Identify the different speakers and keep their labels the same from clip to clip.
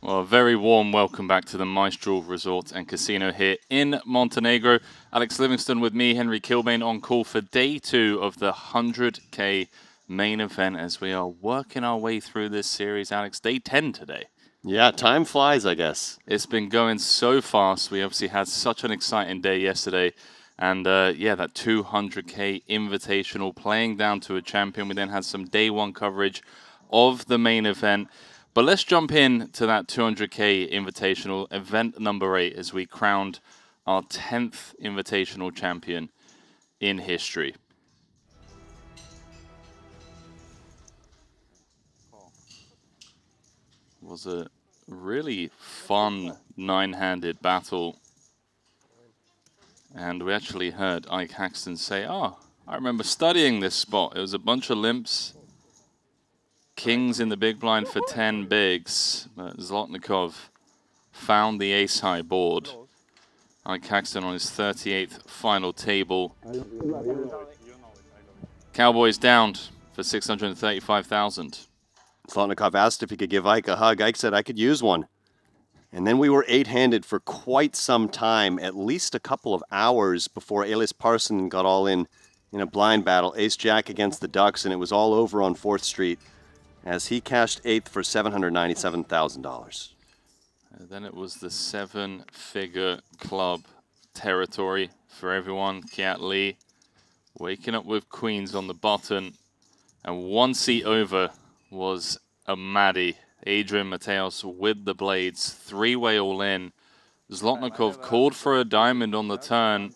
Speaker 1: Well, a very warm welcome back to the Maestral Resort and Casino here in Montenegro. Alex Livingston with me, Henry Kilbane, on call for day 2 of the 100K main event as we are working our way through this series. Alex, day 10 today.
Speaker 2: Yeah, time flies, I guess.
Speaker 1: It's been going so fast. We obviously had such an exciting day yesterday. And yeah, that 200K Invitational playing down to a champion. We then had some day 1 coverage of the main event. But let's jump in to that 200K Invitational, event number 8, as we crowned our 10th Invitational champion in history. It was a really fun 9-handed battle. And we actually heard Ike Haxton say, oh, I remember studying this spot. It was a bunch of limps. Kings in the big blind for 10 bigs, but Zlotnikov found the ace-high board. Ike Haxton on his 38th final table. Cowboys downed for 635,000.
Speaker 2: Zlotnikov asked if he could give Ike a hug. Ike said, I could use one. And then we were 8-handed for quite some time, at least a couple of hours before Elias Parson got all in a blind battle. Ace-Jack against the Ducks, and it was all over on 4th Street. As he cashed 8th for $797,000.
Speaker 1: Then it was the 7-figure club territory for everyone. Kiat Lee waking up with queens on the button. And 1 seat over was a Maddie. Adrian Mateos with the blades. 3-way all in. Zlotnikov called for a diamond on the turn.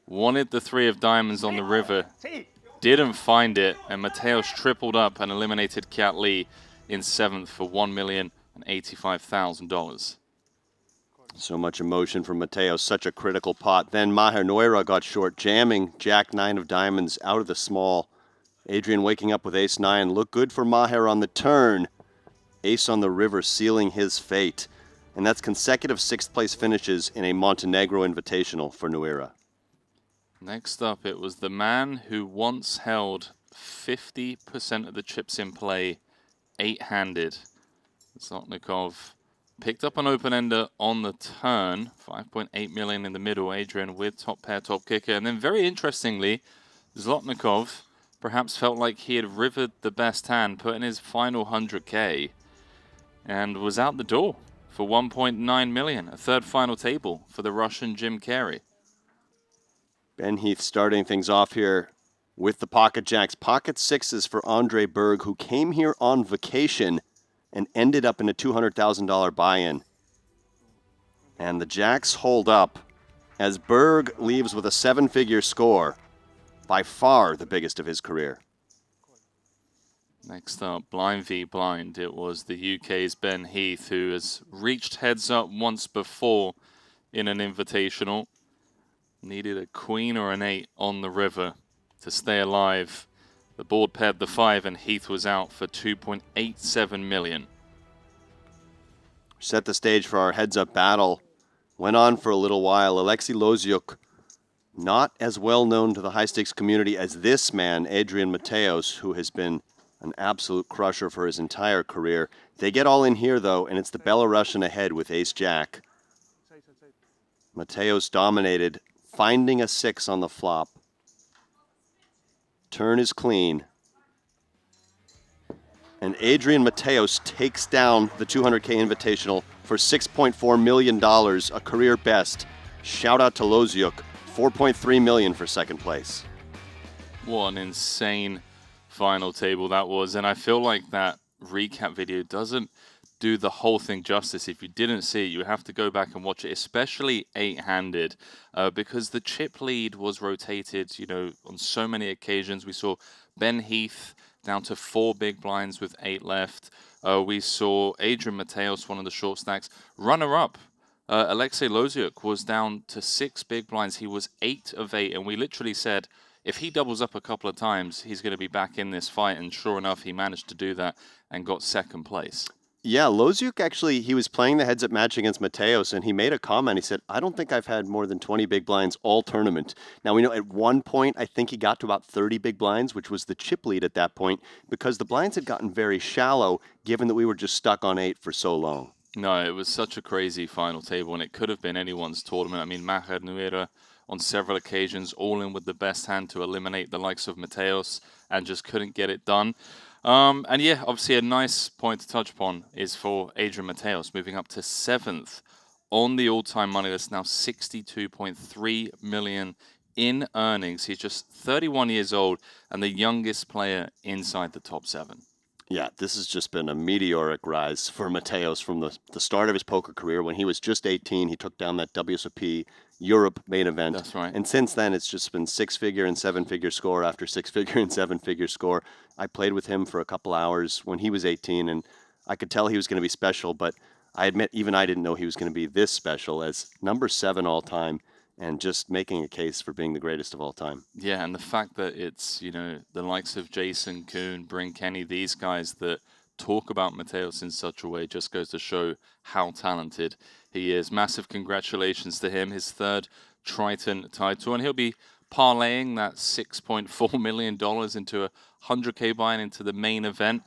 Speaker 1: Wanted the 3 of diamonds on the river. Didn't find it, and Mateos tripled up and eliminated Kiat Lee in 7th for $1,085,000.
Speaker 2: So much emotion from Mateos, such a critical pot. Then Maher Noira got short, jamming Jack 9 of diamonds out of the small. Adrian waking up with ace-9. Looked good for Maher on the turn. Ace on the river sealing his fate. And that's consecutive 6th place finishes in a Montenegro Invitational for Noira.
Speaker 1: Next up, it was the man who once held 50% of the chips in play, 8-handed. Zlotnikov picked up an open-ender on the turn, 5.8 million in the middle, Adrian with top pair, top kicker. And then very interestingly, Zlotnikov perhaps felt like he had rivered the best hand, put in his final 100K, and was out the door for 1.9 million, a third final table for the Russian Jim Carey.
Speaker 2: Ben Heath starting things off here with the pocket jacks. Pocket 6s for Andre Berg, who came here on vacation and ended up in a $200,000 buy-in. And the jacks hold up as Berg leaves with a 7-figure score, by far the biggest of his career.
Speaker 1: Next up, blind v blind. It was the UK's Ben Heath, who has reached heads up once before in an invitational. Needed a queen or an 8 on the river to stay alive. The board paired the 5 and Heath was out for 2.87 million.
Speaker 2: Set the stage for our heads-up battle. Went on for a little while. Alexei Loziuk, not as well known to the high-stakes community as this man, Adrian Mateos, who has been an absolute crusher for his entire career. They get all in here, though, and it's the Belarusian ahead with ace-jack. Mateos dominated, finding a 6 on the flop. Turn is clean. And Adrian Mateos takes down the 200K Invitational for $6.4 million, a career best. Shout out to Loziuk, $4.3 million for 2nd place.
Speaker 1: What an insane final table that was. And I feel like that recap video doesn't do the whole thing justice. If you didn't see it, you have to go back and watch it, especially 8-handed, because the chip lead was rotated, you know, on so many occasions. We saw Ben Heath down to 4 big blinds with 8 left. We saw Adrian Mateos, one of the short stacks, runner-up. Alexei Loziuk was down to 6 big blinds. He was 8 of 8, and we literally said, if he doubles up a couple of times, he's going to be back in this fight. And sure enough, he managed to do that and got 2nd place.
Speaker 2: Yeah, Loziuk actually, he was playing the heads-up match against Mateos, and he made a comment. He said, I don't think I've had more than 20 big blinds all tournament. Now, we know at one point, I think he got to about 30 big blinds, which was the chip lead at that point, because the blinds had gotten very shallow, given that we were just stuck on 8 for so long.
Speaker 1: No, it was such a crazy final table, and it could have been anyone's tournament. I mean, Maher Nuera on several occasions, all in with the best hand to eliminate the likes of Mateos, and just couldn't get it done. And yeah, obviously a nice point to touch upon is for Adrian Mateos, moving up to 7th on the all-time money list, now 62.3 million in earnings. He's just 31 years old and the youngest player inside the top 7.
Speaker 2: Yeah, this has just been a meteoric rise for Mateos from the start of his poker career. When he was just 18, he took down that WSOP Europe main event.
Speaker 1: That's right.
Speaker 2: And since then, it's just been 6-figure and 7-figure score after 6-figure and 7-figure score. I played with him for a couple hours when he was 18, and I could tell he was going to be special, but I admit even I didn't know he was going to be this special as number 7 all time and just making a case for being the greatest of all time.
Speaker 1: Yeah, and the fact that it's, you know, the likes of Jason Kuhn, Bryn Kenny, these guys that talk about Mateos in such a way just goes to show how talented he is. Massive congratulations to him, his 3rd Triton title, and he'll be parlaying that $6.4 million into a 100K buy-in into the main event.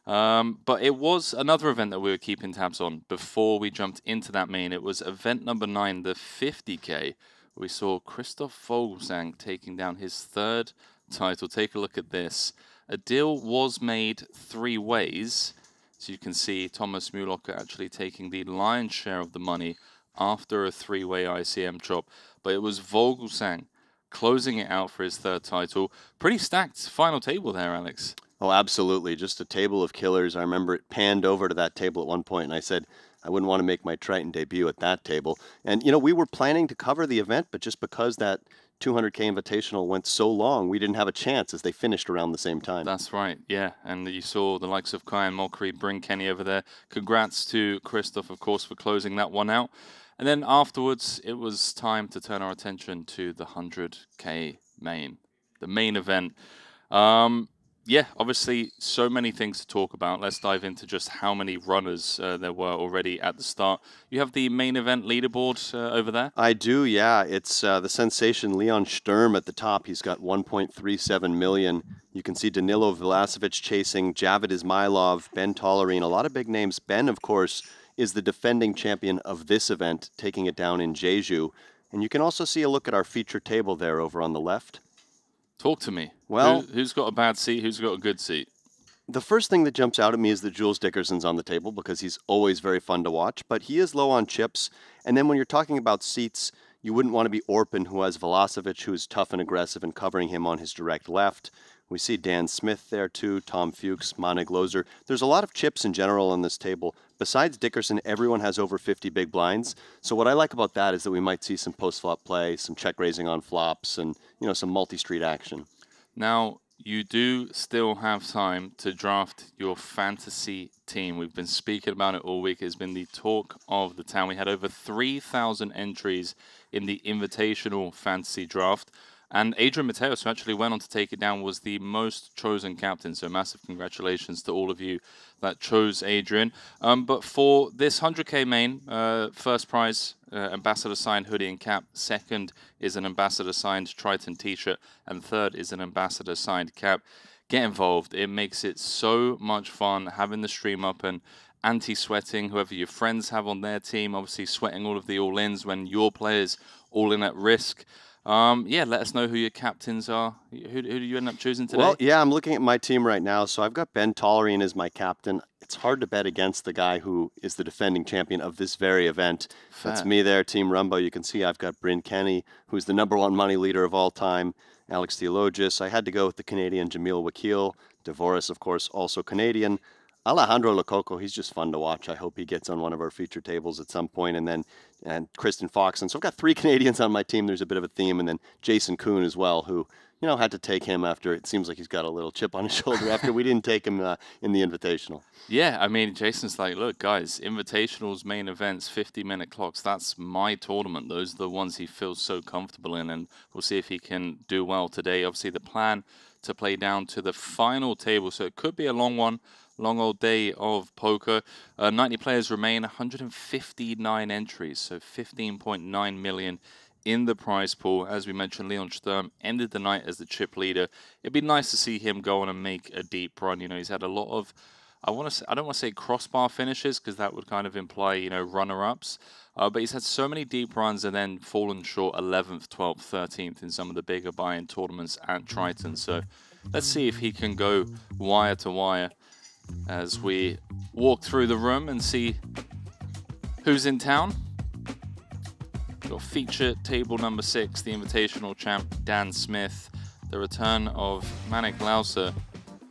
Speaker 1: But it was another event that we were keeping tabs on before we jumped into that main. It was event number 9, the 50K. We saw Christoph Vogelsang taking down his 3rd title. Take a look at this. A deal was made 3 ways. So you can see Thomas Mühlocker actually taking the lion's share of the money after a 3-way ICM chop. But it was Vogelsang closing it out for his 3rd title. Pretty stacked final table there, Alex.
Speaker 2: Oh, absolutely. Just a table of killers. I remember it panned over to that table at one point, and I said, I wouldn't want to make my Triton debut at that table. And, you know, we were planning to cover the event, but just because that 200K Invitational went so long, we didn't have a chance as they finished around the same time.
Speaker 1: That's right, yeah. And you saw the likes of Kai and Mockery, Bryn Kenny over there. Congrats to Christoph, of course, for closing that one out. And then afterwards, it was time to turn our attention to the 100K main, the main event. Yeah, obviously, so many things to talk about. Let's dive into just how many runners there were already at the start. You have the main event leaderboard over there?
Speaker 2: I do, yeah. It's the sensation Leon Sturm at the top. He's got 1.37 million. You can see Danilo Vlasovic chasing, Javid Ismailov, Ben Tollerine, a lot of big names. Ben, of course, is the defending champion of this event, taking it down in Jeju. And you can also see a look at our feature table there over on the left.
Speaker 1: Talk to me.
Speaker 2: Well,
Speaker 1: who's got a bad seat? Who's got a good seat?
Speaker 2: The first thing that jumps out at me is that Jules Dickerson's on the table because he's always very fun to watch, but he is low on chips. And then when you're talking about seats, you wouldn't want to be Orpin, who has Vlasovic, who is tough and aggressive and covering him on his direct left. We see Dan Smith there too, Tom Fuchs, Manig Lozer. There's a lot of chips in general on this table. Besides Dickerson, everyone has over 50 big blinds. So what I like about that is that we might see some post-flop play, some check raising on flops, and some multi-street action.
Speaker 1: Now, you do still have time to draft your fantasy team. We've been speaking about it all week. It's been the talk of the town. We had over 3,000 entries in the Invitational fantasy draft. And Adrian Mateos, who actually went on to take it down, was the most chosen captain. So massive congratulations to all of you that chose Adrian. But for this 100K main, first prize, ambassador signed hoodie and cap. Second is an ambassador signed Triton t-shirt. And third is an ambassador signed cap. Get involved. It makes it so much fun having the stream up and anti-sweating whoever your friends have on their team. Obviously sweating all of the all-ins when your players all in at risk. Yeah, let us know who your captains are. Who do you end up choosing today?
Speaker 2: Well, yeah, I'm looking at my team right now. So I've got Ben Tollerine as my captain. It's hard to bet against the guy who is the defending champion of this very event.
Speaker 1: Fair.
Speaker 2: That's me there, Team Rumbo. You can see I've got Bryn Kenny, who's the #1 money leader of all time. Alex Theologis. I had to go with the Canadian Jamil Wakil. Devoris, of course, also Canadian. Alejandro Lococo, he's just fun to watch. I hope he gets on one of our feature tables at some point. And Kristen Fox. And so I've got 3 Canadians on my team. There's a bit of a theme. And then Jason Kuhn as well, who, had to take him after it seems like he's got a little chip on his shoulder after we didn't take him in the Invitational.
Speaker 1: Yeah, I mean, Jason's like, look, guys, Invitationals, main events, 50-minute clocks, that's my tournament. Those are the ones he feels so comfortable in. And we'll see if he can do well today. Obviously, the plan to play down to the final table. So it could be a long one. Long old day of poker. 90 players remain, 159 entries, so 15.9 million in the prize pool. As we mentioned, Leon Sturm ended the night as the chip leader. It'd be nice to see him go on and make a deep run. He's had a lot of I don't want to say crossbar finishes because that would kind of imply, you know, runner-ups. But he's had so many deep runs and then fallen short 11th, 12th, 13th in some of the bigger buy-in tournaments at Triton. So let's see if he can go wire to wire as we walk through the room and see who's in town. Got feature table number 6, the Invitational champ Dan Smith. The return of Manik Lauser,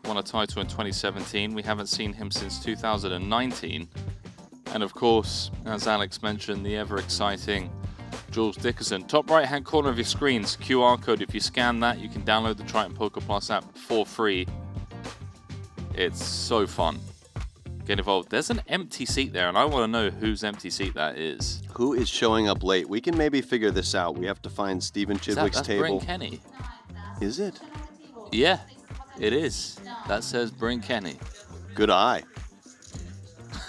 Speaker 1: won a title in 2017. We haven't seen him since 2019. And of course, as Alex mentioned, the ever-exciting Jules Dickerson. Top right-hand corner of your screen's QR code. If you scan that, you can download the Triton Poker Plus app for free. It's so fun. Get involved. There's an empty seat there, and I want to know whose empty seat that is.
Speaker 2: Who is showing up late? We can maybe figure this out. We have to find Stephen Chidwick's
Speaker 1: That's
Speaker 2: table.
Speaker 1: Bryn Kenny.
Speaker 2: Is it?
Speaker 1: Yeah, it is. That says Bryn Kenny.
Speaker 2: Good eye.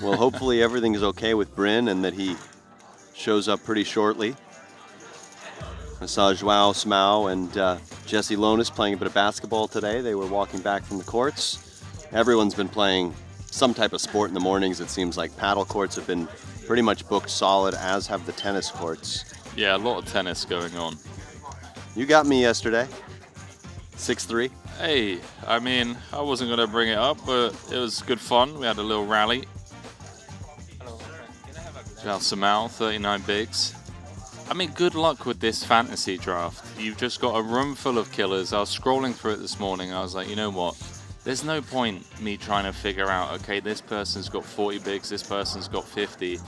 Speaker 2: Well, hopefully everything is okay with Bryn and that he shows up pretty shortly. I saw Joao Smau and Jesse Lonis playing a bit of basketball today. They were walking back from the courts. Everyone's been playing some type of sport in the mornings. It seems like paddle courts have been pretty much booked solid, as have the tennis courts.
Speaker 1: Yeah, a lot of tennis going on.
Speaker 2: You got me yesterday. 6-3.
Speaker 1: Hey, I mean, I wasn't going to bring it up, but it was good fun. We had a little rally. Joao Smau, 39 bigs. I mean, good luck with this fantasy draft. You've just got a room full of killers. I was scrolling through it this morning. I was like, you know what? There's no point me trying to figure out, okay, this person's got 40 bigs, this person's got 50.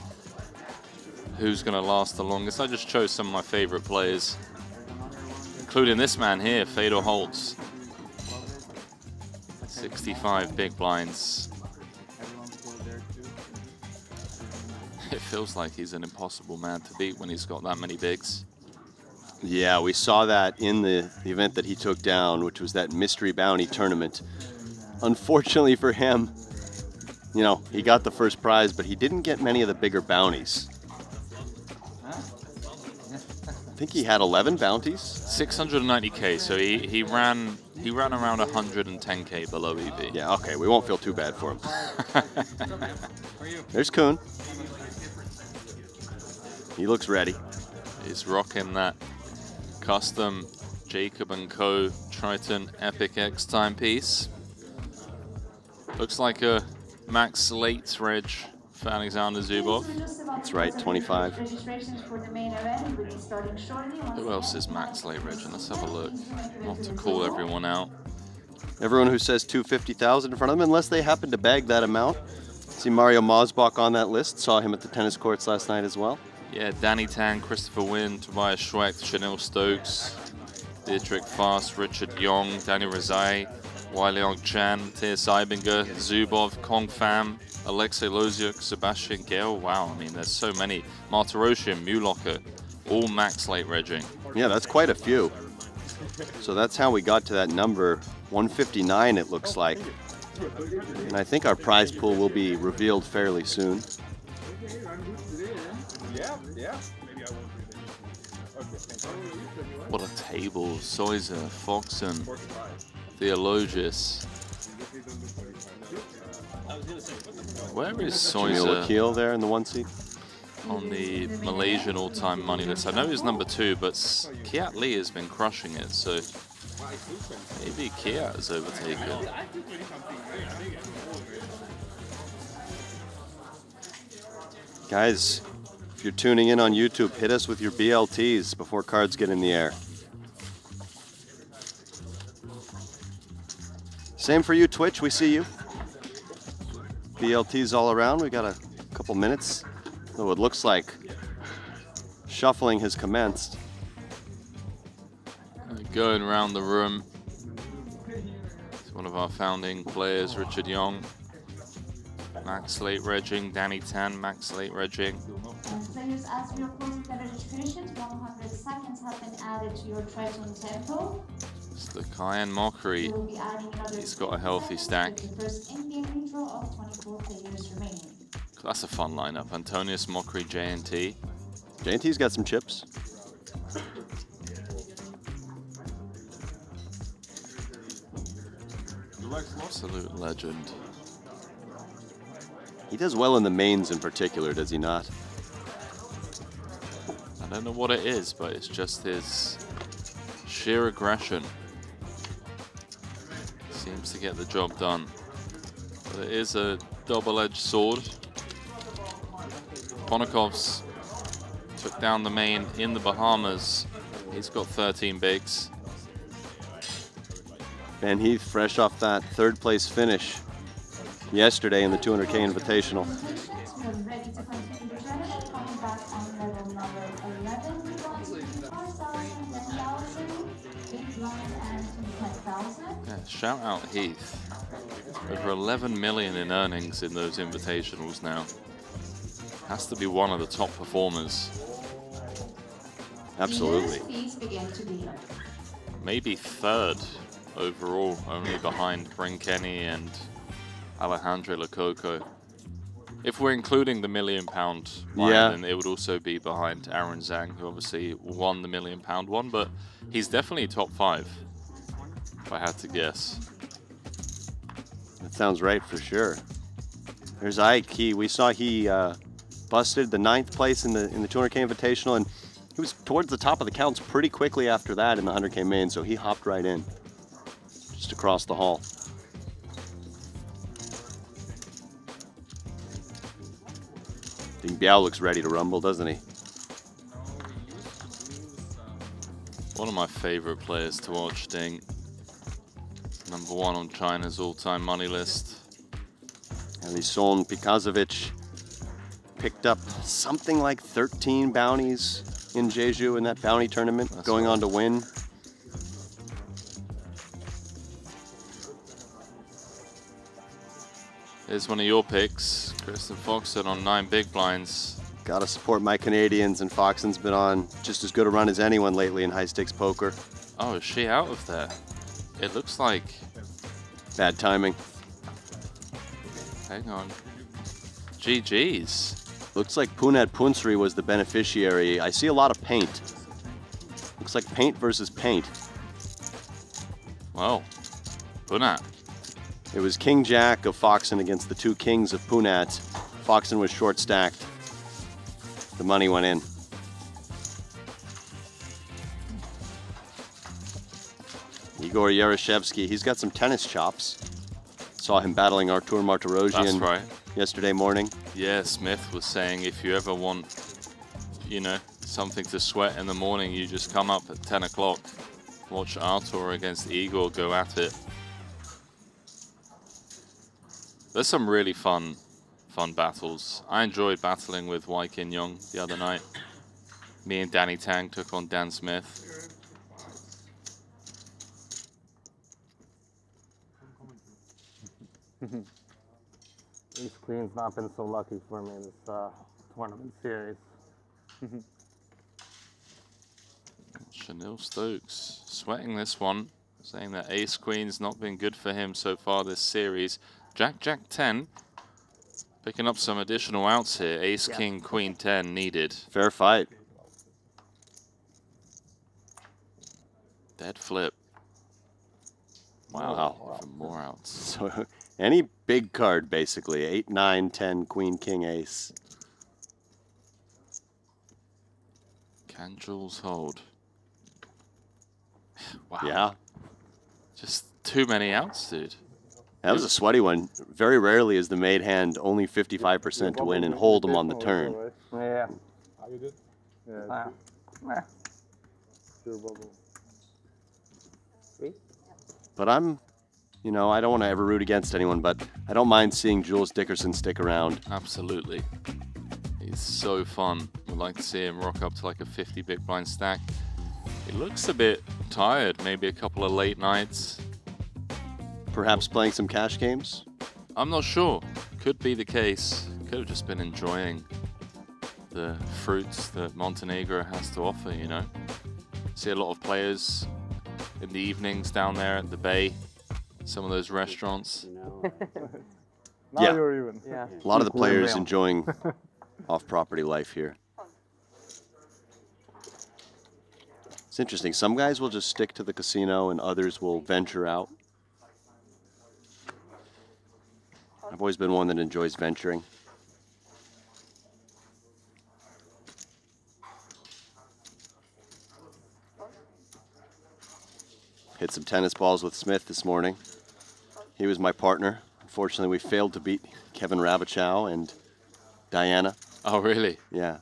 Speaker 1: Who's going to last the longest? I just chose some of my favorite players, including this man here, Fedor Holtz. 65 big blinds. It feels like he's an impossible man to beat when he's got that many bigs.
Speaker 2: Yeah, we saw that in the event that he took down, which was that mystery bounty tournament. Unfortunately for him, you know, he got the first prize, but he didn't get many of the bigger bounties. I think he had 11 bounties.
Speaker 1: 690k, so he ran around 110k below EV.
Speaker 2: Yeah, okay, we won't feel too bad for him. There's Kuhn. He looks ready.
Speaker 1: He's rocking that custom Jacob & Co. Triton Epic X timepiece. Looks like a max late reg for Alexander Zubov.
Speaker 2: That's right, 25.
Speaker 1: Who else is max late reg? Let's have a look. Not to call everyone out.
Speaker 2: Everyone who says 250,000 in front of them, unless they happen to bag that amount. See Mario Mosbach on that list. Saw him at the tennis courts last night as well.
Speaker 1: Yeah, Danny Tan, Christopher Wynn, Tobias Schwecht, Chanel Stokes, Dietrich Fast, Richard Yong, Daniel Rezai, Wiliong Chan, Matthias Eibinger, Zubov, Kong Pham, Alexei Loziuk, Sebastian Gale. Wow, I mean, there's so many. Martiroshin, Mulocker, all max late regging.
Speaker 2: Yeah, that's quite a few. So that's how we got to that number, 159 it looks like. And I think our prize pool will be revealed fairly soon.
Speaker 1: What a table. Soiser, Foxen, Theologus. Where is
Speaker 2: Jamil
Speaker 1: Soiser
Speaker 2: Akil there in the 1 seat.
Speaker 1: on the Malaysian all-time money list? I know he's number 2, but Kiat Lee has been crushing it, so maybe Kiat has overtaken.
Speaker 2: Guys, if you're tuning in on YouTube, hit us with your BLTs before cards get in the air. Same for you, Twitch, we see you. BLTs all around, we got a couple minutes. Though it looks like shuffling has commenced.
Speaker 1: Going around the room. It's one of our founding players, Richard Yong. Max late regging, Danny Tan, max late regging.
Speaker 3: Players, as we are closing the registrations, 100 seconds have been added to your Triton tempo.
Speaker 1: It's the Cayenne Mockery.
Speaker 3: We'll be adding another
Speaker 1: He's got a healthy stack.
Speaker 3: the first in-game redraw of 24 players remaining.
Speaker 1: That's a fun lineup. Antonius, Mockery, JNT.
Speaker 2: JNT's got some chips.
Speaker 1: Absolute legend.
Speaker 2: He does well in the mains in particular, does he not?
Speaker 1: I don't know what it is, but it's just his sheer aggression. Seems to get the job done. But it is a double-edged sword. Ponokov's took down the main in the Bahamas. He's got 13 bigs.
Speaker 2: Ben Heath, fresh off that third place finish yesterday in the 200K Invitational.
Speaker 3: We're ready to continue the tournament, coming back on level number 11. We want to do 4,000, 10,000, big blind, and 10,000.
Speaker 1: Yeah, shout out Heath. Over 11 million in earnings in those invitationals now. Has to be one of the top performers.
Speaker 2: Absolutely.
Speaker 3: Fees begin to be
Speaker 1: Maybe third overall, only behind Brinkeni and Alejandro Lococo. If we're including the £1 million line, then it would also be behind Aaron Zhang, who obviously won the £1 million one, but he's definitely top 5, if I had to guess.
Speaker 2: That sounds right for sure. There's Ike. We saw he busted the 9th place in the 200K Invitational, and he was towards the top of the counts pretty quickly after that in the 100K main, so he hopped right in, just across the hall. Ding Biao looks ready to rumble, doesn't he?
Speaker 1: One of my favorite players to watch, Ding. Number 1 on China's all-time money list.
Speaker 2: Alison Pikazovic picked up something like 13 bounties in Jeju in that bounty tournament, going on to win.
Speaker 1: Here's one of your picks, Kristen Foxon on 9 big blinds.
Speaker 2: Gotta support my Canadians, and Foxon's been on just as good a run as anyone lately in high-stakes poker.
Speaker 1: Oh, is she out of there? It looks like...
Speaker 2: Bad timing.
Speaker 1: Hang on. GG's.
Speaker 2: Looks like Punat Punsri was the beneficiary. I see a lot of paint. Looks like paint versus paint.
Speaker 1: Well, Punat.
Speaker 2: It was King Jack of Foxon against the 2 kings of Punat. Foxon was short stacked. The money went in. Igor Yaroshevsky, he's got some tennis chops. Saw him battling Artur Martirosyan yesterday morning.
Speaker 1: Yeah, Smith was saying if you ever want, you know, something to sweat in the morning, you just come up at 10 o'clock, watch Artur against Igor go at it. There's some really fun battles. I enjoyed battling with Wai Kin Yong the other night. Me and Danny Tang took on Dan Smith.
Speaker 4: Ace Queen's not been so lucky for me this tournament series.
Speaker 1: Chanel Stokes sweating this one, saying that Ace Queen's not been good for him so far this series. Jack 10, picking up some additional outs here. Ace King Queen 10 needed.
Speaker 2: Fair fight.
Speaker 1: Dead flip. Wow. Even more outs.
Speaker 2: So any big card basically. 8, 9, 10, Queen, King, Ace.
Speaker 1: Can Jules hold? Wow.
Speaker 2: Yeah.
Speaker 1: Just too many outs, dude.
Speaker 2: That was a sweaty one. Very rarely is the made hand only 55% to win and hold them on the turn.
Speaker 4: Yeah.
Speaker 5: Are you good?
Speaker 4: Yeah.
Speaker 2: But I'm, you know, I don't want to ever root against anyone, but I don't mind seeing Jules Dickerson stick around.
Speaker 1: Absolutely. He's so fun. We'd like to see him rock up to like a 50 big blind stack. He looks a bit tired, maybe a couple of late nights.
Speaker 2: Perhaps playing some cash games?
Speaker 1: I'm not sure. Could be the case. Could have just been enjoying the fruits that Montenegro has to offer, you know. See a lot of players in the evenings down there at the bay. Some of those restaurants.
Speaker 5: Now
Speaker 2: Yeah.
Speaker 5: you're even.
Speaker 4: Yeah.
Speaker 2: A lot of the players enjoying off-property life here. It's interesting. Some guys will just stick to the casino and others will venture out. I've always been one that enjoys venturing. Hit some tennis balls with Smith this morning. He was my partner. Unfortunately, we failed to beat Kevin Ravichow and Diana.
Speaker 1: Oh, really?
Speaker 2: Yeah.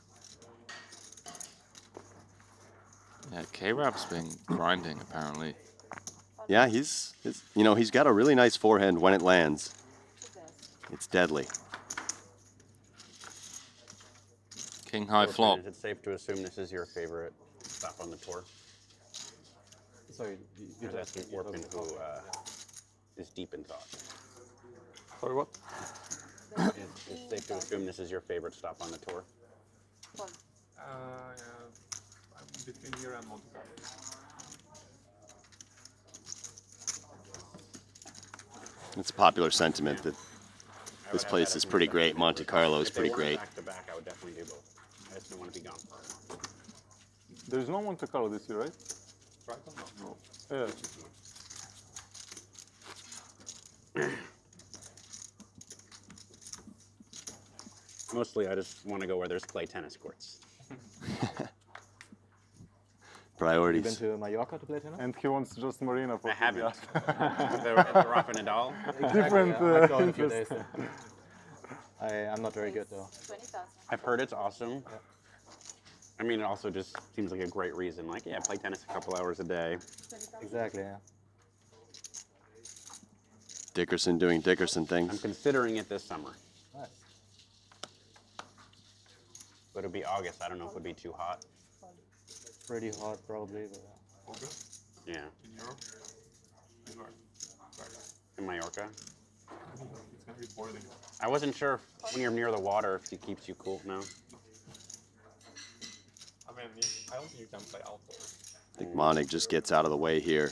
Speaker 1: Yeah, K-Rap's been grinding, apparently.
Speaker 2: Yeah, he's got a really nice forehand when it lands. It's deadly.
Speaker 1: King high flop.
Speaker 6: Is it safe to assume this is your favorite stop on the tour?
Speaker 5: Sorry,
Speaker 6: You're asking Orpin, who is deep in thought.
Speaker 5: sorry, what?
Speaker 6: Is it safe to assume this is your favorite stop on the tour?
Speaker 5: Yeah, I'm between here and Montenegro.
Speaker 2: It's a popular sentiment that this place is pretty great. Monte Carlo is pretty great.
Speaker 6: Back to back, I would definitely do both. I just don't want to be gone for a while.
Speaker 5: There's no Monte Carlo this year, right? Triton? No. Yeah.
Speaker 6: Mostly, I just want to go where there's clay tennis courts.
Speaker 2: Priorities.
Speaker 7: Been to Mallorca to play tennis?
Speaker 5: And he wants just Marina for
Speaker 6: I haven't.
Speaker 5: Yeah.
Speaker 6: the Rafa Nadal.
Speaker 5: Different
Speaker 7: I might go in a few
Speaker 5: interest.
Speaker 7: days. I'm not very good though.
Speaker 3: 20,000.
Speaker 6: I've heard it's awesome. I mean, it also just seems like a great reason. Like, yeah, play tennis a couple hours a day.
Speaker 3: 20,000.
Speaker 7: Exactly, yeah.
Speaker 2: Dickerson doing Dickerson
Speaker 6: I'm
Speaker 2: things.
Speaker 6: considering it this summer.
Speaker 7: Nice.
Speaker 6: But it'd be August. I don't know if it would be too hot.
Speaker 7: Pretty hot probably, but
Speaker 6: Yeah.
Speaker 5: In Europe?
Speaker 6: In Mallorca.
Speaker 5: It's gonna be boiling.
Speaker 6: I wasn't sure if, when you're near the water if it keeps you cool. No.
Speaker 5: I mean, I don't think you can play outdoors.
Speaker 2: I think Monig just gets out of the way here.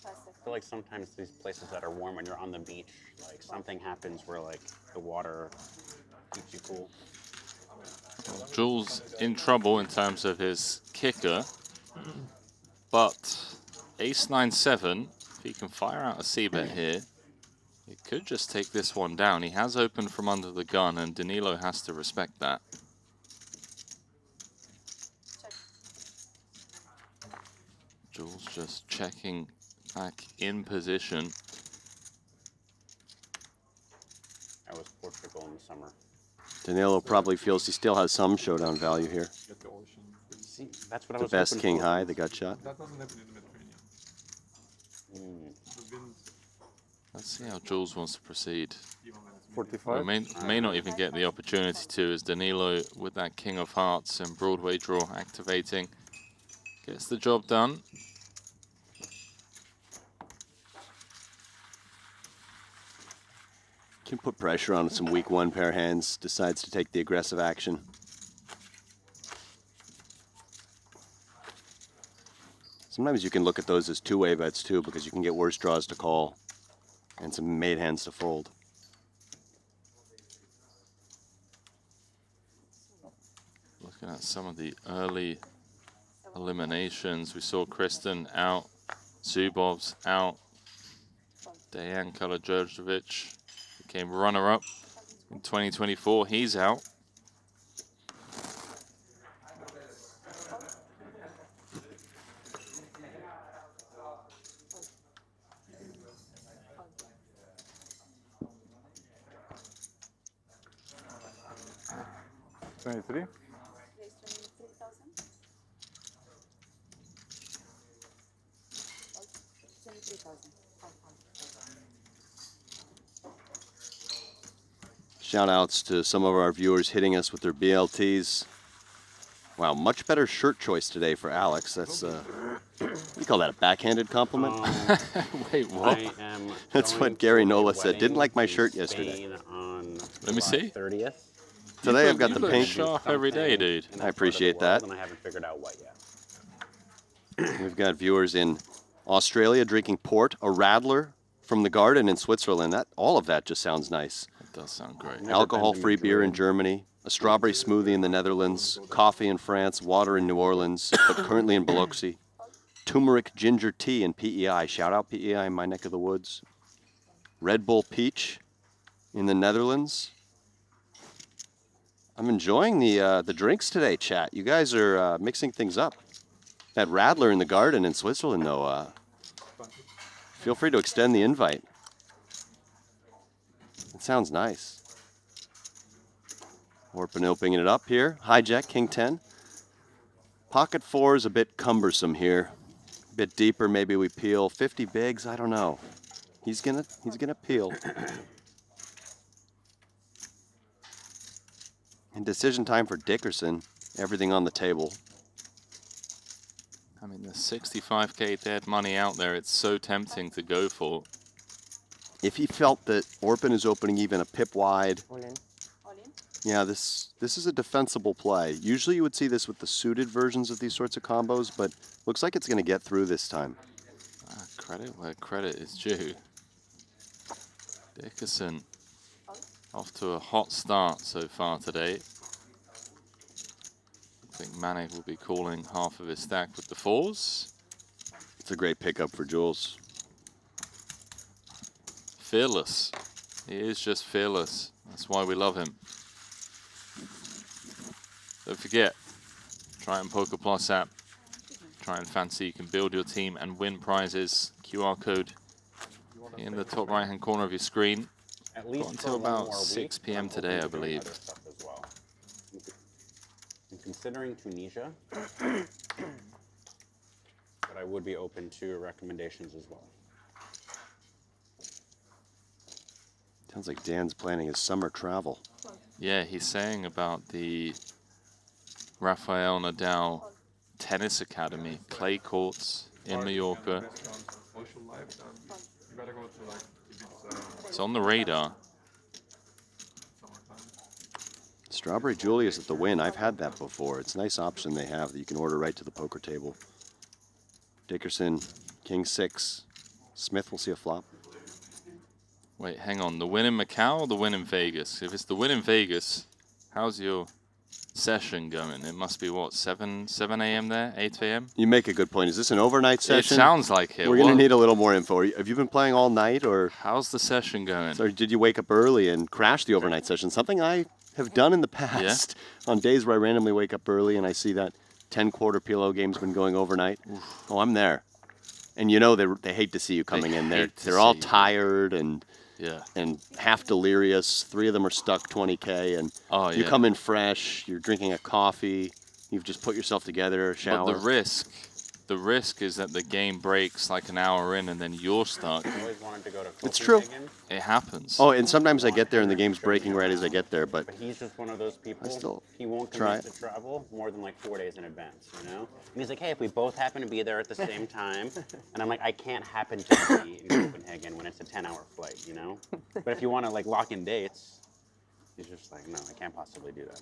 Speaker 6: I feel like sometimes these places that are warm when you're on the beach, like something happens where like the water keeps you cool.
Speaker 1: Well, Jules in trouble in terms of his kicker, but ace 9-7, if he can fire out a c-bet here, he could just take this one down. He has opened from under the gun, and Danilo has to respect that. Jules just checking back in position.
Speaker 6: That was Portugal in the summer.
Speaker 2: Danilo probably feels he still has some showdown value here.
Speaker 5: Get the ocean.
Speaker 6: See, that's what I
Speaker 2: The
Speaker 6: was
Speaker 2: best
Speaker 6: hoping
Speaker 2: king
Speaker 6: for.
Speaker 2: high, the gut shot.
Speaker 5: That doesn't happen in the Mediterranean. The wind,
Speaker 1: Let's see how Jules wants to proceed.
Speaker 5: even when it's 45.
Speaker 1: We may not even get the opportunity to, as Danilo, with that King of Hearts and Broadway draw activating, gets the job done.
Speaker 2: Can put pressure on some weak one pair hands, decides to take the aggressive action. Sometimes you can look at those as two-way bets too, because you can get worse draws to call and some made hands to fold.
Speaker 1: Looking at some of the early eliminations, we saw Kristen out, Zubov's out, Dejan Karađorđević became runner-up in 2024. He's out.
Speaker 3: Raise
Speaker 5: 23.
Speaker 3: 23,000. 23,000.
Speaker 2: Shout outs to some of our viewers hitting us with their BLTs. Wow, much better shirt choice today for Alex. That's, you call that a backhanded compliment?
Speaker 1: Wait, what?
Speaker 6: I am
Speaker 2: That's
Speaker 6: going
Speaker 2: what Gary
Speaker 6: to a
Speaker 2: Nola said.
Speaker 6: wedding
Speaker 2: Didn't like my
Speaker 6: in
Speaker 2: shirt yesterday.
Speaker 6: Spain on
Speaker 1: Let me see.
Speaker 6: 30th.
Speaker 2: Today I've got
Speaker 1: You
Speaker 2: the
Speaker 1: look
Speaker 2: pink.
Speaker 1: sharp every day, dude.
Speaker 6: in that
Speaker 2: I
Speaker 6: part of the
Speaker 2: appreciate
Speaker 6: world,
Speaker 2: that.
Speaker 6: And I haven't figured out what yet.
Speaker 2: We've got viewers in Australia drinking port, a Radler from the garden in Switzerland. All of that just sounds nice.
Speaker 1: That does sound great.
Speaker 6: Never
Speaker 2: Alcohol-free
Speaker 6: been to
Speaker 2: beer in
Speaker 6: Madrid.
Speaker 2: Germany, a strawberry smoothie in the Netherlands, coffee in France, water in New Orleans, but currently in Biloxi. Turmeric ginger tea in PEI. Shout out PEI in my neck of the woods. Red Bull peach in the Netherlands. I'm enjoying the drinks today, chat. You guys are mixing things up. That Radler in the garden in Switzerland, though, feel free to extend the invite. It sounds nice. Orpin opening it up here. Hijack, King 10. Pocket 4 is a bit cumbersome here. A bit deeper, maybe we peel. 50 bigs, I don't know. He's gonna peel. And decision time for Dickerson. Everything on the table.
Speaker 1: I mean, there's 65k dead money out there. It's so tempting to go for.
Speaker 2: If he felt that Orpin is opening even a pip wide,
Speaker 8: All in.
Speaker 2: yeah, this is a defensible play. Usually you would see this with the suited versions of these sorts of combos, but looks like it's going to get through this time.
Speaker 1: Credit where credit is due. Dickerson off to a hot start so far today. I think Manik will be calling half of his stack with the 4s.
Speaker 2: It's a great pickup for Jules.
Speaker 1: Fearless. He is just fearless. That's why we love him. Don't forget, Triton Poker Plus app. Try and fancy. You can build your team and win prizes. QR code in the top right hand corner of your screen.
Speaker 6: At least
Speaker 1: Got until
Speaker 6: for one
Speaker 1: about
Speaker 6: more
Speaker 1: 6
Speaker 6: week,
Speaker 1: p.m.
Speaker 6: I'm
Speaker 1: today, I
Speaker 6: hoping to do
Speaker 1: believe.
Speaker 6: other stuff as well. I'm considering Tunisia, but I would be open to recommendations as well.
Speaker 2: Sounds like Dan's planning his summer travel.
Speaker 1: Yeah, he's saying about the Rafael Nadal Tennis Academy, clay courts in Mallorca. It's on the radar.
Speaker 2: Strawberry Julius at the win. I've had that before. It's a nice option they have that you can order right to the poker table. Dickerson, King 6. Smith will see a flop.
Speaker 1: Wait, hang on. The win in Macau or the win in Vegas? If it's the win in Vegas, how's your session going? It must be what, 7 a.m. there, 8 a.m.
Speaker 2: You make a good point. Is this an overnight session?
Speaker 1: It sounds like it.
Speaker 2: We're going to
Speaker 1: What-
Speaker 2: need a little more info. Have you been playing all night, or
Speaker 1: How's the session going?
Speaker 2: or did you wake up early and crash the overnight session? Something I have done in the past on days where I randomly wake up early and I see that 10 quarter PLO game's been going overnight. Oh, I'm there. And you know they hate to see you coming in. They're all tired and half delirious. 3 of them are stuck 20K, and you come in fresh. You're drinking a coffee. You've just put yourself together, shower.
Speaker 1: But the risk is that the game breaks like an hour in and then you're stuck.
Speaker 6: I always wanted to go to
Speaker 2: It's true.
Speaker 6: Copenhagen,
Speaker 1: It happens.
Speaker 2: Oh, and sometimes I get there and the game's breaking right as I get there, but
Speaker 6: but he's just one of those people.
Speaker 2: still
Speaker 6: He won't
Speaker 2: try
Speaker 6: commit to travel more than like 4 days in advance, you know? And he's like, hey, if we both happen to be there at the same time, and I'm like, I can't happen to be in Copenhagen when it's a 10-hour flight, you know? But if you want to like lock in dates, he's just like, no, I can't possibly do that.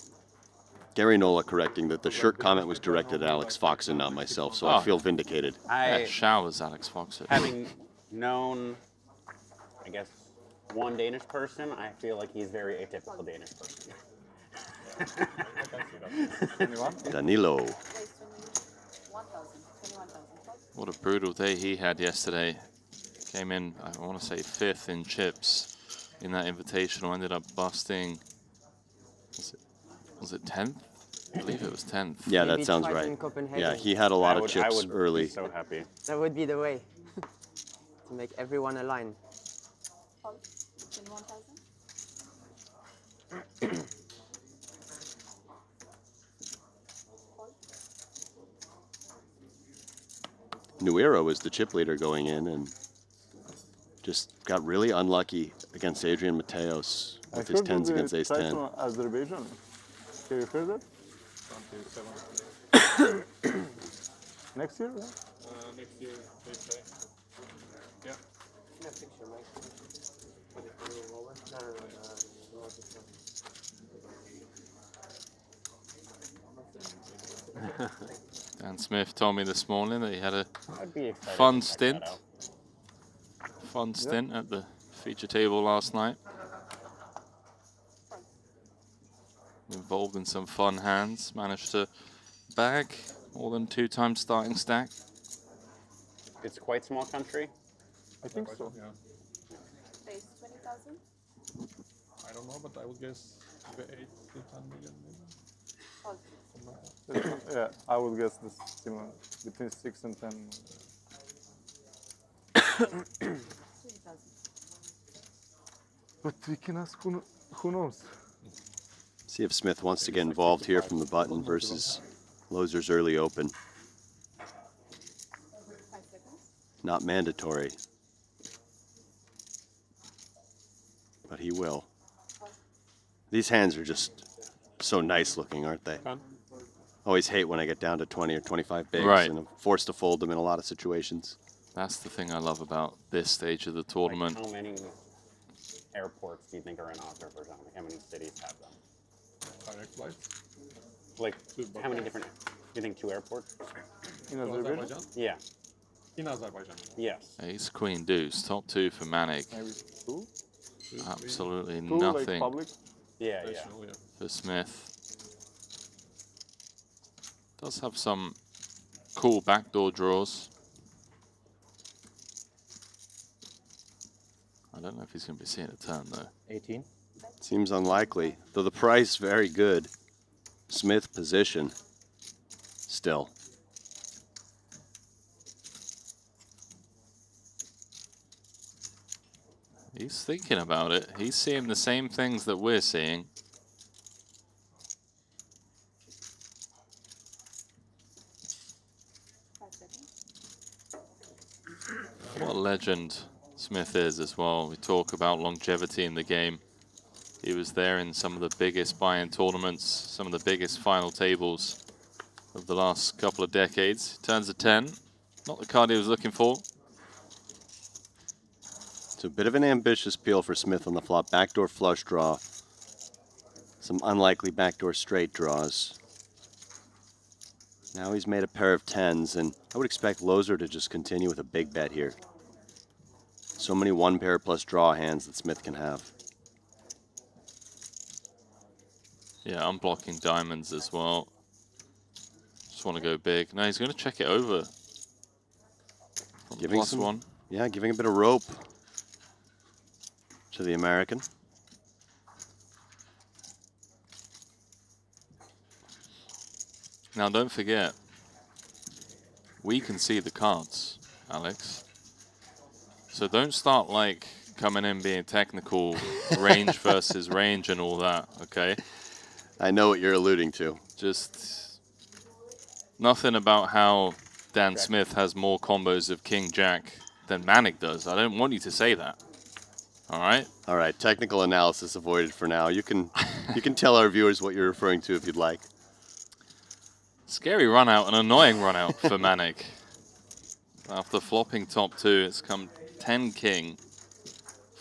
Speaker 2: Gary Nola correcting that the shirt comment was directed at Alex Fox and not myself, so I feel vindicated.
Speaker 1: Yeah, showers Alex Fox.
Speaker 6: Having known, I guess, one Danish person, I feel like he's very atypical Danish person.
Speaker 2: Danilo.
Speaker 1: What a brutal day he had yesterday. Came in, I want to say 5th in chips in that invitational. Ended up busting. Was it 10th? I believe it was 10th.
Speaker 2: Yeah, that
Speaker 8: Maybe
Speaker 2: sounds
Speaker 8: try it
Speaker 2: right.
Speaker 8: in Copenhagen.
Speaker 2: Yeah, he had a lot of
Speaker 6: I
Speaker 2: chips
Speaker 6: would
Speaker 2: early.
Speaker 6: be so happy.
Speaker 8: That would be the way to make everyone align.
Speaker 2: Nuera was the chip leader going in and just got really unlucky against Adrian Mateos with his 10s against ace 10.
Speaker 5: Triton Azerbaijan. Have you heard that? 27. Next year, right?
Speaker 9: Next year, they say. Yeah.
Speaker 1: Dan Smith told me this morning that he had a
Speaker 6: I'd be excited
Speaker 1: fun
Speaker 6: to check
Speaker 1: stint.
Speaker 6: that out.
Speaker 1: Fun stint at the feature table last night. Involved in some fun hands. Managed to bag more than 2 times starting stack.
Speaker 6: It's quite small country.
Speaker 5: I think so.
Speaker 9: Yeah.
Speaker 3: Raise 20,000.
Speaker 9: I don't know, but I would guess maybe 8 to 10 million maybe.
Speaker 3: Oh,
Speaker 9: Something like that.
Speaker 5: Yeah, I would guess this similar between 6 and 10. But we can ask who knows.
Speaker 2: See if Smith wants to get involved here from the button versus Loser's early open. Not mandatory, but he will. These hands are just so nice looking, aren't they? Always hate when I get down to 20 or 25 bigs
Speaker 1: Right.
Speaker 2: and I'm forced to fold them in a lot of situations.
Speaker 1: That's the thing I love about this stage of the tournament.
Speaker 6: Like how many airports do you think are in Azerbaijan? Like how many cities have them?
Speaker 9: Direct flights.
Speaker 6: Like how many different? You think 2 airports?
Speaker 5: In
Speaker 9: To
Speaker 5: Azerbaijan?
Speaker 9: Azerbaijan?
Speaker 6: Yeah.
Speaker 9: In Azerbaijan.
Speaker 6: Yes.
Speaker 1: Ace, queen, deuce, top 2 for Manik.
Speaker 5: Maybe 2?
Speaker 1: Absolutely
Speaker 5: 2 like
Speaker 1: nothing
Speaker 5: public?
Speaker 6: Yeah. Yeah.
Speaker 9: National, yeah.
Speaker 1: for Smith. Does have some cool backdoor draws. I don't know if he's going to be seeing a turn though.
Speaker 7: 18.
Speaker 2: Seems unlikely, though the price very good. Smith position still.
Speaker 1: He's thinking about it. He's seeing the same things that we're seeing. What a legend Smith is as well. We talk about longevity in the game. He was there in some of the biggest buy-in tournaments, some of the biggest final tables of the last couple of decades. Turns a 10. Not the card he was looking for.
Speaker 2: It's a bit of an ambitious peel for Smith on the flop. Backdoor flush draw. Some unlikely backdoor straight draws. Now he's made a pair of 10s, and I would expect Loser to just continue with a big bet here. So many 1 pair plus draw hands that Smith can have.
Speaker 1: Yeah, unblocking diamonds as well. Just want to go big. No, he's going to check it over.
Speaker 2: Giving
Speaker 1: Plus
Speaker 2: some,
Speaker 1: 1.
Speaker 2: yeah, giving a bit of rope to the American.
Speaker 1: Now, don't forget, we can see the cards, Alex. So don't start like coming in being technical, range versus range and all that, okay?
Speaker 2: I know what you're alluding to.
Speaker 1: Just nothing about how Dan Smith has more combos of King Jack than Manik does. I don't want you to say that. All right?
Speaker 2: All right, technical analysis avoided for now. You can tell our viewers what you're referring to if you'd like.
Speaker 1: Scary run out, an annoying run out for Manik. After flopping top 2, it's come 10 King.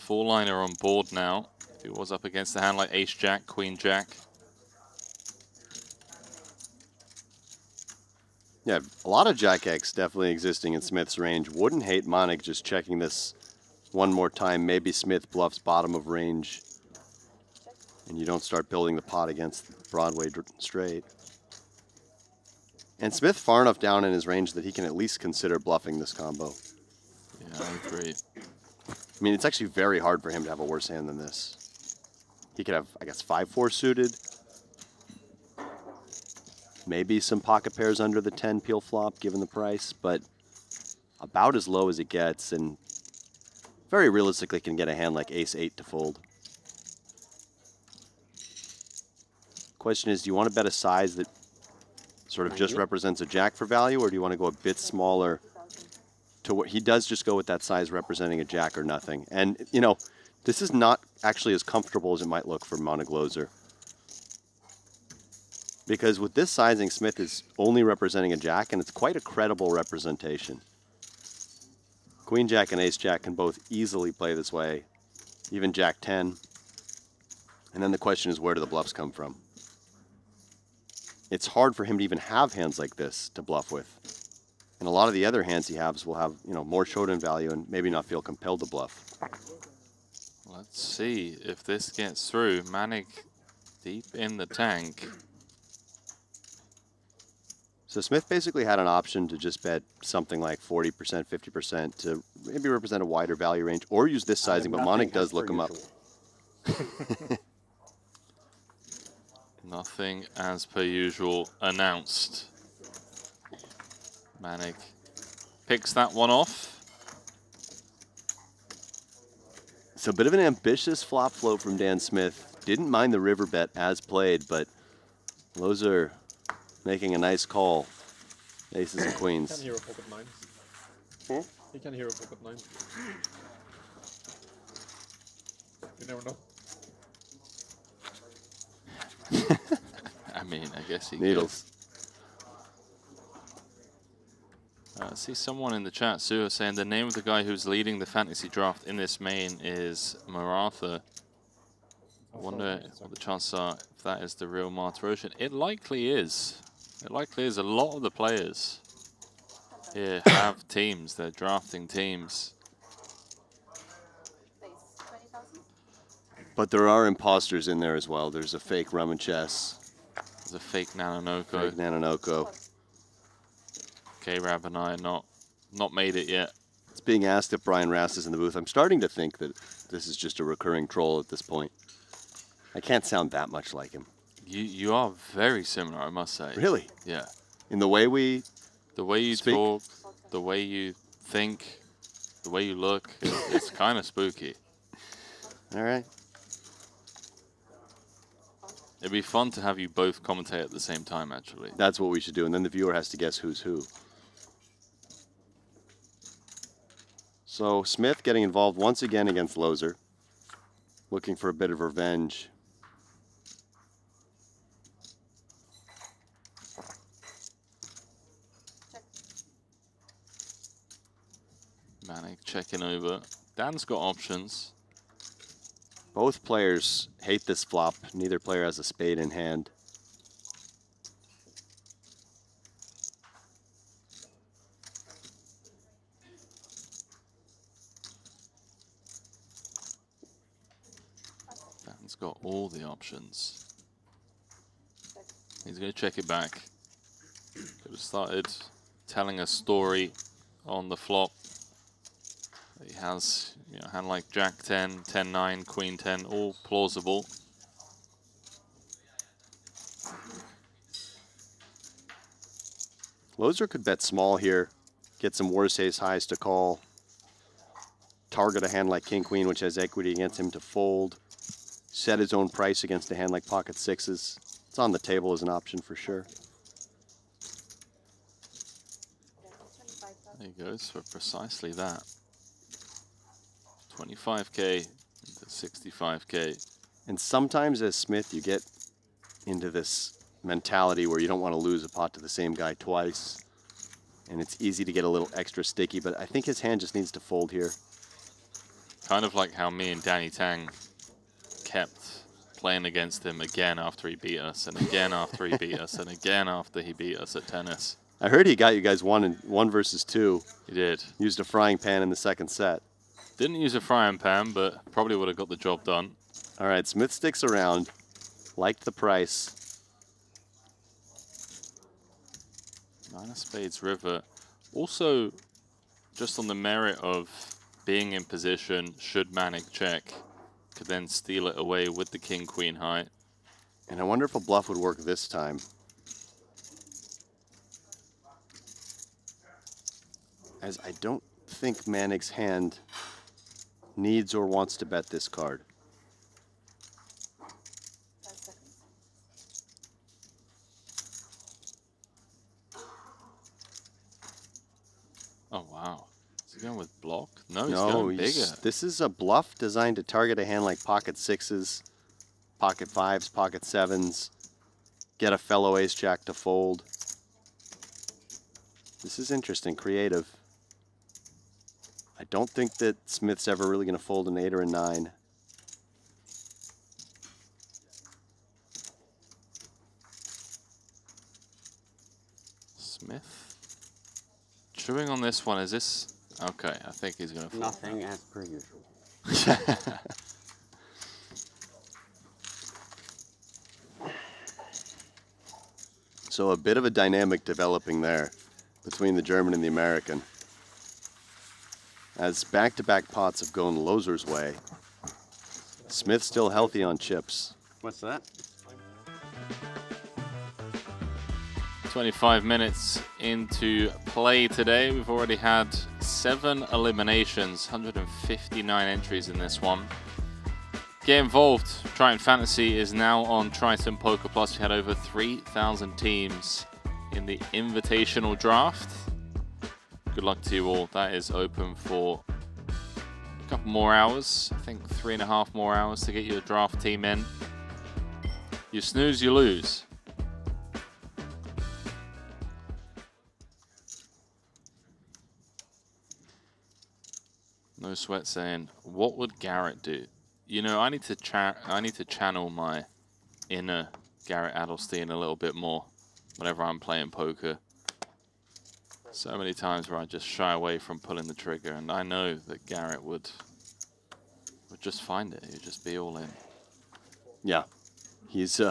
Speaker 1: 4-liner on board now. If he was up against a hand like Ace Jack, Queen Jack.
Speaker 2: Yeah, a lot of Jack X definitely existing in Smith's range. Wouldn't hate Manik just checking this one more time. Maybe Smith bluffs bottom of range and you don't start building the pot against Broadway straight. And Smith far enough down in his range that he can at least consider bluffing this combo.
Speaker 1: Yeah, I agree.
Speaker 2: I mean, it's actually very hard for him to have a worse hand than this. He could have, I guess, 5-4 suited. Maybe some pocket pairs under the 10 peel flop, given the price, but about as low as it gets, and very realistically can get a hand like Ace-8 to fold. Question is, do you want to bet a size that sort of just represents a jack for value, or do you want to go a bit smaller to what he does just go with that size representing a jack or nothing? And, you know, this is not actually as comfortable as it might look for Montenegro. Because with this sizing, Smith is only representing a jack, and it's quite a credible representation. Queen Jack and Ace Jack can both easily play this way, even Jack 10. And then the question is, where do the bluffs come from? It's hard for him to even have hands like this to bluff with. And a lot of the other hands he has will have, you know, more showdown value and maybe not feel compelled to bluff.
Speaker 1: Let's see if this gets through. Manik deep in the tank.
Speaker 2: So Smith basically had an option to just bet something like 40%, 50% to maybe represent a wider value range, or use this sizing, but Manik does look him up.
Speaker 1: Nothing as per usual announced. Manik picks that one off.
Speaker 2: So a bit of an ambitious flop float from Dan Smith. Didn't mind the river bet as played, but Loser making a nice call. Aces and
Speaker 9: He can
Speaker 2: queens.
Speaker 9: hero pocket nines. He can hero pocket nines. You never know.
Speaker 1: I mean, I guess he
Speaker 2: Needles.
Speaker 1: I see someone in the chat, Sue, saying the name of the guy who's leading the fantasy draft in this main is Maratha. I wonder what the chances are if that is the real Martirosian. It likely is. It likely is. A lot of the players here have teams. They're drafting teams.
Speaker 2: But there are imposters in there as well. There's a fake Rum and Chess.
Speaker 1: There's a fake Nanonoko.
Speaker 2: Fake Nanonoko.
Speaker 1: K-Rab and I not made it yet.
Speaker 2: It's being asked if Brian Rast is in the booth. I'm starting to think that this is just a recurring troll at this point. I can't sound that much like him.
Speaker 1: You are very similar, I must say.
Speaker 2: Really?
Speaker 1: Yeah.
Speaker 2: In the way we speak?
Speaker 1: Talk, the way you think, the way you look, it's kind of spooky.
Speaker 2: All right.
Speaker 1: It'd be fun to have you both commentate at the same time, actually.
Speaker 2: That's what we should do, and then the viewer has to guess who's who. So Smith getting involved once again against Loser, looking for a bit of revenge.
Speaker 1: Manik checking over. Dan's got options.
Speaker 2: Both players hate this flop. Neither player has a spade in hand.
Speaker 1: Dan's got all the options. He's going to check it back. Could have started telling a story on the flop. He has, you know, hand like Jack 10, 10-9, Queen 10, all plausible.
Speaker 2: Loser could bet small here, get some worse ace highs to call, target a hand like King Queen, which has equity against him, to fold, set his own price against a hand like pocket sixes. It's on the table as an option for sure.
Speaker 1: There he goes for precisely that. 25K into 65K.
Speaker 2: And sometimes as Smith, you get into this mentality where you don't want to lose a pot to the same guy twice. And it's easy to get a little extra sticky, but I think his hand just needs to fold here.
Speaker 1: Kind of like how me and Danny Tang kept playing against him again after he beat us, and again after he beat us, and again after he beat us at tennis.
Speaker 2: I heard he got you guys one versus two.
Speaker 1: He did.
Speaker 2: Used a frying pan in the second set.
Speaker 1: Didn't use a frying pan, but probably would have got the job done.
Speaker 2: All right, Smith sticks around. Liked the price.
Speaker 1: Nine of Spades River. Also, just on the merit of being in position, should Manik check, could then steal it away with the King Queen high.
Speaker 2: And I wonder if a bluff would work this time. As I don't think Manik's hand needs or wants to bet this card.
Speaker 1: Oh, wow. Is he going with block? No, he's going bigger.
Speaker 2: This is a bluff designed to target a hand like pocket sixes, pocket fives, pocket sevens, get a fellow ace jack to fold. This is interesting, creative. I don't think that Smith's ever really going to fold an 8 or a 9.
Speaker 1: Smith. Chewing on this one, is this... Okay, I think he's going to fold.
Speaker 6: Nothing as per usual.
Speaker 2: So a bit of a dynamic developing there between the German and the American. As back-to-back pots have gone Loser's way, Smith's still healthy on chips.
Speaker 6: What's that?
Speaker 1: 25 minutes into play today. We've already had 7 eliminations, 159 entries in this one. Get involved. Triton Fantasy is now on Triton Poker Plus. We had over 3,000 teams in the Invitational draft. Good luck to you all. That is open for a couple more hours. I think 3.5 more hours to get your draft team in. You snooze, you lose. No Sweat saying, what would Garrett do? You know, I need to channel my inner Garrett Adelstein a little bit more whenever I'm playing poker. So many times where I just shy away from pulling the trigger, and I know that Garrett would just find it. He'd just be all in.
Speaker 2: Yeah, he's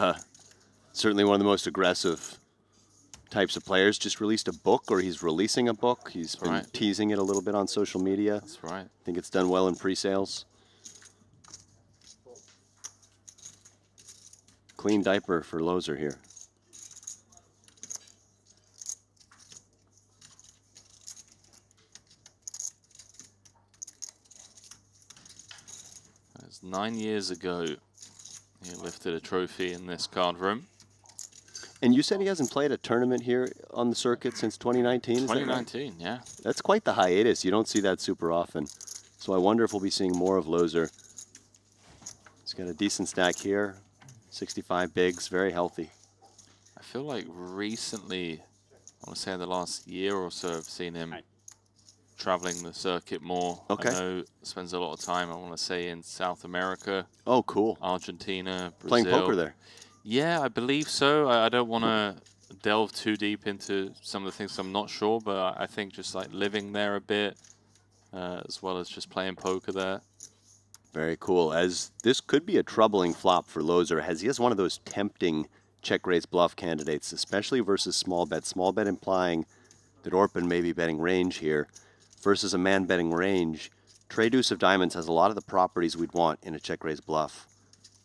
Speaker 2: certainly one of the most aggressive types of players. Just released a book, or he's releasing a book. He's been teasing it a little bit on social media.
Speaker 1: That's right.
Speaker 2: I think it's done well in pre-sales. Clean diaper for Loser here.
Speaker 1: That's 9 years ago he lifted a trophy in this card room.
Speaker 2: And you said he hasn't played a tournament here on the circuit since 2019?
Speaker 1: 2019, yeah.
Speaker 2: That's quite the hiatus. You don't see that super often. So I wonder if we'll be seeing more of Loser. He's got a decent stack here. 65 bigs, very healthy.
Speaker 1: I feel like recently, I want to say in the last year or so, I've seen him traveling the circuit more.
Speaker 2: Okay.
Speaker 1: I know spends a lot of time, I want to say, in South America.
Speaker 2: Oh, cool.
Speaker 1: Argentina, Brazil.
Speaker 2: Playing poker there.
Speaker 1: Yeah, I believe so. I don't want to delve too deep into some of the things I'm not sure, but I think just like living there a bit, as well as just playing poker there.
Speaker 2: Very cool. As this could be a troubling flop for Loser, as he is one of those tempting check raise bluff candidates, especially versus small bet. Small bet implying that Orpin may be betting range here versus a man betting range. Trey Deuce of Diamonds has a lot of the properties we'd want in a check raise bluff.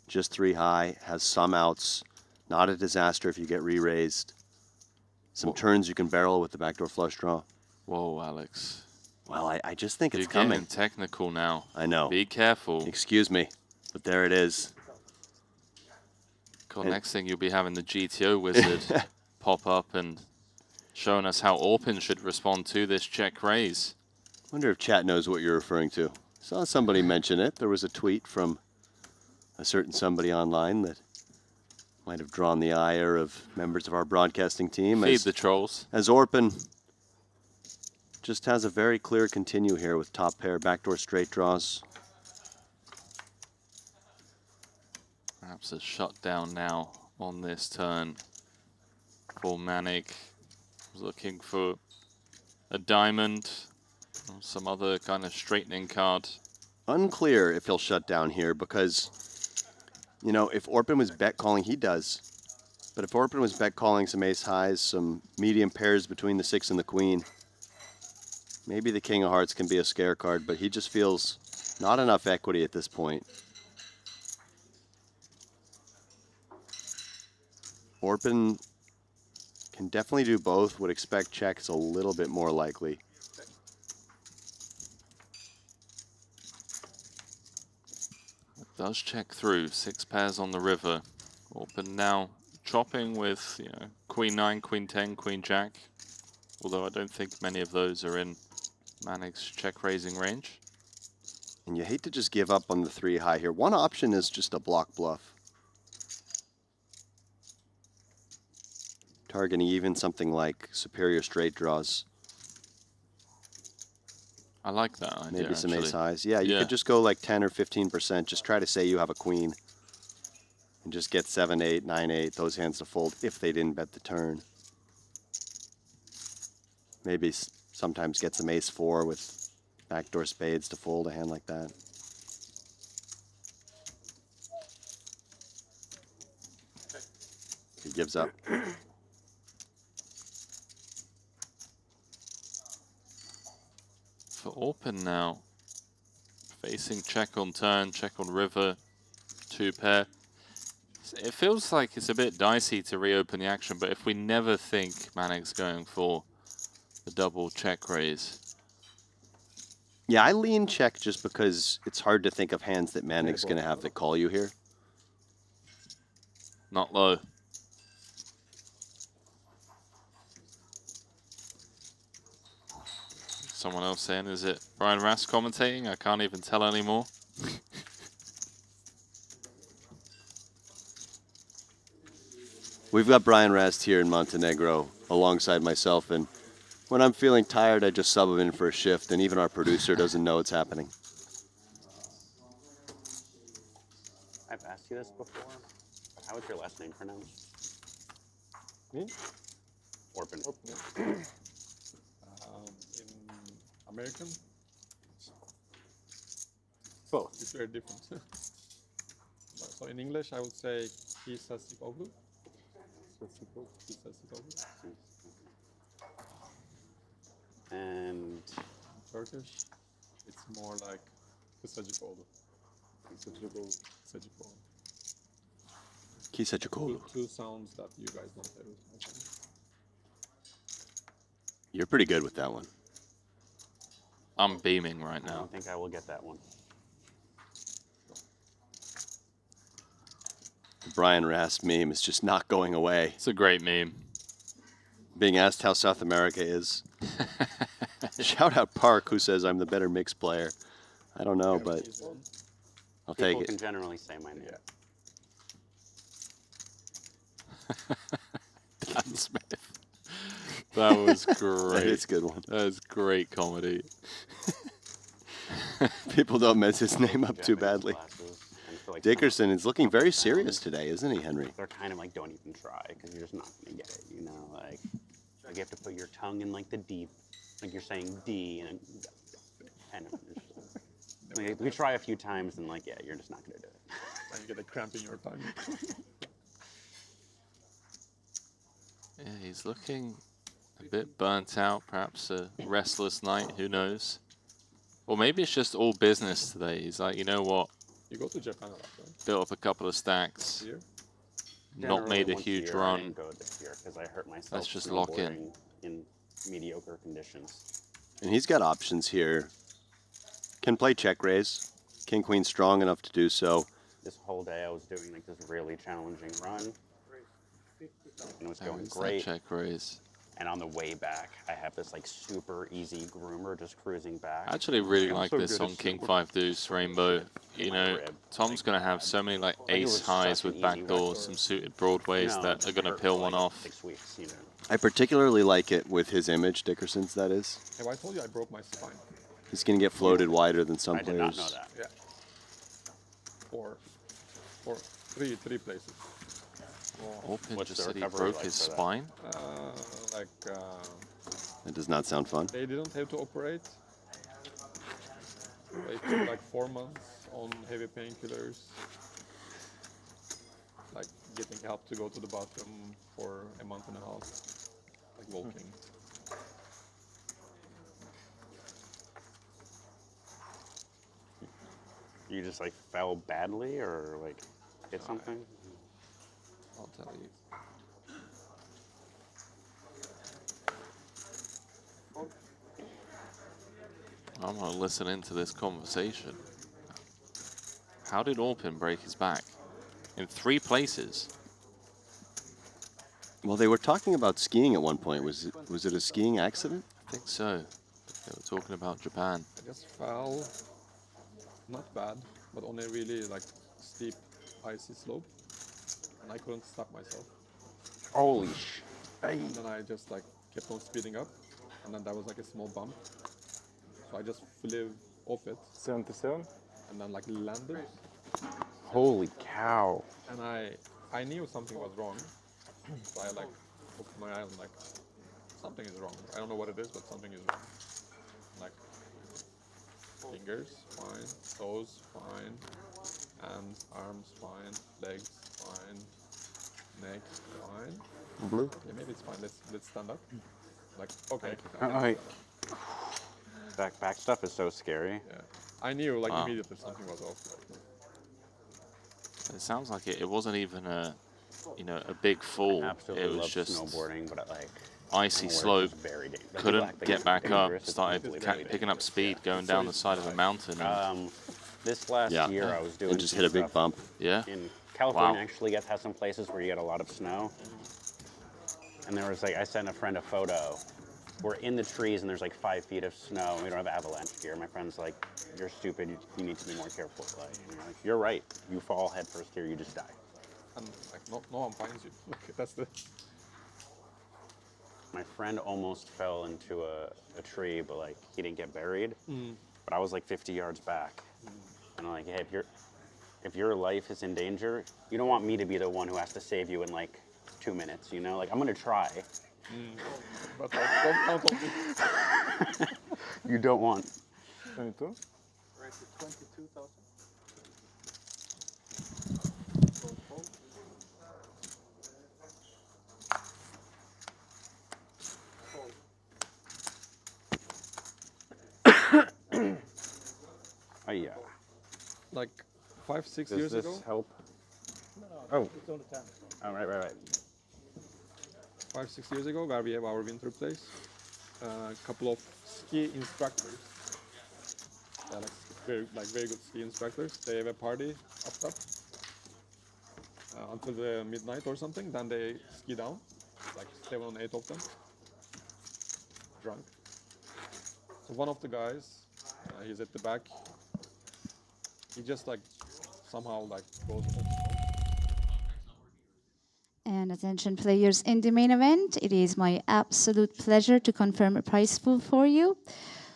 Speaker 2: Just 3 high, has some outs, not a disaster if you get re-raised. Some turns you can barrel with the backdoor flush draw.
Speaker 1: Whoa, Alex.
Speaker 2: Well, I just think it's
Speaker 1: You're
Speaker 2: coming.
Speaker 1: getting technical now.
Speaker 2: I know.
Speaker 1: Be careful.
Speaker 2: Excuse me, but there it is.
Speaker 1: God, next thing you'll be having the GTO wizard pop up and showing us how Orpin should respond to this check raise.
Speaker 2: Wonder if chat knows what you're referring to. Saw somebody mention it. There was a tweet from a certain somebody online that might have drawn the ire of members of our broadcasting team.
Speaker 1: Feed the trolls.
Speaker 2: As Orpin just has a very clear continue here with top pair, backdoor straight draws.
Speaker 1: Perhaps a shutdown now on this turn for Manic. Looking for a diamond or some other kind of straightening card.
Speaker 2: Unclear if he'll shut down here because, you know, if Orpin was bet calling, he does. But if Orpin was bet calling some ace highs, some medium pairs between the 6 and the queen, maybe the king of hearts can be a scare card, but he just feels not enough equity at this point. Orpin can definitely do both. Would expect checks a little bit more likely.
Speaker 1: Does check through. 6 pairs on the river. Orpin now chopping with, you know, queen 9, queen 10, queen jack. Although I don't think many of those are in Manic's check raising range.
Speaker 2: And you hate to just give up on the 3 high here. One option is just a block bluff. Targeting even something like superior straight draws.
Speaker 1: I like that idea.
Speaker 2: Maybe some
Speaker 1: actually.
Speaker 2: ace highs. Yeah, you could just go like 10 or 15%. Just try to say you have a queen. And just get 7, 8, 9, 8, those hands to fold if they didn't bet the turn. Maybe sometimes get some ace 4 with backdoor spades to fold a hand like that. He gives up.
Speaker 1: For Orpin now, facing check on turn, check on river, 2 pair. It feels like it's a bit dicey to reopen the action, but if we never think Manic's going for the double check raise.
Speaker 2: Yeah, I lean check just because it's hard to think of hands that Manic's going to have that call you here.
Speaker 1: Not low. Someone else saying, is it Brian Rass commentating? I can't even tell anymore.
Speaker 2: We've got Brian Rast here in Montenegro alongside myself, and when I'm feeling tired, I just sub him in for a shift, and even our producer doesn't know it's happening.
Speaker 6: I've asked you this before, but how is your last name pronounced?
Speaker 9: Me?
Speaker 6: Orpin.
Speaker 9: In American,
Speaker 6: Both.
Speaker 9: it's very different. So in English, I would say Kisasipoglu. Kisasipoglu.
Speaker 6: And
Speaker 9: Turkish, it's more like Kisajipoglu. Kisajipoglu.
Speaker 2: Kisachikolu.
Speaker 9: Two sounds that you guys don't have. I think.
Speaker 2: You're pretty good with that one.
Speaker 1: I'm beaming right
Speaker 6: I
Speaker 1: now.
Speaker 6: don't think I will get that one.
Speaker 2: The Brian Rast meme is just not going away.
Speaker 1: It's a great meme.
Speaker 2: Being asked how South America is. Shout out Park, who says I'm the better mixed player. I don't know, but I'll take
Speaker 6: People
Speaker 2: it.
Speaker 6: can generally say my name.
Speaker 1: Dan Smith. That was great.
Speaker 2: That is a good one.
Speaker 1: That was great comedy.
Speaker 2: People don't mess his name up too
Speaker 6: Japanese
Speaker 2: badly.
Speaker 6: classes, and I feel like
Speaker 2: Dickerson is looking very serious today, isn't he, Henry?
Speaker 6: they're kind of like, don't even try, because you're just not going to get it, you know? Like you have to put your tongue in like the D, like you're saying D, and like, we try a few times, and like, yeah, you're just not going to do it.
Speaker 9: And you get a cramp in your tongue.
Speaker 1: Yeah, he's looking a bit burnt out, perhaps a restless night, who knows? Or maybe it's just all business today. He's like, you know what?
Speaker 9: You go to Japan a lot, right?
Speaker 1: Built up a couple of stacks,
Speaker 9: Here?
Speaker 1: not made a
Speaker 6: Generally,
Speaker 1: huge
Speaker 6: once a year, I
Speaker 1: run.
Speaker 6: didn't go this year because I hurt myself.
Speaker 1: Let's just lock in.
Speaker 6: snowboarding in mediocre conditions.
Speaker 2: And he's got options here. Can play check raise. King Queen strong enough to do so.
Speaker 6: This whole day I was doing like this really challenging run, and it was going
Speaker 1: There's that
Speaker 6: great.
Speaker 1: check raise.
Speaker 6: And on the way back, I have this like super easy groomer just cruising back.
Speaker 1: I actually really
Speaker 6: I'm
Speaker 1: like
Speaker 6: so
Speaker 1: this
Speaker 6: good
Speaker 1: on
Speaker 6: at
Speaker 1: King
Speaker 6: snowboarding.
Speaker 1: 5 Deuce Rainbow. You know,
Speaker 6: rib.
Speaker 1: Tom's going to have so many like
Speaker 6: it was
Speaker 1: ace highs
Speaker 6: such an
Speaker 1: with
Speaker 6: easy
Speaker 1: backdoors,
Speaker 6: record.
Speaker 1: some suited broadways
Speaker 6: No,
Speaker 1: that are going to
Speaker 6: hurt
Speaker 1: peel
Speaker 6: for,
Speaker 1: one
Speaker 6: like,
Speaker 1: off.
Speaker 6: 6 weeks, you know.
Speaker 2: I particularly like it with his image, Dickerson's that is.
Speaker 9: Hey, well, I told you I broke my spine.
Speaker 2: He's going to get floated wider than some
Speaker 6: I did
Speaker 2: players.
Speaker 6: not know that.
Speaker 9: Yeah. For three places.
Speaker 1: Orpin
Speaker 6: What's
Speaker 1: just
Speaker 6: the
Speaker 1: said he
Speaker 6: recovery
Speaker 1: broke
Speaker 6: like
Speaker 1: his
Speaker 6: for that?
Speaker 1: spine.
Speaker 2: That does not sound fun.
Speaker 9: They didn't have to operate. They took like 4 months on heavy painkillers. Like getting help to go to the bathroom for a month and a half. Like walking.
Speaker 6: You just like fell badly or like hit something?
Speaker 9: I'll tell you.
Speaker 1: I'm going to listen into this conversation. How did Orpin break his back? In 3 places.
Speaker 2: Well, they were talking about skiing at one point. Was it a skiing accident?
Speaker 1: I think so. They were talking about Japan.
Speaker 9: I just fell, not bad, but on a really like steep, icy slope, and I couldn't stop myself.
Speaker 6: Holy sh!
Speaker 9: And then I just like kept on speeding up, and then that was like a small bump. So I just flew off it,
Speaker 5: 77.
Speaker 9: and then like landed,
Speaker 6: Holy cow!
Speaker 9: and I knew something was wrong, so I like hooked my eye on like something is wrong. I don't know what it is, but something is wrong. Like fingers fine, toes fine, hands, arms fine, legs fine, neck fine.
Speaker 5: Blue.
Speaker 9: Yeah, maybe it's fine. Let's stand up. Like okay.
Speaker 6: Back stuff is so scary.
Speaker 9: Yeah, I knew like
Speaker 1: Wow.
Speaker 9: immediately something was off.
Speaker 1: It sounds like it wasn't even a, you know, a big fall.
Speaker 6: Absolutely
Speaker 1: It was
Speaker 6: love
Speaker 1: just
Speaker 6: snowboarding, but like
Speaker 1: icy
Speaker 6: snowboarding is
Speaker 1: slope.
Speaker 6: very dangerous. People
Speaker 1: Couldn't
Speaker 6: act like
Speaker 1: get
Speaker 6: it's
Speaker 1: back up.
Speaker 6: dangerous. It's
Speaker 1: Started
Speaker 6: completely
Speaker 1: picking up
Speaker 6: dangerous.
Speaker 1: speed, going down the side of a mountain. And,
Speaker 6: This last
Speaker 2: Yeah.
Speaker 6: year, I was doing
Speaker 2: And just
Speaker 6: some
Speaker 2: hit a big
Speaker 6: stuff
Speaker 2: bump.
Speaker 1: yeah.
Speaker 6: in California.
Speaker 1: Wow.
Speaker 6: Actually, has some places where you get a lot of snow. And there was like, I sent a friend a photo. We're in the trees and there's like 5 feet of snow. We don't have avalanche gear. My friend's like, "You're stupid. You need to be more careful." Like, and you're like, "You're right. You fall head first here, you just die."
Speaker 9: And like no one finds you. Like, that's the.
Speaker 6: My friend almost fell into a tree, but like he didn't get buried. But I was like 50 yards back, and I'm like, "Hey, if your life is in danger, you don't want me to be the one who has to save you in like 2 minutes. You know, like I'm gonna try."
Speaker 9: But like, don't count on me.
Speaker 6: You don't want.
Speaker 5: 22?
Speaker 7: Right to 22,000.
Speaker 6: Oh yeah.
Speaker 9: Like 5-6
Speaker 6: Does
Speaker 9: years
Speaker 6: this
Speaker 9: ago.
Speaker 6: help?
Speaker 7: Oh. It's on the 10.
Speaker 6: Oh right.
Speaker 9: 5-6 years ago, where we have our winter place, a couple of ski instructors, very good ski instructors. They have a party up top until the midnight or something. Then they ski down, like 7 or 8 of them, drunk. So one of the guys, he's at the back. He just like somehow like goes.
Speaker 3: And attention players in the main event, it is my absolute pleasure to confirm a prize pool for you.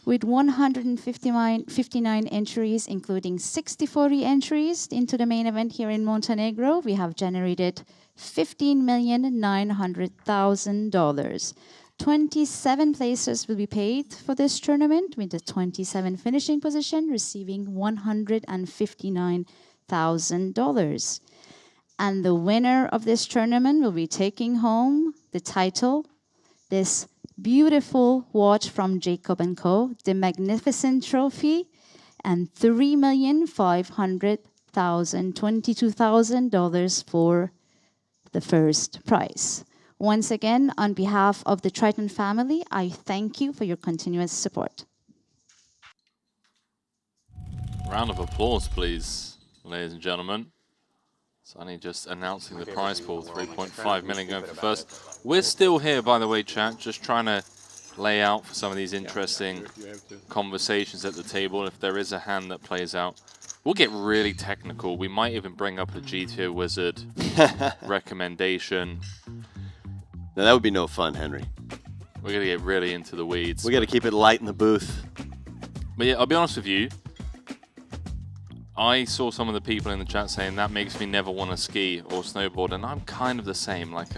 Speaker 3: With 159 entries, including 64 entries into the main event here in Montenegro, we have generated $15,900,000. 27 placers will be paid for this tournament, with the 27 finishing position receiving $159,000. And the winner of this tournament will be taking home the title, this beautiful watch from Jacob & Co., the magnificent trophy, and $3,500,000, $22,000 for the first prize. Once again, on behalf of the Triton family, I thank you for your continuous support.
Speaker 1: Round of applause, please, ladies and gentlemen. Sonny just announcing the prize pool, 3.5 million going for first. We're still here, by the way, chat, just trying to lay out for some of these interesting conversations at the table. If there is a hand that plays out, we'll get really technical. We might even bring up a GTO Wizard recommendation.
Speaker 2: Now, that would be no fun, Henry.
Speaker 1: We're going to get really into the weeds.
Speaker 2: We got to keep it light in the booth.
Speaker 1: But yeah, I'll be honest with you. I saw some of the people in the chat saying that makes me never want to ski or snowboard, and I'm kind of the same. Like,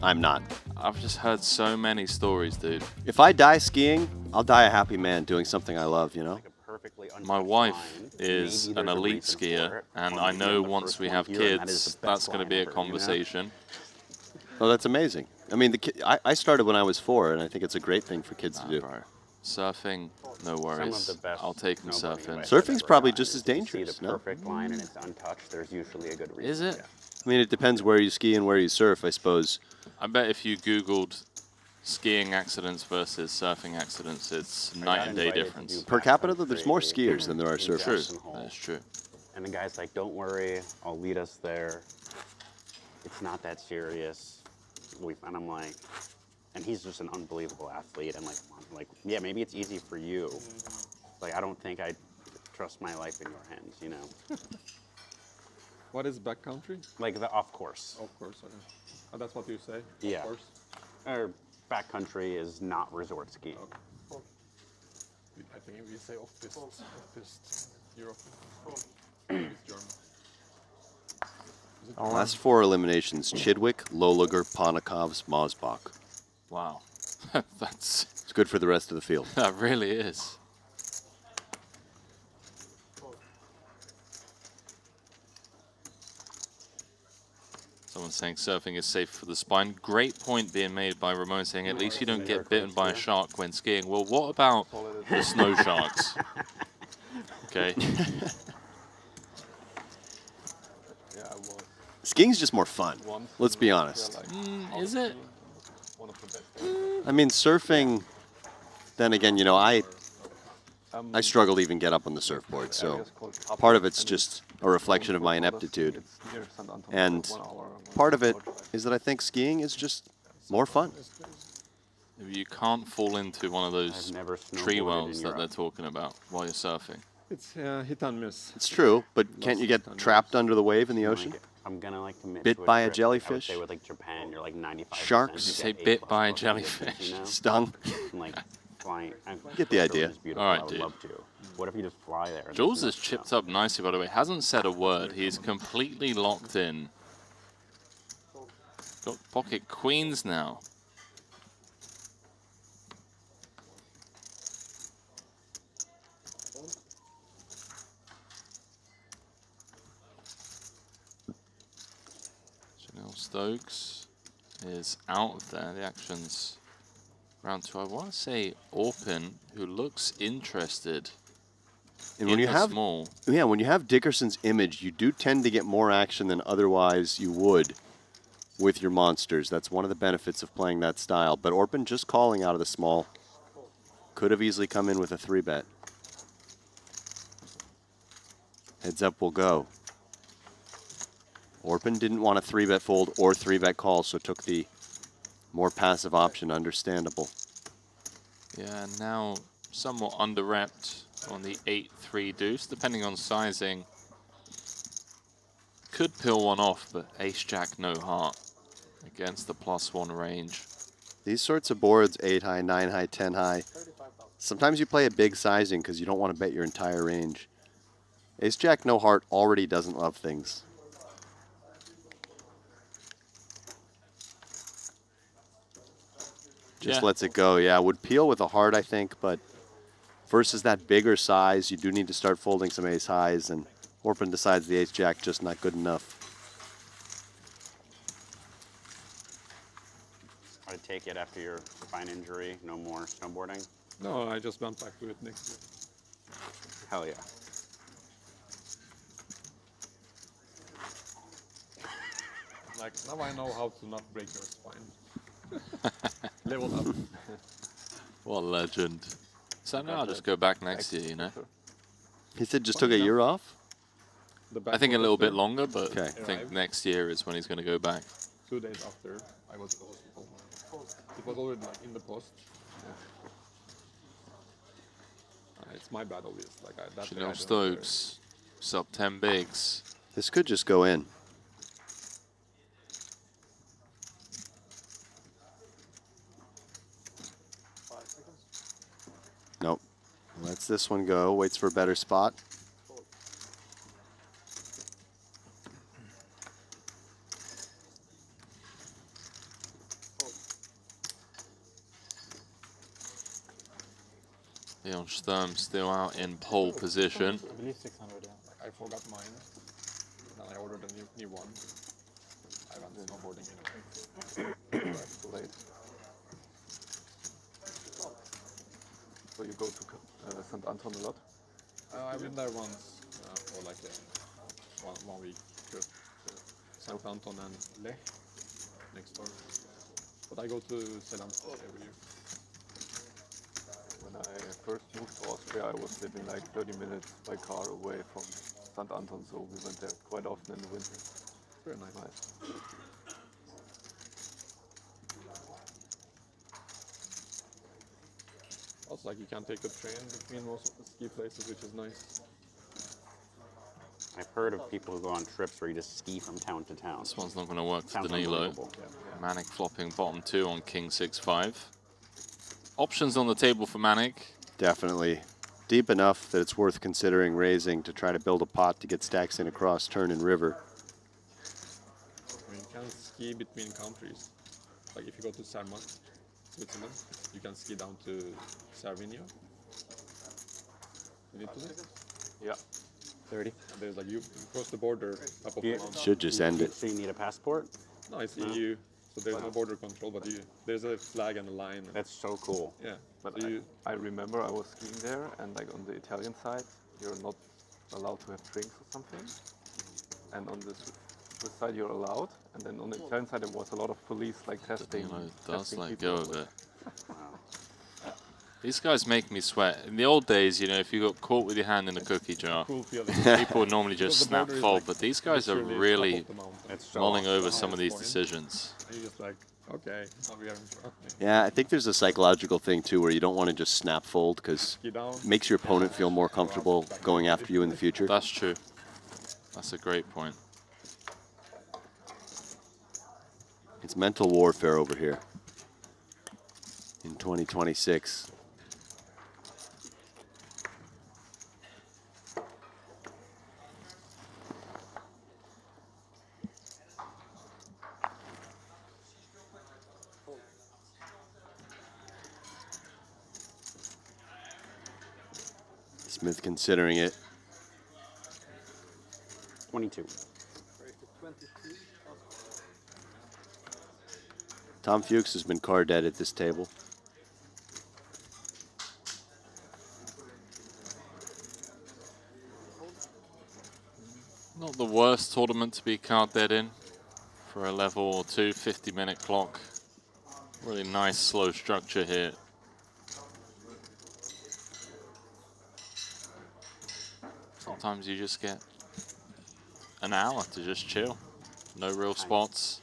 Speaker 2: I'm not.
Speaker 1: I've just heard so many stories, dude.
Speaker 2: If I die skiing, I'll die a happy man doing something I love, you know?
Speaker 1: My wife is an elite skier, and I know once we have kids, that's going to be a conversation.
Speaker 2: Oh, that's amazing. I mean, I started when I was 4, and I think it's a great thing for kids to do.
Speaker 1: Bro. Surfing, no worries. I'll take them surfing.
Speaker 2: Surfing's probably just as dangerous,
Speaker 6: See the perfect line and it's untouched. There's usually a good reason.
Speaker 1: Is it?
Speaker 2: I mean, it depends where you ski and where you surf, I suppose.
Speaker 1: I bet if you Googled skiing accidents versus surfing accidents, it's night and day difference.
Speaker 2: Per capita, there's more skiers than there are surfers.
Speaker 1: True. That's true.
Speaker 6: And the guy's like, "Don't worry, I'll lead us there. It's not that serious." And I'm like, and he's just an unbelievable athlete. I'm like, yeah, maybe it's easy for you. Like, I don't think I'd trust my life in your hands, you know?
Speaker 9: What is backcountry?
Speaker 6: Like the off course.
Speaker 9: Of course. Okay. Oh, that's what you say?
Speaker 6: Yeah.
Speaker 9: Of course.
Speaker 6: Or backcountry is not resort skiing.
Speaker 9: Okay. I think we say off-piste. Europe. It's German.
Speaker 2: Last 4 eliminations: Chidwick, Lolager, Ponikovs, Mosbach.
Speaker 1: Wow.
Speaker 2: It's good for the rest of the field.
Speaker 1: That really is. Someone saying surfing is safe for the spine. Great point being made by Ramon, saying at least you don't get bitten by a shark when skiing. Well, what about the snow sharks? Okay.
Speaker 2: Skiing's just more fun.
Speaker 9: once.
Speaker 2: Let's be
Speaker 9: we are
Speaker 2: honest.
Speaker 9: like
Speaker 1: Is it?
Speaker 9: one of the best.
Speaker 2: I mean, surfing. Then again, you know, I struggle to even get up on the surfboard, so
Speaker 9: Areas called Kappa,
Speaker 2: part of it's
Speaker 9: and
Speaker 2: just a reflection of my
Speaker 9: for others,
Speaker 2: ineptitude.
Speaker 9: it's near St. Anton,
Speaker 2: And
Speaker 9: so 1 hour,
Speaker 2: part of it
Speaker 9: boat ride.
Speaker 2: is that I think skiing is just more fun.
Speaker 1: You can't fall into one of those
Speaker 6: I've never
Speaker 1: tree
Speaker 6: snowboarded
Speaker 1: wells
Speaker 6: in
Speaker 1: that they're
Speaker 6: Europe.
Speaker 1: talking about while you're surfing.
Speaker 9: It's hit and miss.
Speaker 2: It's true, but can't you get trapped under the wave in the ocean?
Speaker 6: Like, I'm gonna like commit
Speaker 2: Bit
Speaker 6: to
Speaker 2: by a
Speaker 6: trip. I would
Speaker 2: jellyfish?
Speaker 6: say with like Japan, you're like 95.
Speaker 2: Sharks?
Speaker 1: Say bit by a jellyfish.
Speaker 6: You know?
Speaker 2: Stung?
Speaker 6: And, like flying.
Speaker 2: Get the idea.
Speaker 6: Beautiful.
Speaker 1: All right,
Speaker 6: I would
Speaker 1: dude.
Speaker 6: love to. What if you just fly there? and
Speaker 1: Jules
Speaker 6: there's
Speaker 1: has
Speaker 6: no
Speaker 1: chipped
Speaker 6: snow?
Speaker 1: up nicely, by the way. Hasn't said a word. He's completely locked in. Got pocket queens now. Chanel Stokes is out of there. The action's round 2. I want to say Orpin, who looks interested.
Speaker 2: And when
Speaker 1: in
Speaker 2: you
Speaker 1: the
Speaker 2: have
Speaker 1: small.
Speaker 2: when you have Dickerson's image, you do tend to get more action than otherwise you would with your monsters. That's one of the benefits of playing that style. But Orpin just calling out of the small could have easily come in with a 3-bet. Heads up will go. Orpin didn't want a 3-bet fold or 3-bet call, so took the more passive option. Understandable.
Speaker 1: Yeah, now somewhat under-repped on the 8-3 deuce, depending on sizing. Could peel one off, but ace-jack, no heart against the +1 range.
Speaker 2: These sorts of boards, 8 high, 9 high, 10 high, sometimes you play a big sizing because you don't want to bet your entire range. Ace-jack, no heart already doesn't love things. Just lets it go. Yeah, would peel with a heart, I think, but versus that bigger size, you do need to start folding some ace highs, and Orpin decides the ace-jack just not good enough.
Speaker 6: I take it after your spine injury, no more snowboarding?
Speaker 9: No, I just went back to it next year.
Speaker 6: Hell yeah.
Speaker 9: Like, now I know how to not break your spine. Level up.
Speaker 1: What a legend. So now I'll just go back next year, you know?
Speaker 2: He said just took a year off?
Speaker 1: I think a little bit longer, but
Speaker 2: Okay.
Speaker 1: I think next year is when he's going to go back.
Speaker 9: 2 days after I was in the hospital. It was already like in the post. It's my bad, obvious. Like that day I
Speaker 1: Chanel
Speaker 9: don't
Speaker 1: Stokes, sub 10 bigs.
Speaker 2: This could just go in. Nope. Lets this one go. Waits for a better spot.
Speaker 1: Leon Sturm still out in pole position.
Speaker 7: I believe 600, yeah.
Speaker 9: I forgot mine. Then I ordered a new one. I went snowboarding anyway. Too late. So you go to St. Anton a lot? I've been there once for like one week trip to St. Anton and Lech next door. But I go to Zeeland every year. When I first moved to Austria, I was living like 30 minutes by car away from St. Anton, so we went there quite often in the winter. Very nice. Also, like you can take the train between most of the ski places, which is nice.
Speaker 6: I've heard of people who go on trips where you just ski from town to town.
Speaker 1: This one's not going to work for
Speaker 6: Sounds
Speaker 1: Danilo.
Speaker 6: unbelievable.
Speaker 1: Manic flopping bottom 2 on King 6-5. Options on the table for Manic.
Speaker 2: Definitely. Deep enough that it's worth considering raising to try to build a pot to get stacks in across turn and river.
Speaker 9: I mean, you can ski between countries. Like if you go to Zermatt, Switzerland, you can ski down to Sardinia. In Italy. Yeah.
Speaker 6: 30.
Speaker 9: And there's like you cross the border up of the mountain.
Speaker 2: Should just end it.
Speaker 6: So you need a passport?
Speaker 9: No, it's EU, so there's no border control, but there's a flag and a line. And
Speaker 6: That's so cool.
Speaker 9: yeah,
Speaker 10: But
Speaker 9: so
Speaker 10: I remember I was skiing there, and like on the Italian side, you're not allowed to have drinks or something. And on the the side you're allowed, and then on the Italian side there was a lot of police like testing.
Speaker 1: Danilo does
Speaker 10: testing
Speaker 1: let
Speaker 10: people
Speaker 1: go of
Speaker 10: with-
Speaker 1: it. These guys make me sweat. In the old days, you know, if you got caught with your hand in a cookie jar,
Speaker 9: Cool feeling.
Speaker 1: people would normally just
Speaker 9: Because the
Speaker 1: snap
Speaker 9: border is,
Speaker 1: fold,
Speaker 9: like,
Speaker 1: but these guys are
Speaker 9: literally top
Speaker 1: really
Speaker 9: of the mountain.
Speaker 6: It's so
Speaker 1: mulling over
Speaker 9: awesome.
Speaker 1: some of these
Speaker 9: Point.
Speaker 1: decisions.
Speaker 9: You're just like, okay, now we are in front.
Speaker 2: Yeah, I think there's a psychological thing too where you don't want to just snap fold because
Speaker 9: Get down.
Speaker 2: it makes your opponent feel more comfortable going after you in the future.
Speaker 1: That's true. That's a great point.
Speaker 2: It's mental warfare over here in 2026. Smith considering it.
Speaker 6: 22.
Speaker 2: Tom Fuchs has been card dead at this table.
Speaker 1: Not the worst tournament to be card dead in for a level 2 50-minute clock. Really nice slow structure here. Sometimes you just get an hour to just chill. No real spots.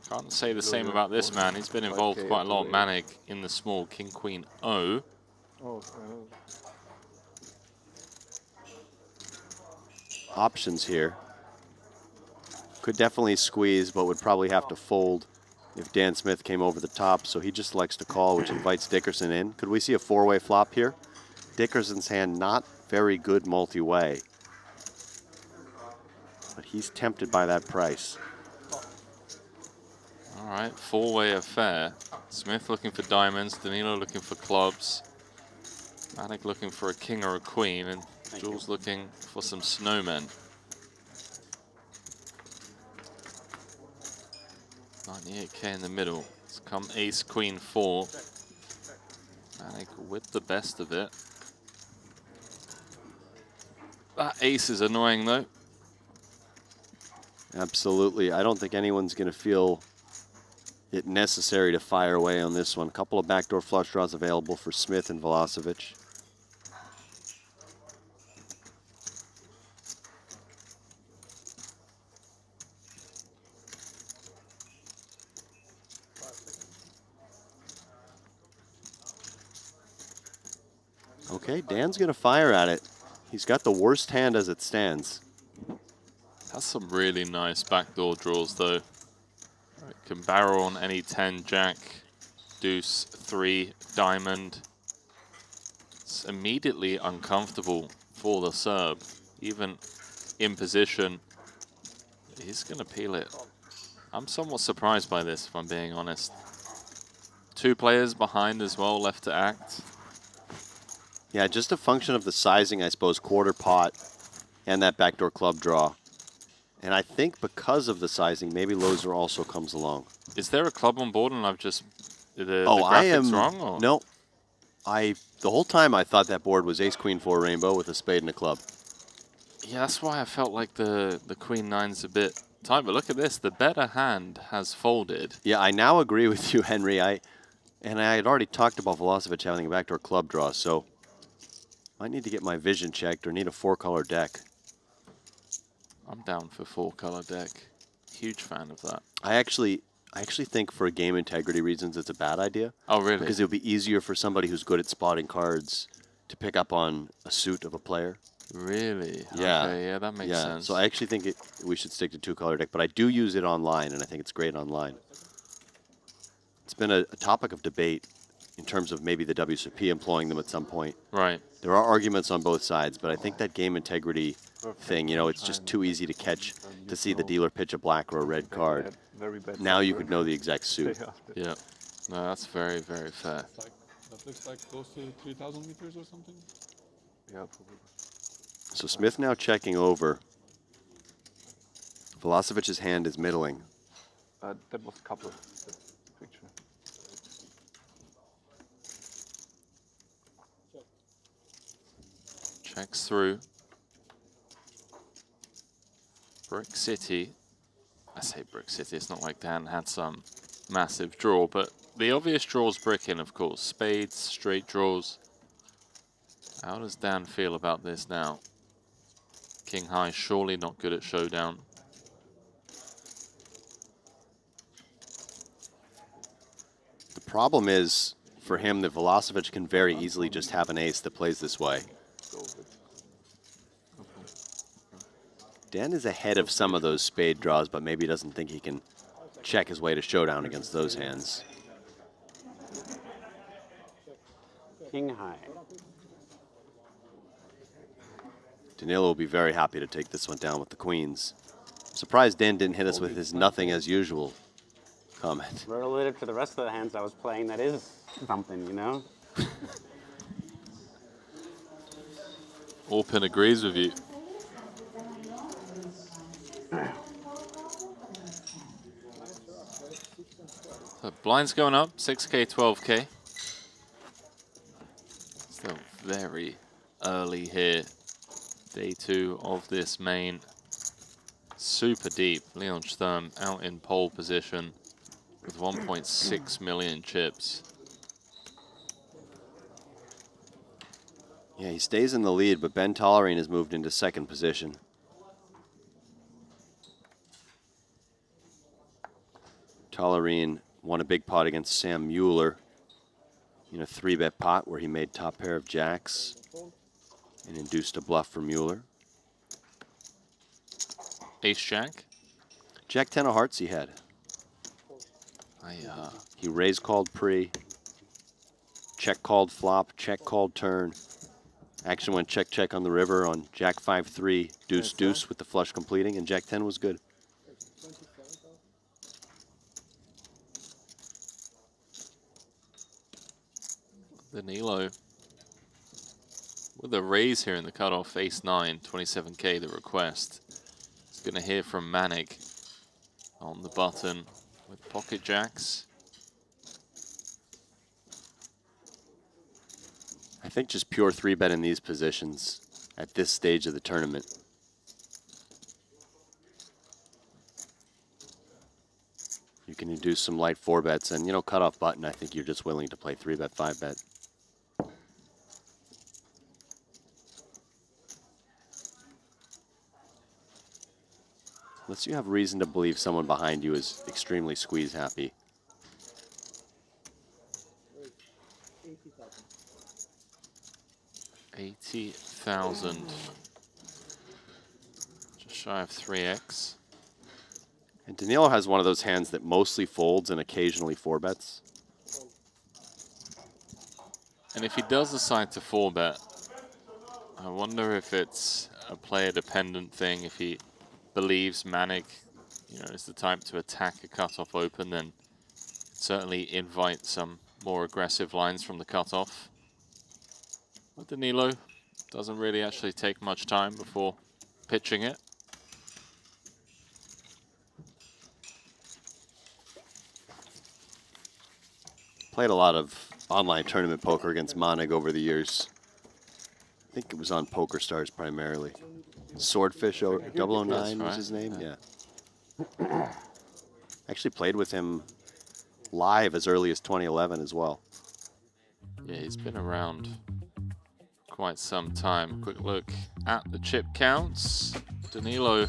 Speaker 1: Can't say the same about this man. He's been involved quite a lot. Manig in the small King Queen O.
Speaker 10: Oh,
Speaker 2: Options here. Could definitely squeeze, but would probably have to fold if Dan Smith came over the top. So he just likes to call, which invites Dickerson in. Could we see a four-way flop here? Dickerson's hand not very good multi-way. But he's tempted by that price.
Speaker 1: All right, four-way affair. Smith looking for diamonds, Danilo looking for clubs, Manik looking for a king or a queen, and Jules looking for some snowmen. 98K in the middle. It's come ace, queen, 4. Manik with the best of it. That ace is annoying though.
Speaker 2: Absolutely. I don't think anyone's going to feel it necessary to fire away on this one. A couple of backdoor flush draws available for Smith and Velocevic. Okay, Dan's going to fire at it. He's got the worst hand as it stands.
Speaker 1: That's some really nice backdoor draws though. Right, can barrel on any 10, jack, deuce, 3, diamond. It's immediately uncomfortable for the Serb. Even in position, he's going to peel it. I'm somewhat surprised by this, if I'm being honest. 2 players behind as well, left to act.
Speaker 2: Yeah, just a function of the sizing, I suppose, quarter pot and that backdoor club draw. And I think because of the sizing, maybe Loser also comes along.
Speaker 1: Is there a club on board and I've just... the
Speaker 2: Oh,
Speaker 1: graphics
Speaker 2: I am
Speaker 1: wrong? Or?
Speaker 2: No. The whole time I thought that board was ace, queen, 4 rainbow with a spade and a club.
Speaker 1: Yeah, that's why I felt like the queen 9's a bit tight. But look at this, the better hand has folded.
Speaker 2: Yeah, I now agree with you, Henry. I had already talked about Velocevic having a backdoor club draw, so I need to get my vision checked or need a 4-color deck.
Speaker 1: I'm down for 4-color deck. Huge fan of that.
Speaker 2: I actually think for game integrity reasons it's a bad idea.
Speaker 1: Oh, really?
Speaker 2: Because it'll be easier for somebody who's good at spotting cards to pick up on a suit of a player.
Speaker 1: Really?
Speaker 2: Yeah.
Speaker 1: Okay, yeah, that makes sense.
Speaker 2: So I actually think we should stick to 2-color deck, but I do use it online, and I think it's great online. It's been a topic of debate in terms of maybe the WSOP employing them at some point.
Speaker 1: Right.
Speaker 2: There are arguments on both sides, but I think that game integrity thing, you know, it's just too easy to catch to see the dealer pitch a black or a red card. Now you could know the exact suit.
Speaker 1: Yeah. No, that's very, very fair.
Speaker 9: That looks like close to 3,000 meters or something.
Speaker 10: yeah, probably.
Speaker 2: So Smith now checking over. Velocevic's hand is middling.
Speaker 10: That was a couple of picture.
Speaker 1: Checks through. Brick City. I say Brick City, it's not like Dan had some massive draw, but the obvious draws bricking, of course. Spades, straight draws. How does Dan feel about this now? King high, surely not good at showdown.
Speaker 2: The problem is, for him, that Velocevic can very easily just have an ace that plays this way. Dan is ahead of some of those spade draws, but maybe doesn't think he can check his way to showdown against those hands.
Speaker 6: King high.
Speaker 2: Danilo will be very happy to take this one down with the queens. Surprised Dan didn't hit us with his nothing as usual comment.
Speaker 6: Relative to the rest of the hands I was playing, that is something, you know?
Speaker 1: Orpin agrees with you. So blinds going up, 6K, 12K. Still very early here. Day 2 of this main. Super deep. Leon Sturm out in pole position with 1.6 million chips.
Speaker 2: Yeah, he stays in the lead, but Ben Tollerine has moved into second position. Tollerine won a big pot against Sam Mueller in a 3-bet pot where he made top pair of jacks and induced a bluff for Mueller.
Speaker 1: Ace Jack.
Speaker 2: Jack 10 of hearts he had. He raise called pre, check called flop, check called turn. Action went check check on the river on Jack 5-3, deuce deuce with the flush completing, and Jack 10 was good.
Speaker 1: Danilo with a raise here in the cutoff, ace 9, 27K the request. He's going to hear from Manik on the button with pocket jacks.
Speaker 2: I think just pure 3-bet in these positions at this stage of the tournament. You can induce some light 4-bets, and, you know, cutoff button, I think you're just willing to play 3-bet, 5-bet. Unless you have reason to believe someone behind you is extremely squeeze happy.
Speaker 1: 80,000. Just shy of 3x.
Speaker 2: And Danilo has one of those hands that mostly folds and occasionally 4-bets.
Speaker 1: And if he does decide to 4-bet, I wonder if it's a player-dependent thing. If he believes Manik, you know, is the type to attack a cutoff open, then certainly invite some more aggressive lines from the cutoff. But Danilo doesn't really actually take much time before pitching it.
Speaker 2: Played a lot of online tournament poker against Monig over the years. I think it was on Poker Stars primarily. Swordfish 009 was his name, yeah. Actually played with him live as early as 2011 as well.
Speaker 1: Yeah, he's been around quite some time. Quick look at the chip counts. Danilo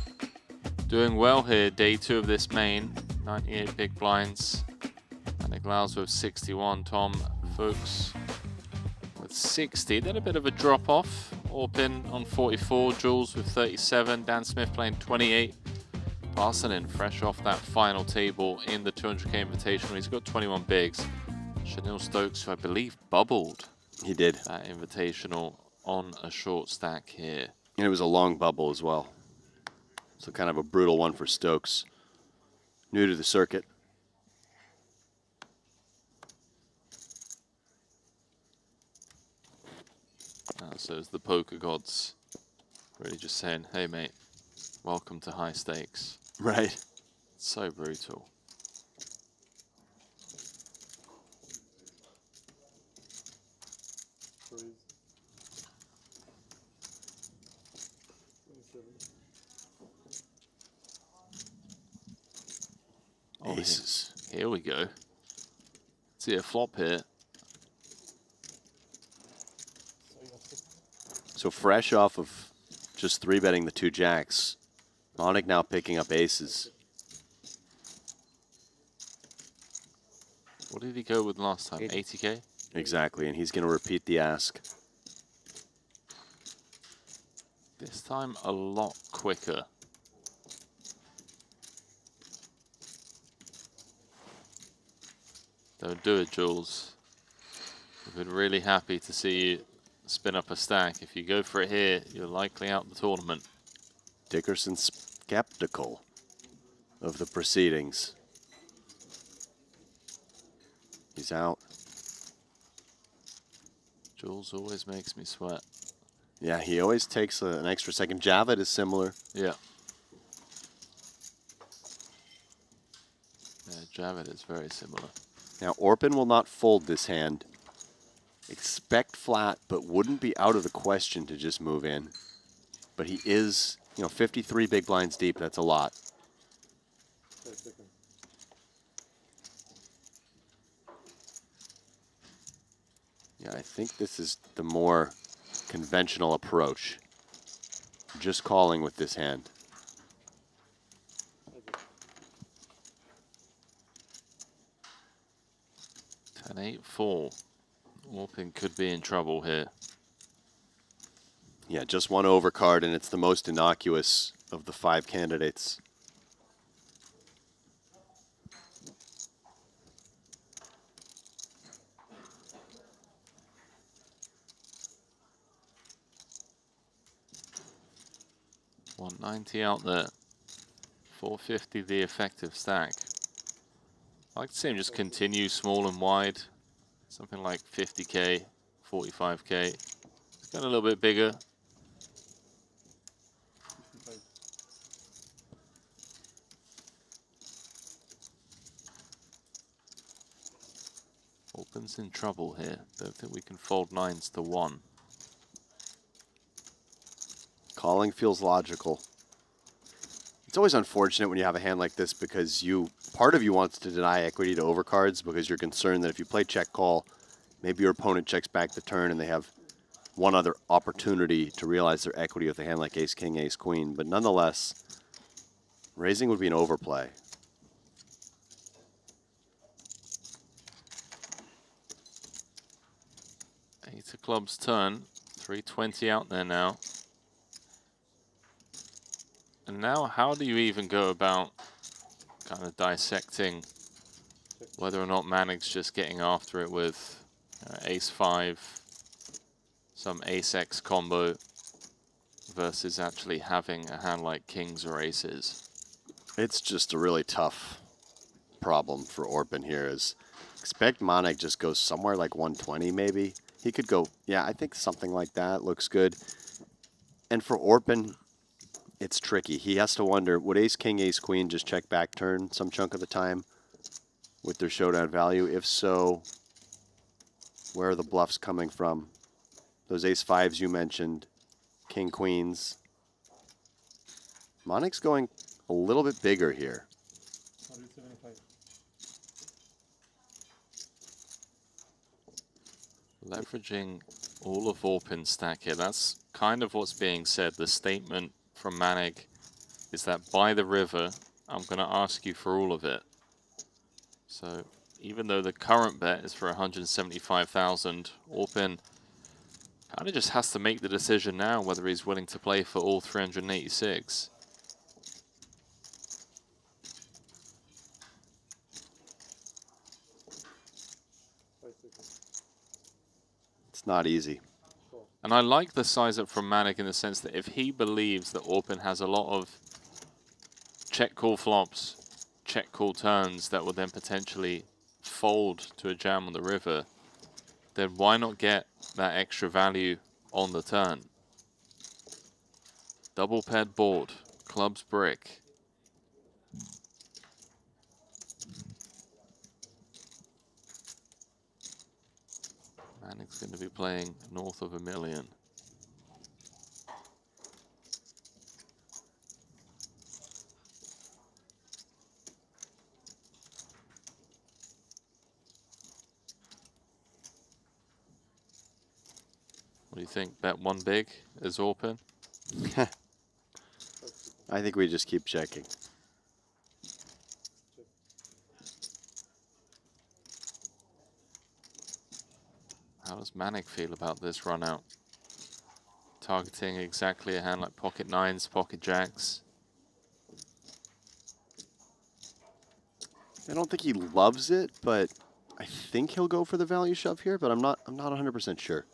Speaker 1: doing well here, day 2 of this main. 98 big blinds. Manik Laus with 61, Tom Fuchs with 60. Then a bit of a drop off. Orpin on 44, Jules with 37, Dan Smith playing 28. Parson in fresh off that final table in the 200K Invitational. He's got 21 bigs. Chanel Stokes, who I believe bubbled.
Speaker 2: He did.
Speaker 1: That Invitational on a short stack here.
Speaker 2: And it was a long bubble as well. So kind of a brutal one for Stokes. New to the circuit.
Speaker 1: So it's the poker gods really just saying, hey mate, welcome to high stakes.
Speaker 2: Right.
Speaker 1: So brutal. here we go. See a flop here.
Speaker 2: So fresh off of just 3-betting the 2 jacks, Monik now picking up aces.
Speaker 1: What did he go with last time? 80K?
Speaker 2: Exactly, and he's going to repeat the ask.
Speaker 1: This time a lot quicker. Don't do it, Jules. We've been really happy to see you spin up a stack. If you go for it here, you're likely out the tournament.
Speaker 2: Dickerson skeptical of the proceedings. He's out.
Speaker 1: Jules always makes me sweat.
Speaker 2: Yeah, he always takes an extra second. Javid is similar.
Speaker 1: Yeah. Yeah, Javid is very similar.
Speaker 2: Now, Orpin will not fold this hand. Expect flat, but wouldn't be out of the question to just move in. But he is, 53 big blinds deep. That's a lot. Yeah, I think this is the more conventional approach. Just calling with this hand.
Speaker 1: 10-8-4. Orpin could be in trouble here.
Speaker 2: Yeah, just one overcard, and it's the most innocuous of the 5 candidates.
Speaker 1: $190 out there. $450 the effective stack. I'd like to see him just continue small and wide. Something like 50K, 45K. It's got a little bit bigger. Orpin's in trouble here. Don't think we can fold 9s to 1.
Speaker 2: Calling feels logical. It's always unfortunate when you have a hand like this because part of you wants to deny equity to overcards because you're concerned that if you play check call, maybe your opponent checks back the turn and they have one other opportunity to realize their equity with a hand like ace king, ace queen. But nonetheless, raising would be an overplay.
Speaker 1: Eight of clubs turn. 320 out there now. And now, how do you even go about kind of dissecting whether or not Manig's just getting after it with ace-5, some ace-x combo, versus actually having a hand like kings or aces?
Speaker 2: It's just a really tough problem for Orpin here. Expect Monik just goes somewhere like 120 maybe. He could go, yeah, I think something like that looks good. And for Orpin, it's tricky. He has to wonder, would ace king, ace queen just check back turn some chunk of the time with their showdown value? If so, where are the bluffs coming from? Those ace-5s you mentioned, king queens. Monik's going a little bit bigger here.
Speaker 10: 175.
Speaker 1: Leveraging all of Orpin's stack here. That's kind of what's being said. The statement from Manig is that by the river, I'm going to ask you for all of it. So even though the current bet is for 175,000, Orpin kind of just has to make the decision now whether he's willing to play for all 386.
Speaker 2: It's not easy.
Speaker 1: And I like the size up from Manig in the sense that if he believes that Orpin has a lot of check call flops, check call turns that will then potentially fold to a jam on the river, then why not get that extra value on the turn? Double paired board, clubs brick. Manig's going to be playing north of $1 million. What do you think? Bet one big as open?
Speaker 2: I think we just keep checking.
Speaker 1: How does Manic feel about this run out? Targeting exactly a hand like pocket nines, pocket jacks.
Speaker 2: I don't think he loves it, but I think he'll go for the value shove here, but I'm not 100% sure.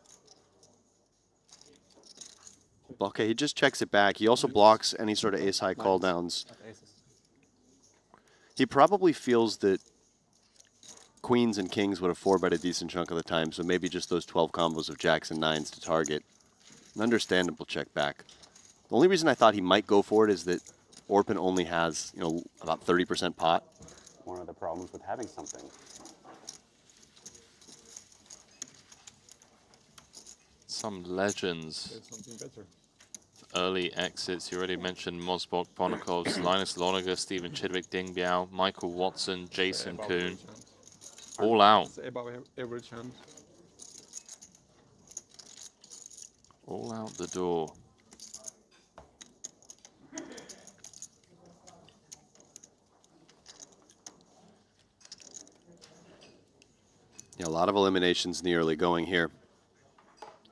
Speaker 2: Okay, he just checks it back. He also blocks any sort of ace-high call downs. He probably feels that queens and kings would have four-bet a decent chunk of the time, so maybe just those 12 combos of jacks and nines to target. An understandable check back. The only reason I thought he might go for it is that Orpin only has, you know, about 30% pot.
Speaker 6: One of the problems with having something.
Speaker 1: Some legends.
Speaker 9: There's something better.
Speaker 1: Early exits. You already mentioned Mosbok, Bonakovs, Linus Lonergan, Steven Chidwick, Ding Biao, Michael Watson, Jason Kuhn. All out.
Speaker 9: Say above average hand.
Speaker 1: All out the door.
Speaker 2: Yeah, a lot of eliminations in the early going here.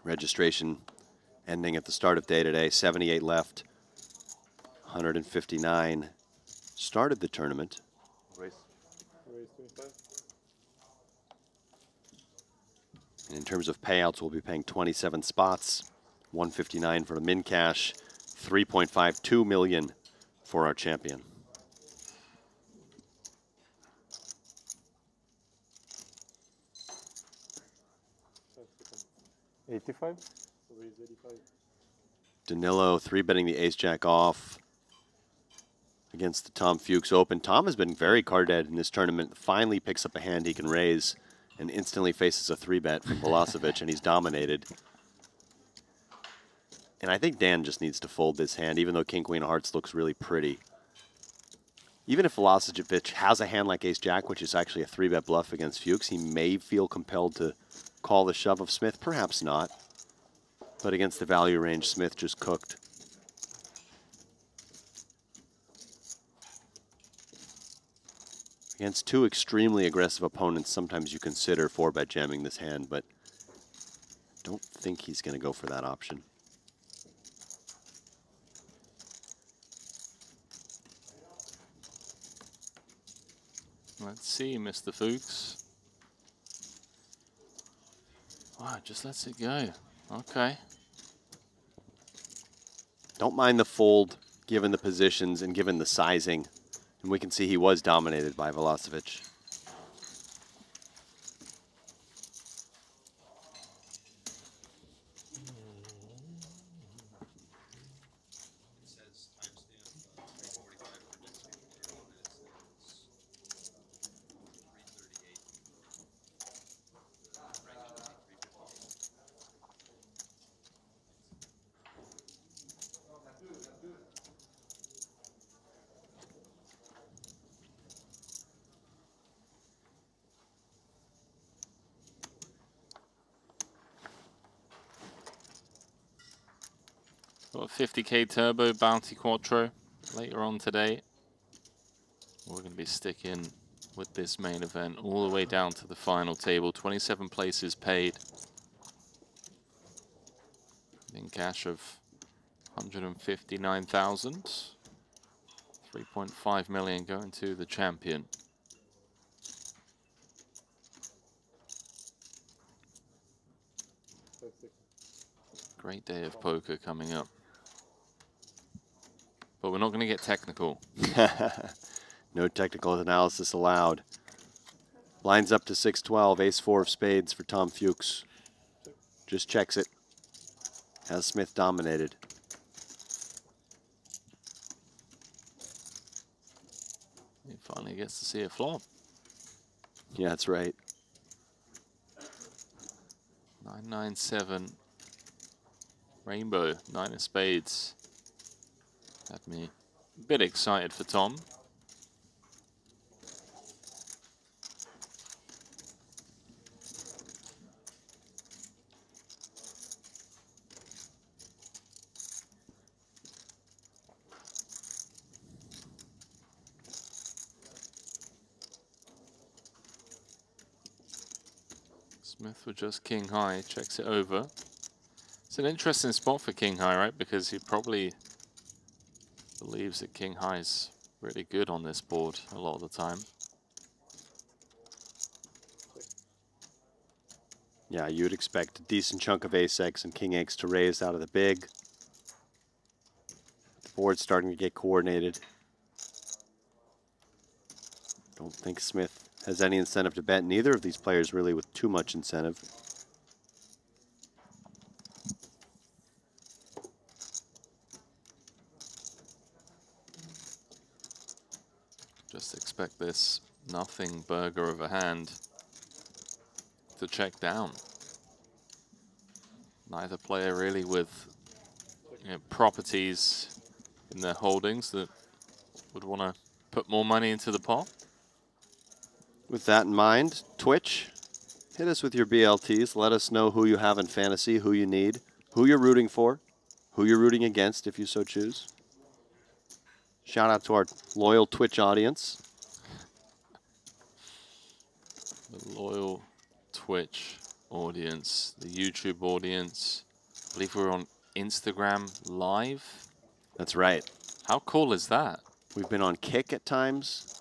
Speaker 2: Registration ending at the start of day today. 78 left. 159 started the tournament.
Speaker 5: Raise 25.
Speaker 2: And in terms of payouts, we'll be paying 27 spots. 159 for the min cash. 3.52 million for our champion.
Speaker 5: $85. So raise 85.
Speaker 2: Danilo 3-betting the ace-jack off against the Tom Fuchs Open. Tom has been very card dead in this tournament. Finally picks up a hand he can raise and instantly faces a 3-bet from Velocevic, and he's dominated. And I think Dan just needs to fold this hand, even though King Queen of Hearts looks really pretty. Even if Velocevic has a hand like ace-jack, which is actually a 3-bet bluff against Fuchs, he may feel compelled to call the shove of Smith. Perhaps not. But against the value range, Smith just cooked. Against two extremely aggressive opponents, sometimes you consider 4-bet jamming this hand, but don't think he's going to go for that option.
Speaker 1: Let's see, Mr. Fuchs. Wow, just lets it go. Okay.
Speaker 2: Don't mind the fold, given the positions and given the sizing. And we can see he was dominated by Velocevic.
Speaker 1: Got a 50k turbo bounty quattro later on today. We're going to be sticking with this main event all the way down to the final table. 27 places paid. In cash of 159,000. 3.5 million going to the champion. Great day of poker coming up. But we're not going to get technical.
Speaker 2: No technical analysis allowed. Lines up to 6-12, ace-4 of spades for Tom Fuchs. Just checks it. Has Smith dominated.
Speaker 1: He finally gets to see a flop.
Speaker 2: Yeah, that's right.
Speaker 1: 997. Rainbow, 9 of spades. Had me a bit excited for Tom. Smith with just king high, checks it over. It's an interesting spot for king high, right? Because he probably believes that king high is really good on this board a lot of the time.
Speaker 2: Yeah, you'd expect a decent chunk of ace-x and king-x to raise out of the big. The board's starting to get coordinated. Don't think Smith has any incentive to bet. Neither of these players really with too much incentive.
Speaker 1: Just expect this nothing burger of a hand to check down. Neither player really with properties in their holdings that would want to put more money into the pot.
Speaker 2: With that in mind, Twitch, hit us with your BLTs. Let us know who you have in fantasy, who you need, who you're rooting for, who you're rooting against if you so choose. Shout out to our loyal Twitch audience.
Speaker 1: The loyal Twitch audience, the YouTube audience. I believe we're on Instagram Live.
Speaker 2: That's right.
Speaker 1: How cool is that?
Speaker 2: We've been on Kick at times.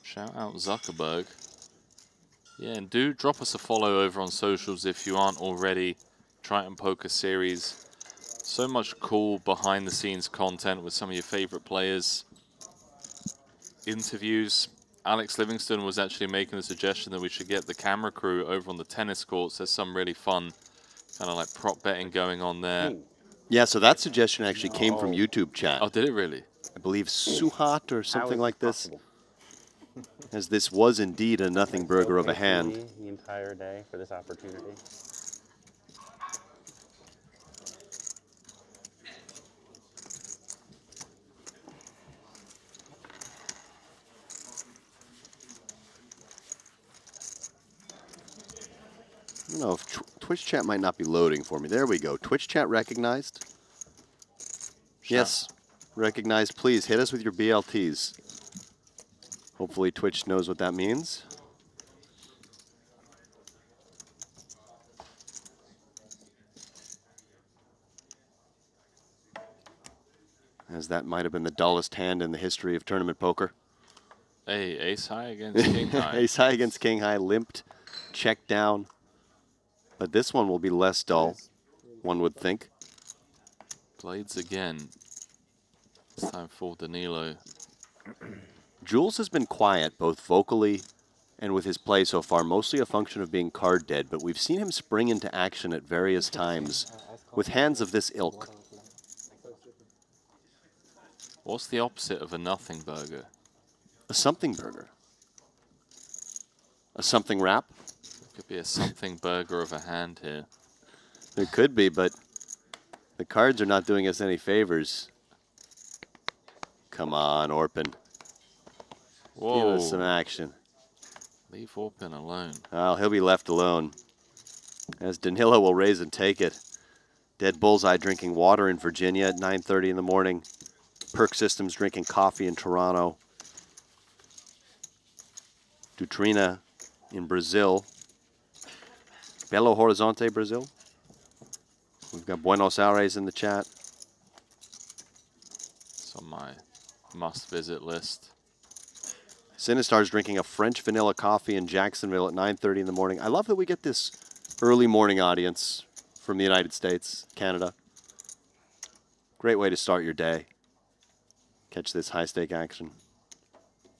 Speaker 1: Shout out Zuckerberg. Yeah, and do drop us a follow over on socials if you aren't already. Triton Poker Series. So much cool behind the scenes content with some of your favorite players. Interviews. Alex Livingston was actually making a suggestion that we should get the camera crew over on the tennis courts. There's some really fun kind of like prop betting going on there.
Speaker 2: Yeah, so that suggestion actually came from YouTube chat.
Speaker 1: Oh, did it really?
Speaker 2: I believe Suhat or something like this. As this was indeed a nothing burger of a hand.
Speaker 6: The entire day for this opportunity.
Speaker 2: I don't know if Twitch chat might not be loading for me. There we go. Twitch chat recognized. Yes, recognized. Please hit us with your BLTs. Hopefully Twitch knows what that means. As that might have been the dullest hand in the history of tournament poker.
Speaker 1: Hey, ace high against king high.
Speaker 2: Ace high against king high, limped, checked down. But this one will be less dull, one would think.
Speaker 1: Blades again. This time for Danilo.
Speaker 2: Jules has been quiet, both vocally and with his play so far, mostly a function of being card dead, but we've seen him spring into action at various times with hands of this ilk.
Speaker 1: What's the opposite of a nothing burger?
Speaker 2: A something burger. A something wrap?
Speaker 1: Could be a something burger of a hand here.
Speaker 2: There could be, but the cards are not doing us any favors. Come on, Orpin.
Speaker 1: Whoa.
Speaker 2: Give us some action.
Speaker 1: Leave Orpin alone.
Speaker 2: Well, he'll be left alone. As Danilo will raise and take it. Dead Bullseye drinking water in Virginia at 9:30 in the morning. Perk Systems drinking coffee in Toronto. Dutrina in Brazil. Belo Horizonte, Brazil. We've got Buenos Aires in the chat.
Speaker 1: It's on my must-visit list.
Speaker 2: Sinistar's drinking a French vanilla coffee in Jacksonville at 9:30 in the morning. I love that we get this early morning audience from the United States, Canada. Great way to start your day. Catch this high-stake action.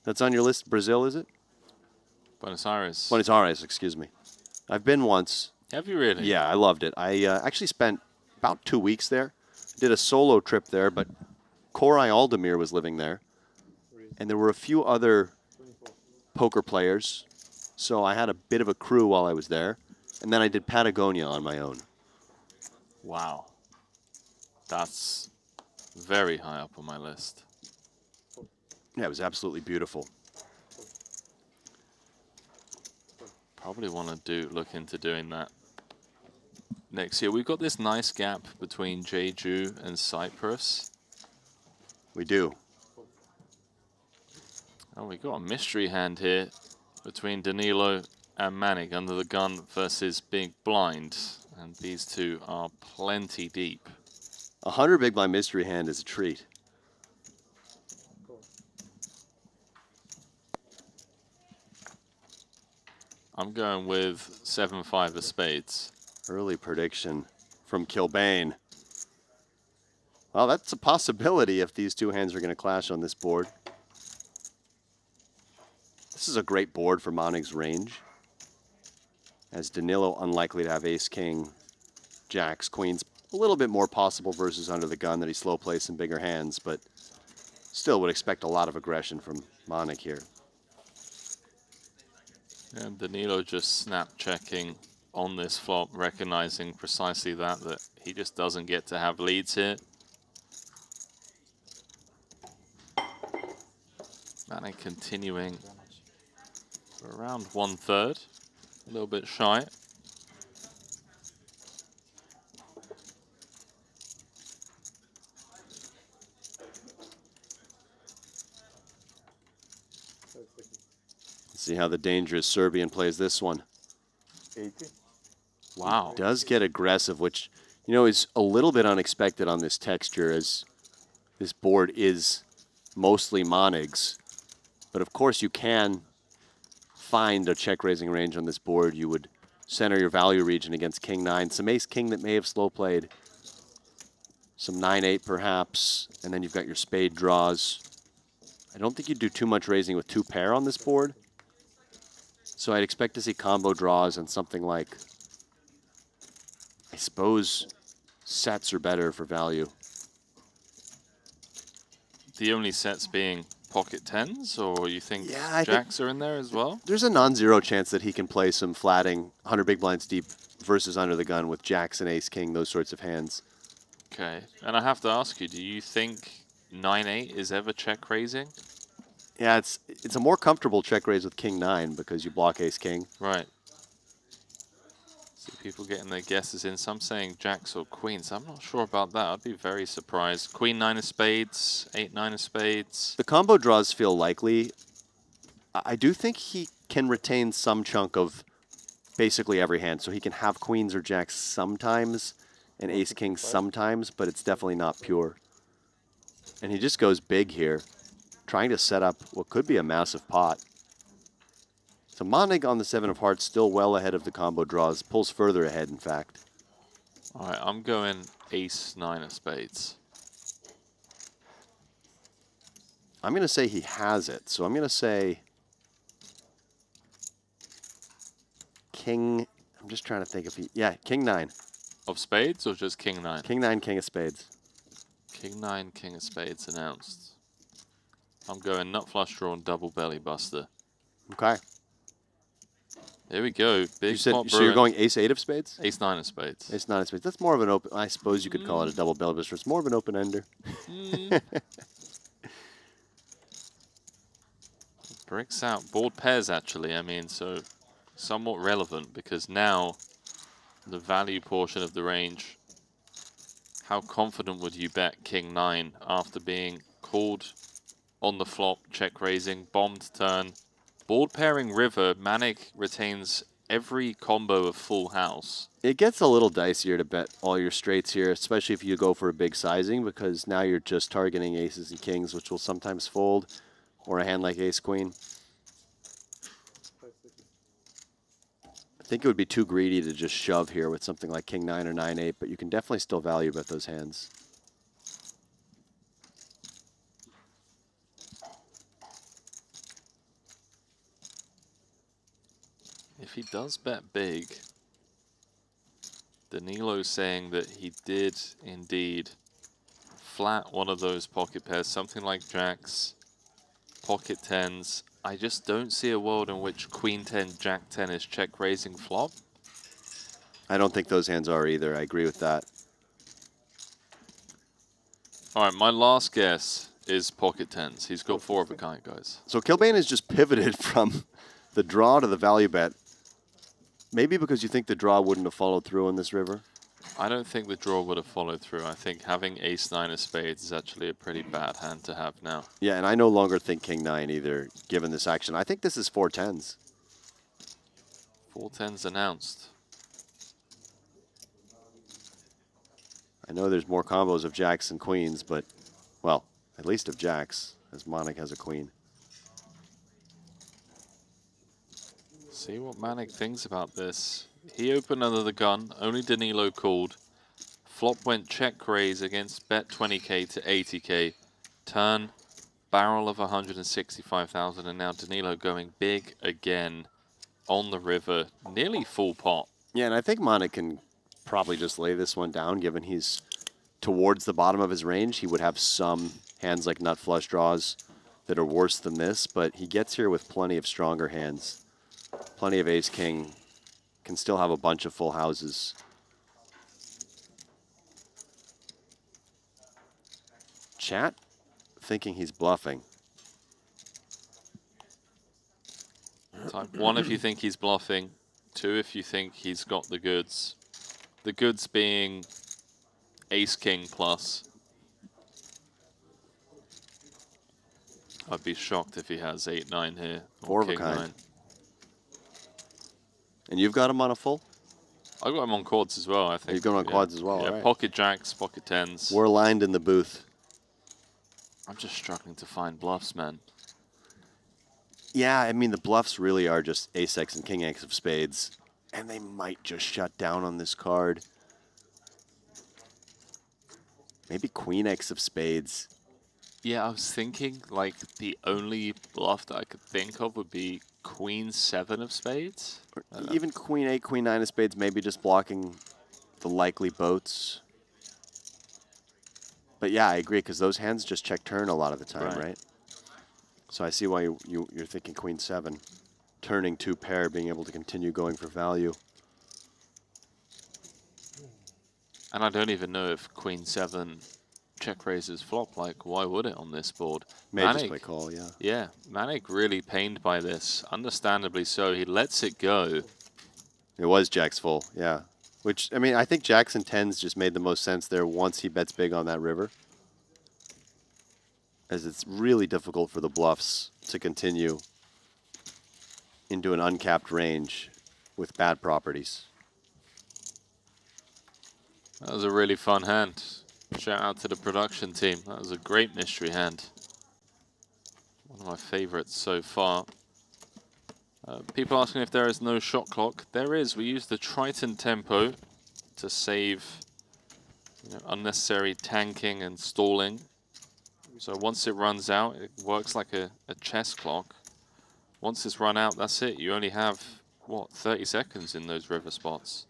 Speaker 2: That's on your list, Brazil, is it?
Speaker 1: Buenos Aires.
Speaker 2: Buenos Aires, excuse me. I've been once.
Speaker 1: Have you really?
Speaker 2: Yeah, I loved it. I actually spent about 2 weeks there. Did a solo trip there, but Koray Aldemir was living there. And there were a few other poker players. So I had a bit of a crew while I was there. And then I did Patagonia on my own.
Speaker 1: Wow. That's very high up on my list.
Speaker 2: Yeah, it was absolutely beautiful.
Speaker 1: Probably want to look into doing that next year. We've got this nice gap between Jeju and Cyprus.
Speaker 2: We do.
Speaker 1: Oh, we got a mystery hand here between Danilo and Manik under the gun versus being blind. And these two are plenty deep.
Speaker 2: 100 big blind mystery hand is a treat.
Speaker 1: I'm going with 7-5 of spades.
Speaker 2: Early prediction from Kilbane. Well, that's a possibility if these two hands are going to clash on this board. This is a great board for Manik's range, as Danilo unlikely to have ace, king, jacks, queens. A little bit more possible versus under the gun that he slow plays some bigger hands, but still would expect a lot of aggression from Manik here.
Speaker 1: And Danilo just snap checking on this flop, recognizing precisely that he just doesn't get to have leads here. Manik continuing for around 1/3, a little bit shy.
Speaker 2: See how the dangerous Serbian plays this one.
Speaker 5: 80.
Speaker 1: Wow.
Speaker 2: Does get aggressive, which, you know, is a little bit unexpected on this texture, as this board is mostly Monig's. But of course you can find a check raising range on this board. You would center your value region against king 9, some ace king that may have slow played, some 9-8 perhaps, and then you've got your spade draws. I don't think you'd do too much raising with 2 pair on this board. So I'd expect to see combo draws and something like, I suppose, sets are better for value.
Speaker 1: The only sets being pocket tens, or you think
Speaker 2: Yeah,
Speaker 1: jacks are in there as well?
Speaker 2: There's a non-zero chance that he can play some flatting 100 big blinds deep versus under the gun with jacks and ace king, those sorts of hands.
Speaker 1: Okay, and I have to ask you, do you think 9-8 is ever check raising?
Speaker 2: Yeah, it's a more comfortable check raise with king 9 because you block ace king.
Speaker 1: Right. See people getting their guesses in. Some saying jacks or queens. I'm not sure about that. I'd be very surprised. Queen 9 of spades, 8-9 of spades.
Speaker 2: The combo draws feel likely. I do think he can retain some chunk of basically every hand. So he can have queens or jacks sometimes and ace king sometimes, but it's definitely not pure. And he just goes big here, trying to set up what could be a massive pot. So Monig on the 7 of hearts, still well ahead of the combo draws, pulls further ahead, in fact.
Speaker 1: All right, I'm going ace 9 of spades.
Speaker 2: I'm going to say he has it, so I'm going to say king. I'm just trying to think if he, yeah, king 9.
Speaker 1: Of spades or just king 9?
Speaker 2: King 9, king of spades.
Speaker 1: King 9, king of spades announced. I'm going nut flush draw and double belly buster.
Speaker 2: Okay.
Speaker 1: Here we go. Big
Speaker 2: You said,
Speaker 1: pot
Speaker 2: so you're
Speaker 1: brewing.
Speaker 2: going ace 8 of spades?
Speaker 1: Ace 9 of spades.
Speaker 2: Ace 9 of spades. That's more of an open, I suppose you could call it a double belly buster. It's more of an open ender.
Speaker 1: Bricks out. Board pairs, actually. I mean, so somewhat relevant because now the value portion of the range. How confident would you bet king 9 after being called on the flop, check raising, bombed turn, board pairing river? Manik retains every combo of full house.
Speaker 2: It gets a little dicier to bet all your straights here, especially if you go for a big sizing, because now you're just targeting aces and kings, which will sometimes fold, or a hand like ace queen. I think it would be too greedy to just shove here with something like king 9 or 9-8, but you can definitely still value bet those hands.
Speaker 1: If he does bet big, Danilo's saying that he did indeed flat one of those pocket pairs, something like jacks, pocket tens. I just don't see a world in which queen 10, jack 10 is check raising flop.
Speaker 2: I don't think those hands are either. I agree with that.
Speaker 1: All right, my last guess is pocket tens. He's got 4 of a kind, guys.
Speaker 2: So Kilbane has just pivoted from the draw to the value bet. Maybe because you think the draw wouldn't have followed through on this river?
Speaker 1: I don't think the draw would have followed through. I think having ace 9 of spades is actually a pretty bad hand to have now.
Speaker 2: Yeah, and I no longer think king 9 either, given this action. I think this is 4 tens.
Speaker 1: Four tens announced.
Speaker 2: I know there's more combos of jacks and queens, but, well, at least of jacks, as Monik has a queen.
Speaker 1: See what Manik thinks about this. He opened under the gun, only Danilo called. Flop went check raise against bet 20k to 80k. Turn, barrel of 165,000, and now Danilo going big again on the river, nearly full pot.
Speaker 2: Yeah, and I think Monik can probably just lay this one down, given he's towards the bottom of his range. He would have some hands like nut flush draws that are worse than this, but he gets here with plenty of stronger hands. Plenty of ace-king, can still have a bunch of full houses. Chat thinking he's bluffing.
Speaker 1: Type 1 if you think he's bluffing, 2 if you think he's got the goods. The goods being ace-king plus. I'd be shocked if he has 8-9 here.
Speaker 2: Four
Speaker 1: Or
Speaker 2: of a
Speaker 1: king
Speaker 2: kind.
Speaker 1: 9.
Speaker 2: And you've got him on a full?
Speaker 1: I got him on quads as well, I think.
Speaker 2: You've got him on quads as well,
Speaker 1: Yeah,
Speaker 2: right.
Speaker 1: pocket jacks, pocket tens.
Speaker 2: We're aligned in the booth.
Speaker 1: I'm just struggling to find bluffs, man.
Speaker 2: Yeah, I mean, the bluffs really are just ace-x and king-x of spades. And they might just shut down on this card. Maybe queen-x of spades.
Speaker 1: Yeah, I was thinking, like, the only bluff that I could think of would be queen 7 of spades.
Speaker 2: Even queen 8, queen 9 of spades, maybe just blocking the likely boats. But yeah, I agree, because those hands just check turn a lot of the time, right? So I see why you're thinking queen 7. Turning 2 pair, being able to continue going for value.
Speaker 1: And I don't even know if queen 7 check raises flop. Like, why would it on this board?
Speaker 2: May just play call, yeah.
Speaker 1: Yeah, Manik really pained by this. Understandably so. He lets it go.
Speaker 2: It was jacks full, yeah. Which, I mean, I think jacks and tens just made the most sense there once he bets big on that river. As it's really difficult for the bluffs to continue into an uncapped range with bad properties.
Speaker 1: That was a really fun hand. Shout out to the production team. That was a great mystery hand. One of my favorites so far. People asking if there is no shot clock. There is. We use the Triton tempo to save unnecessary tanking and stalling. So once it runs out, it works like a chess clock. Once it's run out, that's it. You only have, what, 30 seconds in those river spots.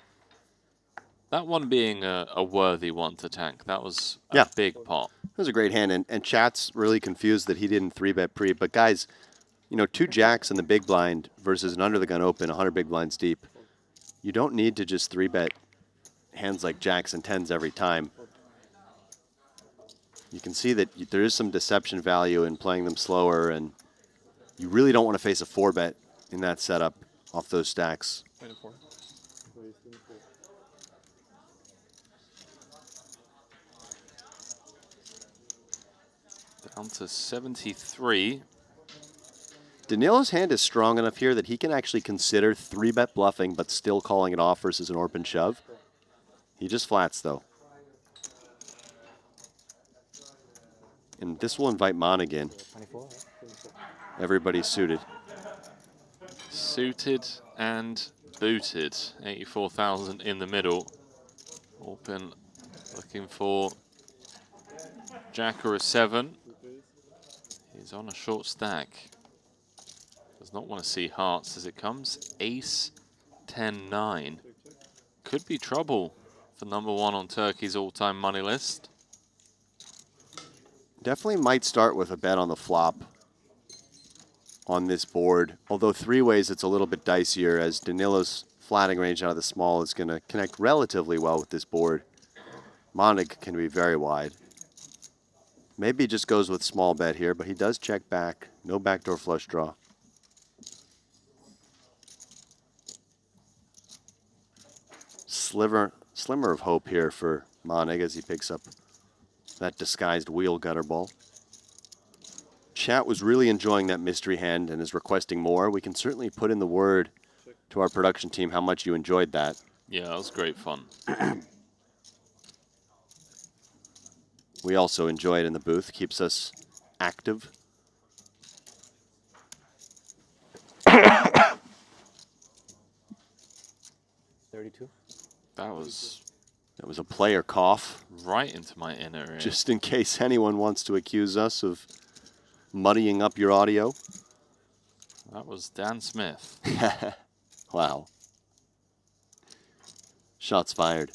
Speaker 1: That one being a worthy one to tank. That was a big pot.
Speaker 2: That was a great hand, and chat's really confused that he didn't 3-bet pre. But guys, you know, 2 jacks in the big blind versus an under-the-gun open, 100 big blinds deep. You don't need to just 3-bet hands like jacks and tens every time. You can see that there is some deception value in playing them slower, and you really don't want to face a 4-bet in that setup off those stacks.
Speaker 9: 24.
Speaker 1: Down to 73.
Speaker 2: Danilo's hand is strong enough here that he can actually consider 3-bet bluffing, but still calling it off versus an open shove. He just flats, though. And this will invite Monaghan. Everybody's suited.
Speaker 1: Suited and booted. 84,000 in the middle. Open looking for jack or a 7. He's on a short stack. Does not want to see hearts as it comes. Ace, 10, 9. Could be trouble for number 1 on Turkey's all-time money list.
Speaker 2: Definitely might start with a bet on the flop on this board. Although 3-ways, it's a little bit dicier as Danilo's flatting range out of the small is going to connect relatively well with this board. Monig can be very wide. Maybe he just goes with small bet here, but he does check back. No backdoor flush draw. Slimmer of hope here for Monig as he picks up that disguised wheel gutter ball. Chat was really enjoying that mystery hand and is requesting more. We can certainly put in the word to our production team how much you enjoyed that.
Speaker 1: Yeah, that was great fun.
Speaker 2: We also enjoy it in the booth. Keeps us active.
Speaker 1: That was
Speaker 2: a player cough.
Speaker 1: Right into my inner ear.
Speaker 2: Just in case anyone wants to accuse us of muddying up your audio.
Speaker 1: That was Dan Smith.
Speaker 2: Wow. Shots fired.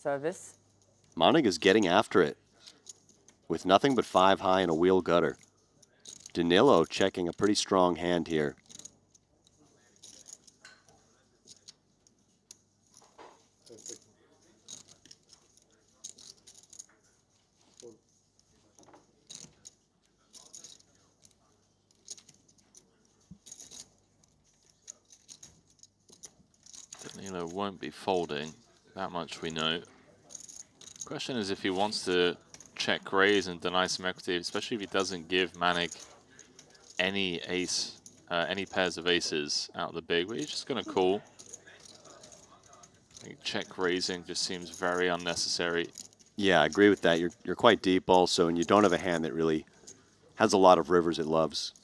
Speaker 8: Service.
Speaker 2: Montenegro is getting after it with nothing but 5 high and a wheel gutter. Danilo checking a pretty strong hand here.
Speaker 1: Danilo won't be folding. That much we know. Question is if he wants to check raise and deny some equity, especially if he doesn't give Manig any ace, any pairs of aces out of the big. But he's just going to call. I think check raising just seems very unnecessary.
Speaker 2: Yeah, I agree with that. You're quite deep also, and you don't have a hand that really has a lot of rivers it loves.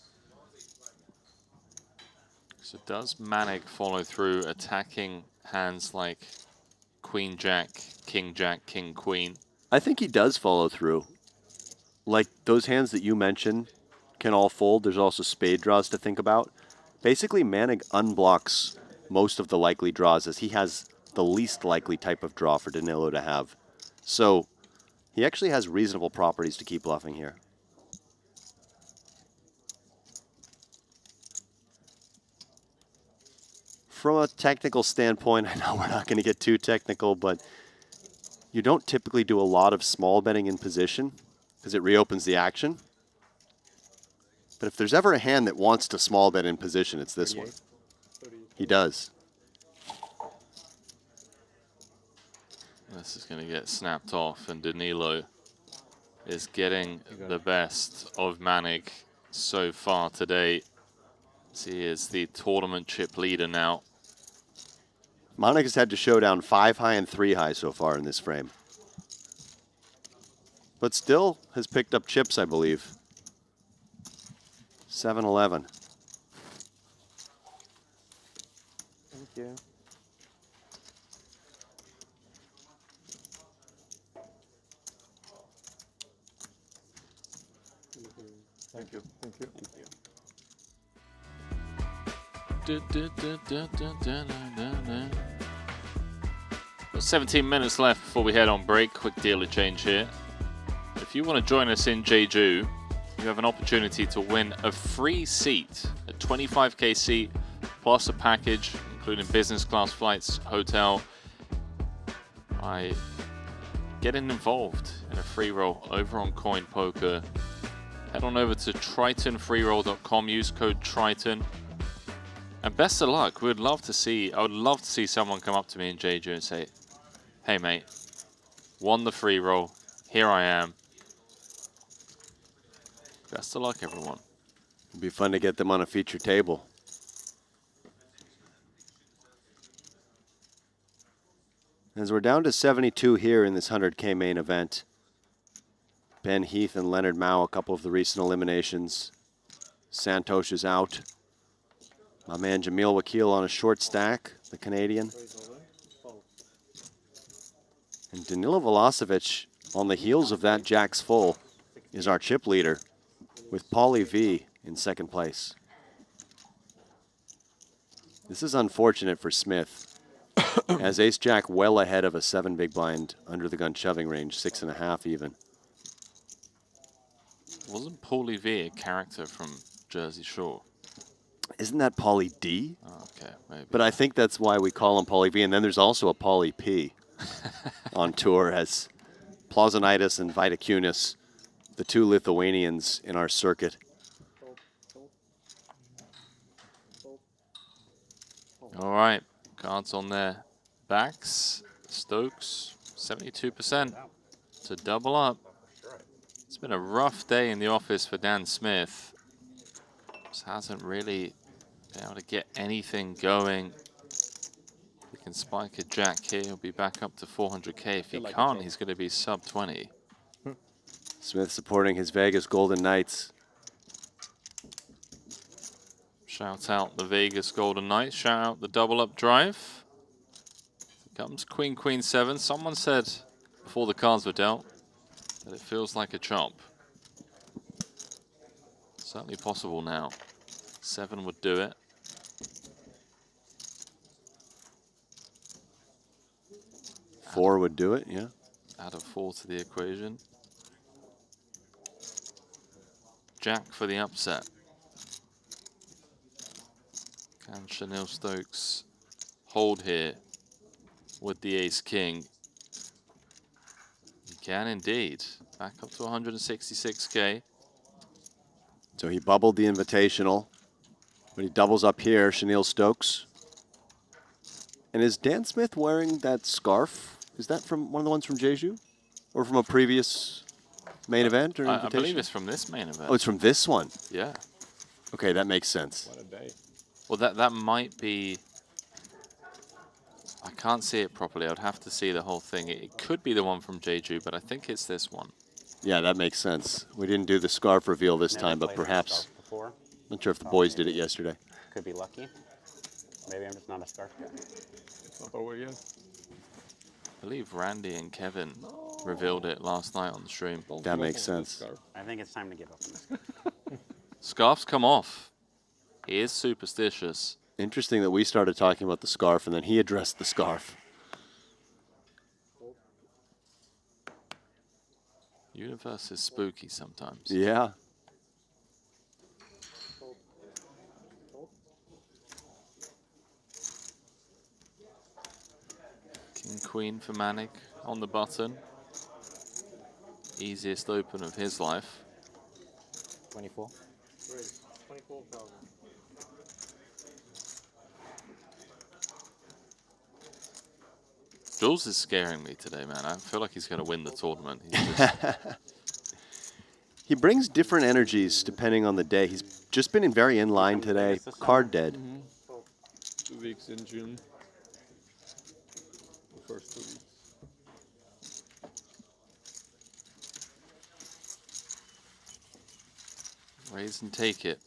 Speaker 1: So does Manig follow through attacking hands like Queen Jack, King Jack, King Queen?
Speaker 2: I think he does follow through. Like those hands that you mentioned can all fold. There's also spade draws to think about. Basically, Manig unblocks most of the likely draws as he has the least likely type of draw for Danilo to have. So he actually has reasonable properties to keep bluffing here. From a technical standpoint, I know we're not going to get too technical, but you don't typically do a lot of small betting in position because it reopens the action. But if there's ever a hand that wants to small bet in position, it's this one. He does.
Speaker 1: This is going to get snapped off, and Danilo is getting the best of Manig so far today. He is the tournament chip leader now.
Speaker 2: Manig has had to show down 5 high and 3 high so far in this frame. But still has picked up chips, I believe. 7-11.
Speaker 8: Thank you.
Speaker 10: Thank you. Thank you.
Speaker 6: Thank you.
Speaker 1: 17 minutes left before we head on break. Quick dealer change here. If you want to join us in Jeju, you have an opportunity to win a free seat, a 25k seat, plus a package, including business class flights, hotel, by getting involved in a free roll over on CoinPoker. Head on over to tritonfreeroll.com, use code Triton. And best of luck. I would love to see someone come up to me in Jeju and say, hey mate, won the free roll, here I am. Best of luck, everyone.
Speaker 2: It'd be fun to get them on a feature table. As we're down to 72 here in this 100K main event. Ben Heath and Leonard Mao, a couple of the recent eliminations. Santosh is out. My man Jamil Wakil on a short stack, the Canadian. And Danilo Velocevic, on the heels of that Jack's full, is our chip leader, with Paulie V in second place. This is unfortunate for Smith, as Ace-Jack well ahead of a 7 big blind under the gun shoving range, 6.5 even.
Speaker 1: Wasn't Paulie V a character from Jersey Shore?
Speaker 2: Isn't that Paulie D?
Speaker 1: Oh, okay, maybe.
Speaker 2: But I think that's why we call him Paulie V. And then there's also a Paulie P on tour as Plausanitis and Vitacunis, the 2 Lithuanians in our circuit.
Speaker 1: All right, cards on their backs. Stokes, 72% to double up. It's been a rough day in the office for Dan Smith. Just hasn't really Be able to get anything going. If he can spike a jack here, he'll be back up to 400K. If he can't, he's going to be sub 20.
Speaker 2: Smith supporting his Vegas Golden Knights.
Speaker 1: Shout out the Vegas Golden Knights. Shout out the double up drive. Here comes Queen, Queen 7. Someone said before the cards were dealt that it feels like a chop. Certainly possible now. 7 would do it.
Speaker 2: Four would do it, yeah.
Speaker 1: Add a 4 to the equation. Jack for the upset. Can Chanel Stokes hold here with the ace-king? He can indeed. Back up to 166K.
Speaker 2: So he bubbled the Invitational, but he doubles up here, Chanel Stokes. And is Dan Smith wearing that scarf? Is that from one of the ones from Jeju? Or from a previous main event or Invitational?
Speaker 1: I believe it's from this main event.
Speaker 2: Oh, it's from this one?
Speaker 1: Yeah.
Speaker 2: Okay, that makes sense.
Speaker 9: What a day.
Speaker 1: Well, that might be... I can't see it properly. I'd have to see the whole thing. It could be the one from Jeju, but I think it's this one.
Speaker 2: Yeah, that makes sense. We didn't do the scarf reveal this time, but perhaps... Not sure if the boys did it yesterday.
Speaker 6: Could be lucky. Maybe I'm just not a scarf guy.
Speaker 9: It's not over yet.
Speaker 1: I believe Randy and Kevin revealed it last night on the stream.
Speaker 2: That makes sense.
Speaker 6: I think it's time to give up on this.
Speaker 1: Scarf's come off. He is superstitious.
Speaker 2: Interesting that we started talking about the scarf and then he addressed the scarf.
Speaker 1: Universe is spooky sometimes.
Speaker 2: Yeah.
Speaker 1: King Queen for Manic on the button. Easiest open of his life.
Speaker 4: 24.
Speaker 7: 24,000.
Speaker 1: Jules is scaring me today, man. I feel like he's going to win the tournament. He's just
Speaker 2: He brings different energies depending on the day. He's just been very in line today. Card dead.
Speaker 9: 2 weeks in June. The first 2 weeks.
Speaker 1: raise and take it.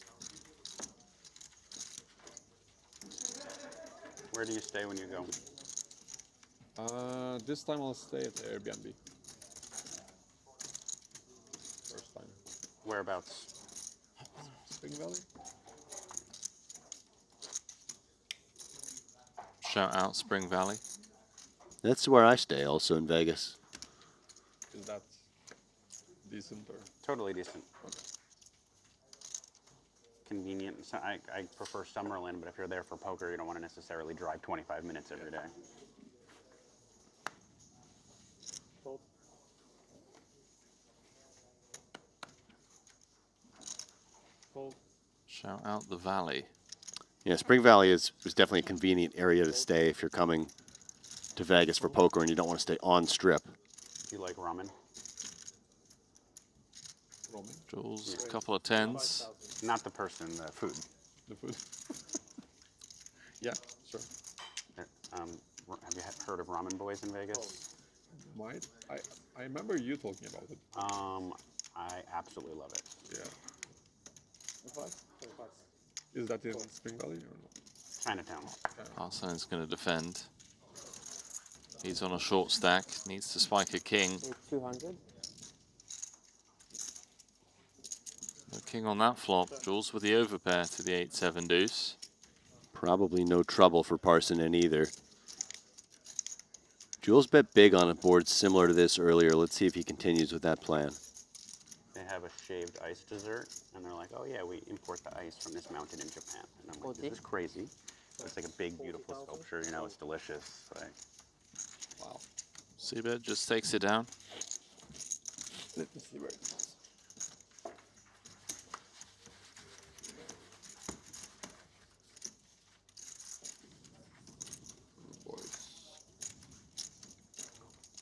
Speaker 6: Where do you stay when you go?
Speaker 9: This time I'll stay at the Airbnb. First time.
Speaker 6: Whereabouts?
Speaker 9: Spring Valley?
Speaker 1: Shout out Spring Valley.
Speaker 2: That's where I stay, also in Vegas.
Speaker 9: Is that decent or?
Speaker 6: Totally decent. Convenient. So I prefer Summerlin, but if you're there for poker, you don't want to necessarily drive 25 minutes every day.
Speaker 1: Shout out the Valley.
Speaker 2: Yeah, Spring Valley is definitely a convenient area to stay if you're coming to Vegas for poker and you don't want to stay on strip.
Speaker 6: Do you like ramen?
Speaker 1: Jules, a couple of tens.
Speaker 6: Not the person, the food.
Speaker 9: The food. Yeah, sure.
Speaker 6: Have you heard of Ramen Boys in Vegas?
Speaker 9: Might. I remember you talking about it.
Speaker 6: I absolutely love it.
Speaker 9: Yeah. Is that in Spring Valley or not?
Speaker 6: Chinatown.
Speaker 1: Arsene is going to defend. He's on a short stack. Needs to spike a king.
Speaker 8: 200.
Speaker 1: No king on that flop. Jules with the overpair to the 8-7 deuce.
Speaker 2: Probably no trouble for Parson in either. Jules bet big on a board similar to this earlier. Let's see if he continues with that plan.
Speaker 6: They have a shaved ice dessert, and they're like, oh yeah, we import the ice from this mountain in Japan. And I'm like, this is crazy. It's like a big, beautiful sculpture, you know, it's delicious. Like,
Speaker 9: wow.
Speaker 1: Seabed just takes it down.
Speaker 9: Let me see where it is.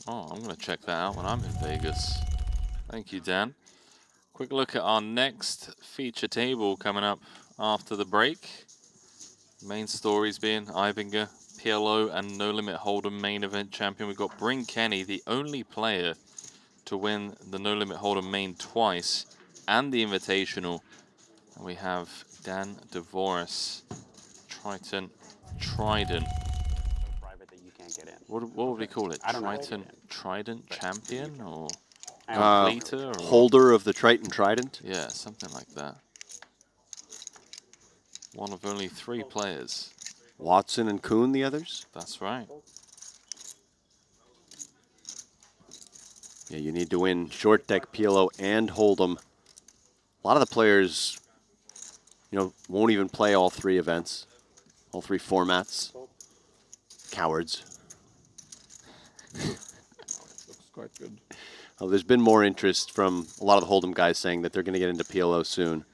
Speaker 1: Oh, I'm going to check that out when I'm in Vegas. Thank you, Dan. Quick look at our next feature table coming up after the break. Main stories being Ibinger, PLO, and No Limit Hold'em main event champion. We've got Bryn Kenny, the only player to win the No Limit Hold'em main twice and the Invitational. And we have Dan DeVoris, Triton.
Speaker 6: So private that you can't get in.
Speaker 1: What would we call it?
Speaker 6: I don't know.
Speaker 1: Trident champion or
Speaker 6: I
Speaker 1: completer? Or?
Speaker 2: Holder of the Triton Trident?
Speaker 1: Yeah, something like that. One of only 3 players.
Speaker 2: Watson and Kuhn, the others?
Speaker 1: That's right.
Speaker 2: Yeah, you need to win short deck, PLO, and Hold'em. A lot of the players, you know, won't even play all 3 events, all 3 formats. Cowards.
Speaker 9: Looks quite good.
Speaker 2: Oh, there's been more interest from a lot of the Hold'em guys saying that they're going to get into PLO soon.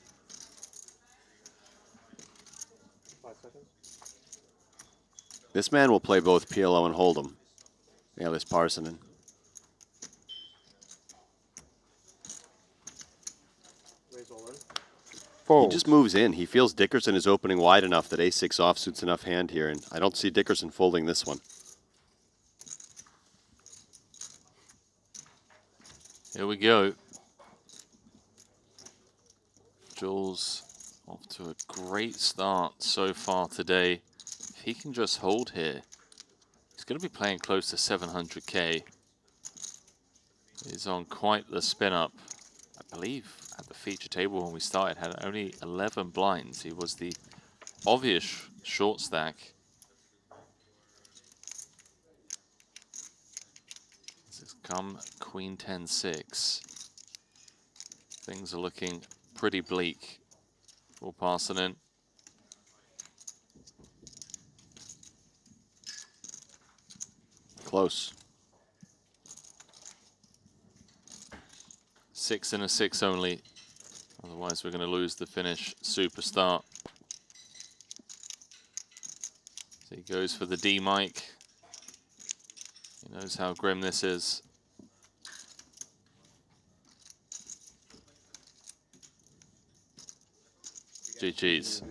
Speaker 7: 5 seconds.
Speaker 2: This man will play both PLO and Hold'em. Yeah, this Parsonen.
Speaker 7: Raise all in.
Speaker 2: He just moves in. He feels Dickerson is opening wide enough that A6 offsuit's enough hand here, and I don't see Dickerson folding this one.
Speaker 1: Here we go. Jules off to a great start so far today. If he can just hold here, he's going to be playing close to 700k. He's on quite the spin up. I believe at the feature table when we started had only 11 blinds. He was the obvious short stack. This has come Queen 10-6. Things are looking pretty bleak for Parsonen.
Speaker 2: Close.
Speaker 1: 6 and a 6 only. Otherwise, we're going to lose the Finnish superstar. So he goes for the D mic. He knows how grim this is. GG's.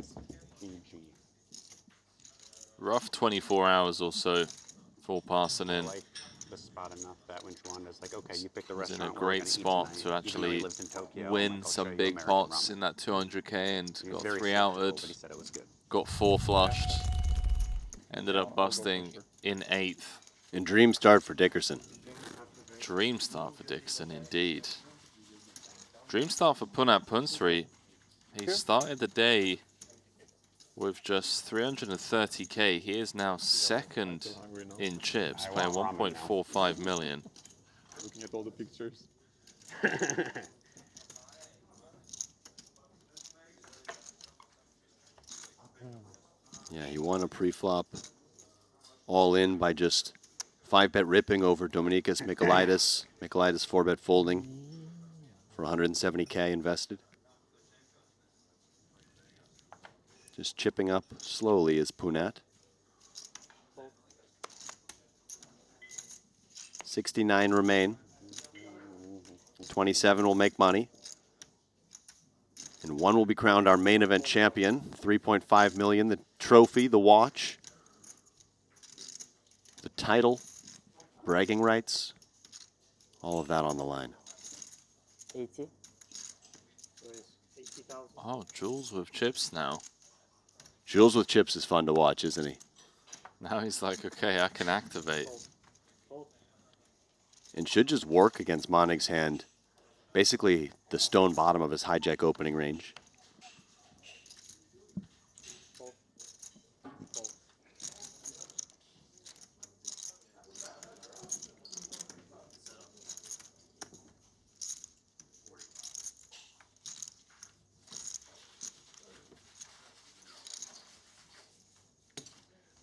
Speaker 1: Rough 24 hours or so for Parsonen.
Speaker 6: like the spot enough that when Juanda's like, okay, you pick the
Speaker 1: He's in
Speaker 6: restaurant.
Speaker 1: a great spot to actually win some big pots in that 200k and got 3 outed. Got 4 flushed. Ended up busting in 8th.
Speaker 2: And dream start for Dickerson.
Speaker 1: Dream start for Dickerson, indeed. Dream start for Punat Punsri. He started the day with just 330k. He is now second in chips, playing 1.45 million.
Speaker 9: Looking at all the pictures.
Speaker 2: Yeah, he won a pre-flop all in by just 5-bet ripping over Dominicus Michaelitis. Michaelitis 4-bet folding for 170k invested. Just chipping up slowly is Punat. 69 remain. 27 will make money. And 1 will be crowned our main event champion. 3.5 million, the trophy, the watch, the title, bragging rights, all of that on the line.
Speaker 8: 80.
Speaker 7: Raise 80,000.
Speaker 1: Oh, Jules with chips now.
Speaker 2: Jules with chips is fun to watch, isn't he?
Speaker 1: Now he's like, okay, I can activate.
Speaker 2: And should just work against Monig's hand. Basically, the stone bottom of his hijack opening range.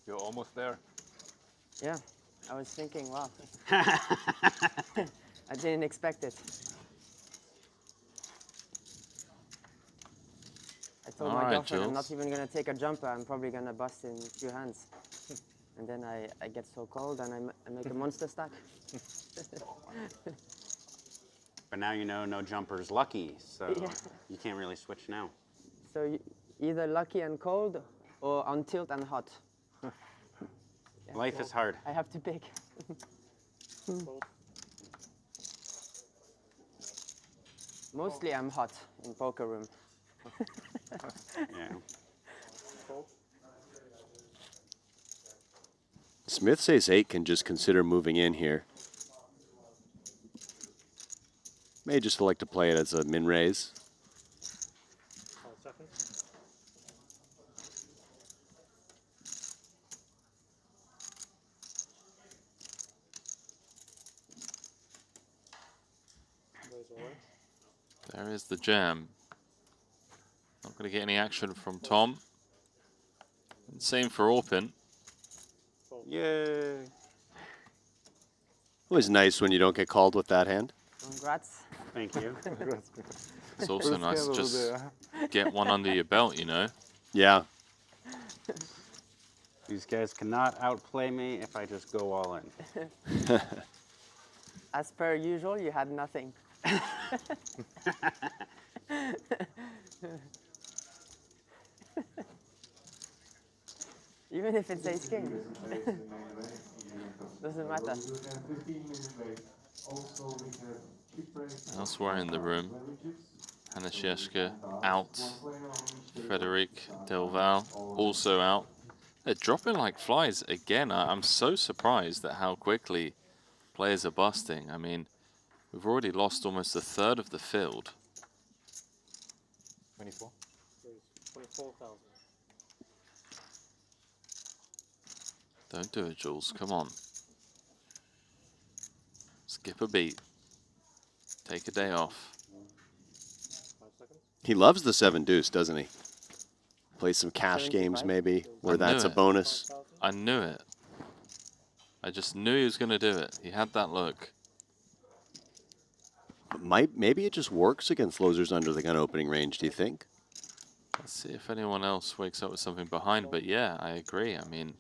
Speaker 10: You're almost there.
Speaker 8: Yeah, I was thinking, wow. I didn't expect it. I told my girlfriend I'm not even going to take a jumper. I'm probably going to bust in a few hands. And then I get so cold and I make a monster stack.
Speaker 6: But now you know no jumper's lucky, so
Speaker 8: Yeah.
Speaker 6: you can't really switch now.
Speaker 8: So either lucky and cold or on tilt and hot. Yeah,
Speaker 6: Life
Speaker 8: so
Speaker 6: is hard.
Speaker 8: I have to pick. Mostly I'm hot in poker room.
Speaker 6: Yeah.
Speaker 2: Smith's ace-8 can just consider moving in here. May just elect to play it as a min-raise.
Speaker 7: 5 seconds. Raise all in.
Speaker 1: There is the jam. Not going to get any action from Tom. And same for Orpin.
Speaker 6: Yay.
Speaker 2: Always nice when you don't get called with that hand.
Speaker 8: Congrats.
Speaker 6: Thank you.
Speaker 1: It's also nice to just get one under your belt, you know?
Speaker 2: Yeah.
Speaker 6: These guys cannot outplay me if I just go all in.
Speaker 8: As per usual, you had nothing. Even if it's ace king. Doesn't matter.
Speaker 1: Elsewhere in the room, Hannah Sheshka out. Frederic Delval also out. They're dropping like flies again. I'm so surprised at how quickly players are busting. I mean, we've already lost almost a third of the field.
Speaker 10: 24.
Speaker 7: Raise 24,000.
Speaker 1: Don't do it, Jules. Come on. Skip a beat. Take a day off.
Speaker 7: 5 seconds.
Speaker 2: He loves the 7-deuce, doesn't he? Play some cash
Speaker 8: 75?
Speaker 2: games maybe, where
Speaker 1: I
Speaker 2: that's
Speaker 1: knew
Speaker 2: a
Speaker 1: it.
Speaker 2: bonus.
Speaker 7: 5,000.
Speaker 1: I knew it. I just knew he was going to do it. He had that look.
Speaker 2: Maybe it just works against losers under the gun opening range, do you think?
Speaker 1: Let's see if anyone else wakes up with something behind. But yeah, I agree. I mean,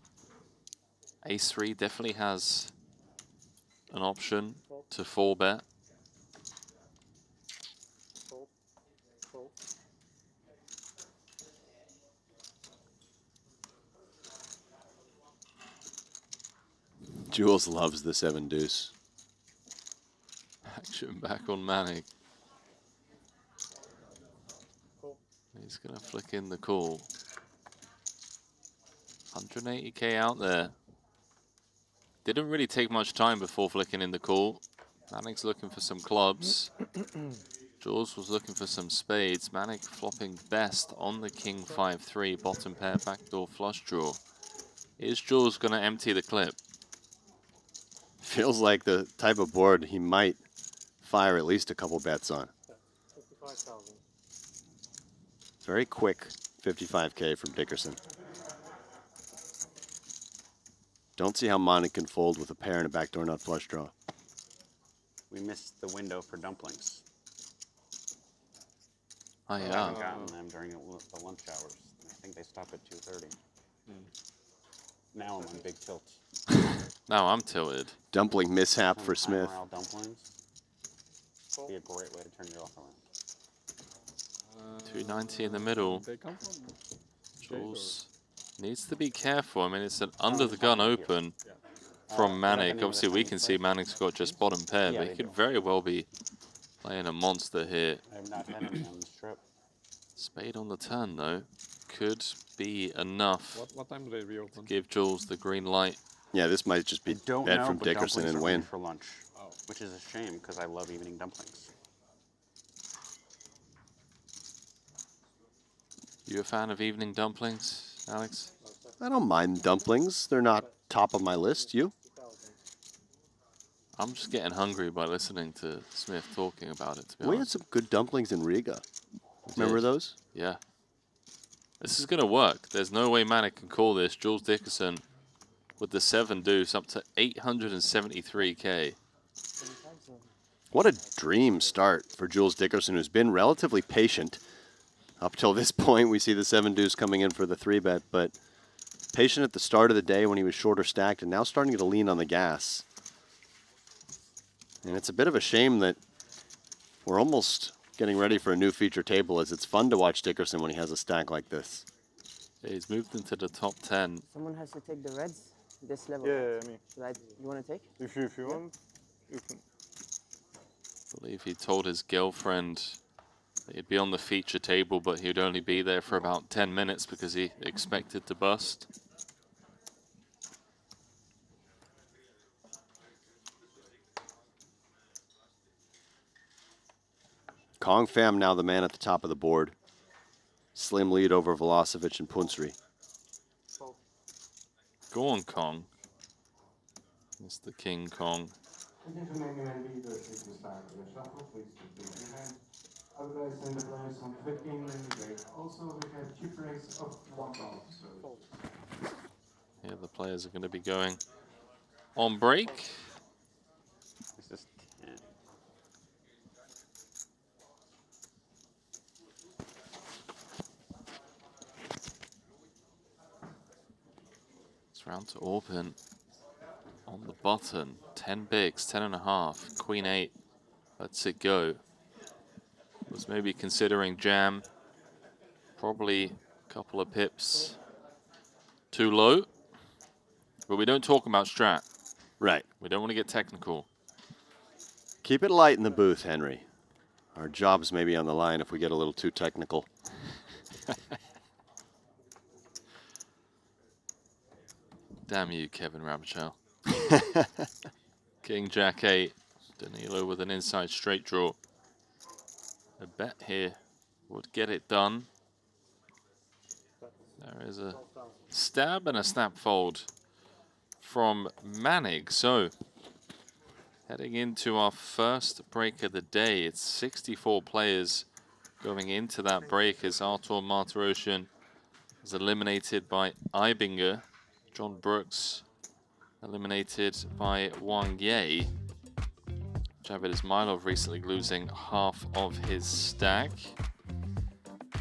Speaker 1: ace-3 definitely has an option to 4-bet.
Speaker 7: Fold. Fold.
Speaker 2: Jules loves the 7-deuce.
Speaker 1: Action back on Manik.
Speaker 7: Cool.
Speaker 1: He's going to flick in the call. 180k out there. Didn't really take much time before flicking in the call. Manik's looking for some clubs. Jules was looking for some spades. Manik flopping best on the king 5-3 bottom pair backdoor flush draw. Is Jules going to empty the clip?
Speaker 2: Feels like the type of board he might fire at least a couple bets on.
Speaker 7: 55,000.
Speaker 2: Very quick 55k from Dickerson. Don't see how Monik can fold with a pair and a backdoor nut flush draw.
Speaker 6: We missed the window for dumplings.
Speaker 1: Oh,
Speaker 6: I
Speaker 1: yeah.
Speaker 6: haven't gotten them during the lunch hours. I think they stop at 2:30. Now I'm on big tilt.
Speaker 1: Now I'm tilted.
Speaker 2: Dumpling mishap
Speaker 6: Some
Speaker 2: for Smith.
Speaker 6: Amaral dumplings. Be a great way to turn your luck around.
Speaker 1: 290 in the middle.
Speaker 9: They come from
Speaker 1: Jules needs to be careful. I mean, it's an under the gun open from Manik. Obviously, we can see Manik's got just bottom pair, but he could very well be playing a monster here.
Speaker 6: I have not had any on the strip.
Speaker 1: Spade on the turn, though, could be enough
Speaker 9: what time do they reopen?
Speaker 1: to give Jules the green light.
Speaker 2: Yeah, this might just be
Speaker 6: Don't
Speaker 2: bet
Speaker 6: know,
Speaker 2: from
Speaker 6: but
Speaker 2: Dickerson
Speaker 6: dumplings
Speaker 2: and
Speaker 6: are
Speaker 2: win.
Speaker 6: made for lunch, which is a shame because I love evening dumplings.
Speaker 1: You a fan of evening dumplings, Alex?
Speaker 2: I don't mind dumplings. They're not top of my list. You?
Speaker 1: I'm just getting hungry by listening to Smith talking about it, to be
Speaker 2: We had
Speaker 1: honest.
Speaker 2: some good dumplings in Riga. Remember
Speaker 1: did.
Speaker 2: those?
Speaker 1: Yeah. This is going to work. There's no way Manik can call this. Jules Dickerson with the 7-deuce up to 873k.
Speaker 2: What a dream start for Jules Dickerson, who's been relatively patient. Up till this point, we see the 7-deuce coming in for the 3-bet, but patient at the start of the day when he was shorter stacked and now starting to lean on the gas. And it's a bit of a shame that we're almost getting ready for a new feature table, as it's fun to watch Dickerson when he has a stack like this.
Speaker 1: He's moved into the top 10.
Speaker 8: Someone has to take the reds this level.
Speaker 5: Yeah, me.
Speaker 8: You want to take?
Speaker 5: If you want, you can.
Speaker 1: I believe he told his girlfriend that he'd be on the feature table, but he'd only be there for about 10 minutes because he expected to bust.
Speaker 2: Kong Fam now the man at the top of the board. Slim lead over Velocevic and Punsri.
Speaker 1: Go on, Kong. It's the King Kong. Here the players are going to be going on break.
Speaker 6: This is 10.
Speaker 1: It's round to open on the button. 10 bigs, 10.5, Queen 8. Let's it go. Was maybe considering jam. Probably a couple of pips too low. But we don't talk about strat.
Speaker 2: Right.
Speaker 1: We don't want to get technical.
Speaker 2: Keep it light in the booth, Henry. Our jobs may be on the line if we get a little too technical.
Speaker 1: Damn you, Kevin Rabichel. King Jack 8. Danilo with an inside straight draw. A bet here would get it done. There is a stab and a snap fold from Manig. So, heading into our first break of the day, it's 64 players going into that break as Artur Martirosyan is eliminated by Ibinger. John Brooks eliminated by Wang Ye. Javid Ismailov recently losing half of his stack.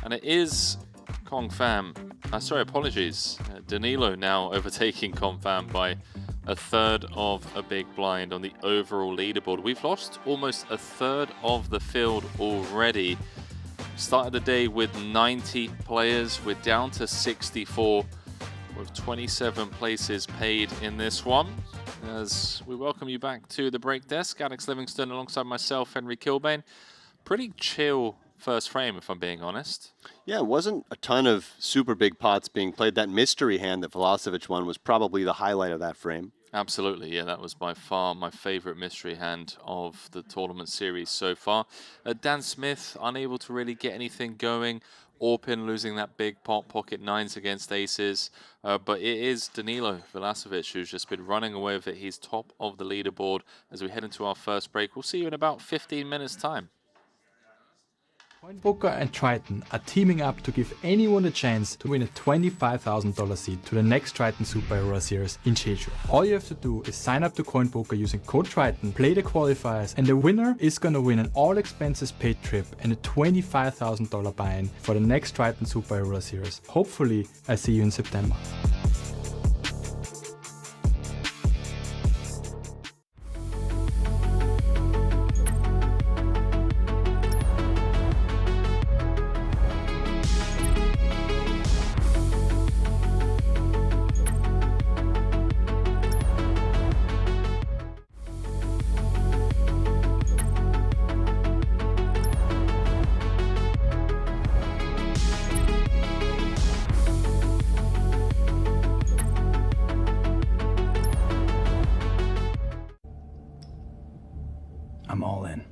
Speaker 1: And it is Kong Fam. Sorry, apologies. Danilo now overtaking Kong Fam by a third of a big blind on the overall leaderboard. We've lost almost a third of the field already. Started the day with 90 players. We're down to 64 with 27 places paid in this one. As we welcome you back to the break desk, Alex Livingston alongside myself, Henry Kilbane. Pretty chill first frame, if I'm being honest.
Speaker 2: Yeah, it wasn't a ton of super big pots being played. That mystery hand that Velocevic won was probably the highlight of that frame.
Speaker 1: Absolutely, yeah, that was by far my favorite mystery hand of the tournament series so far. Dan Smith unable to really get anything going. Orpin losing that big pot, pocket nines against aces. But it is Danilo Velocevic who's just been running away with it. He's top of the leaderboard as we head into our first break. We'll see you in about 15 minutes time.
Speaker 11: CoinPoker and Triton are teaming up to give anyone a chance to win a $25,000 seat to the next Triton SHRS Series in Jeju. All you have to do is sign up to CoinPoker using code Triton, play the qualifiers, and the winner is gonna win an all expenses paid trip and a $25,000 buy-in for the next Triton SHRS Series. Hopefully, I see you in September. I'm all in.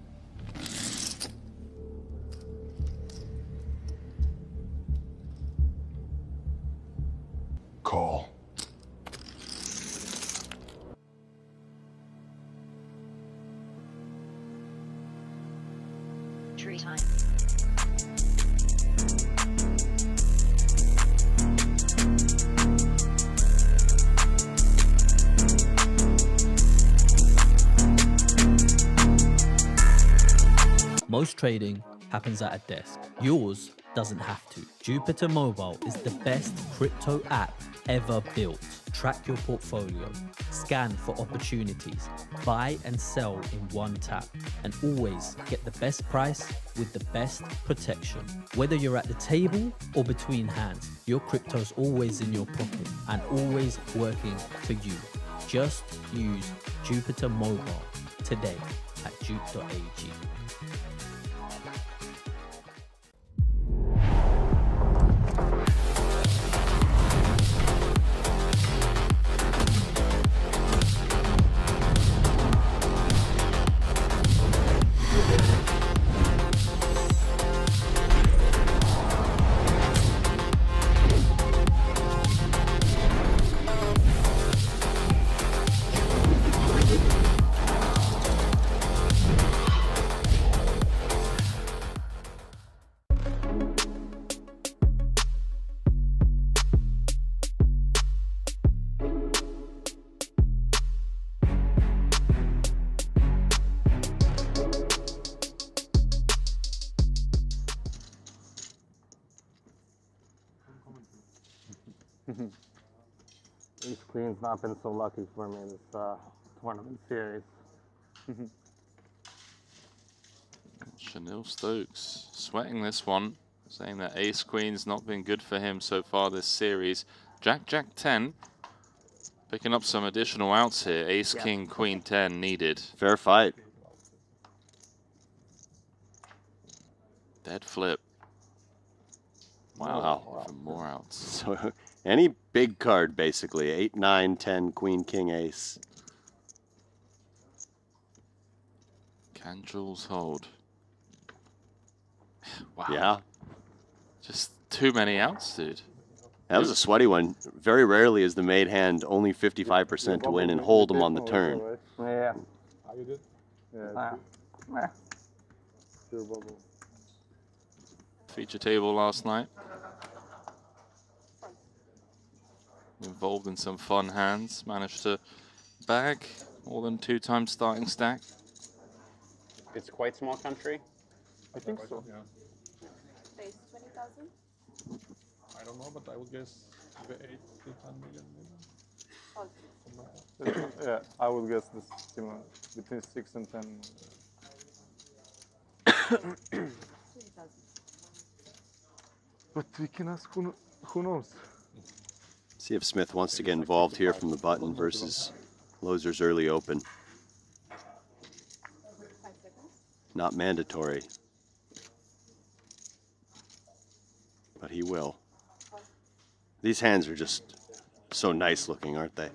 Speaker 11: Call.
Speaker 12: Triton.
Speaker 13: Most trading happens at a desk. Yours doesn't have to. Jupiter Mobile is the best crypto app ever built. track your portfolio, scan for opportunities, buy and sell in one tap, and always get the best price with the best protection. Whether you're at the table or between hands, your crypto's always in your pocket and always working for you. Just use Jupiter Mobile today at jupe.ag.
Speaker 4: Ace Queen's not been so lucky for me this tournament series.
Speaker 1: Chanel Stokes sweating this one, saying that Ace Queen's not been good for him so far this series. Jack 10, picking up some additional outs here. Ace King Queen 10 needed.
Speaker 2: Fair fight.
Speaker 1: Dead flip. Wow, even more outs.
Speaker 2: So any big card basically, 8, 9, 10, Queen, King, Ace.
Speaker 1: Can Jules hold? Wow.
Speaker 2: Yeah.
Speaker 1: Just too many outs, dude.
Speaker 2: That was a sweaty one. Very rarely is the made hand only 55% to win and hold them on the turn.
Speaker 4: Yeah.
Speaker 5: How you did? Pure bubble.
Speaker 1: Feature table last night. Involved in some fun hands. Managed to bag more than 2 times starting stack.
Speaker 6: It's quite small country.
Speaker 5: I think so.
Speaker 9: Yeah.
Speaker 12: Base 20,000?
Speaker 9: I don't know, but I would guess 8 to 10 million maybe.
Speaker 5: Yeah, I would guess this similar, between 6 and 10.
Speaker 12: 20,000.
Speaker 5: But we can ask who knows.
Speaker 2: See if Smith wants to get involved here from the button versus Loser's early open.
Speaker 12: 5 seconds.
Speaker 2: Not mandatory. But he will. These hands are just so nice looking, aren't they?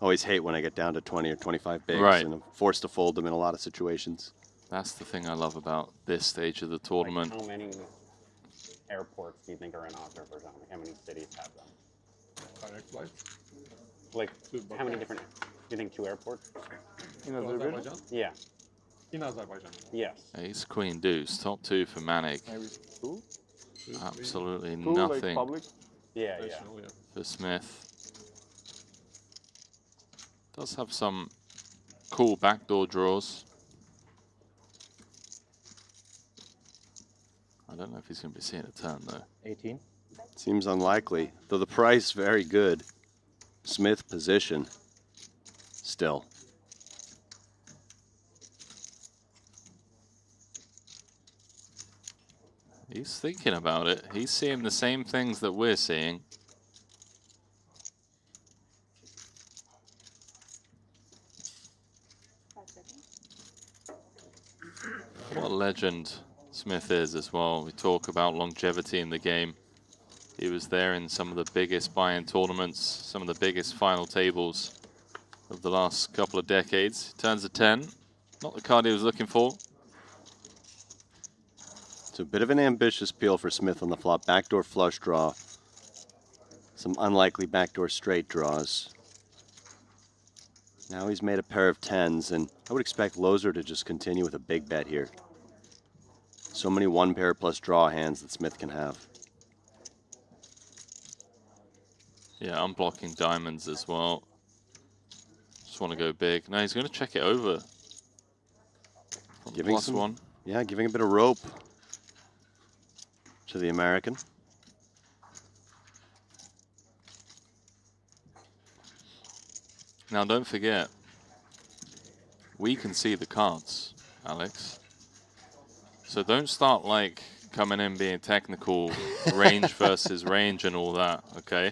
Speaker 2: Always hate when I get down to 20 or 25 bigs
Speaker 1: Right.
Speaker 2: and I'm forced to fold them in a lot of situations.
Speaker 1: That's the thing I love about this stage of the tournament.
Speaker 6: Like how many airports do you think are in Oslo, for example? How many cities have them?
Speaker 9: Direct flights.
Speaker 6: Like, how many different, do you think 2 airports?
Speaker 5: In Azerbaijan?
Speaker 6: Yeah.
Speaker 9: In Azerbaijan.
Speaker 6: Yes.
Speaker 1: Ace Queen Deuce, top 2 for Manik.
Speaker 5: Maybe 2?
Speaker 1: Absolutely
Speaker 5: 2
Speaker 1: nothing
Speaker 5: like public?
Speaker 6: Yeah,
Speaker 1: for Smith. Does have some cool backdoor draws. I don't know if he's going to be seeing a turn though.
Speaker 6: 18.
Speaker 2: Seems unlikely, though the price very good. Smith position still.
Speaker 1: He's thinking about it. He's seeing the same things that we're seeing. What a legend Smith is as well. We talk about longevity in the game. He was there in some of the biggest buy-in tournaments, some of the biggest final tables of the last couple of decades. Turns a 10. Not the card he was looking for.
Speaker 2: It's a bit of an ambitious peel for Smith on the flop. Backdoor flush draw. Some unlikely backdoor straight draws. Now he's made a pair of 10s, and I would expect Loser to just continue with a big bet here. So many 1 pair plus draw hands that Smith can have.
Speaker 1: Yeah, unblocking diamonds as well. Just want to go big. No, he's going to check it over.
Speaker 2: Giving
Speaker 1: Plus
Speaker 2: some,
Speaker 1: 1.
Speaker 2: Yeah, giving a bit of rope to the American.
Speaker 1: Now, don't forget, we can see the cards, Alex. So don't start like coming in being technical, range versus range and all that, okay?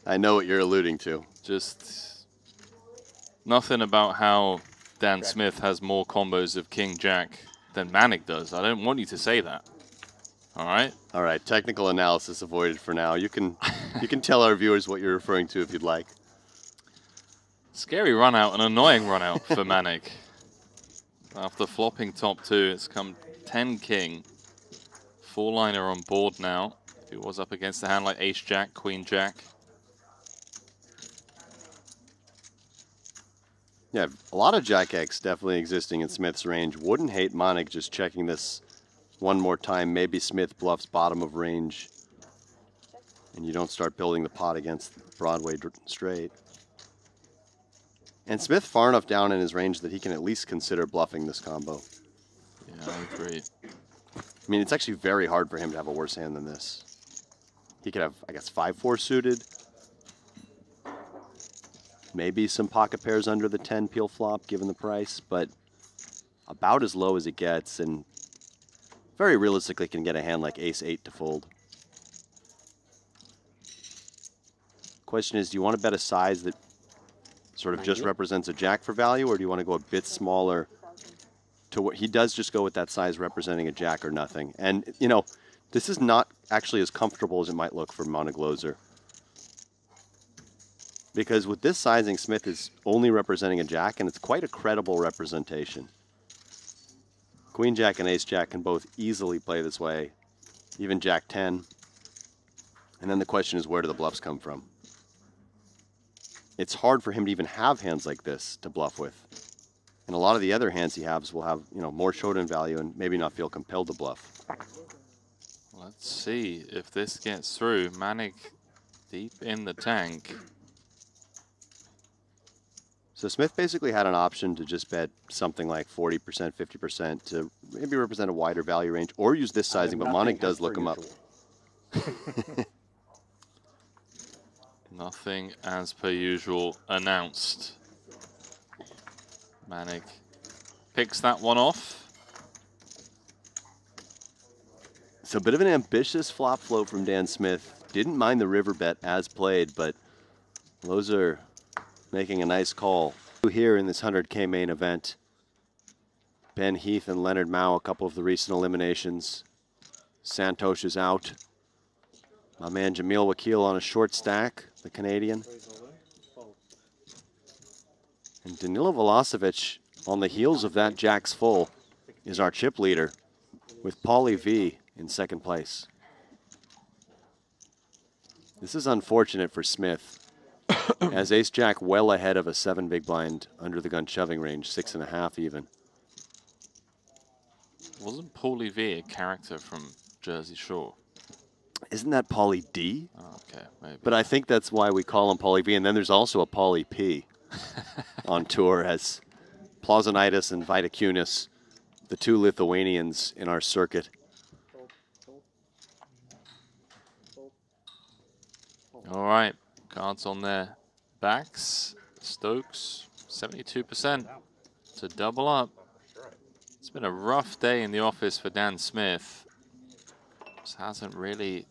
Speaker 2: I know what you're alluding to.
Speaker 1: Just nothing about how Dan Smith has more combos of King Jack than Manic does. I don't want you to say that. All right?
Speaker 2: All right, technical analysis avoided for now. You can tell our viewers what you're referring to if you'd like.
Speaker 1: Scary run out, an annoying run out for Manic. After flopping top 2, it's come 10 King. 4-liner on board now. If he was up against a hand like Ace Jack, Queen Jack.
Speaker 2: Yeah, a lot of Jack X definitely existing in Smith's range. Wouldn't hate Manic just checking this one more time. Maybe Smith bluffs bottom of range and you don't start building the pot against Broadway straight. And Smith far enough down in his range that he can at least consider bluffing this combo.
Speaker 1: Yeah, I agree.
Speaker 2: I mean, it's actually very hard for him to have a worse hand than this. He could have, I guess, 5-4 suited. Maybe some pocket pairs under the 10 peel flop, given the price, but about as low as it gets, and very realistically can get a hand like Ace-8 to fold. Question is, do you want to bet a size that sort of just represents a jack for value, or do you want to go a bit smaller to what he does just go with that size representing a jack or nothing? And, you know, this is not actually as comfortable as it might look for Montenegro. Because with this sizing, Smith is only representing a jack, and it's quite a credible representation. Queen Jack and Ace Jack can both easily play this way, even Jack 10. And then the question is, where do the bluffs come from? It's hard for him to even have hands like this to bluff with. And a lot of the other hands he has will have, you know, more showdown value and maybe not feel compelled to bluff.
Speaker 1: Let's see if this gets through. Manic deep in the tank.
Speaker 2: So Smith basically had an option to just bet something like 40%, 50% to maybe represent a wider value range, or use this sizing, but Manic does look him up.
Speaker 1: Nothing as per usual announced. Manic picks that one off.
Speaker 2: So a bit of an ambitious flop float from Dan Smith. Didn't mind the river bet as played, but those are making a nice call. Here in this 100K main event, Ben Heath and Leonard Mao, a couple of the recent eliminations. Santosh is out. My man Jamil Wakil on a short stack, the Canadian. And Danilo Velocevic, on the heels of that Jack's full, is our chip leader, with Paulie V in second place. This is unfortunate for Smith, as Ace Jack well ahead of a 7 big blind under the gun shoving range, 6.5 even.
Speaker 1: Wasn't Paulie V a character from Jersey Shore?
Speaker 2: Isn't that Paulie D?
Speaker 1: Oh, okay, maybe.
Speaker 2: But I think that's why we call him Paulie V. And then there's also a Paulie P on tour as Plazonitis and Vitacunis, the 2 Lithuanians in our circuit.
Speaker 1: All right, cards on their backs. Stokes, 72% to double up. It's been a rough day in the office for Dan Smith. Just hasn't really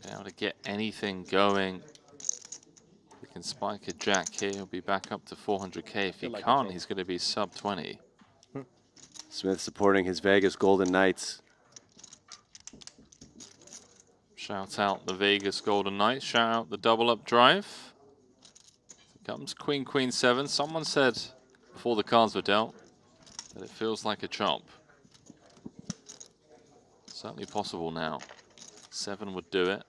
Speaker 1: been able to get anything going. If he can spike a jack here, he'll be back up to 400K. If he can't, he's going to be sub 20.
Speaker 2: Smith supporting his Vegas Golden Knights.
Speaker 1: Shout out the Vegas Golden Knights. Shout out the double up drive. Here comes Queen, Queen 7. Someone said before the cards were dealt that it feels like a chop. Certainly possible now. 7 would do it.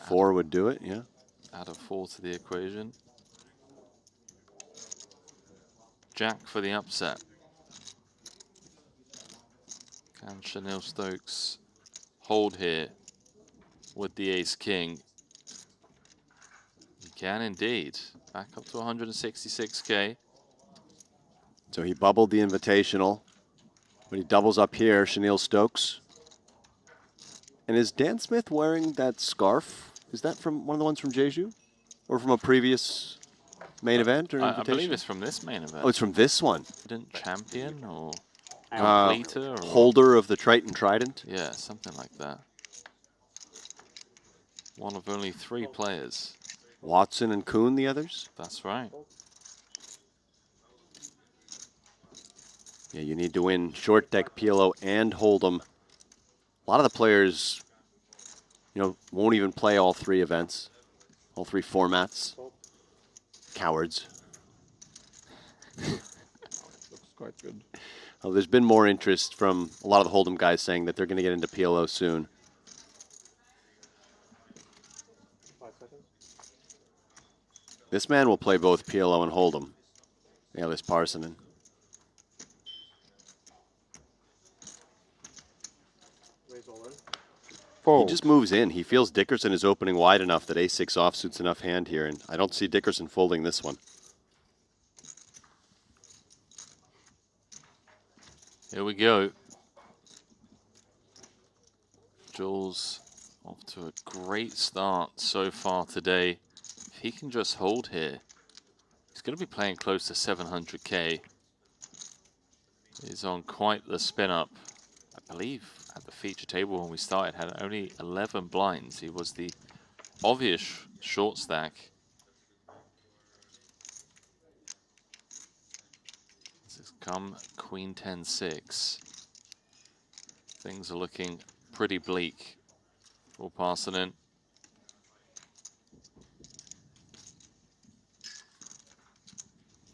Speaker 2: Four would do it, yeah.
Speaker 1: Add a 4 to the equation. Jack for the upset. Can Chanel Stokes hold here with the ace-king? He can indeed. Back up to 166K.
Speaker 2: So he bubbled the Invitational, but he doubles up here, Chanel Stokes. And is Dan Smith wearing that scarf Is that from one of the ones from Jeju? Or from a previous main event or invitation?
Speaker 1: I believe it's from this main event.
Speaker 2: Oh, it's from this one.
Speaker 1: Didn't champion or completer or
Speaker 2: holder of the Triton Trident?
Speaker 1: Yeah, something like that. One of only 3 players.
Speaker 2: Watson and Kuhn, the others?
Speaker 1: That's right.
Speaker 2: Yeah, you need to win short deck PLO and Hold'em. A lot of the players, won't even play all 3 events, all 3 formats. Cowards.
Speaker 9: Looks quite good.
Speaker 2: Oh, there's been more interest from a lot of the Hold'em guys saying that they're going to get into PLO soon.
Speaker 7: 5 seconds.
Speaker 2: This man will play both PLO and Hold'em. Elis Parsonen.
Speaker 7: Raise all in.
Speaker 2: He just moves in. He feels Dickerson is opening wide enough that ace-6 offsuit's enough hand here, and I don't see Dickerson folding this one.
Speaker 1: Here we go. Jules off to a great start so far today. If he can just hold here, he's going to be playing close to 700k. He's on quite the spin up. I believe at the feature table when we started had only 11 blinds. He was the obvious short stack. This has come Queen 10-6. Things are looking pretty bleak for Parsonen.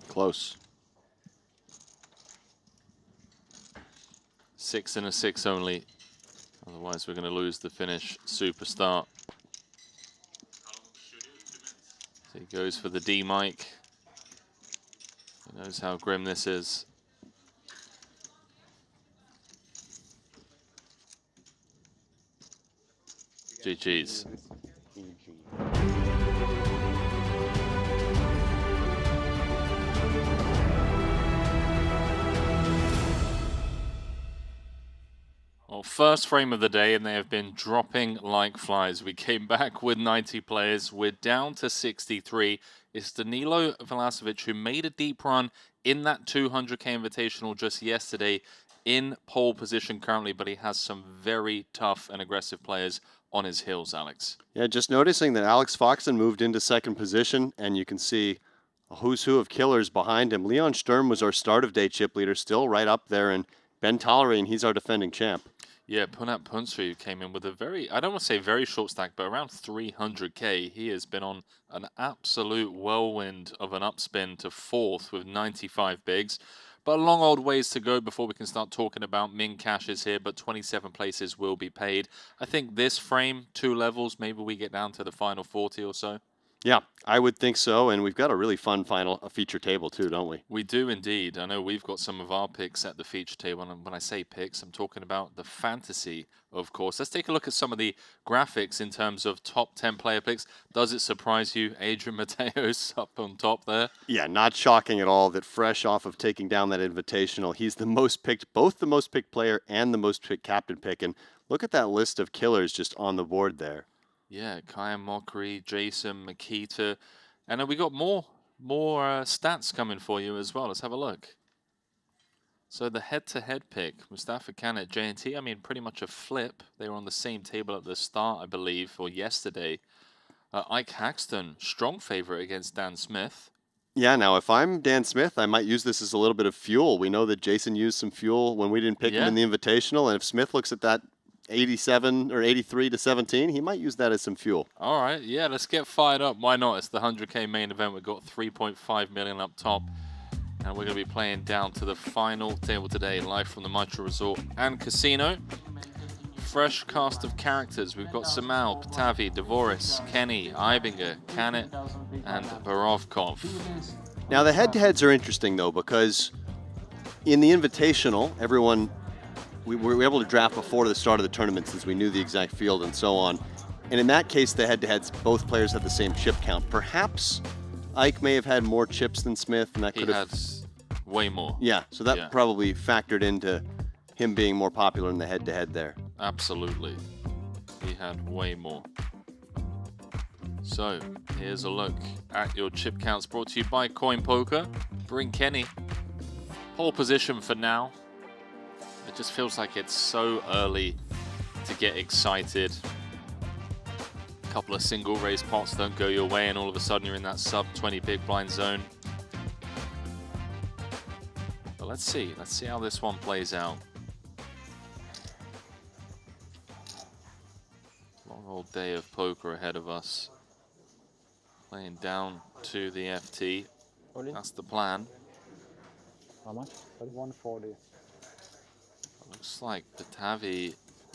Speaker 2: Close.
Speaker 1: 6 and a 6 only. Otherwise, we're going to lose the Finnish superstar. So he goes for the D mic. He knows how grim this is. GG's. Well, first frame of the day, and they have been dropping like flies. We came back with 90 players. We're down to 63. It's Danilo Vlasovic who made a deep run in that 200k Invitational just yesterday, in pole position currently, but he has some very tough and aggressive players on his heels, Alex.
Speaker 2: Yeah, just noticing that Alex Foxen moved into second position, and you can see a who's who of killers behind him. Leon Sturm was our start of day chip leader, still right up there, and Ben Tollery, and he's our defending champ.
Speaker 1: Yeah, Punat Punsri came in with a very, I don't want to say very short stack, but around 300k. He has been on an absolute whirlwind of an upspin to 4th with 95 bigs. But a long old ways to go before we can start talking about min cashes here, but 27 places will be paid. I think this frame, 2 levels, maybe we get down to the final 40 or so.
Speaker 2: Yeah, I would think so, and we've got a really fun a feature table too, don't we?
Speaker 1: We do indeed. I know we've got some of our picks at the feature table, and when I say picks, I'm talking about the fantasy, of course. Let's take a look at some of the graphics in terms of top 10 player picks. Does it surprise you, Adrian Mateos up on top there?
Speaker 2: Yeah, not shocking at all that fresh off of taking down that Invitational, he's the most picked, both the most picked player and the most picked captain pick, and look at that list of killers just on the board there.
Speaker 1: Yeah, Kaya Mokri, Jason, Makita. And we got more stats coming for you as well. Let's have a look. So the head-to-head pick, Mustafa Khan at JNT, I mean, pretty much a flip. They were on the same table at the start, I believe, or yesterday. Ike Haxton, strong favorite against Dan Smith.
Speaker 2: Yeah, now if I'm Dan Smith, I might use this as a little bit of fuel. We know that Jason used some fuel when we didn't pick him in the Invitational, and if Smith looks at that 87 or 83 to 17, he might use that as some fuel.
Speaker 1: All right, yeah, let's get fired up. Why not? It's the 100k main event. We've got 3.5 million up top, and we're going to be playing down to the final table today, live from the Maestral Resort and Casino. Fresh cast of characters. We've got Samal, Patavi, Dvoris, Kenny, Ibinger, Canet, and Barovkov.
Speaker 2: Now the head-to-heads are interesting though, because in the Invitational, we were able to draft before the start of the tournament since we knew the exact field and so on. And in that case, the head-to-heads, both players had the same chip count. Perhaps Ike may have had more chips than Smith, and that could have...
Speaker 1: He had way more.
Speaker 2: Yeah, so that probably factored into him being more popular in the head-to-head there.
Speaker 1: Absolutely. He had way more. So here's a look at your chip counts brought to you by CoinPoker. Bring Kenny. Pole position for now. It just feels like it's so early to get excited. A couple of single raise pots don't go your way and all of a sudden you're in that sub 20 big blind zone. But let's see how this one plays out. Long old day of poker ahead of us. Playing down to the FT. That's the plan.
Speaker 14: How much? 140.
Speaker 1: Looks like Batavi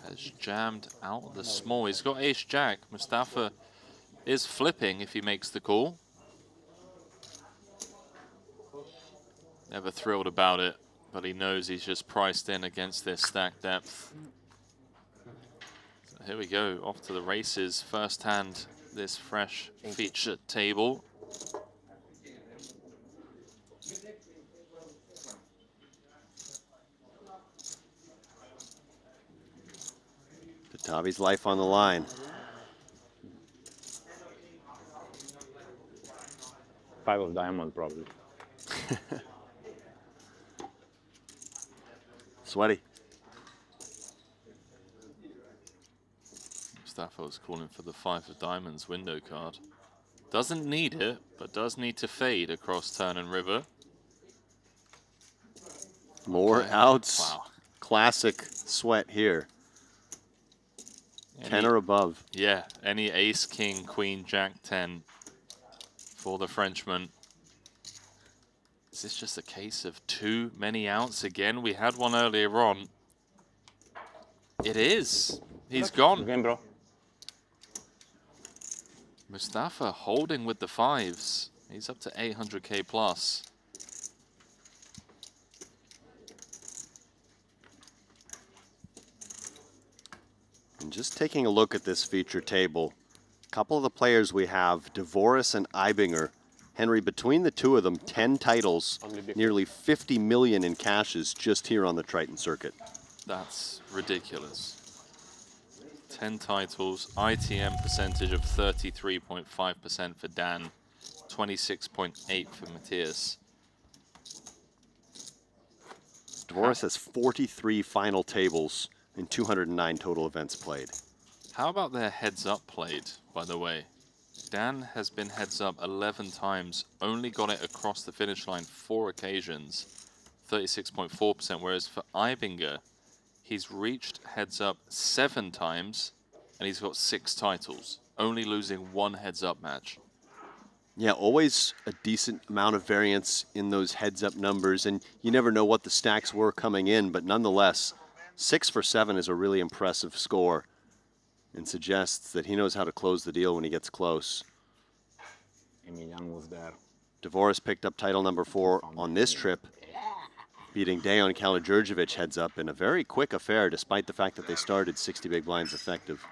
Speaker 1: has jammed out the small. He's got ace jack. Mustafa is flipping if he makes the call. Never thrilled about it, but he knows he's just priced in against this stack depth. So here we go, off to the races. First hand, this fresh featured table.
Speaker 2: Batavi's life on the line.
Speaker 6: 5 of diamonds, probably.
Speaker 2: Sweaty.
Speaker 1: Mustafa was calling for the 5 of diamonds window card. Doesn't need it, but does need to fade across turn and river.
Speaker 2: More outs.
Speaker 1: Wow.
Speaker 2: Classic sweat here. 10 or above.
Speaker 1: Yeah, any ace, king, queen, jack, 10 for the Frenchman. Is this just a case of too many outs again? We had one earlier on. It is. He's gone.
Speaker 6: Again, bro.
Speaker 1: Mustafa holding with the 5s. He's up to 800k plus.
Speaker 2: And just taking a look at this feature table, a couple of the players we have, Dvoris and Ibinger. Henry, between the two of them, 10 titles, nearly 50 million in cashes just here on the Triton circuit.
Speaker 1: That's ridiculous. 10 titles, ITM percentage of 33.5% for Dan, 26.8 for Matthias.
Speaker 2: Dvoris has 43 final tables and 209 total events played.
Speaker 1: How about their heads up played, by the way? Dan has been heads up 11 times, only got it across the finish line 4 occasions, 36.4%, whereas for Ibinger, he's reached heads up 7 times and he's got 6 titles, only losing 1 heads up match.
Speaker 2: Yeah, always a decent amount of variance in those heads up numbers, and you never know what the stacks were coming in, but nonetheless, 6 for 7 is a really impressive score and suggests that he knows how to close the deal when he gets close.
Speaker 6: Emilian was there.
Speaker 2: Dvoris picked up title number 4 on this trip, beating Dejan Kalođerđević heads up in a very quick affair, despite the fact that they started 60 big blinds effective.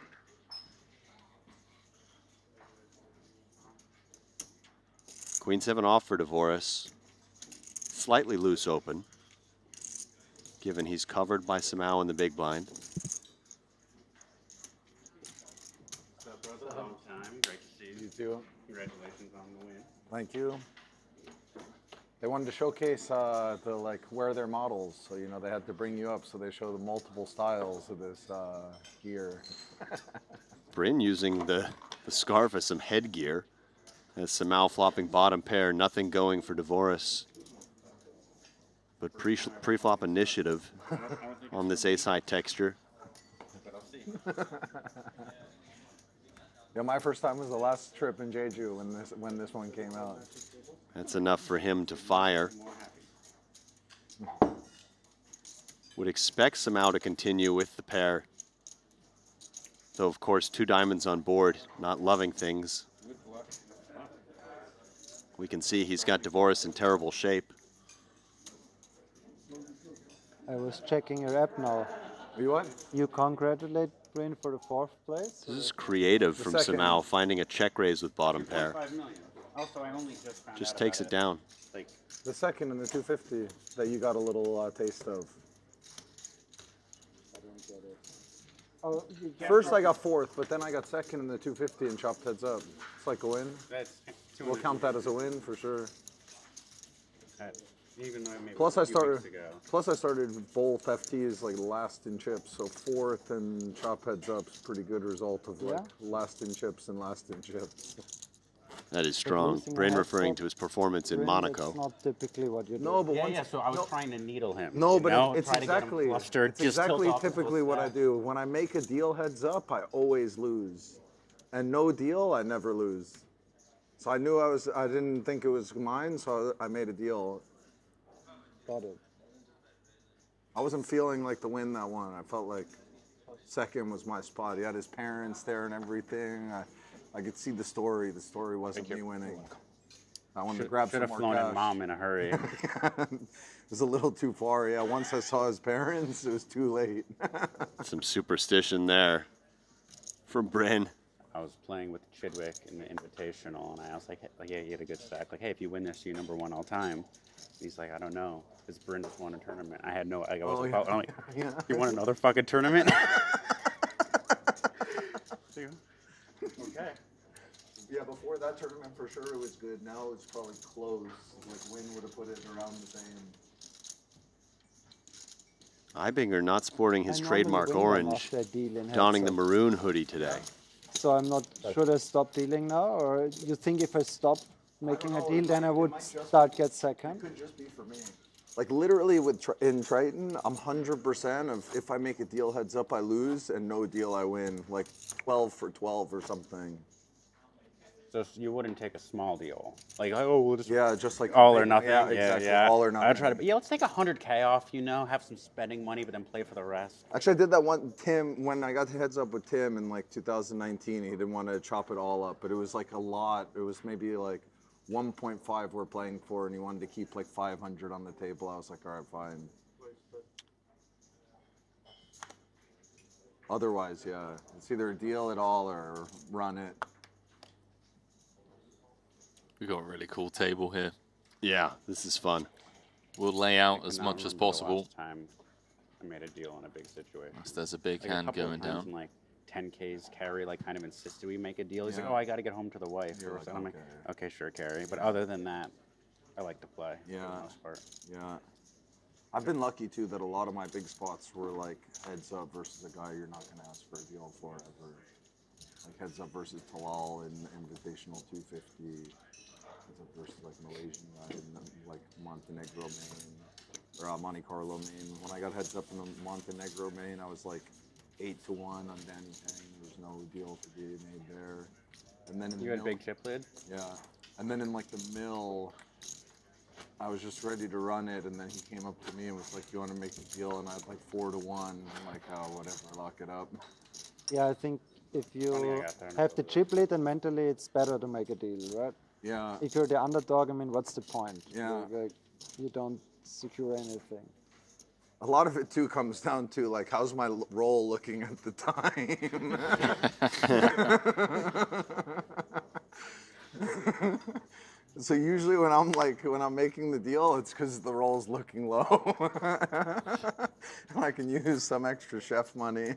Speaker 2: Queen 7 off for Dvoris. Slightly loose open, given he's covered by Samao in the big blind.
Speaker 6: Long time. Great to see you.
Speaker 15: You too.
Speaker 6: Congratulations on the win.
Speaker 15: Thank you. They wanted to showcase like wear their models, so you know they had to bring you up, so they show the multiple styles of this gear.
Speaker 2: Bryn using the scarf as some headgear. As Samao flopping bottom pair, nothing going for Dvoris. But pre-flop initiative on this ace-high texture.
Speaker 15: Yeah, my first time was the last trip in Jeju when this one came out.
Speaker 2: That's enough for him to fire. Would expect Samao to continue with the pair. Though, of course, 2 diamonds on board, not loving things. We can see he's got Dvoris in terrible shape.
Speaker 14: I was checking your app now.
Speaker 15: You what?
Speaker 14: You congratulate Bryn for the 4th place?
Speaker 2: This is creative from Samao, finding a check raise with bottom pair.
Speaker 6: Also, I only just found
Speaker 2: Just
Speaker 6: out
Speaker 2: takes
Speaker 6: about
Speaker 2: it down.
Speaker 6: Like
Speaker 15: the second and the 250 that you got a little taste of.
Speaker 14: I don't get it. Oh,
Speaker 15: First I got fourth, but then I got second in the 250 and chopped heads up. It's like a win. We'll count that as a win for sure.
Speaker 6: Even though maybe
Speaker 15: Plus
Speaker 6: a
Speaker 15: I
Speaker 6: few
Speaker 15: started.
Speaker 6: weeks ago.
Speaker 15: Plus I started both FTs like last in chips, so fourth and chop heads up's pretty good result of like last in chips and last in chips.
Speaker 2: That is strong. Brain referring to his performance in Monaco.
Speaker 14: That's not typically what you do.
Speaker 15: No, but
Speaker 6: Yeah, so I was trying to needle him.
Speaker 15: No,
Speaker 6: you
Speaker 15: but
Speaker 6: know?
Speaker 15: it's
Speaker 6: Try to get him
Speaker 15: exactly
Speaker 6: flustered,
Speaker 15: it's
Speaker 6: just tilt
Speaker 15: exactly
Speaker 6: off the
Speaker 15: typically what I
Speaker 6: stack.
Speaker 15: do. When I make a deal heads up, I always lose, and no deal, I never lose. So I knew I didn't think it was mine, so I made a deal.
Speaker 14: Got it.
Speaker 15: I wasn't feeling like the win that one. I felt like second was my spot. He had his parents there and everything. I could see the story. The story wasn't me winning. I wanted to grab some more cash.
Speaker 6: Should have flown in mom in a hurry.
Speaker 15: It was a little too far. Yeah, once I saw his parents, it was too late.
Speaker 2: Some superstition there from Bryn.
Speaker 6: I was playing with Chidwick in the Invitational, and I was like, yeah, you had a good stack. Like, hey, if you win this, you're number 1 all time. He's like, I don't know, because Bryn just won a tournament. I had no, I was like, I'm like, you won another fucking tournament?
Speaker 15: Okay. Yeah, before that tournament, for sure, it was good. Now it's probably close. Like, Win would have put it around the same.
Speaker 2: Ibinger not sporting his trademark
Speaker 14: win them
Speaker 2: orange,
Speaker 14: after dealing heads
Speaker 2: donning the
Speaker 14: up.
Speaker 2: maroon hoodie today.
Speaker 14: So I'm not, should I stop dealing now? Or you think if I stop making a deal, then I would start get second?
Speaker 15: It could just be for me. Like literally in Triton, I'm 100% of if I make a deal heads up, I lose, and no deal, I win. Like 12 for 12 or something.
Speaker 6: So you wouldn't take a small deal, like we'll just
Speaker 15: just like
Speaker 6: all or nothing.
Speaker 15: Yeah, exactly. All or nothing.
Speaker 6: I try to, let's take 100K off. You know, have some spending money, but then play for the rest.
Speaker 15: Actually, I did that one. Tim, when I got the heads up with Tim in like 2019, he didn't want to chop it all up, but it was like a lot. It was maybe like 1.5 we're playing for, and he wanted to keep like 500 on the table. I was like, all right, fine. Otherwise, yeah, it's either a deal at all or run it.
Speaker 1: We've got a really cool table here.
Speaker 2: Yeah, this is fun.
Speaker 1: We'll lay out as much as possible.
Speaker 6: Last time I made a deal in a big situation.
Speaker 1: There's a big
Speaker 6: like
Speaker 1: hand
Speaker 6: a couple
Speaker 1: going
Speaker 6: of times
Speaker 1: down.
Speaker 6: in like 10K's carry, like kind of insisted we make a deal. He's like, oh, I got to get home to the wife first. And I'm like, okay, sure, carry. But other than that, I like to play for the most part.
Speaker 15: Yeah. I've been lucky too that a lot of my big spots were like heads up versus a guy you're not going to ask for a deal for ever. Like heads up versus Talal in Invitational 250. Heads up versus like Malaysian guy in like Montenegro main or Monte Carlo main. When I got heads up in the Montenegro main, I was like 8-1 on Danny Peng. There's no deal to be made there. And then in
Speaker 6: you
Speaker 15: the
Speaker 6: had big chip lid?
Speaker 15: Yeah. And then in like the mill, I was just ready to run it, and then he came up to me and was like, you want to make a deal? And I had like 4-1. I'm like, oh, whatever, lock it up.
Speaker 14: Yeah, I think if you have the chip lead and mentally it's better to make a deal, right?
Speaker 15: Yeah.
Speaker 14: If you're the underdog, I mean, what's the point?
Speaker 15: Yeah.
Speaker 14: You don't secure anything.
Speaker 15: A lot of it too comes down to like, how's my roll looking at the time? So usually when I'm making the deal, it's because the roll's looking low. And I can use some extra chef money.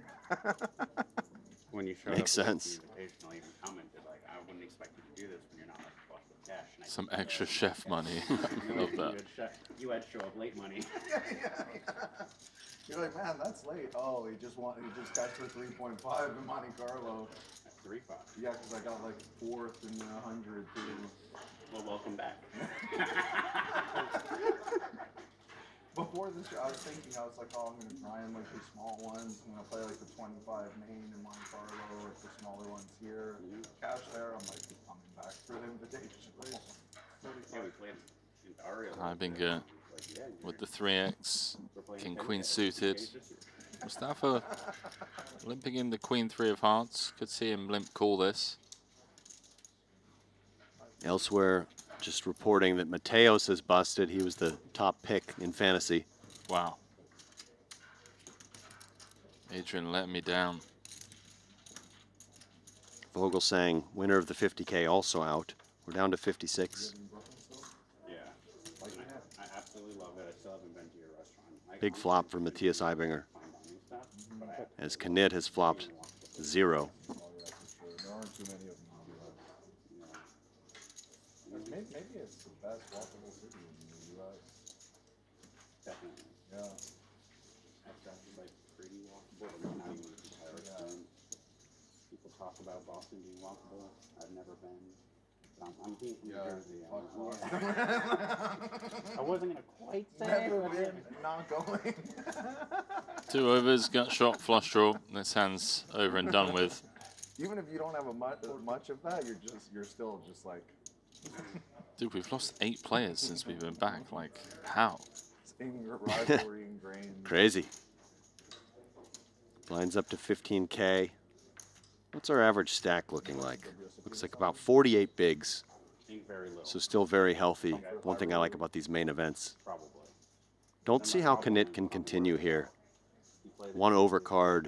Speaker 6: When you showed
Speaker 2: Makes sense.
Speaker 6: Invitational, even commented like, I wouldn't expect you to do this when you're not like flush with cash. And
Speaker 1: Some extra chef money. I love that.
Speaker 6: You had show up late money.
Speaker 15: You're like, man, that's late. Oh, he just got for 3.5 in Monte Carlo.
Speaker 6: 3.5.
Speaker 15: Yeah, because I got like 4th and 100 too.
Speaker 6: Well, welcome back.
Speaker 15: Before this show, I was thinking, I was like, oh, I'm going to try and like the small ones. I'm going to play like the 25 main in Monte Carlo, or the smaller ones here. Cash there, I'm like, coming back for the Invitational.
Speaker 6: Yeah, we played in Dario.
Speaker 1: Ibinger with the 3x, king queen suited. Mustafa limping in the queen 3 of hearts. Could see him limp call this.
Speaker 2: Elsewhere, just reporting that Mateos has busted. He was the top pick in fantasy.
Speaker 1: Wow. Adrian let me down.
Speaker 2: Vogel saying winner of the 50K also out. We're down to 56.
Speaker 6: Yeah. I absolutely love it. I still haven't been to your restaurant.
Speaker 2: Big flop for Matthias Ibinger.
Speaker 6: But
Speaker 2: as Knit has flopped 0.
Speaker 15: There aren't too many of them in the US. Maybe it's the best walkable city in the US.
Speaker 6: Definitely.
Speaker 15: Yeah.
Speaker 6: That's actually like pretty walkable, but not even a comparison. People talk about Boston being walkable. I've never been. I'm being from New Jersey. I wasn't gonna quite say
Speaker 15: Never
Speaker 6: it.
Speaker 15: been, not going.
Speaker 1: 2 overs, gut shot, flush draw. This hand's over and done with.
Speaker 15: Even if you don't have much of that, you're still just like.
Speaker 1: Dude, we've lost 8 players since we've been back. Like, how?
Speaker 15: Same rivalry ingrained.
Speaker 2: Crazy. Blinds up to 15K. What's our average stack looking like? Looks like about 48 bigs. So still very healthy. One thing I like about these main events. Don't see how Knit can continue here. 1 overcard,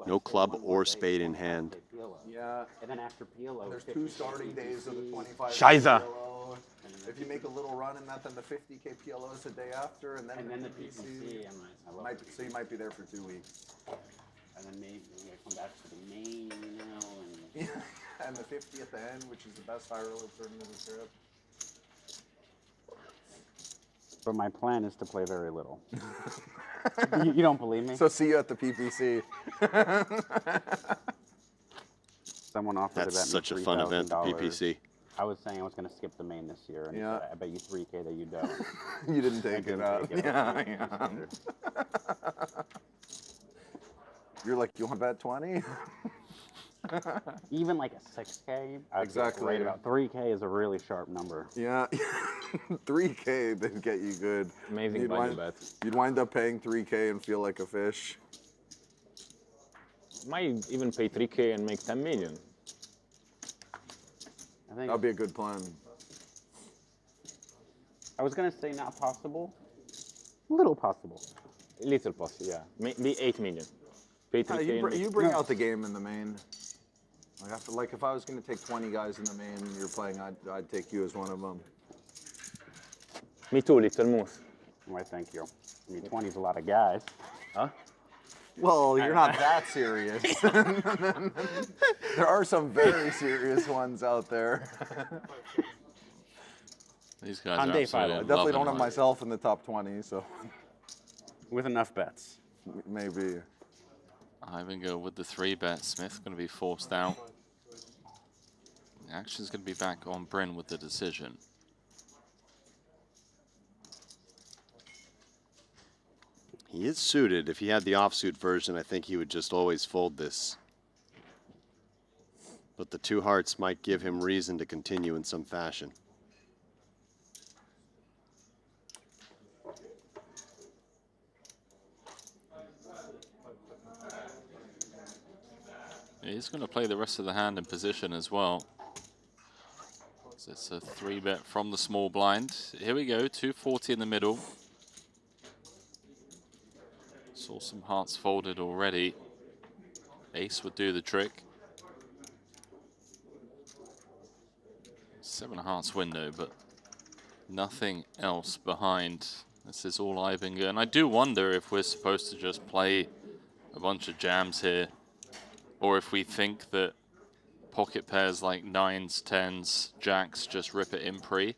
Speaker 2: no club or spade in hand.
Speaker 15: Yeah.
Speaker 6: And then after PLO,
Speaker 15: there's 2 starting days of the 25.
Speaker 16: Scheiße.
Speaker 15: PLO. If you make a little run in that, then the 50K PLO is the day after, and then the PPC. So you might be there for 2 weeks.
Speaker 6: And then maybe I come back to the main, you know, and
Speaker 15: and the 50 at the end, which is the best high roller tournament of the trip.
Speaker 6: But my plan is to play very little. you don't believe me?
Speaker 15: So see you at the PPC.
Speaker 6: Someone offered to bet me
Speaker 2: That's such a fun event, the PPC.
Speaker 6: I was saying I was going to skip the main this year, and
Speaker 15: Yeah.
Speaker 6: I bet you 3K that you don't.
Speaker 15: You didn't take it out. Yeah. You're like, you want to bet 20?
Speaker 6: Even like a 6K, I'd
Speaker 15: Exactly.
Speaker 6: feel great about. 3K is a really sharp number.
Speaker 15: Yeah. 3K would get you good.
Speaker 16: Amazing value bet.
Speaker 15: You'd wind up paying 3K and feel like a fish.
Speaker 16: Might even pay 3K and make 10 million.
Speaker 6: I think
Speaker 15: That'd be a good plan.
Speaker 6: I was going to say not possible. Little possible.
Speaker 16: Little possible, yeah. Maybe 8 million. Pay 3K.
Speaker 15: You bring out the game in the main. Like if I was going to take 20 guys in the main and you're playing, I'd take you as one of them.
Speaker 16: Me too, little moose.
Speaker 6: Why, thank you. I mean, 20 is a lot of guys.
Speaker 16: Huh?
Speaker 15: Well, you're not that serious. There are some very serious ones out there.
Speaker 1: These guys
Speaker 6: On
Speaker 1: are
Speaker 6: day 5,
Speaker 15: I
Speaker 1: absolutely
Speaker 15: definitely don't
Speaker 1: loving
Speaker 15: have
Speaker 1: life.
Speaker 15: myself in the top 20, so
Speaker 6: With enough bets.
Speaker 15: maybe.
Speaker 1: Ivango with the 3 bet. Smith going to be forced out. The action's going to be back on Bryn with the decision.
Speaker 2: He is suited. If he had the offsuit version, I think he would just always fold this. But the 2 hearts might give him reason to continue in some fashion.
Speaker 1: He's going to play the rest of the hand in position as well. So it's a 3 bet from the small blind. Here we go, 240 in the middle. Saw some hearts folded already. Ace would do the trick. 7 of hearts window, but nothing else behind. This is all Ivango. And I do wonder if we're supposed to just play a bunch of jams here, or if we think that pocket pairs like 9s, 10s, jacks just rip it in pre,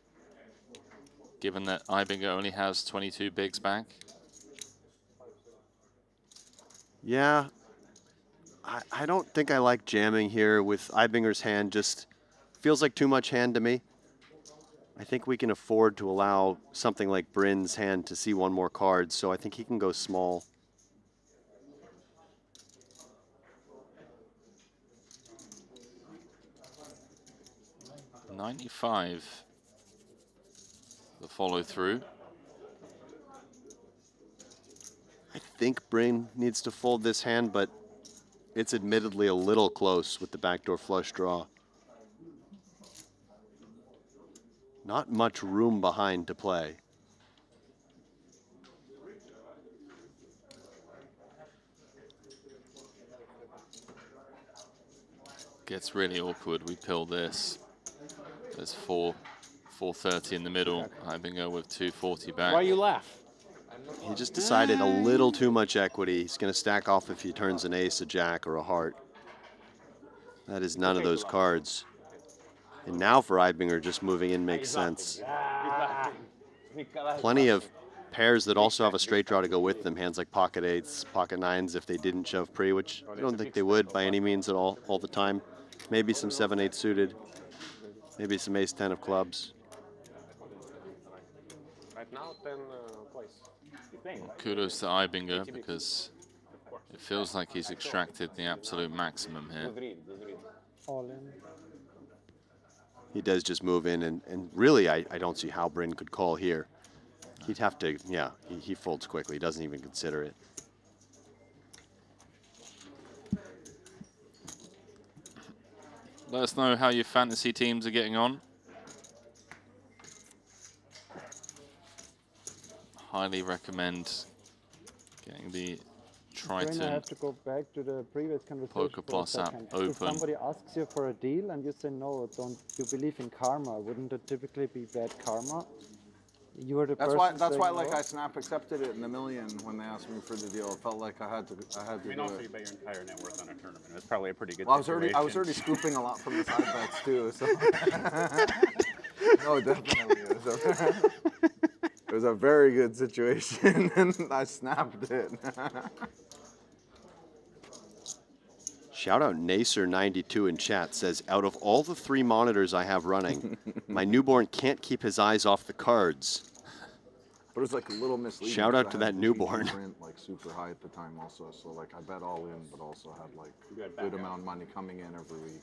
Speaker 1: given that Ivango only has 22 bigs back.
Speaker 2: Yeah, I don't think I like jamming here with Ibanger's hand. Just feels like too much hand to me. I think we can afford to allow something like Bryn's hand to see 1 more card, so I think he can go small. $95, the follow through. I think Bryn needs to fold this hand, but it's admittedly a little close with the backdoor flush draw. Not much room behind to play.
Speaker 1: Gets really awkward. We pill this. There's 430 in the middle. Ivango with 240 back.
Speaker 16: Why you laugh?
Speaker 2: He just decided a little too much equity. He's going to stack off if he turns an ace, a jack, or a heart. That is none of those cards. And now for Eibinger, just moving in makes sense. Plenty of pairs that also have a straight draw to go with them. Hands like pocket eights, pocket nines if they didn't shove pre, which I don't think they would by any means at all the time. Maybe some 7-8 suited. Maybe some ace-10 of clubs.
Speaker 10: Right now, 10 twice.
Speaker 1: Well, kudos to Eibinger because it feels like he's extracted the absolute maximum here.
Speaker 14: All in.
Speaker 2: He does just move in, and really I don't see how Bryn could call here. He'd have to, yeah, he folds quickly. He doesn't even consider it.
Speaker 1: Let us know how your fantasy teams are getting on. Highly recommend getting the Triton
Speaker 14: I have to go back to the previous conversation
Speaker 1: Poker Plus app open.
Speaker 14: If somebody asks you for a deal and you say no, don't you believe in karma? Wouldn't it typically be bad karma? You are the
Speaker 15: That's
Speaker 14: person.
Speaker 15: why
Speaker 14: saying
Speaker 15: like
Speaker 14: no?
Speaker 15: I snap accepted it in a million when they asked me for the deal. It felt like I had to do
Speaker 6: also
Speaker 15: it.
Speaker 6: you bet your entire net worth on a tournament. It was probably a pretty good
Speaker 15: Well, I
Speaker 6: situation.
Speaker 15: was already scooping a lot from the side bets too. So no, definitely. It was a very good situation, and I snapped it.
Speaker 2: Shout out Nacer92 in chat says, out of all the 3 monitors I have running, my newborn can't keep his eyes off the cards.
Speaker 15: But it was like a little misleading.
Speaker 2: Shout out
Speaker 15: 'cause
Speaker 2: to
Speaker 15: I had
Speaker 2: that
Speaker 15: the
Speaker 2: newborn.
Speaker 15: print, like super high at the time also. So like I bet all in, but also had like good amount of money coming in every week.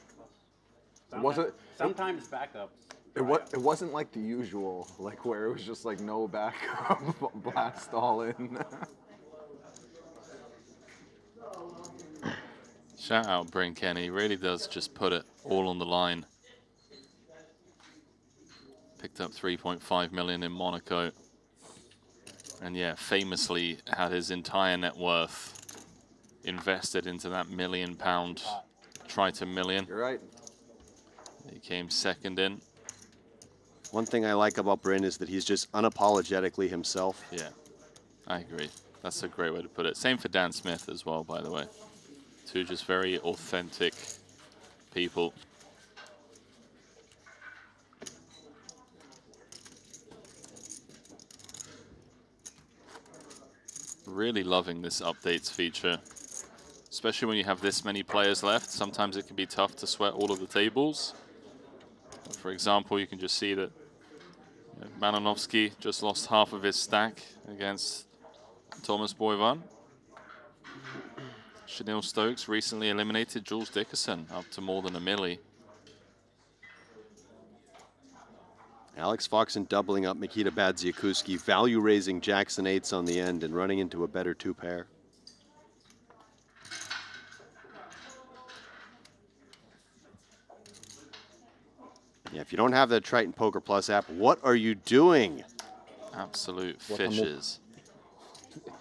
Speaker 6: Sometimes backups.
Speaker 15: It wasn't like the usual, like where it was just like no backup, blast all in.
Speaker 1: Shout out Bryn Kenny, he really does just put it all on the line. Picked up 3.5 million in Monaco. And yeah, famously had his entire net worth invested into that £1 million Triton million.
Speaker 15: You're right.
Speaker 1: He came second in.
Speaker 2: One thing I like about Bryn is that he's just unapologetically himself.
Speaker 1: Yeah, I agree. That's a great way to put it. Same for Dan Smith as well, by the way. 2 just very authentic people. Really loving this updates feature, especially when you have this many players left. Sometimes it can be tough to sweat all of the tables. For example, you can just see that Mananovsky just lost half of his stack against Thomas Boyvan. Chanel Stokes recently eliminated Jules Dickerson up to more than a milli.
Speaker 2: Alex Foxen doubling up Mikita Badziakuski, value raising Jackson 8s on the end and running into a better 2 pair. Yeah, if you don't have that Triton Poker Plus app, what are you doing?
Speaker 1: Absolute fishes.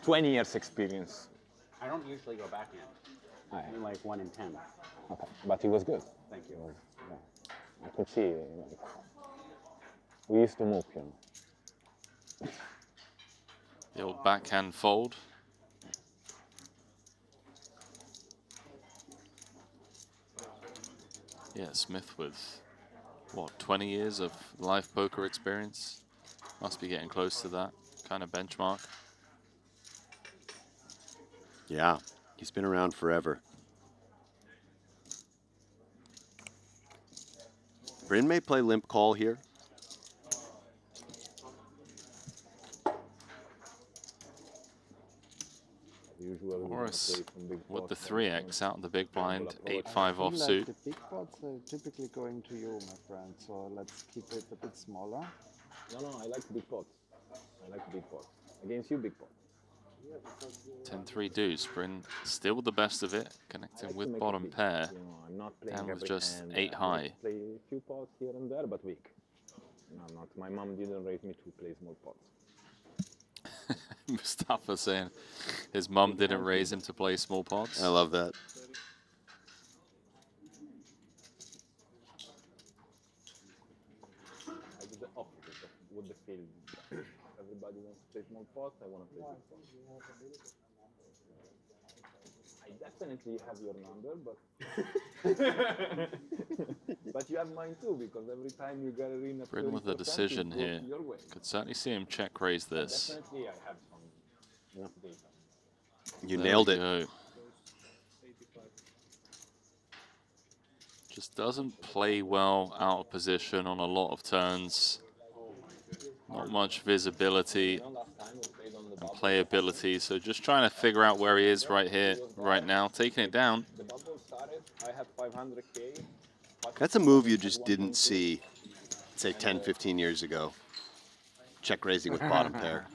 Speaker 16: 20 years experience.
Speaker 6: I don't usually go back in. I'm like 1 in 10.
Speaker 16: Okay, but he was good.
Speaker 6: Thank you.
Speaker 16: Yeah. I could see, like, we used to move him.
Speaker 1: The old backhand fold. Yeah, Smith with, what, 20 years of live poker experience? Must be getting close to that kind of benchmark.
Speaker 2: Yeah, he's been around forever. Bryn may play limp call here.
Speaker 1: Morris with the 3x out of the big blind, 8-5 offsuit.
Speaker 14: The big pots are typically going to you, my friend, so let's keep it a bit smaller.
Speaker 16: No, I like big pots. I like big pots. Against you, big pot.
Speaker 1: 10-3 deuce. Bryn still the best of it, connecting with bottom pair.
Speaker 16: I'm not playing
Speaker 1: Down with
Speaker 16: every
Speaker 1: just
Speaker 16: hand.
Speaker 1: 8 high.
Speaker 16: I play a few pots here and there, but weak. No, I'm not. My mom didn't raise me to play small pots.
Speaker 1: Mustafa saying his mum didn't raise him to play small pots.
Speaker 2: I love that.
Speaker 16: I did the opposite of what the field Everybody wants to play small pots. I want to play big pots. I definitely have your number, but but you have mine too, because every time you get in a
Speaker 1: Britain with a decision here. Could certainly see him check raise this.
Speaker 16: Definitely, I have some enough data.
Speaker 2: You
Speaker 1: There
Speaker 2: nailed
Speaker 1: we
Speaker 2: it.
Speaker 1: go. Just doesn't play well out of position on a lot of turns. Not much visibility and playability, so just trying to figure out where he is right here, right now, taking it down.
Speaker 16: The bubble started, I had 500K.
Speaker 2: That's a move you just didn't see, say, 10, 15 years ago. Check raising with bottom pair.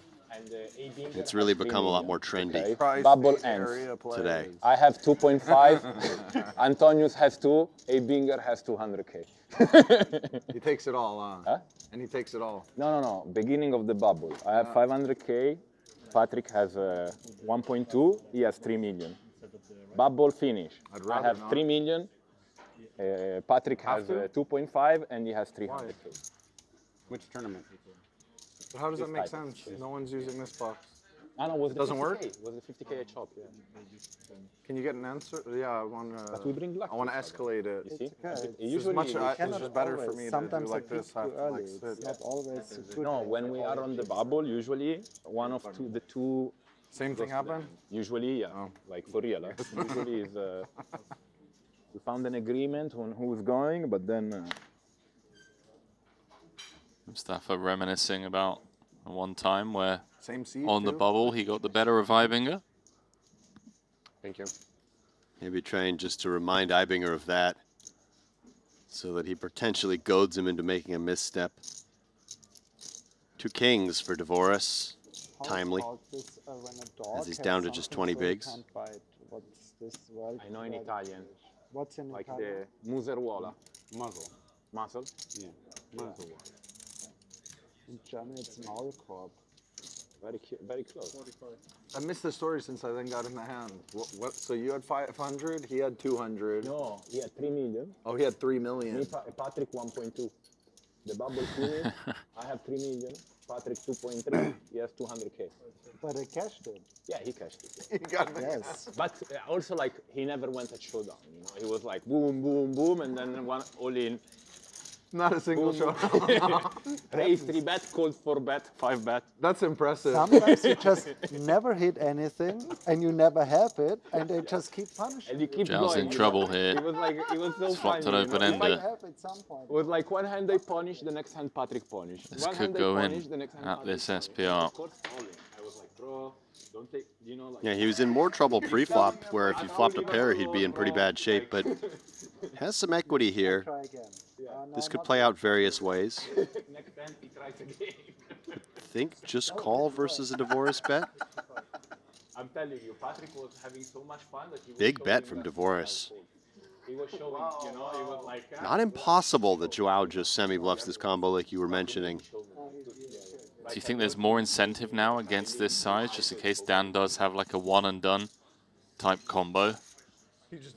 Speaker 2: It's really become a lot more trendy.
Speaker 16: Okay. Bubble ends
Speaker 2: today.
Speaker 16: I have 2.5. Antonius has 2. A Binger has 200K.
Speaker 15: He takes it all, huh? And he takes it all.
Speaker 16: No. Beginning of the bubble. I have 500K. Patrick has 1.2. He has 3 million. Bubble finish. I have 3 million. Patrick has 2.5 and he has 300K.
Speaker 6: Which tournament?
Speaker 15: But how does that make sense? No one's using this box.
Speaker 16: Was
Speaker 15: it doesn't work?
Speaker 16: Was the 50K at shop? Yeah.
Speaker 15: Can you get an answer? Yeah, I want to.
Speaker 16: But we bring luck.
Speaker 15: I want to escalate it.
Speaker 16: You see?
Speaker 15: Usually, it's just better for me to do like this.
Speaker 14: It's not always good.
Speaker 16: No, when we are on the bubble, usually one of the two.
Speaker 15: Same thing happen?
Speaker 16: Usually, yeah. Like for real. Usually is we found an agreement on who's going, but then.
Speaker 1: Mustafa reminiscing about one time where
Speaker 15: Same seed
Speaker 1: on the
Speaker 15: too?
Speaker 1: bubble he got the better of Ibinger.
Speaker 15: Thank you.
Speaker 2: Maybe trying just to remind Ibinger of that so that he potentially goads him into making a misstep. 2 kings for Dvoris. Timely. As he's down to just 20 bigs.
Speaker 14: What's this word?
Speaker 16: I know in Italian.
Speaker 14: What's in
Speaker 16: like
Speaker 14: Italian?
Speaker 16: the museruola.
Speaker 6: Muzzle.
Speaker 16: Muzzle?
Speaker 6: Yeah. Muzzle.
Speaker 14: In German, it's Maulkorb.
Speaker 16: Very close.
Speaker 15: I missed the story since I then got in the hand. So you had 500, he had 200.
Speaker 16: No, he had 3 million.
Speaker 15: Oh, he had 3 million.
Speaker 16: Me, Patrick 1.2. The bubble finished. I have 3 million. Patrick 2.3. He has 200K.
Speaker 14: But I cashed it.
Speaker 16: Yeah, he cashed it.
Speaker 15: He got it.
Speaker 14: Yes.
Speaker 16: But also, like, he never went at showdown. You know, he was like boom, boom, boom, and then one all in.
Speaker 15: Not a single showdown.
Speaker 16: Raise 3 bet, called 4 bet, 5 bet.
Speaker 15: That's impressive.
Speaker 14: Sometimes you just never hit anything, and you never have it, and they just keep punishing.
Speaker 16: And you keep
Speaker 1: Giles
Speaker 16: going.
Speaker 1: in trouble here.
Speaker 16: It was like, it was so
Speaker 1: He's flopped
Speaker 16: funny.
Speaker 1: an open
Speaker 16: you know?
Speaker 1: ender.
Speaker 16: It was like one hand they punish, the next hand Patrick punish.
Speaker 1: This
Speaker 16: one
Speaker 1: could
Speaker 16: hand
Speaker 1: go
Speaker 16: they
Speaker 1: in
Speaker 16: punish, the next hand
Speaker 1: at
Speaker 16: Patrick
Speaker 1: this
Speaker 16: punish.
Speaker 1: SPR.
Speaker 16: Of course, all in. I was like, bro, don't take, you know, like.
Speaker 2: Yeah, he was in more trouble pre-flop, where if he flopped a pair, he'd be in pretty bad shape, but has some equity here.
Speaker 14: Try again.
Speaker 2: This could play out various ways.
Speaker 16: Next hand he tries again.
Speaker 2: Think just call versus a Dvoris bet?
Speaker 16: I'm telling you, Patrick was having so much fun that he was
Speaker 2: Big bet
Speaker 16: showing
Speaker 2: from
Speaker 16: that
Speaker 2: Dvoris.
Speaker 16: he was showing, you know, he was like.
Speaker 2: Not impossible that Joao just semi-bluffs this combo like you were mentioning.
Speaker 1: Do you think there's more incentive now against this size, just in case Dan does have like a one and done type combo?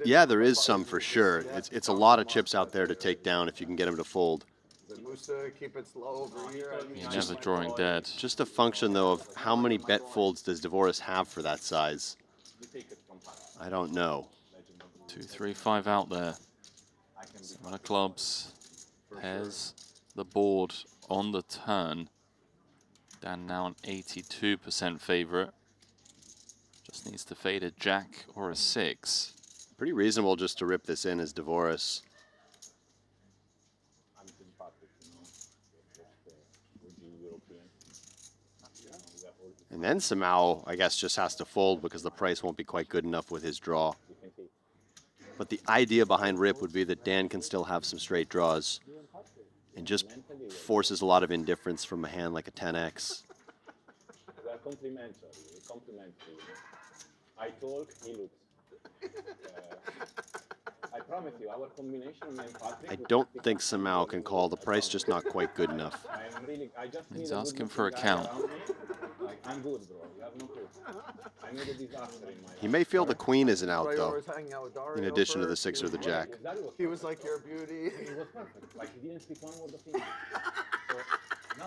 Speaker 2: Yeah, there is some for sure. It's a lot of chips out there to take down if you can get him to fold.
Speaker 15: Keep it slow over here.
Speaker 1: He's never drawing dead.
Speaker 2: Just a function, though, of how many bet folds does Dvoris have for that size? I don't know.
Speaker 1: 2, 3, 5 out there. 7 of clubs. Pairs the board on the turn. Dan now an 82% favorite. Just needs to fade a jack or a 6.
Speaker 2: Pretty reasonable just to rip this in as Dvoris. And then somehow, I guess, just has to fold because the price won't be quite good enough with his draw. But the idea behind rip would be that Dan can still have some straight draws and just forces a lot of indifference from a hand like a 10x.
Speaker 16: We are complimentary. I talk, he looks. I promise you, our combination and Patrick.
Speaker 2: I don't think Samao can call. The price just not quite good enough.
Speaker 1: He's asking for a count.
Speaker 16: Like, I'm good, bro. You have no clue. I made a disaster in my life.
Speaker 2: He may feel the queen isn't out,
Speaker 15: Dario
Speaker 2: though,
Speaker 15: was hanging out with Dario
Speaker 2: in addition to the
Speaker 15: first.
Speaker 2: 6 or the jack.
Speaker 15: He was like, your beauty.
Speaker 16: It was perfect. Like, he didn't speak one word of English. So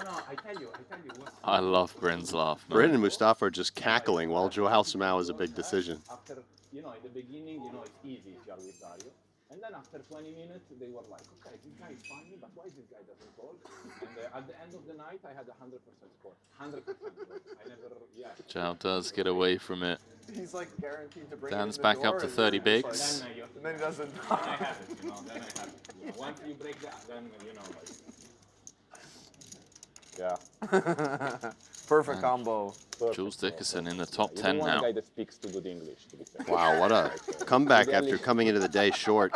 Speaker 1: I love Bryn's laugh. Man.
Speaker 2: Bryn and Mustafa are just cackling while Joao Samao is a big decision.
Speaker 16: After, in the beginning, it's easy if you are with Dario. And then after 20 minutes, they were like, okay, this guy is funny, but why this guy doesn't call? And at the end of the night, I had a 100% score. 100%. I never,
Speaker 1: Joao does get away from it.
Speaker 15: He's like guaranteed to bring
Speaker 1: Dan's
Speaker 15: it in
Speaker 1: back
Speaker 15: the
Speaker 1: up
Speaker 15: door
Speaker 1: to
Speaker 15: and
Speaker 1: 30
Speaker 15: then it's
Speaker 1: bigs.
Speaker 15: like- and then he doesn't.
Speaker 16: Then I have it, then I have it. Once you break that, then,
Speaker 15: Yeah. Perfect combo.
Speaker 1: Jules Dickerson in the top
Speaker 16: You
Speaker 1: 10
Speaker 16: don't want
Speaker 1: now.
Speaker 16: a guy that speaks too good English, to be fair.
Speaker 2: Wow, what a comeback after coming into the day short.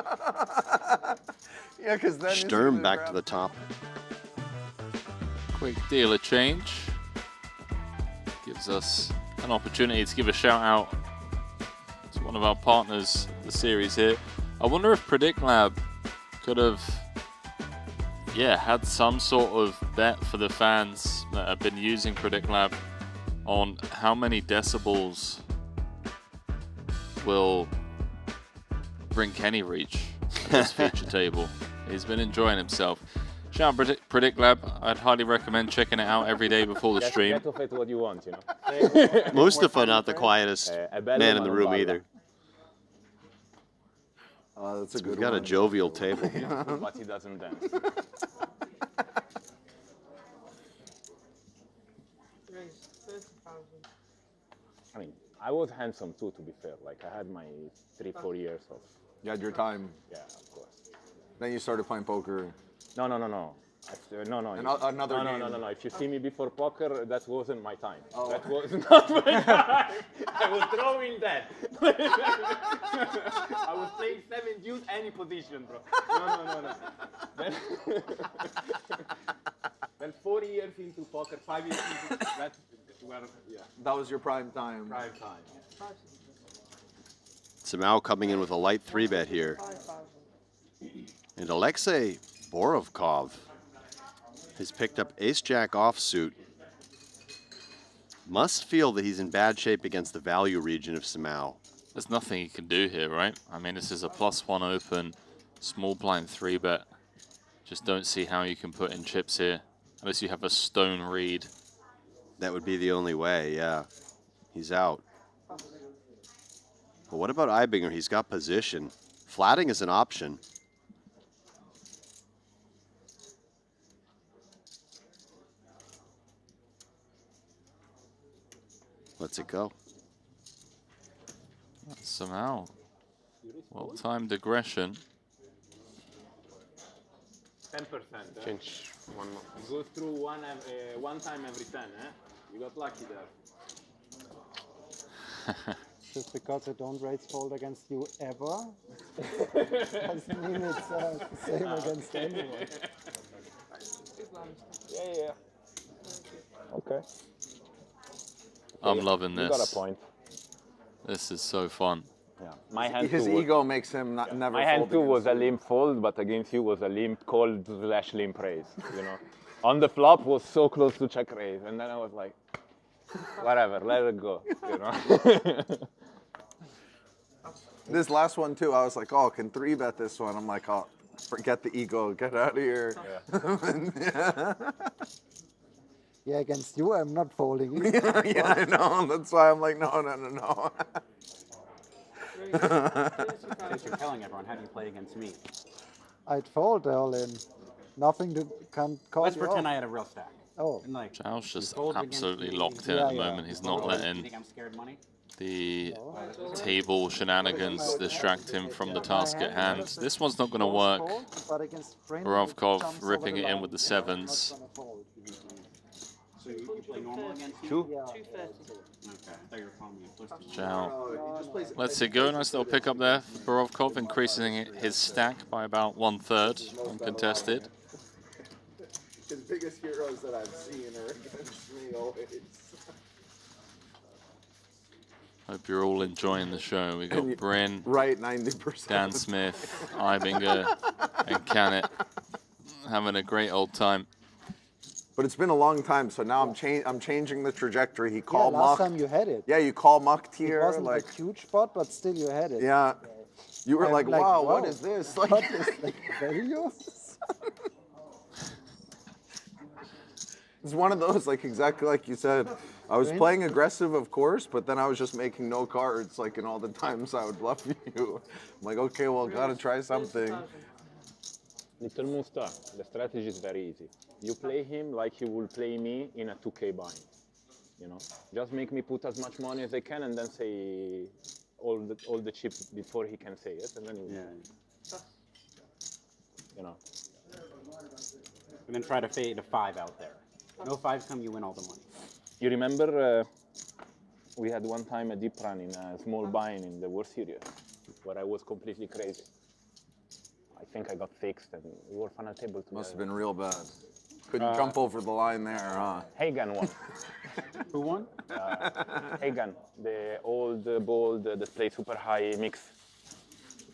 Speaker 15: Yeah, because then
Speaker 2: Sturm back to the top.
Speaker 1: Quick dealer change. Gives us an opportunity to give a shout out to one of our partners of the series here. I wonder if Predict Lab could have had some sort of bet for the fans that have been using Predict Lab on how many decibels will bring Kenny reach at this feature table. He's been enjoying himself. Shout out Predict Lab. I'd highly recommend checking it out every day before the stream.
Speaker 16: Get off it what you want,
Speaker 2: Mustafa not the quietest man in the room either.
Speaker 15: That's a
Speaker 2: So
Speaker 15: good
Speaker 2: we've got a jovial table.
Speaker 16: But he doesn't dance. I mean, I was handsome too, to be fair. Like, I had my 3-4 years of...
Speaker 15: You had your time.
Speaker 16: Yeah, of course.
Speaker 15: Then you started playing poker.
Speaker 16: No.
Speaker 15: Another game.
Speaker 16: No. If you see me before poker, that wasn't my time.
Speaker 15: Oh.
Speaker 16: That was not my time. I was throwing that. I was playing 7 deuce any position, bro. No. Then 4 years into poker, 5 years into that's where,
Speaker 15: That was your prime time.
Speaker 16: Prime time.
Speaker 2: Samao coming in with a light 3-bet here. And Alexei Borovkov has picked up ace-jack offsuit. Must feel that he's in bad shape against the value region of Samao.
Speaker 1: There's nothing he can do here, right? I mean, this is a +1 open, small blind 3-bet. Just don't see how you can put in chips here, unless you have a stone read.
Speaker 2: That would be the only way, yeah. He's out. But what about Ibinger? He's got position. Flatting is an option. Let's it go.
Speaker 1: Somehow, well-timed aggression.
Speaker 16: 10%.
Speaker 6: Change one more.
Speaker 16: Goes through one time every 10, You got lucky there.
Speaker 14: Just because I don't raise fold against you ever doesn't mean it's the same against anyone.
Speaker 16: Yeah. Okay.
Speaker 1: I'm loving
Speaker 16: You
Speaker 1: this.
Speaker 16: got a point.
Speaker 1: This is so fun.
Speaker 16: Yeah. My hand
Speaker 15: His
Speaker 16: too
Speaker 15: ego makes him never
Speaker 16: My hand
Speaker 15: fold
Speaker 16: too was a
Speaker 15: against you.
Speaker 16: limp fold, but against you was a limp call / limp raise, On the flop was so close to check raise, and then I was like, whatever, let it go,
Speaker 15: This last one too, I was like, oh, can 3-bet this one? I'm like, oh, forget the ego, get out of here.
Speaker 14: Yeah, against you, I'm not folding.
Speaker 15: Yeah, I know. That's why I'm like, no.
Speaker 6: Since you're telling everyone, how do you play against me?
Speaker 14: I'd fold all in. Nothing to can't call
Speaker 6: Let's
Speaker 14: you
Speaker 6: pretend
Speaker 14: off.
Speaker 6: I had a real stack.
Speaker 14: Oh.
Speaker 6: And like,
Speaker 1: Zhao's just
Speaker 6: fold against
Speaker 1: absolutely
Speaker 6: me.
Speaker 1: locked in at the moment. He's not
Speaker 6: You
Speaker 1: letting
Speaker 6: think I'm scared money?
Speaker 1: the table shenanigans distract him from the task at hand. This one's not going to work. Borovkov ripping it in with the 7s.
Speaker 6: So you play normal against me?
Speaker 16: 2?
Speaker 6: Okay, I thought you were calling me a pussy.
Speaker 1: Zhao lets it go. Nice little pick up there for Borovkov, increasing his stack by about 1/3 uncontested.
Speaker 15: His biggest heroes that I've seen are against me always.
Speaker 1: Hope you're all enjoying the show. We got Bryn,
Speaker 15: right, 90%.
Speaker 1: Dan Smith, Ibinger, and Canet having a great old time.
Speaker 15: But it's been a long time, so now I'm changing the trajectory. He called
Speaker 14: last
Speaker 15: muck.
Speaker 14: time you had it.
Speaker 15: Yeah, you call mucked
Speaker 14: It
Speaker 15: here,
Speaker 14: wasn't
Speaker 15: like
Speaker 14: a huge spot, but still you had it.
Speaker 15: yeah. You were
Speaker 14: I'm
Speaker 15: like,
Speaker 14: like,
Speaker 15: wow,
Speaker 14: wow,
Speaker 15: what is this? Like,
Speaker 14: what is like value?
Speaker 15: It's one of those, like exactly like you said. I was playing aggressive, of course, but then I was just making no cards, like in all the times I would bluff you. I'm like, okay, well, gotta try something.
Speaker 16: Little Musta, the strategy is very easy. You play him like you will play me in a 2K bind. You know, just make me put as much money as I can, and then say all the chips before he can say it, and then you know.
Speaker 6: And then try to fade a 5 out there. No 5s come, you win all the money.
Speaker 16: You remember we had one time a deep run in a small buy-in in the World Series where I was completely crazy. I think I got fixed and we were final table together.
Speaker 15: Must have been real bad. Couldn't jump over the line there, huh?
Speaker 16: Hagan won.
Speaker 6: Who won?
Speaker 16: Hagan, the old bold that played super high mix.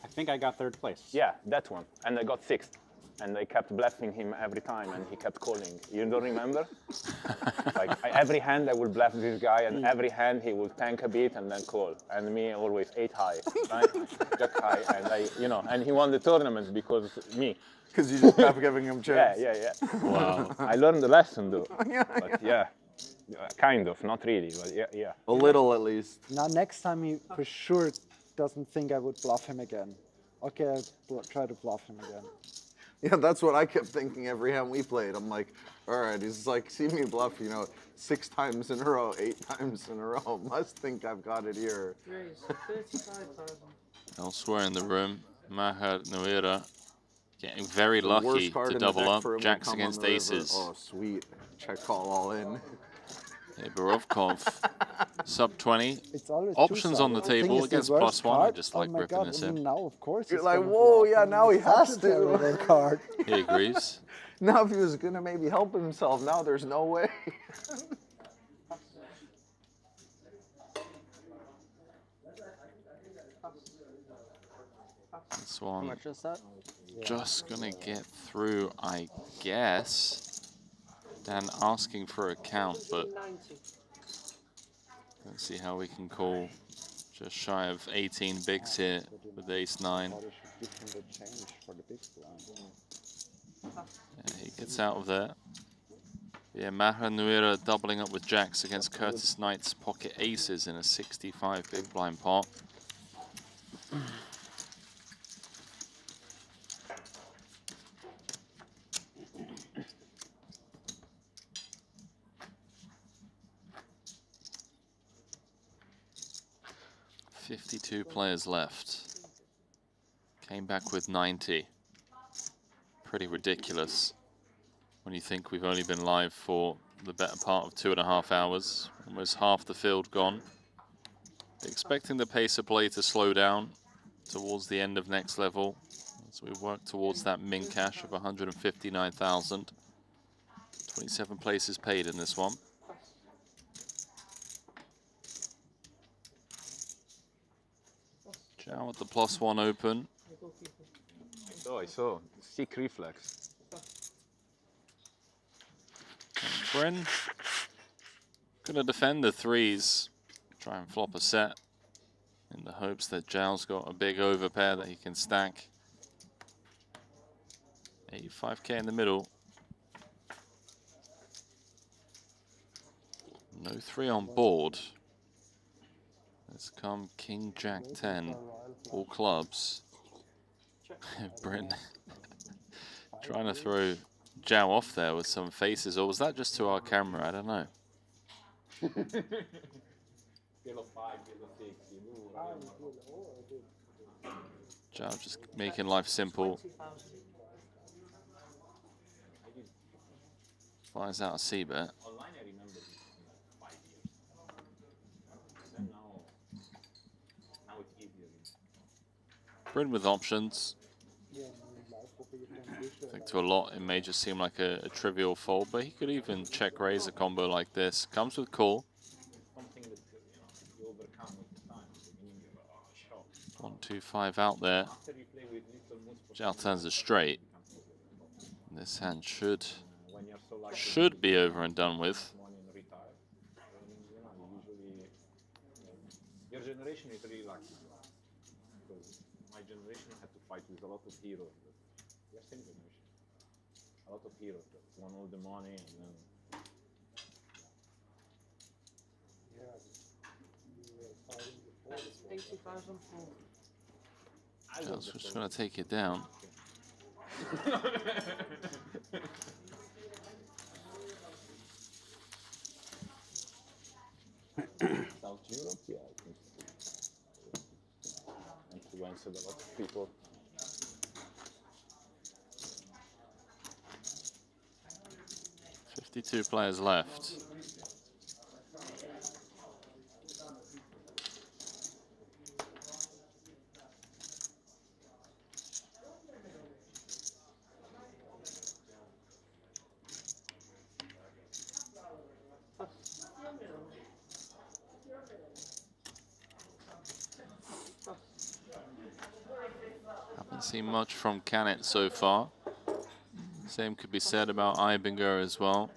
Speaker 6: I think I got 3rd place.
Speaker 16: Yeah, that one. And I got 6th. And I kept bluffing him every time, and he kept calling. You don't remember? Every hand I would bluff this guy, and every hand he would tank a bit and then call. And me always 8 high, right? Jack high, and and he won the tournament because me.
Speaker 15: Because you just kept giving him chips.
Speaker 16: Yeah. Wow. I learned the lesson though. But kind of, not really, but yeah.
Speaker 15: A little at least.
Speaker 14: Now next time he for sure doesn't think I would bluff him again. Okay, I'll try to bluff him again.
Speaker 15: Yeah, that's what I kept thinking every hand we played. I'm like, all right, he's like, see me bluff, 6 times in a row, 8 times in a row. Must think I've got it here.
Speaker 1: Elsewhere in the room, Maher Nuira getting very lucky to double up. Jacks against aces.
Speaker 15: Oh, sweet. Check call all in.
Speaker 1: Yeah, Borovkov, sub 20.
Speaker 14: It's always
Speaker 1: options on the table against +1. I just like ripping this in.
Speaker 14: Now, of course,
Speaker 15: you're like, whoa, yeah, now he has to.
Speaker 14: Card.
Speaker 1: He agrees.
Speaker 15: Now, if he was gonna maybe help himself, now there's no way.
Speaker 1: This one just gonna get through, I guess. Dan asking for a count, but let's see how we can call. Just shy of 18 bigs here with ace-9. Yeah, he gets out of there. Yeah, Maher Nuira doubling up with jacks against Curtis Knight's pocket aces in a 65 big blind pot. $52 players left. Came back with 90. Pretty ridiculous when you think we've only been live for the better part of 2.5 hours. Almost half the field gone. Expecting the pace of play to slow down towards the end of next level as we work towards that min cash of 159,000. 27 places paid in this one. Zhao with the +1 open.
Speaker 16: I saw. Sick reflex.
Speaker 1: And Bryn gonna defend the 3s. Try and flop a set in the hopes that Zhao's got a big overpair that he can stack. 85k in the middle. No 3 on board. Let's come King Jack 10, all clubs. Bryn trying to throw Zhao off there with some faces, or was that just to our camera? I don't know. Zhao just making life simple. Flies out a C-bet. Bryn with options. I think to a lot it may just seem like a trivial fold, but he could even check raise a combo like this. Comes with call. 1, 2, 5 out there. Zhao turns it straight. This hand should be over and done with.
Speaker 16: Your generation is really lucky. My generation had to fight with a lot of heroes. We are same generation. A lot of heroes that won all the money and then
Speaker 1: Just going to take it down.
Speaker 16: South Europe, yeah, I think so. Influenced a lot of people.
Speaker 1: Two players left. Haven't seen much from Canet so far. Same could be said about Ibinger as well.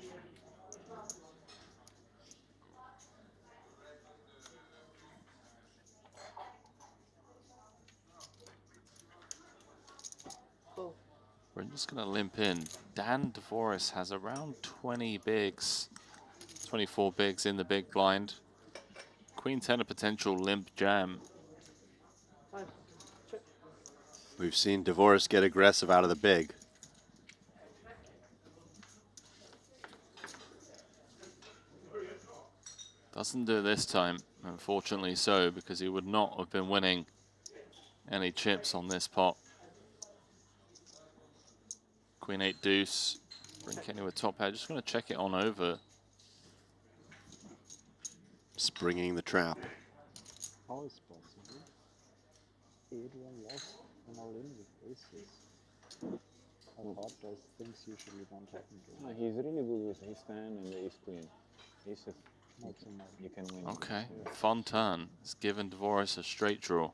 Speaker 1: We're just going to limp in. Dan DeVoris has around 20 bigs, 24 bigs in the big blind. Queen 10 a potential limp jam.
Speaker 2: We've seen DeVoris get aggressive out of the big.
Speaker 1: Doesn't do it this time, unfortunately so, because he would not have been winning any chips on this pot. Queen 8 deuce, bring Kenny with top pair. Just going to check it on over.
Speaker 2: Springing the trap.
Speaker 14: How is possible? Adrian lost an all-in with aces. I thought those things usually don't happen to him.
Speaker 16: He's really good with ace 10 and the ace queen. Aces, you can win.
Speaker 1: Okay, fun turn. It's given DeVoris a straight draw.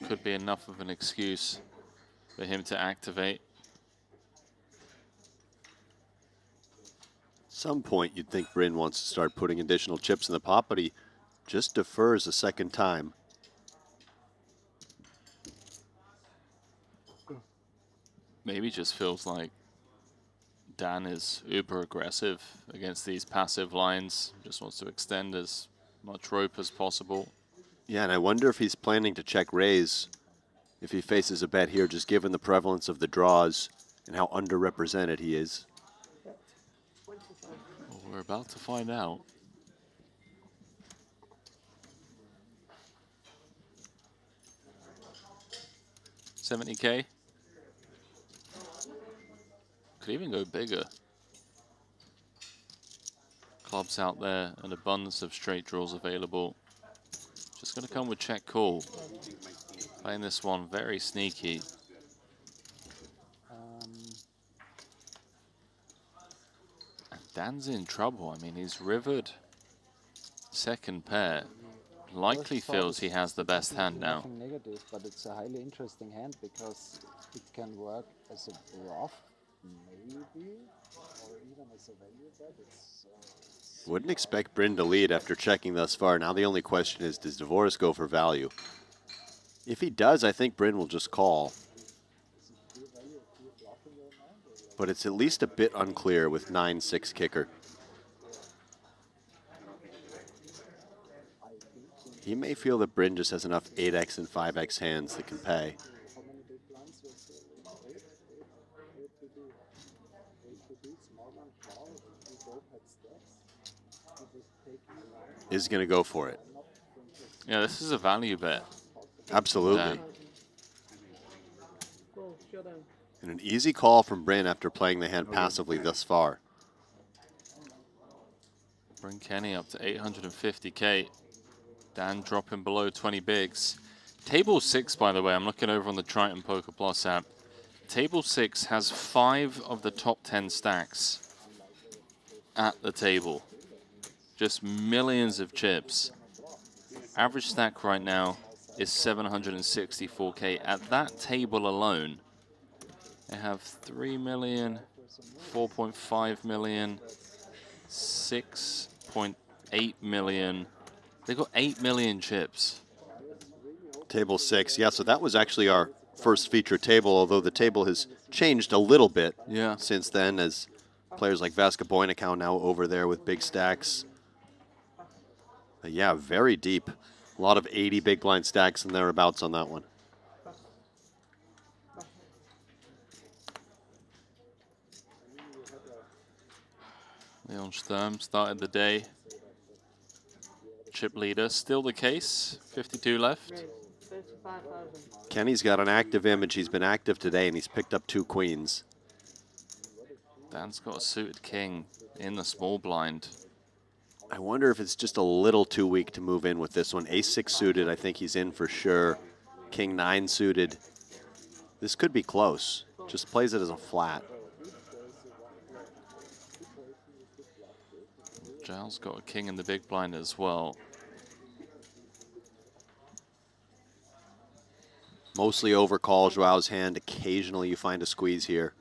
Speaker 1: Could be enough of an excuse for him to activate.
Speaker 2: Some point you'd think Bryn wants to start putting additional chips in the pot, but he just defers a second time.
Speaker 1: Maybe just feels like Dan is uber aggressive against these passive lines. Just wants to extend as much rope as possible.
Speaker 2: Yeah, and I wonder if he's planning to check raise if he faces a bet here, just given the prevalence of the draws and how underrepresented he is.
Speaker 1: Well, we're about to find out. $70K. Could even go bigger. Clubs out there, an abundance of straight draws available. Just going to come with check call. Playing this one very sneaky. Dan's in trouble. I mean, he's rivered second pair. Likely feels he has the best hand now.
Speaker 14: Nothing negative, but it's a highly interesting hand because it can work as a bluff, maybe, or even as a value bet.
Speaker 2: Wouldn't expect Bryn to lead after checking thus far. Now the only question is, does DeVoris go for value? If he does, I think Bryn will just call. But it's at least a bit unclear with 9-6 kicker. He may feel that Bryn just has enough 8x and 5x hands that can pay. Is going to go for it.
Speaker 1: Yeah, this is a value bet.
Speaker 2: Absolutely. And an easy call from Bryn after playing the hand passively thus far.
Speaker 1: Bring Kenny up to 850K. Dan dropping below 20 bigs. Table 6, by the way, I'm looking over on the Triton Poker Plus app. Table 6 has 5 of the top 10 stacks at the table. Just millions of chips. Average stack right now is 764K. At that table alone, they have 3 million, 4.5 million, 6.8 million. They got 8 million chips.
Speaker 2: Table 6, yeah, so that was actually our first feature table, although the table has changed a little bit since then, as players like Vasca Boynikau now over there with big stacks. But yeah, very deep A lot of 80 big blind stacks and thereabouts on that one.
Speaker 1: Leon Sturm started the day. Chip leader, still the case. 52 left.
Speaker 2: Kenny's got an active image. He's been active today, and he's picked up 2 queens.
Speaker 1: Dan's got a suited king in the small blind.
Speaker 2: I wonder if it's just a little too weak to move in with this one. Ace-6 suited, I think he's in for sure. King-9 suited. This could be close. Just plays it as a flat.
Speaker 1: Giles got a king in the big blind as well.
Speaker 2: Mostly overcall Joao's hand. Occasionally you find a squeeze here.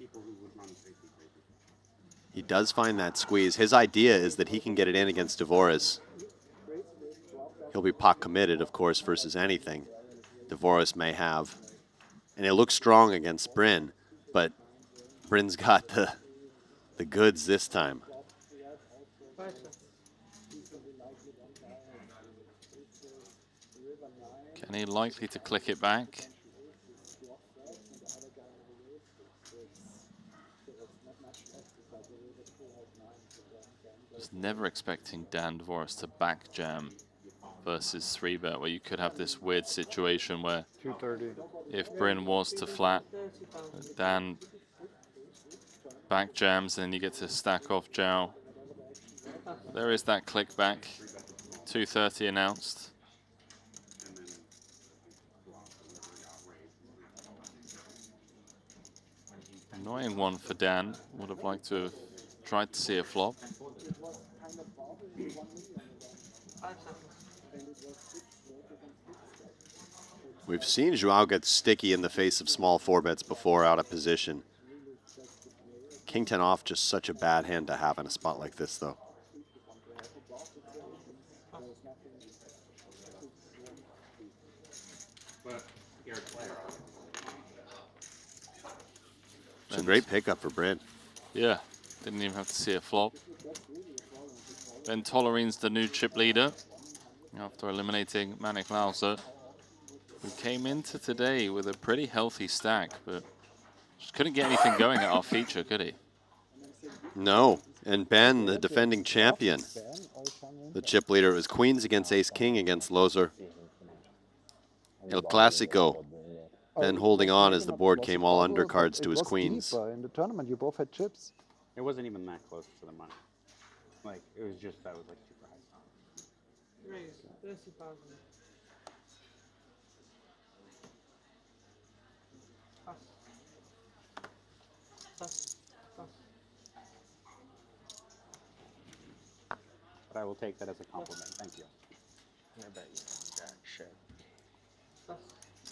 Speaker 2: He does find that squeeze. His idea is that he can get it in against Dvoris. He'll be pot committed, of course, versus anything Dvoris may have. And it looks strong against Bryn, but Bryn's got the goods this time.
Speaker 1: Kenny likely to click it back. Was never expecting Dan Dvoris to back jam versus 3-bet, where you could have this weird situation where
Speaker 14: 230.
Speaker 1: If Bryn was to flat, Dan back jams, and you get to stack off Zhao. There is that click back. 230 announced. Annoying one for Dan. Would have liked to have tried to see a flop.
Speaker 2: We've seen Joao get sticky in the face of small 4-bets before out of position. King 10 off, just such a bad hand to have in a spot like this, though. It's a great pickup for Bryn.
Speaker 1: Yeah, didn't even have to see a flop. Ben Tollerine's the new chip leader after eliminating Manic Lauser, who came into today with a pretty healthy stack, but just couldn't get anything going at our feature, could he?
Speaker 2: No, and Ben, the defending champion, the chip leader, was queens against ace-king against Loser. El Clasico. Ben holding on as the board came all undercards to his queens.
Speaker 14: In the tournament, you both had chips.
Speaker 6: It wasn't even that close to the money. Like, it was just, that was like super high.
Speaker 17: Raise 30,000.
Speaker 6: But I will take that as a compliment. Thank you.
Speaker 8: I bet you jack shit.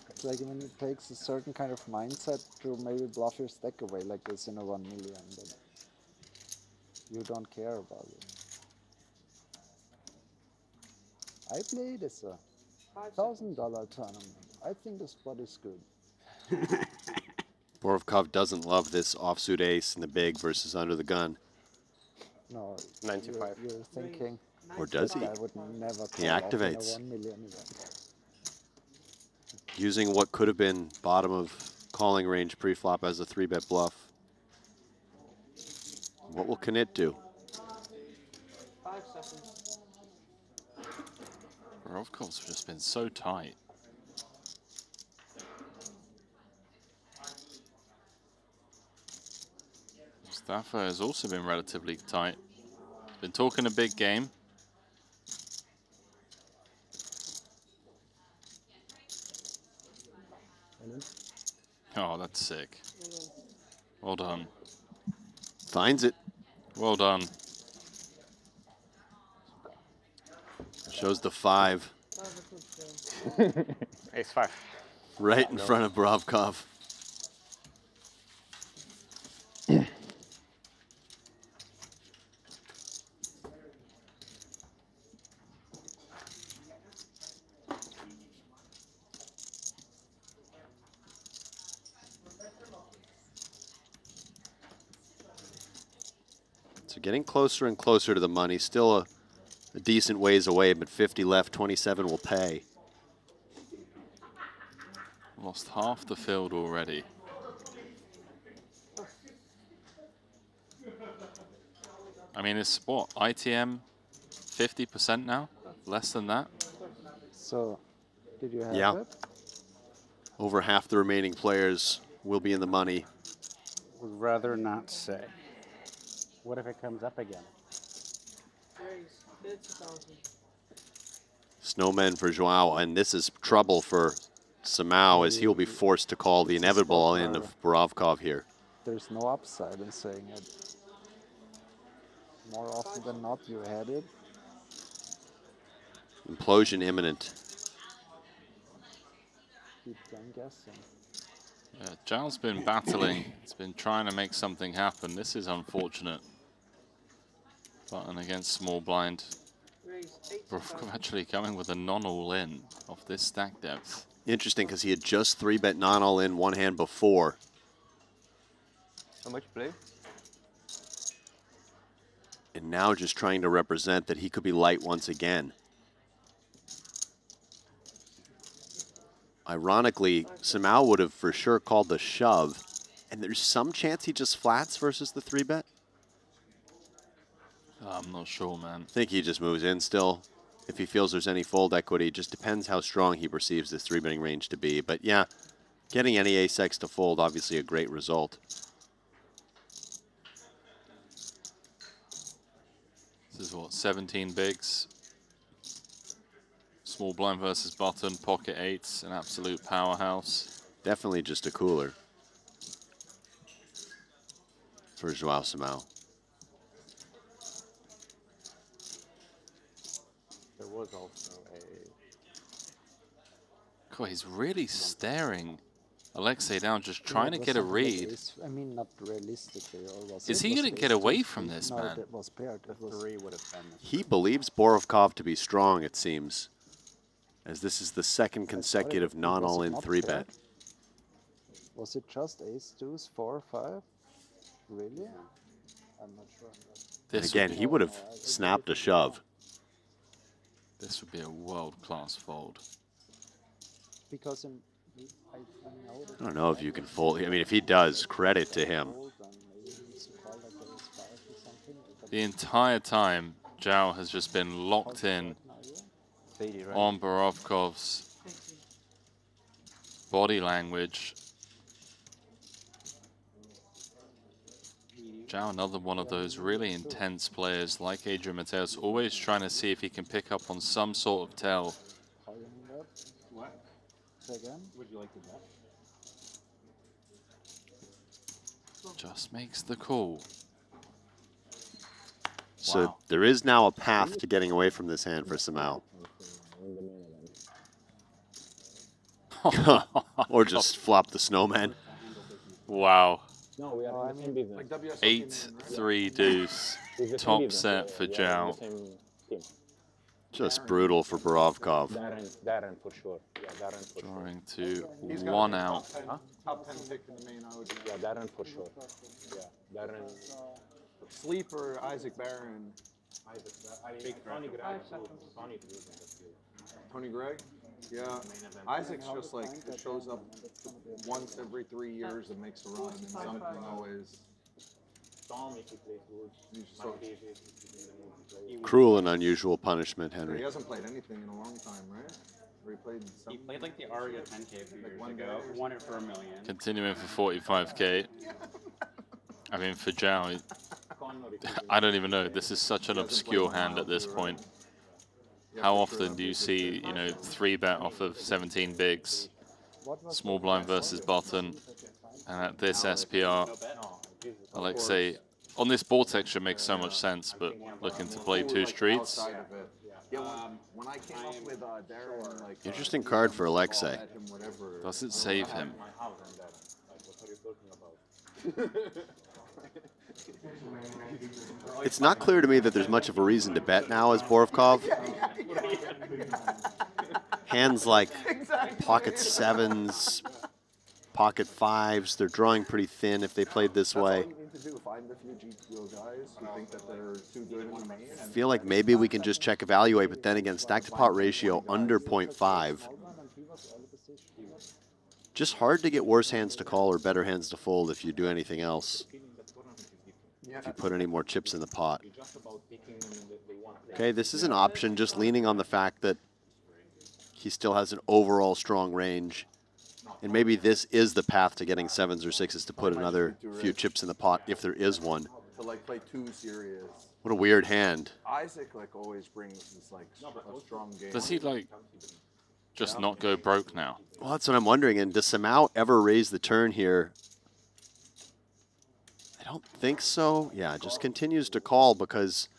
Speaker 14: It's like when it takes a certain kind of mindset to maybe bluff your stack away like this in a 1 million, but you don't care about it. I played this $1,000 tournament. I think the spot is good.
Speaker 2: Borovkov doesn't love this offsuit ace in the big versus under the gun.
Speaker 14: No,
Speaker 8: 925.
Speaker 14: You're thinking.
Speaker 2: Or does he?
Speaker 14: I would never
Speaker 2: He
Speaker 14: call off
Speaker 2: activates.
Speaker 14: in a 1 million event.
Speaker 2: Using what could have been bottom of calling range pre-flop as a 3-bet bluff. What will Knit do?
Speaker 17: 5 seconds.
Speaker 1: Borovkov's just been so tight. Mustafa has also been relatively tight. Been talking a big game. Oh, that's sick. Well done.
Speaker 2: Finds it.
Speaker 1: Well done.
Speaker 2: Shows the 5.
Speaker 8: Ace 5.
Speaker 2: Right in front of Borovkov. So getting closer and closer to the money. Still a decent ways away, but 50 left, 27 will pay.
Speaker 1: Lost half the field already. I mean, it's what, ITM 50% now? Less than that?
Speaker 14: So, did you have
Speaker 2: Yeah.
Speaker 14: it?
Speaker 2: Over half the remaining players will be in the money.
Speaker 18: Would rather not say. What if it comes up again?
Speaker 17: Raise 30,000.
Speaker 2: Snowmen for Joao, and this is trouble for Samao as he will be forced to call the inevitable end of Borovkov here.
Speaker 14: There's no upside in saying it. More often than not, you had it.
Speaker 2: Implosion imminent.
Speaker 14: Keep on guessing.
Speaker 1: Yeah, Zhao's been battling. He's been trying to make something happen. This is unfortunate. Button against small blind. Borovkov actually coming with a non-all-in off this stack depth.
Speaker 2: Interesting, because he had just 3-bet non-all-in one hand before.
Speaker 10: How much play?
Speaker 2: And now just trying to represent that he could be light once again. Ironically, Samao would have for sure called the shove, and there's some chance he just flats versus the 3-bet.
Speaker 1: I'm not sure, man.
Speaker 2: I think he just moves in still. If he feels there's any fold equity, it just depends how strong he perceives this 3-betting range to be. But yeah, getting any ace-x to fold, obviously a great result.
Speaker 1: This is what, 17 bigs? Small blind versus button, pocket eights, an absolute powerhouse.
Speaker 2: Definitely just a cooler for Joao Samao.
Speaker 10: There was also a...
Speaker 1: God, he's really staring Alexei down, just trying to
Speaker 14: Yeah, it
Speaker 1: get a
Speaker 14: was
Speaker 1: read.
Speaker 14: I mean, not realistically. Or was
Speaker 1: Is
Speaker 14: it?
Speaker 1: he
Speaker 14: Was
Speaker 1: going
Speaker 14: it
Speaker 1: to get
Speaker 14: ace
Speaker 1: away
Speaker 14: deuce?
Speaker 1: from this,
Speaker 14: No,
Speaker 1: man?
Speaker 14: it was paired. It was
Speaker 10: 3 would have been...
Speaker 2: He believes Borovkov to be strong, it seems, as this is the second consecutive non-all-in 3-bet.
Speaker 14: Was it just ace, deuce, 4, 5? Really? I'm not sure.
Speaker 2: And again, he would have snapped a shove.
Speaker 1: This would be a world-class fold.
Speaker 14: Because
Speaker 2: I don't know if you can fold. I mean, if he does, credit to him.
Speaker 1: The entire time, Zhao has just been locked in on Borovkov's body language. Zhao, another one of those really intense players like Adrian Mateos, always trying to see if he can pick up on some sort of tell.
Speaker 10: What?
Speaker 14: Again?
Speaker 10: Would you like to bet?
Speaker 1: Just makes the call.
Speaker 2: So there is now a path to getting away from this hand for Samao. Or just flop the snowman.
Speaker 1: Wow.
Speaker 16: No, we are in the same business.
Speaker 1: 8-3 deuce. Top set for Zhao.
Speaker 2: Just brutal for Borovkov.
Speaker 16: Darren for sure. Yeah, Darren for sure.
Speaker 1: Drawing to 1 out.
Speaker 15: Huh? Top 10 pick in the main, I would.
Speaker 16: Yeah, Darren for sure. Yeah, Darren.
Speaker 15: Sleeper, Isaac Barron. Tony Gregg? Yeah. Isaac's just like shows up once every 3 years and makes a run, and something always.
Speaker 2: Cruel and unusual punishment,
Speaker 15: He
Speaker 2: Henry.
Speaker 15: hasn't played anything in a long time, right? Or he played something?
Speaker 6: He played like the Aria 10K a few years ago. Won it for $1 million.
Speaker 1: Continuing for 45K. I mean, for Zhao, I don't even know. This is such an obscure hand at this point. How often do you see, 3-bet off of 17 bigs, small blind versus button, and at this SPR, Alexei, on this board texture makes so much sense, but looking to play 2 streets.
Speaker 15: When I came up with Darren, like
Speaker 2: Interesting card for Alexei.
Speaker 1: Does it save him?
Speaker 2: It's not clear to me that there's much of a reason to bet now as Borovkov. Hands like pocket 7s, pocket 5s, they're drawing pretty thin if they played this way.
Speaker 15: Find a few GTO guys who think that they're too good in the main.
Speaker 2: I feel like maybe we can just check evaluate, but then again, stack to pot ratio under 0.5. Just hard to get worse hands to call or better hands to fold if you do anything else. If you put any more chips in the pot. Okay, this is an option, just leaning on the fact that he still has an overall strong range. And maybe this is the path to getting 7s or 6s to put another few chips in the pot if there is one.
Speaker 15: To like play 2 serious.
Speaker 2: What a weird hand.
Speaker 15: Isaac like always brings this like a strong game.
Speaker 1: Does he like just not go broke now?
Speaker 2: Well, that's what I'm wondering. And does Samau ever raise the turn here? I don't think so. Yeah, just continues to call because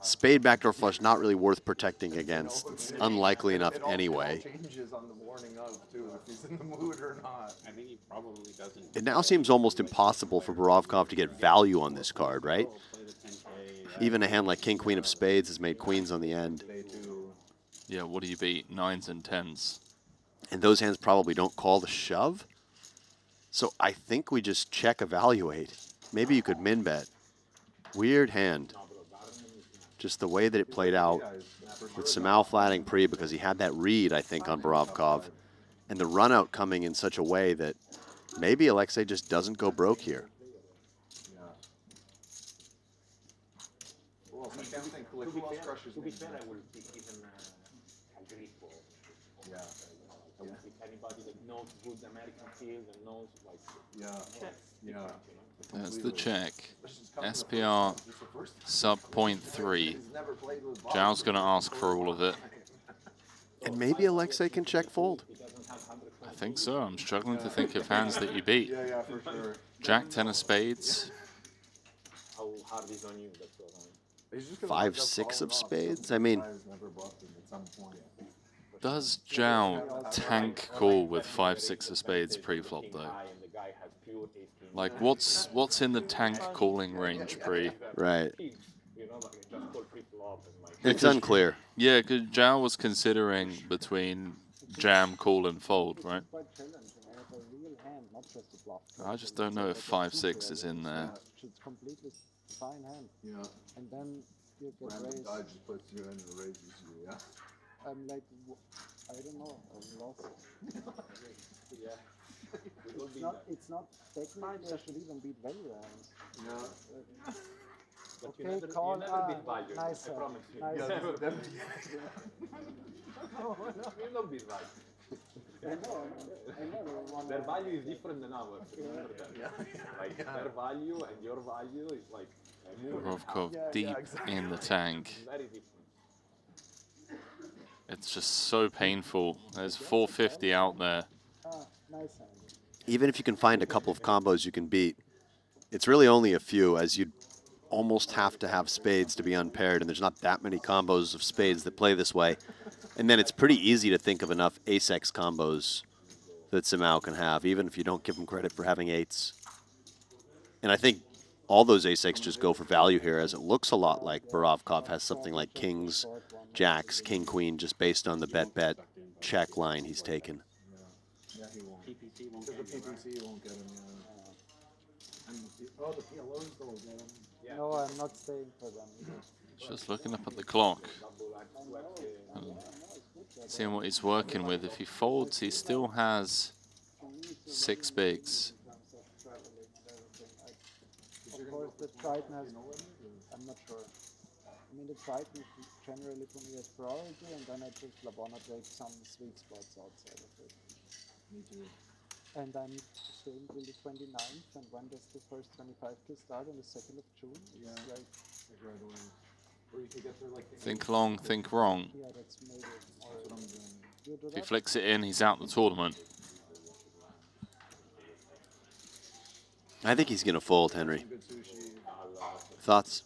Speaker 2: spade backdoor flush not really worth protecting against. It's unlikely enough anyway.
Speaker 15: It all changes on the morning of too, if he's in the mood or not.
Speaker 6: I think he probably doesn't.
Speaker 2: It now seems almost impossible for Borovkov to get value on this card, right? Even a hand like King Queen of Spades has made queens on the end.
Speaker 1: Yeah, what do you beat? 9s and 10s.
Speaker 2: And those hands probably don't call the shove. So I think we just check evaluate. Maybe you could min bet. Weird hand. Just the way that it played out with Samau flatting pre because he had that read, I think, on Borovkov. And the run out coming in such a way that maybe Alexei just doesn't go broke here.
Speaker 6: To be fair, I will pick even a Greek ball.
Speaker 15: Yeah.
Speaker 6: I will pick anybody that knows good American field and knows like.
Speaker 15: Yeah.
Speaker 1: There's the check. SPR sub 0.3. Zhao's going to ask for all of it.
Speaker 2: And maybe Alexei can check fold.
Speaker 1: I think so. I'm struggling to think of hands that you beat.
Speaker 15: Yeah, for sure.
Speaker 1: Jack 10 of spades.
Speaker 6: How hard is on you? That's what I mean.
Speaker 2: 5, 6 of spades. I mean,
Speaker 1: does Zhao tank call with 5, 6 of spades pre-flop though? Like what's in the tank calling range pre?
Speaker 2: Right. It's unclear.
Speaker 1: Yeah, because Zhao was considering between jam, call, and fold, right? I just don't know if 5, 6 is in there.
Speaker 14: It's completely fine hand.
Speaker 15: Yeah.
Speaker 14: And then you get raised.
Speaker 15: I just puts you in and raises you, yeah.
Speaker 14: I'm like, I don't know, I'm lost.
Speaker 6: Yeah.
Speaker 14: It's not technically, I should even beat value hands.
Speaker 15: Yeah.
Speaker 14: Okay, call, nice hand. Nice hand.
Speaker 9: No, you don't beat value.
Speaker 14: I know.
Speaker 9: Their value is different than ours. Like their value and your value is like
Speaker 1: Borovkov deep in the tank.
Speaker 9: very different.
Speaker 1: It's just so painful. There's 450 out there.
Speaker 14: Nice hand.
Speaker 2: Even if you can find a couple of combos you can beat, it's really only a few, as you'd almost have to have spades to be unpaired, and there's not that many combos of spades that play this way. And then it's pretty easy to think of enough ace-X combos that Samau can have, even if you don't give him credit for having 8s. And I think all those ace-X just go for value here, as it looks a lot like Borovkov has something like kings, jacks, king, queen, just based on the bet check line he's taken.
Speaker 15: Yeah, he won't. PPC won't get him. The PPC won't get him, yeah. Oh, the PLOs don't get him.
Speaker 14: Yeah. No, I'm not staying for them.
Speaker 1: Just looking up at the clock. Seeing what he's working with. If he folds, he still has 6 bigs.
Speaker 14: Of course, the Triton has, I'm not sure. I mean, the Triton generally for me has priority, and then I just wanna take some sweet spots outside of it.
Speaker 15: Me too.
Speaker 14: And I'm staying till the 29th, and when does the first 25K start? On the 2nd of June?
Speaker 15: Yeah,
Speaker 14: it's like
Speaker 15: right away. Or you could get there like...
Speaker 1: Think long, think wrong.
Speaker 14: Yeah, that's maybe.
Speaker 15: That's what I'm doing.
Speaker 14: You do
Speaker 1: If he
Speaker 14: that?
Speaker 1: flicks it in, he's out the tournament.
Speaker 2: I think he's going to fold, Henry. Thoughts?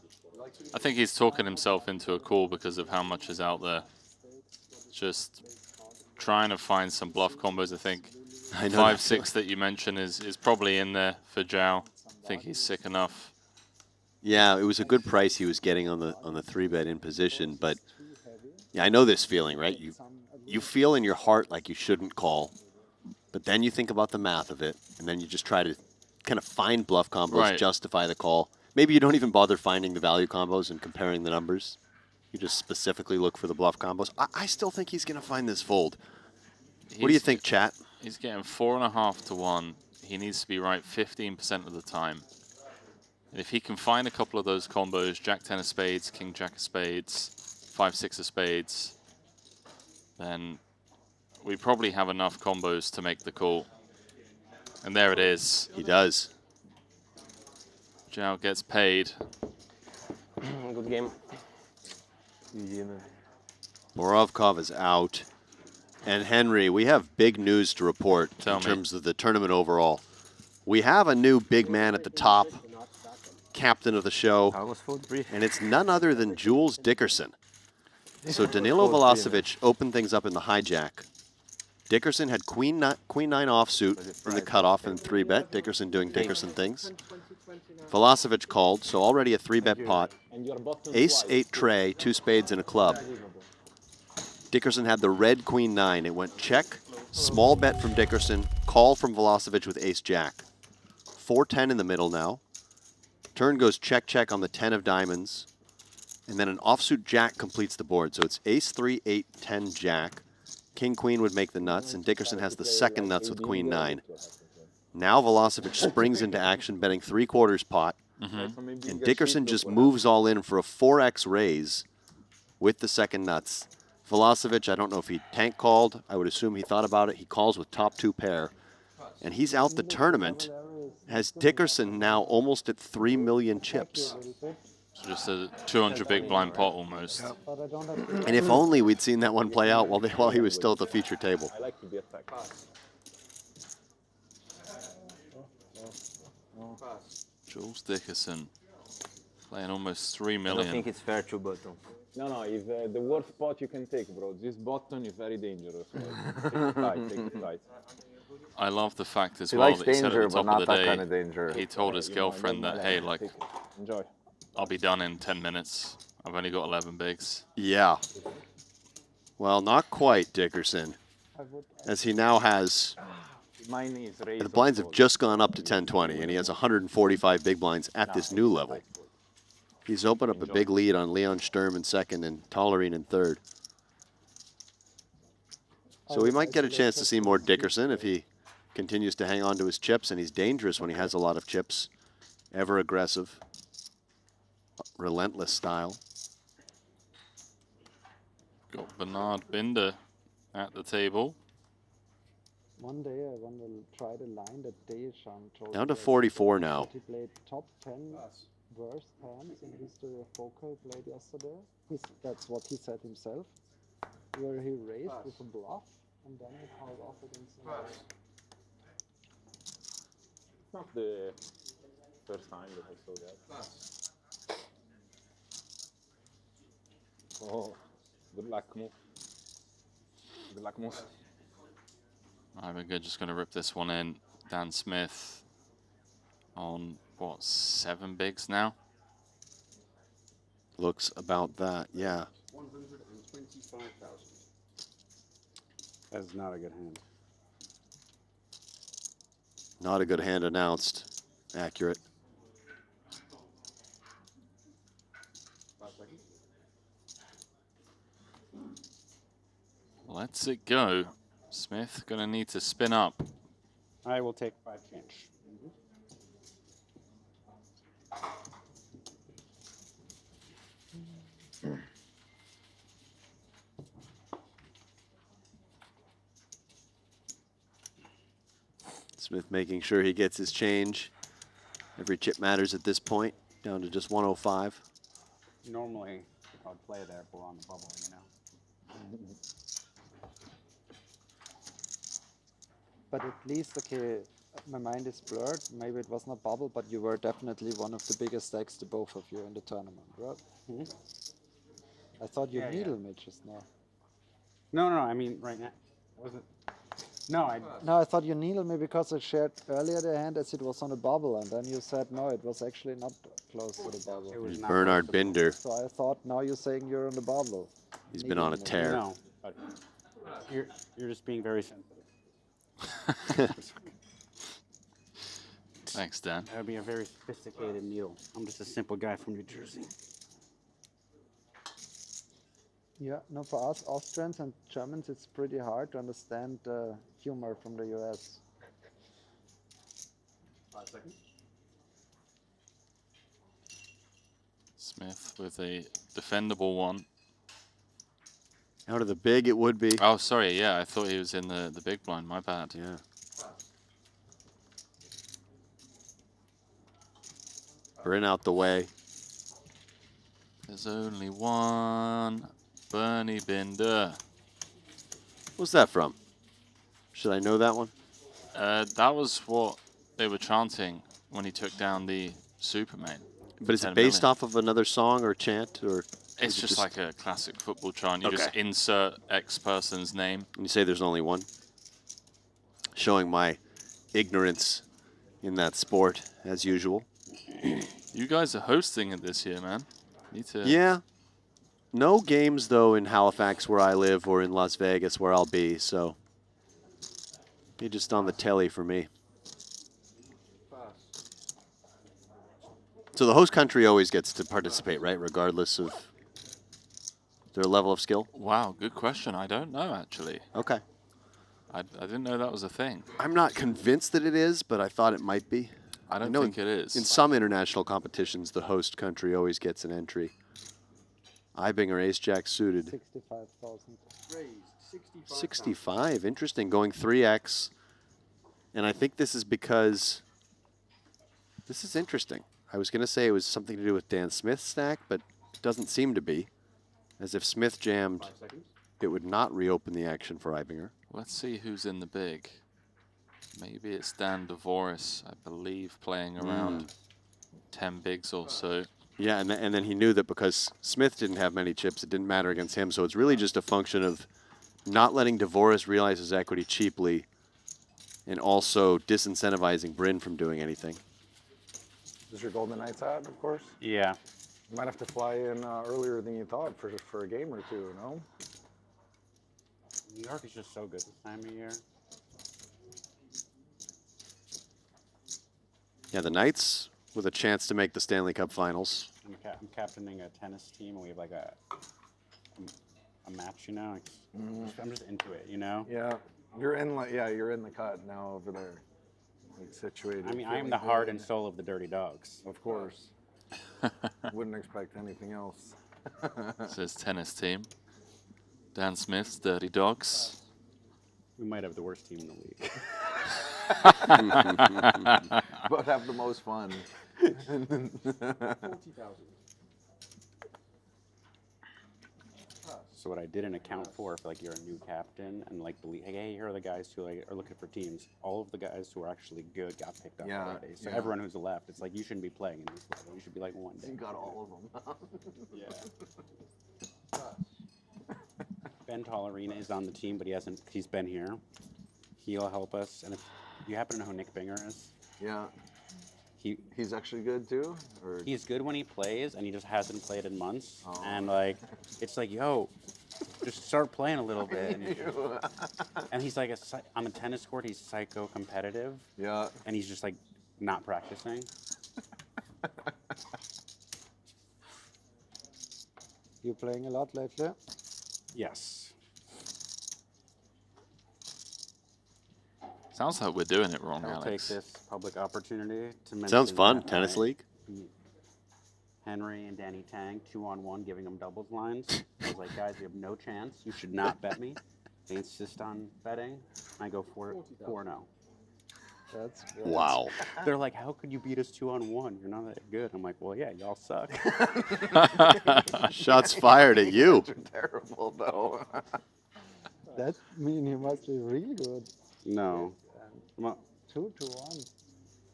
Speaker 1: I think he's talking himself into a call because of how much is out there. Just trying to find some bluff combos, I think.
Speaker 2: I know
Speaker 1: 5, 6 that you mentioned is probably in there for Zhao. I think he's sick enough.
Speaker 2: Yeah, it was a good price he was getting on the 3-bet in position, but yeah, I know this feeling, right? You feel in your heart like you shouldn't call, but then you think about the math of it, and then you just try to kind of find bluff combos, justify the call. Maybe you don't even bother finding the value combos and comparing the numbers. You just specifically look for the bluff combos. I still think he's going to find this fold. What do you think, chat?
Speaker 1: He's getting 4.5 to 1. He needs to be right 15% of the time. And if he can find a couple of those combos, Jack 10 of spades, King Jack of spades, 5 6 of spades, then we probably have enough combos to make the call. And there it is.
Speaker 2: He does.
Speaker 1: Zhao gets paid.
Speaker 19: Good game.
Speaker 2: Borovkov is out. And Henry, we have big news to report in terms of the tournament overall. We have a new big man at the top, captain of the show, and it's none other than Jules Dickerson. So Danilo Velocevic opened things up in the hijack. Dickerson had queen nine offsuit in the cutoff and 3-bet. Dickerson doing Dickerson things. Velocevic called, so already a 3-bet pot. Ace-8 tray, 2 spades and a club. Dickerson had the red queen 9. It went check, small bet from Dickerson, call from Velocevic with ace-jack. 4-10 in the middle now. Turn goes check, check on the 10 of diamonds. And then an offsuit jack completes the board. So it's ace-3, 8, 10, jack. King, queen would make the nuts, and Dickerson has the second nuts with queen 9. Now Velocevic springs into action, betting 3/4 pot. And Dickerson just moves all in for a 4x raise with the second nuts. Velocevic, I don't know if he tank called. I would assume he thought about it. He calls with top 2 pair. And he's out the tournament. Has Dickerson now almost at 3 million chips.
Speaker 1: So just a 200 big blind pot almost.
Speaker 2: And if only we'd seen that one play out while he was still at the feature table.
Speaker 16: I like to be attacked.
Speaker 1: Jules Dickerson playing almost 3 million.
Speaker 19: I don't think it's fair to button.
Speaker 16: No, it's the worst spot you can take, bro. This button is very dangerous. Take it tight, take it tight.
Speaker 1: I love the fact as
Speaker 15: He
Speaker 1: well
Speaker 15: likes
Speaker 1: that he said at
Speaker 15: danger,
Speaker 1: the top
Speaker 15: but not
Speaker 1: of the
Speaker 15: that
Speaker 1: day,
Speaker 15: kind of danger.
Speaker 1: he told his girlfriend that, hey, like,
Speaker 16: Enjoy.
Speaker 1: I'll be done in 10 minutes. I've only got 11 bigs.
Speaker 2: Yeah. Well, not quite, Dickerson. As he now has... The blinds have just gone up to 1020, and he has 145 big blinds at this new level. He's opened up a big lead on Leon Sturm in second and Tollerine in third. So we might get a chance to see more Dickerson if he continues to hang on to his chips, and he's dangerous when he has a lot of chips. Ever aggressive. Relentless style.
Speaker 1: Got Bernard Binder at the table.
Speaker 14: One day I want to try the line that Deschamps told
Speaker 2: Down to
Speaker 14: me
Speaker 2: 44 now.
Speaker 14: that he played top 10 worst hands in history of poker he played yesterday. That's what he said himself. Where he raised with a bluff and then he called off against him.
Speaker 16: It's not the first time that I saw that. Oh, good luck, Mo. Good luck, Mo.
Speaker 1: All right, we're just going to rip this one in. Dan Smith on, what, 7 bigs now?
Speaker 2: Looks about that, yeah.
Speaker 18: 125,000. That's not a good hand.
Speaker 2: Not a good hand announced. Accurate.
Speaker 1: Let's it go. Smith going to need to spin up.
Speaker 18: I will take 5 change.
Speaker 2: Smith making sure he gets his change. Every chip matters at this point. Down to just 105.
Speaker 18: Normally, I'd play there, but we're on the bubble, you know.
Speaker 14: But at least, okay, my mind is blurred. Maybe it was not bubble, but you were definitely one of the biggest stacks, the both of you in the tournament, right?
Speaker 18: Hmm?
Speaker 14: I thought you
Speaker 18: Yeah,
Speaker 14: needle me just now.
Speaker 18: No, I mean right now. Wasn't. No,
Speaker 14: I thought you needled me because I shared earlier the hand as it was on a bubble, and then you said no, it was actually not close to the bubble.
Speaker 18: It was not
Speaker 2: Bernard Binder.
Speaker 14: So I thought now you're saying you're on the bubble.
Speaker 2: He's been on a tear.
Speaker 18: No, you're just being very sensitive.
Speaker 1: Thanks, Dan.
Speaker 18: That would be a very sophisticated needle. I'm just a simple guy from New Jersey.
Speaker 14: Yeah, no, for us Austrians and Germans, it's pretty hard to understand humor from the US.
Speaker 10: 5 seconds.
Speaker 1: Smith with a defendable one.
Speaker 2: Out of the big, it would be.
Speaker 1: Oh, sorry. Yeah, I thought he was in the big blind. My bad.
Speaker 2: Yeah. Bryn out the way.
Speaker 1: There's only one. Bernie Binder.
Speaker 2: What's that from? Should I know that one?
Speaker 1: That was what they were chanting when he took down the Superman.
Speaker 2: But is it based off of another song or chant, or?
Speaker 1: It's just like a classic football chant. You just insert X person's name.
Speaker 2: And you say there's only one? Showing my ignorance in that sport, as usual.
Speaker 1: You guys are hosting it this year, man. Need to.
Speaker 2: Yeah. No games, though, in Halifax where I live or in Las Vegas where I'll be, so you're just on the telly for me. So the host country always gets to participate, right, regardless of their level of skill?
Speaker 1: Wow, good question. I don't know, actually.
Speaker 2: Okay.
Speaker 1: I didn't know that was a thing.
Speaker 2: I'm not convinced that it is, but I thought it might be.
Speaker 1: I don't think it is.
Speaker 2: In some international competitions, the host country always gets an entry. Ibinger ace-jack suited.
Speaker 14: 65,000.
Speaker 2: 65, interesting, going 3x. And I think this is because, this is interesting. I was going to say it was something to do with Dan Smith's stack, but it doesn't seem to be. As if Smith jammed, it would not reopen the action for Ibinger.
Speaker 1: Let's see who's in the big. Maybe it's Dan DeVoris, I believe, playing around 10 bigs or so.
Speaker 2: Yeah, and then he knew that because Smith didn't have many chips, it didn't matter against him. So it's really just a function of not letting DeVoris realize his equity cheaply and also disincentivizing Bryn from doing anything.
Speaker 15: Is this your Golden Knights hat, of course?
Speaker 6: Yeah.
Speaker 15: You might have to fly in earlier than you thought for a game or two, no?
Speaker 6: New York is just so good this time of year.
Speaker 2: Yeah, the Knights with a chance to make the Stanley Cup Finals.
Speaker 6: I'm captaining a tennis team, and we have like a match, you know? I'm just into it, you know?
Speaker 15: Yeah, you're in the cut now over there, like situated.
Speaker 6: I mean, I am the heart and soul of the Dirty Dogs.
Speaker 15: Of course. Wouldn't expect anything else.
Speaker 1: This is tennis team. Dan Smith's Dirty Dogs.
Speaker 6: We might have the worst team in the league.
Speaker 15: But have the most fun.
Speaker 10: 40,000.
Speaker 6: So what I didn't account for, if like you're a new captain and like believe, hey, here are the guys who like are looking for teams. All of the guys who are actually good got picked up already. So everyone who's left, it's like you shouldn't be playing in this level. You should be like one day.
Speaker 15: You got all of them.
Speaker 6: Yeah. Ben Tollerina is on the team, but he's been here. He'll help us. And if you happen to know who Nick Binger is?
Speaker 15: Yeah. He's actually good too? Or?
Speaker 6: He's good when he plays, and he just hasn't played in months. Oh. And like, it's like, yo, just start playing a little bit. And he's like, on the tennis court, he's psycho competitive.
Speaker 15: Yeah.
Speaker 6: And he's just like not practicing.
Speaker 14: You playing a lot lately?
Speaker 6: Yes.
Speaker 1: Sounds like we're doing it wrong,
Speaker 6: I'll
Speaker 1: Alex.
Speaker 6: take this public opportunity to mention.
Speaker 2: Sounds fun. Tennis league.
Speaker 6: Henry and Danny Tang, 2-on-1, giving them doubles lines. I was like, guys, you have no chance. You should not bet me. They insist on betting. I go 4-0.
Speaker 14: That's great.
Speaker 2: Wow.
Speaker 6: They're like, how could you beat us 2-on-1? You're not that good. I'm like, well, yeah, y'all suck.
Speaker 2: Shots fired at you.
Speaker 15: You're terrible, though.
Speaker 14: That means you must be really good.
Speaker 6: No.
Speaker 14: 2-1.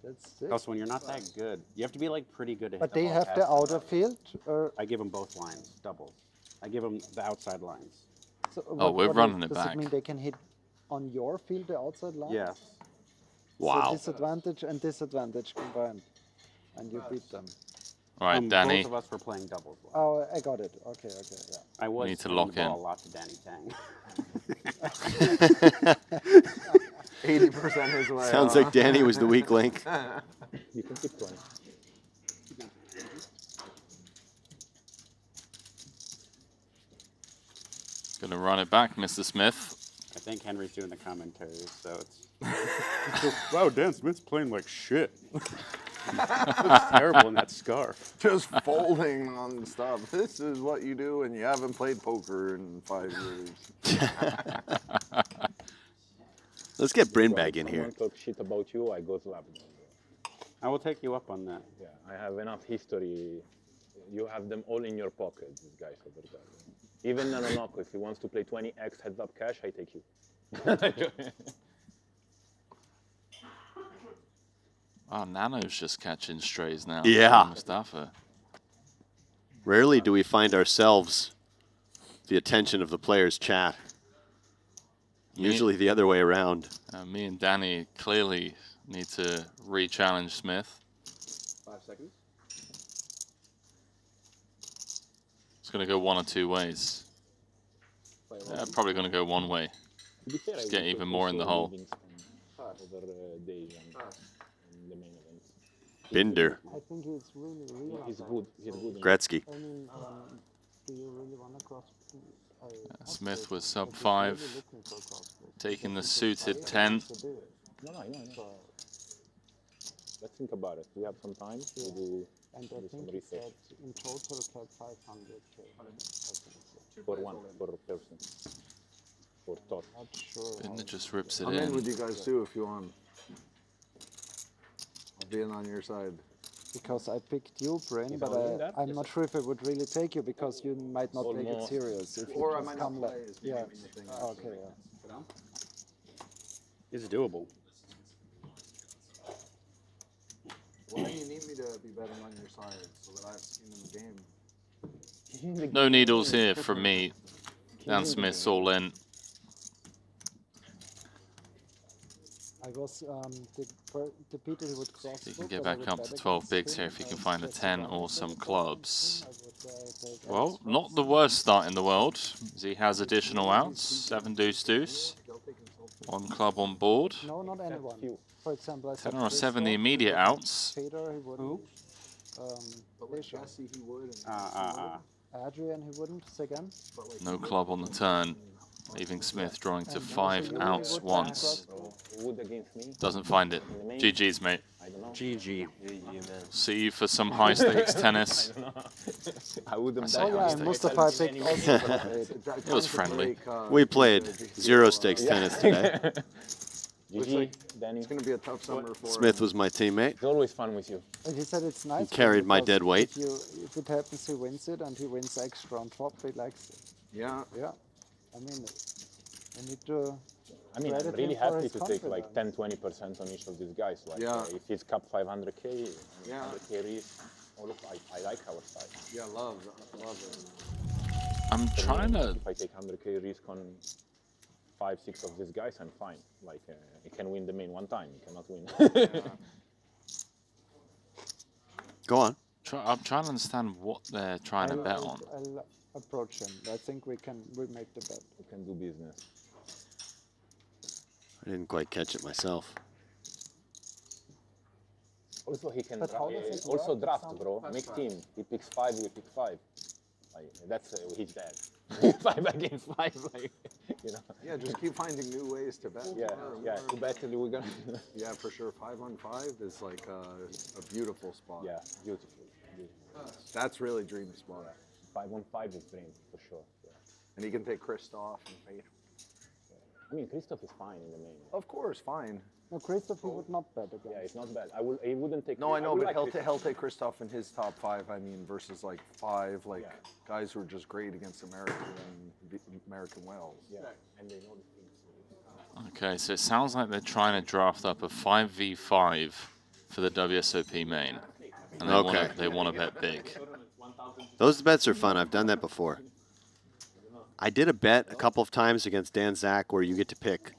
Speaker 14: That's sick.
Speaker 6: Also, when you're not that good, you have to be like pretty good at
Speaker 14: But they have the outer field? Or?
Speaker 6: I give them both lines, doubles. I give them the outside lines.
Speaker 14: So
Speaker 1: we're running it
Speaker 14: does
Speaker 1: back.
Speaker 14: Does it mean they can hit on your field the outside line?
Speaker 6: Yes.
Speaker 2: Wow.
Speaker 14: So disadvantage and disadvantage combined. And you beat them.
Speaker 1: All right, Danny.
Speaker 6: Both of us were playing doubles.
Speaker 14: Oh, I got it. Okay, yeah.
Speaker 6: I was
Speaker 1: need to lock
Speaker 6: the ball
Speaker 1: in.
Speaker 6: a lot to Danny Tang.
Speaker 15: 80% his way.
Speaker 2: Sounds like Danny was the weak link.
Speaker 6: You can keep playing.
Speaker 1: Gonna run it back, Mr. Smith.
Speaker 6: I think Henry's doing the commentary, so it's.
Speaker 20: Wow, Dan Smith's playing like shit. Looks terrible in that scarf.
Speaker 15: Just folding on stuff. This is what you do when you haven't played poker in 5 years.
Speaker 2: Let's get Bryn back in here.
Speaker 16: Someone talk shit about you, I go slap them.
Speaker 6: I will take you up on that.
Speaker 16: Yeah, I have enough history. You have them all in your pocket, these guys over there. Even Nanonoko, if he wants to play 20x heads up cash, I take you.
Speaker 1: Oh, Nano's just catching strays now.
Speaker 2: Yeah.
Speaker 1: Mustafa.
Speaker 2: Rarely do we find ourselves the attention of the players' chat. Usually the other way around.
Speaker 1: Me and Danny clearly need to re-challenge Smith.
Speaker 9: 5 seconds.
Speaker 1: It's going to go one or two ways. Probably going to go one way. Just get even more in the hole.
Speaker 2: Binder.
Speaker 14: I think he's really real.
Speaker 16: He's good. He's good.
Speaker 2: Gretzky.
Speaker 14: I mean, do you really want to cross?
Speaker 1: Smith was sub 5, taking the suited 10.
Speaker 16: No, I know. Let's think about it. We have some time to do,
Speaker 14: and I
Speaker 16: do some
Speaker 14: think he
Speaker 16: research.
Speaker 14: said in total cap 500K.
Speaker 16: For one, for a person. For tot.
Speaker 14: Not sure.
Speaker 1: And it just rips it
Speaker 15: I'm
Speaker 1: in.
Speaker 15: in with you guys too if you want. I'll be in on your side.
Speaker 14: Because I picked you, Bryn, but I'm not sure if I would really take you because you might not take it serious. If
Speaker 15: Or
Speaker 14: you
Speaker 15: I
Speaker 14: just
Speaker 15: might
Speaker 14: come
Speaker 15: not
Speaker 14: like,
Speaker 15: play is
Speaker 14: yeah.
Speaker 15: maybe the thing.
Speaker 14: Okay, yeah.
Speaker 20: It's doable.
Speaker 15: Why do you need me to be betting on your side so that I have skin in the game?
Speaker 1: No needles here from me. Dan Smith's all in.
Speaker 14: I was the people who would cross.
Speaker 1: You can get back up to 12 bigs here if you can find a 10 or some clubs. Well, not the worst start in the world, as he has additional outs. 7 deuce deuce. 1 club on board.
Speaker 14: No, not anyone. For example, I
Speaker 1: 10 or 7 the immediate outs.
Speaker 14: Peter, he wouldn't.
Speaker 15: But like Jesse, he would.
Speaker 14: Adrian, he wouldn't. Second.
Speaker 1: No club on the turn, leaving Smith drawing to 5 outs once. Doesn't find it. GG's, mate.
Speaker 19: GG.
Speaker 1: See you for some high stakes tennis.
Speaker 16: I wouldn't
Speaker 1: say high stakes.
Speaker 14: Mustafa picked also.
Speaker 1: It was friendly.
Speaker 2: We played 0 stakes tennis today.
Speaker 16: GG, Danny.
Speaker 15: It's going to be a tough summer for
Speaker 2: Smith was my teammate.
Speaker 16: It's always fun with you.
Speaker 14: And he said it's nice.
Speaker 2: He carried my dead weight.
Speaker 14: If it happens, he wins it, and he wins extra on top. He likes it.
Speaker 15: Yeah.
Speaker 14: Yeah. I mean, I need to.
Speaker 16: I mean, I'm really happy to take like 10-20% on each of these guys. Like, if he's cap 500K, 100K risk, I like our side.
Speaker 15: Yeah, love it.
Speaker 1: I'm trying to.
Speaker 16: If I take 100K risk on 5-6 of these guys, I'm fine. Like, he can win the main one time. He cannot win.
Speaker 2: Go on.
Speaker 1: I'm trying to understand what they're trying to bet on.
Speaker 14: I'll approach him. I think we make the bet.
Speaker 16: We can do business.
Speaker 2: I didn't quite catch it myself.
Speaker 16: Also, he can
Speaker 14: also
Speaker 16: draft, bro. Make team. He picks 5, we pick 5. Like, that's his dad. 5 against 5, like, you know.
Speaker 15: Yeah, just keep finding new ways to bet.
Speaker 16: Yeah, to bet we're gonna.
Speaker 15: Yeah, for sure. 5 on 5 is like a beautiful spot.
Speaker 16: Yeah, beautiful.
Speaker 15: That's really dreamy spot.
Speaker 16: 5 on 5 is dream for sure. Yeah.
Speaker 15: And he can take Christoph and fade.
Speaker 16: I mean, Christoph is fine in the main.
Speaker 15: Of course, fine.
Speaker 14: No, Christoph, he would not bet again.
Speaker 16: Yeah, it's not bad. He wouldn't take.
Speaker 15: No, I know, but he'll take Christoph in his top 5. I mean, versus like 5 guys who are just great against American whales.
Speaker 16: Yeah, and they know the things.
Speaker 1: Okay, so it sounds like they're trying to draft up a 5v5 for the WSOP main. And they want to bet big.
Speaker 2: Those bets are fun. I've done that before. I did a bet a couple of times against Dan Zach where you get to pick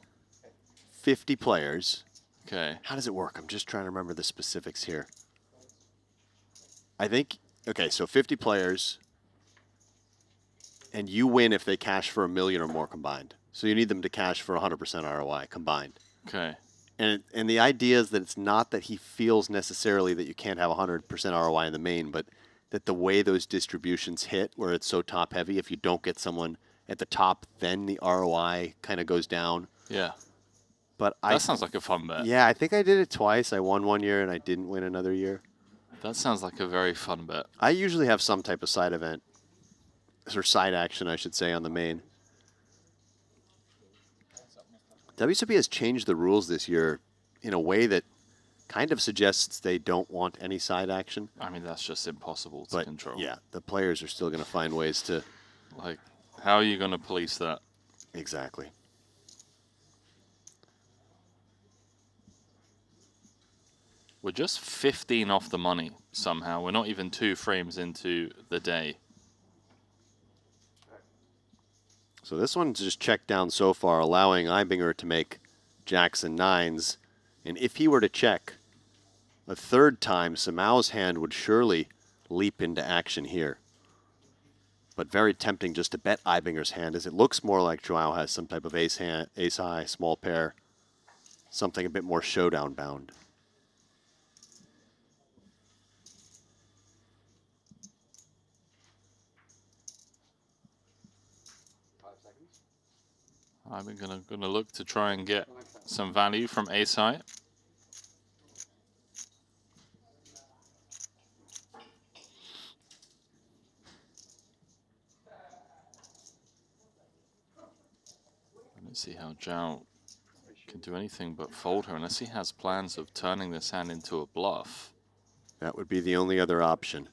Speaker 2: 50 players.
Speaker 1: Okay.
Speaker 2: How does it work? I'm just trying to remember the specifics here. I think, okay, so 50 players, and you win if they cash for $1 million or more combined. So you need them to cash for 100% ROI combined.
Speaker 1: Okay.
Speaker 2: And the idea is that it's not that he feels necessarily that you can't have 100% ROI in the main, but that the way those distributions hit, where it's so top heavy, if you don't get someone at the top, then the ROI kind of goes down.
Speaker 1: Yeah.
Speaker 2: But
Speaker 1: that sounds like a fun bet.
Speaker 2: Yeah, I think I did it twice. I won one year and I didn't win another year.
Speaker 1: That sounds like a very fun bet.
Speaker 2: I usually have some type of side event, or side action, I should say, on the main. WSOP has changed the rules this year in a way that kind of suggests they don't want any side action.
Speaker 1: I mean, that's just impossible to control.
Speaker 2: Yeah, the players are still going to find ways to...
Speaker 1: Like, how are you going to police that?
Speaker 2: Exactly.
Speaker 1: We're just 15 off the money somehow. We're not even 2 frames into the day.
Speaker 2: So this one's just checked down so far, allowing Ibinger to make jacks and nines. And if he were to check a third time, Samao's hand would surely leap into action here. But very tempting just to bet Ibinger's hand, as it looks more like Joao has some type of ace high, small pair, something a bit more showdown bound.
Speaker 1: I'm gonna look to try and get some value from ace high. Let's see how Zhao can do anything but fold her, unless he has plans of turning this hand into a bluff.
Speaker 2: That would be the only other option.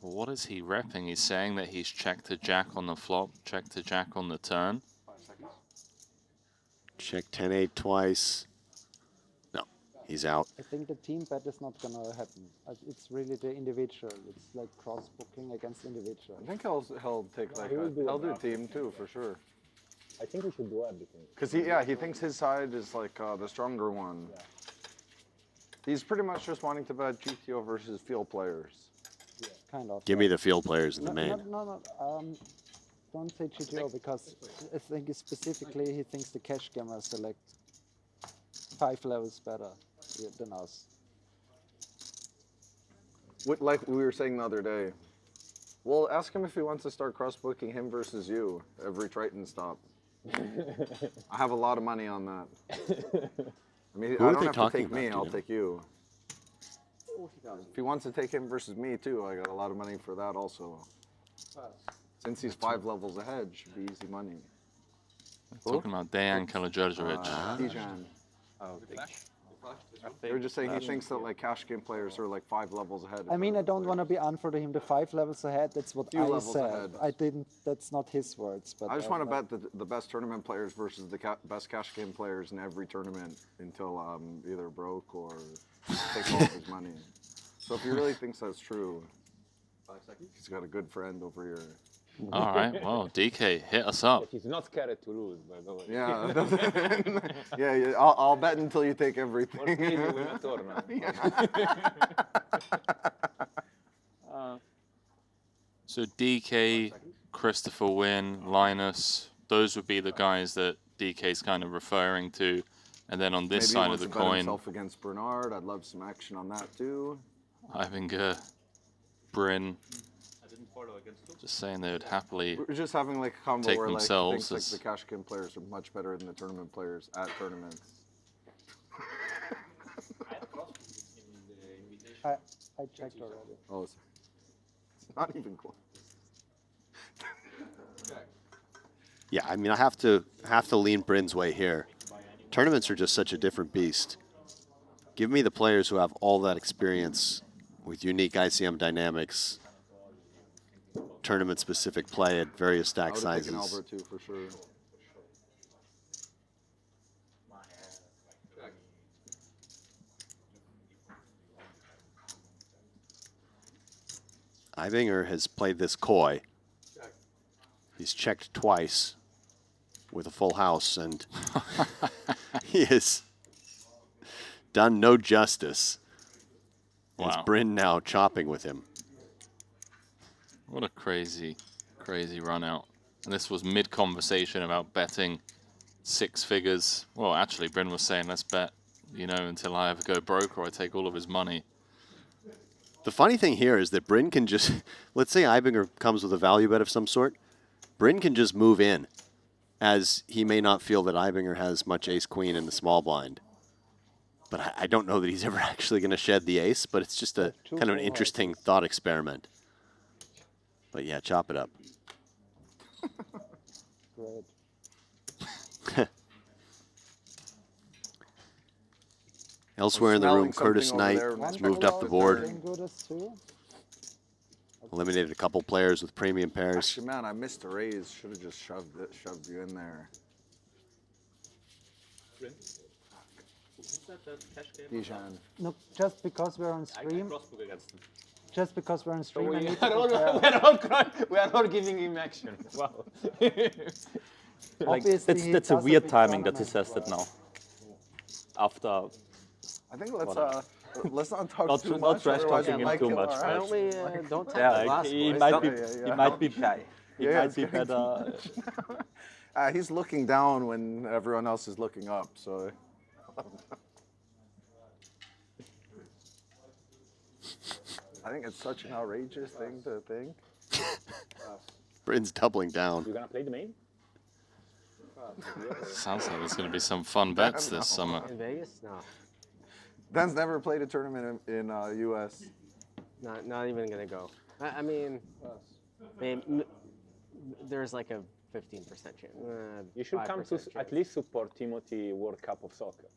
Speaker 1: Well, what is he repping? He's saying that he's check to jack on the flop, check to jack on the turn.
Speaker 2: Check 10-8 twice. No, he's out.
Speaker 14: I think the team bet is not going to happen. It's really the individual. It's like cross-booking against individual.
Speaker 15: I think he'll take like he'll do team too for sure.
Speaker 16: I think we should do everything.
Speaker 15: Because he thinks his side is like the stronger one. Yeah. He's pretty much just wanting to bet GTO versus field players.
Speaker 14: Yeah. Kind of.
Speaker 2: Give me the field players in the main.
Speaker 14: No. Don't say GTO, because I think specifically he thinks the cash gamers are like 5 levels better than us.
Speaker 15: Like we were saying the other day, well, ask him if he wants to start cross-booking him versus you every Triton stop. I have a lot of money on that. I mean, I don't have to take me, I'll take you. If he wants to take him versus me too, I got a lot of money for that also. Since he's 5 levels ahead, should be easy money.
Speaker 1: We're talking about Dejan Karađorđević.
Speaker 15: Dejan. They were just saying he thinks that like cash game players are like 5 levels ahead.
Speaker 14: I mean, I don't want to be unfair to him. The 5 levels ahead, that's what I said.
Speaker 15: Ahead.
Speaker 14: I didn't, that's not his words. But
Speaker 15: I just want to bet the best tournament players versus the best cash game players in every tournament until either broke or take all of his money. So if he really thinks that's true, he's got a good friend over here.
Speaker 1: All right, well, DK, hit us up.
Speaker 16: He's not scared to lose, by the way.
Speaker 15: Yeah, yeah. I'll bet until you take everything.
Speaker 1: So DK, Christopher Wynn, Linus, those would be the guys that DK's kind of referring to. And then on this side of the coin,
Speaker 15: himself against Bernard. I'd love some action on that too.
Speaker 1: Ibinger, Bryn. Just saying they would happily
Speaker 15: We're just having like a combo
Speaker 1: take
Speaker 15: where
Speaker 1: themselves
Speaker 15: like, the cash game players are much better than the tournament players at tournaments.
Speaker 14: I checked already.
Speaker 15: Oh, it's not even close.
Speaker 2: Yeah, I mean, I have to lean Bryn's way here. Tournaments are just such a different beast. Give me the players who have all that experience with unique ICM dynamics, tournament-specific play at various stack sizes.
Speaker 15: I would have taken Albert too, for sure.
Speaker 2: Ibinger has played this coy. He's checked twice with a full house, and he has done no justice.
Speaker 1: Wow.
Speaker 2: It's Bryn now chopping with him.
Speaker 1: What a crazy, crazy run out. And this was mid-conversation about betting 6 figures. Well, actually, Bryn was saying, let's bet, you know, until I ever go broke or I take all of his money.
Speaker 2: The funny thing here is that Bryn can just, let's say Ibinger comes with a value bet of some sort. Bryn can just move in, as he may not feel that Ibinger has much ace-queen in the small blind. But I don't know that he's ever actually going to shed the ace, but it's just a kind of an interesting thought experiment. But yeah, chop it up.
Speaker 14: Great.
Speaker 2: Elsewhere in the room, Curtis Knight has moved up the board. Eliminated a couple players with premium pairs.
Speaker 15: Actually, man, I missed a raise. Should have just shoved you in there. Dijon.
Speaker 14: No, just because we're on stream. Just because we're on stream, I need to
Speaker 16: we are all giving him action. Wow.
Speaker 21: Like, that's a weird timing that he says that now. After.
Speaker 15: I think let's not talk
Speaker 21: not
Speaker 15: too
Speaker 21: not
Speaker 15: much.
Speaker 21: trash talking him too much.
Speaker 8: Why don't we don't tap
Speaker 21: Yeah,
Speaker 8: the last
Speaker 21: he
Speaker 8: voice?
Speaker 21: might be.
Speaker 15: Yeah.
Speaker 21: He might be. He
Speaker 15: Yeah,
Speaker 21: might
Speaker 15: it's
Speaker 21: be
Speaker 15: getting
Speaker 21: better.
Speaker 15: He's looking down when everyone else is looking up. So. I think it's such an outrageous thing to think.
Speaker 2: Bryn's doubling down.
Speaker 16: You gonna play the main?
Speaker 1: Sounds like there's going to be some fun bets this summer.
Speaker 8: In Vegas? No.
Speaker 15: Dan's never played a tournament in U.S.
Speaker 8: Not even gonna go. I mean, there's like a 15% chance.
Speaker 16: You should come to at least support Timothy World Cup of Soccer.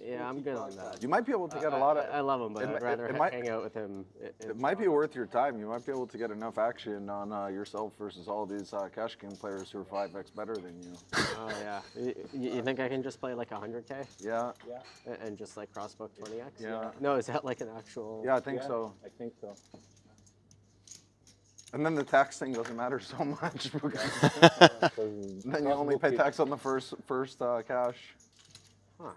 Speaker 8: Yeah, I'm good on that.
Speaker 15: You might be able to get a lot of.
Speaker 8: I love him, but I'd rather hang out with him.
Speaker 15: It might be worth your time. You might be able to get enough action on yourself versus all these cash game players who are 5x better than you.
Speaker 8: Oh yeah. You think I can just play like 100K?
Speaker 15: Yeah.
Speaker 8: And just like crossbook 20x?
Speaker 15: Yeah.
Speaker 8: No, is that like an actual?
Speaker 15: Yeah, I think so.
Speaker 16: I think so.
Speaker 15: And then the tax thing doesn't matter so much because then you only pay tax on the first cash.
Speaker 8: Huh.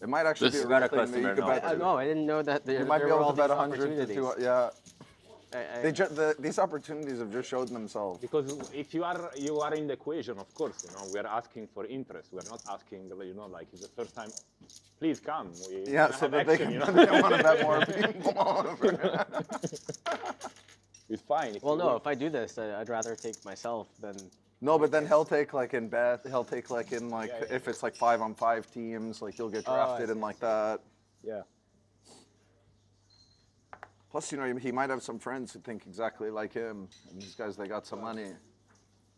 Speaker 15: It might actually be a real thing that you could bet.
Speaker 8: No, I didn't know that there,
Speaker 15: you might
Speaker 8: there
Speaker 15: be
Speaker 8: were
Speaker 15: able
Speaker 8: all
Speaker 15: to bet
Speaker 8: these
Speaker 15: 100 to
Speaker 8: opportunities.
Speaker 15: 200. Yeah. These opportunities have just showed themselves.
Speaker 16: Because if you are in the equation, of course, we are asking for interest. We are not asking, like it's the first time. Please come.
Speaker 15: Yeah, so that they can they want to bet more people.
Speaker 16: It's fine.
Speaker 8: Well, no, if I do this, I'd rather take myself than.
Speaker 15: No, but then he'll take like in bet. He'll take like in like if it's like 5-on-5 teams, like you'll get drafted in like that.
Speaker 16: Yeah.
Speaker 15: Plus, he might have some friends who think exactly like him. And these guys, they got some money.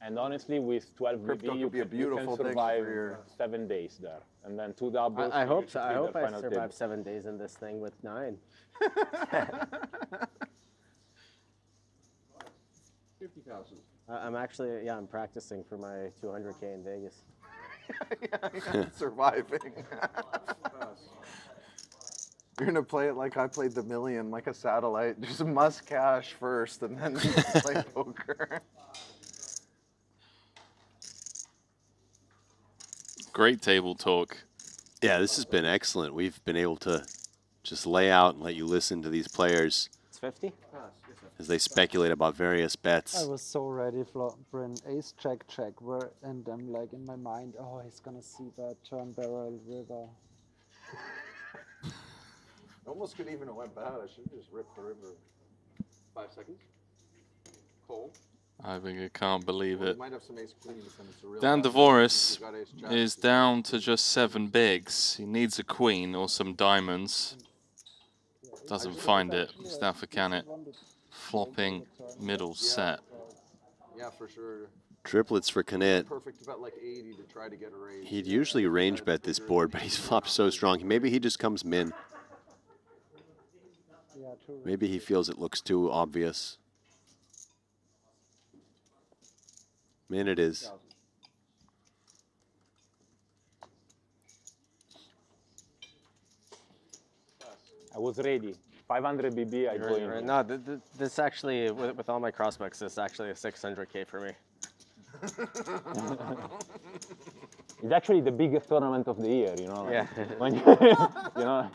Speaker 16: And honestly, with 12
Speaker 15: Crypto
Speaker 16: BB,
Speaker 15: could be a beautiful
Speaker 16: you can
Speaker 15: thing
Speaker 16: survive
Speaker 15: for your...
Speaker 16: 7 days there, and then 2 doubles.
Speaker 8: I hope so. I
Speaker 16: you
Speaker 8: hope I
Speaker 16: final
Speaker 8: survive
Speaker 16: table.
Speaker 8: 7 days in this thing with 9.
Speaker 20: 50,000.
Speaker 8: I'm actually, I'm practicing for my 200K in Vegas.
Speaker 15: Surviving. You're gonna play it like I played the million, like a satellite. Just must cash first, and then play poker.
Speaker 1: Great table talk.
Speaker 2: Yeah, this has been excellent. We've been able to just lay out and let you listen to these players.
Speaker 8: It's 50?
Speaker 2: As they speculate about various bets.
Speaker 14: I was so ready for Bryn. Ace, check, and I'm like in my mind, oh, he's gonna see that turn barrel river.
Speaker 15: Almost could even have went bad. I should have just ripped the river.
Speaker 20: 5 seconds. Call.
Speaker 1: I think I can't believe it.
Speaker 15: Might have some ace queens and it's a real
Speaker 1: Dan
Speaker 15: bad
Speaker 1: DeVoris
Speaker 15: got ace jack.
Speaker 1: is down to just 7 bigs. He needs a queen or some diamonds. Doesn't find it. Mustafa Canet flopping middle set.
Speaker 15: Yeah, for sure.
Speaker 2: Triplets for Canet.
Speaker 15: Perfect to bet like 80 to try to get a raise.
Speaker 2: He'd usually range bet this board, but he's flopped so strong. Maybe he just comes min. Maybe he feels it looks too obvious. Min it is.
Speaker 16: I was ready. 500 BB, I joined.
Speaker 8: Right. No, this actually, with all my crossbacks, this is actually a 600K for me.
Speaker 16: It's actually the biggest tournament of the year, Like,
Speaker 8: Yeah.
Speaker 16: when you know.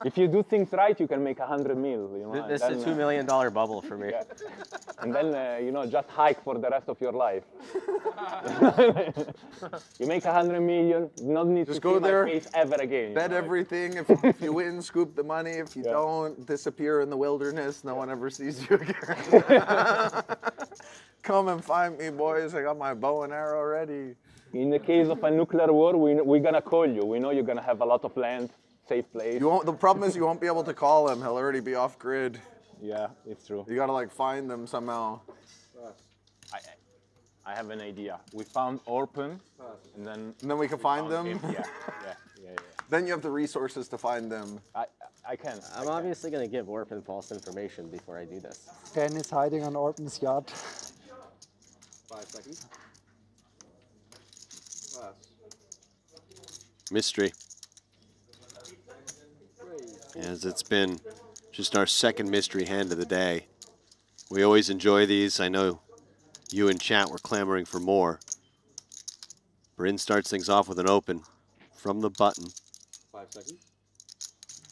Speaker 16: If you do things right, you can make 100 mil. You know,
Speaker 19: This is a $2 million bubble for me.
Speaker 16: Yeah. And then, you know, just hike for the rest of your life. You make 100 million, not need
Speaker 15: Just
Speaker 16: to
Speaker 15: go
Speaker 16: see
Speaker 15: there,
Speaker 16: my face ever again.
Speaker 15: Bet everything. If you win, scoop the money. If you don't, disappear in the wilderness. No one ever sees you again. Come and find me, boys. I got my bow and arrow ready.
Speaker 16: In the case of a nuclear war, we're going to call you. We know you're going to have a lot of land, safe place.
Speaker 15: The problem is you won't be able to call him. He'll already be off grid.
Speaker 16: Yeah, it's true.
Speaker 15: You got to like find them somehow.
Speaker 16: I have an idea. We found Orpen, and then
Speaker 15: we can find them?
Speaker 16: Yeah.
Speaker 15: Then you have the resources to find them.
Speaker 16: I can.
Speaker 19: I'm obviously going to give Orpin false information before I do this.
Speaker 14: Dan is hiding on Orpen's yacht.
Speaker 20: 5 seconds. Pass.
Speaker 2: Mystery. As it's been just our second mystery hand of the day. We always enjoy these. I know you in chat were clamoring for more. Bryn starts things off with an open from the button.
Speaker 20: 5 seconds.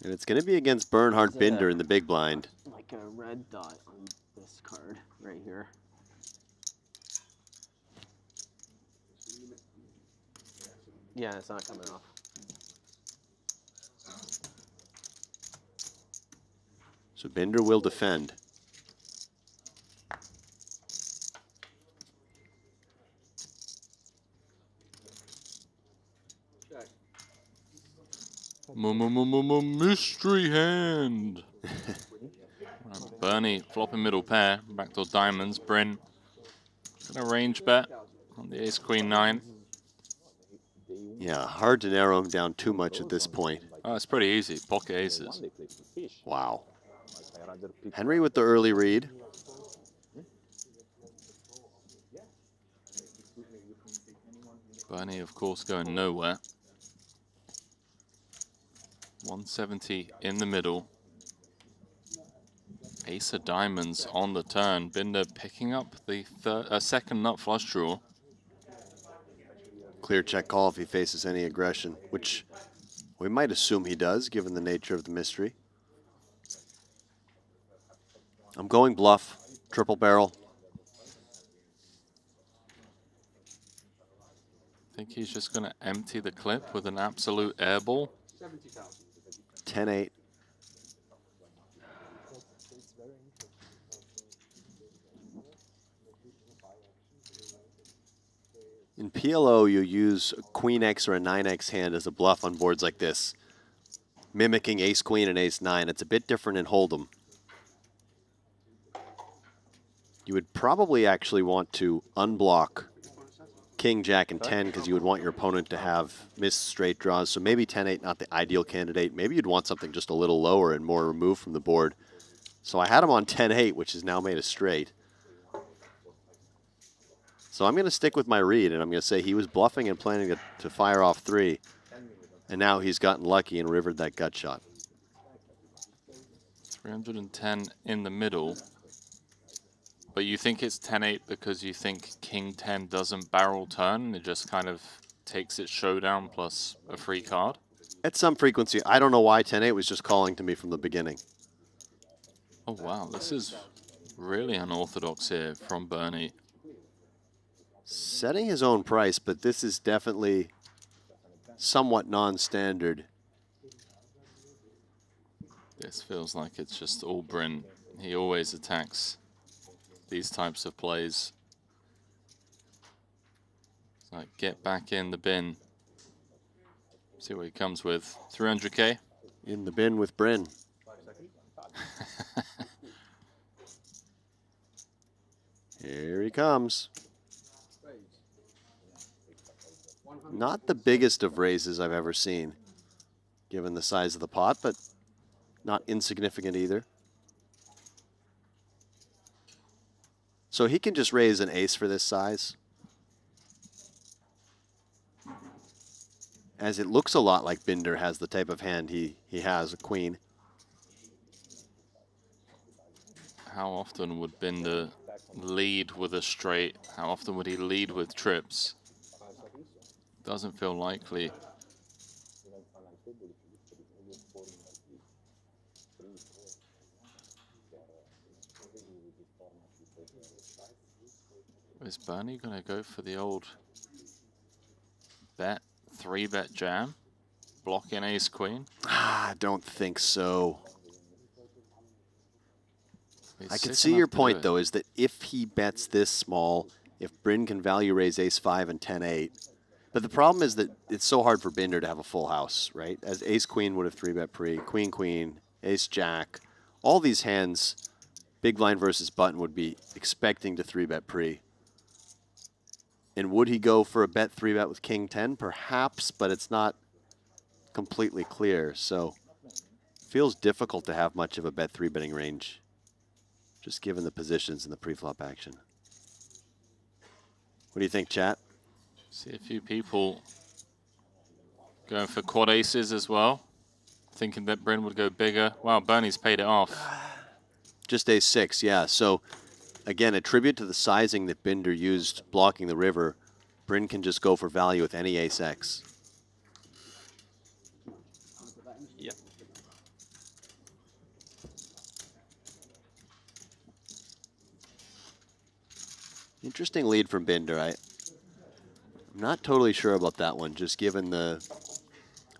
Speaker 2: And it's going to be against Bernhard Binder in the big blind.
Speaker 19: Like a red dot on this card right here. Yeah, it's not coming off.
Speaker 2: So Binder will defend.
Speaker 1: Mystery hand. Bernie flopping middle pair, backdoor diamonds. Bryn gonna range bet on the ace queen 9.
Speaker 2: Yeah, hard to narrow him down too much at this point.
Speaker 1: Oh, it's pretty easy. Pocket aces.
Speaker 2: Wow. Henry with the early read.
Speaker 1: Bernie, of course, going nowhere. 170 in the middle. Ace of diamonds on the turn. Binder picking up the second nut flush draw.
Speaker 2: Clear check call if he faces any aggression, which we might assume he does, given the nature of the mystery. I'm going bluff, triple barrel.
Speaker 1: I think he's just going to empty the clip with an absolute airball.
Speaker 2: 10-8. In PLO, you use a Queen X or a 9X hand as a bluff on boards like this, mimicking Ace Queen and Ace 9. It's a bit different in Hold'em. You would probably actually want to unblock King, Jack, and 10 because you would want your opponent to have missed straight draws. So maybe 10-8, not the ideal candidate. Maybe you'd want something just a little lower and more removed from the board. So I had him on 10-8, which is now made a straight. So I'm going to stick with my read, and I'm going to say he was bluffing and planning to fire off 3. And now he's gotten lucky and rivered that gut shot.
Speaker 1: 310 in the middle. But you think it's 10-8 because you think King 10 doesn't barrel turn? It just kind of takes its showdown plus a free card?
Speaker 2: At some frequency. I don't know why 10-8 was just calling to me from the beginning.
Speaker 1: Oh, wow. This is really unorthodox here from Bernie.
Speaker 2: Setting his own price, but this is definitely somewhat non-standard.
Speaker 1: This feels like it's just all Bryn. He always attacks these types of plays. It's like, get back in the bin. See what he comes with. 300K?
Speaker 2: In the bin with Bryn. Here he comes. Not the biggest of raises I've ever seen, given the size of the pot, but not insignificant either. So he can just raise an ace for this size, as it looks a lot like Binder has the type of hand he has, a queen.
Speaker 1: How often would Binder lead with a straight? How often would he lead with trips? Doesn't feel likely. Is Bernie going to go for the old bet, 3-bet jam? Blocking ace queen?
Speaker 2: I don't think so.
Speaker 1: He's
Speaker 2: I could
Speaker 1: sick
Speaker 2: see
Speaker 1: enough
Speaker 2: your
Speaker 1: to do
Speaker 2: point,
Speaker 1: it.
Speaker 2: though, is that if he bets this small, if Bryn can value raise ace-5 and 10-8, but the problem is that it's so hard for Binder to have a full house, right? As ace-queen would have 3-bet pre, queen-queen, ace-jack. All these hands, big blind versus button, would be expecting to 3-bet pre. And would he go for a bet 3-bet with king-10? Perhaps, but it's not completely clear. So feels difficult to have much of a bet 3-betting range, just given the positions in the pre-flop action. What do you think, chat?
Speaker 1: See a few people going for quad aces as well, thinking that Bryn would go bigger. Wow, Bernie's paid it off.
Speaker 2: Just ace-6, yeah. So again, a tribute to the sizing that Binder used blocking the river. Bryn can just go for value with any ace-x.
Speaker 21: Yep.
Speaker 2: Interesting lead from Binder. I'm not totally sure about that one, just given the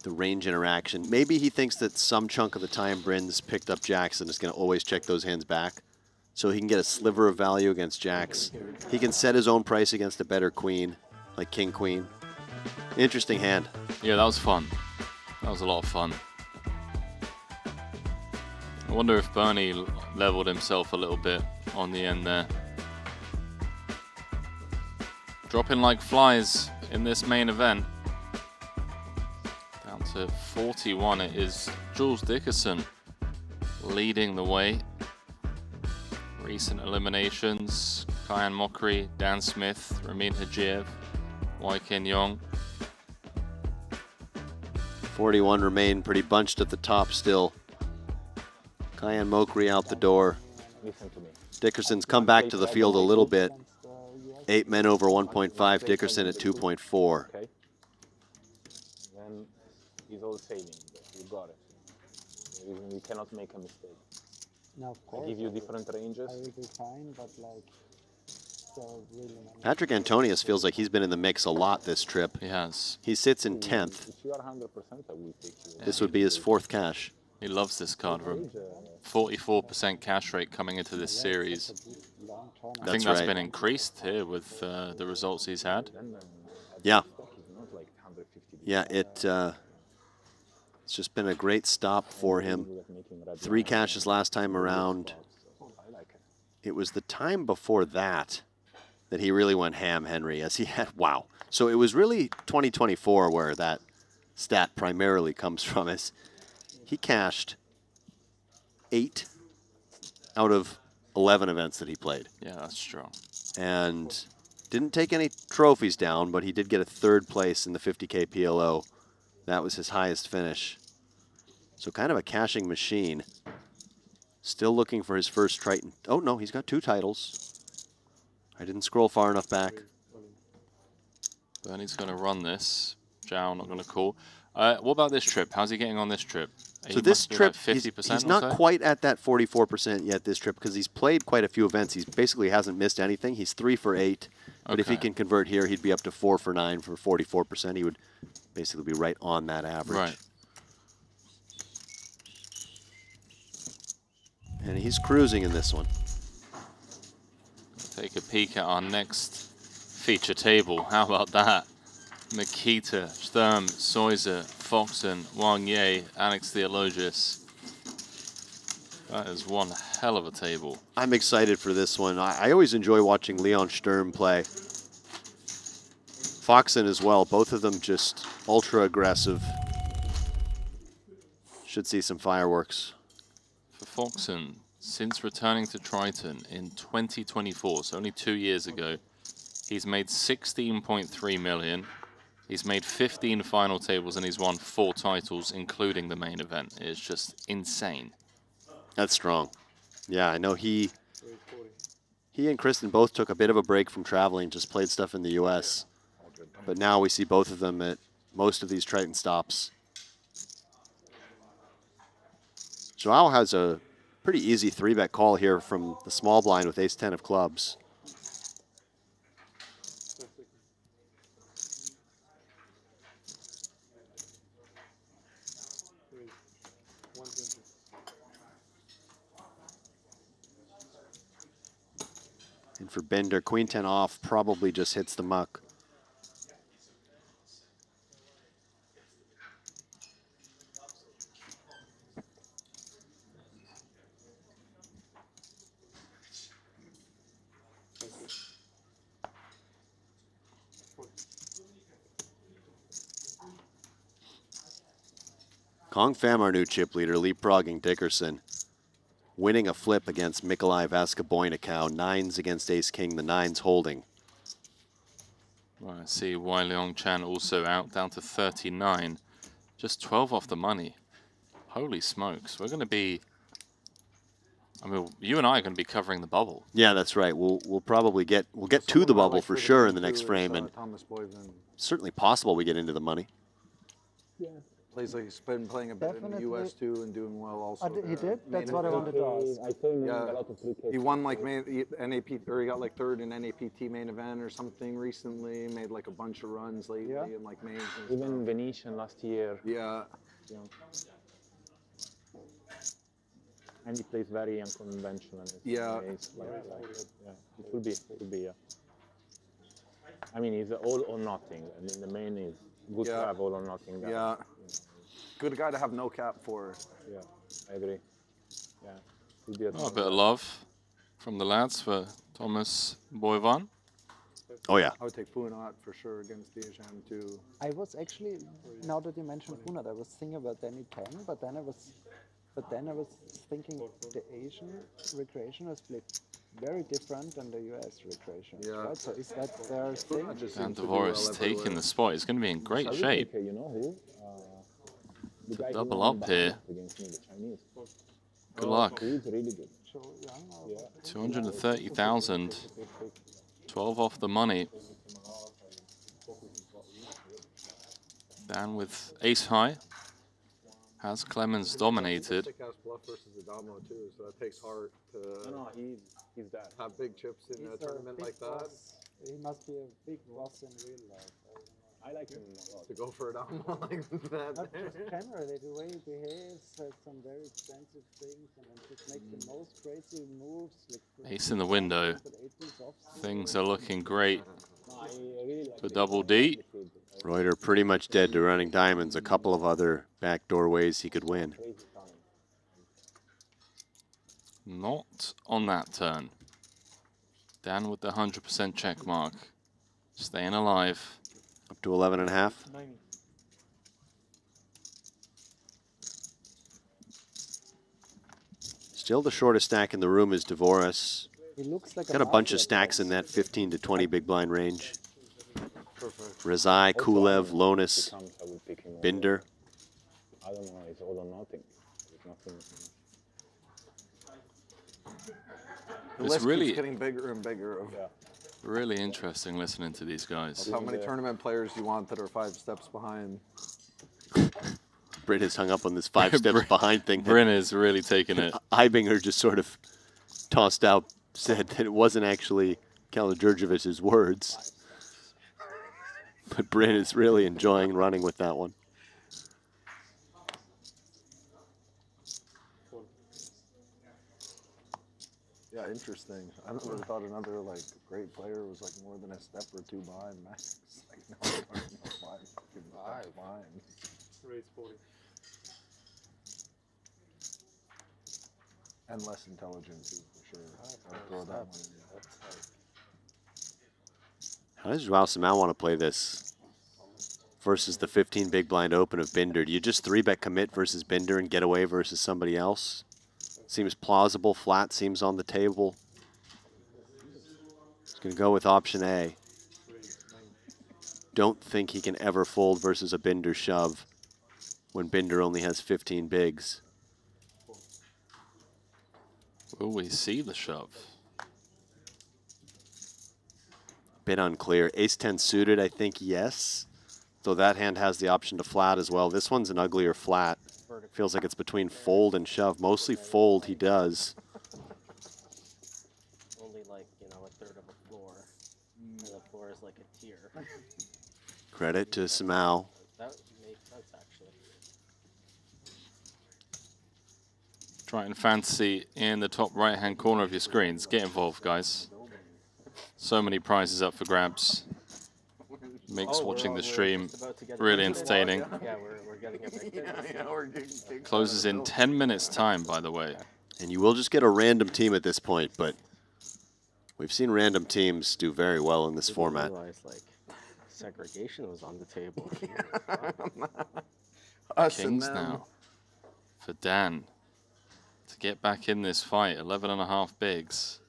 Speaker 2: range interaction. Maybe he thinks that some chunk of the time Bryn's picked up jacks and is going to always check those hands back, so he can get a sliver of value against jacks. He can set his own price against a better queen, like king-queen. Interesting hand.
Speaker 1: Yeah, that was fun. That was a lot of fun. I wonder if Bernie leveled himself a little bit on the end there. Dropping like flies in this main event. Down to 41, it is Jules Dickerson leading the way. Recent eliminations, Kyan Mokri, Dan Smith, Ramin Hajiev, Wai Ken Yong.
Speaker 2: 41 remain pretty bunched at the top still. Kyan Mokri out the door.
Speaker 16: Listen to me.
Speaker 2: Dickerson's come back to the field a little bit. 8 men over 1.5, Dickerson at 2.4.
Speaker 16: Okay. Then he's all saving. You got it. You cannot make a mistake.
Speaker 14: No, of course.
Speaker 16: I give you different ranges.
Speaker 14: I will be fine, but like, still really many.
Speaker 2: Patrick Antonius feels like he's been in the mix a lot this trip.
Speaker 1: He has.
Speaker 2: He sits in 10th.
Speaker 16: If you are 100%, I will take you.
Speaker 2: This would be his 4th cash.
Speaker 1: He loves this card room. 44% cash rate coming into this series. I think that's been increased here with the results he's had.
Speaker 2: Yeah. Yeah, it's just been a great stop for him. 3 cashes last time around. It was the time before that that he really went ham, Henry, as he had, wow. So it was really 2024 where that stat primarily comes from. As he cashed 8 out of 11 events that he played.
Speaker 1: Yeah, that's strong.
Speaker 2: And didn't take any trophies down, but he did get a 3rd place in the 50K PLO. That was his highest finish. So kind of a cashing machine. Still looking for his first Triton. Oh, no, he's got 2 titles. I didn't scroll far enough back.
Speaker 1: Bernie's going to run this. Zhao not going to call. What about this trip? How's he getting on this trip?
Speaker 2: So this trip,
Speaker 1: like 50%
Speaker 2: he's not quite at that 44% yet this trip because he's played quite a few events. He basically hasn't missed anything. He's 3 for 8. But if he can convert here, he'd be up to 4 for 9 for 44%. He would basically be right on that average.
Speaker 1: Right.
Speaker 2: And he's cruising in this one.
Speaker 1: Take a peek at our next feature table. How about that? Nikita, Sturm, Soiser, Foxen, Wang Ye, Alex Theologus. That is one hell of a table.
Speaker 2: I'm excited for this one. I always enjoy watching Leon Sturm play. Foxen as well. Both of them just ultra aggressive. Should see some fireworks.
Speaker 1: For Foxen, since returning to Triton in 2024, so only 2 years ago, he's made 16.3 million. He's made 15 final tables and he's won 4 titles, including the main event. It's just insane.
Speaker 2: That's strong. Yeah, I know he and Kristen both took a bit of a break from traveling, just played stuff in the US. But now we see both of them at most of these Triton stops. Joao has a pretty easy 3-bet call here from the small blind with ace-10 of clubs. And for Bender, queen 10 off probably just hits the muck. Kong Pham, our new chip leader, leapfrogging Dickerson. Winning a flip against Mikolai Vaskaboynikau. 9s against Ace-King, the 9s holding.
Speaker 1: Well, I see Wai Leong Chan also out, down to 39. Just 12 off the money. Holy smokes. We're going to be... I mean, you and I are going to be covering the bubble.
Speaker 2: Yeah, that's right. We'll probably get to the bubble for sure in the next frame, and
Speaker 15: Thomas Boyven.
Speaker 2: certainly possible we get into the money.
Speaker 15: Yeah. Plays like he's been playing a bit in the US too and doing well also.
Speaker 14: He did? That's what I wanted to ask.
Speaker 15: Yeah. He won like NAP, or he got like 3rd in NAPT main event or something recently. Made like a bunch of runs lately in like mains.
Speaker 16: Even Venetian last year.
Speaker 15: Yeah.
Speaker 16: And he plays very unconventional.
Speaker 15: Yeah.
Speaker 16: It will be, yeah. I mean, he's all or nothing. I mean, the main is good to have all or nothing guy.
Speaker 15: Yeah. Good guy to have no cap for.
Speaker 16: Yeah, I agree. Yeah. Will be
Speaker 1: a bit of love from the lads for Thomas Boyvan.
Speaker 2: Oh, yeah.
Speaker 15: I would take Funat for sure against Dejan too.
Speaker 14: I was actually, now that you mentioned Funat, I was thinking about Danny Tang, but then I was thinking the Asian recreational split very different than the US recreation.
Speaker 15: Yeah.
Speaker 14: Right? So is that their thing?
Speaker 1: Dan Dvoris taking the spot. He's going to be in great shape.
Speaker 16: You know who?
Speaker 1: Double up here. Good luck.
Speaker 16: He's really good.
Speaker 1: 230,000. 12 off the money. Dan with ace high. Has Clemens dominated?
Speaker 15: Thick ass bluff versus Adamo too, so that takes heart to
Speaker 16: he's that.
Speaker 15: have big chips in a tournament like that.
Speaker 14: He must be a big boss in real life.
Speaker 16: I like him a lot.
Speaker 15: To go for Adamo like that.
Speaker 14: Not just generally, the way he behaves, says some very expensive things, and then just makes the most crazy moves. Like
Speaker 1: Ace in the window. Things are looking great for Double D.
Speaker 2: Reuter pretty much dead to running diamonds. A couple of other backdoor ways he could win.
Speaker 1: Not on that turn. Dan with the 100% check mark. Staying alive.
Speaker 2: Up to 11.5. Still the shortest stack in the room is Dvoris.
Speaker 14: He looks like
Speaker 2: Got a bunch of stacks in that 15 to 20 big blind range. Rezai, Kulev, Lonis, Binder.
Speaker 16: I don't know, it's all or nothing. It's nothing.
Speaker 15: The list keeps getting bigger and bigger.
Speaker 1: Really interesting listening to these guys.
Speaker 15: How many tournament players you want that are 5 steps behind?
Speaker 2: Bryn has hung up on this 5 steps behind thing.
Speaker 1: Bryn is really taking it.
Speaker 2: Eibinger just sort of tossed out, said that it wasn't actually Kala-Djurdjevic's words. But Bryn is really enjoying running with that one.
Speaker 15: Yeah, interesting. I never thought another like great player was like more than a step or 2 behind Max. Like no, five behind.
Speaker 7: Raise 40.
Speaker 15: And less intelligent too, for sure. I'll throw that one in.
Speaker 2: How does Joao Simão want to play this versus the 15 big blind open of Binder? Do you just 3-bet commit versus Binder and get away versus somebody else? Seems plausible. Flat seems on the table. He's going to go with option A. Don't think he can ever fold versus a Binder shove when Binder only has 15 bigs.
Speaker 1: Will we see the shove?
Speaker 2: Bit unclear. Ace-10 suited, I think, yes. Though that hand has the option to flat as well. This one's an uglier flat. Feels like it's between fold and shove. Mostly fold he does.
Speaker 19: Only like, you know, a third of a floor. And the floor is like a tier.
Speaker 2: Credit to Simão.
Speaker 19: That makes sense, actually.
Speaker 1: Triton Fantasy in the top right-hand corner of your screens. Get involved, guys. So many prizes up for grabs. Makes watching the stream really entertaining.
Speaker 19: Yeah, we're getting a big picture.
Speaker 1: Closes in 10 minutes time, by the way.
Speaker 2: And you will just get a random team at this point, but we've seen random teams do very well in this format.
Speaker 19: Realize, like, segregation was on the table.
Speaker 1: Kings now for Dan to get back in this fight. 11.5 bigs.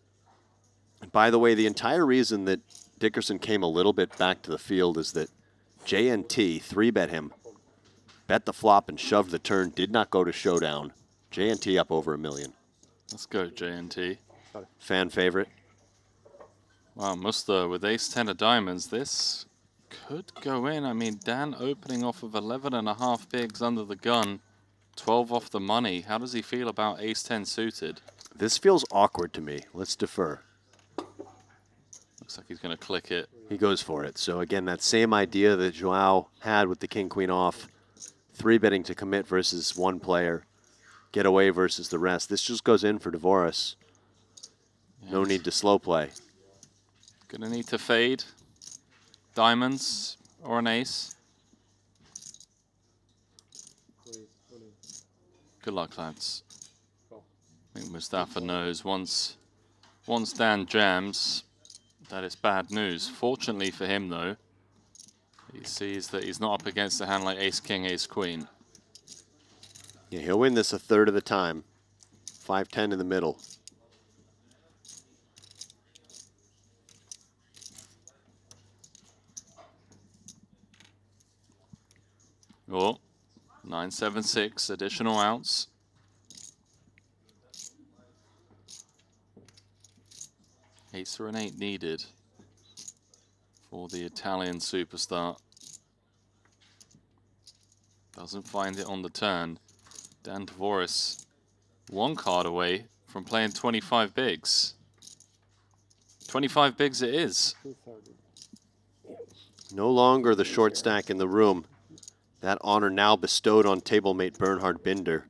Speaker 2: And by the way, the entire reason that Dickerson came a little bit back to the field is that JNT 3-bet him, bet the flop and shoved the turn, did not go to showdown. JNT up over $1 million.
Speaker 1: Let's go, JNT.
Speaker 2: Fan favorite.
Speaker 1: Wow, Musta with ace-10 of diamonds. This could go in. I mean, Dan opening off of 11.5 bigs under the gun, 12 off the money. How does he feel about ace-10 suited?
Speaker 2: This feels awkward to me. Let's defer.
Speaker 1: Looks like he's going to click it.
Speaker 2: He goes for it. So again, that same idea that Joao had with the king-queen off, 3-betting to commit versus one player, get away versus the rest. This just goes in for Dvorak. Yes. No need to slow play.
Speaker 1: Gonna need to fade diamonds or an ace. Good luck, lads. I think Mustafa knows once Dan jams that it's bad news. Fortunately for him, though, he sees that he's not up against a hand like ace-king, ace-queen.
Speaker 2: Yeah, he'll win this a third of the time. 5-10 in the middle.
Speaker 1: Oh, 976, additional outs. Ace or an 8 needed for the Italian superstar. Doesn't find it on the turn. Dan Dvorak, one card away from playing 25 bigs. 25 bigs it is.
Speaker 2: No longer the short stack in the room. That honor now bestowed on tablemate Bernhard Binder.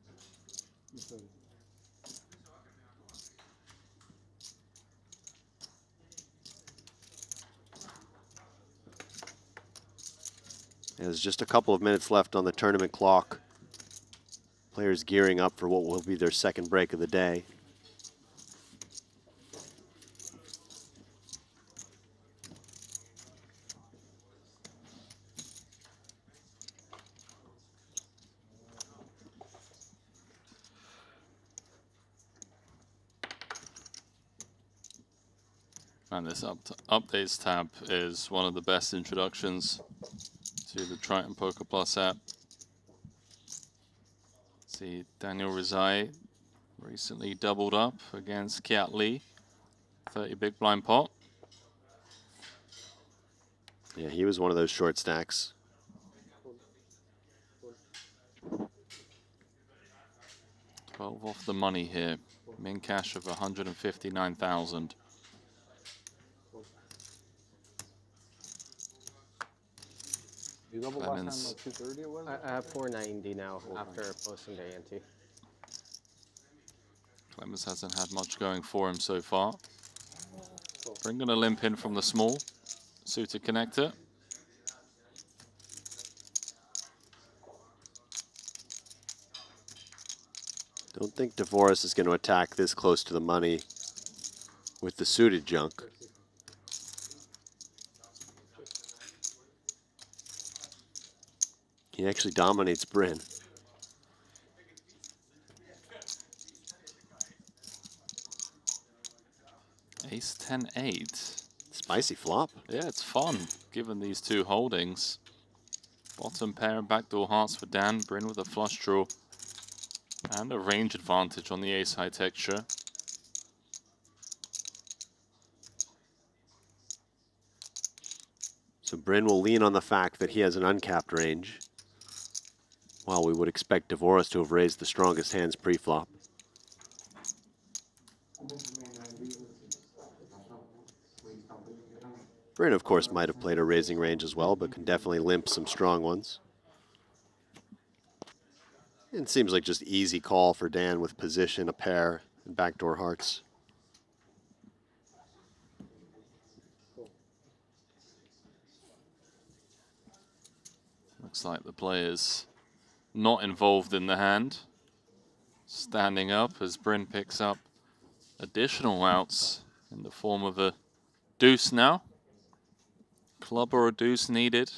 Speaker 2: There's just a couple of minutes left on the tournament clock. Players gearing up for what will be their second break of the day.
Speaker 1: And this updates tab is one of the best introductions to the Triton Poker Plus app. See, Daniel Rizai recently doubled up against Kiat Lee, 30 big blind pot.
Speaker 2: Yeah, he was one of those short stacks.
Speaker 1: $12 off the money here. Min cash of 159,000.
Speaker 5: You double last time like 230 it was?
Speaker 19: I have 490 now after posting the ante.
Speaker 1: Clemens hasn't had much going for him so far. Bringing a limp in from the small. Suited connector.
Speaker 2: Don't think Dvorak is going to attack this close to the money with the suited junk. He actually dominates Bryn.
Speaker 1: Ace 10 8.
Speaker 2: Spicy flop.
Speaker 1: Yeah, it's fun given these two holdings. Bottom pair and backdoor hearts for Dan. Bryn with a flush draw and a range advantage on the ace high texture.
Speaker 2: So Bryn will lean on the fact that he has an uncapped range, while we would expect Dvorak to have raised the strongest hands pre-flop. Bryn, of course, might have played a raising range as well, but can definitely limp some strong ones. It seems like just easy call for Dan with position, a pair, and backdoor hearts.
Speaker 1: Looks like the player's not involved in the hand. Standing up as Bryn picks up additional outs in the form of a deuce now. Club or a deuce needed.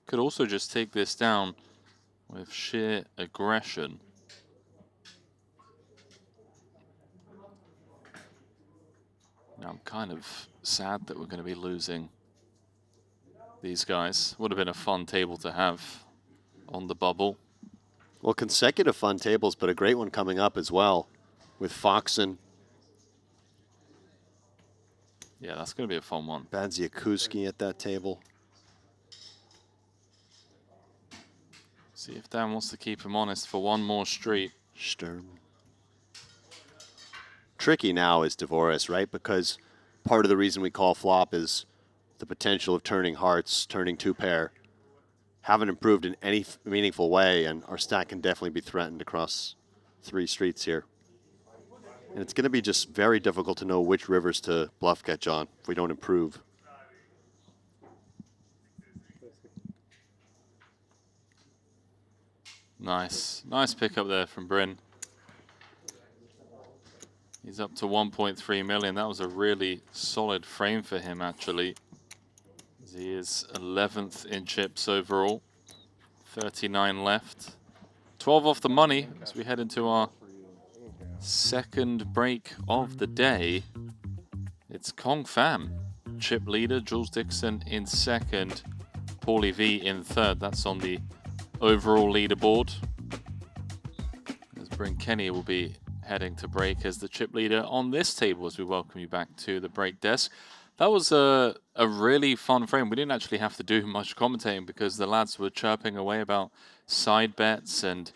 Speaker 1: Could also just take this down with sheer aggression. Now I'm kind of sad that we're going to be losing these guys. Would have been a fun table to have on the bubble.
Speaker 2: Well, consecutive fun tables, but a great one coming up as well with Foxen.
Speaker 1: Yeah, that's going to be a fun one.
Speaker 2: Badziakuski at that table.
Speaker 1: See if Dan wants to keep him honest for one more street.
Speaker 2: Sturm. Tricky now is Dvoris, right? Because part of the reason we call flop is the potential of turning hearts, turning two pair. Haven't improved in any meaningful way, and our stack can definitely be threatened across 3 streets here. And it's going to be just very difficult to know which rivers to bluff catch on if we don't improve.
Speaker 1: Nice. Nice pickup there from Bryn. He's up to 1.3 million. That was a really solid frame for him, actually. He is 11th in chips overall. 39 left. 12 off the money as we head into our second break of the day. It's Kong Pham, chip leader. Jules Dixon in second. Paulie V in third. That's on the overall leaderboard. As Bryn Kenny will be heading to break as the chip leader on this table as we welcome you back to the break desk. That was a really fun frame. We didn't actually have to do much commentating because the lads were chirping away about side bets and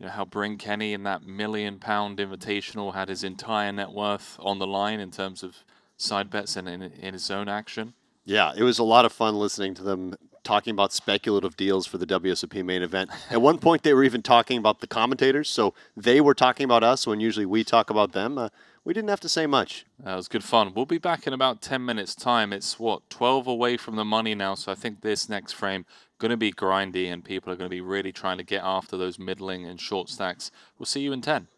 Speaker 1: how Bryn Kenny in that £1 million invitational had his entire net worth on the line in terms of side bets and in his own action.
Speaker 2: Yeah, it was a lot of fun listening to them talking about speculative deals for the WSOP main event. At one point, they were even talking about the commentators, so they were talking about us when usually we talk about them. We didn't have to say much.
Speaker 1: That was good fun. We'll be back in about 10 minutes' time. It's, 12 away from the money now, so I think this next frame going to be grindy, and people are going to be really trying to get after those middling and short stacks. We'll see you in 10.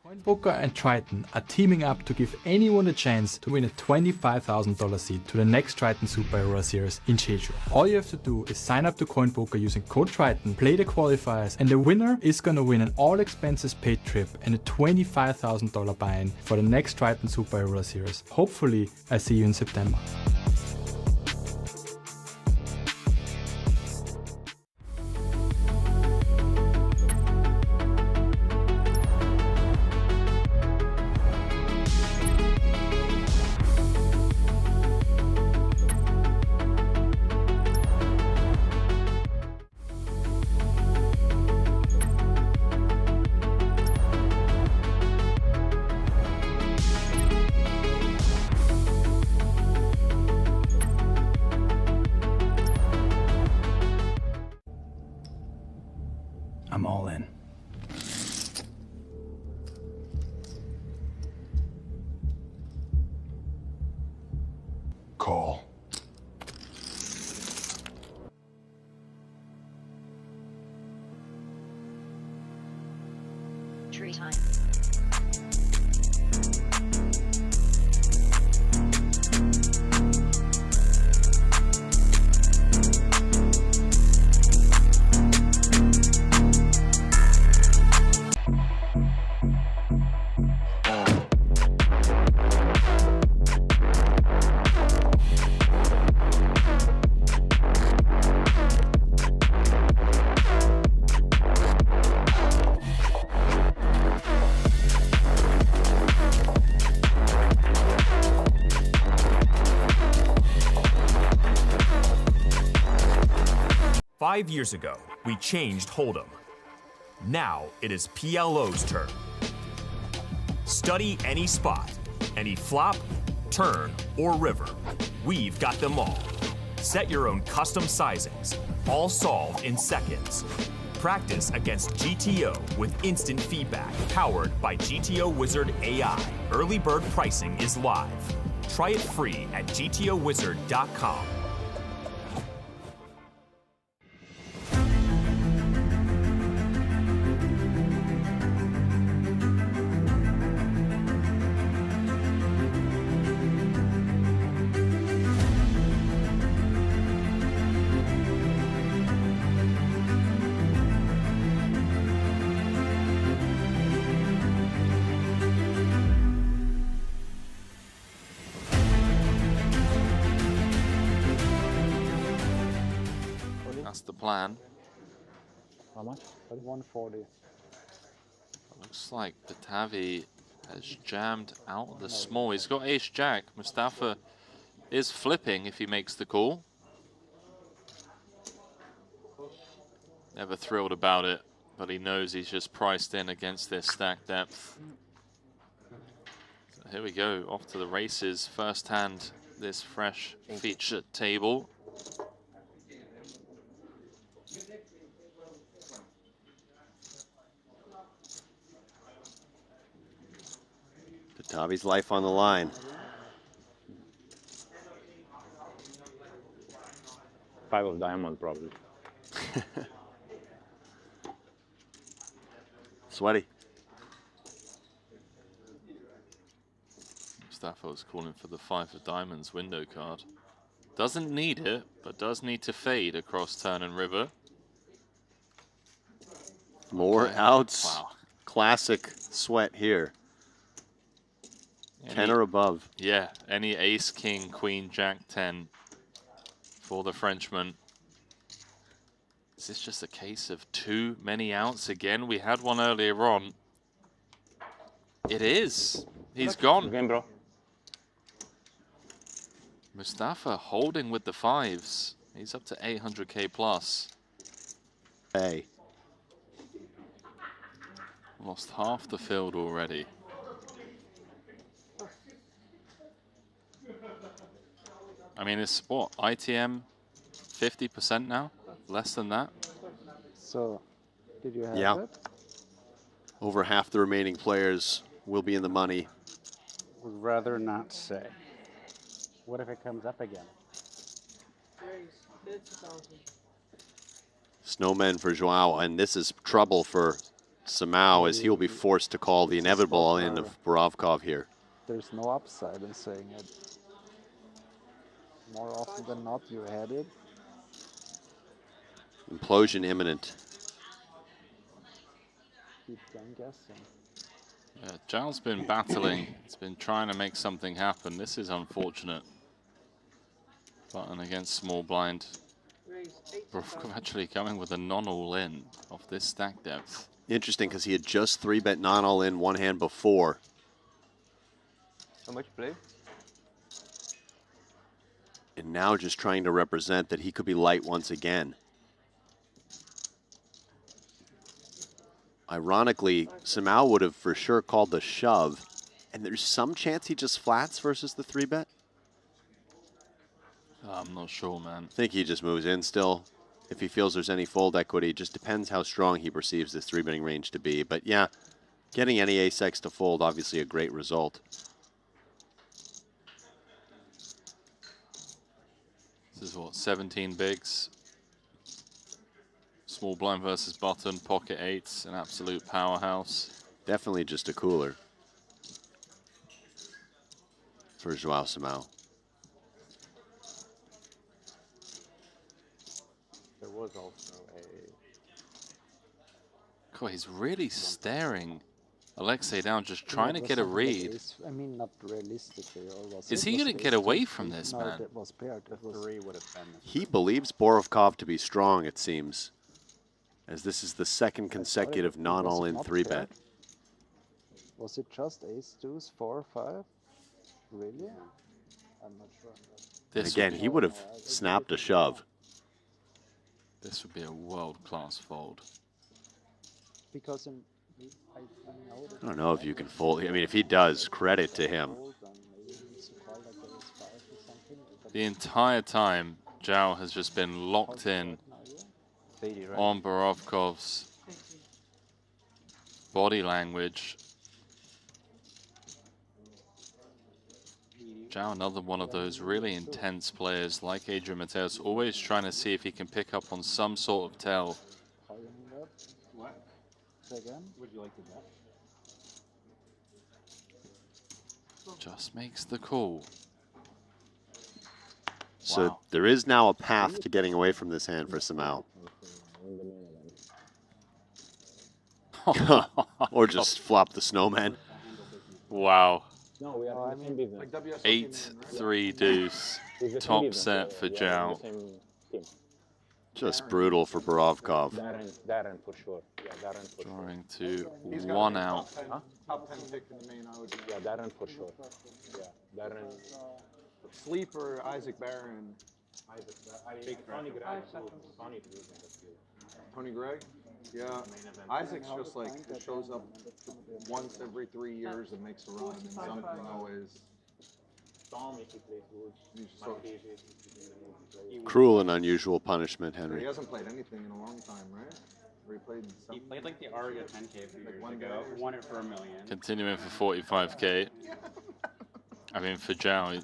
Speaker 11: CoinPoker and Triton are teaming up to give anyone a chance to win a $25,000 seat to the next Triton SHRS Series in Jeju. All you have to do is sign up to CoinPoker using code Triton, play the qualifiers, and the winner is gonna win an all expenses paid trip and a $25,000 buy-in for the next Triton SHRS Series. Hopefully, I see you in September.
Speaker 3: I'm all in. Call.
Speaker 22: Triton.
Speaker 23: Five years ago, we changed Hold'em. Now it is PLO's turn. Study any spot, any flop, turn, or river. We've got them all. Set your own custom sizings, all solved in seconds. Practice against GTO with instant feedback, powered by GTO Wizard AI. Early bird pricing is live. Try it free at gtowizard.com.
Speaker 1: plan.
Speaker 16: How much?
Speaker 14: 140.
Speaker 1: Looks like Batavi has jammed out the small. He's got ace-jack. Mustafa is flipping if he makes the call. Never thrilled about it, but he knows he's just priced in against this stack depth. So here we go, off to the races. First hand, this fresh featured table.
Speaker 2: Batavi's life on the line.
Speaker 16: 5 of diamond, probably.
Speaker 2: Sweaty.
Speaker 1: Mustafa's calling for the 5 of diamonds window card. Doesn't need it, but does need to fade across turn and river.
Speaker 2: More outs.
Speaker 1: Wow.
Speaker 2: Classic sweat here. 10 or above.
Speaker 1: Yeah, any ace, king, queen, jack, 10 for the Frenchman. Is this just a case of too many outs again? We had one earlier on. It is. He's gone.
Speaker 16: Game, bro.
Speaker 1: Mustafa holding with the 5s. He's up to 800k plus.
Speaker 2: Hey.
Speaker 1: Lost half the field already. I mean, it's what, ITM 50% now? Less than that?
Speaker 14: So, did you have
Speaker 2: Yeah.
Speaker 14: it?
Speaker 2: Over half the remaining players will be in the money.
Speaker 18: Would rather not say. What if it comes up again?
Speaker 17: Raise 30,000.
Speaker 2: Snowmen for Joao, and this is trouble for Samao as he will be forced to call the inevitable end of Borovkov here.
Speaker 14: There's no upside in saying it. More often than not, you had it.
Speaker 2: Implosion imminent.
Speaker 14: Keep them guessing.
Speaker 1: Yeah, Zhao's been battling. He's been trying to make something happen. This is unfortunate. Button against small blind. Borovkov actually coming with a non-all-in off this stack depth.
Speaker 2: Interesting, because he had just 3-bet non-all-in one hand before.
Speaker 3: How much play?
Speaker 2: And now just trying to represent that he could be light once again. Ironically, Samao would have for sure called the shove, and there's some chance he just flats versus the 3-bet.
Speaker 1: I'm not sure, man.
Speaker 2: I think he just moves in still. If he feels there's any fold equity, just depends how strong he perceives this 3-betting range to be. But yeah, getting any ace-x to fold, obviously a great result.
Speaker 1: This is what, 17 bigs? Small blind versus button, pocket 8s, an absolute powerhouse.
Speaker 2: Definitely just a cooler for Joao Samao.
Speaker 18: There was also a...
Speaker 1: God, he's really staring Alexei down, just trying to get a read.
Speaker 14: I mean, not realistically. Or was
Speaker 1: Is
Speaker 14: it?
Speaker 1: he
Speaker 14: Was
Speaker 1: going
Speaker 14: it
Speaker 1: to get
Speaker 14: ace
Speaker 1: away
Speaker 14: king?
Speaker 1: from this,
Speaker 14: No,
Speaker 1: man?
Speaker 14: it was paired. It was
Speaker 18: 3 would have been...
Speaker 2: He believes Borovkov to be strong, it seems, as this is the second consecutive non-all-in 3-bet.
Speaker 14: Was it just ace deuce 4 5? Really? I'm not sure.
Speaker 2: And again, he would have snapped a shove.
Speaker 1: This would be a world-class fold.
Speaker 14: Because in, I
Speaker 2: I don't know if you can fold. I mean, if he does, credit to him.
Speaker 1: The entire time, Zhao has just been locked in on Borovkov's body language. Zhao, another one of those really intense players like Adrian Mateos, always trying to see if he can pick up on some sort of tell.
Speaker 18: What?
Speaker 14: Again?
Speaker 18: Would you like to bet?
Speaker 1: Just makes the call.
Speaker 2: So
Speaker 1: Wow.
Speaker 2: there is now a path to getting away from this hand for Samao. Or just flop the snowman.
Speaker 1: Wow.
Speaker 16: No, we are in the same business.
Speaker 1: 8-3 deuce.
Speaker 16: It's the same
Speaker 1: Top
Speaker 16: business.
Speaker 1: set for
Speaker 16: We are in the
Speaker 1: Zhao.
Speaker 16: same team.
Speaker 2: Just brutal for Borovkov.
Speaker 16: Darren for sure. Yeah, Darren for
Speaker 1: Drawing
Speaker 16: sure.
Speaker 1: to 1 out.
Speaker 15: Huh? Top 10 pick in the main, I would
Speaker 16: Yeah, Darren for sure. Yeah, Darren.
Speaker 15: Sleeper, Isaac Barron.
Speaker 16: Tony Gregg.
Speaker 15: Tony Gregg? Yeah. Isaac's just like, shows up once every 3 years and makes a run, and something always.
Speaker 2: Cruel and unusual punishment, Henry.
Speaker 15: He hasn't played anything in a long time, right? Or he played something?
Speaker 6: He played like the Aria 10K a few years ago. Won it for $1 million.
Speaker 1: Continuing for 45K. I mean, for Zhao,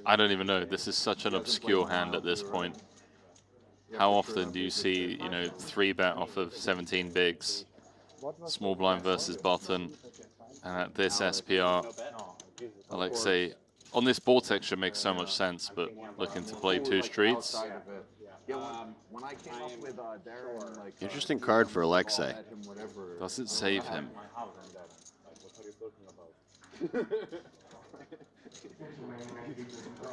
Speaker 1: I don't even know. This is such an obscure hand at this point. How often do you see, you know, 3-bet off of 17 bigs, small blind versus button, and at this SPR, Alexei, on this board texture makes so much sense, but looking to play 2 streets.
Speaker 15: When I came up with Darren, like,
Speaker 2: Interesting card for Alexei.
Speaker 1: Does it save him?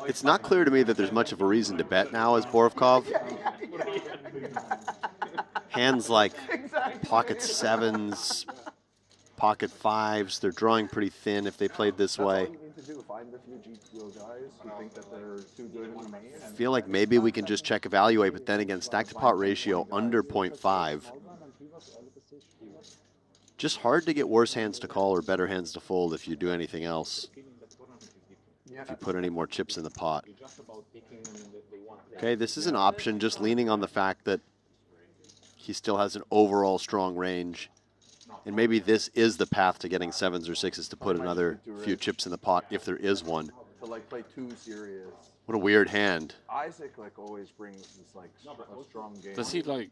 Speaker 2: It's not clear to me that there's much of a reason to bet now as Borovkov. Hands like pocket 7s, pocket 5s, they're drawing pretty thin if they played this way.
Speaker 15: Find a few GTO guys who think that they're too good in the main.
Speaker 2: I feel like maybe we can just check evaluate, but then again, stack to pot ratio under 0.5. Just hard to get worse hands to call or better hands to fold if you do anything else. If you put any more chips in the pot. Okay, this is an option, just leaning on the fact that he still has an overall strong range. And maybe this is the path to getting 7s or 6s to put another few chips in the pot, if there is one.
Speaker 15: To like play 2 serious.
Speaker 2: What a weird hand.
Speaker 15: Isaac like always brings this like a strong game.
Speaker 1: Does he like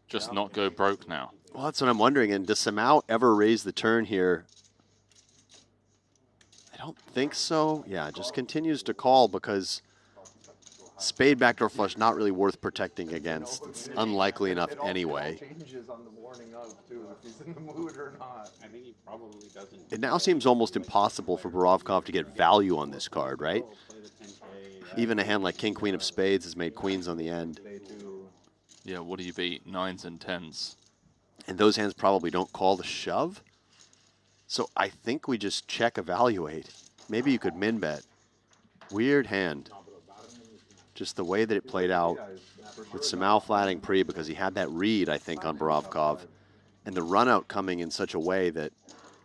Speaker 1: just not go broke now?
Speaker 2: Well, that's what I'm wondering. And does Samao ever raise the turn here? I don't think so. Yeah, just continues to call because spade backdoor flush not really worth protecting against. It's unlikely enough anyway.
Speaker 15: Changes on the morning of too, if he's in the mood or not.
Speaker 6: I think he probably doesn't.
Speaker 2: It now seems almost impossible for Borovkov to get value on this card, right? Even a hand like King Queen of Spades has made queens on the end.
Speaker 1: Yeah, what do you beat? 9s and 10s.
Speaker 2: And those hands probably don't call the shove. So I think we just check evaluate. Maybe you could min bet. Weird hand. Just the way that it played out with Samao flatting pre because he had that read, I think, on Borovkov. And the run out coming in such a way that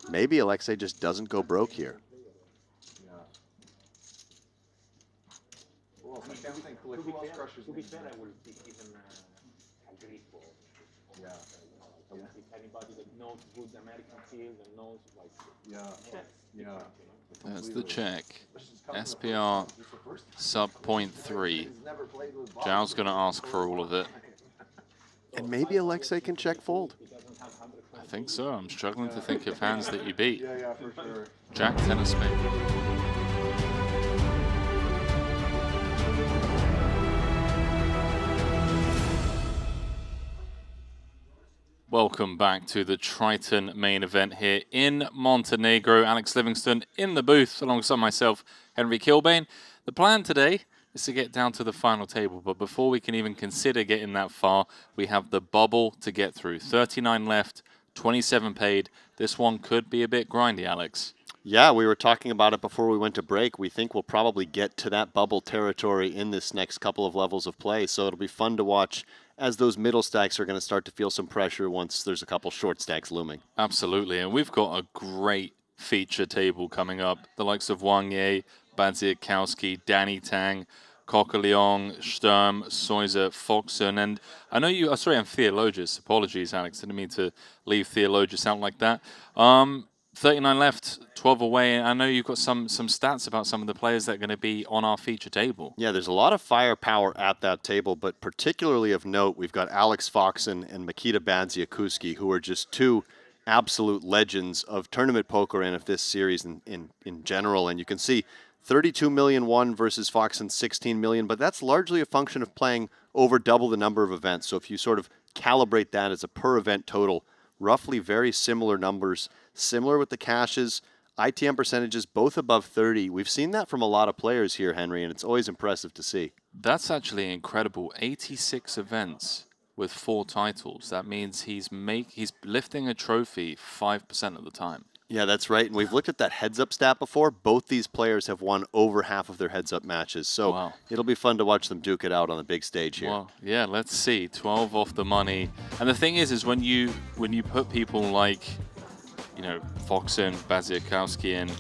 Speaker 2: maybe Alexei just doesn't go broke here.
Speaker 16: Anybody that knows good American field and knows like
Speaker 1: That's the check. SPR sub 0.3. Zhao's going to ask for all of it.
Speaker 2: And maybe Alexei can check fold.
Speaker 1: I think so. I'm struggling to think of hands that you beat.
Speaker 15: Yeah, for sure.
Speaker 1: Jack, 10 of spade. Welcome back to the Triton main event here in Montenegro. Alex Livingston in the booth alongside myself, Henry Kilbane. The plan today is to get down to the final table, but before we can even consider getting that far, we have the bubble to get through. 39 left, 27 paid. This one could be a bit grindy, Alex.
Speaker 2: Yeah, we were talking about it before we went to break. We think we'll probably get to that bubble territory in this next couple of levels of play, so it'll be fun to watch as those middle stacks are going to start to feel some pressure once there's a couple short stacks looming.
Speaker 1: Absolutely, and we've got a great feature table coming up. The likes of Wang Ye, Badziakowski, Danny Tang, Kokaleong, Sturm, Soiser, Foxen, and I know you, sorry, I'm Theologus. Apologies, Alex. Didn't mean to leave Theologus out like that. 39 left, 12 away. I know you've got some stats about some of the players that are going to be on our feature table.
Speaker 2: Yeah, there's a lot of firepower at that table, but particularly of note, we've got Alex Foxen and Mikita Badziakowski, who are just two absolute legends of tournament poker and of this series in general. And you can see 32 million won versus Foxen 16 million, but that's largely a function of playing over double the number of events. So if you sort of calibrate that as a per event total, roughly very similar numbers, similar with the cashes, ITM percentages both above 30. We've seen that from a lot of players here, Henry, and it's always impressive to see.
Speaker 1: That's actually incredible. 86 events with 4 titles. That means he's lifting a trophy 5% of the time.
Speaker 2: Yeah, that's right. And we've looked at that heads-up stat before. Both these players have won over half of their heads-up matches. So it'll be fun to watch them duke it out on the big stage here.
Speaker 1: Well, yeah, let's see. 12 off the money. And the thing is when you put people like, you know, Foxen, Baziakowski in,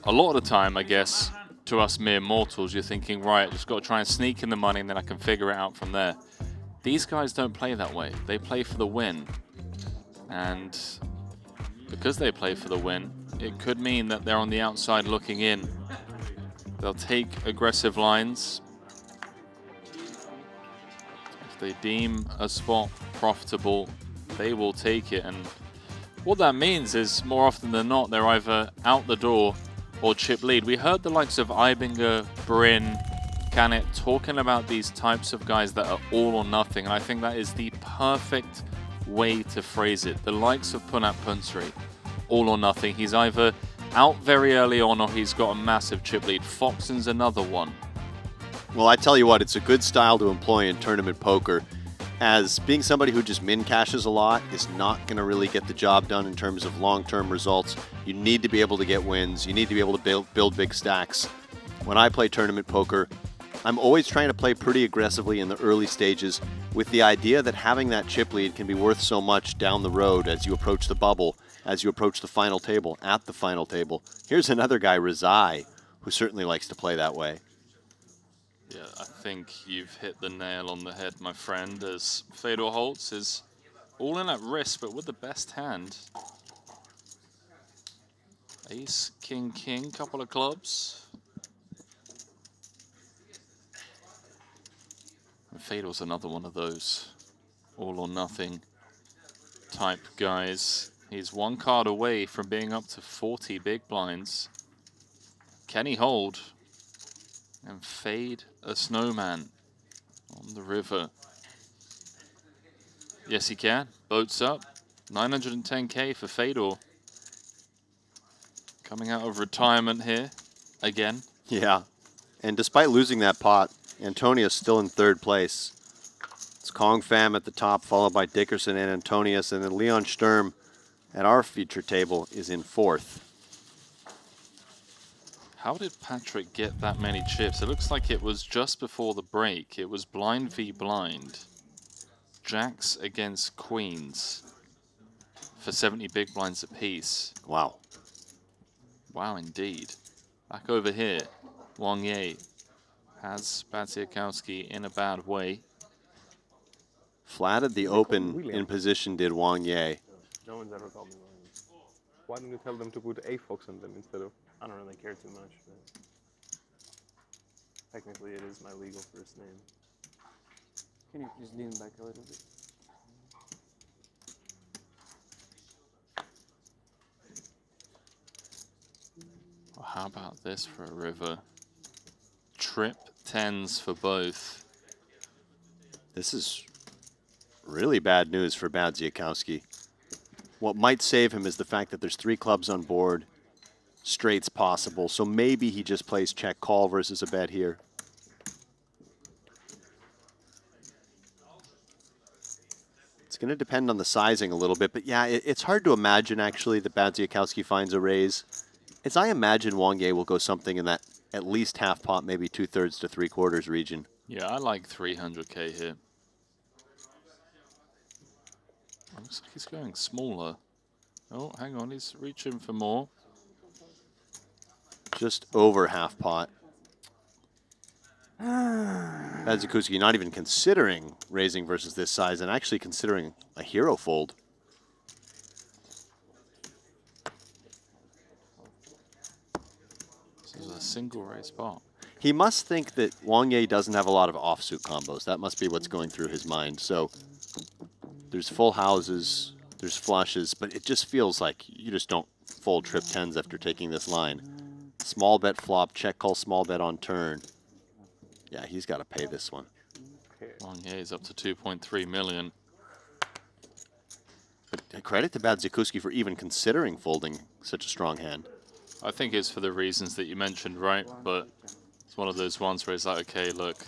Speaker 1: a lot of the time, I guess, to us mere mortals, you're thinking, right, just got to try and sneak in the money and then I can figure it out from there. These guys don't play that way. They play for the win. And because they play for the win, it could mean that they're on the outside looking in. They'll take aggressive lines. If they deem a spot profitable, they will take it. And what that means is, more often than not, they're either out the door or chip lead. We heard the likes of Ibinger, Bryn, Canet talking about these types of guys that are all or nothing. And I think that is the perfect way to phrase it. The likes of Punat Punsri, all or nothing. He's either out very early on or he's got a massive chip lead. Foxen's another one.
Speaker 2: Well, I tell you what, it's a good style to employ in tournament poker, as being somebody who just min cashes a lot is not going to really get the job done in terms of long-term results. You need to be able to get wins. You need to be able to build big stacks. When I play tournament poker, I'm always trying to play pretty aggressively in the early stages with the idea that having that chip lead can be worth so much down the road as you approach the bubble, as you approach the final table, at the final table. Here's another guy, Razai, who certainly likes to play that way.
Speaker 1: Yeah, I think you've hit the nail on the head, my friend, as Fedor Holtz is all in at risk, but with the best hand. Ace, king, king, couple of clubs. And Fedor's another one of those all or nothing type guys. He's one card away from being up to 40 big blinds. Can he hold and fade a snowman on the river? Yes, he can. Boats up. 910K for Fedor. Coming out of retirement here again.
Speaker 2: Yeah, and despite losing that pot, Antonius still in 3rd place. It's Kong Pham at the top, followed by Dickerson and Antonius, and then Leon Sturm at our feature table is in 4th.
Speaker 1: How did Patrick get that many chips? It looks like it was just before the break. It was blind v blind. Jacks against queens for 70 big blinds apiece.
Speaker 2: Wow.
Speaker 1: Wow, indeed. Back over here, Wang Ye has Baziakowski in a bad way.
Speaker 2: Flatted the open in position did Wang Ye.
Speaker 5: No one's ever called me Williams. Why don't you tell them to put a Fox on them instead of... I don't really care too much, but technically it is my legal first name.
Speaker 3: Can you please lean back a little bit?
Speaker 1: Well, how about this for a river? Trip 10s for both.
Speaker 2: This is really bad news for Baziakowski. What might save him is the fact that there's 3 clubs on board, straights possible, so maybe he just plays check call versus a bet here. It's going to depend on the sizing a little bit, but yeah, it's hard to imagine actually that Baziakowski finds a raise. As I imagine Wang Ye will go something in that at least half pot, maybe 2/3 to 3/4 region.
Speaker 1: Yeah, I like 300K here. Looks like he's going smaller. Oh, hang on, he's reaching for more.
Speaker 2: Just over half pot. Baziakowski not even considering raising versus this size and actually considering a hero fold.
Speaker 1: This is a single raise pot.
Speaker 2: He must think that Wang Ye doesn't have a lot of offsuit combos. That must be what's going through his mind. So there's full houses, there's flushes, but it just feels like you just don't fold trip 10s after taking this line. Small bet flop, check call, small bet on turn. Yeah, he's got to pay this one.
Speaker 1: Wang Ye is up to 2.3 million.
Speaker 2: But credit to Bad Zikuski for even considering folding such a strong hand.
Speaker 1: I think it's for the reasons that you mentioned, right? But it's one of those ones where it's like, okay, look,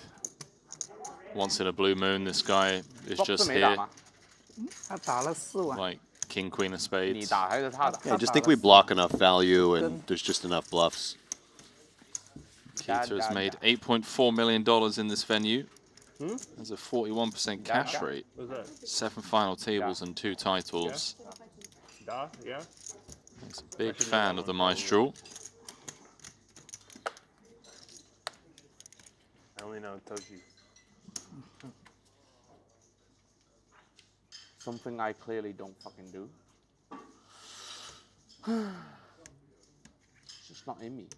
Speaker 1: once in a blue moon, this guy is just here. Like king, queen of spades.
Speaker 2: Yeah, I just think we block enough value and there's just enough bluffs.
Speaker 1: Keita has made $8.4 million in this venue. There's a 41% cash rate. 7 final tables and 2 titles.
Speaker 5: Yeah.
Speaker 1: He's a big fan of the Maestral.
Speaker 5: I only know Toki.
Speaker 3: Something I clearly don't fucking do. It's just not in me.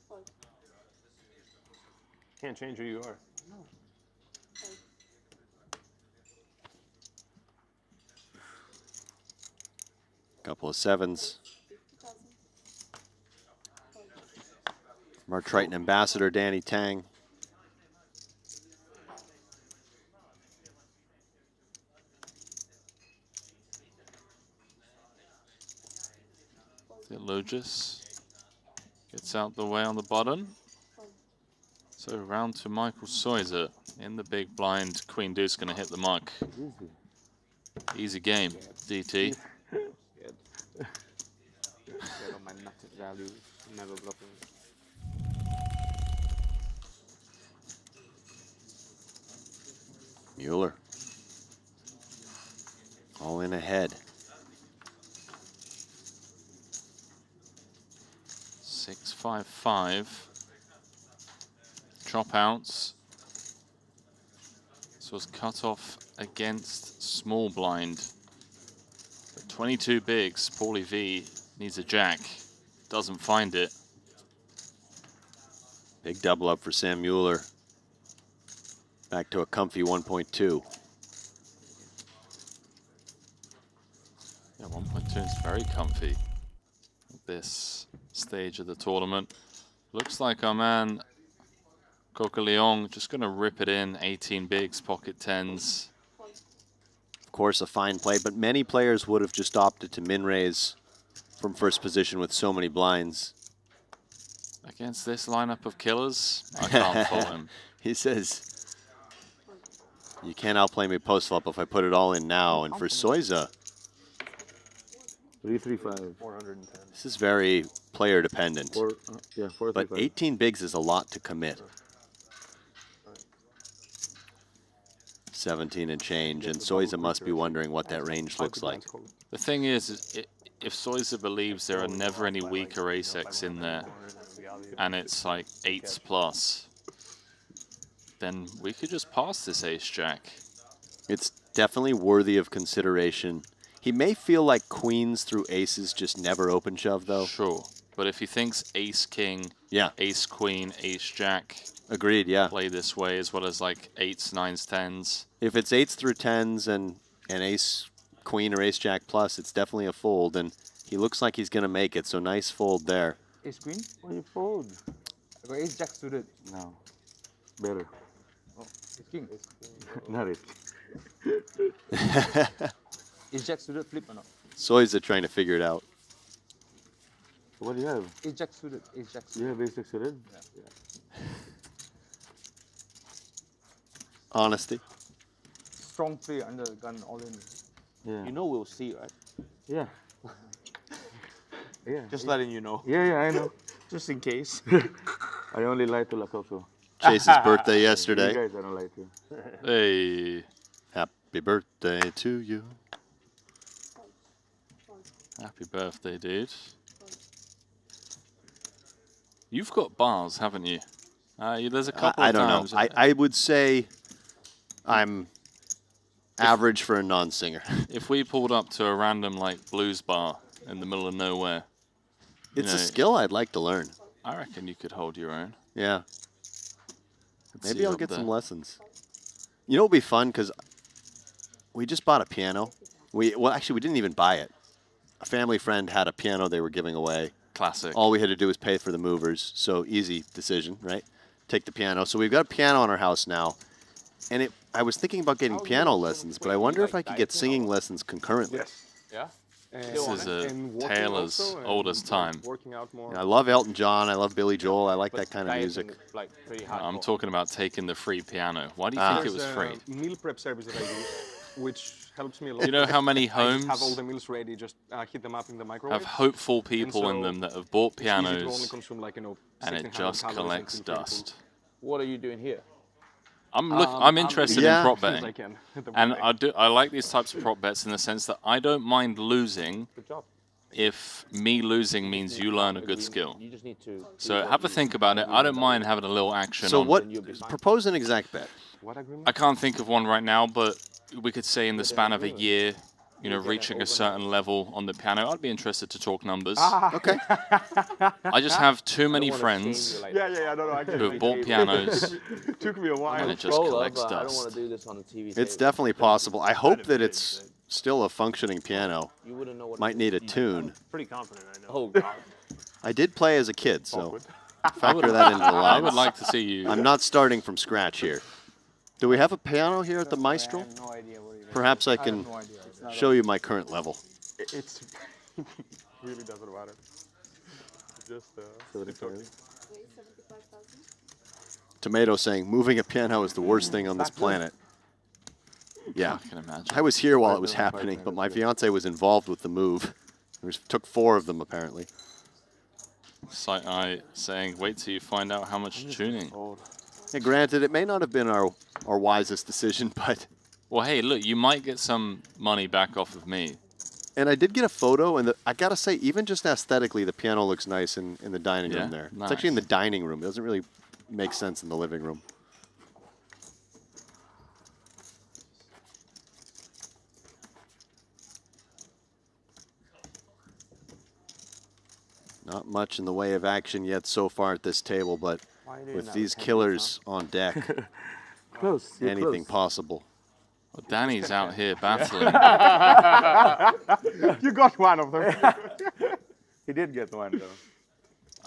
Speaker 5: Can't change who you are.
Speaker 3: No.
Speaker 2: Couple of 7s. From our Triton ambassador, Danny Tang.
Speaker 1: Theologus gets out the way on the bottom. So round to Michael Soiser in the big blind. Queen Deuce going to hit the mark. Easy game, DT.
Speaker 3: Never bluffing.
Speaker 2: Mueller. All in ahead.
Speaker 1: 6-5-5. Chop outs. This was cut off against small blind. But 22 bigs. Paulie V needs a jack. Doesn't find it.
Speaker 2: Big double up for Sam Mueller. Back to a comfy 1.2.
Speaker 1: Yeah, 1.2 is very comfy at this stage of the tournament. Looks like our man Coca Leon just going to rip it in. 18 bigs, pocket 10s.
Speaker 2: Of course, a fine play, but many players would have just opted to min raise from first position with so many blinds.
Speaker 1: Against this lineup of killers, I can't fault him.
Speaker 2: He says, you can't outplay me post flop if I put it all in now. And for Soiza,
Speaker 10: 335.
Speaker 5: 410.
Speaker 2: this is very player dependent.
Speaker 10: Yeah,
Speaker 2: but 18 bigs is a lot to commit. 17 and change, and Soiza must be wondering what that range looks like.
Speaker 1: The thing is if Soiza believes there are never any weaker ace-X in there, and it's like 8s plus, then we could just pass this ace-jack.
Speaker 2: It's definitely worthy of consideration. He may feel like queens through aces just never open shove, though.
Speaker 1: Sure, but if he thinks ace-king,
Speaker 2: yeah,
Speaker 1: ace-queen, ace-jack,
Speaker 2: agreed, yeah,
Speaker 1: play this way, as well as like 8s, 9s, 10s.
Speaker 2: If it's 8s through 10s and ace queen or ace jack plus, it's definitely a fold, and he looks like he's gonna make it, so nice fold there.
Speaker 3: Ace queen? Why you fold? I got ace jack suited.
Speaker 10: No. Better.
Speaker 3: Oh, ace king.
Speaker 10: Not it.
Speaker 3: Ace jack suited flip or not?
Speaker 2: Soiza trying to figure it out.
Speaker 10: What do you have?
Speaker 3: Ace jack suited. Ace jack suited.
Speaker 10: You have ace jack suited?
Speaker 3: Yeah.
Speaker 2: Honesty.
Speaker 3: Strong play under the gun, all in.
Speaker 10: Yeah.
Speaker 3: You know we'll see, right?
Speaker 10: Yeah. Yeah.
Speaker 3: Just letting you know.
Speaker 10: Yeah, I know.
Speaker 3: Just in case.
Speaker 10: I only lied to Lacoco.
Speaker 2: Chase's birthday yesterday.
Speaker 10: You guys I don't lie to.
Speaker 1: Hey.
Speaker 2: Happy birthday to you.
Speaker 1: Happy birthday, dude. You've got bars, haven't you? There's a couple
Speaker 2: I
Speaker 1: of
Speaker 2: don't
Speaker 1: times.
Speaker 2: know. I would say I'm average for a non-singer.
Speaker 1: If we pulled up to a random like blues bar in the middle of nowhere,
Speaker 2: It's a skill I'd like to learn.
Speaker 1: I reckon you could hold your own.
Speaker 2: Yeah.
Speaker 1: See
Speaker 2: Maybe I'll
Speaker 1: up
Speaker 2: get
Speaker 1: there.
Speaker 2: some lessons. You know, it'll be fun because we just bought a piano. Well, actually, we didn't even buy it. A family friend had a piano they were giving away.
Speaker 1: Classic.
Speaker 2: All we had to do was pay for the movers, so easy decision, right? Take the piano. So we've got a piano in our house now, and I was thinking about getting piano lessons, but I wonder if I could get singing lessons concurrently.
Speaker 5: Yeah?
Speaker 1: This is a tale as old as time.
Speaker 5: Working out more.
Speaker 2: I love Elton John. I love Billy Joel. I like that kind of music.
Speaker 5: Like
Speaker 1: I'm talking about taking the free piano. Why do you think it was free?
Speaker 5: Meal prep service that I use, which helps me a lot.
Speaker 1: You know how many
Speaker 5: I just
Speaker 1: homes
Speaker 5: have all the meals ready, just heat them up in the microwave.
Speaker 1: have hopeful people in them that have bought
Speaker 5: it's easy to only
Speaker 1: pianos
Speaker 5: consume like,
Speaker 1: and it
Speaker 5: 1600
Speaker 1: just
Speaker 5: calories
Speaker 1: collects
Speaker 5: and feel pretty
Speaker 1: dust.
Speaker 16: What are you doing here?
Speaker 1: I'm interested in prop
Speaker 5: as I
Speaker 1: betting,
Speaker 5: can at the
Speaker 1: and
Speaker 5: moment.
Speaker 1: I like these types of prop bets in the sense that I don't mind losing
Speaker 5: Good job.
Speaker 1: if me losing means you learn a good skill.
Speaker 16: You just need to.
Speaker 1: So have a think about it. I don't mind having a little action.
Speaker 2: So
Speaker 1: on.
Speaker 2: what? Propose an exact bet.
Speaker 5: What agreement?
Speaker 1: I can't think of one right now, but we could say in the span of a year, you know, reaching a certain level on the piano. I'd be interested to talk numbers.
Speaker 2: Okay.
Speaker 1: I just have too many friends
Speaker 5: Yeah, no, I
Speaker 1: who have bought pianos,
Speaker 5: Took me a while.
Speaker 1: and it just collects
Speaker 16: I don't want
Speaker 1: dust.
Speaker 16: to do this on the TV.
Speaker 2: It's definitely possible. I hope that it's still a functioning piano.
Speaker 16: You wouldn't know what.
Speaker 2: Might need a tune.
Speaker 5: Pretty confident, I know.
Speaker 16: Oh God.
Speaker 2: I did play as a kid, so factor that into the
Speaker 1: I
Speaker 2: lines.
Speaker 1: would like to see you.
Speaker 2: I'm not starting from scratch here. Do we have a piano here at the Maestral?
Speaker 14: No idea what you're
Speaker 2: Perhaps I can show you my current level.
Speaker 5: It's really doesn't matter. Just keep talking.
Speaker 2: Tomato saying, moving a piano is the worst thing on this planet. Yeah,
Speaker 1: I can imagine.
Speaker 2: I was here while it was happening, but my fiance was involved with the move. Took 4 of them, apparently.
Speaker 1: Sight Eye saying, wait till you find out how much tuning.
Speaker 2: Yeah, granted, it may not have been our wisest decision, but...
Speaker 1: Well, hey, look, you might get some money back off of me.
Speaker 2: And I did get a photo, and I gotta say, even just aesthetically, the piano looks nice in the dining room there.
Speaker 1: Nice.
Speaker 2: It's actually in the dining room. It doesn't really make sense in the living room. Not much in the way of action yet so far at this table, but with these killers on deck,
Speaker 16: Close.
Speaker 2: anything possible.
Speaker 1: Well, Danny's out here battling.
Speaker 5: You got one of them.
Speaker 16: He did get one though.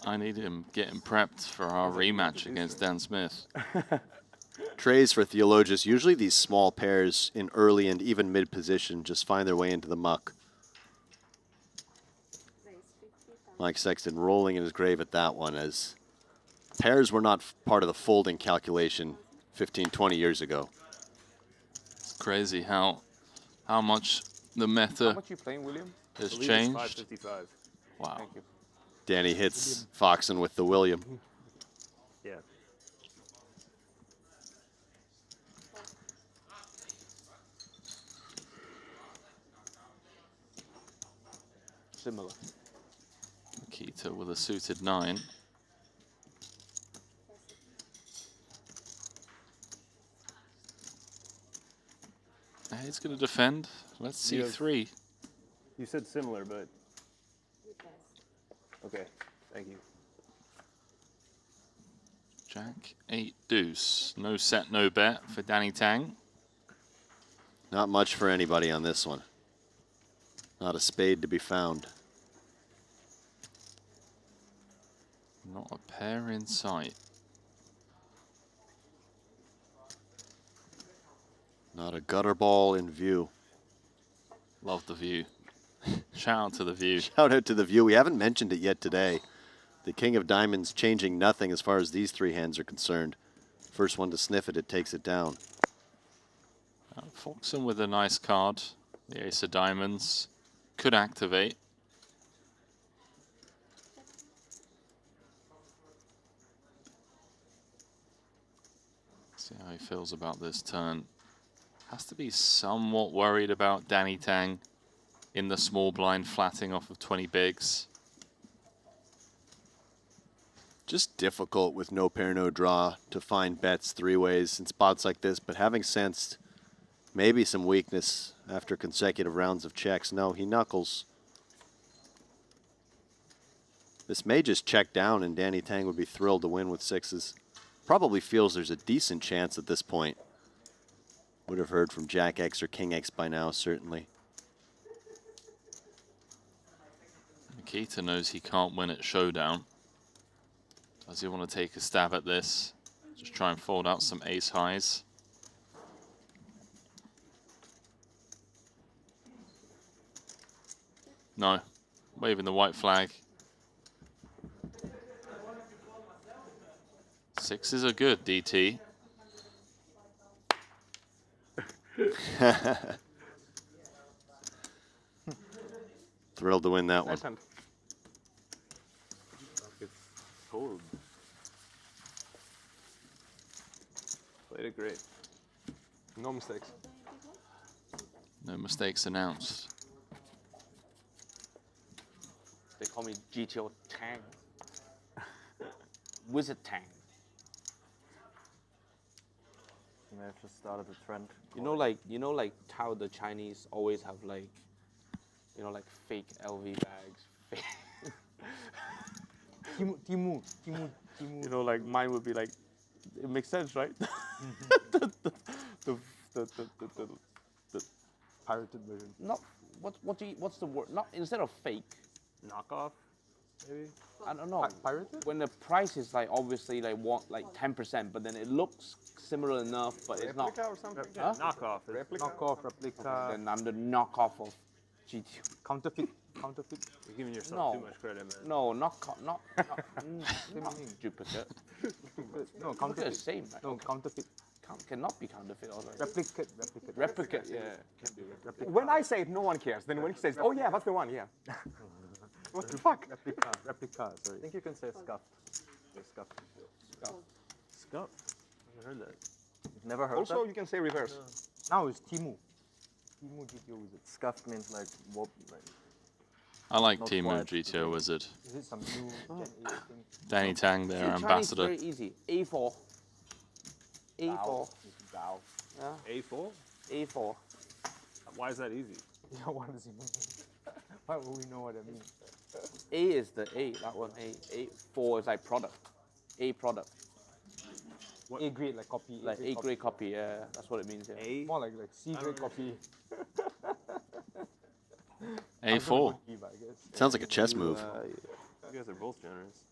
Speaker 1: I need him getting prepped for our rematch against Dan Smith.
Speaker 2: Trays for Theologus, usually these small pairs in early and even mid position just find their way into the muck. Mike Sexton rolling in his grave at that one, as pairs were not part of the folding calculation 15, 20 years ago.
Speaker 1: It's crazy how much the meta
Speaker 5: How much you playing, William?
Speaker 1: has
Speaker 5: I believe it's
Speaker 1: changed.
Speaker 5: 555.
Speaker 1: Wow.
Speaker 5: Thank you.
Speaker 2: Danny hits Foxen with the William.
Speaker 5: Yeah.
Speaker 16: Similar.
Speaker 1: Keita with a suited 9. He's going to defend. Let's see
Speaker 5: Yeah.
Speaker 1: 3.
Speaker 5: You said similar, but okay. Thank you.
Speaker 1: Jack 8 deuce. No set, no bet for Danny Tang.
Speaker 2: Not much for anybody on this one. Not a spade to be found.
Speaker 1: Not a pair in sight.
Speaker 2: Not a gutter ball in view.
Speaker 1: Love the view. Shout out to the view.
Speaker 2: Shout out to the view. We haven't mentioned it yet today. The King of Diamonds changing nothing as far as these 3 hands are concerned. First one to sniff it, it takes it down.
Speaker 1: Foxen with a nice card. The Ace of Diamonds. Could activate. See how he feels about this turn. Has to be somewhat worried about Danny Tang in the small blind flatting off of 20 bigs.
Speaker 2: Just difficult with no pair, no draw to find bets 3 ways in spots like this, but having sensed maybe some weakness after consecutive rounds of checks. No, he knuckles. This may just check down and Danny Tang would be thrilled to win with 6s. Probably feels there's a decent chance at this point. Would have heard from Jack X or King X by now, certainly.
Speaker 1: Nikita knows he can't win at Showdown. Does he want to take a stab at this? Just try and fold out some ace highs. No. Waving the white flag. Sixes are good, DT.
Speaker 2: Thrilled to win that one.
Speaker 5: Nice hand. It's cold. Played it great. No mistakes.
Speaker 1: No mistakes announced.
Speaker 5: They call me GTO Tang. Wizard Tang.
Speaker 21: May have just started a trend.
Speaker 5: You know, like how the Chinese always have like, you know, like fake LV bags.
Speaker 3: Timu.
Speaker 5: You know, like mine would be like, it makes sense, right? the
Speaker 3: Pirated version.
Speaker 5: not what's the word? Not instead of fake.
Speaker 3: Knockoff, maybe?
Speaker 5: I don't know.
Speaker 3: Pirated?
Speaker 5: When the price is like obviously like 10%, but then it looks similar enough, but it's not.
Speaker 3: Replica or something?
Speaker 5: Huh?
Speaker 3: Knockoff. Knockoff, replica.
Speaker 5: Then I'm the knockoff of GT.
Speaker 3: Counterfeit.
Speaker 7: You're giving yourself
Speaker 5: No.
Speaker 7: too much credit, man.
Speaker 5: No, not duplicate.
Speaker 3: No,
Speaker 5: Look at the
Speaker 3: counterfeit.
Speaker 5: same. Right?
Speaker 3: No, counterfeit.
Speaker 5: Cannot be counterfeit. Also.
Speaker 3: Replicate.
Speaker 5: Yeah.
Speaker 3: Can be when I say it, no one cares. Then when he says, oh yeah, that's the one, yeah. What the fuck? Replica, sorry.
Speaker 21: I think you can say scuffed. Scuffed.
Speaker 7: Scuffed. I haven't heard that.
Speaker 21: You've never heard
Speaker 3: Also,
Speaker 21: that?
Speaker 3: you can say reverse. Now it's Timu. Timu GTO Wizard.
Speaker 21: Scuffed means like,
Speaker 1: I like
Speaker 21: Not
Speaker 1: Timu
Speaker 21: quite.
Speaker 1: GTO Wizard.
Speaker 3: Is it some new Gen 8 thing?
Speaker 1: Danny Tang, their
Speaker 5: Chinese
Speaker 1: ambassador.
Speaker 5: very easy. A4. A4. Yeah.
Speaker 7: A4?
Speaker 5: A4.
Speaker 7: Why is that easy?
Speaker 3: Yeah, what does it mean? Why would we know what it means?
Speaker 5: A is the A. That one. A4 is like product. A product.
Speaker 3: A grade, like copy.
Speaker 5: Like A grade copy. Yeah, that's what it means. Yeah.
Speaker 7: A?
Speaker 3: More like C grade copy.
Speaker 1: A4.
Speaker 2: Sounds like a chess move.
Speaker 7: You guys are both generous.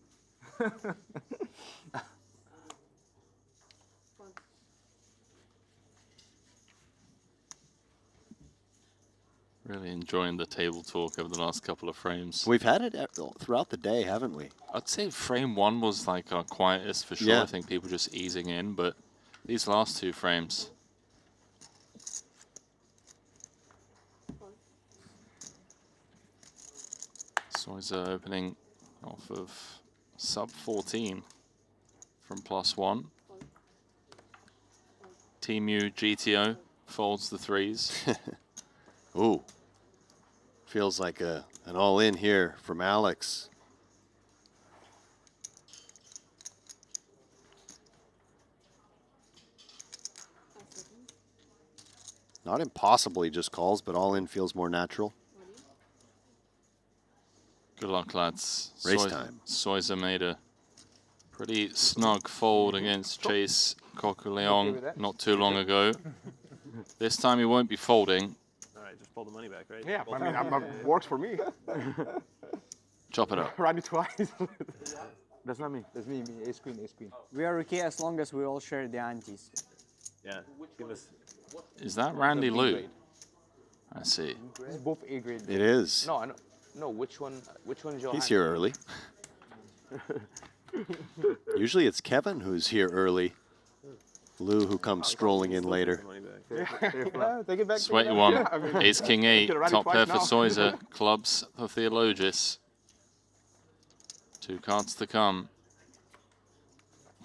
Speaker 1: Really enjoying the table talk over the last couple of frames.
Speaker 2: We've had it throughout the day, haven't we?
Speaker 1: I'd say frame one was like our quietest for sure.
Speaker 2: Yeah.
Speaker 1: I think people just easing in, but these last two frames. Soiza opening off of sub 14 from +1. Timu GTO folds the threes.
Speaker 2: Ooh. Feels like an all-in here from Alex. Not impossible, he just calls, but all-in feels more natural.
Speaker 1: Good luck, lads.
Speaker 2: Race time.
Speaker 1: Soiza made a pretty snug fold against Chase Coqueleon not too long ago. This time he won't be folding.
Speaker 7: All right, just pull the money back, right?
Speaker 3: Yeah, I mean, works for me.
Speaker 1: Chop it up.
Speaker 3: Run it twice. That's not me. That's me. Ace queen, ace queen.
Speaker 8: We are okay as long as we all share the antes.
Speaker 7: Yeah, give us.
Speaker 1: Is that Randy Lou? I see.
Speaker 3: It's both A grade.
Speaker 2: It is.
Speaker 5: No, I know. No, which one is your
Speaker 2: He's
Speaker 5: hand?
Speaker 2: here early. Usually it's Kevin who's here early. Lou who comes strolling in later.
Speaker 3: Yeah, take it back.
Speaker 1: Sweaty one. Ace King 8. Top pair for Soiza. Clubs for Theologis. 2 cards to come.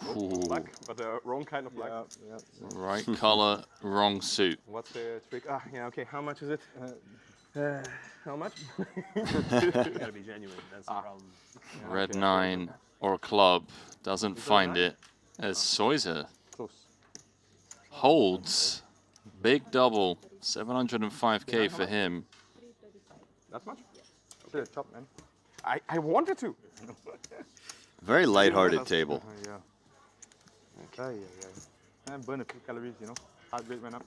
Speaker 1: Ooh.
Speaker 5: Black, but the wrong kind of black.
Speaker 3: Yeah.
Speaker 1: Right color, wrong suit.
Speaker 5: What's the trick? Yeah, okay. How much is it? How much?
Speaker 7: You gotta be genuine. That's the problem.
Speaker 1: Red 9 or a club doesn't find it as Soiza holds. Big double. 705k for him.
Speaker 3: That much? Should have chopped, man. I wanted to.
Speaker 2: Very lighthearted table.
Speaker 3: Yeah. And burn a few calories, you know. Heart rate went up.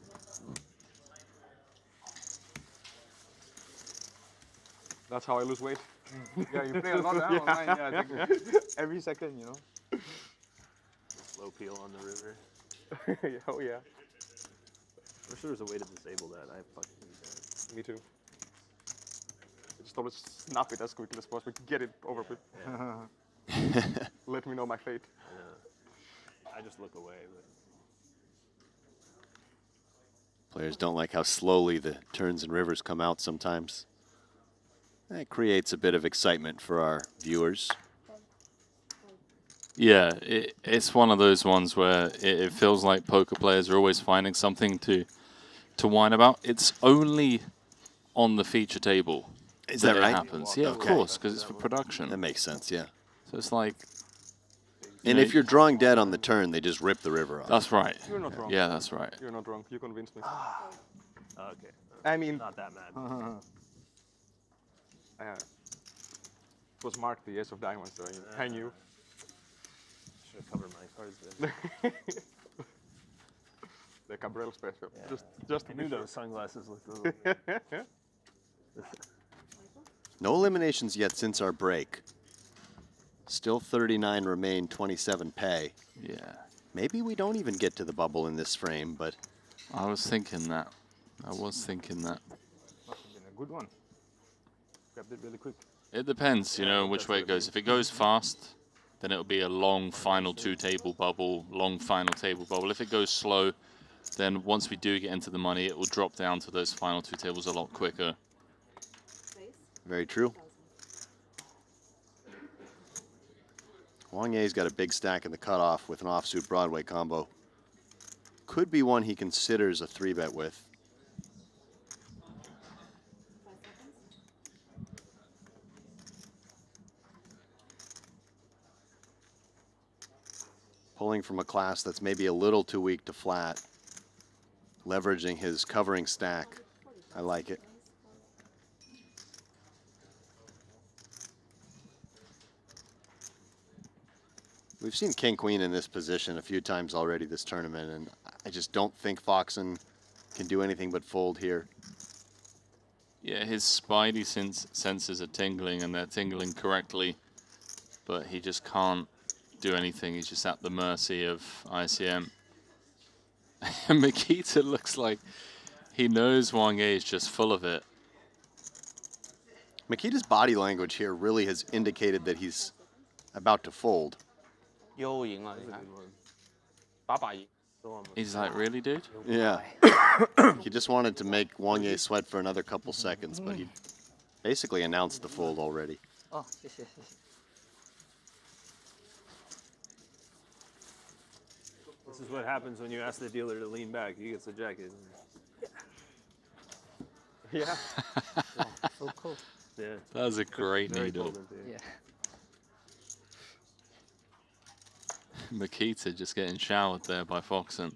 Speaker 3: That's how I lose weight. Yeah, you play a lot online. Yeah, every second, you know.
Speaker 7: Slow peel on the river.
Speaker 5: Oh yeah.
Speaker 7: I wish there was a way to disable that. I fucking need that.
Speaker 5: Me too. I just
Speaker 3: always snap it as quickly as possible. Get it over with. Let me know my fate.
Speaker 7: I just look away. But...
Speaker 2: Players don't like how slowly the turns and rivers come out sometimes. That creates a bit of excitement for our viewers.
Speaker 1: Yeah, it's one of those ones where it feels like poker players are always finding something to whine about. It's only on the feature table
Speaker 2: Is that right?
Speaker 1: It happens. Yeah, of course, because it's for production.
Speaker 2: That makes sense, yeah.
Speaker 1: So it's like...
Speaker 2: And if you're drawing dead on the turn, they just rip the river off.
Speaker 1: That's right.
Speaker 3: You're not wrong.
Speaker 1: Yeah, that's right.
Speaker 3: You're not wrong. You convinced me.
Speaker 7: Okay.
Speaker 3: I mean...
Speaker 7: Not that mad.
Speaker 3: It was marked the ace of diamonds, so I knew.
Speaker 7: Should have covered my cards then.
Speaker 3: The Cabrel special.
Speaker 7: Yeah.
Speaker 3: Just
Speaker 7: I knew those sunglasses looked a little bit.
Speaker 2: No eliminations yet since our break. Still 39 remain, 27 pay.
Speaker 1: Yeah.
Speaker 2: Maybe we don't even get to the bubble in this frame, but...
Speaker 1: I was thinking that.
Speaker 7: Must have been a good one. Grabbed it really quick.
Speaker 1: It depends, you know, which way it goes. If it goes fast, then it'll be a long final two-table bubble, long final table bubble. If it goes slow, then once we do get into the money, it will drop down to those final two tables a lot quicker.
Speaker 2: Very true. Wang Ye's got a big stack in the cutoff with an offsuit Broadway combo. Could be one he considers a 3-bet with. Pulling from a class that's maybe a little too weak to flat. Leveraging his covering stack. I like it. We've seen King Queen in this position a few times already this tournament, and I just don't think Foxen can do anything but fold here.
Speaker 1: Yeah, his spidey senses are tingling, and they're tingling correctly, but he just can't do anything. He's just at the mercy of ICM. And Makita looks like he knows Wang Ye is just full of it.
Speaker 2: Makita's body language here really has indicated that he's about to fold.
Speaker 1: He's like, really, dude?
Speaker 2: Yeah. He just wanted to make Wang Ye sweat for another couple seconds, but he basically announced the fold already.
Speaker 8: Oh, yes.
Speaker 7: This is what happens when you ask the dealer to lean back. He gets the jacket.
Speaker 3: Yeah.
Speaker 8: So cool.
Speaker 7: Yeah.
Speaker 1: That was a great
Speaker 7: Very
Speaker 1: needle.
Speaker 7: cold in
Speaker 8: Yeah.
Speaker 1: Makita just getting showered there by Foxen.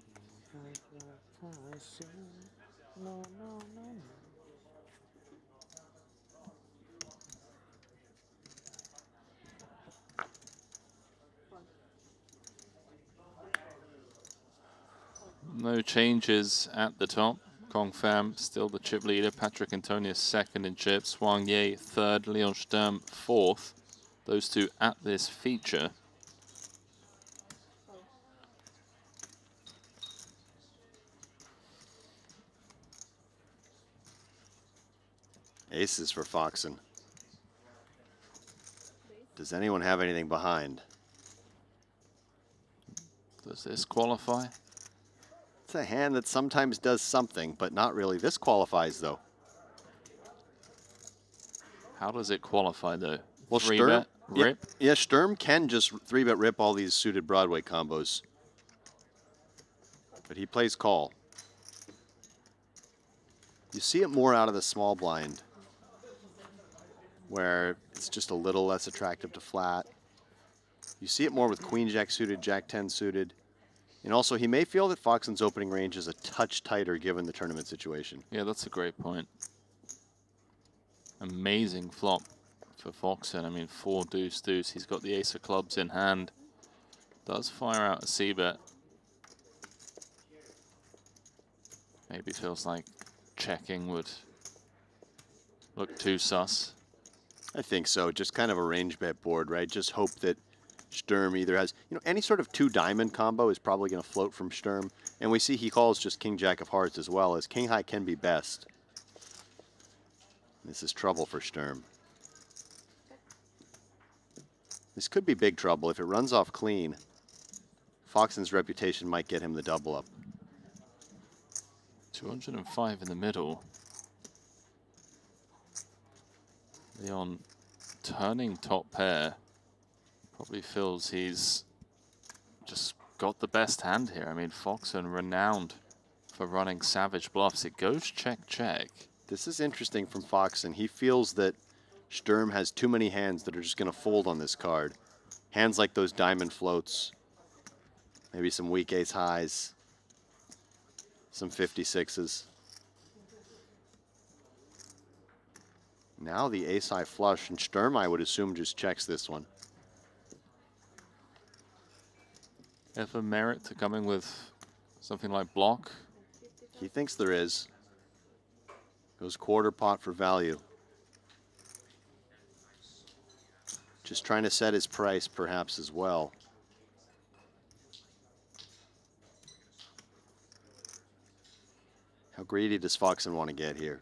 Speaker 1: No changes at the top. Kong Pham still the chip leader. Patrick Antonius second in chips. Wang Ye third. Leon Sturm fourth. Those two at this feature.
Speaker 2: Aces for Foxen. Does anyone have anything behind?
Speaker 1: Does this qualify?
Speaker 2: It's a hand that sometimes does something, but not really. This qualifies, though.
Speaker 1: How does it qualify, though?
Speaker 2: Well,
Speaker 1: Three
Speaker 2: Sturm,
Speaker 1: bet, rip?
Speaker 2: Yeah, Sturm can just 3-bet rip all these suited Broadway combos. But he plays call. You see it more out of the small blind, where it's just a little less attractive to flat. You see it more with Queen Jack suited, Jack 10 suited. And also, he may feel that Foxen's opening range is a touch tighter given the tournament situation.
Speaker 1: Yeah, that's a great point. Amazing flop for Foxen. I mean, 4 deuce deuce. He's got the ace of clubs in hand. Does fire out a c-bet. Maybe feels like checking would look too sus.
Speaker 2: I think so. Just kind of a range bet board, right? Just hope that Sturm either has, you know, any sort of 2-diamond combo is probably going to float from Sturm. And we see he calls just King Jack of Hearts as well, as King High can be best. This is trouble for Sturm. This could be big trouble. If it runs off clean, Foxen's reputation might get him the double up.
Speaker 1: 205 in the middle. Leon turning top pair. Probably feels he's just got the best hand here. I mean, Foxen renowned for running savage bluffs. It goes check, check.
Speaker 2: This is interesting from Foxen. He feels that Sturm has too many hands that are just going to fold on this card. Hands like those diamond floats, maybe some weak ace highs, some 56s. Now the ace high flush, and Sturm, I would assume, just checks this one.
Speaker 1: Ever merit to coming with something like block?
Speaker 2: He thinks there is. Goes quarter pot for value. Just trying to set his price perhaps as well. How greedy does Foxen want to get here?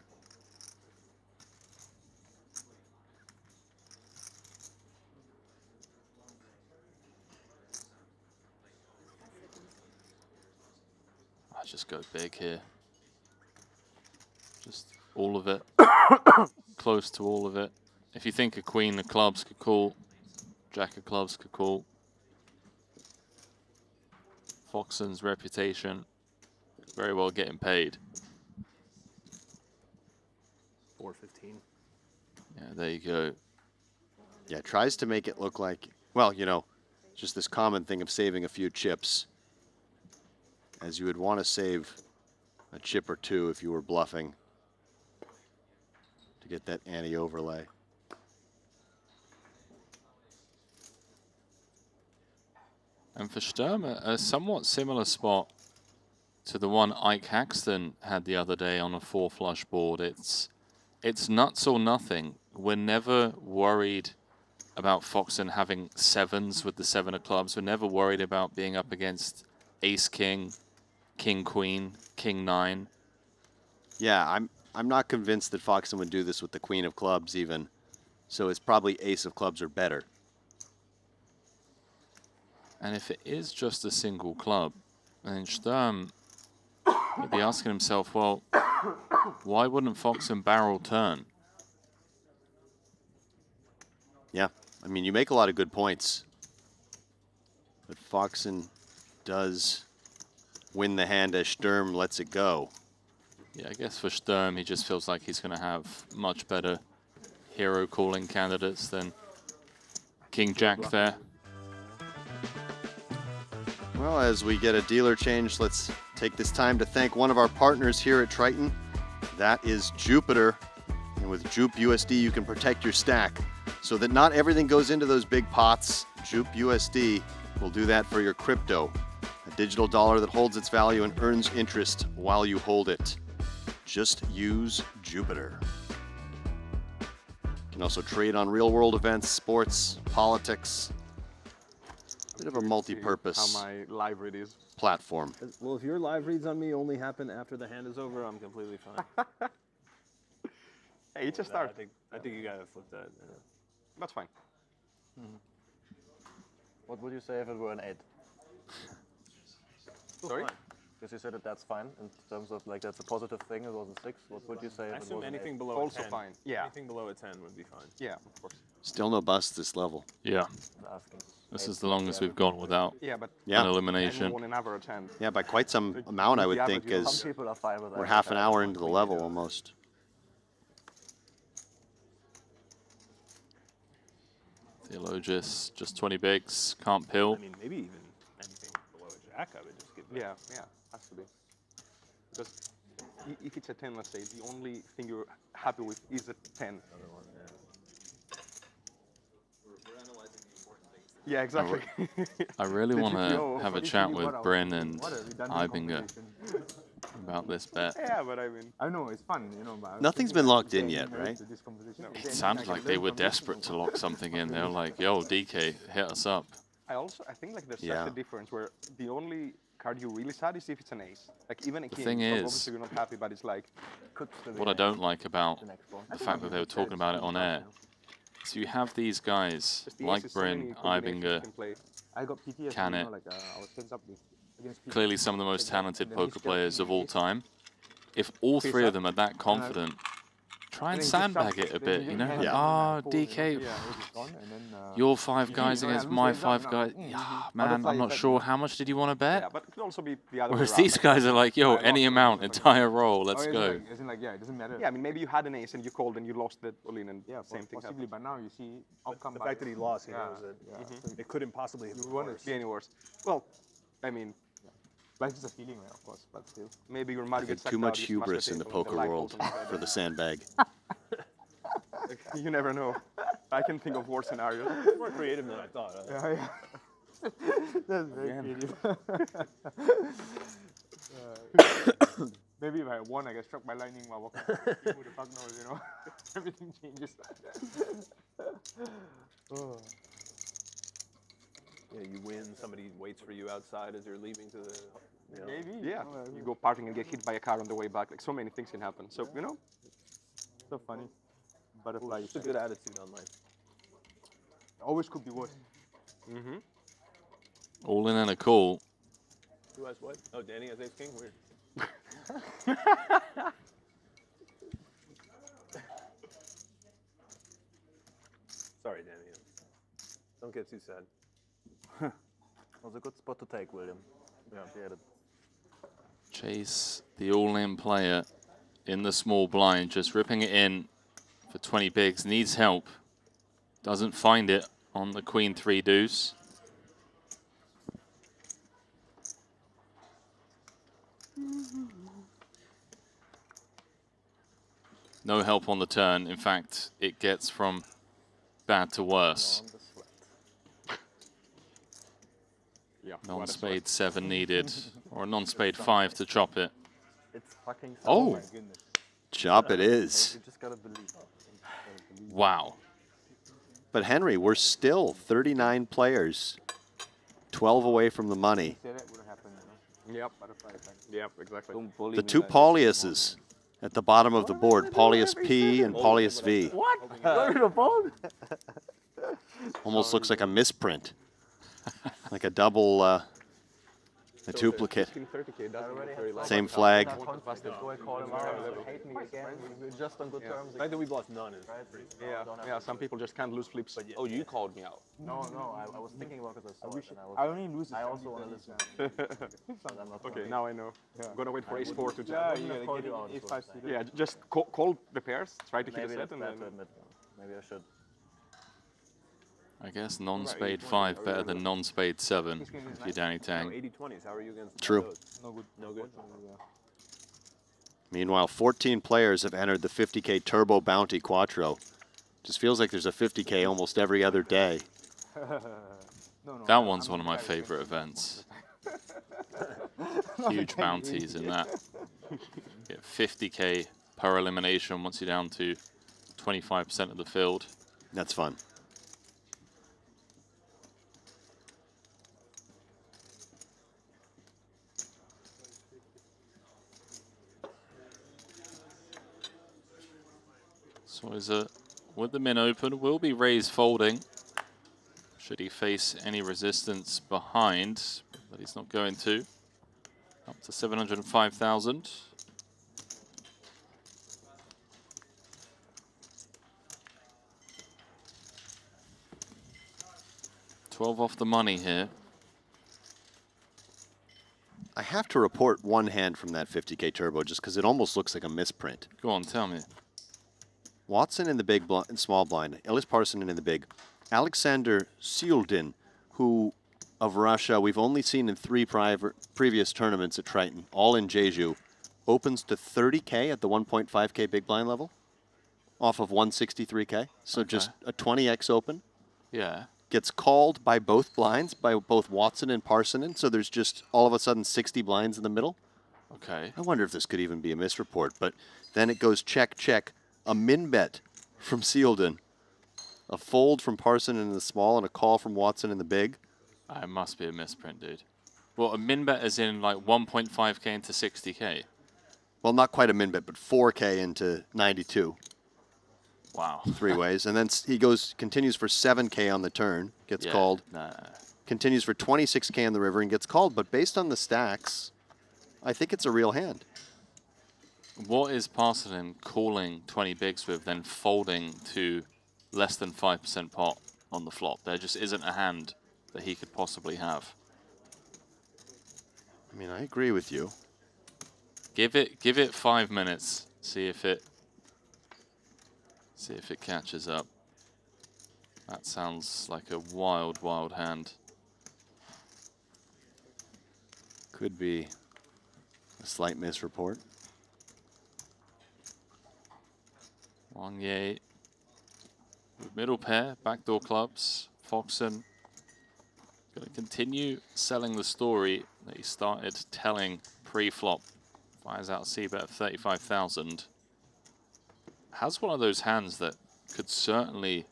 Speaker 1: I just go big here. Just all of it. Close to all of it. If you think a queen of clubs could call, jack of clubs could call. Foxen's reputation, very well getting paid.
Speaker 5: 415.
Speaker 1: Yeah, there you go.
Speaker 2: Yeah, tries to make it look like, well, you know, just this common thing of saving a few chips. As you would want to save a chip or two if you were bluffing to get that anti-overlay.
Speaker 1: And for Sturm, a somewhat similar spot to the one Ike Haxton had the other day on a 4 flush board. It's nuts or nothing. We're never worried about Foxen having sevens with the 7 of clubs. We're never worried about being up against ace king, king queen, king 9.
Speaker 2: Yeah, I'm not convinced that Foxen would do this with the queen of clubs even. So it's probably ace of clubs or better.
Speaker 1: And if it is just a single club, then Sturm would be asking himself, well, why wouldn't Foxen barrel turn?
Speaker 2: Yeah, I mean, you make a lot of good points. But Foxen does win the hand as Sturm lets it go.
Speaker 1: Yeah, I guess for Sturm, he just feels like he's going to have much better hero calling candidates than King Jack there.
Speaker 2: Well, as we get a dealer change, let's take this time to thank one of our partners here at Triton. That is Jupiter. And with Jupe USD, you can protect your stack so that not everything goes into those big pots. Jupe USD will do that for your crypto. A digital dollar that holds its value and earns interest while you hold it. Just use Jupiter. You can also trade on real-world events, sports, politics. Bit of a multi-purpose
Speaker 5: how my live read is.
Speaker 2: Platform.
Speaker 5: Well, if your live reads on me only happen after the hand is over, I'm completely fine.
Speaker 3: Hey, it's a start.
Speaker 5: I think you gotta flip that. Yeah.
Speaker 3: That's fine.
Speaker 4: What would you say if it were an 8?
Speaker 3: Sorry?
Speaker 4: Because you said that that's fine in terms of like that's a positive thing. It was a 6. What would you say if
Speaker 5: I
Speaker 4: it
Speaker 5: assume
Speaker 4: was an
Speaker 5: anything
Speaker 4: 8?
Speaker 5: below
Speaker 3: Also
Speaker 5: a 10.
Speaker 3: fine. Yeah.
Speaker 5: Anything below a 10 would be fine.
Speaker 3: Yeah, of course.
Speaker 2: Still no bust this level.
Speaker 1: Yeah. This is the longest we've gone without an elimination.
Speaker 2: Yeah, by quite some amount, I would think, as we're half an hour into the level almost.
Speaker 1: Theologist, just 20 bigs, can't pill.
Speaker 5: I mean, maybe even anything below a jack, I would just give that.
Speaker 3: Yeah, has to be. Because if it's a 10, let's say, the only thing you're happy with is a 10. Yeah, exactly.
Speaker 1: I really want to have a chat with Bryn and Ibinger about this bet.
Speaker 3: Yeah, but I mean,
Speaker 5: I know it's fun, you know. But
Speaker 2: nothing's been locked in yet, right?
Speaker 1: It sounded like they were desperate to lock something in. They were like, "Yo, DK, hit us up."
Speaker 3: I think like there's such a difference where the only card you really sad is if it's an ace. Like even a king.
Speaker 1: The thing is,
Speaker 3: obviously you're not happy, but it's like
Speaker 1: what I don't like about the fact that they were talking about it on air So you have these guys like Bryn, Ibinger,
Speaker 3: I got PTSD,
Speaker 1: Can
Speaker 3: you know,
Speaker 1: it.
Speaker 3: like I was heads up against people.
Speaker 1: Clearly some of the most talented
Speaker 3: And then he
Speaker 1: poker
Speaker 3: just
Speaker 1: players
Speaker 3: got
Speaker 1: of all time. If all
Speaker 3: Face
Speaker 1: three
Speaker 3: up,
Speaker 1: of them are that confident, try and
Speaker 3: then he just
Speaker 1: sandbag
Speaker 3: jumped,
Speaker 1: it a
Speaker 3: then
Speaker 1: bit,
Speaker 3: he
Speaker 1: you
Speaker 3: just
Speaker 1: know?
Speaker 3: had
Speaker 1: Like,
Speaker 3: him
Speaker 1: oh,
Speaker 3: and
Speaker 1: DK,
Speaker 3: yeah, it was just gone, and then,
Speaker 1: your 5
Speaker 3: you
Speaker 1: guys
Speaker 3: know, I
Speaker 1: against
Speaker 3: lose
Speaker 1: my
Speaker 3: heads up,
Speaker 1: 5
Speaker 3: you know,
Speaker 1: guys. Man, I'm not sure. How much did you want to bet?
Speaker 3: Yeah, but it could also be the other way
Speaker 1: Whereas
Speaker 3: around.
Speaker 1: these guys are like, yo, any amount, entire roll, let's
Speaker 3: Oh,
Speaker 1: go.
Speaker 3: Isn't like, yeah, it doesn't matter. Yeah, I mean, maybe you had an ace and you called and you lost the all-in, and yeah, same thing possibly. But now you see outcome.
Speaker 5: The fact that he lost, he knows that it couldn't possibly
Speaker 3: be any worse. Well, I mean, like just a feeling, man, of course, but still. Maybe your
Speaker 2: I
Speaker 3: money
Speaker 2: think
Speaker 3: gets
Speaker 2: too much hubris in the poker world for the sandbag.
Speaker 3: You never know. I can think of worse scenarios.
Speaker 5: It's more creative than I thought.
Speaker 3: Yeah, yeah. That's very creative. Maybe if I won, I get struck by lightning while walking. Who the fuck knows, you know? Everything changes.
Speaker 5: Oh. Yeah, you win. Somebody waits for you outside as you're leaving to the. You know.
Speaker 3: Maybe. Yeah. You go parking and get hit by a car on the way back. Like so many things can happen. So you know. So funny. Butterfly.
Speaker 5: It's a good attitude on life.
Speaker 3: Always could be worse.
Speaker 1: Mm-hmm. All in and a call.
Speaker 5: Who has what? Oh, Danny has ace king. Weird. Sorry, Danny. Don't get too sad.
Speaker 4: That was a good spot to take, William. Yeah, get it.
Speaker 1: Chase, the all-in player in the small blind, just ripping it in for 20 bigs. Needs help. Doesn't find it on the Queen 3 deuce. No help on the turn. In fact, it gets from bad to worse.
Speaker 3: Yeah,
Speaker 1: non-spade 7 needed, or a non-spade 5 to chop it.
Speaker 4: It's fucking
Speaker 2: Oh,
Speaker 4: my goodness.
Speaker 2: chop it is.
Speaker 4: You just gotta believe.
Speaker 1: Wow.
Speaker 2: But Henry, we're still 39 players, 12 away from the money.
Speaker 3: Yep, butterfly effect. Yep, exactly.
Speaker 2: The two Pauliuses at the bottom of the board, Paulius P and Paulius V.
Speaker 4: What? Going to the phone?
Speaker 2: Almost looks like a misprint, like a double, a duplicate. Same flag.
Speaker 5: Just on good terms. The fact that we've lost none is pretty.
Speaker 3: Yeah, some people just can't lose flips.
Speaker 5: But
Speaker 3: oh, you called me out.
Speaker 4: No, I was thinking about because I saw it.
Speaker 3: I only lose.
Speaker 4: I also want to listen.
Speaker 3: Okay, now I know. I'm gonna wait for ace 4 to jump.
Speaker 4: Yeah, you gotta get it out.
Speaker 3: Yeah, just call the pairs, try to hit a
Speaker 4: Maybe
Speaker 3: set,
Speaker 4: that's
Speaker 3: and
Speaker 4: bad
Speaker 3: then.
Speaker 4: to admit. Maybe I should.
Speaker 1: I guess non-spade 5 better than non-spade 7 if you're Danny Tang.
Speaker 5: 80-20s, how are you against
Speaker 2: True.
Speaker 5: those?
Speaker 3: No good.
Speaker 5: No good?
Speaker 2: Meanwhile, 14 players have entered the 50K Turbo Bounty Quattro. Just feels like there's a 50K almost every other day.
Speaker 1: That one's one of my favorite events. Huge bounties in that. Get 50K per elimination once you're down to 25% of the field.
Speaker 2: That's fun.
Speaker 1: So is it with the min open, will be raised folding. Should he face any resistance behind, but he's not going to. Up to 705,000. $12 off the money here.
Speaker 2: I have to report one hand from that 50K Turbo just because it almost looks like a misprint.
Speaker 1: Go on, tell me.
Speaker 2: Watson in the big small blind, Ellis Parsonen in the big. Alexander Sildin, who of Russia we've only seen in 3 previous tournaments at Triton, all in Jeju, opens to 30K at the 1.5K big blind level, off of 163K. So just a 20X open.
Speaker 1: Yeah.
Speaker 2: Gets called by both blinds, by both Watson and Parsonen. So there's just all of a sudden 60 blinds in the middle.
Speaker 1: Okay.
Speaker 2: I wonder if this could even be a misreport, but then it goes check, check. A min bet from Sealden, a fold from Parsonen in the small, and a call from Watson in the big.
Speaker 1: It must be a misprint, dude. Well, a min bet is in like 1.5K into 60K.
Speaker 2: Well, not quite a min bet, but 4K into 92.
Speaker 1: Wow.
Speaker 2: 3 ways. And then he continues for 7K on the turn, gets called.
Speaker 1: Nah.
Speaker 2: Continues for 26K on the river and gets called. But based on the stacks, I think it's a real hand.
Speaker 1: What is Parson calling 20 bigs with, then folding to less than 5% pot on the flop? There just isn't a hand that he could possibly have.
Speaker 2: I mean, I agree with you.
Speaker 1: Give it 5 minutes. See if it catches up. That sounds like a wild, wild hand.
Speaker 2: Could be a slight misreport.
Speaker 1: Wang Ye with middle pair, backdoor clubs. Foxen going to continue selling the story that he started telling pre-flop. Fires out c-bet of 35,000. Has one of those hands that could certainly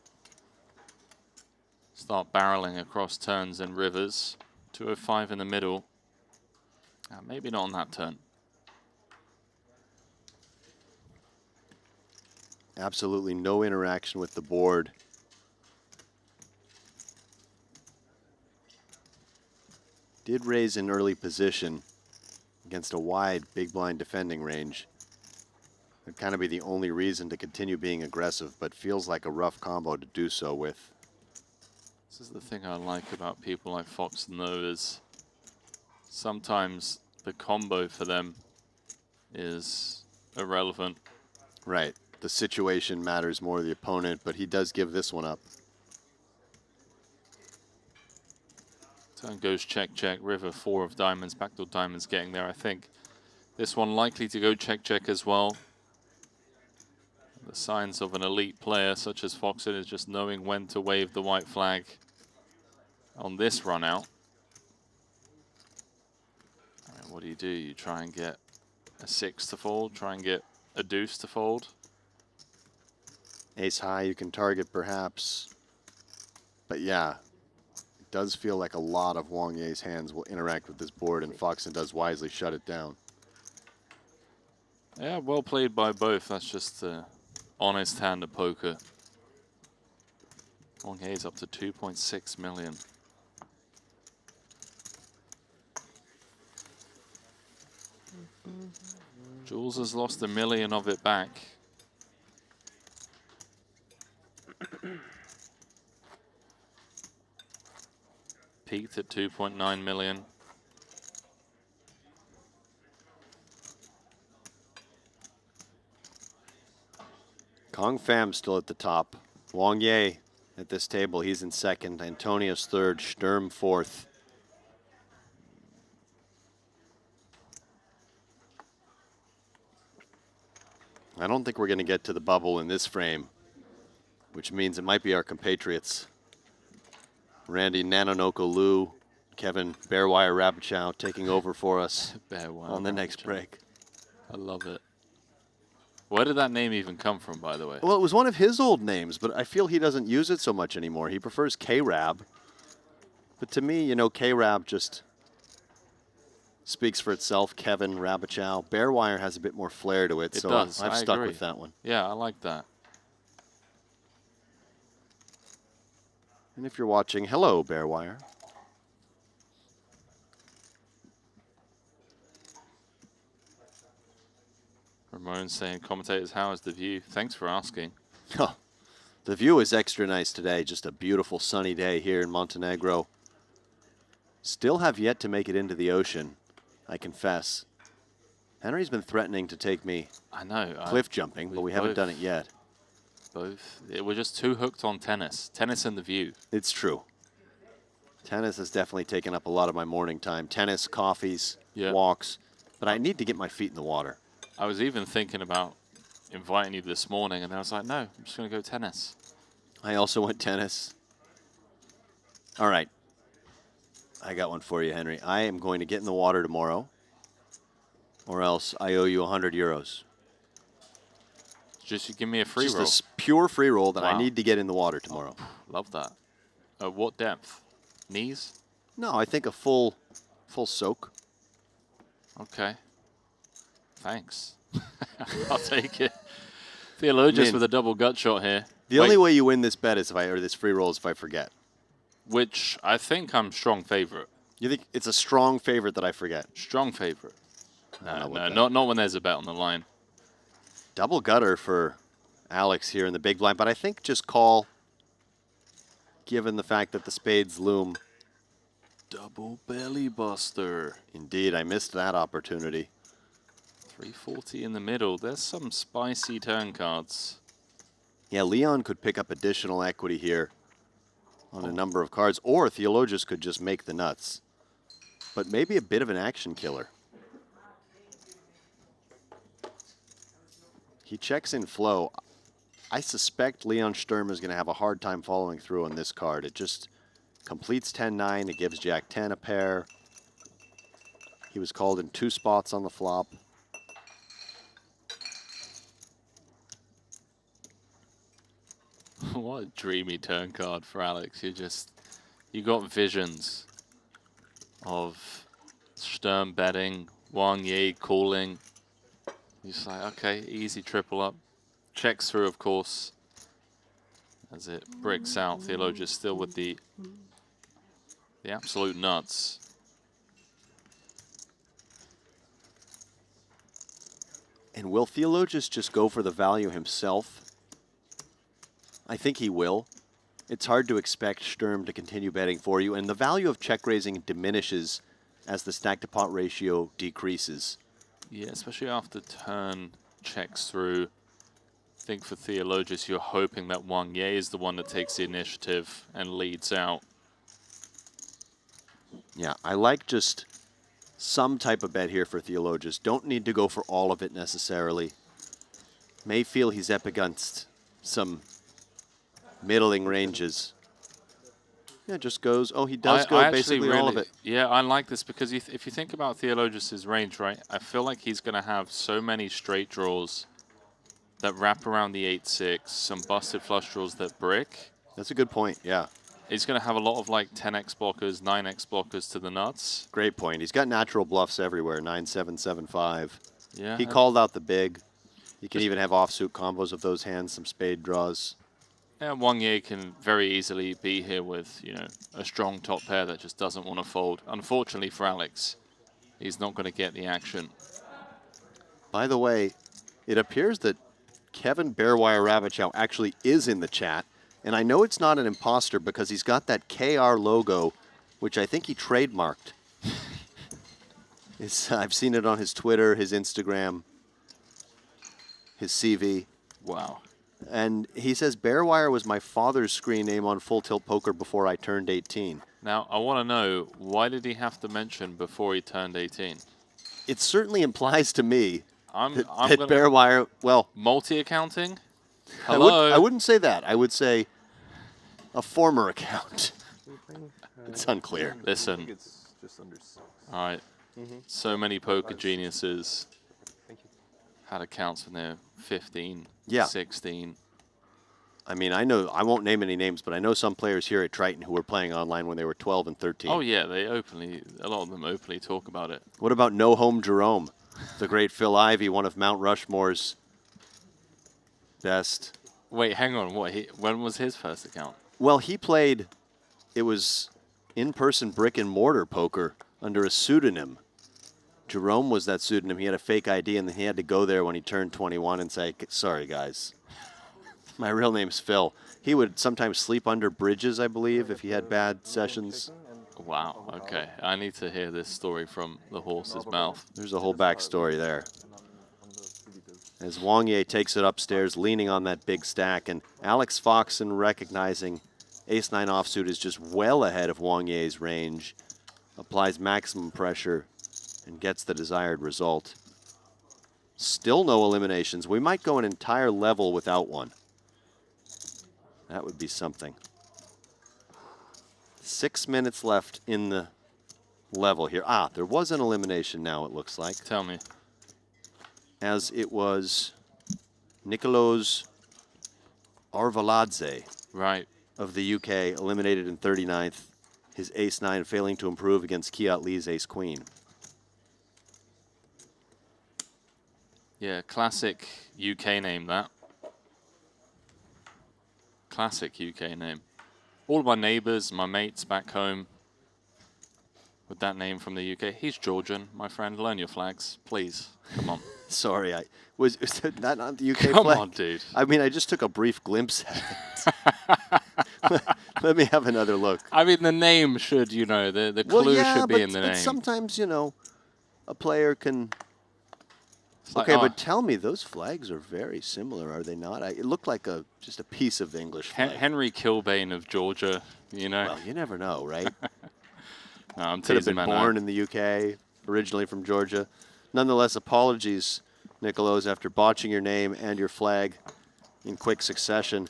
Speaker 1: start barreling across turns and rivers. 205 in the middle. Maybe not on that turn.
Speaker 2: Absolutely no interaction with the board. Did raise an early position against a wide big blind defending range. Would kind of be the only reason to continue being aggressive, but feels like a rough combo to do so with.
Speaker 1: This is the thing I like about people like Foxen though, is sometimes the combo for them is irrelevant.
Speaker 2: Right. The situation matters more, the opponent, but he does give this one up.
Speaker 1: Turn goes check, check, river 4 of diamonds, backdoor diamonds getting there, I think. This one likely to go check, check as well. The signs of an elite player such as Foxen is just knowing when to wave the white flag on this run out. I mean, what do? You try and get a 6 to fold, try and get a deuce to fold.
Speaker 2: Ace high you can target perhaps. But yeah, it does feel like a lot of Wang Ye's hands will interact with this board, and Foxen does wisely shut it down.
Speaker 1: Yeah, well played by both. That's just an honest hand of poker. Wang Ye's up to 2.6 million. Jules has lost $1 million of it back. Peaked at 2.9 million.
Speaker 2: Kong Pham still at the top. Wang Ye at this table, he's in second. Antonius third, Sturm fourth. I don't think we're going to get to the bubble in this frame, which means it might be our compatriots. Randy Nanonoko Liu, Kevin Bearwire Rabichow taking over for us on the next break.
Speaker 1: I love it. Where did that name even come from, by the way?
Speaker 2: Well, it was one of his old names, but I feel he doesn't use it so much anymore. He prefers K-Rab. But to me, you know, K-Rab just speaks for itself. Kevin Rabichow. Bearwire has a bit more flair to it,
Speaker 1: It
Speaker 2: so
Speaker 1: does.
Speaker 2: I've
Speaker 1: I
Speaker 2: stuck
Speaker 1: agree.
Speaker 2: with that one.
Speaker 1: Yeah, I like that.
Speaker 2: And if you're watching, hello, Bearwire.
Speaker 1: Ramon saying, commentators, how is the view? Thanks for asking.
Speaker 2: Oh, the view is extra nice today. Just a beautiful sunny day here in Montenegro. Still have yet to make it into the ocean, I confess. Henry's been threatening to take me cliff jumping, but we haven't done it yet.
Speaker 1: Both. We're just too hooked on tennis. Tennis and the view.
Speaker 2: It's true. Tennis has definitely taken up a lot of my morning time. Tennis, coffees, walks, but I need to get my feet in the water.
Speaker 1: I was even thinking about inviting you this morning, and I was like, no, I'm just going to go tennis.
Speaker 2: I also went tennis. All right. I got one for you, Henry. I am going to get in the water tomorrow, or else I owe you 100 euros.
Speaker 1: Just give me a free roll.
Speaker 2: Just a pure free roll that
Speaker 1: Wow.
Speaker 2: I need to get in the water tomorrow.
Speaker 1: Love that. What depth? Knees?
Speaker 2: No, I think a full soak.
Speaker 1: Okay. Thanks. I'll take it. Theologius with a double gut shot here.
Speaker 2: The only way you win this bet is or this free roll is if I forget.
Speaker 1: Which I think I'm strong favorite.
Speaker 2: You think it's a strong favorite that I forget?
Speaker 1: Strong favorite. No, not when there's a bet on the line.
Speaker 2: Double gutter for Alex here in the big blind, but I think just call, given the fact that the spades loom.
Speaker 1: Double belly buster.
Speaker 2: Indeed, I missed that opportunity.
Speaker 1: 340 in the middle. There's some spicy turn cards.
Speaker 2: Yeah, Leon could pick up additional equity here on a number of cards, or Theologius could just make the nuts. But maybe a bit of an action killer. He checks in flow. I suspect Leon Sturm is going to have a hard time following through on this card. It just completes 10-9. It gives Jack 10 a pair. He was called in 2 spots on the flop.
Speaker 1: What a dreamy turn card for Alex. You got visions of Sturm betting, Wang Yi calling. You're just like, okay, easy triple up. Checks through, of course, as it breaks out. Theologius still with the absolute nuts.
Speaker 2: And will Theologius just go for the value himself? I think he will. It's hard to expect Sturm to continue betting for you, and the value of check raising diminishes as the stack to pot ratio decreases.
Speaker 1: Yeah, especially after turn checks through. I think for Theologius, you're hoping that Wang Yi is the one that takes the initiative and leads out.
Speaker 2: Yeah, I like just some type of bet here for Theologius. Don't need to go for all of it necessarily. May feel he's up against some middling ranges. Yeah, just goes, oh, he does go basically all of it.
Speaker 1: Yeah, I like this because if you think about Theologius's range, right, I feel like he's going to have so many straight draws that wrap around the 8-6, some busted flush draws that brick.
Speaker 2: That's a good point, yeah.
Speaker 1: He's going to have a lot of like 10x blockers, 9x blockers to the nuts.
Speaker 2: Great point. He's got natural bluffs everywhere, 9-7, 7-5.
Speaker 1: Yeah.
Speaker 2: He called out the big. He can even have offsuit combos of those hands, some spade draws.
Speaker 1: Yeah, Wang Yi can very easily be here with, you know, a strong top pair that just doesn't want to fold. Unfortunately for Alex, he's not going to get the action.
Speaker 2: By the way, it appears that Kevin Bearwire Ravichow actually is in the chat. And I know it's not an imposter because he's got that KR logo, which I think he trademarked. I've seen it on his Twitter, his Instagram, his CV.
Speaker 1: Wow.
Speaker 2: And he says, Bearwire was my father's screen name on Full Tilt Poker before I turned 18.
Speaker 1: Now, I want to know, why did he have to mention before he turned 18?
Speaker 2: It certainly implies to me
Speaker 1: that
Speaker 2: Bearwire, well...
Speaker 1: Multi-accounting? Hello?
Speaker 2: I wouldn't say that. I would say a former account. It's unclear.
Speaker 1: Listen.
Speaker 5: It's just under 6.
Speaker 1: All right. So many poker geniuses had accounts when they're 15, 16.
Speaker 2: I mean, I know, I won't name any names, but I know some players here at Triton who were playing online when they were 12 and 13.
Speaker 1: Oh, yeah, a lot of them openly talk about it.
Speaker 2: What about No Home Jerome, the great Phil Ivey, one of Mount Rushmore's best?
Speaker 1: Wait, hang on, when was his first account?
Speaker 2: Well, he played, it was in-person brick and mortar poker under a pseudonym. Jerome was that pseudonym. He had a fake ID, and then he had to go there when he turned 21 and say, sorry, guys. My real name's Phil. He would sometimes sleep under bridges, I believe, if he had bad sessions.
Speaker 1: Wow, okay. I need to hear this story from the horse's mouth.
Speaker 2: There's a whole backstory there. As Wang Yi takes it upstairs, leaning on that big stack, and Alex Foxen recognizing ace-9 offsuit is just well ahead of Wang Yi's range, applies maximum pressure, and gets the desired result. Still no eliminations. We might go an entire level without one. That would be something. 6 minutes left in the level here. Ah, there was an elimination now, it looks like.
Speaker 1: Tell me.
Speaker 2: As it was Nicolos Arveladze,
Speaker 1: right,
Speaker 2: of the UK, eliminated in 39th. His ace-9 failing to improve against Kiat Lee's ace-queen.
Speaker 1: Yeah, classic UK name, that. Classic UK name. All my neighbors, my mates back home with that name from the UK. He's Georgian, my friend. Learn your flags, please. Come on.
Speaker 2: Sorry, was that not the UK
Speaker 1: Come
Speaker 2: flag?
Speaker 1: on, dude.
Speaker 2: I mean, I just took a brief glimpse at it. Let me have another look.
Speaker 1: I mean, the name should, you know, the clue should be in the name.
Speaker 2: But sometimes, you know, a player can...
Speaker 1: Like,
Speaker 2: okay, but tell me, those flags are very similar, are they not? It looked like just a piece of English flag.
Speaker 1: Henry Kilbane of Georgia, you know.
Speaker 2: Well, you never know, right?
Speaker 1: No, I'm
Speaker 2: Could have
Speaker 1: teasing,
Speaker 2: been
Speaker 1: man.
Speaker 2: born in the UK, originally from Georgia. Nonetheless, apologies, Nicolos, after botching your name and your flag in quick succession.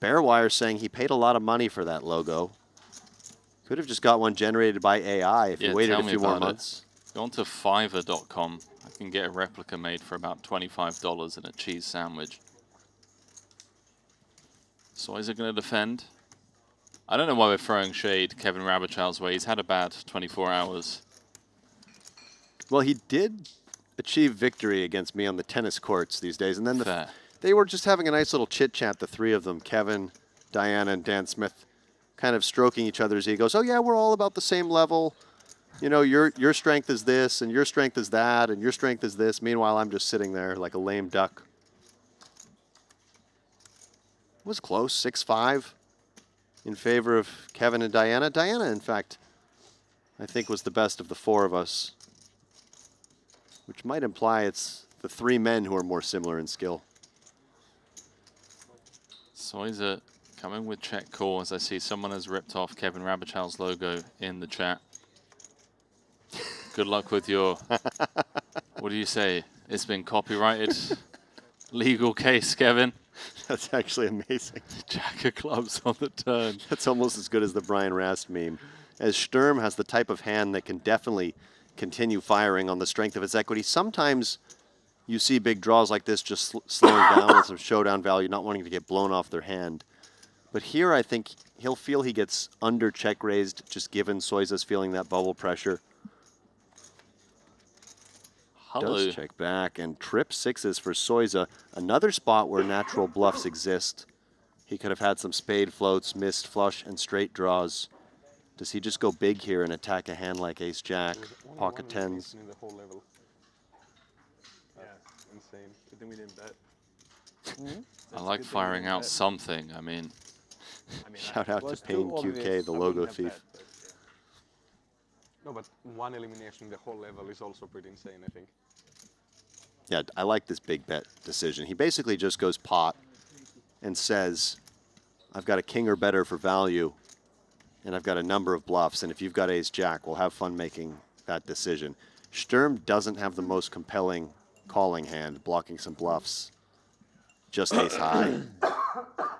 Speaker 2: Bearwire saying he paid a lot of money for that logo. Could have just got one generated by AI if you waited a few more months.
Speaker 1: Go on to Fiverr.com. I can get a replica made for about $25 and a cheese sandwich. So is it going to defend? I don't know why we're throwing shade Kevin Rabichal's way. He's had a bad 24 hours.
Speaker 2: Well, he did achieve victory against me on the tennis courts these days. And then they were just having a nice little chit-chat, the three of them, Kevin, Diana, and Dan Smith, kind of stroking each other's egos. Oh, yeah, we're all about the same level. You know, your strength is this, and your strength is that, and your strength is this. Meanwhile, I'm just sitting there like a lame duck. It was close, 6-5 in favor of Kevin and Diana. Diana, in fact, I think was the best of the four of us, which might imply it's the three men who are more similar in skill.
Speaker 1: Soiza coming with check call as I see someone has ripped off Kevin Rabichal's logo in the chat. Good luck with your, what do you say? It's been copyrighted. Legal case, Kevin.
Speaker 2: That's actually amazing.
Speaker 1: Jack of clubs on the turn.
Speaker 2: That's almost as good as the Brian Rast meme. As Sturm has the type of hand that can definitely continue firing on the strength of its equity. Sometimes you see big draws like this just slowing down with some showdown value, not wanting to get blown off their hand. But here I think he'll feel he gets under check raised, just given Soiza's feeling that bubble pressure.
Speaker 1: Hello.
Speaker 2: Does check back, and trip sixes for Soiza. Another spot where natural bluffs exist. He could have had some spade floats, missed flush, and straight draws. Does he just go big here and attack a hand like ace-jack, pocket tens?
Speaker 5: In the whole level. Yeah, insane. Good thing we didn't bet.
Speaker 1: I like firing out something. I mean
Speaker 2: shout out to Payne QK, the logo thief.
Speaker 5: No, but one elimination in the whole level is also pretty insane, I think.
Speaker 2: Yeah, I like this big bet decision. He basically just goes pot and says, I've got a king or better for value, and I've got a number of bluffs, and if you've got ace-jack, we'll have fun making that decision. Sturm doesn't have the most compelling calling hand, blocking some bluffs, just ace-high,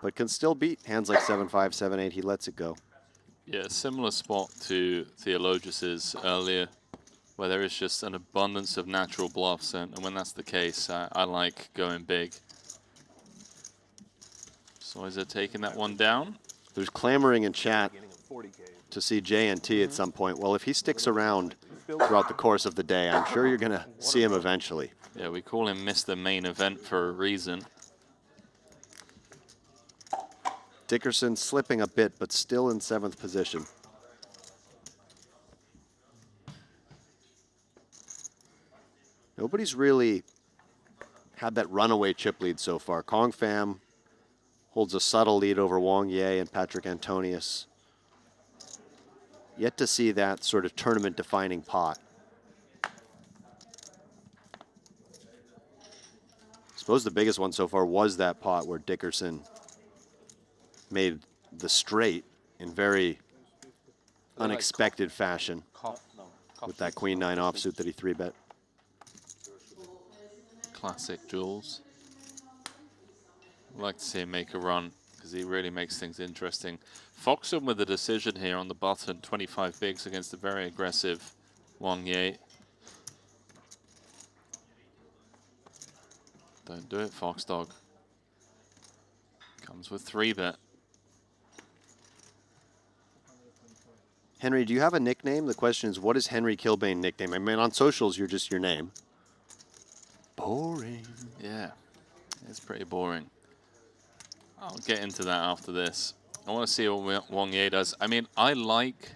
Speaker 2: but can still beat hands like 7-5, 7-8. He lets it go.
Speaker 1: Yeah, similar spot to Theologis's earlier, where there is just an abundance of natural bluffs, and when that's the case, I like going big. So is it taking that one down?
Speaker 2: There's clamoring in chat to see JNT at some point. Well, if he sticks around throughout the course of the day, I'm sure you're going to see him eventually.
Speaker 1: Yeah, we call him Mr. Main Event for a reason.
Speaker 2: Dickerson slipping a bit, but still in 7th position. Nobody's really had that runaway chip lead so far. Kong Pham holds a subtle lead over Wang Ye and Patrick Antonius. Yet to see that sort of tournament-defining pot. I suppose the biggest one so far was that pot where Dickerson made the straight in very unexpected fashion with that queen-9 offsuit that he 3-bet.
Speaker 1: Classic Jules. I'd like to see him make a run because he really makes things interesting. Foxen with a decision here on the button, 25 bigs against a very aggressive Wang Ye. Don't do it, Fox Dog. Comes with 3-bet.
Speaker 2: Henry, do you have a nickname? The question is, what is Henry Kilbane nickname? I mean, on socials, you're just your name. Boring.
Speaker 1: Yeah, it's pretty boring. I'll get into that after this. I want to see what Wang Ye does. I mean, I like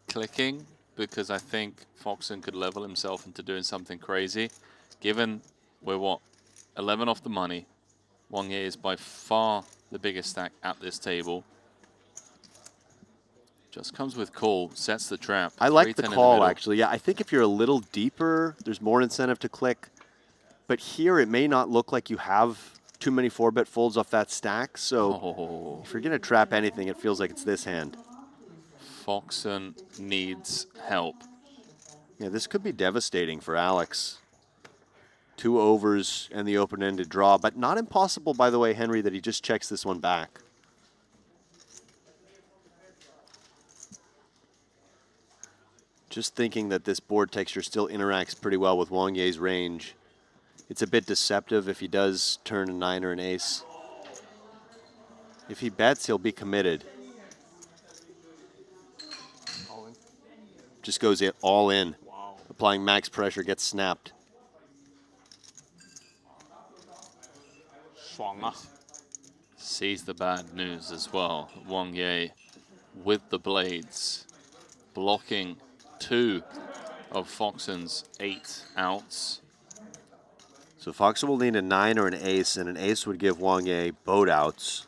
Speaker 1: clicking because I think Foxen could level himself into doing something crazy. Given we're, what, 11 off the money, Wang Ye is by far the biggest stack at this table. Just comes with call, sets the trap.
Speaker 2: I like the
Speaker 1: 3-10 in
Speaker 2: call,
Speaker 1: middle.
Speaker 2: actually. Yeah, I think if you're a little deeper, there's more incentive to click. But here, it may not look like you have too many 4-bet folds off that stack. So if you're going to trap anything, it feels like it's this hand.
Speaker 1: Foxen needs help.
Speaker 2: Yeah, this could be devastating for Alex. 2 overs and the open-ended draw. But not impossible, by the way, Henry, that he just checks this one back. Just thinking that this board texture still interacts pretty well with Wang Ye's range. It's a bit deceptive if he does turn a 9 or an ace. If he bets, he'll be committed.
Speaker 5: All in.
Speaker 2: Just goes it all in. Wow. Applying max pressure, gets snapped.
Speaker 1: Sees the bad news as well. Wang Ye with the blades, blocking 2 of Foxen's 8 outs.
Speaker 2: So Foxen will need a 9 or an ace, and an ace would give Wang Ye boat outs.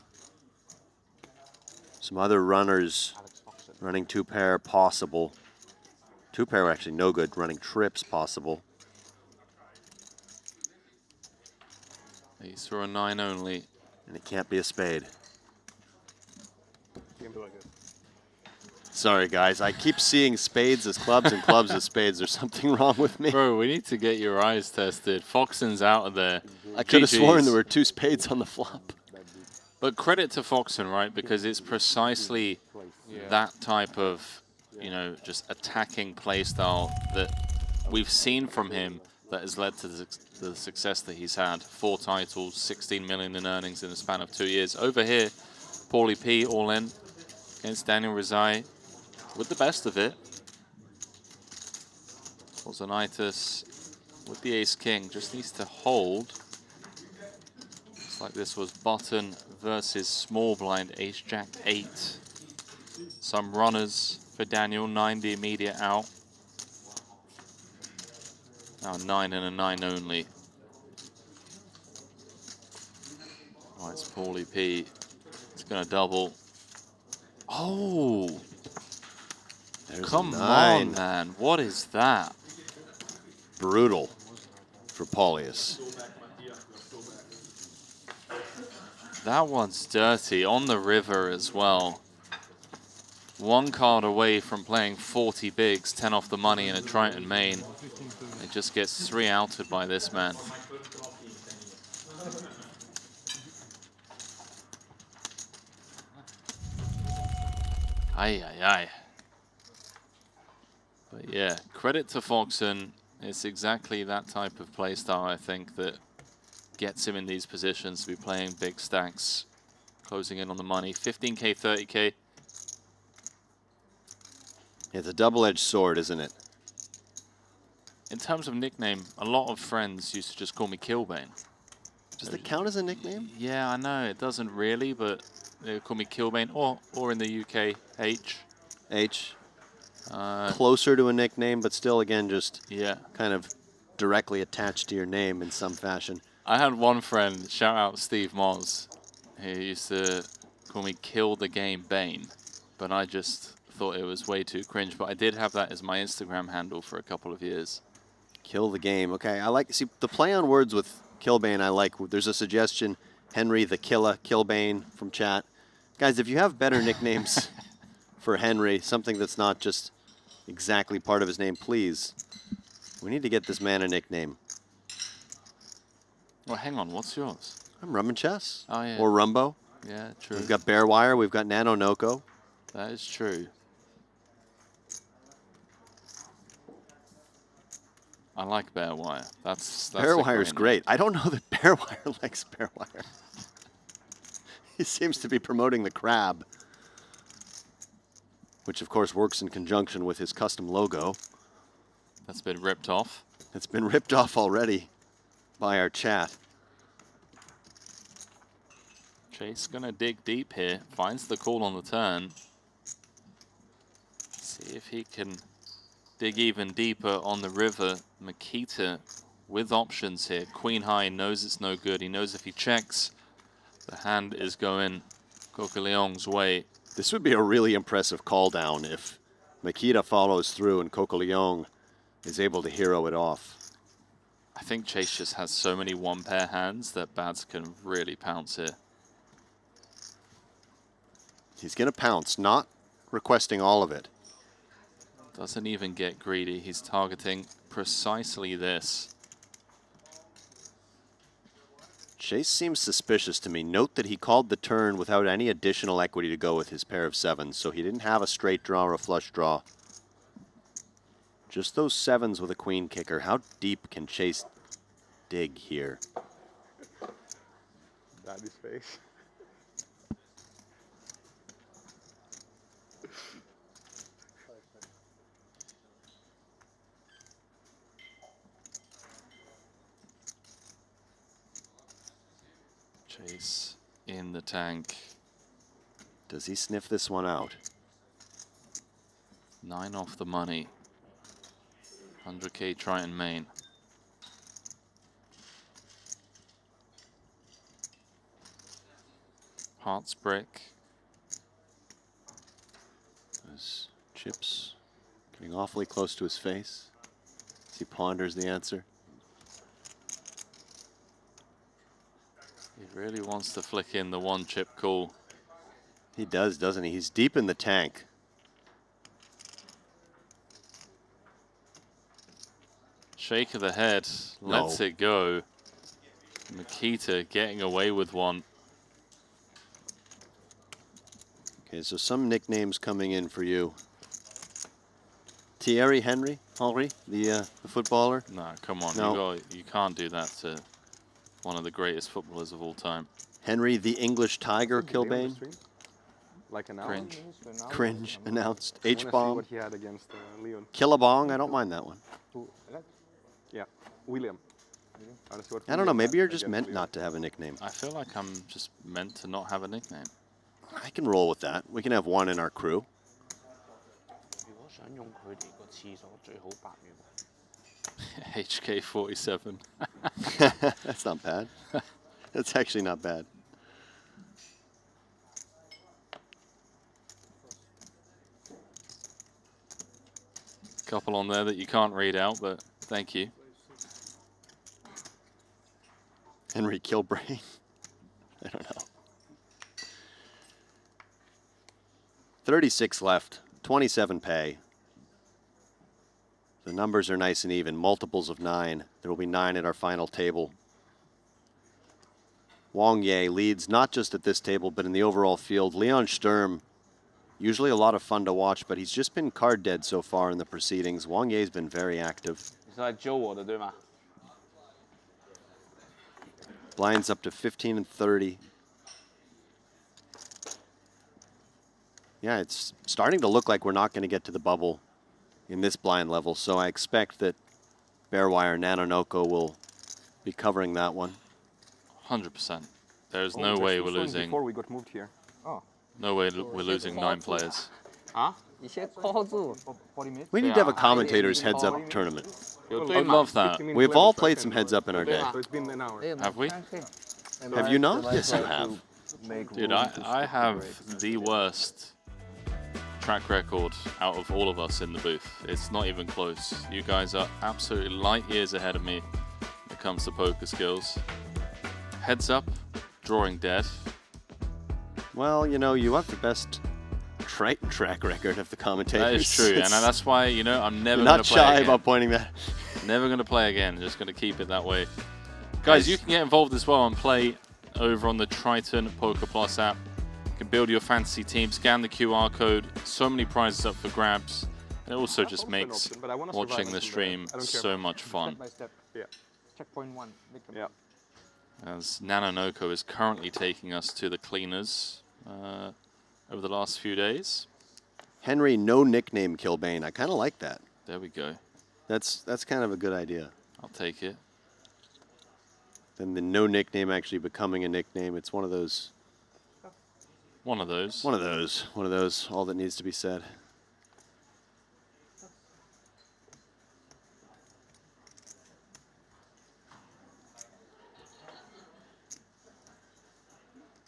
Speaker 2: Some other runners running 2-pair possible. 2-pair actually no good, running trips possible.
Speaker 1: He's through a 9 only.
Speaker 2: And it can't be a spade.
Speaker 5: Can't be like this.
Speaker 2: Sorry, guys. I keep seeing spades as clubs and clubs as spades. There's something wrong with me.
Speaker 1: Bro, we need to get your eyes tested. Foxen's out of there.
Speaker 2: I could have sworn
Speaker 1: GG's.
Speaker 2: there were 2 spades on the flop.
Speaker 1: But credit to Foxen, right? Because it's precisely that type of, you know, just attacking play style that we've seen from him that has led to the success that he's had. 4 titles, 16 million in earnings in the span of 2 years. Over here, Paulie P all in against Daniel Rizai with the best of it. Ozonitis with the ace-king, just needs to hold. Looks like this was button versus small blind, ace-jack 8. Some runners for Daniel, 9 the immediate out. Now 9 and a 9 only. Oh, it's Paulie P. It's going to double. Oh!
Speaker 2: There's
Speaker 1: Come
Speaker 2: a 9.
Speaker 1: on, man. What is that?
Speaker 2: Brutal for Paulius.
Speaker 1: That one's dirty. On the river as well. 1 card away from playing 40 bigs, 10 off the money in a Triton main. It just gets 3 outed by this man. Ay, ay, ay. But yeah, credit to Foxen. It's exactly that type of play style, I think, that gets him in these positions to be playing big stacks, closing in on the money. 15K, 30K.
Speaker 2: It's a double-edged sword, isn't it?
Speaker 1: In terms of nickname, a lot of friends used to just call me Killbane.
Speaker 2: Does it count as a nickname?
Speaker 1: Yeah, I know, it doesn't really, but they would call me Killbane, or in the UK, H.
Speaker 2: H. Closer to a nickname, but still, again, just kind of directly attached to your name in some fashion.
Speaker 1: I had one friend, shout out Steve Moz, who used to call me Kill the Game Bane, but I just thought it was way too cringe. But I did have that as my Instagram handle for a couple of years.
Speaker 2: Kill the game. Okay, I like, see, the play on words with Killbane I like. There's a suggestion, Henry the Killer, Killbane from chat. Guys, if you have better nicknames for Henry, something that's not just exactly part of his name, please. We need to get this man a nickname.
Speaker 1: Well, hang on, what's yours?
Speaker 2: I'm Rum and Chess.
Speaker 1: Oh, yeah.
Speaker 2: Or Rumbo.
Speaker 1: Yeah, true.
Speaker 2: We've got Bear Wire, we've got Nano Noko.
Speaker 1: That is true. I like Bear Wire. That's
Speaker 2: Bear
Speaker 1: a
Speaker 2: Wire's great. I don't know that Bear Wire likes Bear Wire. He seems to be promoting the crab, which of course works in conjunction with his custom logo.
Speaker 1: That's been ripped off.
Speaker 2: It's been ripped off already by our chat.
Speaker 1: Chase gonna dig deep here. Finds the call on the turn. See if he can dig even deeper on the river. Makita with options here. Queen high, knows it's no good. He knows if he checks, the hand is going Kokoliong's way.
Speaker 2: This would be a really impressive call down if Makita follows through and Kokoliong is able to hero it off.
Speaker 1: I think Chase just has so many one-pair hands that Bads can really pounce here.
Speaker 2: He's going to pounce, not requesting all of it.
Speaker 1: Doesn't even get greedy. He's targeting precisely this.
Speaker 2: Chase seems suspicious to me. Note that he called the turn without any additional equity to go with his pair of sevens, so he didn't have a straight draw or a flush draw. Just those sevens with a queen kicker. How deep can Chase dig here?
Speaker 5: Daddy's face.
Speaker 1: Chase in the tank.
Speaker 2: Does he sniff this one out?
Speaker 1: 9 off the money. 100K Triton main. Hearts brick.
Speaker 2: Those chips getting awfully close to his face as he ponders the answer.
Speaker 1: He really wants to flick in the one chip call.
Speaker 2: He does, doesn't he? He's deep in the tank.
Speaker 1: Shake of the head, lets it go. Makita getting away with one.
Speaker 2: Okay, so some nicknames coming in for you. Thierry Henry, the footballer?
Speaker 1: Nah, come on,
Speaker 2: No.
Speaker 1: you can't do that to one of the greatest footballers of all time.
Speaker 2: Henry, the English Tiger, Kilbane.
Speaker 5: Like an
Speaker 1: Cringe.
Speaker 2: Cringe announced.
Speaker 5: I wanna see
Speaker 2: H-bomb.
Speaker 5: what he had against Leon.
Speaker 2: Killabong, I don't mind that one.
Speaker 5: Yeah, William.
Speaker 2: I don't know, maybe you're just meant not to have a nickname.
Speaker 1: I feel like I'm just meant to not have a nickname.
Speaker 2: I can roll with that. We can have one in our crew.
Speaker 1: HK47.
Speaker 2: That's not bad. That's actually not bad.
Speaker 1: Couple on there that you can't read out, but thank you.
Speaker 2: Henry Kilbrain. I don't know. 36 left, 27 pay. The numbers are nice and even, multiples of 9. There will be 9 at our final table. Wang Ye leads not just at this table, but in the overall field. Leon Sturm, usually a lot of fun to watch, but he's just been card dead so far in the proceedings. Wang Ye's been very active. Blinds up to 15 and 30. Yeah, it's starting to look like we're not going to get to the bubble in this blind level, so I expect that Bearwire Nanonoko will be covering that one.
Speaker 1: 100%. There's no way we're losing.
Speaker 3: Before we got moved here. Oh.
Speaker 1: No way we're losing 9 players.
Speaker 2: We need to have a commentator's heads up tournament.
Speaker 1: I'd love that.
Speaker 2: We've all played some heads up in our day.
Speaker 3: So it's been an hour.
Speaker 1: Have we?
Speaker 2: Have you not? Yes, you have.
Speaker 1: Dude, I have the worst track record out of all of us in the booth. It's not even close. You guys are absolutely light years ahead of me when it comes to poker skills. Heads up, drawing dead.
Speaker 2: Well, you know, you have the best Triton track record of the commentators.
Speaker 1: That is true, and that's why, you know, I'm never
Speaker 2: not
Speaker 1: going to play
Speaker 2: shy
Speaker 1: again.
Speaker 2: about pointing that.
Speaker 1: Never going to play again. Just going to keep it that way. Guys, you can get involved as well and play over on the Triton Poker Plus app. You can build your fantasy team, scan the QR code. So many prizes up for grabs. And it also just makes watching the stream so much fun.
Speaker 3: Step by step. Yeah. Checkpoint 1.
Speaker 5: Yeah.
Speaker 1: As Nanonoko is currently taking us to the cleaners over the last few days.
Speaker 2: Henry, no nickname Kilbane. I kind of like that.
Speaker 1: There we go.
Speaker 2: That's kind of a good idea.
Speaker 1: I'll take it.
Speaker 2: Then the no nickname actually becoming a nickname. It's one of those
Speaker 1: One of those.
Speaker 2: One of those. One of those. All that needs to be said.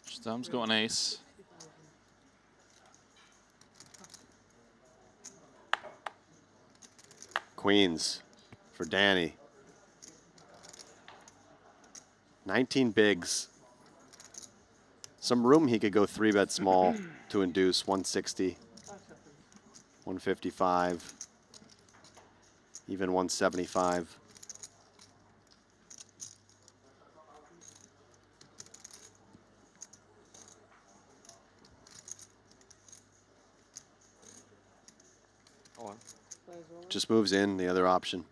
Speaker 1: Stam's got an ace.
Speaker 2: Queens for Danny. 19 bigs. Some room he could go 3-bet small to induce 160, 155, even 175. Just moves in, the other option.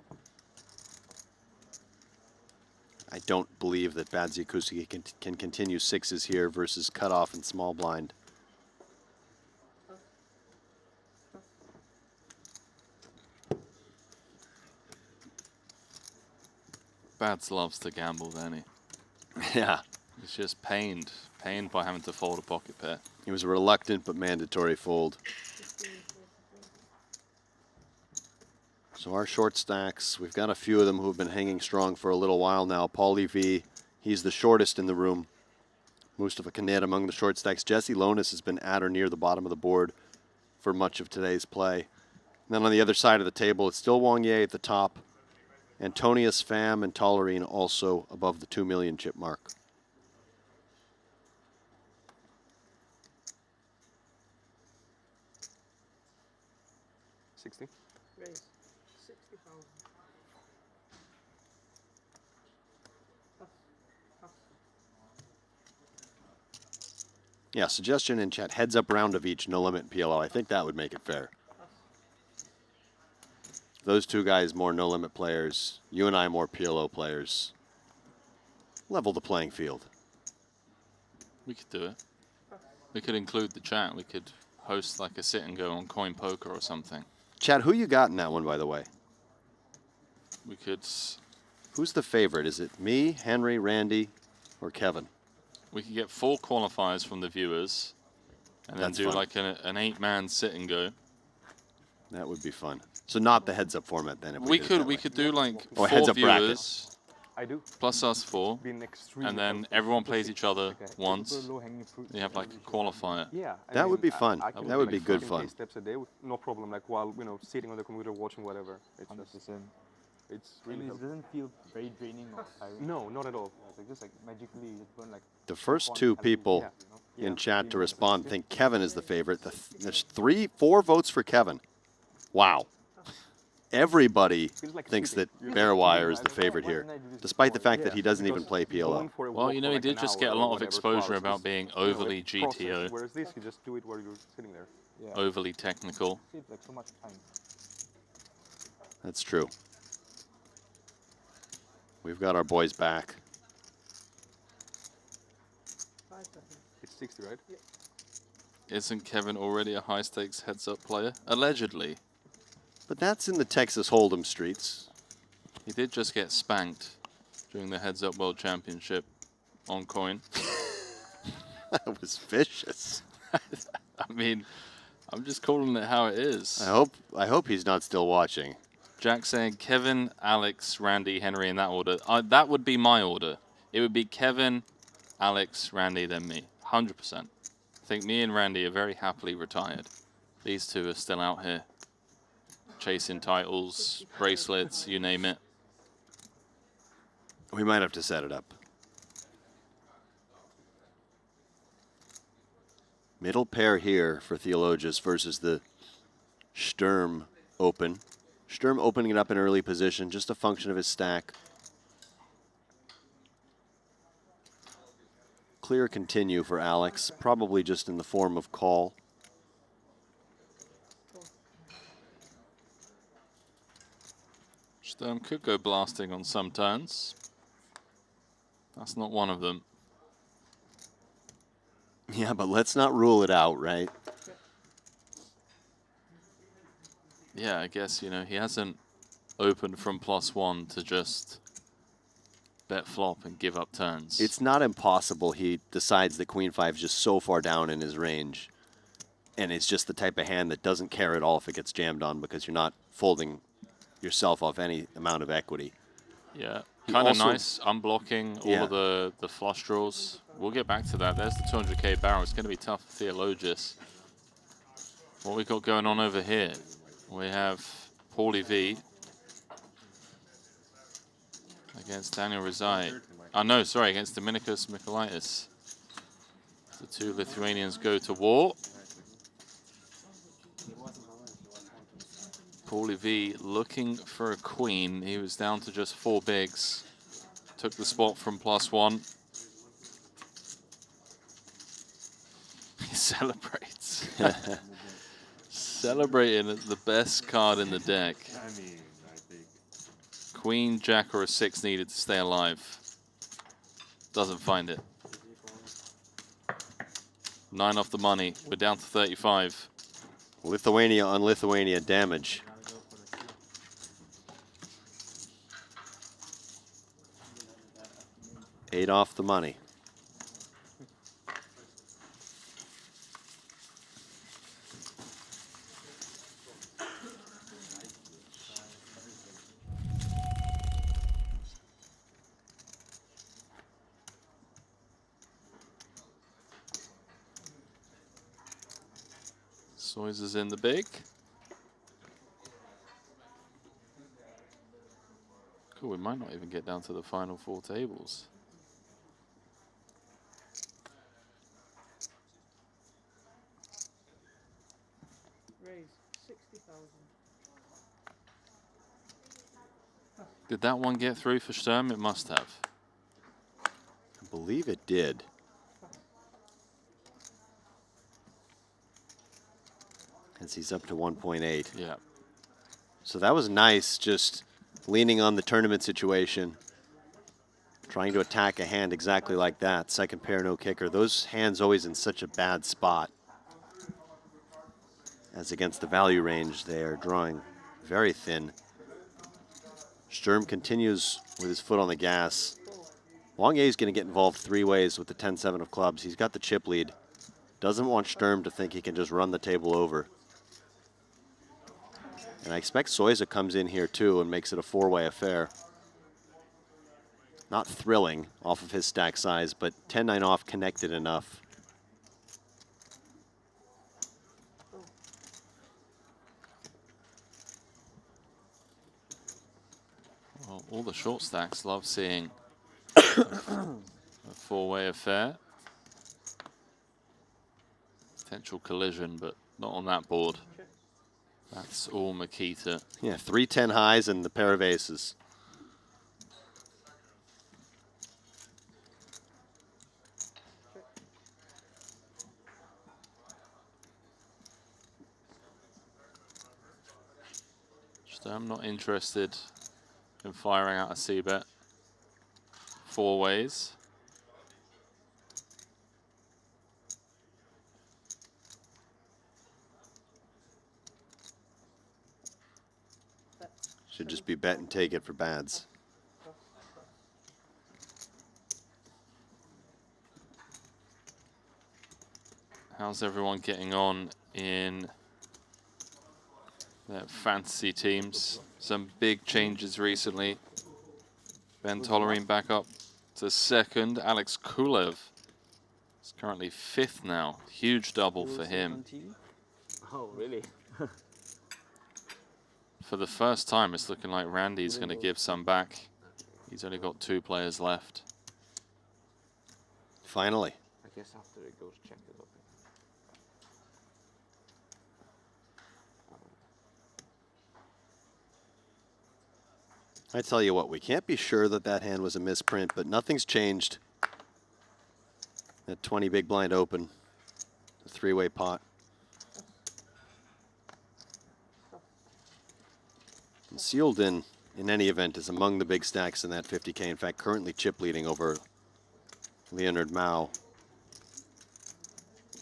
Speaker 2: I don't believe that Badziakuski can continue sixes here versus cutoff and small blind.
Speaker 1: Bads loves to gamble, doesn't he?
Speaker 2: Yeah.
Speaker 1: He's just pained by having to fold a pocket pair.
Speaker 2: He was a reluctant but mandatory fold. So our short stacks, we've got a few of them who've been hanging strong for a little while now. Paulie V, he's the shortest in the room. Mustafa Canet among the short stacks. Jesse Lonis has been at or near the bottom of the board for much of today's play. And then on the other side of the table, it's still Wang Ye at the top. Antonius, Pham, and Tollerine also above the 2 million chip mark.
Speaker 17: Raise 60,000.
Speaker 2: Yeah, suggestion in chat, heads up round of each, no limit PLO. I think that would make it fair. Those two guys more no limit players, you and I more PLO players. Level the playing field.
Speaker 1: We could do it. We could include the chat. We could host like a sit and go on CoinPoker or something.
Speaker 2: Chad, who you got in that one, by the way?
Speaker 1: We could.
Speaker 2: Who's the favorite? Is it me, Henry, Randy, or Kevin?
Speaker 1: We could get 4 qualifiers from the viewers, and then
Speaker 2: That's
Speaker 1: do
Speaker 2: fun.
Speaker 1: like an 8-man sit and go.
Speaker 2: That would be fun. So not the heads up format then. If we
Speaker 1: could do like
Speaker 2: or
Speaker 1: 4
Speaker 2: heads up
Speaker 1: viewers.
Speaker 3: I do.
Speaker 1: Plus us 4,
Speaker 3: Been extremely
Speaker 1: and then
Speaker 3: helpful.
Speaker 1: everyone plays each other
Speaker 3: Okay.
Speaker 1: once.
Speaker 3: Super low-hanging fruit.
Speaker 1: You have like a qualifier.
Speaker 3: Yeah,
Speaker 2: That would be fun.
Speaker 3: I can
Speaker 2: That
Speaker 3: do
Speaker 2: would
Speaker 3: like
Speaker 2: be good
Speaker 3: 15K
Speaker 2: fun.
Speaker 3: steps a day, with no problem. Like while sitting on the computer watching whatever. It's
Speaker 5: 100%.
Speaker 3: just, it's
Speaker 5: And
Speaker 3: really
Speaker 5: it
Speaker 3: helpful.
Speaker 5: doesn't feel very draining or tiring.
Speaker 3: No, not at all.
Speaker 5: It's like just like magically you just burn like.
Speaker 2: The first 2 people in chat to respond think Kevin is the favorite. There's 4 votes for Kevin. Wow. Everybody thinks that Bearwire is the favorite here, despite the fact that he doesn't even play PLO.
Speaker 1: Well, he did just get a lot of exposure about being overly GTO,
Speaker 3: Whereas this, you just do it while you're sitting there.
Speaker 5: Yeah.
Speaker 1: overly technical.
Speaker 5: It's like so much time.
Speaker 2: That's true. We've got our boys back.
Speaker 3: It's 60, right?
Speaker 17: Yeah.
Speaker 1: Isn't Kevin already a high-stakes heads-up player? Allegedly.
Speaker 2: But that's in the Texas Hold'em streets.
Speaker 1: He did just get spanked during the Heads-Up World Championship on Coin.
Speaker 2: That was vicious.
Speaker 1: I mean, I'm just calling it how it is.
Speaker 2: I hope he's not still watching.
Speaker 1: Jack saying Kevin, Alex, Randy, Henry in that order. That would be my order. It would be Kevin, Alex, Randy, then me. 100%. I think me and Randy are very happily retired. These two are still out here chasing titles, bracelets, you name it.
Speaker 2: We might have to set it up. Middle pair here for Theologus versus the Sturm Open. Sturm opening it up in early position, just a function of his stack. Clear continue for Alex, probably just in the form of call.
Speaker 1: Sturm could go blasting on some turns. That's not one of them.
Speaker 2: Yeah, but let's not rule it out, right?
Speaker 1: Yeah, I guess, he hasn't opened from +1 to just bet flop and give up turns.
Speaker 2: It's not impossible he decides that Queen 5 is just so far down in his range. And it's just the type of hand that doesn't care at all if it gets jammed on because you're not folding yourself off any amount of equity.
Speaker 1: Yeah, kind of nice, unblocking all of the flush draws. We'll get back to that. There's the 200K barrel. It's going to be tough for Theologus. What we got going on over here? We have Paulie V against Daniel Rizai. Oh, no, sorry, against Dominicus Mikulaitis. The two Lithuanians go to war. Paulie V looking for a queen. He was down to just 4 bigs. Took the spot from +1. He celebrates. Celebrating the best card in the deck. Queen, Jack, or a 6 needed to stay alive. Doesn't find it. 9 off the money. We're down to 35.
Speaker 2: Lithuania on Lithuania damage. $8 off the money.
Speaker 1: Soys is in the big. Cool, we might not even get down to the final 4 tables.
Speaker 17: Raise 60,000.
Speaker 1: Did that one get through for Sturm? It must have.
Speaker 2: I believe it did. As he's up to 1.8.
Speaker 1: Yeah.
Speaker 2: So that was nice, just leaning on the tournament situation, trying to attack a hand exactly like that. Second pair, no kicker. Those hands always in such a bad spot. As against the value range, they are drawing very thin. Sturm continues with his foot on the gas. Wang Ye is going to get involved 3 ways with the 10-7 of clubs. He's got the chip lead. Doesn't want Sturm to think he can just run the table over. And I expect Soiza comes in here too and makes it a 4-way affair. Not thrilling off of his stack size, but 10-9 off connected enough.
Speaker 1: Well, all the short stacks love seeing a 4-way affair. Potential collision, but not on that board. That's all Makita.
Speaker 2: Yeah, 3 10 highs and the pair of aces.
Speaker 1: I'm not interested in firing out a C-bet. 4 ways.
Speaker 2: Should just be bet and take it for bads.
Speaker 1: How's everyone getting on in their fantasy teams? Some big changes recently. Ben Tollerine back up to 2nd. Alex Kulev is currently 5th now. Huge double for him.
Speaker 19: Oh, really?
Speaker 1: For the first time, it's looking like Randy's going to give some back. He's only got 2 players left.
Speaker 2: Finally.
Speaker 5: I guess after it goes, check it up.
Speaker 2: I tell you what, we can't be sure that that hand was a misprint, but nothing's changed. That 20 big blind open, the 3-way pot. And sealed in any event, is among the big stacks in that 50K. In fact, currently chip leading over Leonard Mao.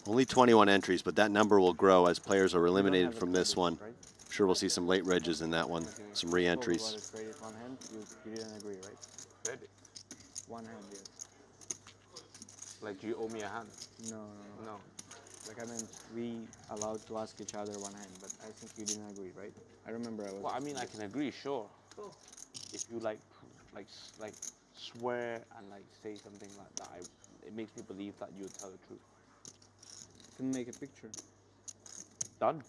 Speaker 2: Only 21 entries, but that number will grow as players are eliminated from this one. I'm sure we'll see some late regs in that one, some re-entries.
Speaker 19: You didn't agree, right?
Speaker 12: One hand, yes.
Speaker 5: Like, do you owe me a hand?
Speaker 12: No. Like, I meant, we allowed to ask each other one hand, but I think you didn't agree, right? I remember I was...
Speaker 5: Well, I mean, I can agree, sure. If you, like swear and, like, say something like that, it makes me believe that you tell the truth.
Speaker 12: Can make a picture.
Speaker 5: Done.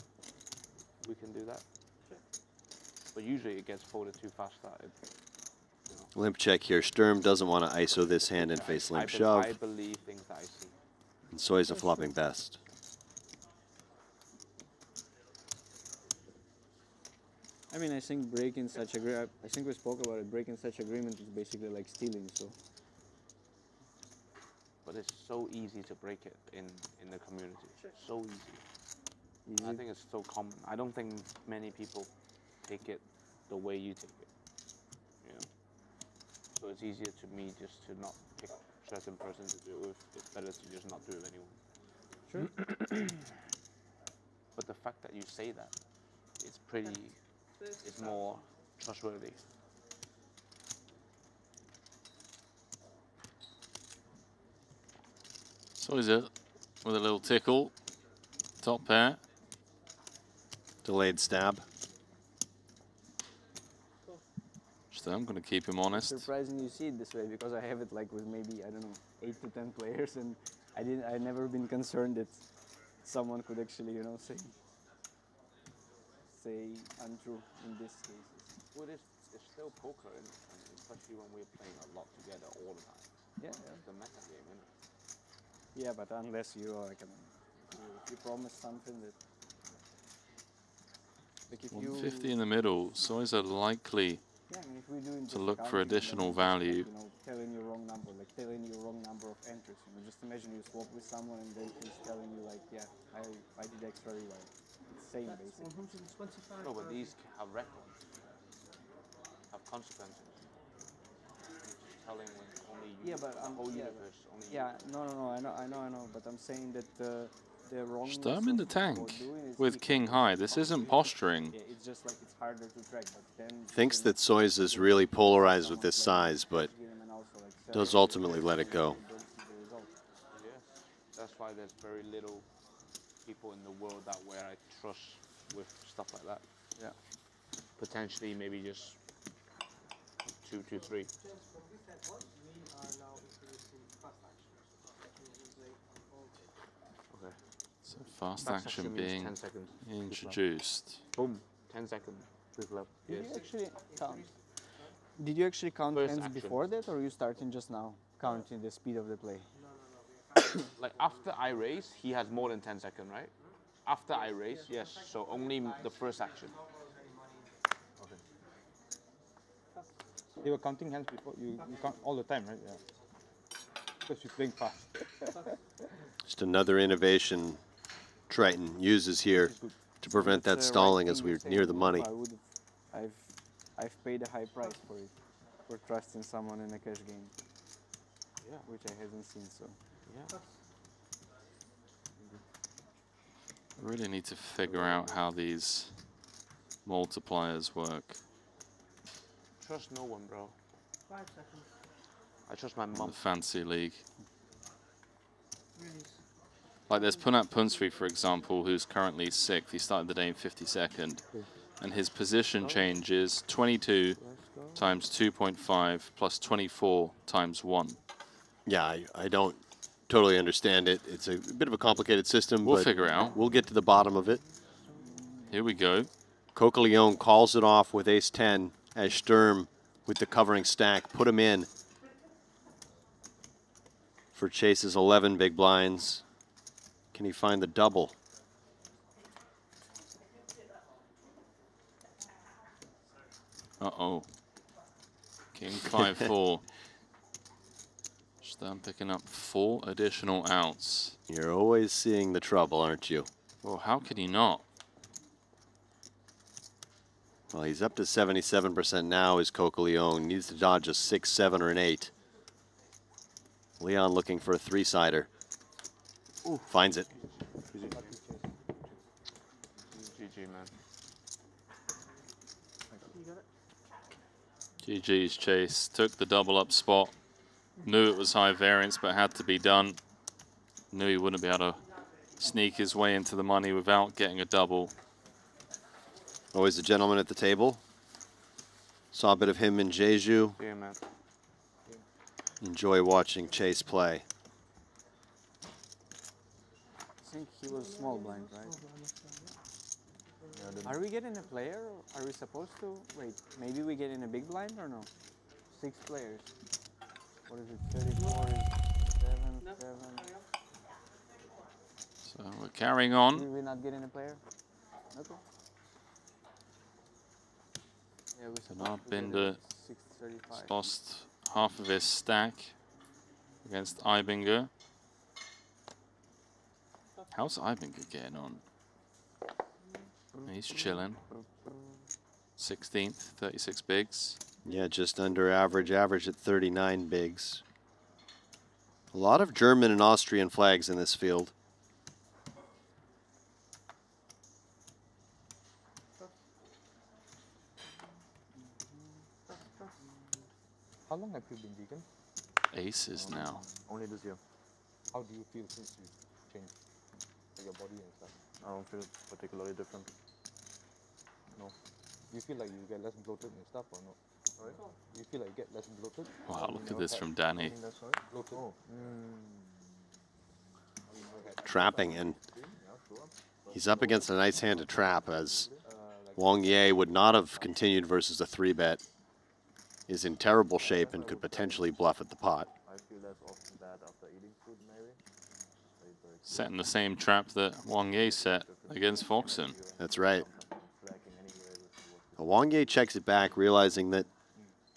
Speaker 5: We can do that. But usually it gets folded too fast. That it,
Speaker 2: Limp check here. Sturm doesn't want to ISO this hand and face limp shove.
Speaker 5: I believe things that I see.
Speaker 2: And Soy's a flopping best.
Speaker 12: I mean, I think breaking such agreement, I think we spoke about it, breaking such agreement is basically like stealing, so.
Speaker 5: But it's so easy to break it in the community. So easy. I think it's so common. I don't think many people take it the way you take it. You know? So it's easier to me just to not pick a certain person to do it with. It's better to just not do it with anyone.
Speaker 12: Sure.
Speaker 5: But the fact that you say that, it's more trustworthy.
Speaker 1: So is it with a little tickle, top pair.
Speaker 2: Delayed stab.
Speaker 1: So I'm going to keep him honest.
Speaker 12: It's surprising you see it this way because I have it like with maybe, I don't know, 8 to 10 players, and I've never been concerned that someone could actually, you know, say untrue in this case.
Speaker 5: Well, it's still poker, and especially when we're playing a lot together all the time.
Speaker 12: Yeah.
Speaker 5: It's the meta game, isn't it?
Speaker 12: Yeah, but unless you are like, if you promise something that, like if
Speaker 1: 150 in the middle. Soys are likely
Speaker 12: I mean, if we're doing
Speaker 1: to look for additional value.
Speaker 12: Like, you know, telling you wrong number, like telling you wrong number of entries. You know, just imagine you swap with someone and then he's telling you like, yeah, I did extra rewild. It's same basically.
Speaker 17: 125.
Speaker 5: No, but these have records, have consequences. You're telling when only you, the whole universe, only
Speaker 12: you. I know, but I'm saying that the wrong.
Speaker 1: Sturm in the tank with king high. This isn't posturing.
Speaker 12: Yeah, it's just like it's harder to track, but then
Speaker 2: Thinks that Soys is really polarized with this size, but does ultimately let it go.
Speaker 5: Yes, that's why there's very little people in the world that where I trust with stuff like that.
Speaker 12: Yeah.
Speaker 5: Potentially maybe just 2, 2, 3. Okay.
Speaker 1: So fast
Speaker 5: Fast
Speaker 1: action
Speaker 5: action means
Speaker 1: being
Speaker 5: 10 seconds.
Speaker 1: introduced.
Speaker 5: Boom, 10 seconds. Flip.
Speaker 12: Did you actually count? Did you actually count
Speaker 5: First
Speaker 12: hands
Speaker 5: action.
Speaker 12: before that, or are you starting just now counting the speed of the play?
Speaker 5: Like after I raise, he has more than 10 seconds, right? After I raise, yes. So only the first action.
Speaker 13: Okay. You were counting hands before. You count all the time, right? Yeah. Because you're playing fast.
Speaker 2: Just another innovation Triton uses here to prevent that stalling as we're near the money.
Speaker 12: I've paid a high price for it, for trusting someone in a cash game.
Speaker 5: Yeah.
Speaker 12: Which I haven't seen, so.
Speaker 5: Yeah.
Speaker 1: I really need to figure out how these multipliers work.
Speaker 5: Trust no one, bro.
Speaker 17: 5 seconds.
Speaker 5: I trust my
Speaker 1: In
Speaker 5: mom.
Speaker 1: the fancy league.
Speaker 17: Release.
Speaker 1: Like there's Punat Punsri, for example, who's currently 6th. He started the day in 52nd. And his position change is 22 times 2.5 plus 24 times 1.
Speaker 2: Yeah, I don't totally understand it. It's a bit of a complicated system,
Speaker 1: We'll
Speaker 2: but
Speaker 1: figure it out.
Speaker 2: We'll get to the bottom of it.
Speaker 1: Here we go.
Speaker 2: Coqueleon calls it off with ace-10 as Sturm with the covering stack. Put him in for Chase's 11 big blinds. Can he find the double?
Speaker 1: Uh-oh. King 5-4. Sturm picking up 4 additional outs.
Speaker 2: You're always seeing the trouble, aren't you?
Speaker 1: Well, how can he not?
Speaker 2: Well, he's up to 77% now, is Coqueleon. Needs to dodge a 6, 7, or an 8. Leon looking for a 3-sider. Finds it.
Speaker 5: GG, man.
Speaker 1: GG's Chase. Took the double up spot Knew it was high variance, but had to be done. Knew he wouldn't be able to sneak his way into the money without getting a double.
Speaker 2: Always a gentleman at the table. Saw a bit of him in Jeju.
Speaker 5: Yeah, man.
Speaker 2: Enjoy watching Chase play.
Speaker 12: I think he was small blind, right? Are we getting a player? Or are we supposed to? Wait, maybe we get in a big blind or no? 6 players. What is it? 34 is 7, 7.
Speaker 1: So we're carrying on.
Speaker 12: We're not getting a player? Okay. Yeah,
Speaker 1: Bernard Binder lost half of his stack against Ibinger. How's Ibinger getting on? He's chilling. 16th, 36 bigs.
Speaker 2: Yeah, just under average at 39 bigs. A lot of German and Austrian flags in this field.
Speaker 13: How long have you been vegan?
Speaker 1: Aces now.
Speaker 4: Only this year.
Speaker 13: How do you feel since you changed your body and stuff?
Speaker 4: I don't feel particularly different.
Speaker 13: No. Do you feel like you get less bloated and stuff or not? Sorry? Do you feel like you get less bloated?
Speaker 1: Wow, look at this from Danny.
Speaker 13: Bloated. Oh.
Speaker 2: Trapping, and he's up against a nice hand to trap, as Wang Ye would not have continued versus a 3-bet. Is in terrible shape and could potentially bluff at the pot.
Speaker 4: I feel less often bad after eating food, maybe.
Speaker 1: Setting the same trap that Wang Ye set against Foxen.
Speaker 2: That's right. Wang Ye checks it back, realizing that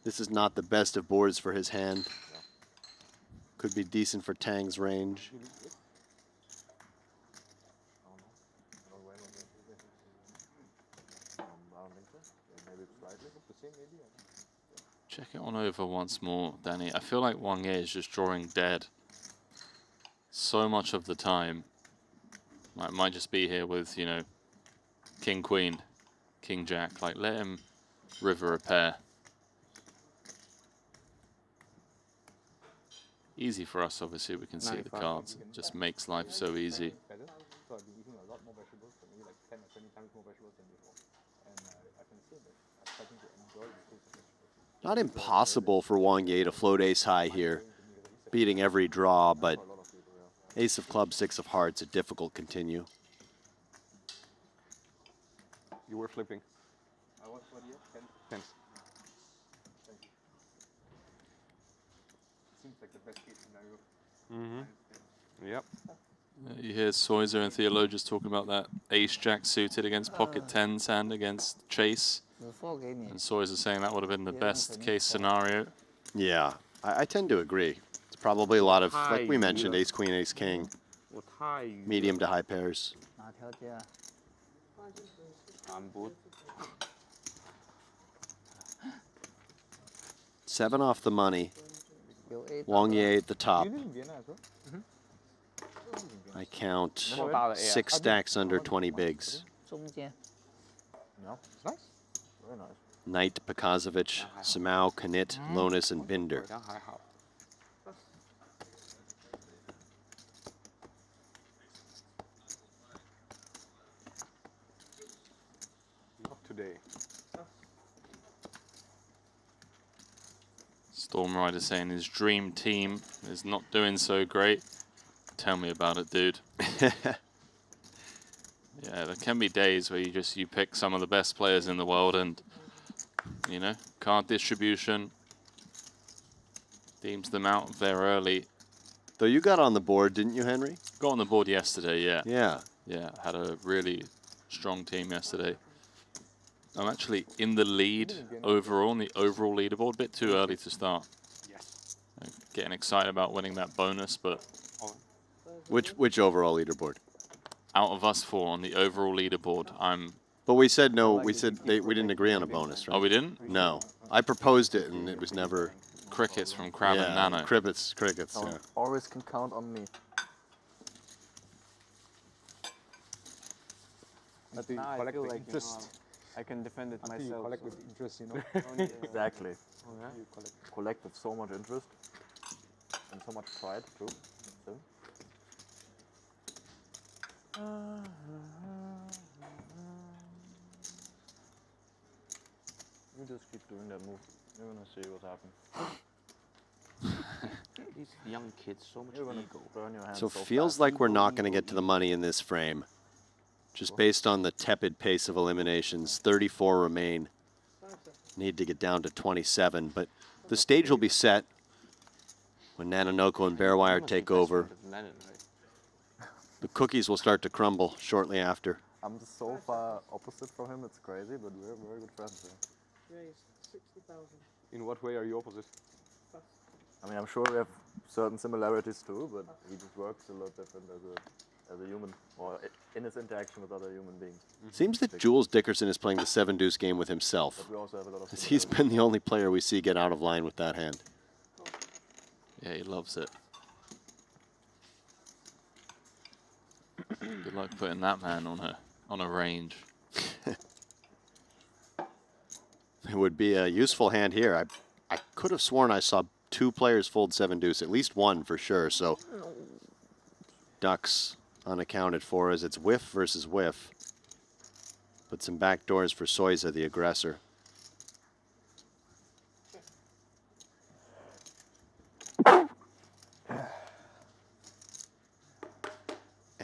Speaker 2: this is not the best of boards for his hand. Could be decent for Tang's range.
Speaker 1: Check it on over once more, Danny. I feel like Wang Ye is just drawing dead so much of the time. Like, might just be here with, you know, King, Queen, King, Jack. Like, let him river a pair. Easy for us, obviously. We can see the cards. It just makes life so easy.
Speaker 13: So I've been eating a lot more vegetables, maybe like 10 or 20 times more vegetables than before. And I can say that I'm starting to enjoy the taste of vegetables.
Speaker 2: Not impossible for Wang Ye to float ace high here, beating every draw, but ace of clubs, 6 of hearts, a difficult continue.
Speaker 3: You were flipping.
Speaker 12: I was what year? 10?
Speaker 3: Tens.
Speaker 12: Seems like the best case scenario.
Speaker 3: Yep.
Speaker 1: You hear Soiser and Theologius talking about that ace-jack suited against pocket 10s hand against Chase. And Soiser saying that would have been the best case scenario.
Speaker 2: Yeah, I tend to agree. It's probably a lot of, like we mentioned, ace, queen, ace, king. Medium to high pairs. 7 off the money. Wang Ye at the top. I count 6 stacks under 20 bigs.
Speaker 4: No, it's nice. Very nice.
Speaker 2: Knight, Pekazovic, Samau, Kanit, Lonis, and Binder.
Speaker 3: Not today.
Speaker 1: Storm Rider saying his dream team is not doing so great. Tell me about it, dude. Yeah, there can be days where you pick some of the best players in the world and, you know, card distribution deems them out of there early.
Speaker 2: Though you got on the board, didn't you, Henry?
Speaker 1: Got on the board yesterday, yeah.
Speaker 2: Yeah.
Speaker 1: Yeah, had a really strong team yesterday. I'm actually in the lead overall, on the overall leaderboard. A bit too early to start.
Speaker 5: Yes.
Speaker 1: Getting excited about winning that bonus, but...
Speaker 2: Which overall leaderboard?
Speaker 1: Out of us 4 on the overall leaderboard, I'm...
Speaker 2: But we said no, we said we didn't agree on a bonus, right?
Speaker 1: Oh, we didn't?
Speaker 2: No. I proposed it and it was never...
Speaker 1: Crickets from Crab and Nano.
Speaker 2: Crickets, yeah.
Speaker 4: Always can count on me.
Speaker 12: Now I feel like, you know, I can defend it myself.
Speaker 13: You collect with interest, you know.
Speaker 4: Exactly.
Speaker 12: Oh, yeah?
Speaker 4: Collect with so much interest. And so much pride too. So. You just keep doing that move. You're gonna see what happens.
Speaker 5: These young kids, so much
Speaker 4: You're gonna
Speaker 5: ego.
Speaker 4: burn your hands
Speaker 2: So
Speaker 4: so
Speaker 2: feels
Speaker 4: fast.
Speaker 2: like we're not going to get to the money in this frame. Just based on the tepid pace of eliminations, 34 remain. Need to get down to 27, but the stage will be set when Nanonoko and Bearwire take over. The cookies will start to crumble shortly after.
Speaker 4: I'm just so far opposite from him, it's crazy, but we're very good friends.
Speaker 12: Raise 60,000.
Speaker 3: In what way are you opposite?
Speaker 4: I mean, I'm sure we have certain similarities too, but he just works a lot different as a human, or in his interaction with other human beings.
Speaker 2: Seems that Jules Dickerson is playing the 7-deuce game with himself,
Speaker 4: But we also have a lot of
Speaker 2: as he's been the only player we see get out of line with that hand.
Speaker 1: Yeah, he loves it. Good luck putting that man on a range.
Speaker 2: It would be a useful hand here. I could have sworn I saw 2 players fold 7-deuce, at least one for sure. So ducks unaccounted for as it's whiff versus whiff. But some backdoors for Soiza, the aggressor. And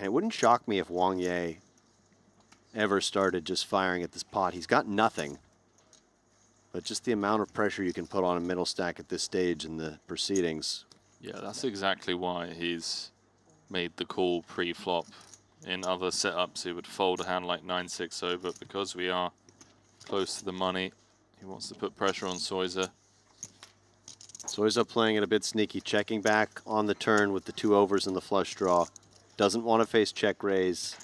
Speaker 2: it wouldn't shock me if Wang Ye ever started just firing at this pot. He's got nothing. But just the amount of pressure you can put on a middle stack at this stage in the proceedings.
Speaker 1: Yeah, that's exactly why he's made the call pre-flop. In other setups, he would fold a hand like 9-6-0, but because we are close to the money, he wants to put pressure on Soiza.
Speaker 2: Soiza playing it a bit sneaky, checking back on the turn with the 2 overs and the flush draw. Doesn't want to face check raise.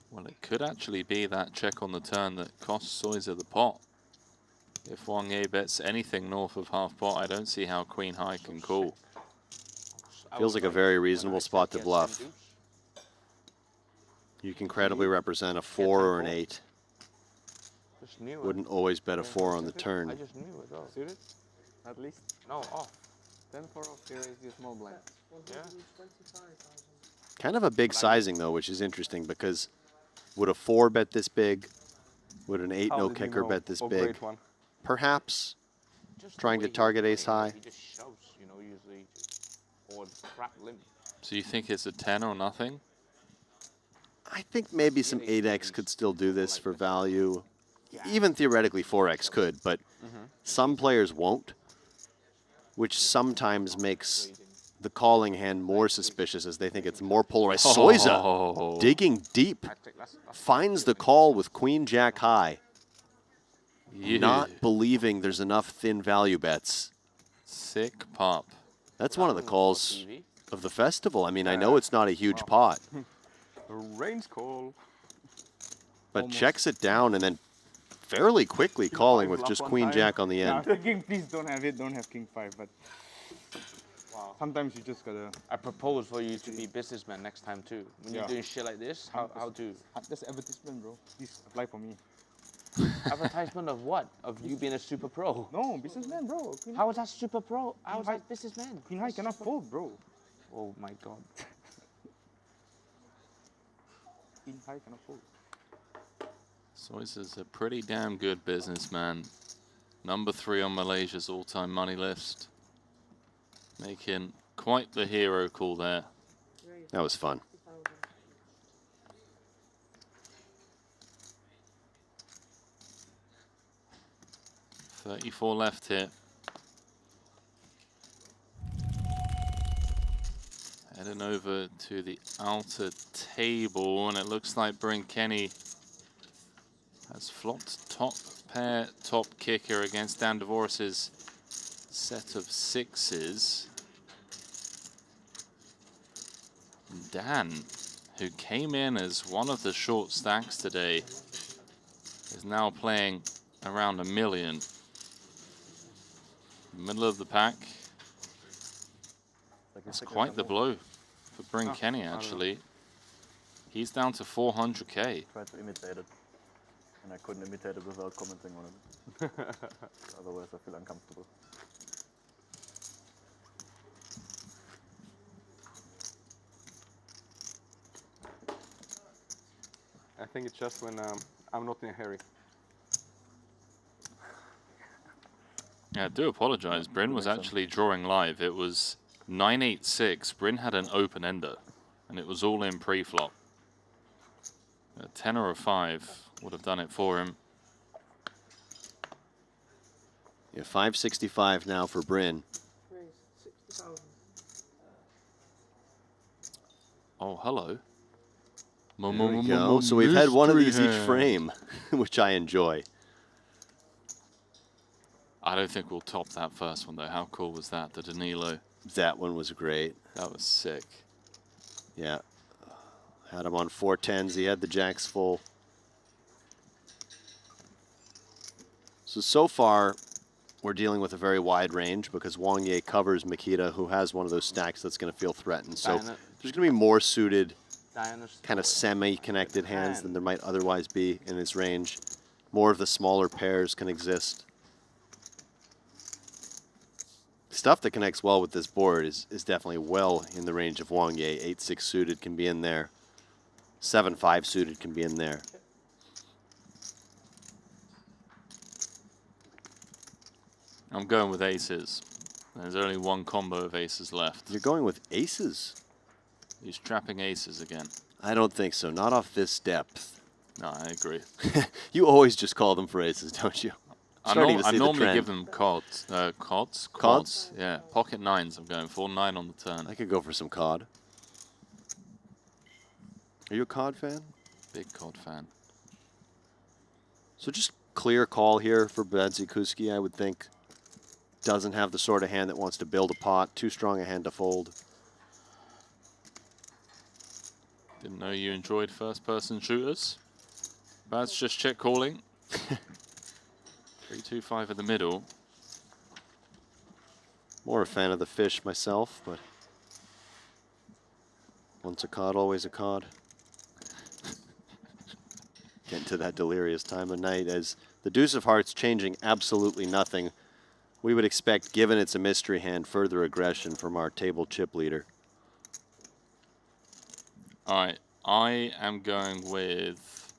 Speaker 1: Well, it could actually be that check on the turn that costs Soiza the pot. If Wang Ye bets anything north of half pot, I don't see how Queen High can call.
Speaker 2: Feels like a very reasonable spot to bluff. You can credibly represent a 4 or an 8. Wouldn't always bet a 4 on the turn.
Speaker 5: I just knew it. Oh.
Speaker 3: Suited? At least?
Speaker 5: No, off.
Speaker 3: 10 for off, here is your small blind.
Speaker 5: Yeah.
Speaker 2: Kind of a big sizing though, which is interesting because would a 4 bet this big? Would an 8
Speaker 3: How
Speaker 2: no
Speaker 3: did you
Speaker 2: kicker
Speaker 3: know?
Speaker 2: bet this
Speaker 3: Oh,
Speaker 2: big?
Speaker 3: great one.
Speaker 2: Perhaps
Speaker 5: Just
Speaker 2: trying to target ace high.
Speaker 5: He just shoves, you know, usually, or crap limp.
Speaker 1: So you think it's a 10 or nothing?
Speaker 2: I think maybe some 8x could still do this for value. Even theoretically 4x could, but some players won't, which sometimes makes the calling hand more suspicious as they think it's more polarized. Soiza, digging deep, finds the call with Queen Jack high.
Speaker 1: Yeah.
Speaker 2: Not believing there's enough thin value bets.
Speaker 1: Sick pop.
Speaker 2: That's one of the calls of the festival. I mean, I know it's not a huge pot,
Speaker 3: A range call.
Speaker 2: but checks it down and then fairly quickly calling with just Queen Jack on the end.
Speaker 12: No, king, please don't have it. Don't have King 5. But sometimes you just gotta.
Speaker 5: I propose for you to be businessman next time too. When you're doing shit like this, how to?
Speaker 12: That's advertisement, bro. Please apply for me.
Speaker 5: Advertisement of what? Of you being a super pro?
Speaker 12: No, businessman, bro.
Speaker 5: How is that super pro? How is that businessman?
Speaker 12: Queen High cannot fold, bro.
Speaker 5: Oh my god.
Speaker 12: Queen High cannot fold.
Speaker 1: Soiza's a pretty damn good businessman. Number 3 on Malaysia's all-time money list. Making quite the hero call there.
Speaker 2: That was fun.
Speaker 1: $34 left here. Heading over to the outer table, and it looks like Bryn Kenny has flopped top pair, top kicker against Dan Dvoris's set of 6s. Dan, who came in as one of the short stacks today, is now playing around $1 million. Middle of the pack. That's quite the blow for Bryn Kenny, actually. He's down to 400K.
Speaker 4: Tried to imitate it, and I couldn't imitate it without commenting on it. Otherwise, I feel uncomfortable.
Speaker 3: think it's just when I'm not in a hurry.
Speaker 1: Yeah, I do apologize. Bryn was actually drawing live. It was 9-8-6. Bryn had an open ender, and it was all in pre-flop. A 10 or a 5 would have done it for him.
Speaker 2: Yeah, 565 now for Bryn.
Speaker 1: Oh, hello.
Speaker 2: There we go. So we've had one of these each frame, which I enjoy.
Speaker 1: I don't think we'll top that first one, though. How cool was that, the Danilo?
Speaker 2: That one was great.
Speaker 1: That was sick.
Speaker 2: Yeah. Had him on 410s. He had the jacks full. So far, we're dealing with a very wide range because Wang Ye covers Makita, who has one of those stacks that's going to feel threatened. So there's going to be more suited, kind of semi-connected hands than there might otherwise be in his range. More of the smaller pairs can exist. Stuff that connects well with this board is definitely well in the range of Wang Ye. 8-6 suited can be in there. 7-5 suited can be in there.
Speaker 1: I'm going with aces. There's only one combo of aces left.
Speaker 2: You're going with aces?
Speaker 1: He's trapping aces again.
Speaker 2: I don't think so. Not off this depth.
Speaker 1: No, I agree.
Speaker 2: You always just call them for aces, don't you?
Speaker 1: I normally give them cods. Cods?
Speaker 2: Cods?
Speaker 1: Yeah, pocket nines I'm going for. 9 on the turn.
Speaker 2: I could go for some cod. Are you a cod fan?
Speaker 1: Big cod fan.
Speaker 2: So just clear call here for Badzikuski, I would think. Doesn't have the sort of hand that wants to build a pot. Too strong a hand to fold.
Speaker 1: Didn't know you enjoyed first-person shooters. Bad's just check calling. 3-2-5 in the middle.
Speaker 2: More a fan of the fish myself, but once a cod, always a cod. Getting to that delirious time of night as the deuce of hearts changing absolutely nothing. We would expect, given it's a mystery hand, further aggression from our table chip leader.
Speaker 1: All right, I am going with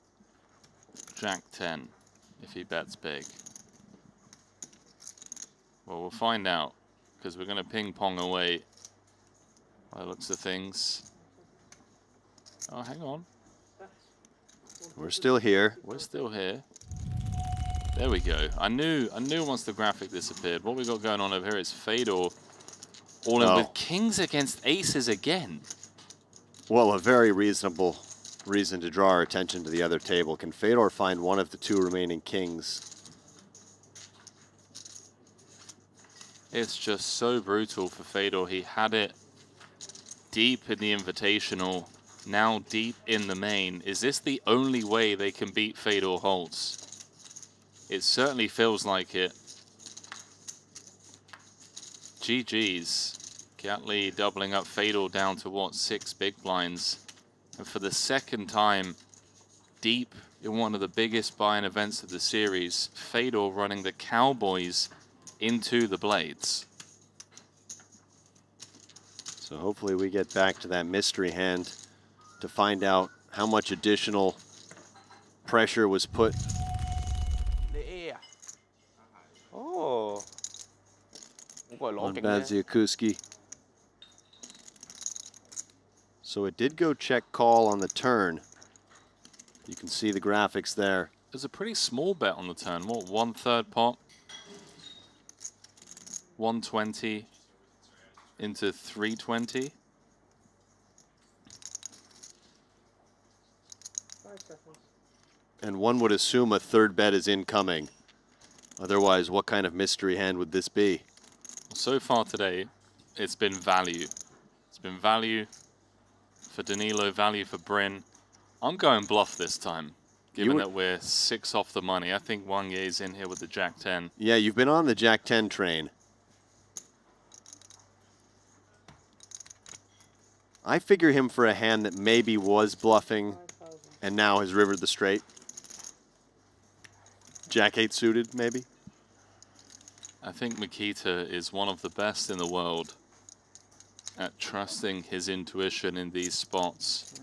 Speaker 1: Jack 10 if he bets big. Well, we'll find out because we're going to ping pong away by the looks of things. Oh, hang on.
Speaker 2: We're still here.
Speaker 1: We're still here. There we go. I knew once the graphic disappeared. What we got going on over here is Fedor all in with kings against aces again.
Speaker 2: Well, a very reasonable reason to draw our attention to the other table. Can Fedor find one of the 2 remaining kings?
Speaker 1: It's just so brutal for Fedor. He had it deep in the Invitational, now deep in the main. Is this the only way they can beat Fedor Holtz? It certainly feels like it. GG's. Gatli doubling up Fedor down to what, 6 big blinds. And for the second time, deep in one of the biggest buy-in events of the series, Fedor running the Cowboys into the blades.
Speaker 2: So hopefully we get back to that mystery hand to find out how much additional pressure was put.
Speaker 5: Oh.
Speaker 2: On Badzikuski. So it did go check call on the turn. You can see the graphics there.
Speaker 1: There's a pretty small bet on the turn. What, 1/3 pot? 120 into 320.
Speaker 17: 5 seconds.
Speaker 2: And one would assume a 3rd bet is incoming. Otherwise, what kind of mystery hand would this be?
Speaker 1: So far today, it's been value. It's been value for Danilo, value for Bryn. I'm going bluff this time, given that we're 6 off the money. I think Wang Ye's in here with the Jack 10.
Speaker 2: Yeah, you've been on the Jack 10 train. I figure him for a hand that maybe was bluffing and now has rivered the straight. Jack 8 suited, maybe?
Speaker 1: I think Makita is one of the best in the world at trusting his intuition in these spots.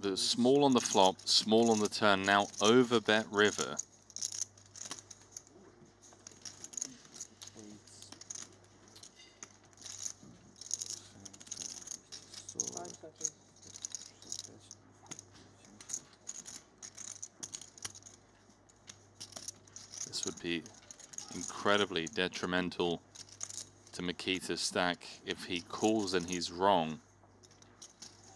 Speaker 1: The small on the flop, small on the turn, now over bet river. This would be incredibly detrimental to Mikita's stack if he calls and he's wrong.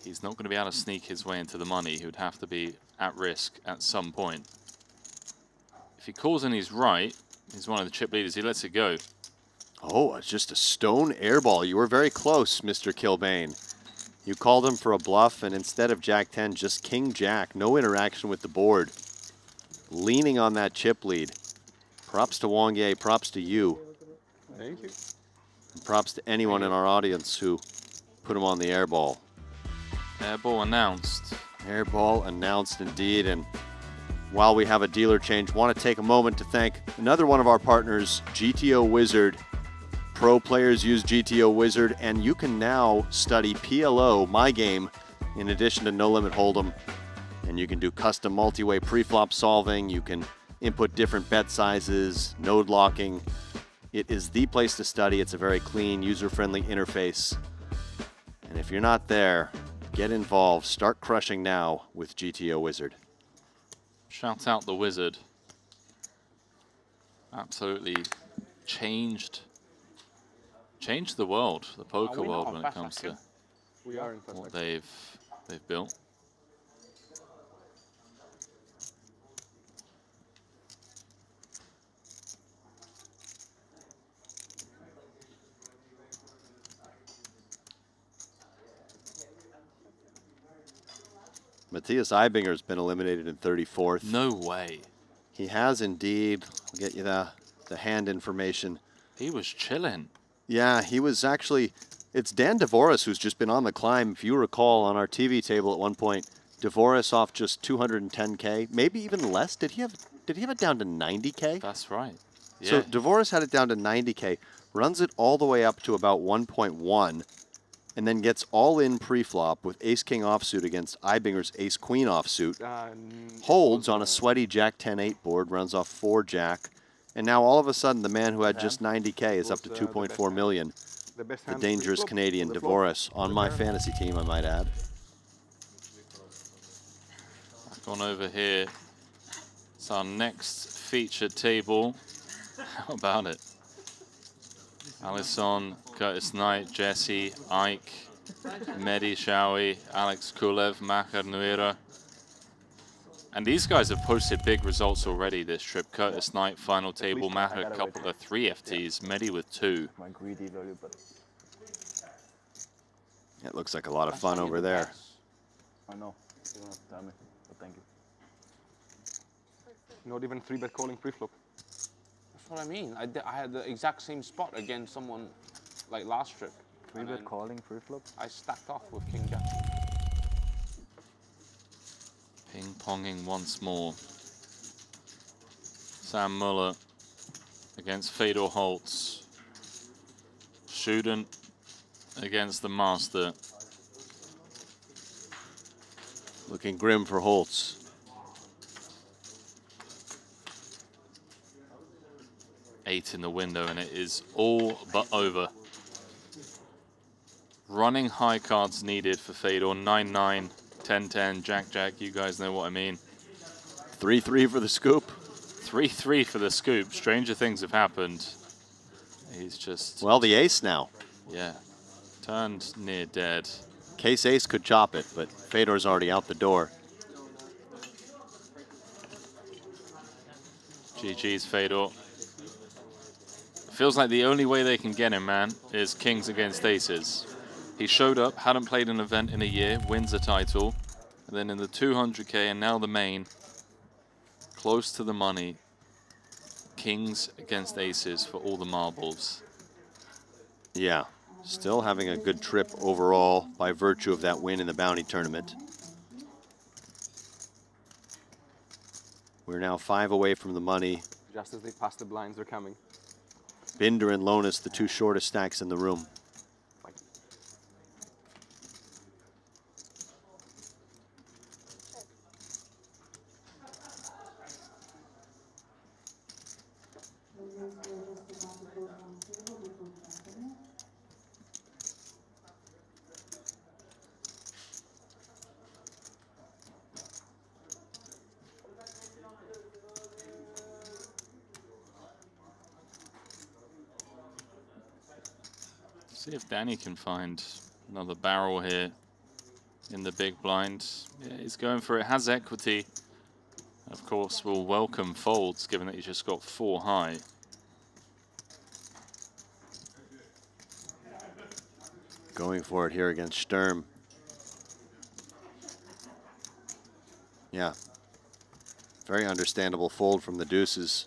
Speaker 1: He's not going to be able to sneak his way into the money. He would have to be at risk at some point. If he calls and he's right, he's one of the chip leaders. He lets it go.
Speaker 2: Oh, it's just a stone airball. You were very close, Mr. Kilbane. You called him for a bluff, and instead of Jack 10, just King Jack. No interaction with the board. Leaning on that chip lead. Props to Wang Ye, props to you.
Speaker 3: Thank you.
Speaker 2: And props to anyone in our audience who put him on the airball.
Speaker 1: Airball announced.
Speaker 2: Airball announced indeed. And while we have a dealer change, want to take a moment to thank another one of our partners, GTO Wizard. Pro players use GTO Wizard, and you can now study PLO, my game, in addition to No Limit Hold'em. And you can do custom multi-way pre-flop solving. You can input different bet sizes, node locking. It is the place to study. It's a very clean, user-friendly interface. And if you're not there, get involved. Start crushing now with GTO Wizard.
Speaker 1: Shout out the Wizard. Absolutely changed the world, the poker world, when it comes to what they've built.
Speaker 2: Matthias Eibinger's been eliminated in 34th.
Speaker 1: No way.
Speaker 2: He has indeed. I'll get you the hand information.
Speaker 1: He was chilling.
Speaker 2: Yeah, he was actually. It's Dan Dvoris who's just been on the climb. If you recall, on our TV table at one point, Dvoris off just 210K, maybe even less. Did he have it down to 90K?
Speaker 1: That's right. Yeah.
Speaker 2: So Dvoris had it down to 90K, runs it all the way up to about 1.1, and then gets all in pre-flop with Ace-King offsuit against Eibinger's Ace-Queen offsuit. Holds on a sweaty Jack 10-8 board, runs off 4-Jack. And now all of a sudden, the man who had just 90K is up to 2.4 million. The dangerous Canadian Dvoris on my fantasy team, I might add.
Speaker 1: Back on over here. It's our next featured table. How about it? Alisson, Curtis Knight, Jesse, Ike, Mehdi Shawi, Alex Kulev, Makar Nuira. And these guys have posted big results already this trip. Curtis Knight, final table, Maher, a couple of 3 FTs, Mehdi with 2.
Speaker 4: My greedy value, but
Speaker 2: It looks like a lot of fun over there.
Speaker 4: I know. You don't have to tell me, but thank you.
Speaker 3: Not even 3-bet calling pre-flop.
Speaker 5: That's what I mean. I had the exact same spot against someone like last trip.
Speaker 4: 3-bet calling pre-flop?
Speaker 5: I stacked off with King Jack.
Speaker 1: Ping-ponging once more. Sam Muller against Fedor Holtz. Student against the Master.
Speaker 2: Looking grim for Holtz.
Speaker 1: Eight in the window, and it is all but over. Running high cards needed for Fedor. 9-9, 10-10, Jack-Jack. You guys know what I mean.
Speaker 2: 3-3 for the scoop.
Speaker 1: 3-3 for the scoop. Stranger things have happened. He's just...
Speaker 2: Well, the ace now.
Speaker 1: Yeah. Turned near dead.
Speaker 2: Case ace could chop it, but Fedor's already out the door.
Speaker 1: GG's Fedor. Feels like the only way they can get him, man, is kings against aces. He showed up, hadn't played an event in a year, wins a title, and then in the 200K and now the main, close to the money, kings against aces for all the marbles.
Speaker 2: Yeah, still having a good trip overall by virtue of that win in the bounty tournament. We're now 5 away from the money.
Speaker 3: Just as they pass the blinds, they're coming.
Speaker 2: Binder and Lonis, the 2 shortest stacks in the room.
Speaker 1: See if Danny can find another barrel here in the big blind. Yeah, he's going for it. Has equity. Of course, will welcome folds, given that he's just got 4 high.
Speaker 2: Going for it here against Sturm. Yeah. Very understandable fold from the deuces.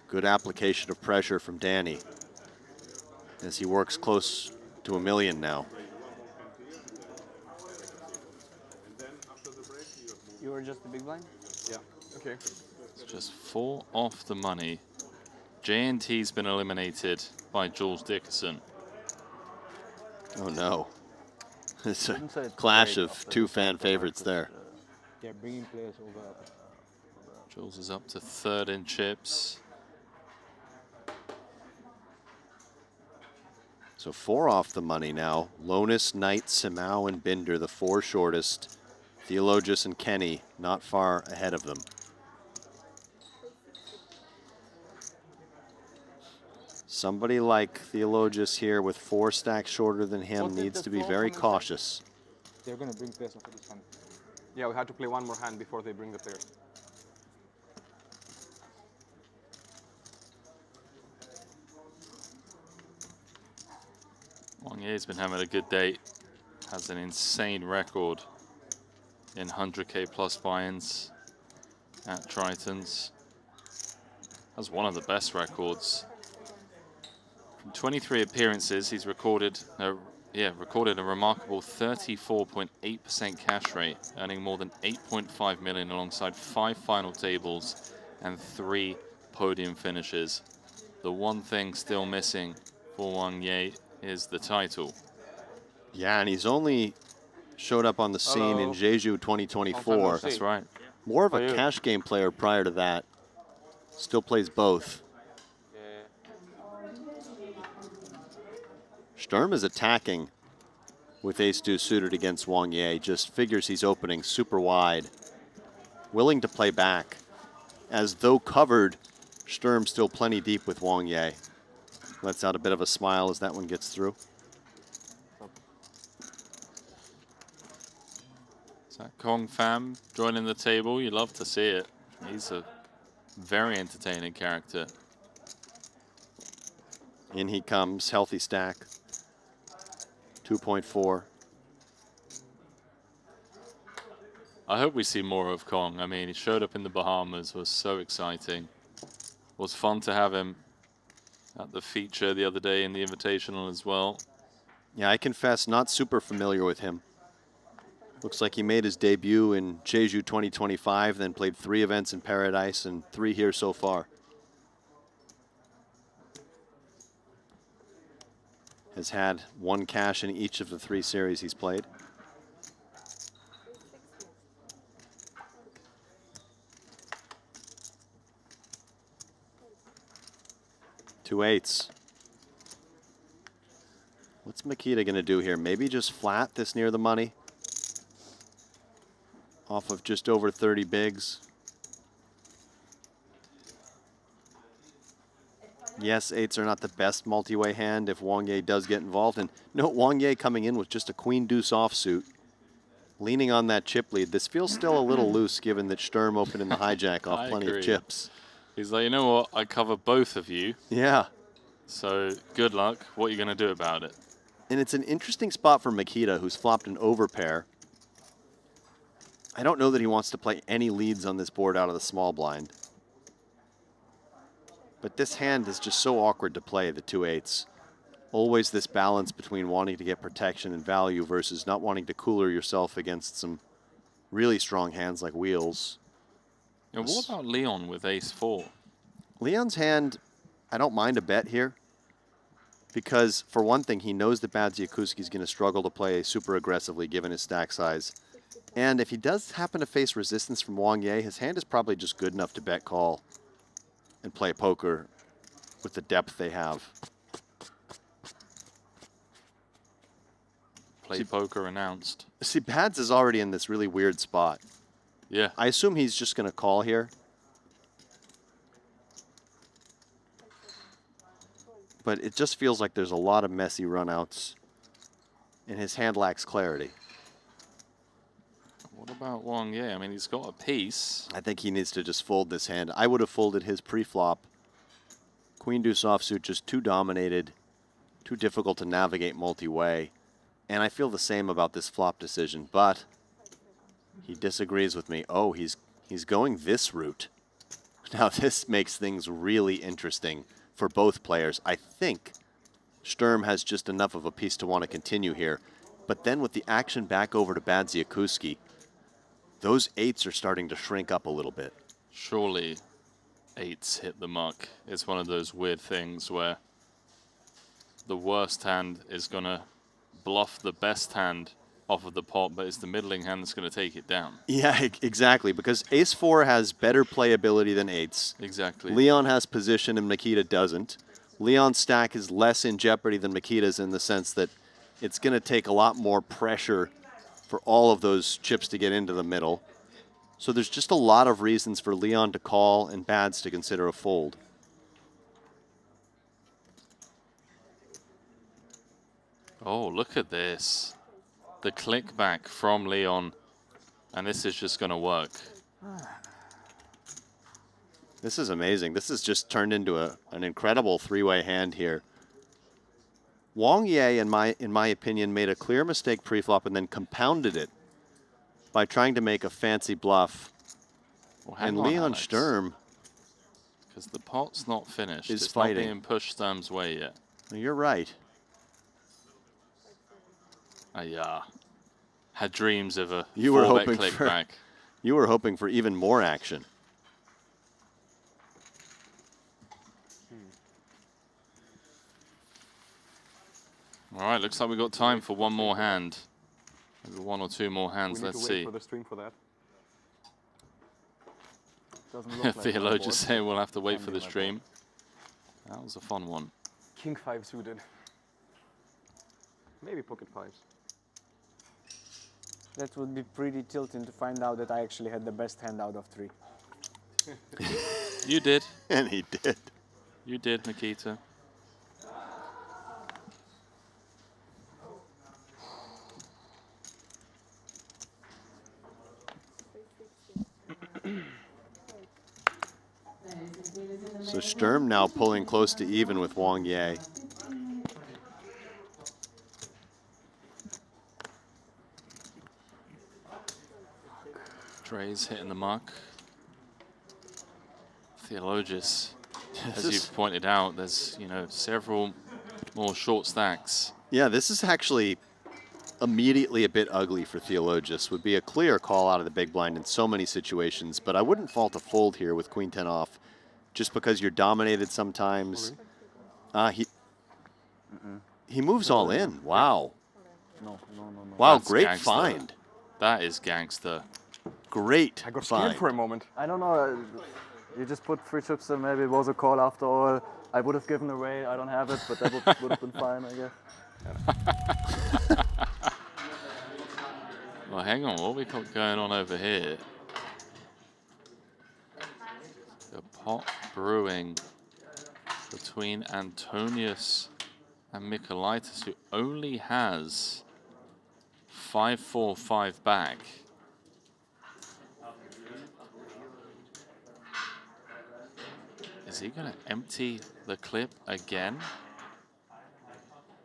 Speaker 2: Good application of pressure from Danny as he works close to $1 million now.
Speaker 12: You were just the big blind?
Speaker 3: Yeah. Okay.
Speaker 1: It's just 4 off the money. JNT's been eliminated by Jules Dickerson.
Speaker 2: Oh no. It's a clash of 2 fan favorites there.
Speaker 12: They're bringing players over.
Speaker 1: Jules is up to 3rd in chips.
Speaker 2: So 4 off the money now. Lonis, Knight, Simao, and Binder, the 4 shortest. Theologus and Kenny not far ahead of them. Somebody like Theologus here with 4 stacks shorter than him needs to be very cautious.
Speaker 13: They're going to bring players after this hand.
Speaker 3: Yeah, we had to play one more hand before they bring the players.
Speaker 1: Wang Ye's been having a good day. Has an insane record in 100K plus buy-ins at Tritons. Has one of the best records. From 23 appearances, he's recorded a remarkable 34.8% cash rate, earning more than 8.5 million alongside 5 final tables and 3 podium finishes. The one thing still missing for Wang Ye is the title.
Speaker 2: Yeah, and he's only showed up on the scene in Jeju 2024.
Speaker 1: That's right.
Speaker 2: More of a cash game player prior to that. Still plays both. Sturm is attacking with ace-deuce suited against Wang Ye. Just figures he's opening super wide. Willing to play back. As though covered, Sturm still plenty deep with Wang Ye. Lets out a bit of a smile as that one gets through.
Speaker 1: Is that Kong fam joining the table? You love to see it. He's a very entertaining character.
Speaker 2: In he comes, healthy stack. 2.4.
Speaker 1: I hope we see more of Kong. I mean, he showed up in the Bahamas, was so exciting. Was fun to have him at the feature the other day in the Invitational as well.
Speaker 2: Yeah, I confess, not super familiar with him. Looks like he made his debut in Jeju 2025, then played 3 events in Paradise and 3 here so far. Has had 1 cash in each of the 3 series he's played. Two 8s. What's Makita going to do here? Maybe just flat this near the money? Off of just over 30 bigs. Yes, 8s are not the best multi-way hand if Wang Ye does get involved. And note Wang Ye coming in with just a queen-deuce offsuit. Leaning on that chip lead. This feels still a little loose given that Sturm opened in the hijack off plenty of chips.
Speaker 1: He's like, you know what? I cover both of you.
Speaker 2: Yeah.
Speaker 1: So good luck. What are you going to do about it?
Speaker 2: And it's an interesting spot for Makita, who's flopped an overpair. I don't know that he wants to play any leads on this board out of the small blind. But this hand is just so awkward to play, the 2 8s. Always this balance between wanting to get protection and value versus not wanting to cooler yourself against some really strong hands like wheels.
Speaker 1: Yeah, what about Leon with ace-4?
Speaker 2: Leon's hand, I don't mind a bet here. Because, for one thing, he knows that Badziakuski's going to struggle to play super aggressively given his stack size. And if he does happen to face resistance from Wang Ye, his hand is probably just good enough to bet call and play poker with the depth they have.
Speaker 1: Play poker announced.
Speaker 2: See, Bads is already in this really weird spot.
Speaker 1: Yeah.
Speaker 2: I assume he's just going to call here. but it just feels like there's a lot of messy runouts, and his hand lacks clarity.
Speaker 1: What about Wang Ye? I mean, he's got a piece.
Speaker 2: I think he needs to just fold this hand. I would have folded his pre-flop. Queen deuce offsuit, just too dominated, too difficult to navigate multi-way. And I feel the same about this flop decision, but he disagrees with me. Oh, he's going this route. Now this makes things really interesting for both players. I think Sturm has just enough of a piece to want to continue here. But then with the action back over to Badziakuski, those eights are starting to shrink up a little bit.
Speaker 1: Surely eights hit the muck. It's one of those weird things where the worst hand is going to bluff the best hand off of the pot, but it's the middling hand that's going to take it down.
Speaker 2: Yeah, exactly, because ace-4 has better playability than eights.
Speaker 1: Exactly.
Speaker 2: Leon has position and Mikita doesn't. Leon's stack is less in jeopardy than Mikita's in the sense that it's going to take a lot more pressure for all of those chips to get into the middle. So there's just a lot of reasons for Leon to call and Bads to consider a fold.
Speaker 1: Oh, look at this. The click back from Leon, and this is just going to work.
Speaker 2: This is amazing. This has just turned into an incredible three-way hand here. Wang Ye, in my opinion, made a clear mistake pre-flop and then compounded it by trying to make a fancy bluff.
Speaker 1: Well,
Speaker 2: and
Speaker 1: on,
Speaker 2: Leon
Speaker 1: Alex,
Speaker 2: Sturm,
Speaker 1: because the pot's not finished,
Speaker 2: is
Speaker 1: it's
Speaker 2: fighting.
Speaker 1: not being pushed Sturm's way yet.
Speaker 2: You're right.
Speaker 1: I had dreams of a
Speaker 2: You were
Speaker 1: 4-bet
Speaker 2: hoping
Speaker 1: click
Speaker 2: for
Speaker 1: back.
Speaker 2: you were hoping for even more action.
Speaker 1: All right, looks like we've got time for one more hand. Maybe one or two more hands.
Speaker 3: We need
Speaker 1: Let's
Speaker 3: to wait
Speaker 1: see.
Speaker 3: for the stream for that.
Speaker 4: Doesn't look like
Speaker 1: Theologians saying we'll have to wait for the stream. That was a fun one.
Speaker 3: King 5 suited. Maybe pocket fives.
Speaker 12: That would be pretty tilting to find out that I actually had the best hand out of 3.
Speaker 1: You did.
Speaker 2: And he did.
Speaker 1: You did, Nikita.
Speaker 2: So Sturm now pulling close to even with Wang Ye.
Speaker 1: Dre's hitting the mark. Theologius, as
Speaker 2: is-
Speaker 1: you've pointed out, there's several more short stacks.
Speaker 2: Yeah, this is actually immediately a bit ugly for Theologius. Would be a clear call out of the big blind in so many situations, but I wouldn't fault a fold here with Queen 10 off, just because you're dominated sometimes. He moves all in. Wow.
Speaker 4: No.
Speaker 2: Wow,
Speaker 1: That's
Speaker 2: great
Speaker 1: gangster.
Speaker 2: find.
Speaker 1: That is gangster.
Speaker 2: Great
Speaker 3: I got
Speaker 2: find.
Speaker 3: scared for a moment.
Speaker 4: I don't know. You just put 3 chips in. Maybe it was a call after all. I would have given away. I don't have it, but that would have been fine, I guess.
Speaker 1: Well, hang on. What we got going on over here? The pot brewing between Antonius and Mikolaitis, who only has 5-4-5 back. Is he going to empty the clip again?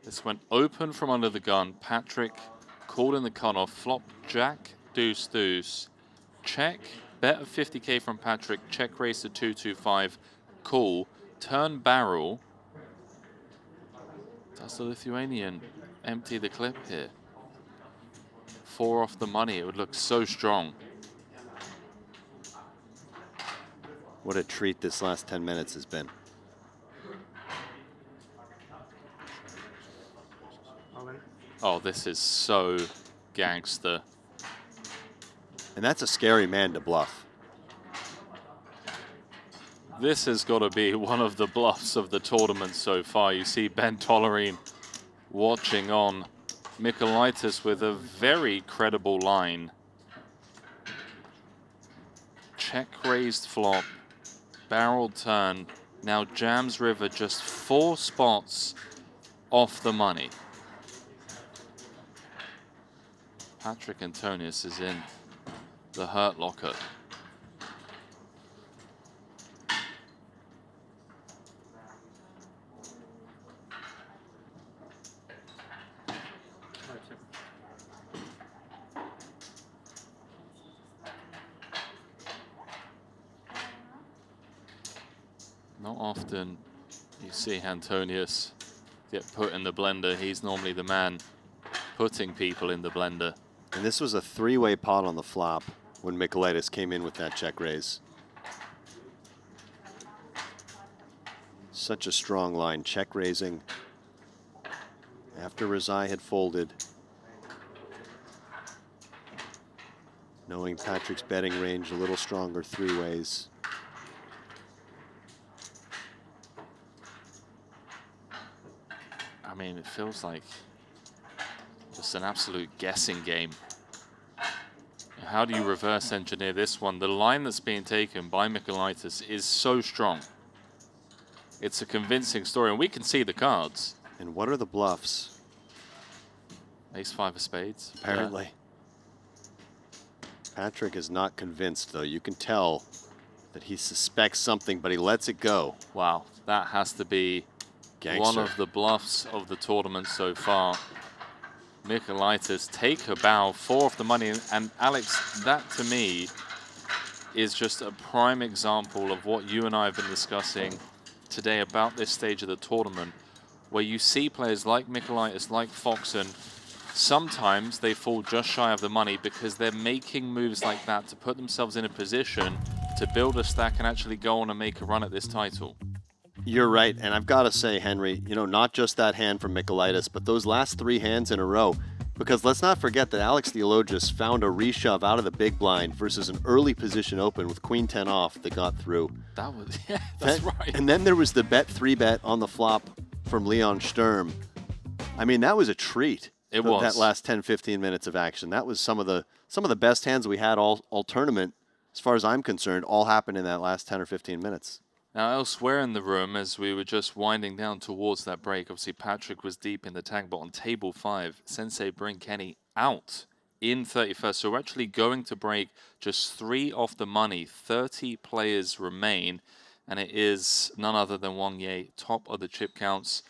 Speaker 1: This went open from under the gun. Patrick called in the cutoff. Flop jack, deuce, deuce. Check. Bet of 50K from Patrick. Check raise to 225. Call. Turn barrel. Does the Lithuanian empty the clip here? 4 off the money. It would look so strong.
Speaker 2: What a treat this last 10 minutes has been.
Speaker 1: Oh, this is so gangster.
Speaker 2: And that's a scary man to bluff.
Speaker 1: This has got to be one of the bluffs of the tournament so far. You see Ben Tollerine watching on. Mikolaitis with a very credible line. Check raised flop. Barrel turn. now jams river just 4 spots off the money. Patrick Antonius is in the hurt locker. Not often you see Antonius get put in the blender. He's normally the man putting people in the blender.
Speaker 2: And this was a 3-way pot on the flop when Michaelitis came in with that check raise. Such a strong line, check raising after Rezai had folded. Knowing Patrick's betting range a little stronger 3 ways.
Speaker 1: I mean, it feels like just an absolute guessing game. How do you reverse engineer this one? The line that's being taken by Michaelitis is so strong. It's a convincing story, and we can see the cards.
Speaker 2: And what are the bluffs?
Speaker 1: Ace-5 of spades.
Speaker 2: Apparently. Yeah. Patrick is not convinced, though. You can tell that he suspects something, but he lets it go.
Speaker 1: Wow, that has to be one of the bluffs of the tournament so far. Michaelitis take a bow, 4 off the money, and Alex, that to me is just a prime example of what you and I have been discussing today about this stage of the tournament, where you see players like Michaelitis, like Foxen, sometimes they fall just shy of the money because they're making moves like that to put themselves in a position to build a stack and actually go on and make a run at this title.
Speaker 2: You're right, and I've got to say, Henry, you know, not just that hand from Michaelitis, but those last 3 hands in a row. Because let's not forget that Alex Theologis found a reshove out of the big blind versus an early position open with Queen 10 off that got through.
Speaker 1: That was, yeah, that's right.
Speaker 2: And then there was the bet 3-bet on the flop from Leon Sturm. I mean, that was a treat.
Speaker 1: It was.
Speaker 2: That last 10-15 minutes of action. That was some of the best hands we had all tournament, as far as I'm concerned, all happened in that last 10 or 15 minutes.
Speaker 1: Now, elsewhere in the room, as we were just winding down towards that break, obviously Patrick was deep in the tag, but on table 5, Sensei Bryn Kenny out in 31st. So we're actually going to break just 3 off the money. 30 players remain, and it is none other than Wang Ye, top of the chip counts.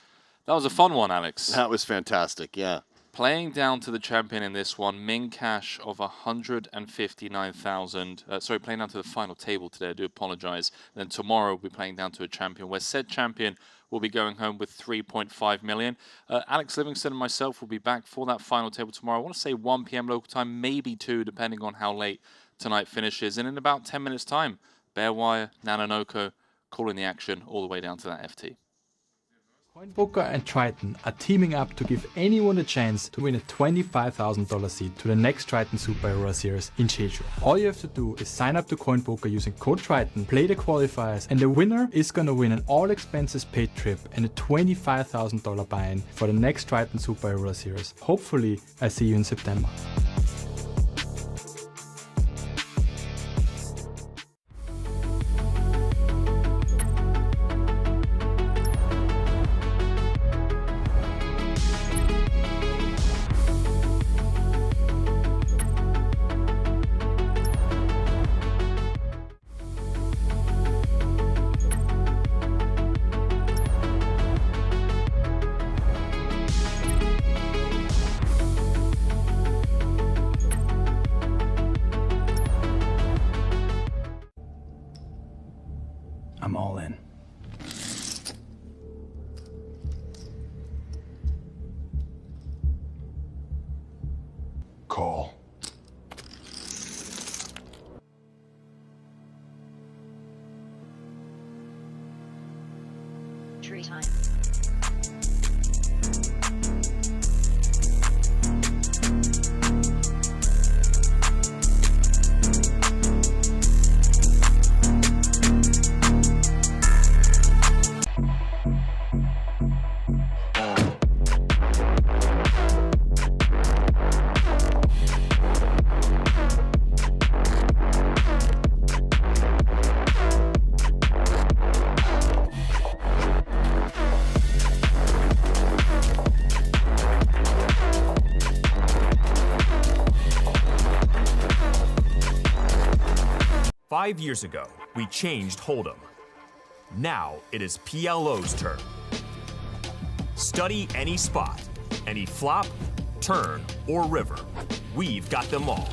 Speaker 1: That was a fun one, Alex.
Speaker 2: That was fantastic, yeah.
Speaker 1: Playing down to the champion in this one, min cash of 159,000. Sorry, playing down to the final table today, I do apologize. Then tomorrow we'll be playing down to a champion, where said champion will be going home with 3.5 million. Alex Livingston and myself will be back for that final table tomorrow. I want to say 1 p.m. local time, maybe 2, depending on how late tonight finishes. And in about 10 minutes' time, Bearwire, Nanonoko, calling the action all the way down to that FT.
Speaker 11: CoinPoker and Triton are teaming up to give anyone a chance to win a $25,000 seat to the next Triton Superhero Series in Jeju. All you have to do is sign up to CoinPoker using code Triton, play the qualifiers, and the winner is gonna win an all-expenses-paid trip and a $25,000 buy-in for the next Triton Superhero Series. Hopefully, I see you in September. I'm all in.
Speaker 9: Call.
Speaker 20: Tree time.
Speaker 23: 5 years ago, we changed Hold'em. Now it is PLO's turn. Study any spot, any flop, turn, or river. We've got them all.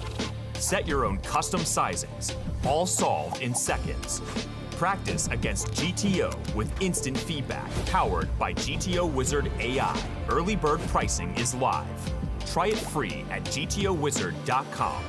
Speaker 23: Set your own custom sizings, all solved in seconds. Practice against GTO with instant feedback, powered by GTO Wizard AI. Early bird pricing is live. Try it free at gtowizard.com.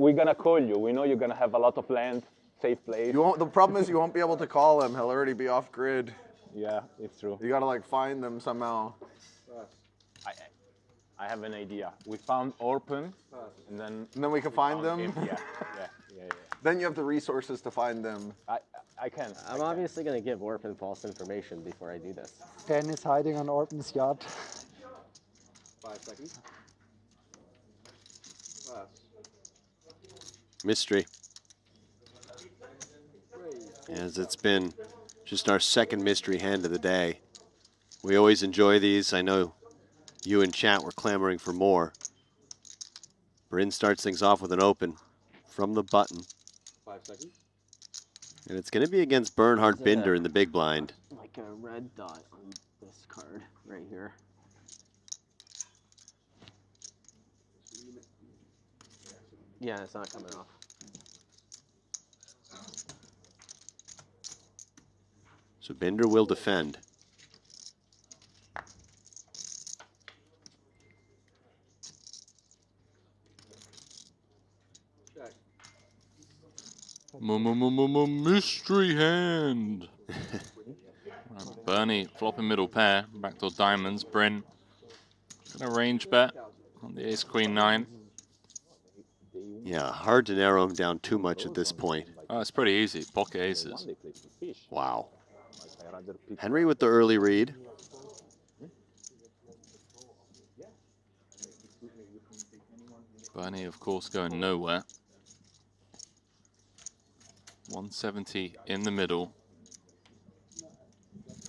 Speaker 16: We're gonna call you. We know you're gonna have a lot of land, safe place.
Speaker 15: You won't. The problem is you won't be able to call him. He'll already be off grid.
Speaker 16: Yeah, it's true.
Speaker 15: You gotta like find them somehow.
Speaker 16: I have an idea. We found Orpen, and then
Speaker 15: we can find them.
Speaker 16: Yeah.
Speaker 15: Then you have the resources to find them.
Speaker 16: I can.
Speaker 19: I'm obviously going to give Orpen false information before I do this.
Speaker 14: Dan is hiding on Orpen's yacht.
Speaker 13: 5 seconds.
Speaker 2: Mystery. As it's been just our second mystery hand of the day. We always enjoy these. I know you in chat were clamoring for more. Bryn starts things off with an open from the button.
Speaker 13: 5 seconds.
Speaker 2: And it's going to be against Bernhard Binder in the big blind.
Speaker 19: Like a red dot on this card right here. Yeah, it's not coming off.
Speaker 2: So Binder will defend.
Speaker 1: Mystery hand. Bernie flopping middle pair, backdoor diamonds. Bryn gonna range bet on the ace queen 9.
Speaker 2: Yeah, hard to narrow him down too much at this point.
Speaker 1: Oh, it's pretty easy. Pocket aces.
Speaker 2: Wow. Henry with the early read.
Speaker 1: Bernie, of course, going nowhere. 170 in the middle.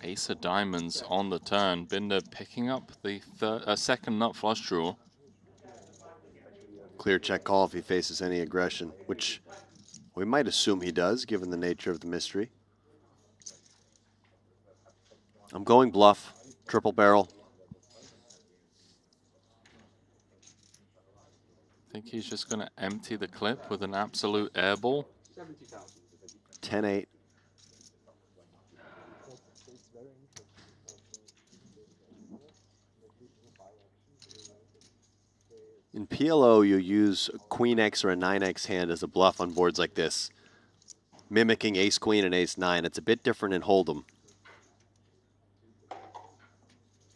Speaker 1: Ace of diamonds on the turn. Binder picking up the second nut flush draw.
Speaker 2: Clear check call if he faces any aggression, which we might assume he does, given the nature of the mystery. I'm going bluff, triple barrel.
Speaker 1: I think he's just going to empty the clip with an absolute airball.
Speaker 2: 10-8. In PLO, you use a Queen X or a 9X hand as a bluff on boards like this, mimicking Ace Queen and Ace 9. It's a bit different in Hold'em.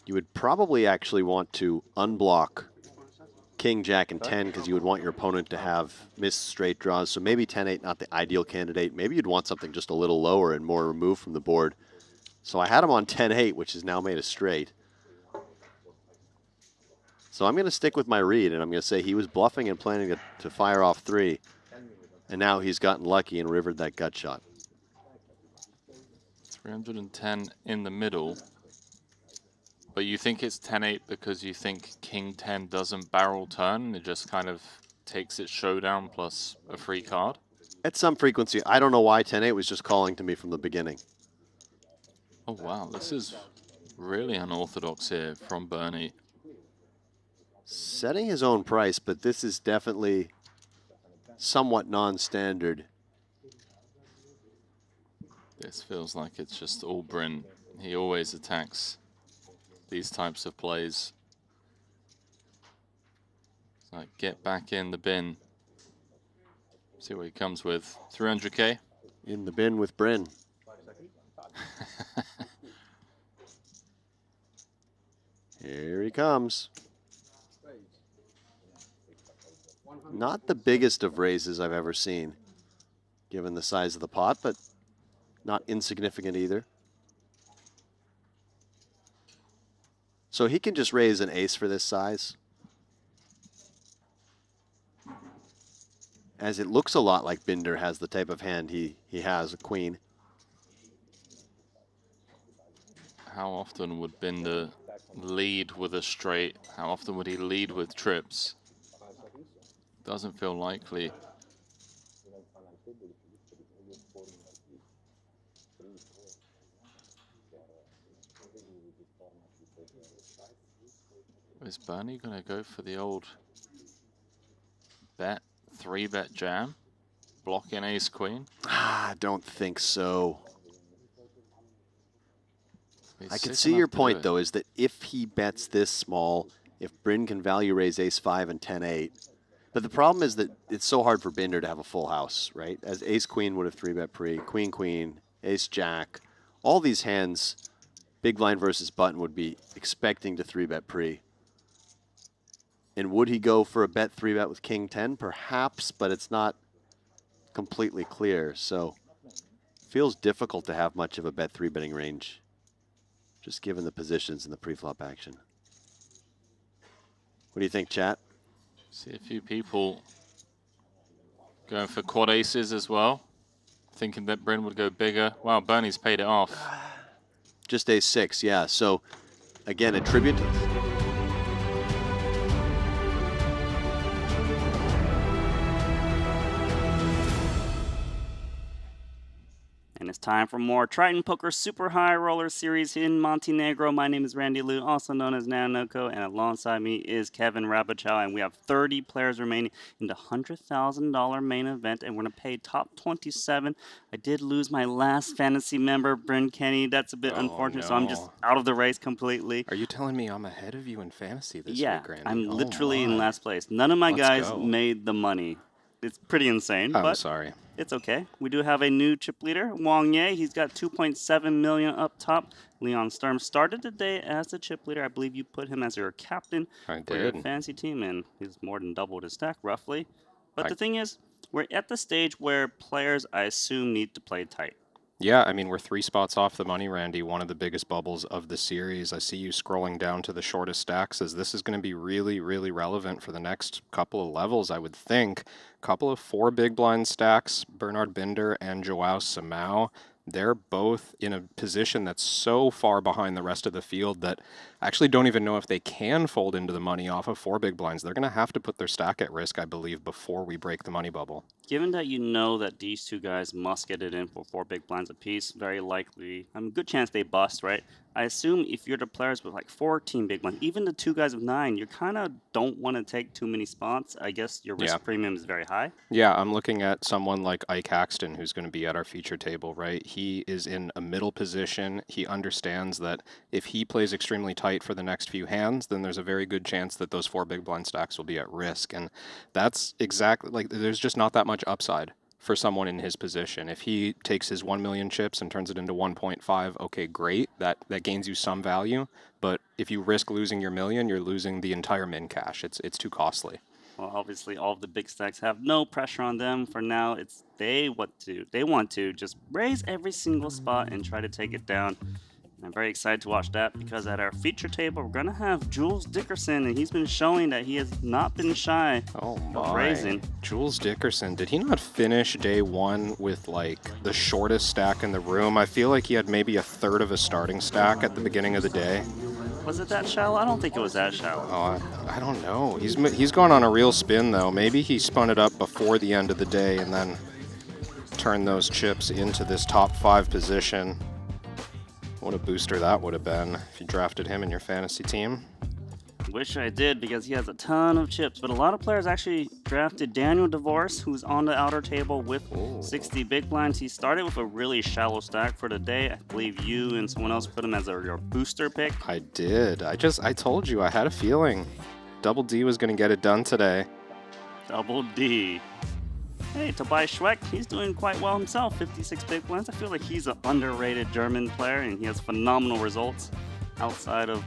Speaker 2: You would probably actually want to unblock King, Jack, and 10 because you would want your opponent to have missed straight draws. So maybe 10-8, not the ideal candidate. Maybe you'd want something just a little lower and more removed from the board. So I had him on 10-8, which is now made a straight. So I'm going to stick with my read, and I'm going to say he was bluffing and planning to fire off 3. And now he's gotten lucky and rivered that gut shot.
Speaker 1: 310 in the middle. But you think it's 10-8 because you think King 10 doesn't barrel turn? It just kind of takes its showdown plus a free card?
Speaker 2: At some frequency. I don't know why 10-8 was just calling to me from the beginning.
Speaker 1: Oh, wow. This is really unorthodox here from Bernie.
Speaker 2: Setting his own price, but this is definitely somewhat non-standard.
Speaker 1: This feels like it's just all Bryn. He always attacks these types of plays. So get back in the bin. See what he comes with. 300K?
Speaker 2: In the bin with Bryn. Here he comes. Not the biggest of raises I've ever seen, given the size of the pot, but not insignificant either. So he can just raise an ace for this size, as it looks a lot like Binder has the type of hand he has, a queen.
Speaker 1: How often would Binder lead with a straight? How often would he lead with trips? Doesn't feel likely. Is Bernie going to go for the old bet, 3-bet jam? Blocking ace queen?
Speaker 2: I don't think so.
Speaker 1: He's
Speaker 2: I can
Speaker 1: sick
Speaker 2: see
Speaker 1: enough
Speaker 2: your
Speaker 1: to
Speaker 2: point,
Speaker 1: do it.
Speaker 2: though, is that if he bets this small, if Bryn can value raise ace-5 and 10-8, but the problem is that it's so hard for Binder to have a full house, right? As ace-queen would have 3-bet pre, queen-queen, ace-jack, all these hands, big blind versus button would be expecting to 3-bet pre. And would he go for a bet 3-bet with king 10? Perhaps, but it's not completely clear. So feels difficult to have much of a bet 3-betting range, just given the positions in the pre-flop action. What do you think, chat?
Speaker 1: See a few people going for quad aces as well, thinking that Bryn would go bigger. Wow, Bernie's paid it off.
Speaker 2: Just ace-6, yeah. So again, a tribute to...
Speaker 9: And it's time for more Triton Poker Super High Roller Series in Montenegro. My name is Randy Liu, also known as Nanoko, and alongside me is Kevin Rabichow, and we have 30 players remaining in the $100,000 main event, and we're going to pay top 27. I did lose my last fantasy member, Bryn Kenny. That's a bit unfortunate, so I'm just out of the race completely.
Speaker 20: Are you telling me I'm ahead of you in fantasy this week, Randy?
Speaker 9: I'm literally in last place. None of my guys made the money. It's pretty insane.
Speaker 20: I'm
Speaker 9: but
Speaker 20: sorry.
Speaker 9: It's okay. We do have a new chip leader, Wang Ye. He's got 2.7 million up top. Leon Sturm started the day as the chip leader. I believe you put him as your captain for your fantasy team, and he's more than doubled his stack, roughly. But the thing is, we're at the stage where players, I assume, need to play tight.
Speaker 20: Yeah, I mean, we're 3 spots off the money, Randy, one of the biggest bubbles of the series. I see you scrolling down to the shortest stacks, as this is going to be really, really relevant for the next couple of levels, I would think. A couple of 4 big blind stacks, Bernard Binder and Joao Samao. They're both in a position that's so far behind the rest of the field that I actually don't even know if they can fold into the money off of 4 big blinds. They're going to have to put their stack at risk, I believe, before we break the money bubble.
Speaker 9: Given that you know that these two guys must get it in for 4 big blinds apiece, very likely, good chance they bust, right? I assume if you're the players with like 14 big blinds, even the 2 guys with 9, you kind of don't want to take too many spots. I guess your risk premium is very high.
Speaker 20: Yeah, I'm looking at someone like Ike Haxton, who's going to be at our feature table, right? He is in a middle position. He understands that if he plays extremely tight for the next few hands, then there's a very good chance that those 4 big blind stacks will be at risk. And that's exactly, like, there's just not that much upside for someone in his position. If he takes his 1 million chips and turns it into 1.5, okay, great. That gains you some value. But if you risk losing your million, you're losing the entire min cash. It's too costly.
Speaker 9: Well, obviously, all of the big stacks have no pressure on them. For now, it's they want to just raise every single spot and try to take it down. And I'm very excited to watch that because at our feature table, we're going to have Jules Dickerson, and he's been showing that he has not been shy of raising.
Speaker 20: Jules Dickerson, did he not finish day 1 with like the shortest stack in the room? I feel like he had maybe a third of a starting stack at the beginning of the day.
Speaker 9: Was it that shallow? I don't think it was that shallow.
Speaker 20: Oh, I don't know. He's gone on a real spin, though. Maybe he spun it up before the end of the day and then turned those chips into this top 5 position. What a booster that would have been if you drafted him in your fantasy team.
Speaker 9: Wish I did because he has a ton of chips, but a lot of players actually drafted Daniel DeVos, who's on the outer table with 60 big blinds. He started with a really shallow stack for the day. I believe you and someone else put him as your booster pick.
Speaker 20: I did. I told you, I had a feeling Double D was going to get it done today.
Speaker 9: Double D. Hey, Tobias Schweck, he's doing quite well himself, 56 big blinds. I feel like he's an underrated German player, and he has phenomenal results outside of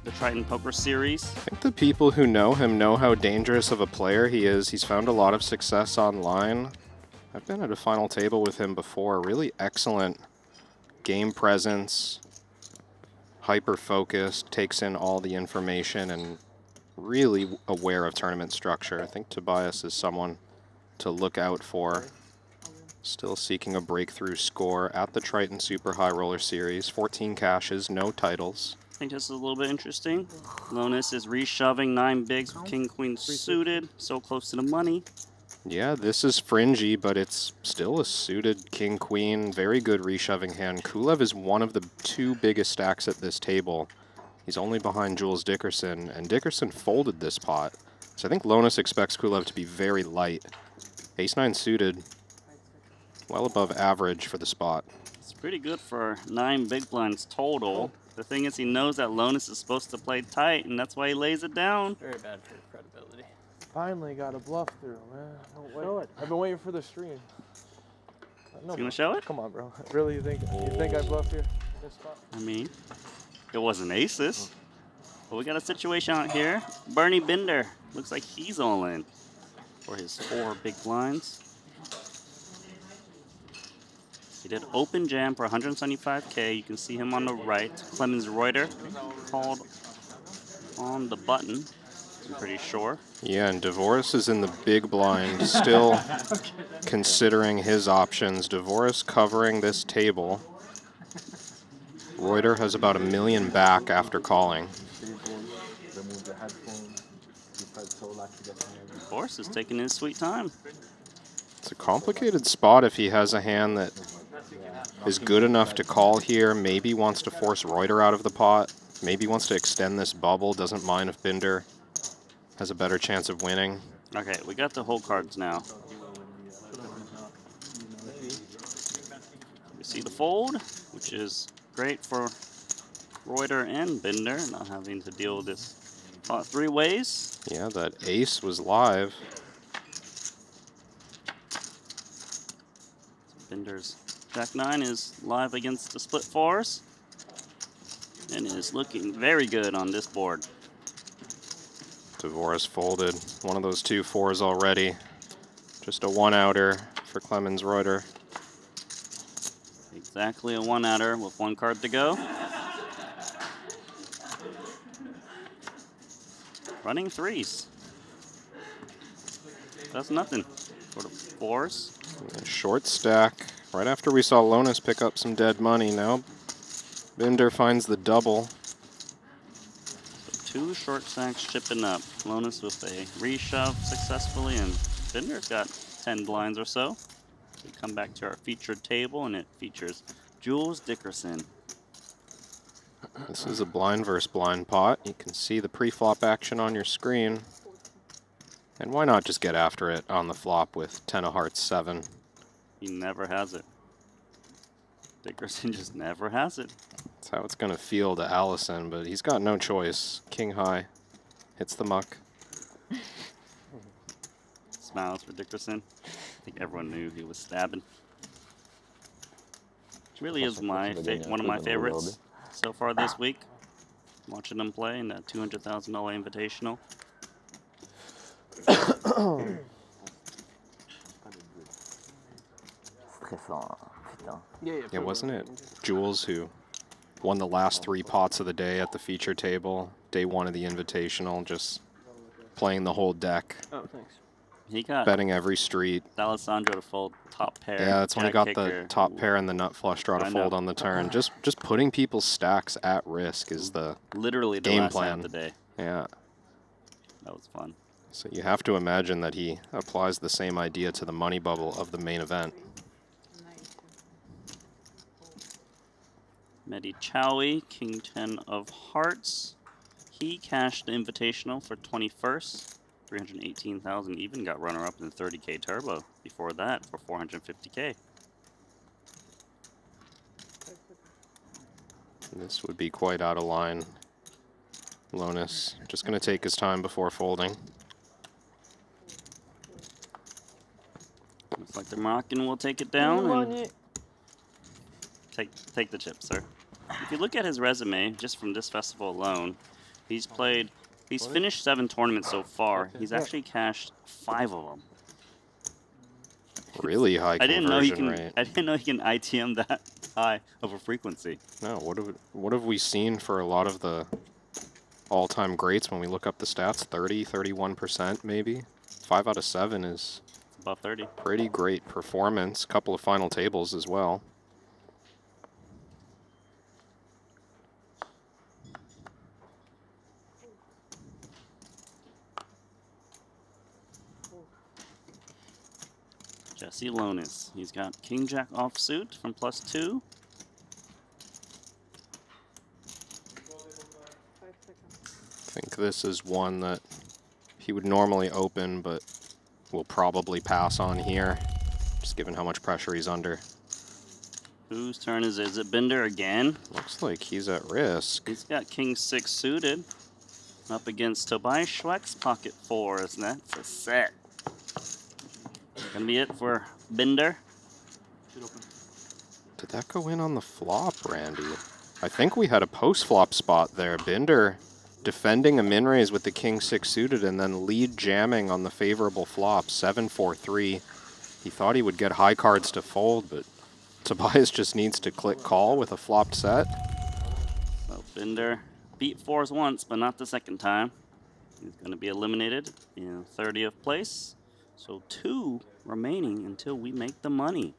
Speaker 9: the Triton Poker Series.
Speaker 20: I think the people who know him know how dangerous of a player he is. He's found a lot of success online. I've been at a final table with him before. Really excellent game presence, hyper-focused, takes in all the information, and really aware of tournament structure. I think Tobias is someone to look out for. Still seeking a breakthrough score at the Triton Super High Roller Series. 14 cashes, no titles.
Speaker 9: I think this is a little bit interesting. Lonis is reshoving 9 bigs with King Queen suited, so close to the money.
Speaker 20: Yeah, this is fringy, but it's still a suited King Queen. Very good reshoving hand. Kulev is one of the 2 biggest stacks at this table. He's only behind Jules Dickerson, and Dickerson folded this pot. So I think Lonis expects Kulev to be very light. Ace-9 suited, well above average for the spot.
Speaker 9: It's pretty good for 9 big blinds total. The thing is, he knows that Lonis is supposed to play tight, and that's why he lays it down.
Speaker 19: Very bad for credibility.
Speaker 6: Finally got a bluff through, man.
Speaker 19: Show it.
Speaker 6: I've been waiting for the stream.
Speaker 9: You gonna show it?
Speaker 6: Come on, bro. Really, you think I bluffed here? This spot?
Speaker 9: I mean, it wasn't aces. But we got a situation out here. Bernie Binder looks like he's all in for his 4 big blinds. He did open jam for 175K. You can see him on the right. Clemens Reuter called on the button, I'm pretty sure.
Speaker 20: Yeah, and Dvoris is in the big blind, still considering his options. Dvoris covering this table. Reuter has about $1 million back after calling.
Speaker 9: Dvoris is taking his sweet time.
Speaker 20: It's a complicated spot if he has a hand that is good enough to call here, maybe wants to force Reuter out of the pot, maybe wants to extend this bubble, doesn't mind if Binder has a better chance of winning.
Speaker 9: Okay, we got the whole cards now. We see the fold, which is great for Reuter and Binder, not having to deal with this pot 3 ways.
Speaker 20: Yeah, that ace was live.
Speaker 9: Binder's Jack-9 is live against the split 4s and is looking very good on this board.
Speaker 20: Dvoris folded one of those 2 4s already. Just a 1-outer for Clemens Reuter.
Speaker 9: Exactly a 1-outer with 1 card to go. Running 3s. That's nothing for the 4s.
Speaker 20: A short stack. Right after we saw Lonis pick up some dead money, now Binder finds the double.
Speaker 9: So 2 short stacks chipping up. Lonis with a reshove successfully, and Binder's got 10 blinds or so. We come back to our featured table, and it features Jules Dickerson.
Speaker 20: This is a blind versus blind pot. You can see the pre-flop action on your screen. And why not just get after it on the flop with 10 of hearts 7?
Speaker 9: He never has it. Dickerson just never has it.
Speaker 20: That's how it's going to feel to Allison, but he's got no choice. King high hits the muck.
Speaker 9: Smiles for Dickerson. I think everyone knew he was stabbing. Which really is one of my favorites so far this week. Watching him play in that $200,000 Invitational.
Speaker 20: Yeah, wasn't it Jules who won the last 3 pots of the day at the feature table, day 1 of the Invitational, just playing the whole deck.
Speaker 19: Oh, thanks.
Speaker 9: He got
Speaker 20: betting every street.
Speaker 9: D'Alessandro to fold top pair.
Speaker 20: Yeah, that's when he got
Speaker 9: kicker.
Speaker 20: the top pair and the nut flush draw to fold on the turn. Just putting people's stacks at risk is the
Speaker 9: literally the
Speaker 20: game
Speaker 9: last
Speaker 20: plan
Speaker 9: half of the day.
Speaker 20: Yeah.
Speaker 9: That was fun.
Speaker 20: So you have to imagine that he applies the same idea to the money bubble of the main event.
Speaker 9: Mehdi Chowi, King 10 of Hearts. He cashed the Invitational for 21st. 318,000, even got runner-up in the 30K Turbo before that for 450K.
Speaker 20: This would be quite out of line. Lonis just going to take his time before folding.
Speaker 9: Looks like the Moroccan will take it down and take the chip, sir. If you look at his resume, just from this festival alone, He's finished 7 tournaments so far. He's actually cashed 5 of them.
Speaker 20: Really high conversion rate.
Speaker 9: I didn't know he can ITM that high of a frequency.
Speaker 20: No, what have we seen for a lot of the all-time greats when we look up the stats? 30, 31% maybe. 5 out of 7 is
Speaker 9: above 30.
Speaker 20: Pretty great performance. Couple of final tables as well.
Speaker 9: Jesse Lonis. He's got King Jack offsuit from +2.
Speaker 20: I think this is one that he would normally open, but will probably pass on here, just given how much pressure he's under.
Speaker 9: Whose turn is it? Is it Binder again?
Speaker 20: Looks like he's at risk.
Speaker 9: He's got King 6 suited. Up against Tobias Schweck's pocket 4s, and that's a set. Gonna be it for Binder.
Speaker 20: Did that go in on the flop, Randy? I think we had a post-flop spot there. Binder defending a min-raise with the King 6 suited and then lead jamming on the favorable flop, 7-4-3. He thought he would get high cards to fold, but Tobias just needs to click call with a flopped set.
Speaker 9: So Binder beat 4s once, but not the second time. He's going to be eliminated in 30th place. So 2 remaining until we make the money.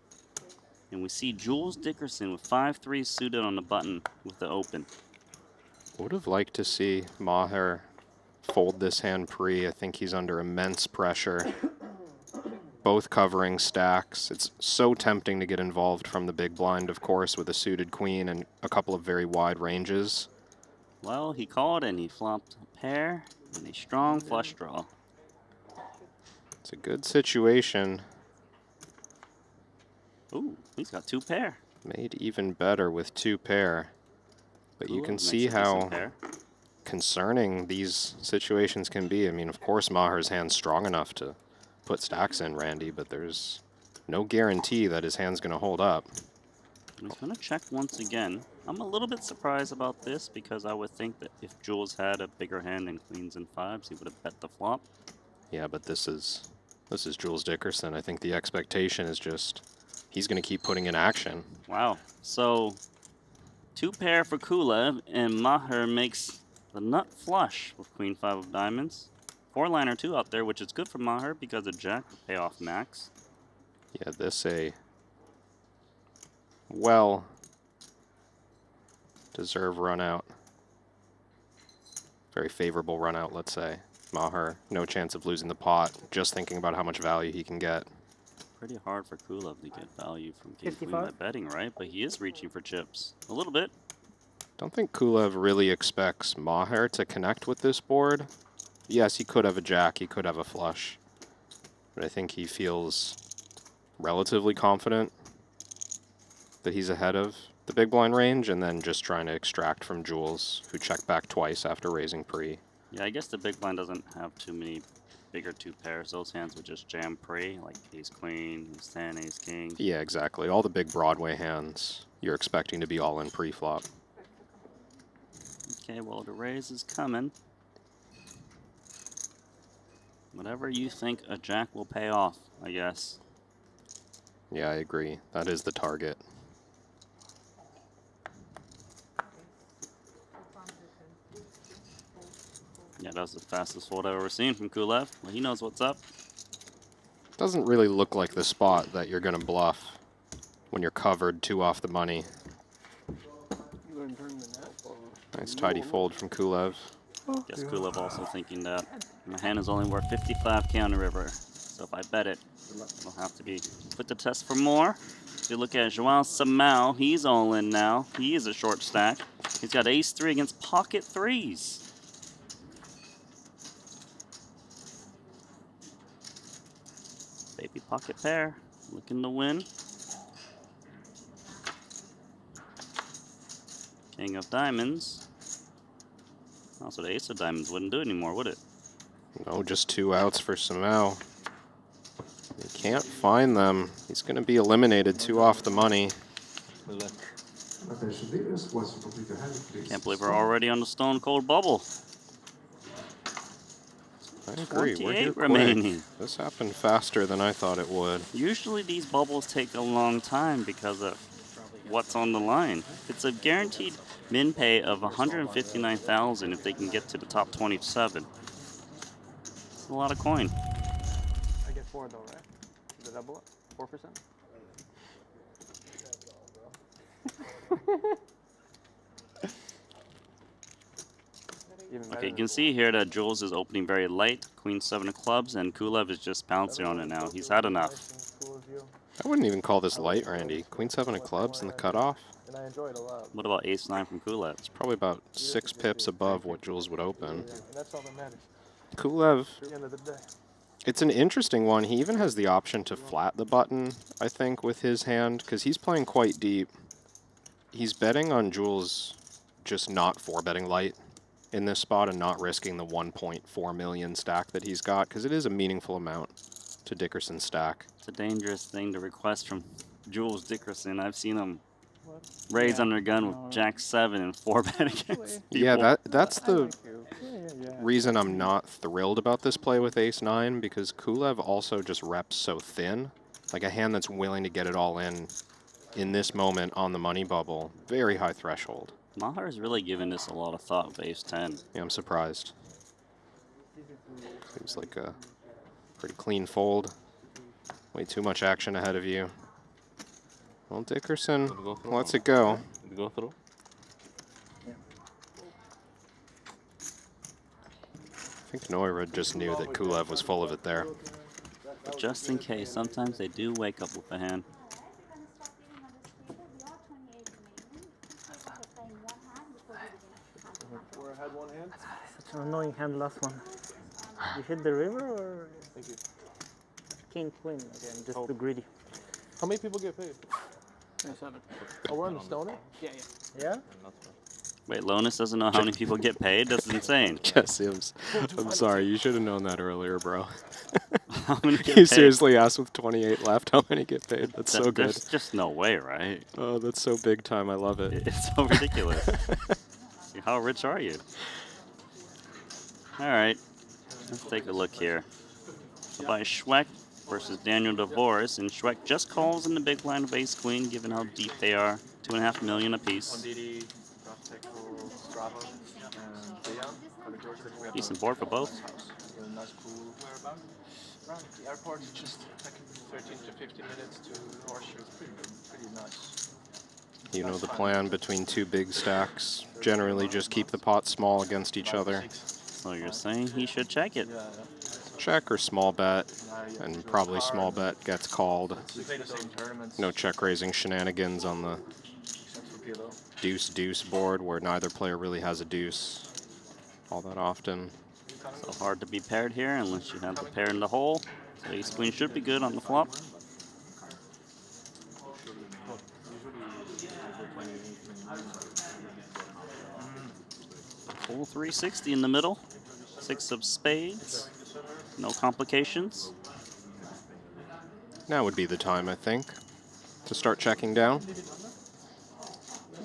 Speaker 9: And we see Jules Dickerson with 5-3 suited on the button with the open.
Speaker 20: Would have liked to see Maher fold this hand pre. I think he's under immense pressure. Both covering stacks. It's so tempting to get involved from the big blind, of course, with a suited queen and a couple of very wide ranges.
Speaker 9: Well, he called and he flopped a pair and a strong flush draw.
Speaker 20: It's a good situation.
Speaker 9: Ooh, he's got 2 pair.
Speaker 20: Made even better with 2 pair. But you can see how concerning these situations can be. I mean, of course, Maher's hand's strong enough to put stacks in, Randy, but there's no guarantee that his hand's going to hold up.
Speaker 9: He's going to check once again. I'm a little bit surprised about this because I would think that if Jules had a bigger hand in queens and 5s, he would have bet the flop.
Speaker 20: Yeah, but this is Jules Dickerson. I think the expectation is just he's going to keep putting in action.
Speaker 9: Wow. So 2 pair for Kulev, and Maher makes the nut flush with queen 5 of diamonds. 4-liner 2 out there, which is good for Maher because the jack will pay off max.
Speaker 20: Yeah, this a well-deserved run out. Very favorable run out, let's say. Maher, no chance of losing the pot, just thinking about how much value he can get.
Speaker 9: Pretty hard for Kulev to get value from King Queen by betting, right? But he is reaching for chips. A little bit.
Speaker 20: Don't think Kulev really expects Maher to connect with this board. Yes, he could have a jack, he could have a flush. But I think he feels relatively confident that he's ahead of the big blind range and then just trying to extract from Jules, who checked back twice after raising pre.
Speaker 9: Yeah, I guess the big blind doesn't have too many bigger 2 pairs. Those hands would just jam pre, like ace queen, ace 10, ace king.
Speaker 20: Yeah, exactly. All the big Broadway hands you're expecting to be all in pre-flop.
Speaker 9: Okay, well, the raise is coming. Whatever you think a jack will pay off, I guess.
Speaker 20: Yeah, I agree. That is the target.
Speaker 9: Yeah, that's the fastest fold I've ever seen from Kulev. Well, he knows what's up.
Speaker 20: Doesn't really look like the spot that you're going to bluff when you're covered 2 off the money. Nice tidy fold from Kulev.
Speaker 9: Guess Kulev also thinking that my hand is only worth 55K on the river. So if I bet it, it'll have to be put to test for more. If you look at Joao Samao, he's all in now. He is a short stack. He's got ace 3 against pocket 3s. Baby pocket pair, looking to win. King of diamonds. Also, the ace of diamonds wouldn't do it anymore, would it?
Speaker 20: No, just 2 outs for Samao. He can't find them. He's going to be eliminated 2 off the money.
Speaker 9: Can't believe we're already on the stone cold bubble.
Speaker 20: I agree. We're here
Speaker 9: 28 remaining.
Speaker 20: quick. This happened faster than I thought it would.
Speaker 9: Usually these bubbles take a long time because of what's on the line. It's a guaranteed min pay of 159,000 if they can get to the top 27. It's a lot of coin.
Speaker 3: I get 4 though, right? The double, 4%.
Speaker 9: Okay, you can see here that Jules is opening very light, Queen 7 of clubs, and Kulev is just bouncing on it now. He's had enough.
Speaker 20: I wouldn't even call this light, Randy. Queen 7 of clubs in the cutoff.
Speaker 6: And I enjoy it a lot.
Speaker 9: What about Ace 9 from Kulev?
Speaker 20: It's probably about 6 pips above what Jules would open.
Speaker 6: And that's all that matters.
Speaker 20: Kulev,
Speaker 6: At the end of the day.
Speaker 20: it's an interesting one. He even has the option to flat the button, I think, with his hand, because he's playing quite deep. He's betting on Jules just not 4-betting light in this spot and not risking the 1.4 million stack that he's got, because it is a meaningful amount to Dickerson's stack.
Speaker 9: It's a dangerous thing to request from Jules Dickerson. I've seen him raise under gun with Jack 7 and 4-bet against people.
Speaker 20: Yeah, that's the reason I'm not thrilled about this play with Ace 9, because Kulev also just reps so thin. Like a hand that's willing to get it all in this moment on the money bubble. Very high threshold.
Speaker 9: Maher is really giving this a lot of thought with Ace 10.
Speaker 20: Yeah, I'm surprised. Seems like a pretty clean fold. Way too much action ahead of you. Well, Dickerson lets it go.
Speaker 7: Go through.
Speaker 20: I think Neura just knew that Kulev was full of it there.
Speaker 9: But just in case, sometimes they do wake up with a hand.
Speaker 6: Where I had one hand.
Speaker 12: Such an annoying hand, last one. You hit the river or?
Speaker 6: Thank you.
Speaker 12: King Queen again, just too greedy.
Speaker 6: How many people get paid?
Speaker 12: 7.
Speaker 6: Oh, we're on the stoner?
Speaker 12: Yeah, yeah.
Speaker 6: Yeah?
Speaker 9: Wait, Lonus doesn't know how many people get paid? That's insane.
Speaker 20: Jesse, I'm sorry. You should have known that earlier, bro.
Speaker 9: How many get
Speaker 20: You
Speaker 9: paid?
Speaker 20: seriously asked with 28 left how many get paid. That's so good.
Speaker 9: There's just no way, right?
Speaker 20: Oh, that's so big time. I love it.
Speaker 9: It's so ridiculous. How rich are you? All right, let's take a look here. By Schweck versus Daniel DeVoris, and Schweck just calls in the big blind of Ace Queen, given how deep they are, 2.5 million apiece. Decent board for both.
Speaker 6: Around the airport, just like 13 to 15 minutes to Horseshoe. Pretty nice.
Speaker 20: You know the plan between two big stacks. Generally just keep the pot small against each other.
Speaker 9: So you're saying he should check it.
Speaker 20: Check or small bet, and probably small bet gets called. No check raising shenanigans on the deuce-deuce board where neither player really has a deuce all that often.
Speaker 9: So hard to be paired here unless you have the pair in the hole. So Ace Queen should be good on the flop. Full 360 in the middle. 6 of spades. No complications.
Speaker 20: Now would be the time, I think, to start checking down.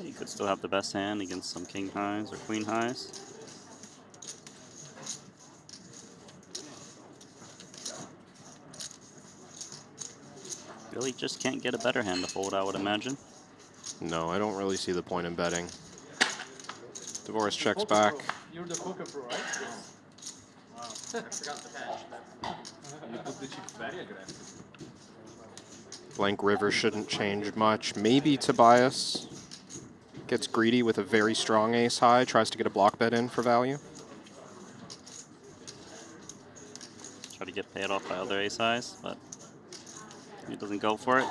Speaker 9: You could still have the best hand against some king highs or queen highs. Really just can't get a better hand to fold, I would imagine.
Speaker 20: No, I don't really see the point in betting. DeVoris checks back.
Speaker 6: You're the poker pro, right? Wow, I forgot the patch. You put the chips very aggressive.
Speaker 20: Blank river shouldn't change much. Maybe Tobias gets greedy with a very strong ace high, tries to get a block bet in for value.
Speaker 9: Try to get paid off by other ace highs, but he doesn't go for it.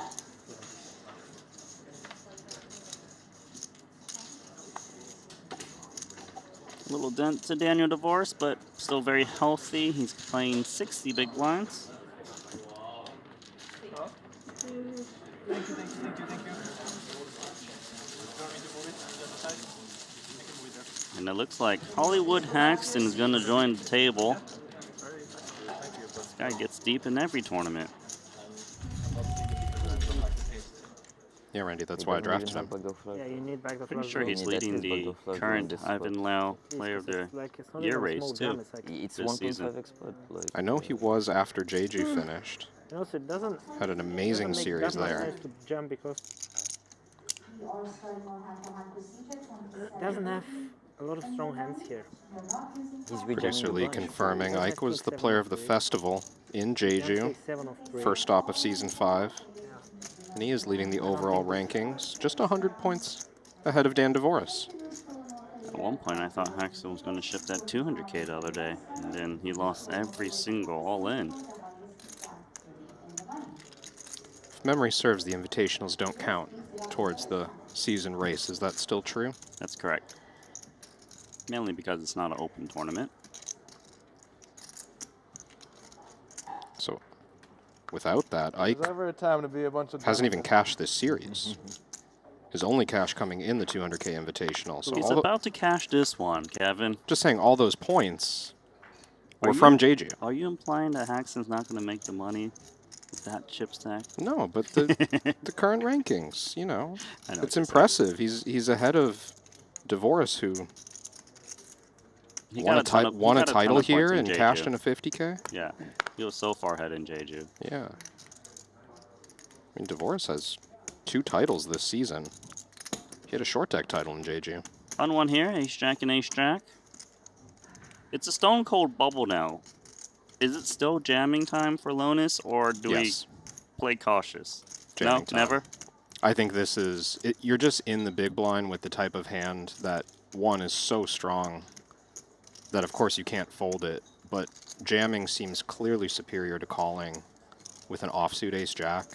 Speaker 9: Little dent to Daniel DeVoris, but still very healthy. He's playing 60 big blinds. And it looks like Hollywood Haxton is going to join the table. This guy gets deep in every tournament.
Speaker 20: Yeah, Randy, that's why I drafted him.
Speaker 12: Yeah, you need backdoor
Speaker 9: Pretty
Speaker 12: flush.
Speaker 9: sure he's leading the current Ivan Lau Player of the Year race too.
Speaker 10: It's
Speaker 9: this season.
Speaker 10: 1.5 expert. Like,
Speaker 20: I know he was after Jeju finished.
Speaker 12: And also, it doesn't.
Speaker 20: Had an amazing
Speaker 12: doesn't make
Speaker 20: series
Speaker 12: that much
Speaker 20: there.
Speaker 12: sense to jump because it doesn't have a lot of strong hands here.
Speaker 20: Producer Lee confirming Ike was the player of the festival in Jeju. First stop of season 5. And he is leading the overall rankings, just 100 points ahead of Dan Devoris.
Speaker 9: At one point, I thought Haxel was going to ship that 200K the other day, and then he lost every single all-in.
Speaker 20: If memory serves, the invitationals don't count towards the season race. Is that still true?
Speaker 9: That's correct. Mainly because it's not an open tournament.
Speaker 20: So, without that, Ike
Speaker 18: There's ever a time to be a bunch of
Speaker 20: hasn't even cashed this series. His only cash coming in the 200K Invitational. So
Speaker 9: he's about to cash this one, Kevin.
Speaker 20: Just saying, all those points were from Jeju.
Speaker 9: Are you implying that Haxton's not going to make the money with that chip stack?
Speaker 20: No, but the the current rankings, you know,
Speaker 9: I know
Speaker 20: it's
Speaker 9: what you're
Speaker 20: impressive. He's ahead of Devoris, who won a title here and cashed in a 50K.
Speaker 9: Yeah, he was so far ahead in Jeju.
Speaker 20: Yeah. I mean, Devoris has 2 titles this season. He had a short deck title in Jeju.
Speaker 9: Fun one here, ace-jack and ace-jack. It's a stone cold bubble now. Is it still jamming time for Lonis, or do we play cautious?
Speaker 20: Jamming time.
Speaker 9: Never?
Speaker 20: I think this is... you're just in the big blind with the type of hand that, one, is so strong that, of course, you can't fold it. But jamming seems clearly superior to calling with an offsuit ace-jack.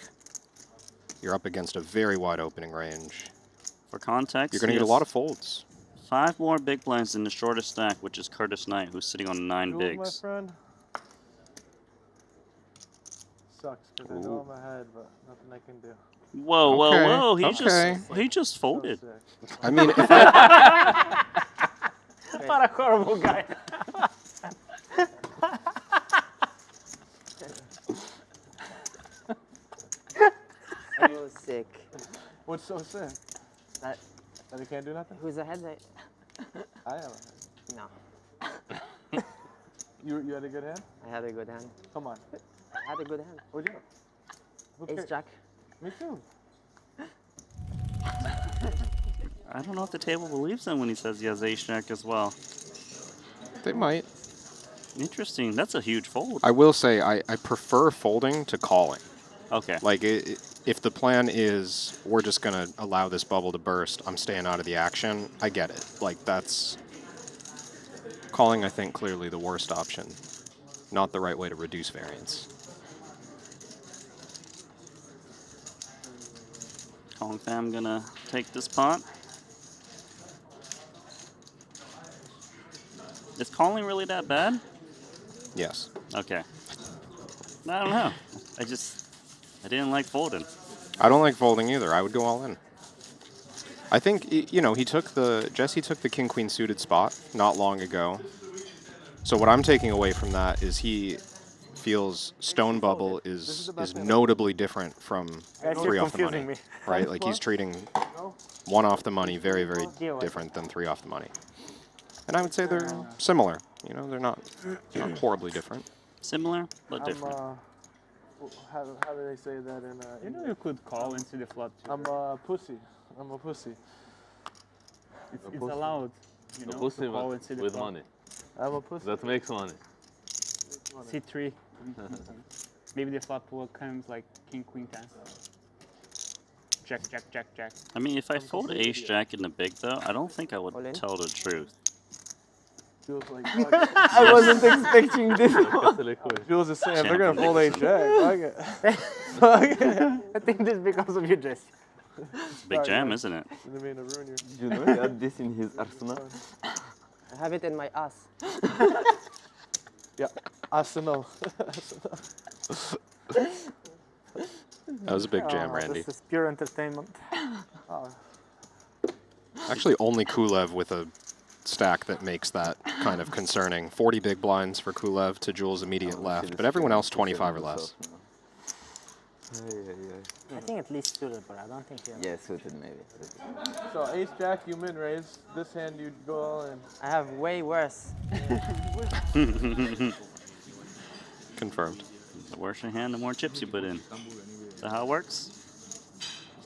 Speaker 20: You're up against a very wide opening range.
Speaker 9: For context,
Speaker 20: you're going to get a lot of folds.
Speaker 9: 5 more big blinds in the shortest stack, which is Curtis Knight, who's sitting on 9 bigs.
Speaker 18: My friend. Sucks because I know I'm ahead, but nothing I can do.
Speaker 9: Whoa, whoa, whoa! He just folded.
Speaker 20: I mean,
Speaker 12: what a horrible guy.
Speaker 8: I'm so sick.
Speaker 18: What's so sick?
Speaker 8: That
Speaker 18: he can't do nothing?
Speaker 8: Who's ahead?
Speaker 18: I am ahead.
Speaker 8: No.
Speaker 18: You had a good hand?
Speaker 8: I had a good hand.
Speaker 18: Come on.
Speaker 8: I had a good hand.
Speaker 18: What'd you have?
Speaker 8: Ace Jack.
Speaker 18: Me too.
Speaker 9: I don't know if the table believes him when he says he has ace-jack as well.
Speaker 20: They might.
Speaker 9: Interesting. That's a huge fold.
Speaker 20: I will say I prefer folding to calling.
Speaker 9: Okay.
Speaker 20: Like, if the plan is we're just going to allow this bubble to burst, I'm staying out of the action, I get it. Like, that's... Calling, I think, clearly the worst option. Not the right way to reduce variance.
Speaker 9: Calling fam gonna take this pot. Is calling really that bad?
Speaker 20: Yes.
Speaker 9: Okay. I don't know. I didn't like folding.
Speaker 20: I don't like folding either. I would go all in. I think, you know, Jesse took the king-queen suited spot not long ago. So what I'm taking away from that is he feels stone bubble is notably different from 3 off the money. Right? Like, he's treating 1 off the money very, very different than 3 off the money. And I would say they're similar. You know, they're not horribly different.
Speaker 9: Similar, but different.
Speaker 18: How do they say that in...
Speaker 12: You know you could call into the flop too.
Speaker 18: I'm a pussy. I'm a pussy.
Speaker 12: It's allowed, you know,
Speaker 5: pussy
Speaker 12: to call into the
Speaker 5: with
Speaker 12: flop.
Speaker 5: money.
Speaker 18: I'm a pussy.
Speaker 5: That makes money.
Speaker 12: C3. Maybe the flop comes like king, queen, 10. Jack, jack, jack, jack.
Speaker 9: I mean, if I fold ace-jack in the big, though, I don't think I would tell the truth.
Speaker 18: Feels like
Speaker 12: I wasn't expecting this.
Speaker 18: Jules is saying they're going to fold ace-jack.
Speaker 12: Fuck it. I think this is because of your dress.
Speaker 9: It's a big jam, isn't it?
Speaker 10: You know he had this in his arsenal?
Speaker 8: I have it in my ass.
Speaker 18: Yeah, arsenal.
Speaker 20: That was a big jam, Randy.
Speaker 12: This is pure entertainment.
Speaker 20: Actually, only Kulev with a stack that makes that kind of concerning. 40 big blinds for Kulev to Jules' immediate left, but everyone else 25 or less.
Speaker 19: I think at least suited, but I don't think you have.
Speaker 10: Yeah, suited maybe.
Speaker 18: So ace jack, you min raise. This hand you go all in.
Speaker 8: I have way worse.
Speaker 20: Confirmed.
Speaker 9: The worse your hand, the more chips you put in. Is that how it works?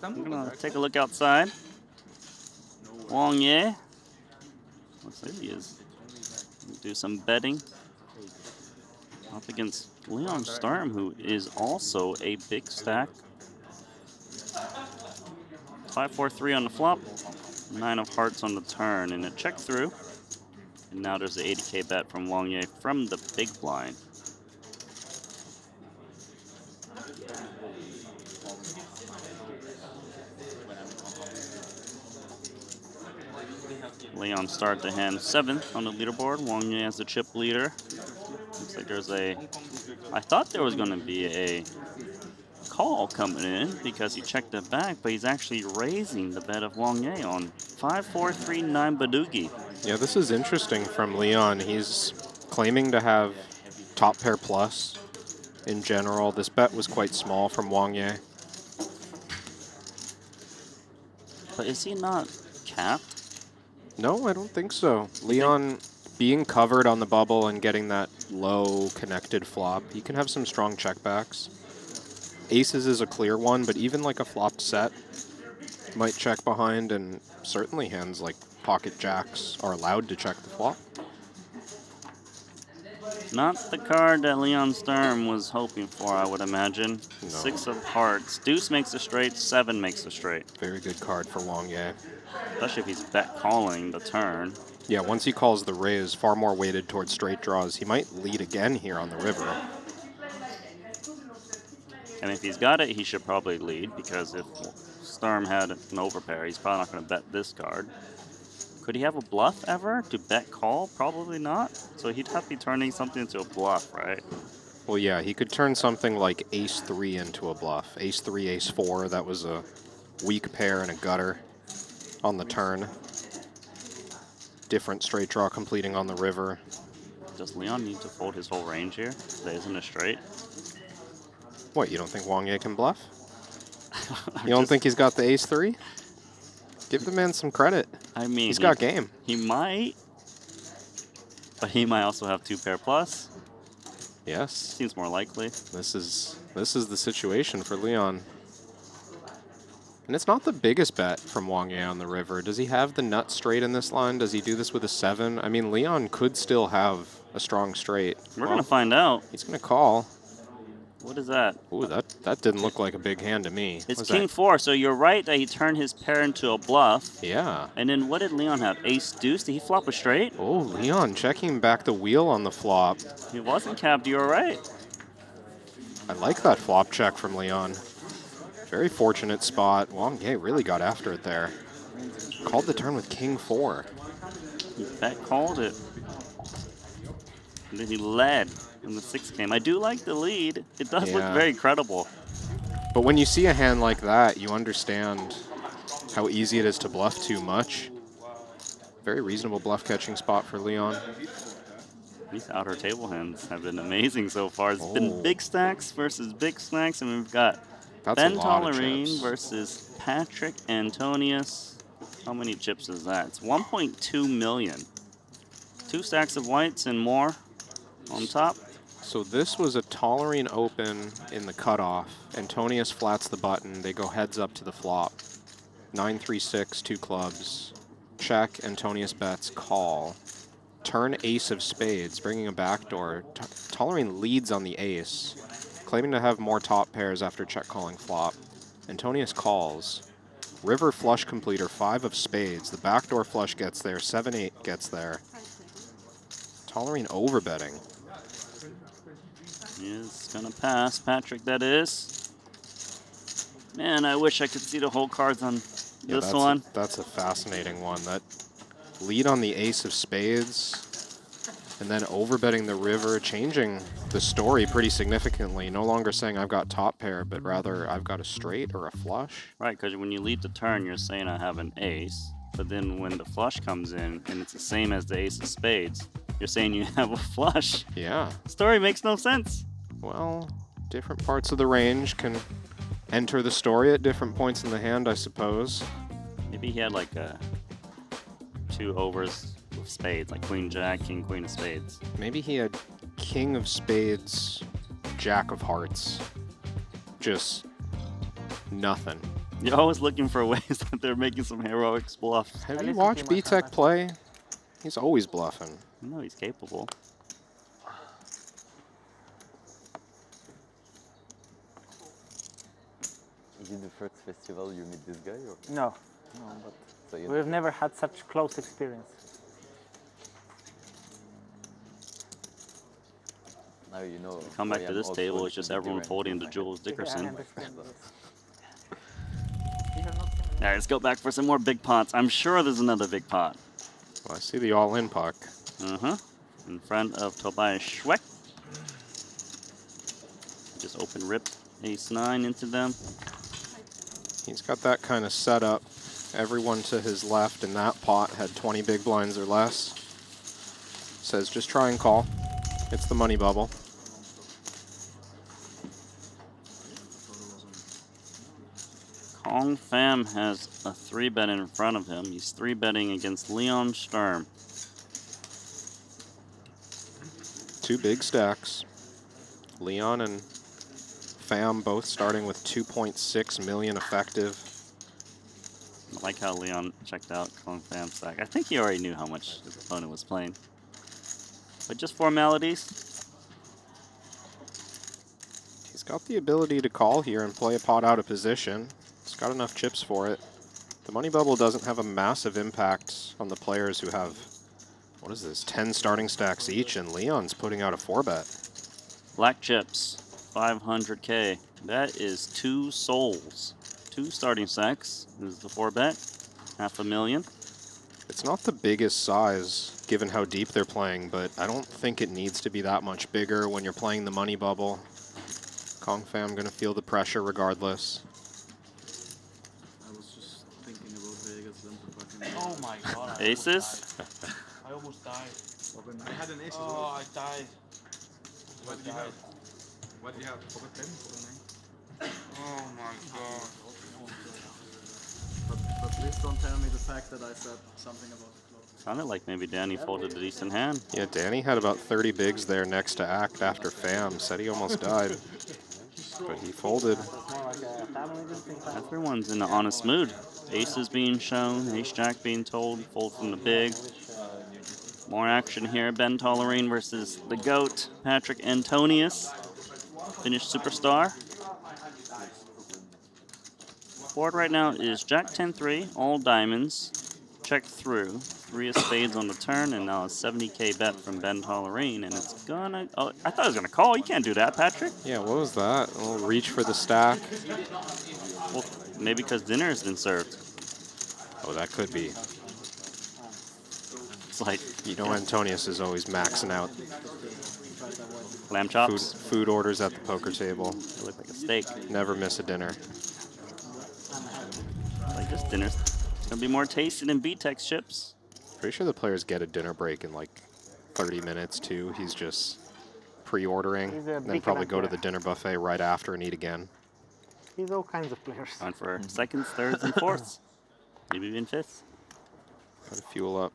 Speaker 9: I'm gonna take a look outside. Wong Ye. Looks like he is. Do some betting. Up against Leon Storm, who is also a big stack. 5-4-3 on the flop. 9 of hearts on the turn, and a check through. And now there's the 80K bet from Wong Ye from the big blind. Leon start the hand 7th on the leaderboard. Wong Ye as the chip leader. Looks like there's a... I thought there was going to be a call coming in because he checked it back, but he's actually raising the bet of Wong Ye on 5-4-3-9 Badugi.
Speaker 20: Yeah, this is interesting from Leon. He's claiming to have top pair plus in general. This bet was quite small from Wong Ye.
Speaker 9: But is he not capped?
Speaker 20: No, I don't think so. Leon being covered on the bubble and getting that low connected flop, he can have some strong checkbacks. Aces is a clear one, but even like a flopped set might check behind, and certainly hands like pocket jacks are allowed to check the flop.
Speaker 9: Not the card that Leon Storm was hoping for, I would imagine.
Speaker 20: No.
Speaker 9: 6 of hearts. Deuce makes a straight, 7 makes a straight.
Speaker 20: Very good card for Wong Ye.
Speaker 9: Especially if he's bet calling the turn.
Speaker 20: Yeah, once he calls the raise, far more weighted towards straight draws. He might lead again here on the river.
Speaker 9: And if he's got it, he should probably lead, because if Storm had an overpair, he's probably not going to bet this card. Could he have a bluff ever to bet call? Probably not. So he'd have to be turning something into a bluff, right?
Speaker 20: Well, yeah, he could turn something like ace-3 into a bluff. Ace-3, ace-4, that was a weak pair and a gutter on the turn. Different straight draw completing on the river.
Speaker 9: Does Leon need to fold his whole range here? That isn't a straight?
Speaker 20: What, you don't think Wong Ye can bluff? You don't think he's got the ace-3? Give the man some credit.
Speaker 9: I mean,
Speaker 20: he's got game.
Speaker 9: He might, but he might also have 2 pair plus.
Speaker 20: Yes.
Speaker 9: Seems more likely.
Speaker 20: This is the situation for Leon. And it's not the biggest bet from Wong Ye on the river. Does he have the nut straight in this line? Does he do this with a 7? I mean, Leon could still have a strong straight.
Speaker 9: We're going to find out.
Speaker 20: He's going to call.
Speaker 9: What is that?
Speaker 20: Ooh, that didn't look like a big hand to me.
Speaker 9: It's king 4, so you're right that he turned his pair into a bluff.
Speaker 20: Yeah.
Speaker 9: And then what did Leon have? Ace deuce? Did he flop a straight?
Speaker 20: Oh, Leon checking back the wheel on the flop.
Speaker 9: He wasn't capped, you were right.
Speaker 20: I like that flop check from Leon. Very fortunate spot. Wong Ye really got after it there. Called the turn with king 4.
Speaker 9: He bet called it. And then he led in the 6th game. I do like the lead. It does look very credible.
Speaker 20: But when you see a hand like that, you understand how easy it is to bluff too much. Very reasonable bluff catching spot for Leon.
Speaker 9: These outer table hands have been amazing so far. It's been big stacks versus big stacks, and we've got Ben Tollerine versus Patrick Antonius. How many chips is that? It's 1.2 million. 2 stacks of whites and more on top.
Speaker 20: So this was a Tollerine open in the cutoff. Antonius flats the button. They go heads up to the flop. 9-3-6, 2 clubs. Check, Antonius bets, call. Turn ace of spades, bringing a backdoor. Tollerine leads on the ace, claiming to have more top pairs after check calling flop. Antonius calls. River flush completer, 5 of spades. The backdoor flush gets there, 7-8 gets there. Tollerine overbetting.
Speaker 9: Is gonna pass, Patrick, that is. Man, I wish I could see the whole cards on this one.
Speaker 20: That's a fascinating one. That lead on the ace of spades, and then overbetting the river, changing the story pretty significantly. No longer saying I've got top pair, but rather I've got a straight or a flush.
Speaker 9: Right, because when you lead the turn, you're saying I have an ace, but then when the flush comes in, and it's the same as the ace of spades, you're saying you have a flush.
Speaker 20: Yeah.
Speaker 9: Story makes no sense.
Speaker 20: Well, different parts of the range can enter the story at different points in the hand, I suppose.
Speaker 9: Maybe he had like 2 overs with spades, like queen jack, king queen of spades.
Speaker 20: Maybe he had king of spades, jack of hearts. Just nothing.
Speaker 9: You're always looking for ways that they're making some heroic bluffs.
Speaker 20: Have you watched B-Tech play? He's always bluffing.
Speaker 9: I know he's capable.
Speaker 10: Is it the first festival you meet this guy? Or?
Speaker 12: No, no, but
Speaker 10: So you
Speaker 12: we've never had such close experience.
Speaker 10: now you know.
Speaker 9: Come back
Speaker 10: I
Speaker 9: to
Speaker 10: am
Speaker 9: this
Speaker 10: also
Speaker 9: table,
Speaker 10: a
Speaker 9: it's just
Speaker 10: little bit
Speaker 9: everyone
Speaker 10: different
Speaker 9: folding
Speaker 10: from
Speaker 9: to Jules Dickerson.
Speaker 12: Yeah, I understand.
Speaker 9: All right, let's go back for some more big pots. I'm sure there's another big pot.
Speaker 20: Well, I see the all-in puck.
Speaker 9: In front of Tobias Schweck. Just open rip ace-9 into them.
Speaker 20: He's got that kind of setup. Everyone to his left in that pot had 20 big blinds or less. Says just try and call. It's the money bubble.
Speaker 9: Kong Pham has a 3-bet in front of him. He's 3-betting against Leon Sturm.
Speaker 20: 2 big stacks. Leon and Pham both starting with 2.6 million effective.
Speaker 9: I like how Leon checked out Kong Pham's stack. I think he already knew how much his opponent was playing. But just formalities.
Speaker 20: He's got the ability to call here and play a pot out of position. He's got enough chips for it. The money bubble doesn't have a massive impact on the players who have, what is this, 10 starting stacks each, and Leon's putting out a 4-bet.
Speaker 9: Black chips, 500K. That is 2 souls. 2 starting stacks is the 4-bet, $500,000.
Speaker 20: It's not the biggest size, given how deep they're playing, but I don't think it needs to be that much bigger when you're playing the money bubble. Kong Pham gonna feel the pressure regardless.
Speaker 6: I was just thinking about Vegas then to fucking...
Speaker 5: Oh my god.
Speaker 9: Aces?
Speaker 5: I almost died.
Speaker 6: I had an ace as
Speaker 5: Oh,
Speaker 6: well.
Speaker 5: I died.
Speaker 6: What did you have? What did you have? Poker 10? Poker 9?
Speaker 5: Oh my god.
Speaker 4: But please don't tell me the fact that I said something about the clock.
Speaker 9: Sounded like maybe Danny folded a decent hand.
Speaker 20: Yeah, Danny had about 30 bigs there next to act after Pham. Said he almost died, but he folded.
Speaker 9: Everyone's in an honest mood. Aces being shown, ace-jack being told, fold from the big. More action here. Ben Tollerine versus the GOAT, Patrick Antonius, Finnish superstar. Board right now is Jack 10-3, all diamonds, check through, 3 of spades on the turn, and now a 70K bet from Ben Tollerine, and it's gonna, oh, I thought it was gonna call. You can't do that, Patrick.
Speaker 20: Yeah, what was that? A little reach for the stack.
Speaker 9: Well, maybe because dinner has been served.
Speaker 20: Oh, that could be.
Speaker 9: It's like,
Speaker 20: you know, Antonius is always maxing out
Speaker 9: lamb chops.
Speaker 20: Food orders at the poker table.
Speaker 9: They look like a steak.
Speaker 20: Never miss a dinner.
Speaker 9: Like this dinner's gonna be more tasty than B-Tex chips.
Speaker 20: Pretty sure the players get a dinner break in like 30 minutes too. He's just pre-ordering, then probably go to the dinner buffet right after and eat again.
Speaker 12: He's all kinds of players.
Speaker 9: On for seconds, thirds, and fourths. Maybe even fifths.
Speaker 20: Gotta fuel up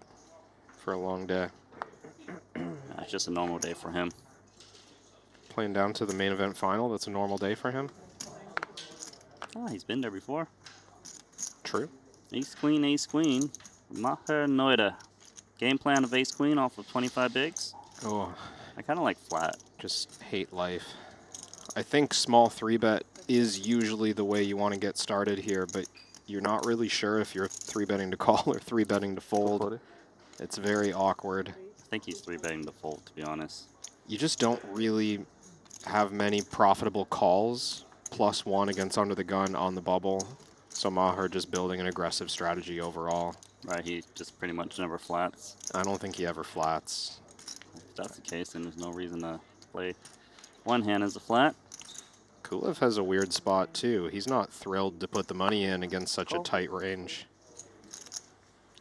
Speaker 20: for a long day.
Speaker 9: It's just a normal day for him.
Speaker 20: Playing down to the main event final, that's a normal day for him.
Speaker 9: Ah, he's been there before.
Speaker 20: True.
Speaker 9: Ace queen, Maher Noida. Game plan of ace queen off of 25 bigs.
Speaker 20: Oh,
Speaker 9: I kind of like flat.
Speaker 20: Just hate life. I think small 3-bet is usually the way you want to get started here, but you're not really sure if you're 3-betting to call or 3-betting to fold. It's very awkward.
Speaker 9: I think he's 3-betting to fold, to be honest.
Speaker 20: You just don't really have many profitable calls, +1 against under the gun on the bubble. So Maher just building an aggressive strategy overall.
Speaker 9: Right, he just pretty much never flats.
Speaker 20: I don't think he ever flats.
Speaker 9: If that's the case, then there's no reason to play one hand as a flat.
Speaker 20: Kulev has a weird spot too. He's not thrilled to put the money in against such a tight range.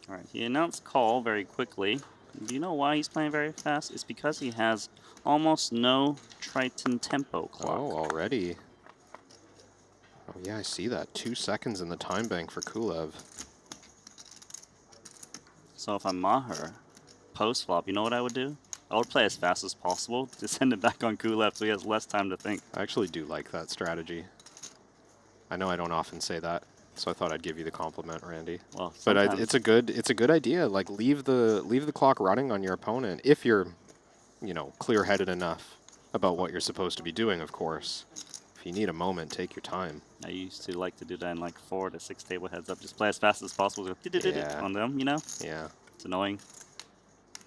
Speaker 9: All right, he announced call very quickly. Do you know why he's playing very fast? It's because he has almost no Triton tempo clock.
Speaker 20: Oh, already. Oh yeah, I see that. 2 seconds in the time bank for Kulev.
Speaker 9: So if I'm Maher, post flop, you know what I would do? I would play as fast as possible to send it back on Kulev so he has less time to think.
Speaker 20: I actually do like that strategy. I know I don't often say that, so I thought I'd give you the compliment, Randy.
Speaker 9: Well,
Speaker 20: but it's a good idea. Like leave the clock running on your opponent if you're, you know, clear-headed enough about what you're supposed to be doing, of course. If you need a moment, take your time.
Speaker 9: I used to like to do that in like 4 to 6 table heads up. Just play as fast as possible on them, you know?
Speaker 20: Yeah.
Speaker 9: It's annoying.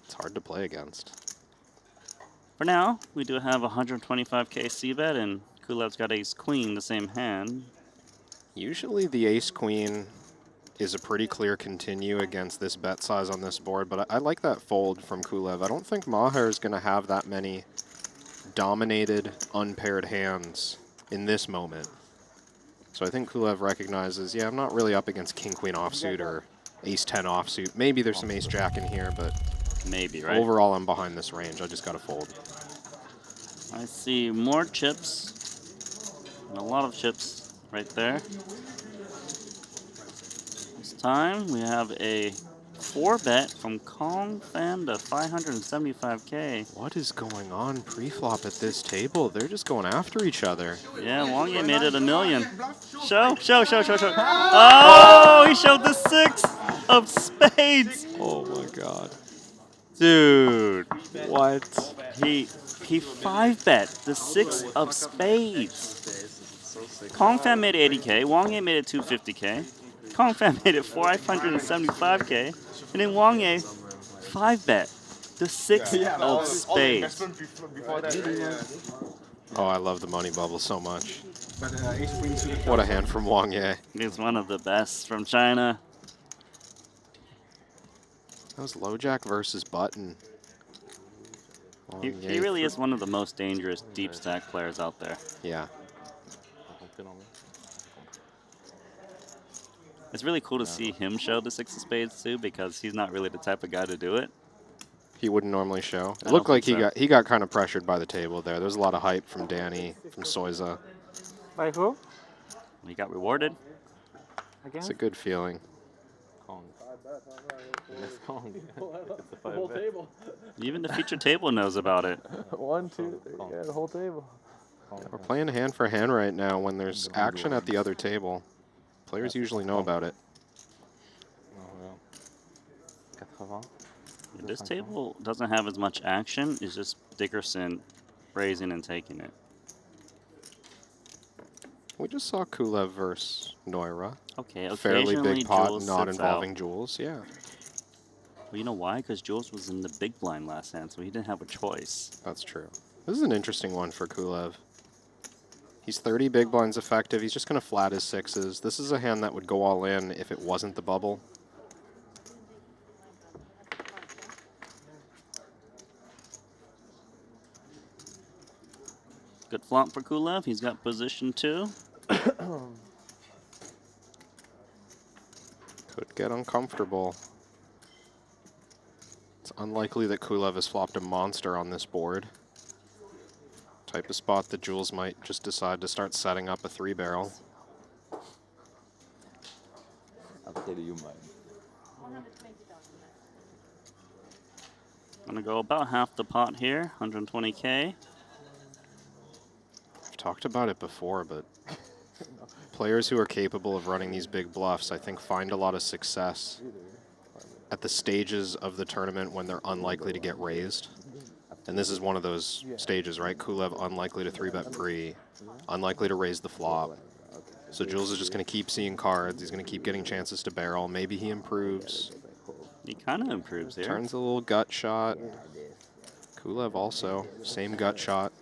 Speaker 20: It's hard to play against.
Speaker 9: For now, we do have 125k c-bet, and Kulev's got ace-queen, the same hand.
Speaker 20: Usually the ace-queen is a pretty clear continue against this bet size on this board, but I like that fold from Kulev. I don't think Maher is going to have that many dominated, unpaired hands in this moment. So I think Kulev recognizes, yeah, I'm not really up against king-queen offsuit or ace-10 offsuit. Maybe there's some ace-jack in here, but
Speaker 9: maybe, right?
Speaker 20: Overall, I'm behind this range. I just got to fold.
Speaker 9: I see more chips, and a lot of chips right there. This time we have a 4-bet from Kong Fan to 575k.
Speaker 20: What is going on pre-flop at this table? They're just going after each other.
Speaker 9: Yeah, Wongyay made it $1 million. Show. Oh, he showed the 6 of spades.
Speaker 20: Oh my god.
Speaker 9: Dude.
Speaker 20: What?
Speaker 9: He 5-bet the 6 of spades. Kong Fan made 80k, Wongyay made it 250k. Kong Fan made it 575k, and then Wongyay 5-bet the 6 of spades.
Speaker 20: Oh, I love the money bubble so much. What a hand from Wongyay.
Speaker 9: He's one of the best from China.
Speaker 20: That was low jack versus button.
Speaker 9: He really is one of the most dangerous deep stack players out there.
Speaker 20: Yeah.
Speaker 9: It's really cool to see him show the 6 of spades too, because he's not really the type of guy to do it.
Speaker 20: He wouldn't normally show. It looked like he got kind of pressured by the table there. There was a lot of hype from Danny, from Soiza.
Speaker 12: By who?
Speaker 9: He got rewarded.
Speaker 12: Again?
Speaker 20: It's a good feeling.
Speaker 18: The whole table.
Speaker 9: Even the feature table knows about it.
Speaker 18: 1, 2, 3, yeah, the whole table.
Speaker 20: Yeah, we're playing hand for hand right now when there's action at the other table. Players usually know about it.
Speaker 9: This table doesn't have as much action. It's just Dickerson raising and taking it.
Speaker 20: We just saw Kulev versus Neura.
Speaker 9: Okay,
Speaker 20: fairly big pot,
Speaker 9: Jules
Speaker 20: not
Speaker 9: sits
Speaker 20: involving
Speaker 9: out.
Speaker 20: Jules. Yeah.
Speaker 9: Well, you know why? Because Jules was in the big blind last hand, so he didn't have a choice.
Speaker 20: That's true. This is an interesting one for Kulev. He's 30 big blinds effective. He's just going to flat his 6s. This is a hand that would go all in if it wasn't the bubble.
Speaker 9: Good flop for Kulev. He's got position 2.
Speaker 20: Could get uncomfortable. It's unlikely that Kulev has flopped a monster on this board. Type of spot that Jules might just decide to start setting up a 3-barrel.
Speaker 10: I'll tell you mine.
Speaker 9: I'm going to go about half the pot here, 120k.
Speaker 20: I've talked about it before, but players who are capable of running these big bluffs, I think, find a lot of success at the stages of the tournament when they're unlikely to get raised. And this is one of those stages, right? Kulev unlikely to 3-bet pre, unlikely to raise the flop. So Jules is just going to keep seeing cards. He's going to keep getting chances to barrel. Maybe he improves.
Speaker 9: He kind of improves here.
Speaker 20: Turns a little gut shot. Kulev also, same gut shot.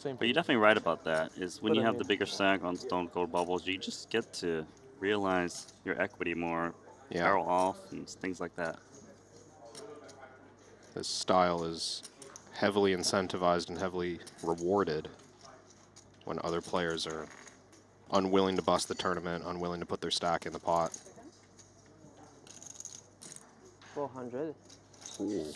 Speaker 9: But you're definitely right about that, is when you have the bigger stack on Stone Cold Bubbles, you just get to realize your equity more, barrel off, and things like that.
Speaker 20: This style is heavily incentivized and heavily rewarded when other players are unwilling to bust the tournament, unwilling to put their stack in the pot.
Speaker 8: 400.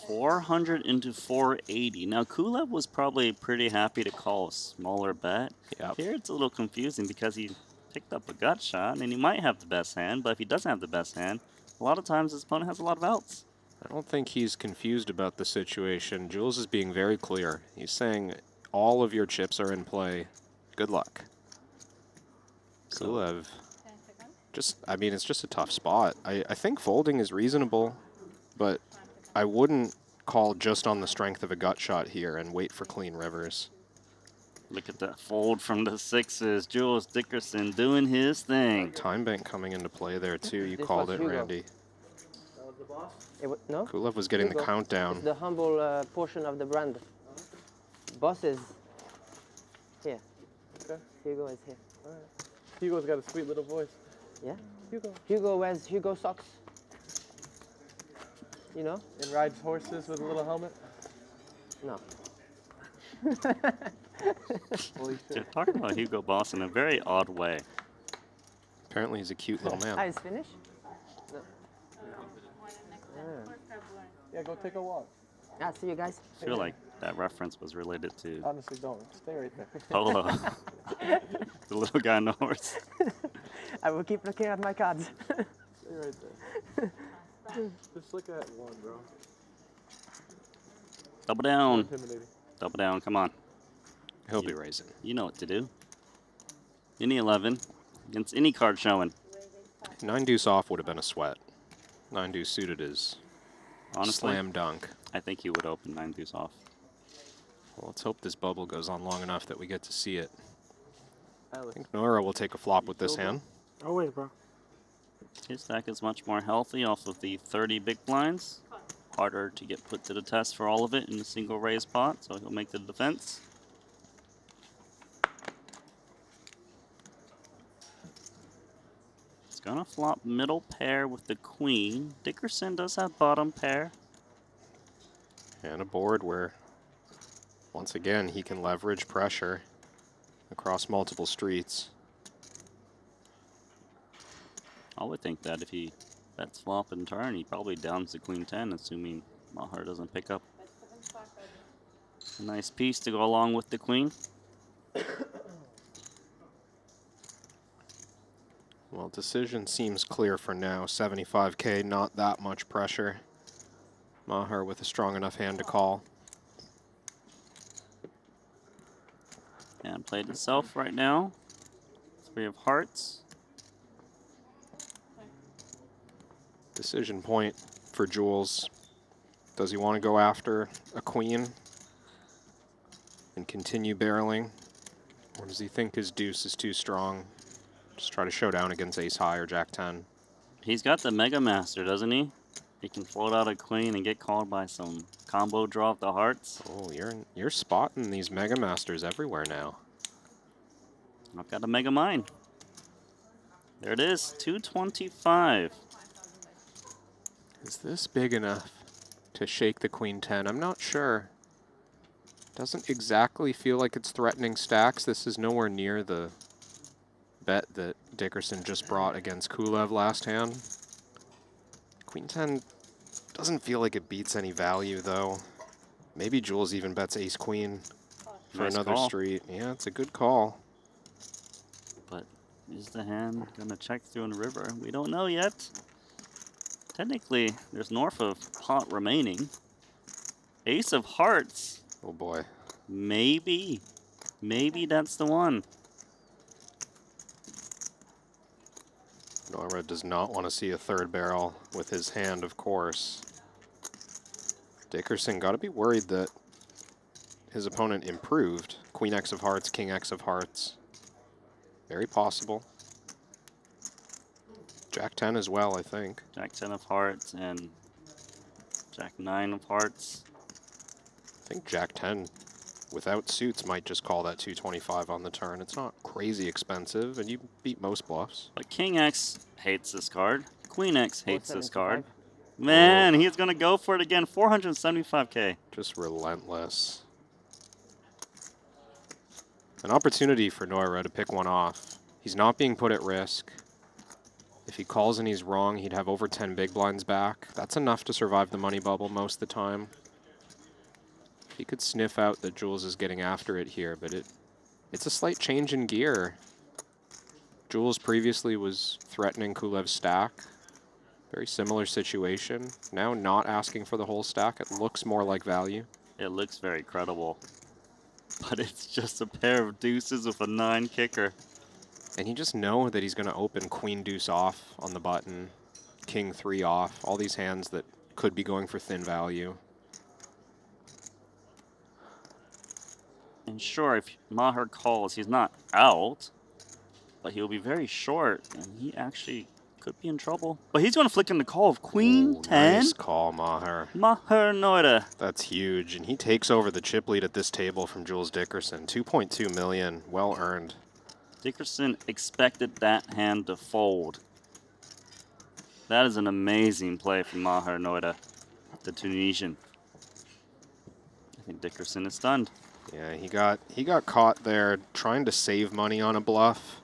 Speaker 9: 400 into 480. Now, Kulev was probably pretty happy to call a smaller bet.
Speaker 20: Yep.
Speaker 9: Here it's a little confusing because he picked up a gut shot, and he might have the best hand, but if he doesn't have the best hand, a lot of times his opponent has a lot of outs.
Speaker 20: I don't think he's confused about the situation. Jules is being very clear. He's saying all of your chips are in play. Good luck. Kulev. I mean, it's just a tough spot. I think folding is reasonable, but I wouldn't call just on the strength of a gut shot here and wait for clean rivers.
Speaker 9: Look at that fold from the sixes. Jules Dickerson doing his thing.
Speaker 20: Time bank coming into play there too. You
Speaker 8: This
Speaker 20: called
Speaker 8: was
Speaker 20: it,
Speaker 8: Hugo.
Speaker 20: Randy.
Speaker 8: No?
Speaker 20: Kulev was getting the countdown.
Speaker 8: It's the humble portion of the brand. Boss is here.
Speaker 18: Okay.
Speaker 8: Hugo is here.
Speaker 18: All right. Hugo's got a sweet little voice.
Speaker 8: Yeah?
Speaker 18: Hugo.
Speaker 8: Hugo wears Hugo socks. You know?
Speaker 18: And rides horses with a little helmet.
Speaker 8: No.
Speaker 18: Holy shit.
Speaker 9: You're talking about Hugo Boss in a very odd way.
Speaker 20: Apparently he's a cute little man.
Speaker 8: Is finished? No.
Speaker 18: Yeah, go take a walk.
Speaker 8: See you guys.
Speaker 9: I feel like that reference was related to
Speaker 18: Honestly, don't. Stay right there.
Speaker 9: Polo. The little guy on the horse.
Speaker 8: I will keep looking at my cards.
Speaker 18: Stay right there. Just look at one, bro.
Speaker 9: Double down.
Speaker 18: Intimidating.
Speaker 9: Double down, come on.
Speaker 20: He'll be raising.
Speaker 9: You know what to do. Any 11 against any card showing.
Speaker 20: 9 deuce off would have been a sweat. 9 deuce suited is
Speaker 9: Honestly,
Speaker 20: slam dunk.
Speaker 9: I think he would open 9 deuce off.
Speaker 20: Well, let's hope this bubble goes on long enough that we get to see it.
Speaker 18: Alex.
Speaker 20: I think Nora will take a flop with this hand.
Speaker 18: Always, bro.
Speaker 9: His stack is much more healthy off of the 30 big blinds. Harder to get put to the test for all of it in a single raise pot, so he'll make the defense. It's gonna flop middle pair with the queen. Dickerson does have bottom pair.
Speaker 20: And a board where, once again, he can leverage pressure across multiple streets.
Speaker 9: I would think that if he bets flop and turn, he probably downs the queen 10, assuming Maher doesn't pick up. A nice piece to go along with the queen.
Speaker 20: Well, decision seems clear for now. 75K, not that much pressure. Maher with a strong enough hand to call.
Speaker 9: And played itself right now. 3 of hearts.
Speaker 20: Decision point for Jules. Does he want to go after a queen and continue barreling? Or does he think his deuce is too strong? Just try to show down against ace high or jack 10.
Speaker 9: He's got the Mega Master, doesn't he? He can float out a queen and get called by some combo draw of the hearts.
Speaker 20: Oh, you're spotting these Mega Masters everywhere now.
Speaker 9: I've got a Mega Mine. There it is, 225.
Speaker 20: Is this big enough to shake the queen 10? I'm not sure. Doesn't exactly feel like it's threatening stacks. This is nowhere near the bet that Dickerson just brought against Kulev last hand. Queen 10 doesn't feel like it beats any value, though. Maybe Jules even bets ace queen for
Speaker 9: Nice
Speaker 20: another
Speaker 9: call.
Speaker 20: street. Yeah, it's a good call.
Speaker 9: But is the hand gonna check through in the river? We don't know yet. Technically, there's north of pot remaining. Ace of hearts.
Speaker 20: Oh boy.
Speaker 9: Maybe. Maybe that's the one.
Speaker 20: Nora does not want to see a third barrel with his hand, of course. Dickerson got to be worried that his opponent improved. Queen X of hearts, King X of hearts. Very possible. Jack 10 as well, I think.
Speaker 9: Jack 10 of hearts and Jack 9 of hearts.
Speaker 20: I think Jack 10 without suits might just call that 225 on the turn. It's not crazy expensive, and you beat most bluffs.
Speaker 9: But King X hates this card. Queen X hates this card. Man, he's going to go for it again. 475K.
Speaker 20: Just relentless. An opportunity for Nora to pick one off. He's not being put at risk. If he calls and he's wrong, he'd have over 10 big blinds back. That's enough to survive the money bubble most of the time. He could sniff out that Jules is getting after it here, but it's a slight change in gear. Jules previously was threatening Kulev's stack. Very similar situation. Now not asking for the whole stack. It looks more like value.
Speaker 9: It looks very credible. But it's just a pair of deuces with a 9 kicker.
Speaker 20: And you just know that he's going to open queen deuce off on the button, king 3 off, all these hands that could be going for thin value.
Speaker 9: And sure, if Maher calls, he's not out, but he'll be very short, and he actually could be in trouble. But he's going to flick in the call of queen 10.
Speaker 20: Nice call, Maher.
Speaker 9: Maher Noida.
Speaker 20: That's huge, and he takes over the chip lead at this table from Jules Dickerson. 2.2 million, well earned.
Speaker 9: Dickerson expected that hand to fold. That is an amazing play from Maher Noida, the Tunisian. I think Dickerson is stunned.
Speaker 20: Yeah, he got caught there trying to save money on a bluff.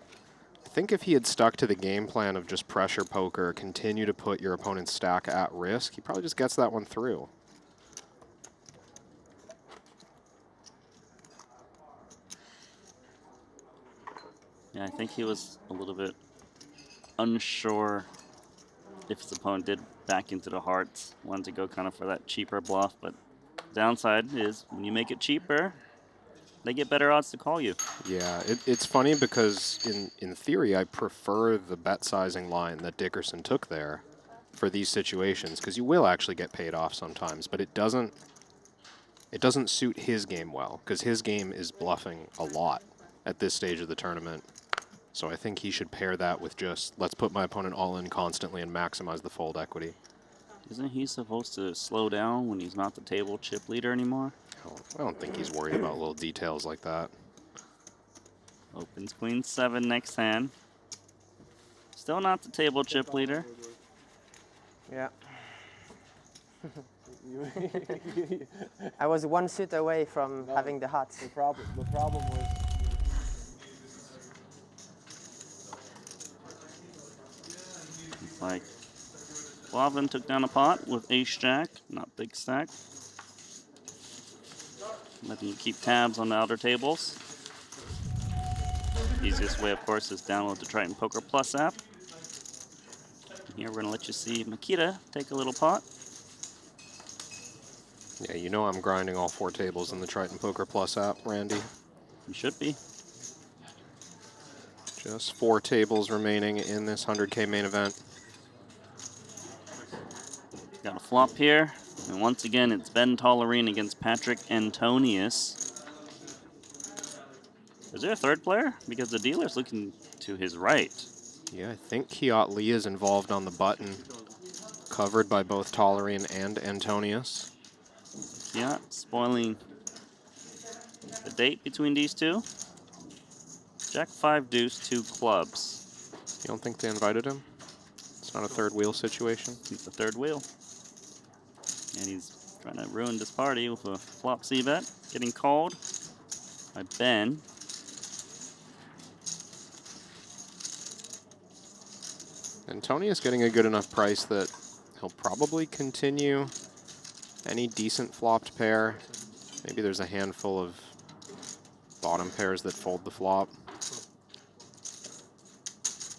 Speaker 20: I think if he had stuck to the game plan of just pressure poker, continue to put your opponent's stack at risk, he probably just gets that one through.
Speaker 9: Yeah, I think he was a little bit unsure if his opponent did back into the hearts, wanted to go kind of for that cheaper bluff, but downside is when you make it cheaper, they get better odds to call you.
Speaker 20: Yeah, it's funny because in theory, I prefer the bet sizing line that Dickerson took there for these situations, because you will actually get paid off sometimes, but it doesn't suit his game well, because his game is bluffing a lot at this stage of the tournament. So I think he should pair that with just, let's put my opponent all in constantly and maximize the fold equity.
Speaker 9: Isn't he supposed to slow down when he's not the table chip leader anymore?
Speaker 20: I don't think he's worried about little details like that.
Speaker 9: Opens queen 7 next hand. Still not the table chip leader.
Speaker 8: Yeah. I was one suit away from having the hearts.
Speaker 18: The problem was.
Speaker 9: It's like Flavin took down a pot with ace-jack, not big stack. Letting you keep tabs on the outer tables. Easiest way, of course, is download the Triton Poker Plus app. And here we're going to let you see Makita take a little pot.
Speaker 20: Yeah, you know I'm grinding all 4 tables in the Triton Poker Plus app, Randy.
Speaker 9: You should be.
Speaker 20: Just 4 tables remaining in this 100K main event.
Speaker 9: Got a flop here. And once again, it's Ben Tollerine against Patrick Antonius. Is there a third player? Because the dealer's looking to his right.
Speaker 20: Yeah, I think Kiat Lee is involved on the button, covered by both Tollerine and Antonius.
Speaker 9: Kiat spoiling the date between these two. Jack 5 deuce 2 clubs.
Speaker 20: You don't think they invited him? It's not a third wheel situation?
Speaker 9: He's the third wheel. And he's trying to ruin this party with a flop c-bet. Getting called by Ben.
Speaker 20: Antonius getting a good enough price that he'll probably continue any decent flopped pair. Maybe there's a handful of bottom pairs that fold the flop.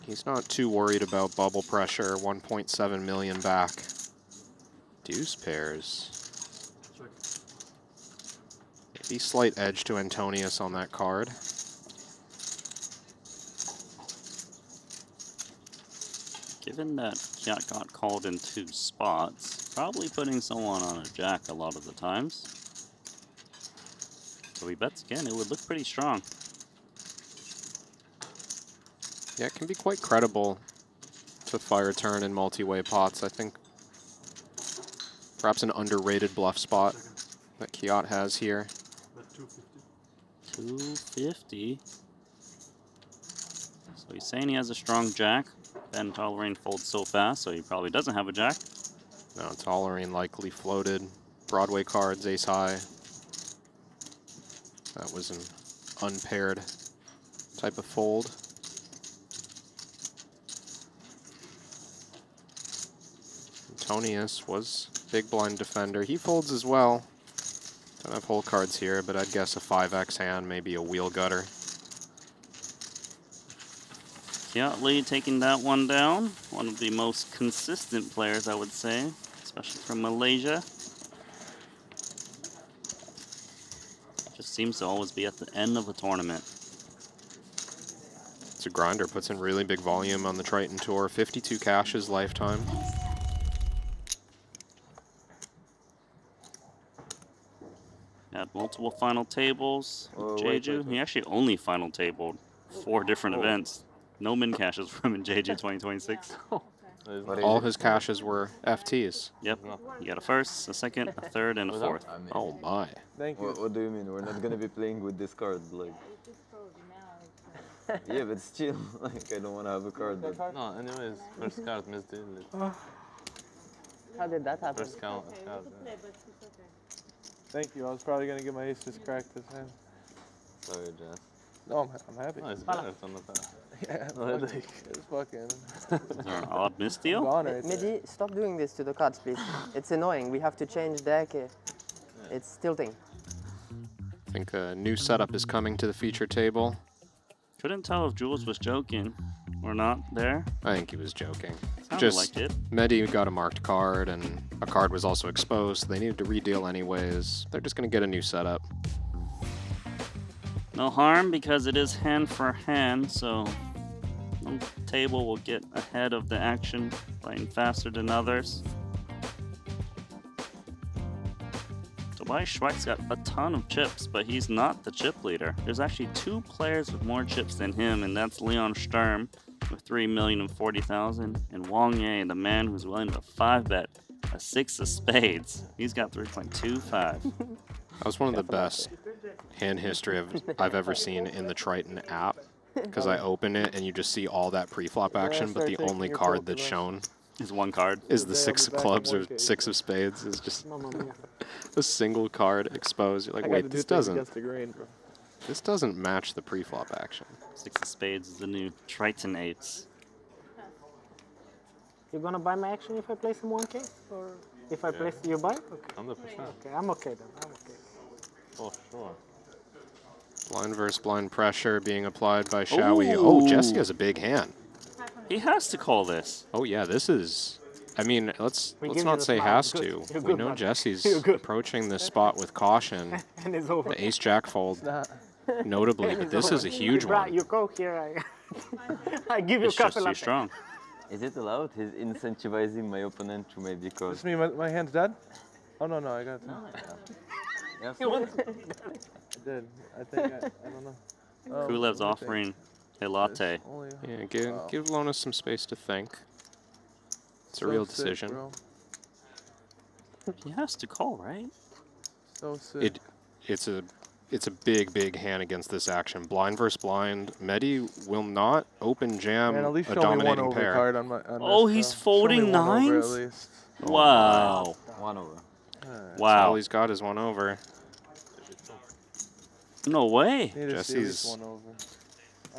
Speaker 20: He's not too worried about bubble pressure, 1.7 million back. Deuce pairs. Maybe slight edge to Antonius on that card.
Speaker 9: Given that Kiat got called in 2 spots, probably putting someone on a jack a lot of the times. So he bets again, it would look pretty strong.
Speaker 20: Yeah, it can be quite credible to fire turn in multi-way pots. I think perhaps an underrated bluff spot that Kiat has here.
Speaker 9: 250. So he's saying he has a strong jack. Ben Tollerine folds so fast, so he probably doesn't have a jack.
Speaker 20: No, Tollerine likely floated. Broadway cards, ace high. That was an unpaired type of fold. Antonius was big blind defender. He folds as well. Don't have whole cards here, but I'd guess a 5x hand, maybe a wheel gutter.
Speaker 9: Yeah, Lee taking that one down. One of the most consistent players, I would say, especially from Malaysia. Just seems to always be at the end of a tournament.
Speaker 20: It's a grinder, puts in really big volume on the Triton Tour. 52 cashes lifetime.
Speaker 9: Had multiple final tables.
Speaker 10: wait,
Speaker 9: Jeju, he actually only final tabled 4 different events. No min cashes from in Jeju 2026.
Speaker 20: All his cashes were FTs.
Speaker 9: Yep. You got a first, a second, a third, and a fourth.
Speaker 20: Oh my.
Speaker 10: Thank you. What do you mean? We're not gonna be playing with this card, like. Yeah, but still, like, I don't want to have a card. But...
Speaker 5: No, anyways, first card missed it.
Speaker 8: How did that happen?
Speaker 5: First card.
Speaker 18: Thank you. I was probably gonna get my aces cracked this hand.
Speaker 10: Sorry, Jess.
Speaker 18: No, I'm happy.
Speaker 5: No, it's better than the
Speaker 18: Yeah, it's fucking.
Speaker 9: Odd misdeal?
Speaker 8: Mehdi, stop doing this to the cards, please. It's annoying. We have to change deck. It's tilting.
Speaker 20: I think a new setup is coming to the feature table.
Speaker 9: Couldn't tell if Jules was joking or not there.
Speaker 20: I think he was joking.
Speaker 9: Sounded
Speaker 20: Just
Speaker 9: like it.
Speaker 20: Mehdi got a marked card, and a card was also exposed. So they needed to redeal anyways. They're just going to get a new setup.
Speaker 9: No harm because it is hand for hand, so one table will get ahead of the action, playing faster than others. Tobias Schweik's got a ton of chips, but he's not the chip leader. There's actually 2 players with more chips than him, and that's Leon Sturm with 3,040,000, and Wang Ye, the man who's willing to 5-bet a 6 of spades. He's got 3.25.
Speaker 20: That was one of the best hand history I've ever seen in the Triton app, because I open it and you just see all that pre-flop action, but the only card that's shown
Speaker 9: is one card.
Speaker 20: Is the 6 of clubs or 6 of spades. Is just a single card exposed. You're like, wait, this doesn't match the pre-flop action.
Speaker 9: 6 of spades is the new Triton 8s.
Speaker 12: You gonna buy my action if I play some 1K? Or if I place, you buy? Okay.
Speaker 5: 100%.
Speaker 12: Okay, I'm okay then. I'm okay.
Speaker 5: Oh, sure.
Speaker 20: Blind versus blind pressure being applied by Shawi. Oh, Jesse has a big hand.
Speaker 9: He has to call this.
Speaker 20: Oh yeah, this is. I mean, let's not say has to. We know Jesse's approaching this spot with caution.
Speaker 12: And it's over.
Speaker 20: The ace-jack fold, notably, but this is a huge one.
Speaker 12: You go here. I give you
Speaker 9: it's
Speaker 12: coffee
Speaker 9: just too strong.
Speaker 10: Is it allowed? He's incentivizing my opponent to maybe call.
Speaker 18: This mean my hand's dead? Oh no, I got it.
Speaker 10: Yeah,
Speaker 18: I did. I think I don't know.
Speaker 9: Kulev's offering a latte.
Speaker 20: Yeah, give Lona some space to think. It's a real decision.
Speaker 9: He has to call, right?
Speaker 18: So sick.
Speaker 20: It's a big hand against this action. Blind versus blind. Mehdi will not open jam a dominating pair.
Speaker 18: Card on
Speaker 9: oh, he's folding 9s? Wow.
Speaker 10: 1 over.
Speaker 20: Wow. All he's got is 1 over.
Speaker 9: No way.
Speaker 20: Jesse's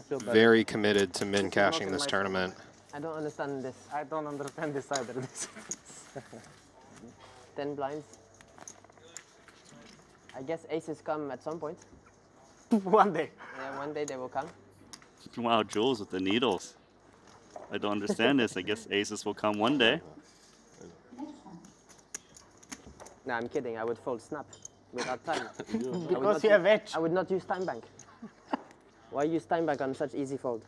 Speaker 20: very committed to min cashing this tournament.
Speaker 8: I don't understand this.
Speaker 12: I don't understand this either.
Speaker 8: 10 blinds. I guess aces come at some point.
Speaker 12: One day.
Speaker 8: Yeah, one day they will come.
Speaker 9: Wow, Jules with the needles. I don't understand this. I guess aces will come one day.
Speaker 8: No, I'm kidding. I would fold snap without time.
Speaker 12: Because you have edge.
Speaker 8: I would not use time bank. Why use time bank on such easy fold?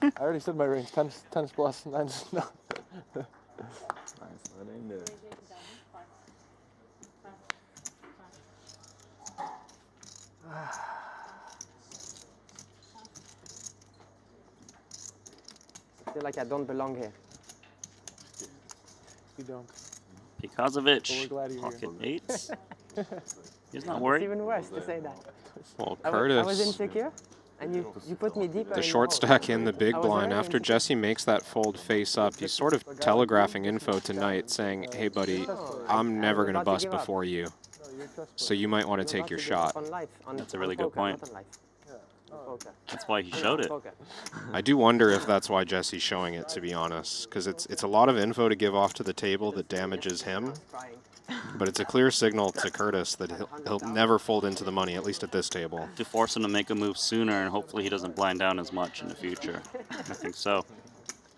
Speaker 18: I already said my range. 10s plus, 9s. No.
Speaker 10: Nice, that ain't there.
Speaker 8: I feel like I don't belong here.
Speaker 18: You don't.
Speaker 9: Pikazovic, pocket 8s. He's not worried.
Speaker 8: It's even worse to say that.
Speaker 20: Well, Curtis.
Speaker 8: I was insecure, and you put me deeper.
Speaker 20: The short stack in the big blind. After Jesse makes that fold face up, he's sort of telegraphing info tonight, saying, hey, buddy, I'm never going to bust before you. So you might want to take your shot.
Speaker 9: That's a really good point. That's why he showed it.
Speaker 20: I do wonder if that's why Jesse's showing it, to be honest, because it's a lot of info to give off to the table that damages him, but it's a clear signal to Curtis that he'll never fold into the money, at least at this table.
Speaker 9: To force him to make a move sooner, and hopefully he doesn't blind down as much in the future. I think so.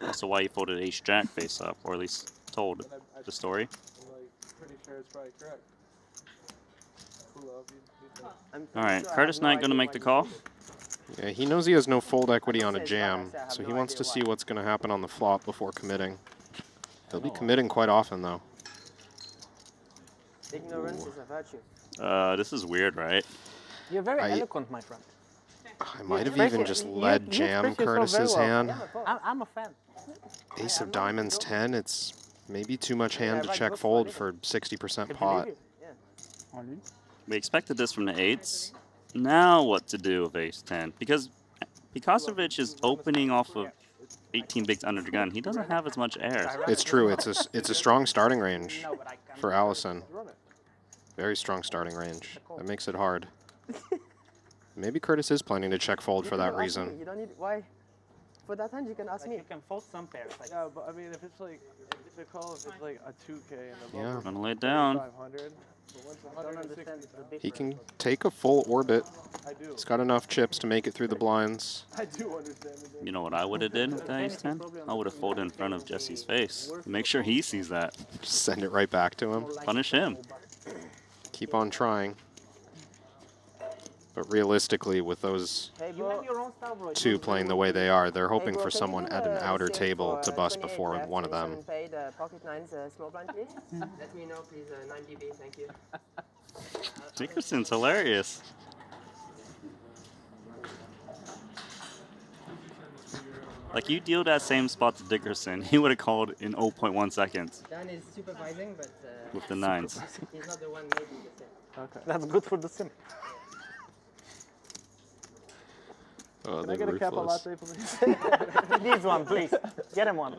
Speaker 9: Also why he folded ace-jack face up, or at least told the story.
Speaker 18: Pretty sure it's probably correct.
Speaker 9: All right, Curtis Knight going to make the call.
Speaker 20: Yeah, he knows he has no fold equity on a jam, so he wants to see what's going to happen on the flop before committing. He'll be committing quite often, though.
Speaker 8: Ignorance is a virtue.
Speaker 9: This is weird, right?
Speaker 12: You're very eloquent, my friend.
Speaker 20: I might have even just led jam Curtis's hand.
Speaker 12: I'm a fan.
Speaker 20: Ace of diamonds 10, it's maybe too much hand to check fold for 60% pot.
Speaker 9: We expected this from the eights. Now what to do with ace 10? Because Pikasovic is opening off of 18 bigs under the gun. He doesn't have as much air.
Speaker 20: It's true. It's a strong starting range for Allison. Very strong starting range. That makes it hard. Maybe Curtis is planning to check fold for that reason.
Speaker 8: You don't need why. For that hand, you can ask me.
Speaker 12: You can fold some pairs.
Speaker 18: Yeah, but I mean, if it's like, if it's like a 2K and a
Speaker 20: Yeah.
Speaker 18: bubble,
Speaker 9: Gonna lay it down.
Speaker 18: 500.
Speaker 8: I don't understand the difference.
Speaker 20: He can take a full orbit.
Speaker 18: I do.
Speaker 20: He's got enough chips to make it through the blinds.
Speaker 18: I do understand the
Speaker 9: You know what I would have did with the ace 10? I would have folded in front of Jesse's face. Make sure he sees that.
Speaker 20: Just send it right back to him.
Speaker 9: Punish him.
Speaker 20: Keep on trying. But realistically, with those two playing the way they are, they're hoping for someone at an outer table to bust before one of them.
Speaker 8: Pay the pocket nines small blind, please. Let me know, please. 9 dB, thank you.
Speaker 9: Dickerson's hilarious. Like, you deal that same spot to Dickerson, he would have called in 0.1 seconds.
Speaker 8: Dan is supervising, but
Speaker 9: with the nines.
Speaker 8: He's not the one making the sim.
Speaker 12: Okay. That's good for the sim.
Speaker 20: Oh,
Speaker 12: Can I get a Kappa latte, please? He needs one, please. Get him one.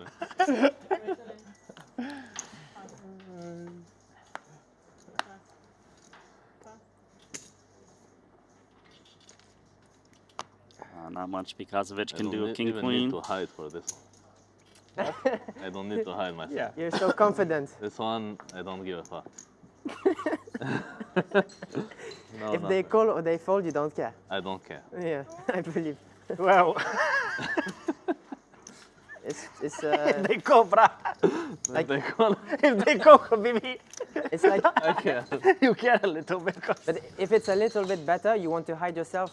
Speaker 9: Not much Pikasovic can do with
Speaker 10: I
Speaker 9: king
Speaker 10: don't
Speaker 9: queen.
Speaker 10: need to hide for this one. I don't need to hide myself.
Speaker 8: Yeah. You're so confident.
Speaker 10: This one, I don't give a fuck. No,
Speaker 8: If they call or they fold, you don't care.
Speaker 10: I don't care.
Speaker 8: Yeah, I believe.
Speaker 12: Well,
Speaker 8: it's
Speaker 12: if they call, brah.
Speaker 8: like
Speaker 10: they call.
Speaker 12: If they call, baby.
Speaker 8: It's like
Speaker 10: I care.
Speaker 12: You care a little bit.
Speaker 8: But if it's a little bit better, you want to hide yourself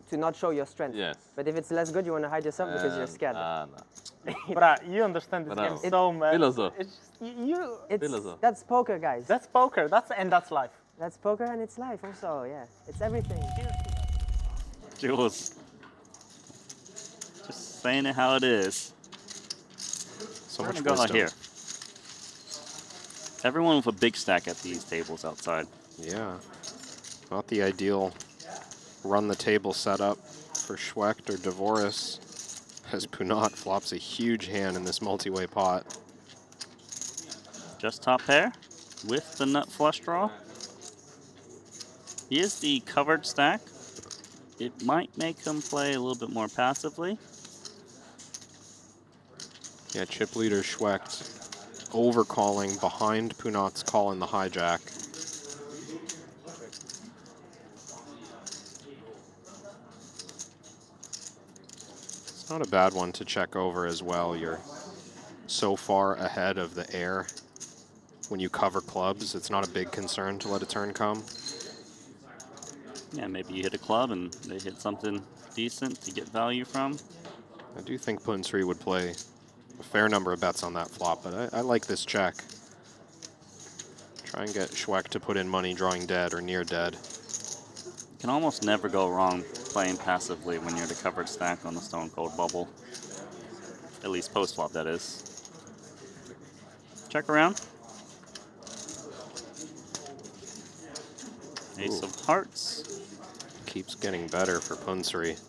Speaker 8: to not show your strength.
Speaker 10: Yes.
Speaker 8: But if it's less good, you want to hide yourself because you're scared.
Speaker 10: No.
Speaker 12: Brah, you understand this game so much.
Speaker 10: Philosoph.
Speaker 8: That's poker, guys.
Speaker 12: That's poker. That's life.
Speaker 8: That's poker and it's life also. Yeah, it's everything.
Speaker 9: Jules. Just saying it how it is.
Speaker 20: So
Speaker 9: We're
Speaker 20: much
Speaker 9: gonna go out
Speaker 20: wisdom.
Speaker 9: here. Everyone with a big stack at these tables outside.
Speaker 20: Yeah. Not the ideal run the table setup for Schwecht or Dvoris, as Punat flops a huge hand in this multi-way pot.
Speaker 9: Just top pair with the nut flush draw. He is the covered stack. It might make him play a little bit more passively.
Speaker 20: Yeah, chip leader Schwecht overcalling behind Punat's call in the hijack. It's not a bad one to check over as well. You're so far ahead of the air. When you cover clubs, it's not a big concern to let a turn come.
Speaker 9: Yeah, maybe you hit a club and they hit something decent to get value from.
Speaker 20: I do think Punsri would play a fair number of bets on that flop, but I like this check. Try and get Schwecht to put in money drawing dead or near dead.
Speaker 9: You can almost never go wrong playing passively when you're the covered stack on the Stone Cold bubble. At least post-flop, that is. Check around. Ace of hearts.
Speaker 20: Keeps getting better for Punsri.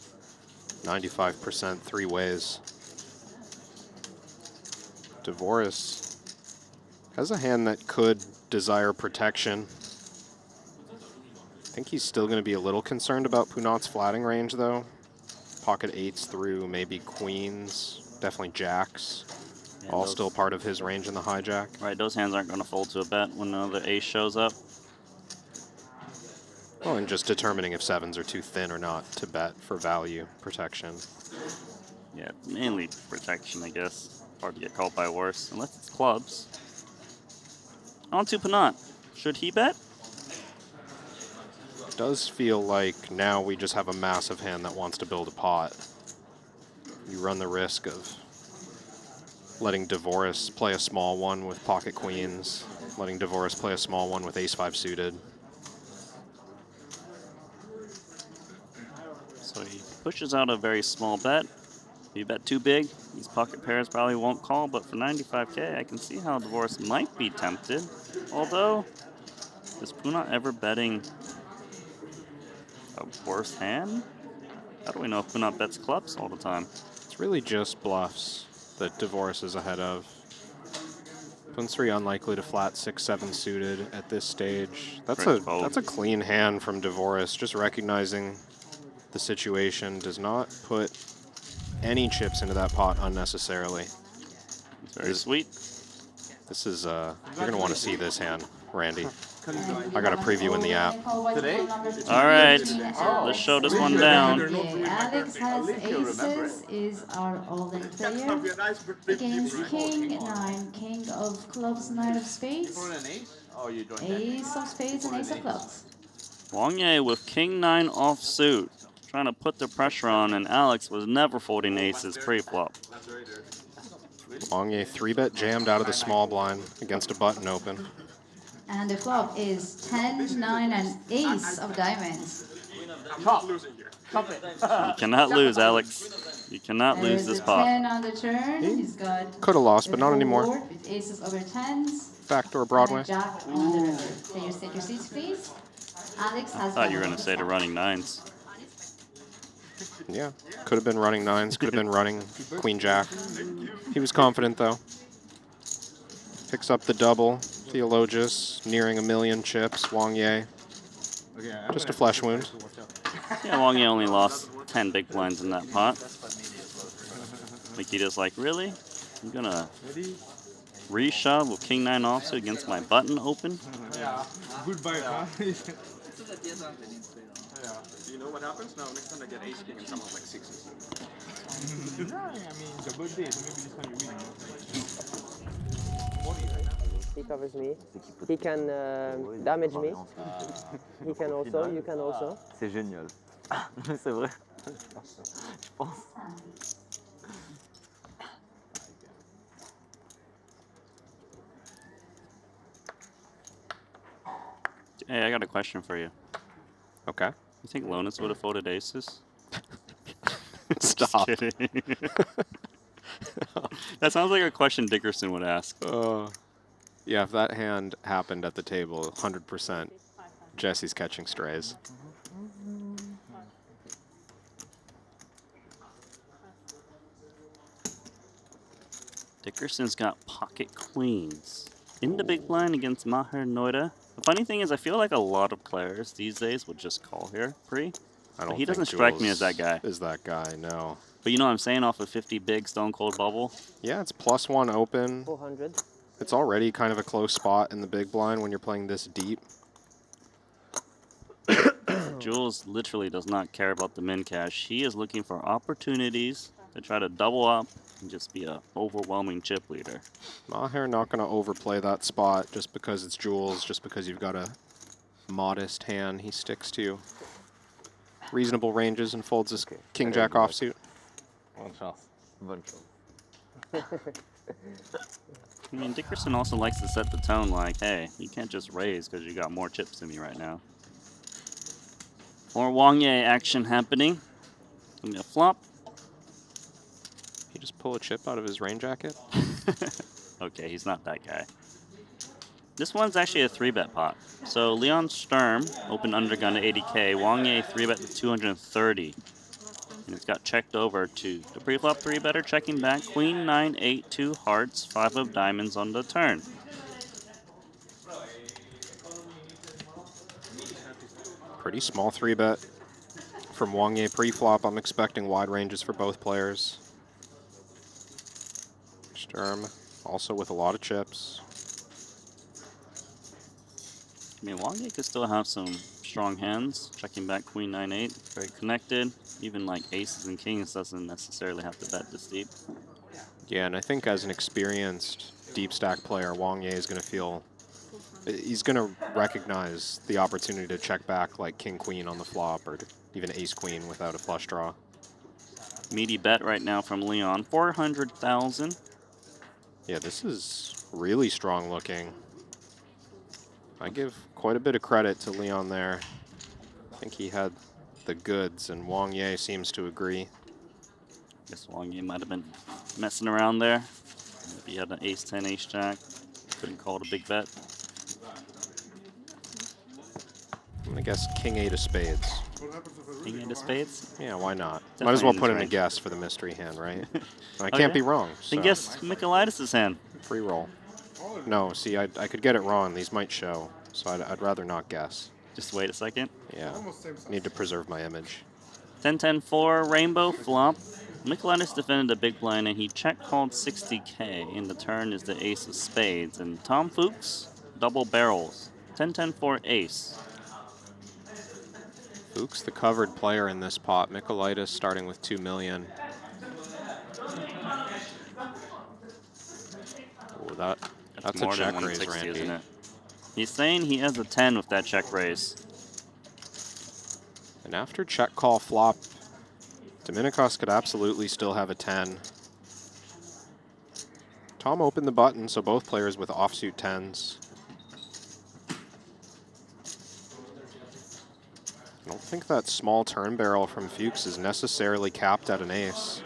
Speaker 20: 95% three ways. Dvoris has a hand that could desire protection. I think he's still going to be a little concerned about Punat's flatting range, though. Pocket 8s through maybe queens, definitely jacks.
Speaker 9: And
Speaker 20: all
Speaker 9: those-
Speaker 20: still part of his range in the hijack.
Speaker 9: Right, those hands aren't going to fold to a bet when another ace shows up.
Speaker 20: Well, and just determining if 7s are too thin or not to bet for value protection.
Speaker 9: Yeah, mainly protection, I guess. Hard to get called by worse, unless it's clubs. On to Punat. Should he bet?
Speaker 20: Does feel like now we just have a massive hand that wants to build a pot. You run the risk of letting Devoris play a small one with pocket queens, letting Devoris play a small one with ace-5 suited.
Speaker 9: So he pushes out a very small bet. If you bet too big, these pocket pairs probably won't call, but for 95K, I can see how Devoris might be tempted. Although, is Punat ever betting a worse hand? How do we know if Punat bets clubs all the time?
Speaker 20: It's really just bluffs that Devoris is ahead of. Pun's 3 unlikely to flat 6-7 suited at this stage. That's a clean hand from Devoris, just recognizing the situation, does not put any chips into that pot unnecessarily.
Speaker 9: It's very sweet.
Speaker 20: This is, you're going to want to see this hand, Randy. I got a preview in the app.
Speaker 12: Today?
Speaker 9: All right, let's show this one down.
Speaker 17: Okay, Alex has aces, is our all-in player. Against King 9, King of clubs, 9 of spades, ace of spades, and ace of clubs.
Speaker 9: Wang Ye with King 9 offsuit, trying to put the pressure on, and Alex was never folding aces pre-flop.
Speaker 20: Wang Ye 3-bet jammed out of the small blind against a button open.
Speaker 17: And the flop is 10, 9, and ace of diamonds.
Speaker 9: You cannot lose, Alex. You cannot lose this pot.
Speaker 17: 10 on the turn. He's got
Speaker 20: Could have lost, but not anymore.
Speaker 17: board with aces over 10s.
Speaker 20: Backdoor Broadway.
Speaker 17: And jack on the river. Players take your seats, please. Alex
Speaker 9: I
Speaker 17: has
Speaker 9: thought you were going to say the running 9s.
Speaker 20: Yeah, could have been running 9s, could have been running Queen Jack. He was confident, though. Picks up the double. Theologus nearing 1 million chips. Wang Ye. Just a flesh wound.
Speaker 9: Yeah, Wang Ye only lost 10 big blinds in that pot. Nikita's like, really? I'm going to reshove with King 9 offsuit against my button open?
Speaker 6: Yeah. Goodbye, huh? You know what happens now? Next time I get ace king and someone's like 6s.
Speaker 13: No, I mean, the birthday, so maybe this time you win.
Speaker 8: He covers me. He can damage me. He can also, you can also.
Speaker 10: C'est génial. C'est vrai. Je pense.
Speaker 9: Hey, I got a question for you.
Speaker 20: Okay.
Speaker 9: You think Lonis would have folded aces?
Speaker 20: Stop.
Speaker 9: Just kidding. That sounds like a question Dickerson would ask.
Speaker 20: Yeah, if that hand happened at the table, 100% Jesse's catching strays.
Speaker 9: Dickerson's got pocket queens. In the big blind against Maher Noida. The funny thing is, I feel like a lot of players these days would just call here, pre.
Speaker 20: I don't
Speaker 9: He doesn't
Speaker 20: think
Speaker 9: strike me
Speaker 20: Jules
Speaker 9: as that guy.
Speaker 20: Is that guy, no.
Speaker 9: But you know what I'm saying, off a 50 big stone cold bubble?
Speaker 20: Yeah, it's +1 open.
Speaker 8: 400.
Speaker 20: It's already kind of a close spot in the big blind when you're playing this deep.
Speaker 9: Jules literally does not care about the min cash. He is looking for opportunities to try to double up and just be a overwhelming chip leader.
Speaker 20: Maher not going to overplay that spot just because it's Jules, just because you've got a modest hand he sticks to. Reasonable ranges and folds his King Jack offsuit.
Speaker 10: Bonne chance. Bonne chance.
Speaker 9: I mean, Dickerson also likes to set the tone like, hey, you can't just raise because you got more chips than me right now. More Wang Ye action happening. Give me a flop.
Speaker 20: He just pull a chip out of his rain jacket?
Speaker 9: Okay, he's not that guy. This one's actually a 3-bet pot. So Leon Sturm opened undergun to 80K. Wang Ye 3-bet to 230. And it's got checked over to the pre-flop 3-better, checking back. Queen 9, 8, 2 hearts, 5 of diamonds on the turn.
Speaker 20: Pretty small 3-bet from Wang Ye pre-flop. I'm expecting wide ranges for both players. Sturm also with a lot of chips.
Speaker 9: I mean, Wang Ye could still have some strong hands. Checking back Queen 9-8, very connected. Even like aces and kings doesn't necessarily have to bet this deep.
Speaker 20: Yeah, and I think as an experienced deep stack player, Wang Ye is going to feel, he's going to recognize the opportunity to check back like king queen on the flop or even ace queen without a flush draw.
Speaker 9: Meaty bet right now from Leon, 400,000.
Speaker 20: Yeah, this is really strong looking. I give quite a bit of credit to Leon there. I think he had the goods, and Wang Ye seems to agree.
Speaker 9: Guess Wang Ye might have been messing around there. Maybe he had an ace-10, ace-jack. Couldn't call it a big bet.
Speaker 20: I'm gonna guess king-8 of spades.
Speaker 9: King-8 of spades?
Speaker 20: Yeah, why not?
Speaker 9: Definitely
Speaker 20: Might as well
Speaker 9: in
Speaker 20: put
Speaker 9: his
Speaker 20: in a
Speaker 9: range.
Speaker 20: guess for the mystery hand, right? I
Speaker 9: Oh,
Speaker 20: can't
Speaker 9: yeah?
Speaker 20: be wrong.
Speaker 9: Then
Speaker 20: So.
Speaker 9: guess Michaelitis' hand.
Speaker 20: Free roll. No, see, I could get it wrong. These might show, so I'd rather not guess.
Speaker 9: Just wait a second.
Speaker 20: Yeah, need to preserve my image.
Speaker 9: 10-10-4, rainbow flop. Michaelitis defended a big blind and he check called 60K. In the turn is the ace of spades. And Tom Fuchs, double barrels. 10-10-4 ace.
Speaker 20: Fuchs, the covered player in this pot. Michaelitis starting with 2 million. Oh, that's a
Speaker 9: more than
Speaker 20: check raise,
Speaker 9: 160,
Speaker 20: Randy.
Speaker 9: isn't it? He's saying he has a 10 with that check raise.
Speaker 20: And after check call flop, Dominicos could absolutely still have a 10. Tom opened the button, so both players with offsuit 10s. I don't think that small turn barrel from Fuchs is necessarily capped at an ace,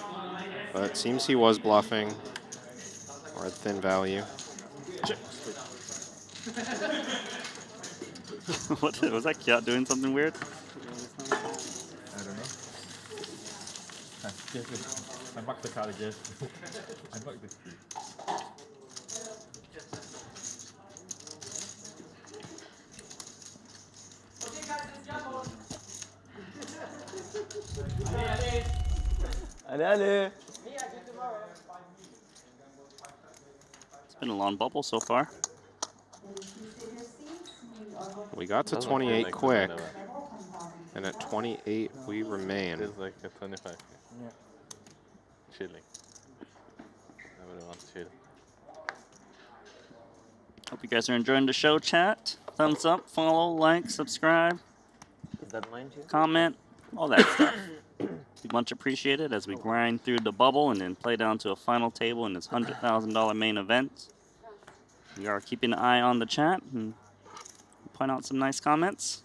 Speaker 20: but it seems he was bluffing, or at thin value.
Speaker 9: What was that Kiat doing something weird?
Speaker 13: I don't know. I marked the card again. I marked the tree.
Speaker 10: Allez.
Speaker 9: It's been a long bubble so far.
Speaker 20: We got to 28 quick, and at 28 we remain.
Speaker 7: It's like a 25.
Speaker 12: Yeah.
Speaker 7: Chilling. Nobody wants chill.
Speaker 9: Hope you guys are enjoying the show, chat. Thumbs up, follow, like, subscribe.
Speaker 10: Is that mine too?
Speaker 9: Comment, all that stuff. Be much appreciated as we grind through the bubble and then play down to a final table in this $100,000 main event. We are keeping an eye on the chat and point out some nice comments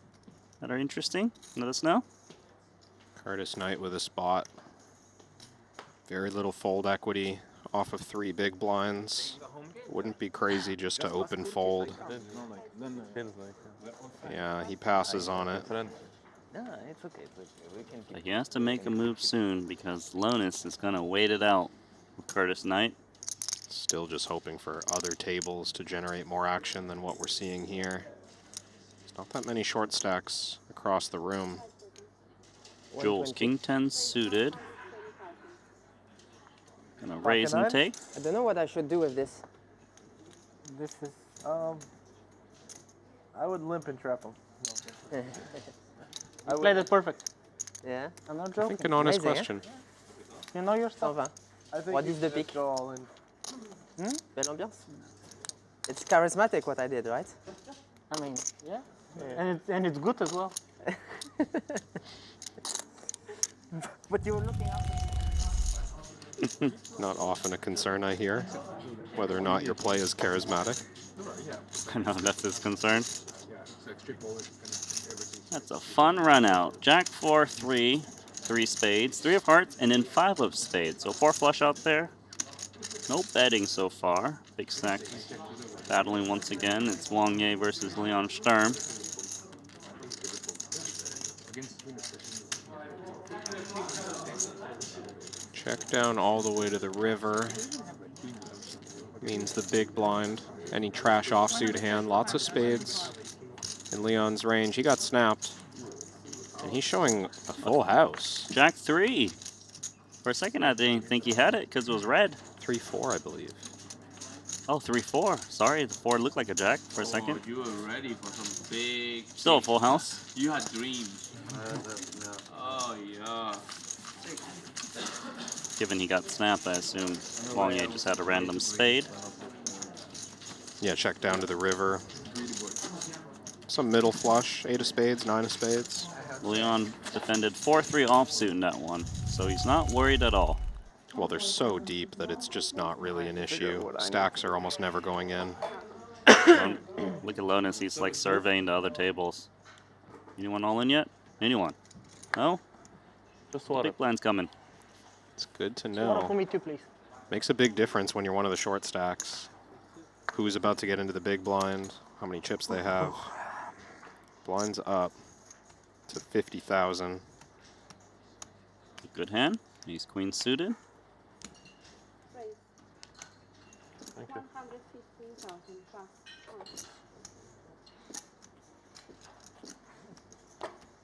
Speaker 9: that are interesting. Let us know.
Speaker 20: Curtis Knight with a spot. Very little fold equity off of 3 big blinds. Wouldn't be crazy just to open fold. Yeah, he passes on it.
Speaker 10: No, it's okay. It's okay. We can keep.
Speaker 9: But he has to make a move soon because Lonis is going to wait it out with Curtis Knight.
Speaker 20: Still just hoping for other tables to generate more action than what we're seeing here. There's not that many short stacks across the room.
Speaker 9: Jules, King 10 suited. Gonna raise and take.
Speaker 8: I don't know what I should do with this.
Speaker 12: This is, I would limp and trap him.
Speaker 8: I
Speaker 12: played it perfect.
Speaker 8: Yeah?
Speaker 12: I'm not
Speaker 20: I
Speaker 12: joking.
Speaker 20: think an honest
Speaker 8: Amazing,
Speaker 20: question.
Speaker 12: You know your stuff.
Speaker 8: I think
Speaker 12: What
Speaker 8: you
Speaker 12: is the
Speaker 8: should
Speaker 12: pick?
Speaker 8: go
Speaker 12: all in.
Speaker 8: Belle ambiance. It's charismatic what I did, right?
Speaker 12: I mean, yeah. And it's good as well. But you were looking after.
Speaker 20: Not often a concern I hear, whether or not your play is charismatic.
Speaker 9: I know, that's his concern. That's a fun run out. Jack 4, 3, 3 spades, 3 of hearts, and then 5 of spades. So 4 flush out there. No betting so far. Big stack battling once again. It's Wang Ye versus Leon Sturm.
Speaker 20: Check down all the way to the river. Means the big blind. Any trash offsuit hand. Lots of spades in Leon's range. He got snapped. And he's showing a full house.
Speaker 9: Jack 3. For a second, I didn't think he had it because it was red.
Speaker 20: 3-4, I believe.
Speaker 9: Oh, 3-4. Sorry, the 4 looked like a jack for a second.
Speaker 5: You were ready for some big...
Speaker 9: Still a full house.
Speaker 5: You had dreams. Oh, yeah.
Speaker 9: Given he got snapped, I assume Wang-Ye just had a random spade.
Speaker 20: Yeah, check down to the river. Some middle flush, 8 of spades, 9 of spades.
Speaker 9: Leon defended 4-3 offsuit in that one, so he's not worried at all.
Speaker 20: Well, they're so deep that it's just not really an issue. Stacks are almost never going in.
Speaker 9: Look at Lonis, he's like surveying the other tables. Anyone all in yet? Anyone? No?
Speaker 5: Just
Speaker 9: water. Big blind's coming.
Speaker 20: It's good to
Speaker 12: Water for
Speaker 20: know.
Speaker 12: me too, please.
Speaker 20: Makes a big difference when you're one of the short stacks. Who's about to get into the big blind, how many chips they have. Blind's up to 50,000.
Speaker 9: Good hand. Ace queen suited.
Speaker 20: Thank you.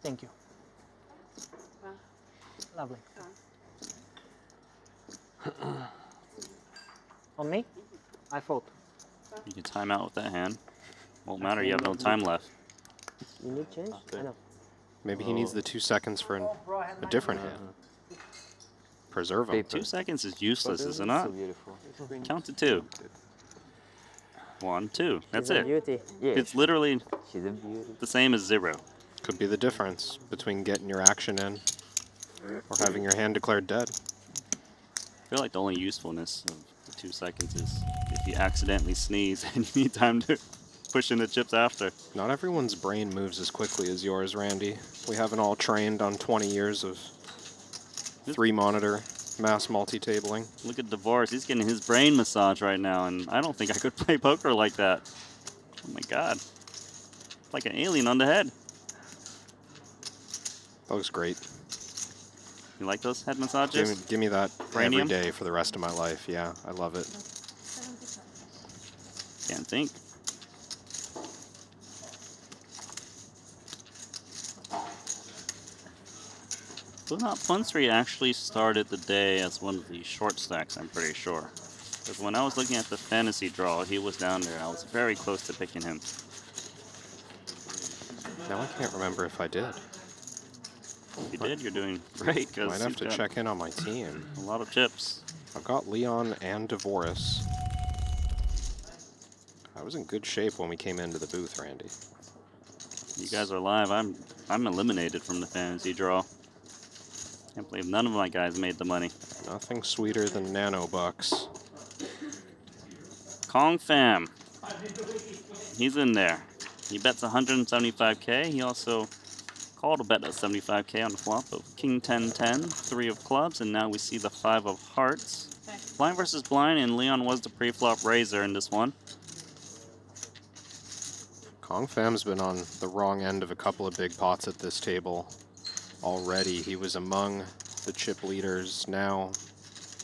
Speaker 12: Thank you. Lovely. On me? I fold.
Speaker 9: You can time out with that hand. Won't matter, you have no time left.
Speaker 8: You need change? I know.
Speaker 20: Maybe he needs the 2 seconds for a different hand. Preserve him.
Speaker 9: 2 seconds is useless, is it not? Count to 2. 1, 2. That's it.
Speaker 8: Beauty.
Speaker 9: It's literally the same as 0.
Speaker 20: Could be the difference between getting your action in or having your hand declared dead.
Speaker 9: I feel like the only usefulness of the 2 seconds is if you accidentally sneeze and you need time to push in the chips after.
Speaker 20: Not everyone's brain moves as quickly as yours, Randy. We haven't all trained on 20 years of 3-monitor mass multi-tabling.
Speaker 9: Look at Divorce. He's getting his brain massage right now, and I don't think I could play poker like that. Oh my god. It's like an alien on the head.
Speaker 20: That looks great.
Speaker 9: You like those head massages?
Speaker 20: Give me that
Speaker 9: Cranium?
Speaker 20: every day for the rest of my life. Yeah, I love it.
Speaker 9: Can't think. Funsry actually started the day as one of the short stacks, I'm pretty sure. Because when I was looking at the fantasy draw, he was down there. I was very close to picking him.
Speaker 20: Now I can't remember if I did.
Speaker 9: If you did, you're doing great.
Speaker 20: Might have to check in on my team.
Speaker 9: A lot of chips.
Speaker 20: I've got Leon and Divorce. I was in good shape when we came into the booth, Randy.
Speaker 9: You guys are live. I'm eliminated from the fantasy draw. Can't believe none of my guys made the money.
Speaker 20: Nothing sweeter than nano bucks.
Speaker 9: Kong Fam. He's in there. He bets 175k. He also called a bet at 75k on the flop of King 10-10, 3 of clubs, and now we see the 5 of hearts. Blind versus blind, and Leon was the pre-flop raiser in this one.
Speaker 20: Kong Fam's been on the wrong end of a couple of big pots at this table already. He was among the chip leaders, now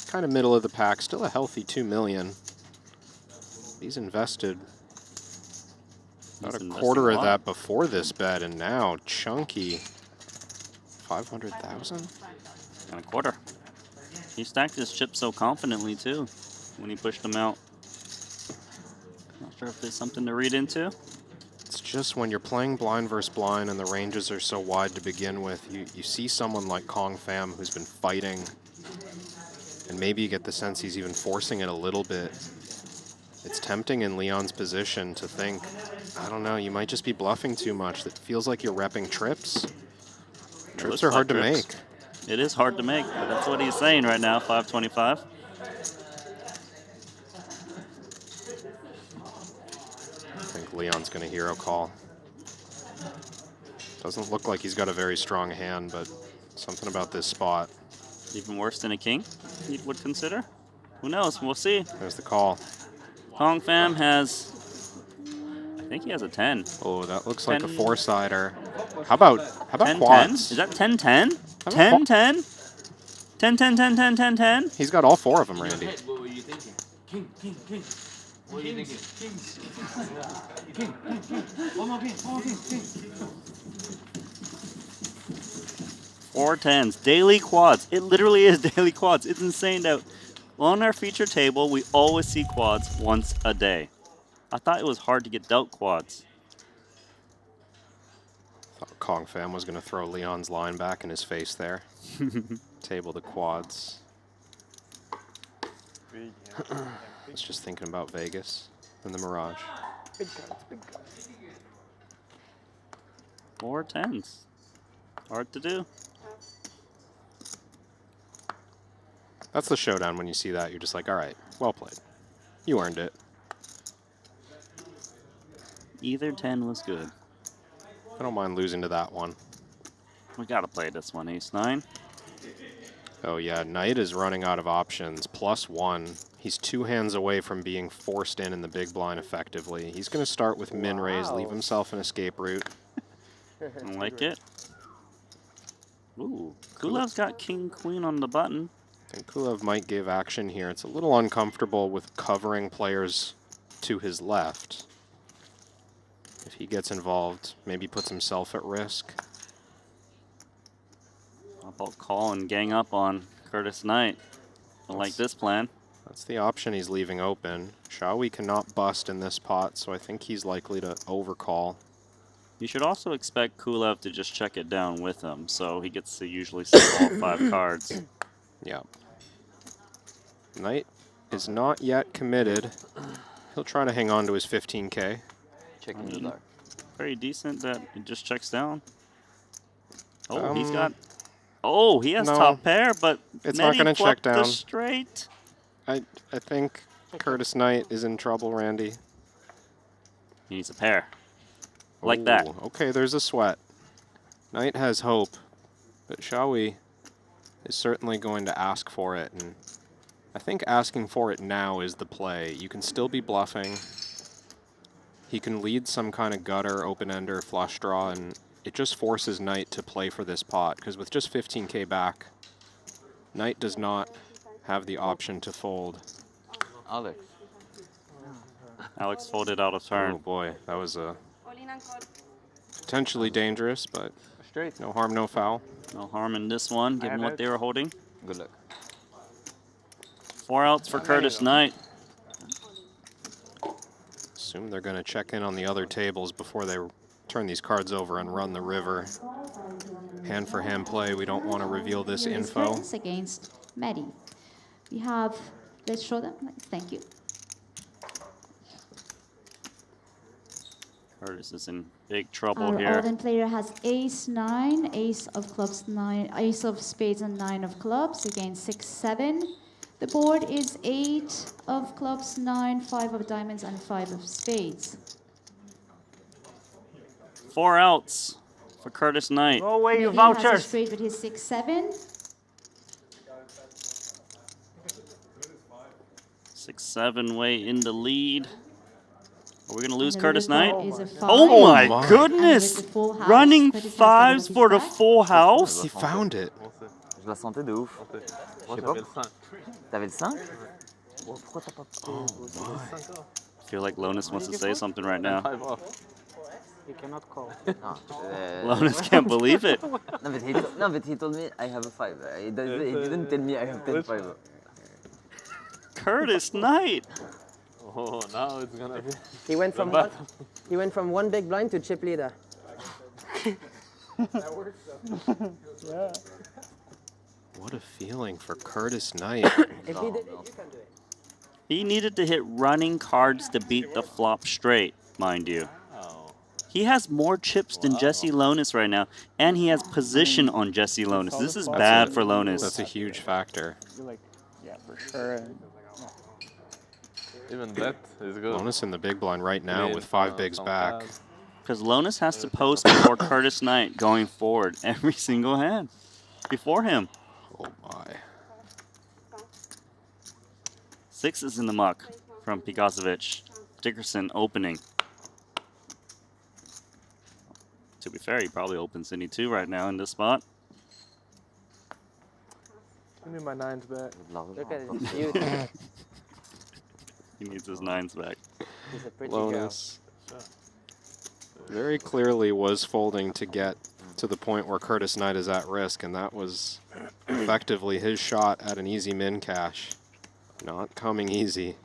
Speaker 20: kind of middle of the pack, still a healthy 2 million. He's invested about a quarter of that before this bet, and now chunky 500,000
Speaker 9: and a quarter. He stacked his chips so confidently too when he pushed them out. Not sure if there's something to read into.
Speaker 20: It's just when you're playing blind versus blind and the ranges are so wide to begin with, you see someone like Kong Fam who's been fighting, and maybe you get the sense he's even forcing it a little bit. It's tempting in Leon's position to think, I don't know, you might just be bluffing too much. It feels like you're repping trips. Trips are hard to make.
Speaker 9: It is hard to make, but that's what he's saying right now, 525.
Speaker 20: I think Leon's going to hero call. Doesn't look like he's got a very strong hand, but something about this spot.
Speaker 9: Even worse than a king, he would consider? Who knows? We'll see.
Speaker 20: There's the call.
Speaker 9: Kong Fam has, I think he has a 10.
Speaker 20: Oh, that looks like a 4-sider. How about
Speaker 9: 10,
Speaker 20: quads?
Speaker 9: 10? Is that 10-10? 10-10? 10-10-10-10-10-10?
Speaker 20: He's got all 4 of them, Randy.
Speaker 5: What were you thinking? King, king, king. What are you thinking? Kings. King, king, king. One more king, king.
Speaker 9: 4 10s. Daily quads. It literally is daily quads. It's insane that on our feature table, we always see quads once a day. I thought it was hard to get dealt quads.
Speaker 20: Thought Kong Fam was going to throw Leon's line back in his face there. Table the quads. I was just thinking about Vegas and the Mirage.
Speaker 3: Big cards, big cards.
Speaker 9: 4 10s. Hard to do.
Speaker 20: That's the showdown when you see that. You're just like, all right, well played. You earned it.
Speaker 9: Either 10 was good.
Speaker 20: I don't mind losing to that one.
Speaker 9: We got to play this one, ace-9.
Speaker 20: Oh yeah, Knight is running out of options. +1. He's 2 hands away from being forced in the big blind effectively. He's going to start with min raise, leave himself an escape route.
Speaker 9: I like it. Ooh, Kulev's got king-queen on the button.
Speaker 20: I think Kulev might give action here. It's a little uncomfortable with covering players to his left. If he gets involved, maybe puts himself at risk.
Speaker 9: How about call and gang up on Curtis Knight? I like this plan.
Speaker 20: That's the option he's leaving open. Shawi cannot bust in this pot, so I think he's likely to overcall.
Speaker 9: You should also expect Kulev to just check it down with him, so he gets to usually see all 5 cards.
Speaker 20: Yeah. Knight is not yet committed. He'll try to hang on to his 15K.
Speaker 10: Checking the dark.
Speaker 9: Very decent that it just checks down. Oh, he's got... Oh, he has top pair, but
Speaker 20: it's not going to check down.
Speaker 9: The straight.
Speaker 20: I think Curtis Knight is in trouble, Randy.
Speaker 9: He needs a pair. Like that.
Speaker 20: Okay, there's a sweat. Knight has hope, but Shawi is certainly going to ask for it, and I think asking for it now is the play. You can still be bluffing. He can lead some kind of gutter, open-ender, flush draw, and it just forces Knight to play for this pot, because with just 15K back, Knight does not have the option to fold.
Speaker 9: Alex folded out of turn.
Speaker 20: Oh boy, that was a potentially dangerous, but no harm, no foul.
Speaker 9: No harm in this one, given what they were holding.
Speaker 10: Good luck.
Speaker 9: 4 outs for Curtis Knight.
Speaker 20: Assume they're going to check in on the other tables before they turn these cards over and run the river. Hand for hand play. We don't want to reveal this info.
Speaker 17: Against Maddie. We have, let's show them. Thank you.
Speaker 9: Curtis is in big trouble
Speaker 17: Our
Speaker 9: here.
Speaker 17: Alden player has ace-9, ace of clubs 9, ace of spades and 9 of clubs against 6-7. The board is 8 of clubs, 9, 5 of diamonds, and 5 of spades.
Speaker 9: 4 outs for Curtis Knight.
Speaker 12: Go away, you
Speaker 17: He has a
Speaker 12: vouchers.
Speaker 17: straight with his 6-7.
Speaker 9: 6-7 way in the lead. Are we going to lose
Speaker 17: And the
Speaker 9: Curtis
Speaker 17: loser
Speaker 9: Knight?
Speaker 17: is a 5.
Speaker 9: Oh my
Speaker 17: And
Speaker 9: goodness!
Speaker 17: with the full house,
Speaker 9: Running
Speaker 17: Curtis has
Speaker 9: 5s
Speaker 17: the
Speaker 9: for the
Speaker 17: back.
Speaker 9: full house?
Speaker 20: He found it.
Speaker 10: Je la sentais de ouf. Je sais pas. T'avais le 5? Pourquoi t'as pas pris?
Speaker 9: I feel like Lonus wants to say something right now.
Speaker 12: You cannot call.
Speaker 9: Lonus can't believe it.
Speaker 10: No, but he told me I have a 5. He didn't tell me I have 10-5.
Speaker 9: Curtis Knight.
Speaker 5: Oh, now it's gonna be.
Speaker 8: He went from one big blind to chip leader.
Speaker 12: That works though. Yeah.
Speaker 20: What a feeling for Curtis Knight.
Speaker 8: If he did it, you can do it.
Speaker 9: He needed to hit running cards to beat the flop straight, mind you. He has more chips than Jesse Lonus right now, and he has position on Jesse Lonus. This is bad for Lonus.
Speaker 20: That's a huge factor.
Speaker 12: You're like, yeah, for sure.
Speaker 5: Even that is good.
Speaker 20: Lonus in the big blind right now with 5 bigs back.
Speaker 9: Because Lonus has to post before Curtis Knight going forward every single hand before him.
Speaker 20: Oh my.
Speaker 9: 6 is in the muck from Pigasevic. Dickerson opening. To be fair, he probably opens any 2 right now in this spot.
Speaker 12: Give me my 9s back.
Speaker 8: Look at it.
Speaker 9: He needs his 9s back.
Speaker 8: He's a pretty
Speaker 20: Lonus very clearly was folding to get to the point where Curtis Knight is at risk, and that was effectively his shot at an easy min cash. Not coming easy.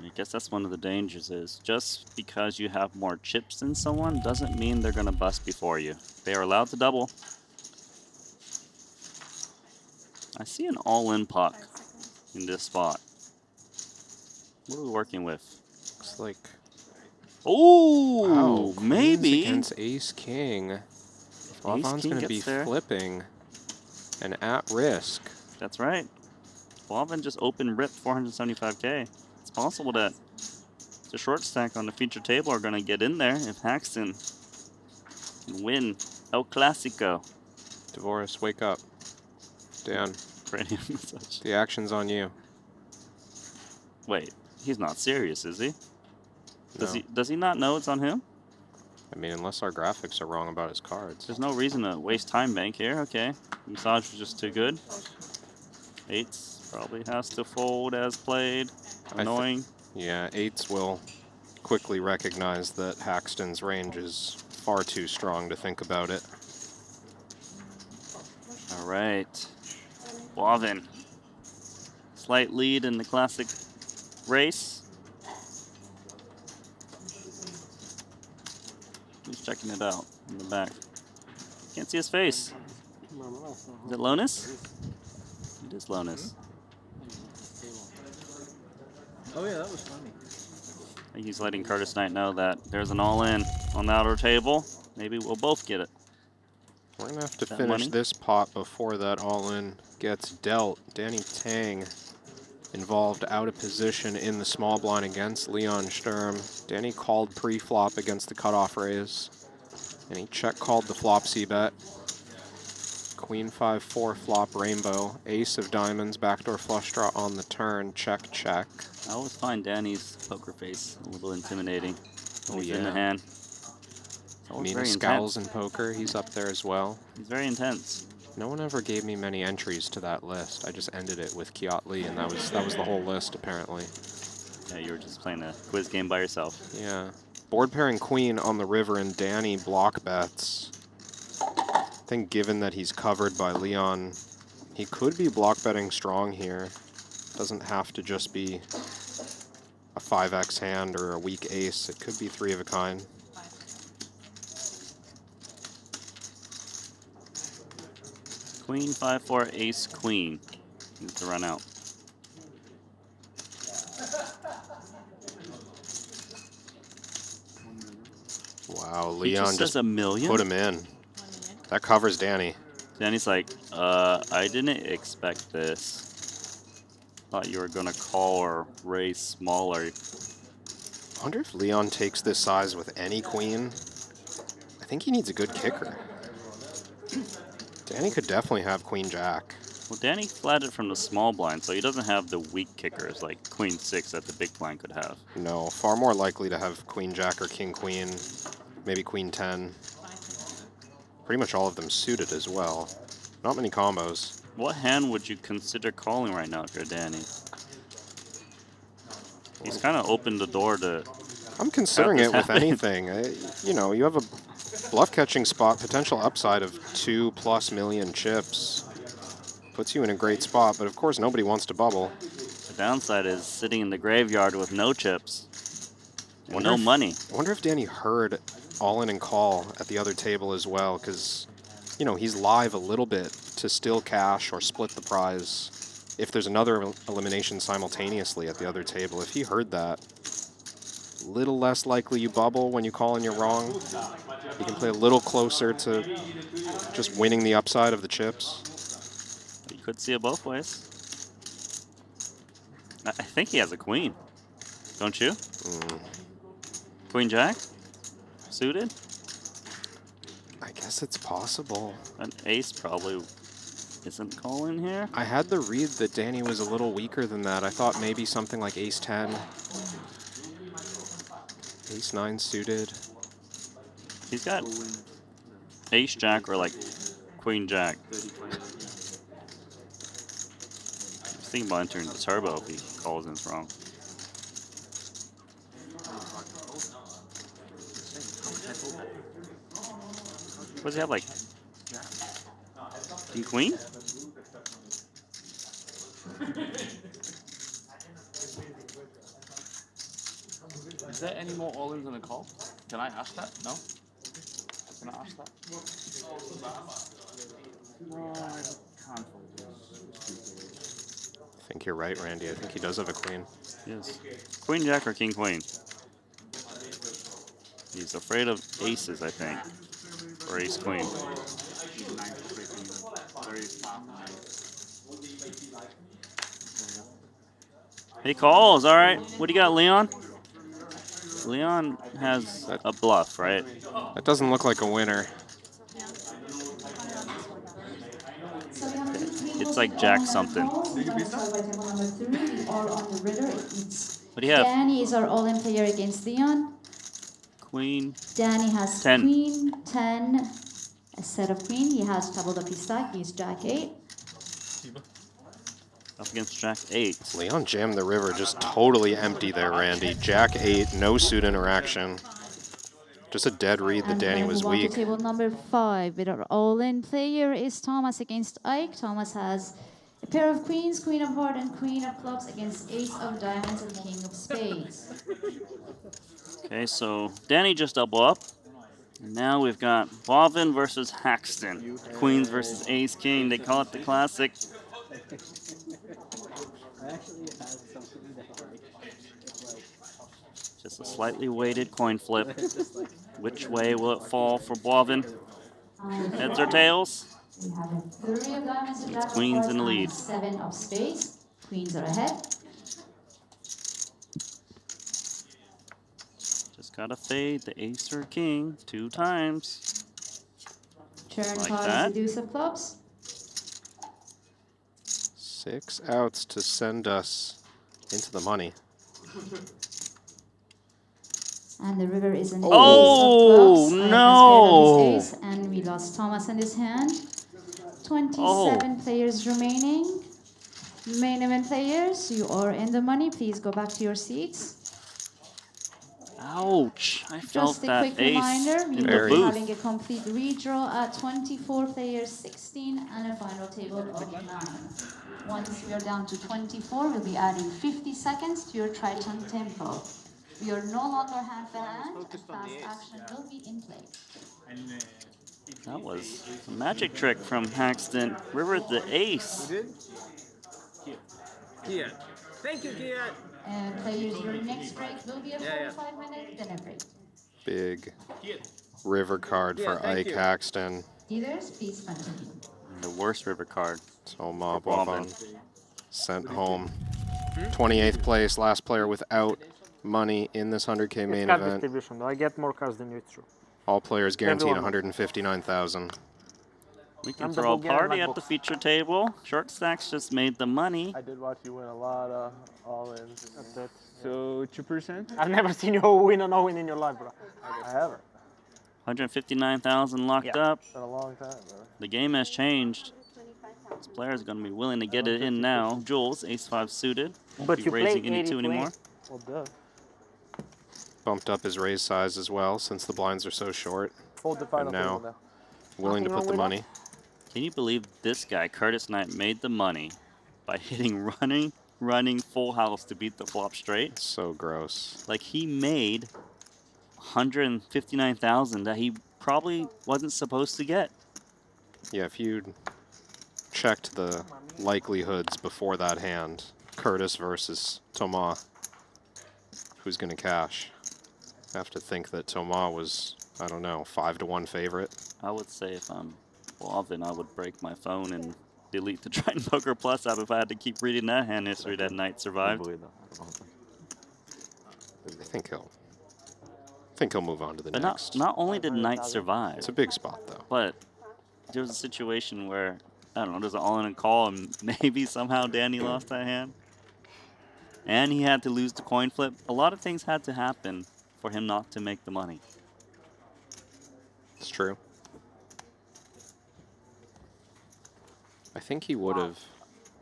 Speaker 9: I guess that's one of the dangers is just because you have more chips than someone doesn't mean they're going to bust before you. They are allowed to double. I see an all-in puck in this spot. What are we working with?
Speaker 20: Looks like...
Speaker 9: Oh,
Speaker 20: wow,
Speaker 9: maybe.
Speaker 20: Against Ace-King. Flavon's going to be flipping and at risk.
Speaker 9: That's right. Flavon just open rip 475K. It's possible that the short stack on the feature table are going to get in there if Haxton can win El Clasico.
Speaker 20: Dvoris, wake up. Dan. The action's on you.
Speaker 9: Wait, he's not serious, is he?
Speaker 20: No.
Speaker 9: Does he not know it's on him?
Speaker 20: I mean, unless our graphics are wrong about his cards.
Speaker 9: There's no reason to waste time bank here. Okay. Massage was just too good. Eights probably has to fold as played. Annoying.
Speaker 20: Yeah, eights will quickly recognize that Haxton's range is far too strong to think about it.
Speaker 9: All right. Flavon. Slight lead in the classic race. Who's checking it out in the back? Can't see his face. Is it Lonus? It is Lonus.
Speaker 19: Oh yeah, that was funny.
Speaker 9: I think he's letting Curtis Knight know that there's an all-in on the outer table. Maybe we'll both get it.
Speaker 20: We're going to have to finish this pot before that all-in gets dealt. Danny Tang involved out of position in the small blind against Leon Sturm. Danny called pre-flop against the cutoff raise, and he check-called the flop c-bet. Queen 5-4 flop rainbow, ace of diamonds, backdoor flush draw on the turn, check, check.
Speaker 9: I always find Danny's poker face a little intimidating.
Speaker 20: Oh,
Speaker 9: He's
Speaker 20: yeah.
Speaker 9: in the hand.
Speaker 20: Mina Scowls in poker, he's up there as well.
Speaker 9: He's very intense.
Speaker 20: No one ever gave me many entries to that list. I just ended it with Kiat Lee, and that was the whole list, apparently.
Speaker 9: Yeah, you were just playing a quiz game by yourself.
Speaker 20: Yeah. Board pairing Queen on the river, and Danny block bets. I think given that he's covered by Leon, he could be block betting strong here. Doesn't have to just be a 5x hand or a weak ace. It could be 3 of a kind.
Speaker 9: Queen 5-4 ace queen needs to run out.
Speaker 20: Wow,
Speaker 9: He
Speaker 20: Leon
Speaker 9: just says a million?
Speaker 20: put him in. That covers Danny.
Speaker 9: Danny's like, I didn't expect this. Thought you were gonna call or raise smaller.
Speaker 20: I wonder if Leon takes this size with any queen. I think he needs a good kicker. Danny could definitely have queen jack.
Speaker 9: Well, Danny flatted from the small blind, so he doesn't have the weak kickers like queen 6 that the big blind could have.
Speaker 20: No, far more likely to have queen jack or king queen, maybe queen 10. Pretty much all of them suited as well. Not many combos.
Speaker 9: What hand would you consider calling right now if you're Danny? He's kind of opened the door to...
Speaker 20: I'm considering it with anything. You know, you have a bluff catching spot, potential upside of 2+ million chips. Puts you in a great spot, but of course nobody wants to bubble.
Speaker 9: The downside is sitting in the graveyard with no chips and no money.
Speaker 20: I wonder if Danny heard all in and call at the other table as well, because, you know, he's live a little bit to still cash or split the prize if there's another elimination simultaneously at the other table. If he heard that, a little less likely you bubble when you call and you're wrong. You can play a little closer to just winning the upside of the chips.
Speaker 9: You could see it both ways. I think he has a queen. Don't you? Queen jack? Suited?
Speaker 20: I guess it's possible.
Speaker 9: An ace probably isn't calling here.
Speaker 20: I had the read that Danny was a little weaker than that. I thought maybe something like ace 10. Ace 9 suited.
Speaker 9: He's got ace jack or like queen jack. I was thinking about entering the turbo if he calls and it's wrong. does he have, like, king queen?
Speaker 5: Is there any more all-ins on the call? Can I ask that? No? Can I ask that? No, I can't.
Speaker 20: I think you're right, Randy. I think he does have a queen.
Speaker 9: Yes. Queen jack or king queen? He's afraid of aces, I think. Or ace queen. He calls, all right. What do you got, Leon? Leon has a bluff, right?
Speaker 20: That doesn't look like a winner.
Speaker 9: It's like jack something.
Speaker 17: What
Speaker 9: do you have?
Speaker 17: Danny is our all-in player against Leon.
Speaker 9: Queen.
Speaker 17: Danny has
Speaker 9: 10.
Speaker 17: queen, 10, a set of queen. He has doubled up his stack. He's jack 8.
Speaker 9: Up against jack 8.
Speaker 20: Leon jammed the river just totally empty there, Randy. Jack 8, no suit interaction. Just a dead read that Danny was
Speaker 17: move on to
Speaker 20: weak.
Speaker 17: table number 5 with our all-in player is Thomas against Ike. Thomas has a pair of queens, queen of heart and queen of clubs against ace of diamonds and king of spades.
Speaker 9: Okay, so Danny just double up. And now we've got Boivin versus Haxton. Queens versus ace king. They call it the classic. Just a slightly weighted coin flip. Which way will it fall for Boivin? Heads or tails?
Speaker 17: We have a 3 of diamonds,
Speaker 9: It's queens in the lead.
Speaker 17: 7 of spades. Queens are ahead.
Speaker 9: Just gotta fade the ace or king 2 times.
Speaker 17: Turn
Speaker 9: Like
Speaker 17: card
Speaker 9: that.
Speaker 17: is the deuce of clubs.
Speaker 20: 6 outs to send us into the money.
Speaker 17: And the river is an
Speaker 9: Oh,
Speaker 17: ace of clubs. Ike has
Speaker 9: no.
Speaker 17: paired his ace, and we lost Thomas in his hand. 27 players remaining. Main event players, you are in the money. Please go back to your seats.
Speaker 9: Ouch. I felt
Speaker 17: Just a
Speaker 9: that
Speaker 17: quick
Speaker 9: ace
Speaker 17: reminder, we
Speaker 9: in
Speaker 17: will
Speaker 9: the
Speaker 17: be
Speaker 9: booth.
Speaker 17: having a complete redraw at 24 players, 16, and a final table of 9. Once we are down to 24, we'll be adding 50 seconds to your Triton tempo. We are no longer hand-to-hand, and fast action will be in play.
Speaker 9: That was a magic trick from Haxton. River the ace.
Speaker 6: Kian. Thank you, Kian.
Speaker 17: And players, your next break will be a 45-minute dinner break.
Speaker 20: Big river card for
Speaker 6: thank
Speaker 20: Ike
Speaker 6: you.
Speaker 20: Haxton.
Speaker 17: Dealers, please continue.
Speaker 9: The worst river card.
Speaker 20: Toma
Speaker 9: For
Speaker 20: Boivin sent home. 28th place, last player without money in this 100K
Speaker 12: It's
Speaker 20: main
Speaker 12: card
Speaker 20: event.
Speaker 12: distribution, though. I get more cards than you, it's true.
Speaker 20: All players guaranteed
Speaker 12: Everyone.
Speaker 20: 159,000.
Speaker 9: We can
Speaker 12: I'm the
Speaker 9: throw a
Speaker 12: Bulgarian
Speaker 9: party
Speaker 12: like
Speaker 9: at the
Speaker 12: book.
Speaker 9: feature table. Short stacks just made the money.
Speaker 18: I did watch you win a lot of all-ins.
Speaker 12: That's it.
Speaker 18: So 2%?
Speaker 12: I've never seen you win an all-in in your life, bro.
Speaker 18: I haven't.
Speaker 9: 159,000 locked up.
Speaker 18: It's been a long time, bro.
Speaker 9: The game has changed. This player is going to be willing to get it in now. Jules, ace-5 suited. Won't
Speaker 12: But
Speaker 9: be
Speaker 12: you play
Speaker 9: raising any
Speaker 12: 80
Speaker 9: two
Speaker 12: to
Speaker 9: anymore.
Speaker 12: 8. Well, duh.
Speaker 20: Bumped up his raise size as well since the blinds are so short.
Speaker 18: Fold the final
Speaker 20: And now
Speaker 18: table now.
Speaker 20: willing to
Speaker 12: Nothing
Speaker 20: put the
Speaker 12: wrong with
Speaker 20: money.
Speaker 9: Can you believe this guy, Curtis Knight, made the money by hitting running full house to beat the flop straight?
Speaker 20: So gross.
Speaker 9: Like, he made 159,000 that he probably wasn't supposed to get.
Speaker 20: Yeah, if you'd checked the likelihoods before that hand, Curtis versus Toma, who's going to cash? I have to think that Toma was, I don't know, 5-1 favorite.
Speaker 9: I would say if I'm Boivin, I would break my phone and delete the Triton Poker Plus app if I had to keep reading that hand history that Knight survived.
Speaker 20: I think he'll move on to the
Speaker 9: But
Speaker 20: next.
Speaker 9: not only did Knight survive,
Speaker 20: It's a big spot though.
Speaker 9: but there was a situation where, I don't know, there's an all-in and call, and maybe somehow Danny lost that hand. And he had to lose the coin flip. A lot of things had to happen for him not to make the money.
Speaker 20: It's true. I think he would have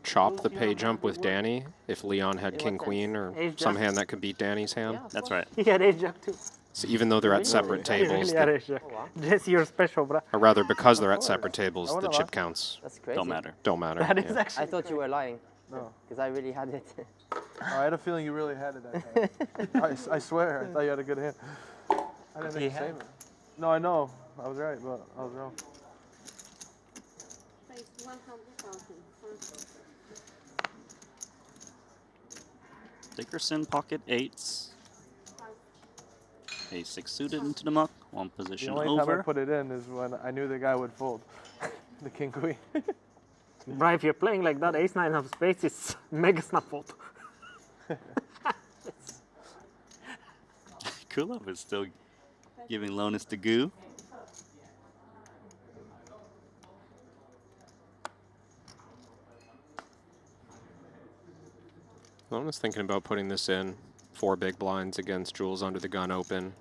Speaker 20: chopped the pay jump with Danny if Leon had King Queen or some hand that could beat Danny's hand.
Speaker 9: That's right.
Speaker 12: He had ace jack too.
Speaker 20: So even though they're at separate tables,
Speaker 12: Jesse, you're special, bro.
Speaker 20: or rather because they're at separate tables, the chip counts
Speaker 8: That's crazy.
Speaker 9: Don't matter.
Speaker 20: don't matter.
Speaker 12: That is
Speaker 20: yeah.
Speaker 12: actually.
Speaker 8: I thought you were lying.
Speaker 18: No.
Speaker 8: Because I really had it.
Speaker 18: I had a feeling you really had it that time. I swear, I thought you had a good hand. I didn't make a statement. No, I know. I was right, but I was wrong.
Speaker 9: Dickerson pocket 8s. A6 suited into the muck. One position
Speaker 18: The only time I
Speaker 9: over.
Speaker 18: put it in is when I knew the guy would fold. The king queen.
Speaker 12: Bro, if you're playing like that, ace-9 of spades is mega snap fold.
Speaker 9: Kulov is still giving Lonis to goo.
Speaker 20: I was thinking about putting this in 4 big blinds against Jules under the gun open.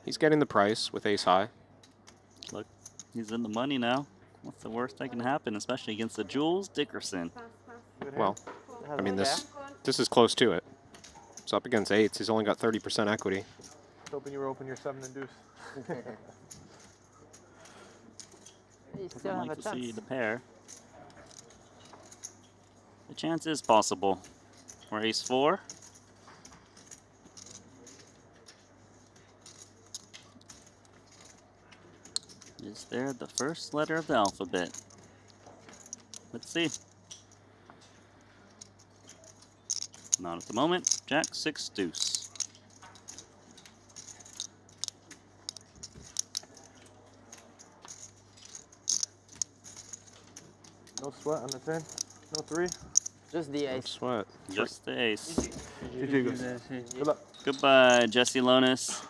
Speaker 20: He's getting the price with ace high.
Speaker 9: Look, he's in the money now. What's the worst that can happen, especially against the Jules Dickerson?
Speaker 20: Well, I mean, this is close to it. It's up against 8s. He's only got 30% equity.
Speaker 18: Hoping you were open your 7 and deuce.
Speaker 8: You still have
Speaker 9: I'd like
Speaker 8: a
Speaker 9: to see
Speaker 8: chance.
Speaker 9: the pair. The chance is possible. We're ace 4. Is there the first letter of the alphabet? Let's see. Not at the moment. Jack 6 deuce.
Speaker 18: No sweat on the 10. No 3.
Speaker 8: Just the ace.
Speaker 20: Sweat.
Speaker 9: Just the ace.
Speaker 18: Good luck.
Speaker 9: Goodbye, Jesse Lonis.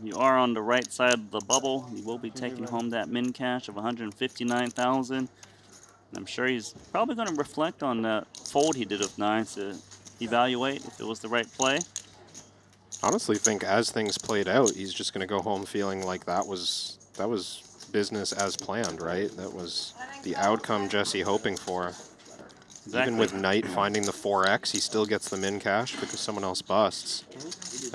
Speaker 9: You are on the right side of the bubble. You will be taking home that min cash of 159,000. And I'm sure he's probably going to reflect on that fold he did of 9s to evaluate if it was the right play.
Speaker 20: Honestly, think as things played out, he's just going to go home feeling like that was business as planned, right? That was the outcome Jesse hoping for.
Speaker 9: Exactly.
Speaker 20: Even with Knight finding the 4x, he still gets the min cash because someone else busts.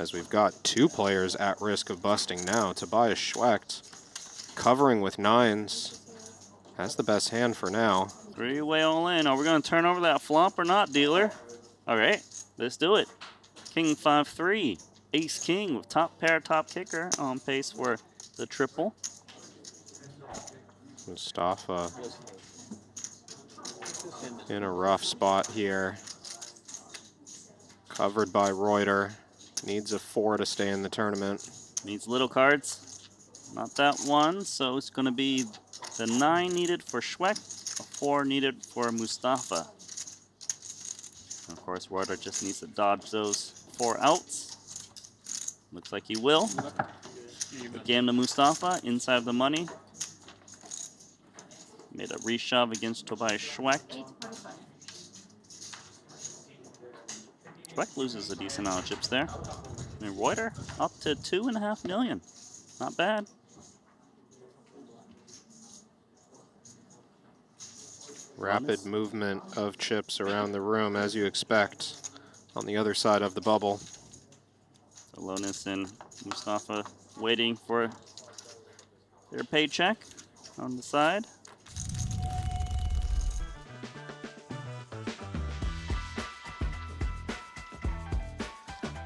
Speaker 20: As we've got 2 players at risk of busting now. Tobias Schwecht covering with 9s. Has the best hand for now.
Speaker 9: 3-way all in. Are we going to turn over that flop or not, dealer? All right, let's do it. King 5-3. Ace King with top pair, top kicker on pace for the triple.
Speaker 20: Mustafa in a rough spot here. Covered by Reuter. Needs a 4 to stay in the tournament.
Speaker 9: Needs little cards. Not that one, so it's going to be the 9 needed for Schwecht, a 4 needed for Mustafa. And of course, Reuter just needs to dodge those 4 outs. Looks like he will. Game to Mustafa, inside of the money. Made a reshove against Tobias Schwecht. Schwecht loses a decent amount of chips there. And Reuter up to 2.5 million. Not bad.
Speaker 20: Rapid movement of chips around the room, as you expect, on the other side of the bubble.
Speaker 9: Lonis and Mustafa waiting for their paycheck on the side.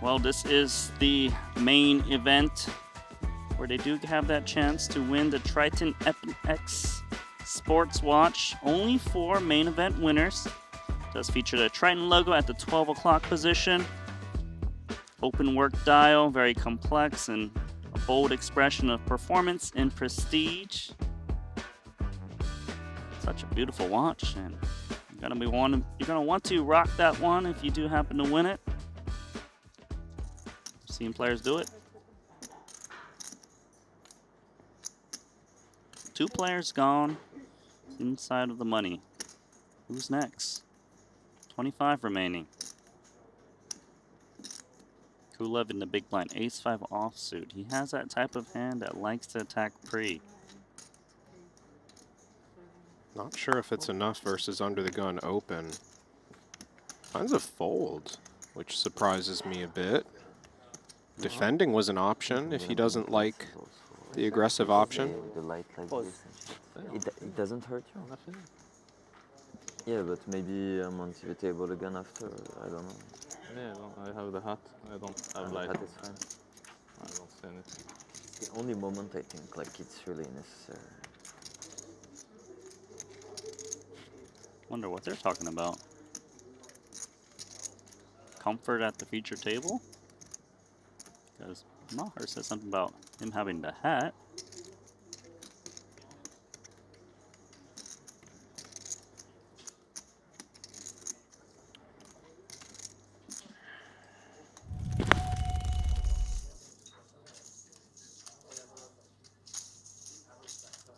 Speaker 9: Well, this is the main event where they do have that chance to win the Triton X Sports Watch. Only 4 main event winners. Does feature the Triton logo at the 12 o'clock position. Open work dial, very complex and a bold expression of performance and prestige. Such a beautiful watch, and you're gonna want to rock that one if you do happen to win it. Seen players do it. 2 players gone inside of the money. Who's next? 25 remaining. Kulov in the big blind. Ace-5 offsuit. He has that type of hand that likes to attack pre.
Speaker 20: Not sure if it's enough versus under the gun open. Finds a fold, which surprises me a bit. Defending was an option if he doesn't like the aggressive option.
Speaker 10: The light like this. It doesn't hurt you. Yeah, but maybe I'm on the table again after. I don't know.
Speaker 5: Yeah, I have the hat. I don't have light.
Speaker 10: That is fine.
Speaker 5: I don't see anything.
Speaker 10: It's the only moment I think like it's really necessary.
Speaker 9: Wonder what they're talking about. Comfort at the feature table? Because Maher said something about him having the hat.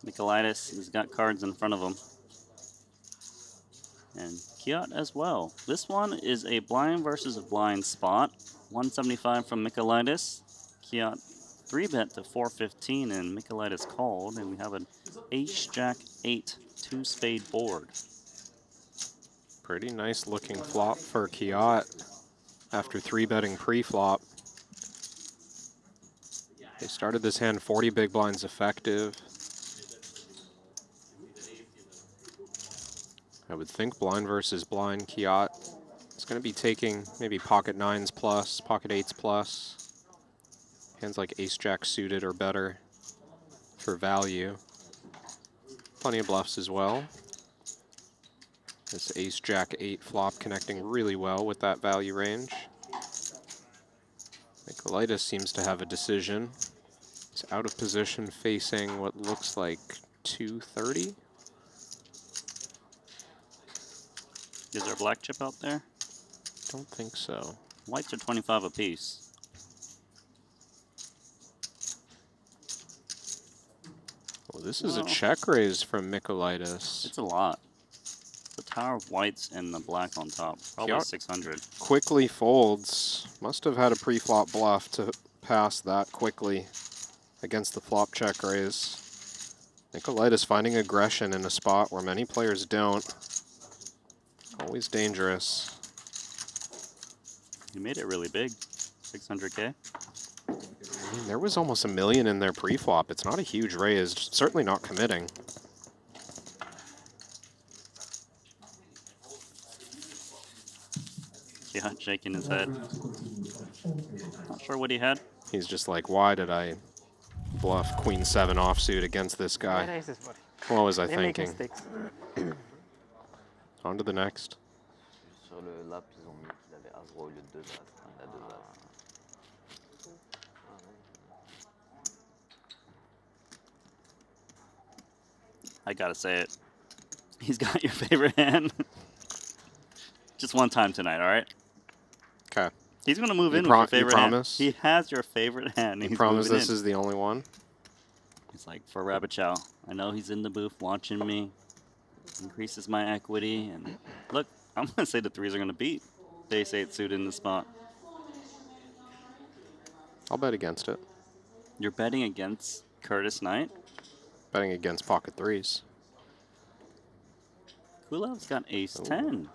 Speaker 9: Nikolaitis has got cards in front of him. And Kiat as well. This one is a blind versus a blind spot. 175 from Nikolaitis. Kiat 3-bet to 415 and Nikolaitis called. And we have an Ace-Jack-8 two-spade board.
Speaker 20: Pretty nice looking flop for Kiat after 3-betting pre-flop. They started this hand 40 big blinds effective. I would think blind versus blind, Kiat is going to be taking maybe pocket 9s plus, pocket 8s plus. Hands like ace-jack suited or better for value. Plenty of bluffs as well. This ace-jack-8 flop connecting really well with that value range. Nikolaitis seems to have a decision. He's out of position facing what looks like 230.
Speaker 9: Is there a black chip out there?
Speaker 20: Don't think so.
Speaker 9: Whites are 25 apiece.
Speaker 20: Well, this is a check raise from Nikolaitis.
Speaker 9: It's a lot. The tower of whites and the black on top. Probably
Speaker 20: Kiat
Speaker 9: 600.
Speaker 20: quickly folds. Must have had a pre-flop bluff to pass that quickly against the flop check raise. Nikolaitis finding aggression in a spot where many players don't. Always dangerous.
Speaker 9: You made it really big. 600K.
Speaker 20: I mean, there was almost $1 million in their pre-flop. It's not a huge raise. Certainly not committing.
Speaker 9: Yeah, shaking his head. Not sure what he had.
Speaker 20: He's just like, why did I bluff Queen 7 offsuit against this guy? What was I thinking? On to the next.
Speaker 10: Sur le lap, ils ont mis qu'il avait as roi au lieu de 2 as. Il a 2 as.
Speaker 9: I gotta say it. He's got your favorite hand. Just one time tonight, all right?
Speaker 20: Okay.
Speaker 9: He's gonna move in with your favorite hand.
Speaker 20: Promise?
Speaker 9: He has your favorite hand.
Speaker 20: You
Speaker 9: He's
Speaker 20: promise
Speaker 9: moving
Speaker 20: this
Speaker 9: in.
Speaker 20: is the only one?
Speaker 9: He's like, for Rabbit Chow, I know he's in the booth watching me. Increases my equity, and look, I'm gonna say the threes are gonna beat the ace-8 suit in the spot.
Speaker 20: I'll bet against it.
Speaker 9: You're betting against Curtis Knight?
Speaker 20: Betting against pocket threes.
Speaker 9: Kulev's got ace-10.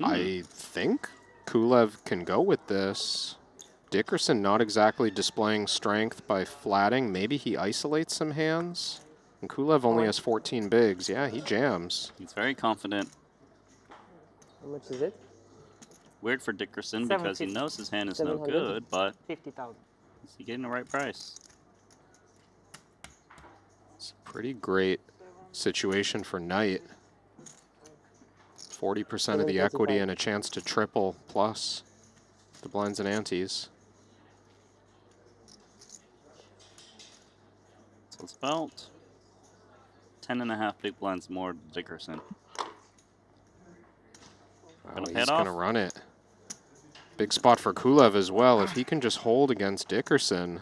Speaker 20: I think Kulev can go with this. Dickerson not exactly displaying strength by flatting. Maybe he isolates some hands. And Kulev only has 14 bigs. Yeah, he jams.
Speaker 9: He's very confident.
Speaker 8: How much is it?
Speaker 9: Weird for Dickerson because he knows his hand is no good, but
Speaker 8: 50,000.
Speaker 9: is he getting the right price?
Speaker 20: It's a pretty great situation for Knight. 40% of the equity and a chance to triple plus the blinds and antes.
Speaker 9: So it's about 10.5 big blinds more than Dickerson.
Speaker 20: Oh, he's going to run it. Big spot for Kulev as well. If he can just hold against Dickerson,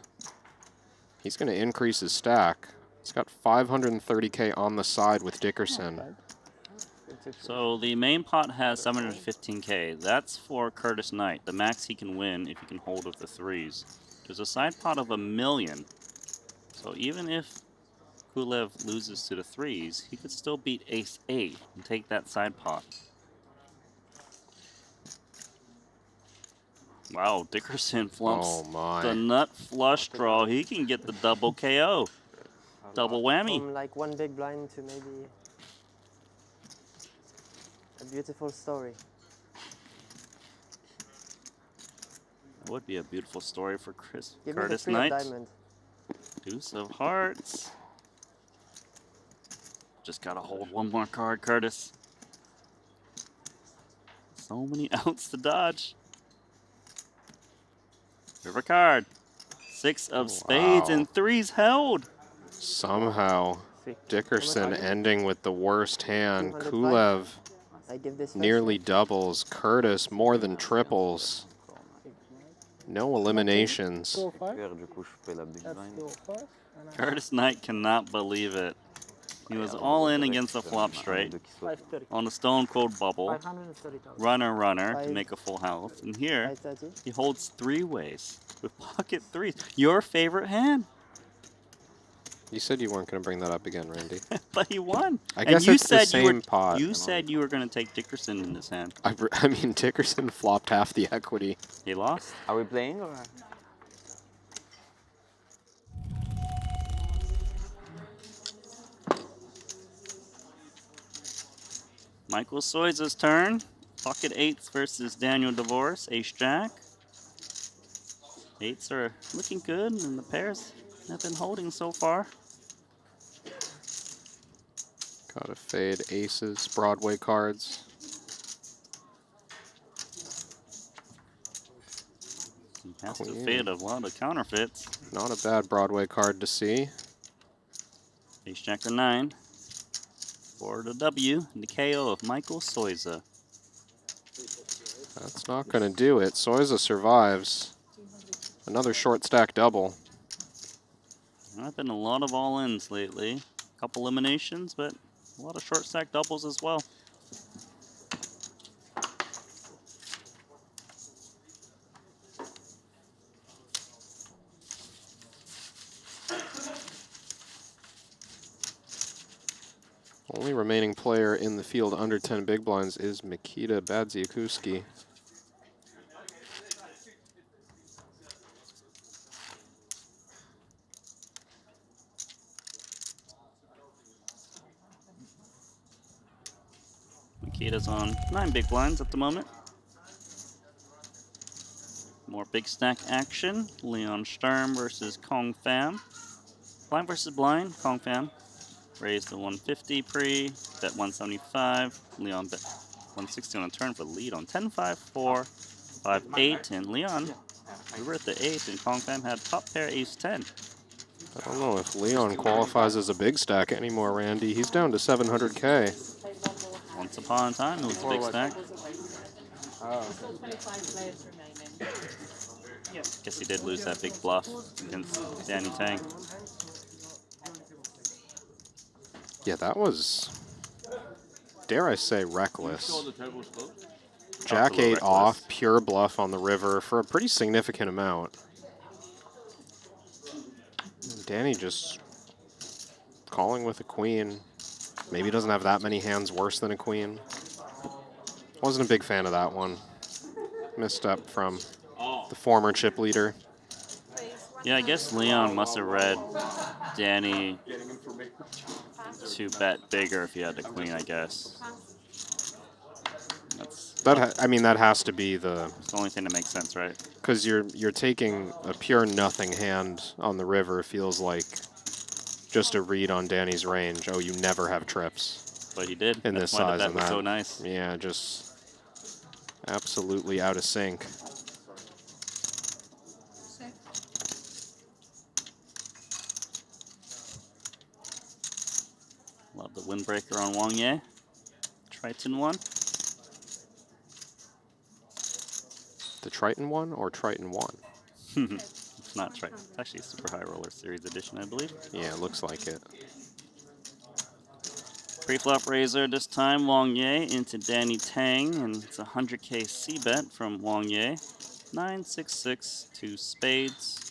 Speaker 20: he's going to increase his stack. He's got 530K on the side with Dickerson.
Speaker 9: So the main pot has 715K. That's for Curtis Knight, the max he can win if he can hold with the threes. There's a side pot of $1 million. So even if Kulev loses to the threes, he could still beat ace-8 and take that side pot. Wow, Dickerson flumps
Speaker 20: Oh my.
Speaker 9: the nut flush draw. He can get the double KO. Double whammy.
Speaker 8: From like one big blind to maybe a beautiful story.
Speaker 9: Would be a beautiful story for Curtis
Speaker 8: Give me the three
Speaker 9: Knight.
Speaker 8: of diamond.
Speaker 9: Deuce of hearts. Just gotta hold one more card, Curtis. So many outs to dodge. River card. 6 of spades and 3's held.
Speaker 20: Somehow, Dickerson ending with the worst hand.
Speaker 8: 200
Speaker 20: Kulev
Speaker 8: I give this
Speaker 20: nearly doubles. Curtis more than triples. No eliminations.
Speaker 9: Curtis Knight cannot believe it. He was all in against the flop straight on the Stone Cold bubble. Runner to make a full house. And here, he holds 3 ways with pocket 3s. Your favorite hand.
Speaker 20: You said you weren't going to bring that up again, Randy.
Speaker 9: But he won.
Speaker 20: I guess it's the same pot.
Speaker 9: You said you were going to take Dickerson in this hand.
Speaker 20: I mean, Dickerson flopped half the equity.
Speaker 9: He lost.
Speaker 10: Are we playing or?
Speaker 9: Michael Soiza's turn. Pocket 8s versus Daniel DeVos. Ace-Jack. 8s are looking good, and the pairs have been holding so far.
Speaker 20: Gotta fade aces, Broadway cards.
Speaker 9: He has to fade a lot of counterfeits.
Speaker 20: Not a bad Broadway card to see.
Speaker 9: Ace-Jack or 9. For the W and the KO of Michael Soiza.
Speaker 20: That's not going to do it. Soiza survives. Another short stack double.
Speaker 9: There have been a lot of all-ins lately. A couple eliminations, but a lot of short stack doubles as well.
Speaker 20: Only remaining player in the field under 10 big blinds is Mikita Badziakuski.
Speaker 9: Mikita's on 9 big blinds at the moment. More big stack action. Leon Sturm versus Kong Pham. Blind versus blind. Kong Pham raised to 150 pre, bet 175. Leon bet 160 on a turn for lead on 10-5, 4, 5, 8. And Leon, we were at the 8th, and Kong Pham had top pair ace-10.
Speaker 20: I don't know if Leon qualifies as a big stack anymore, Randy. He's down to 700K.
Speaker 9: Once upon a time, it was a big stack. Guess he did lose that big bluff against Danny Tang.
Speaker 20: Yeah, that was, dare I say, reckless. Jack 8 off, pure bluff on the river for a pretty significant amount. Danny just calling with a queen. Maybe doesn't have that many hands worse than a queen. Wasn't a big fan of that one. Misstep from the former chip leader.
Speaker 9: Yeah, I guess Leon must have read Danny to bet bigger if he had the queen, I guess.
Speaker 20: I mean, that has to be the
Speaker 9: only thing that makes sense, right?
Speaker 20: Because you're taking a pure nothing hand on the river. Feels like just a read on Danny's range. Oh, you never have trips.
Speaker 9: But he did.
Speaker 20: In
Speaker 9: That's
Speaker 20: this
Speaker 9: why the
Speaker 20: size
Speaker 9: bet
Speaker 20: and
Speaker 9: was
Speaker 20: that.
Speaker 9: so nice.
Speaker 20: Yeah, just absolutely out of sync.
Speaker 9: Love the windbreaker on Wang Ye. Triton 1.
Speaker 20: The Triton 1 or Triton 1?
Speaker 9: It's not Triton. It's actually a Super High Roller Series edition, I believe.
Speaker 20: Yeah, it looks like it.
Speaker 9: Pre-flop raiser this time, Wang Ye into Danny Tang, and it's a 100K C-bet from Wang Ye. 9, 6, 6, 2 spades.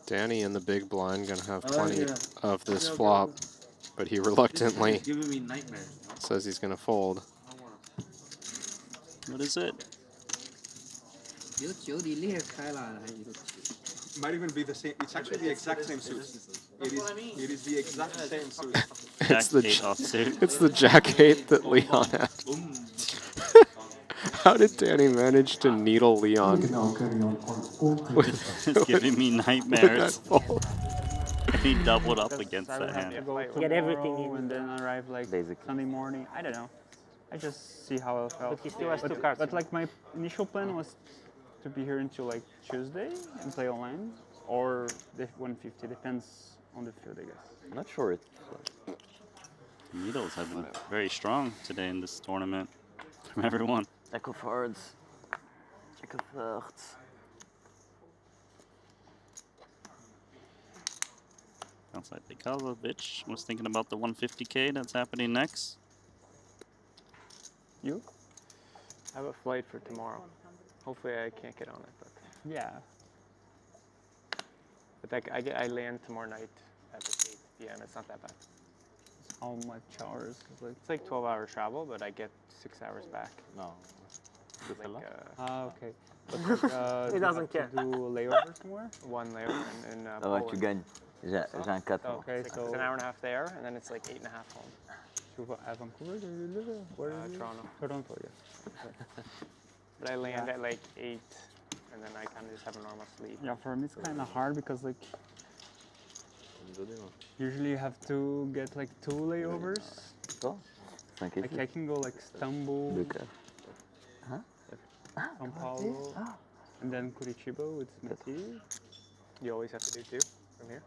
Speaker 20: Danny in the big blind gonna have plenty of this flop, but he reluctantly
Speaker 5: giving me nightmares.
Speaker 20: says he's gonna fold.
Speaker 9: What is it?
Speaker 3: Might even be the same. It's actually the exact same suit. It is the exact same suit.
Speaker 20: It's the
Speaker 9: Jack 8 offsuit.
Speaker 20: It's the Jack 8 that Leon had. How did Danny manage to needle Leon?
Speaker 9: It's giving me nightmares. And he doubled up against that hand.
Speaker 12: Get everything in and then arrive like Sunday morning. I don't know. I just see how it felt.
Speaker 8: But he still has 2 cards.
Speaker 12: But like my initial plan was to be here until like Tuesday and play online, or the 150. Depends on the field, I guess.
Speaker 10: I'm not sure it.
Speaker 9: Needles have been very strong today in this tournament from everyone.
Speaker 10: Jack of hearts. Jack of hearts.
Speaker 9: Sounds like Nikolovic was thinking about the 150K that's happening next.
Speaker 12: You?
Speaker 5: I have a flight for tomorrow. Hopefully I can't get on it, but
Speaker 12: yeah.
Speaker 5: But I land tomorrow night at 8 p.m. It's not that bad.
Speaker 12: How much hours?
Speaker 5: It's like 12-hour travel, but I get 6 hours back.
Speaker 10: No.
Speaker 12: Okay. But,
Speaker 8: He doesn't care.
Speaker 12: Do a layover somewhere?
Speaker 5: 1 layover in
Speaker 10: Ah ouais,
Speaker 5: Poland.
Speaker 10: tu gagnes. J'ai un 4.
Speaker 12: Okay,
Speaker 5: It's
Speaker 12: so
Speaker 5: an hour and a half there, and then it's like 8.5 home.
Speaker 12: At Vancouver, do you live? Where do you
Speaker 5: Toronto.
Speaker 12: Toronto, yeah.
Speaker 5: But I land at like 8, and then I kind of just have a normal sleep.
Speaker 12: Yeah, for me it's kind of hard because like usually you have to get like 2 layovers. Like I can go like Istanbul, São Paulo, and then Curitiba with Mathieu.
Speaker 5: You always have to do 2 from here?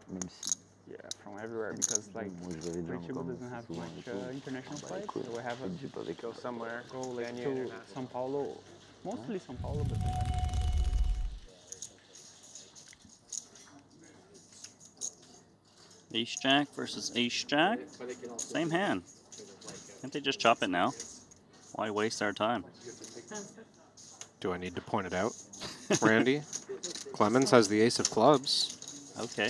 Speaker 12: Yeah, from everywhere because like Curitiba doesn't have much international flights, so I have to
Speaker 5: go somewhere.
Speaker 12: Go like
Speaker 5: Then
Speaker 12: to São Paulo, mostly São Paulo, but sometimes.
Speaker 9: Ace Jack versus Ace Jack. Same hand. Can't they just chop it now? Why waste our time?
Speaker 20: Do I need to point it out, Randy? Clemens has the ace of clubs.
Speaker 9: Okay.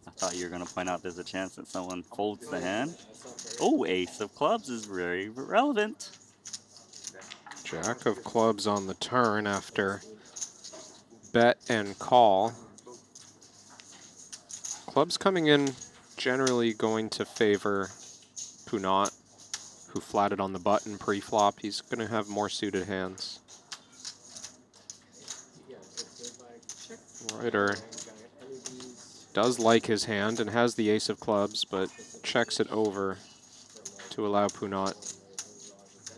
Speaker 9: I thought you were going to point out there's a chance that someone folds the hand. Oh, ace of clubs is very relevant.
Speaker 20: Jack of clubs on the turn after bet and call. Clubs coming in generally going to favor Punat, who flatted on the button pre-flop. He's going to have more suited hands. Ryder does like his hand and has the ace of clubs, but checks it over to allow Punat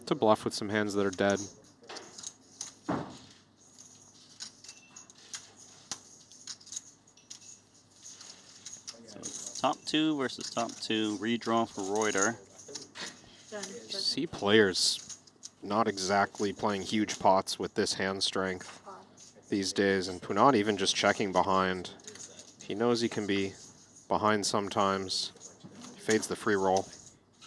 Speaker 20: to bluff with some hands that are dead.
Speaker 9: So top 2 versus top 2, redraw for Reuter.
Speaker 20: See players not exactly playing huge pots with this hand strength these days, and Punat even just checking behind. He knows he can be behind sometimes. He fades the free roll.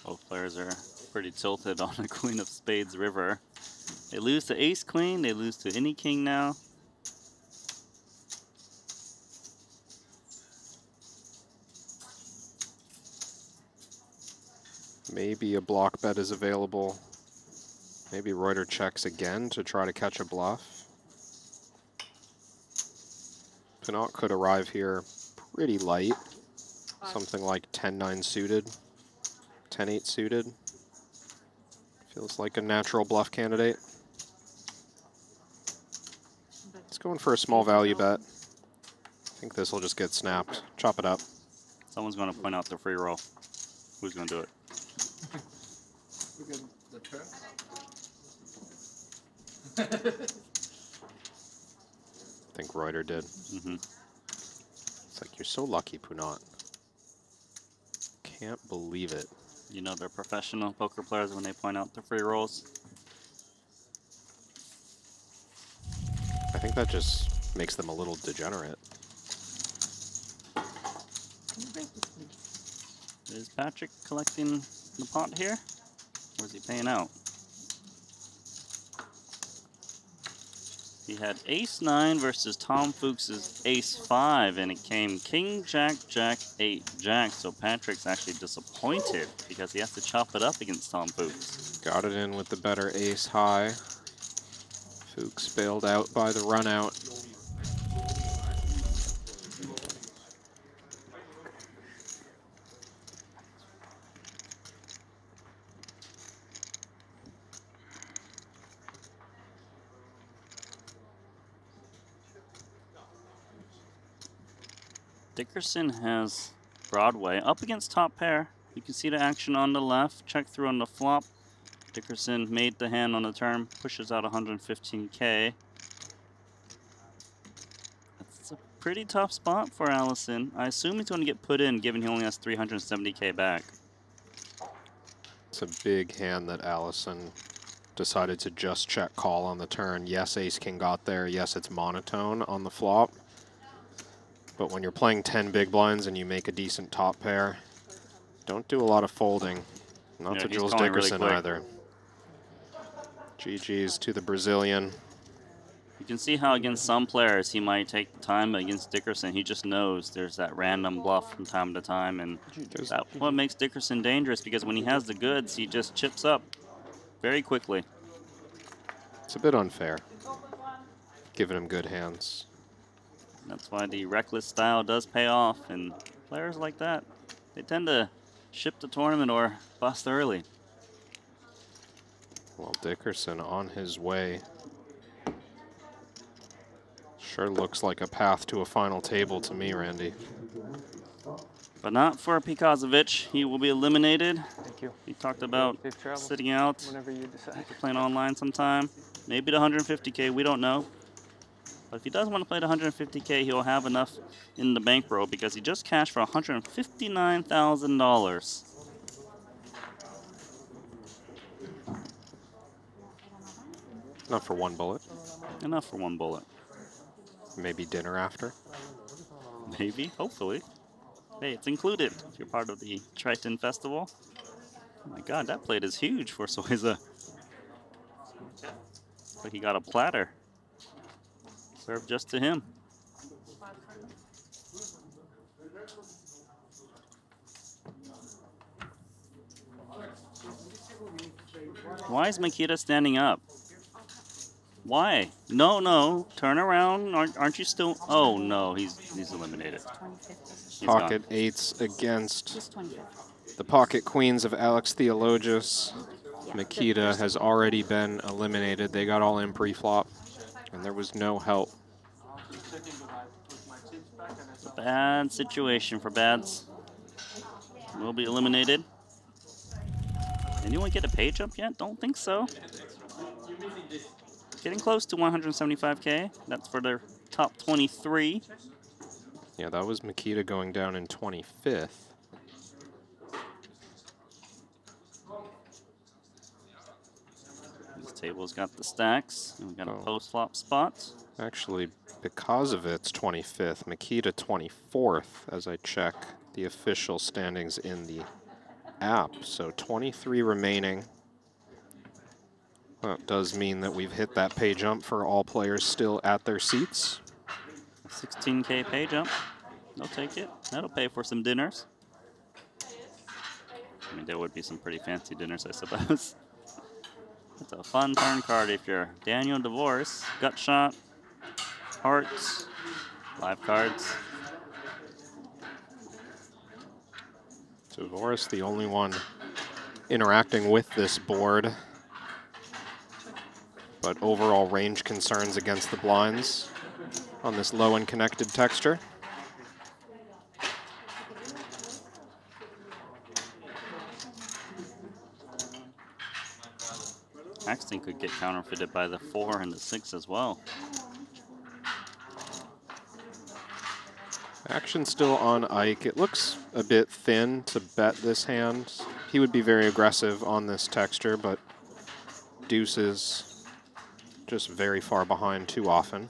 Speaker 9: Both players are pretty tilted on a Queen of Spades river. They lose to Ace Queen, they lose to any king now.
Speaker 20: Maybe a block bet is available. Maybe Reuter checks again to try to catch a bluff. Punat could arrive here pretty light. Something like 10-9 suited, 10-8 suited. Feels like a natural bluff candidate. It's going for a small value bet. I think this will just get snapped. Chop it up.
Speaker 9: Someone's going to point out the free roll. Who's going to do it?
Speaker 6: Look at the turn.
Speaker 20: I think Reuter did. It's like, you're so lucky, Punat. Can't believe it.
Speaker 9: You know they're professional poker players when they point out the free rolls.
Speaker 20: I think that just makes them a little degenerate.
Speaker 9: Is Patrick collecting the pot here? Or is he paying out? He had ace-9 versus Tom Fuchs's ace-5, and it came king, jack, jack, 8, jack. So Patrick's actually disappointed because he has to chop it up against Tom Fuchs.
Speaker 20: Got it in with the better ace high. Fuchs bailed out by the run out.
Speaker 9: Dickerson has Broadway up against top pair. You can see the action on the left, check through on the flop. Dickerson made the hand on the turn, pushes out 115K. That's a pretty tough spot for Allison. I assume he's going to get put in given he only has 370K back.
Speaker 20: It's a big hand that Allison decided to just check call on the turn. Yes, ace king got there. Yes, it's monotone on the flop. But when you're playing 10 big blinds and you make a decent top pair, don't do a lot of folding. Not to Jules Dickerson really either. GG's to the Brazilian.
Speaker 9: You can see how against some players he might take the time, but against Dickerson he just knows there's that random bluff from time to time, and that's what makes Dickerson dangerous, because when he has the goods he just chips up very quickly.
Speaker 20: It's a bit unfair, giving him good hands.
Speaker 9: That's why the reckless style does pay off, and players like that, they tend to ship the tournament or bust early.
Speaker 20: Well, Dickerson on his way. Sure looks like a path to a final table to me, Randy.
Speaker 9: But not for Pikazovic. He will be eliminated.
Speaker 12: Thank you.
Speaker 9: He talked about sitting out,
Speaker 12: whenever you decide.
Speaker 9: Playing online sometime. Maybe the 150K, we don't know. But if he does want to play the 150K, he'll have enough in the bankroll because he just cashed for $159,000.
Speaker 20: Enough for one bullet.
Speaker 9: Enough for one bullet.
Speaker 20: Maybe dinner after.
Speaker 9: Maybe, hopefully. Hey, it's included if you're part of the Triton Festival. Oh my God, that plate is huge for Soiza. But he got a platter. Served just to him. Why is Makita standing up? Why? No, no. Turn around. Aren't you still? Oh no, he's eliminated. He's
Speaker 20: pocket
Speaker 9: gone.
Speaker 20: Eights against the pocket queens of Alex Theologus. Makita has already been eliminated. They got all in pre-flop, and there was no help.
Speaker 9: It's a bad situation for Bads. Will be eliminated. Anyone get a pay jump yet? Don't think so. Getting close to 175K. That's for their top 23.
Speaker 20: Yeah, that was Makita going down in 25th.
Speaker 9: This table's got the stacks, and we got a post-flop spot.
Speaker 20: Actually, because of it's 25th, Makita 24th, as I check the official standings in the app. So 23 remaining. That does mean that we've hit that pay jump for all players still at their seats.
Speaker 9: 16K pay jump. They'll take it. That'll pay for some dinners. I mean, there would be some pretty fancy dinners, I suppose. It's a fun turn card if you're Daniel Divorce. Gut shot, hearts, live cards.
Speaker 20: Divorce, the only one interacting with this board. But overall range concerns against the blinds on this low and connected texture.
Speaker 9: Axton could get counterfeited by the 4 and the 6 as well.
Speaker 20: Action still on Ike. It looks a bit thin to bet this hand. He would be very aggressive on this texture, but deuces just very far behind too often.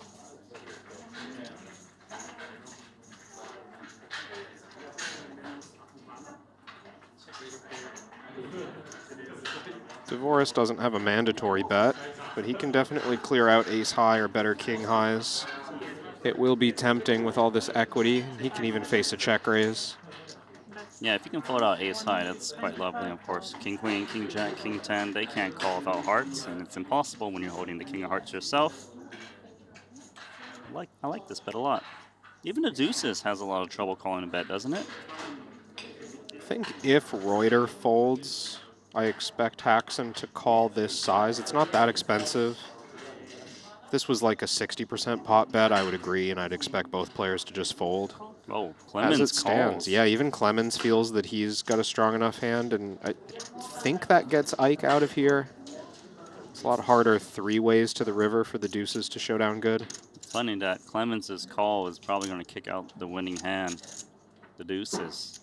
Speaker 20: Divorce doesn't have a mandatory bet. but he can definitely clear out ace high or better king highs. It will be tempting with all this equity. He can even face a check raise.
Speaker 9: Yeah, if you can fold out ace high, that's quite lovely. Of course, king queen, king jack, king 10, they can't call without hearts, and it's impossible when you're holding the king of hearts yourself. I like this bet a lot. Even the deuces has a lot of trouble calling a bet, doesn't it?
Speaker 20: I think if Reuter folds, I expect Haxon to call this size. It's not that expensive. If this was like a 60% pot bet, I would agree, and I'd expect both players to just fold.
Speaker 9: Oh, Clemens
Speaker 20: as it stands.
Speaker 9: Calls.
Speaker 20: Yeah, even Clemens feels that he's got a strong enough hand, and I think that gets Ike out of here. It's a lot harder 3 ways to the river for the deuces to show down good.
Speaker 9: It's funny that Clemens's call is probably going to kick out the winning hand, the deuces.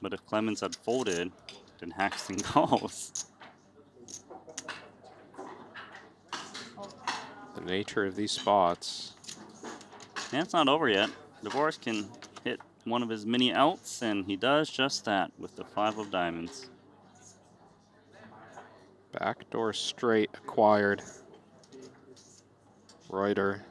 Speaker 9: But if Clemens had folded, then Haxton calls.
Speaker 20: The nature of these spots.
Speaker 9: And it's not over yet. Dvorak can hit one of his mini outs, and he does just that with the 5 of diamonds.
Speaker 20: Backdoor straight acquired. Reuter,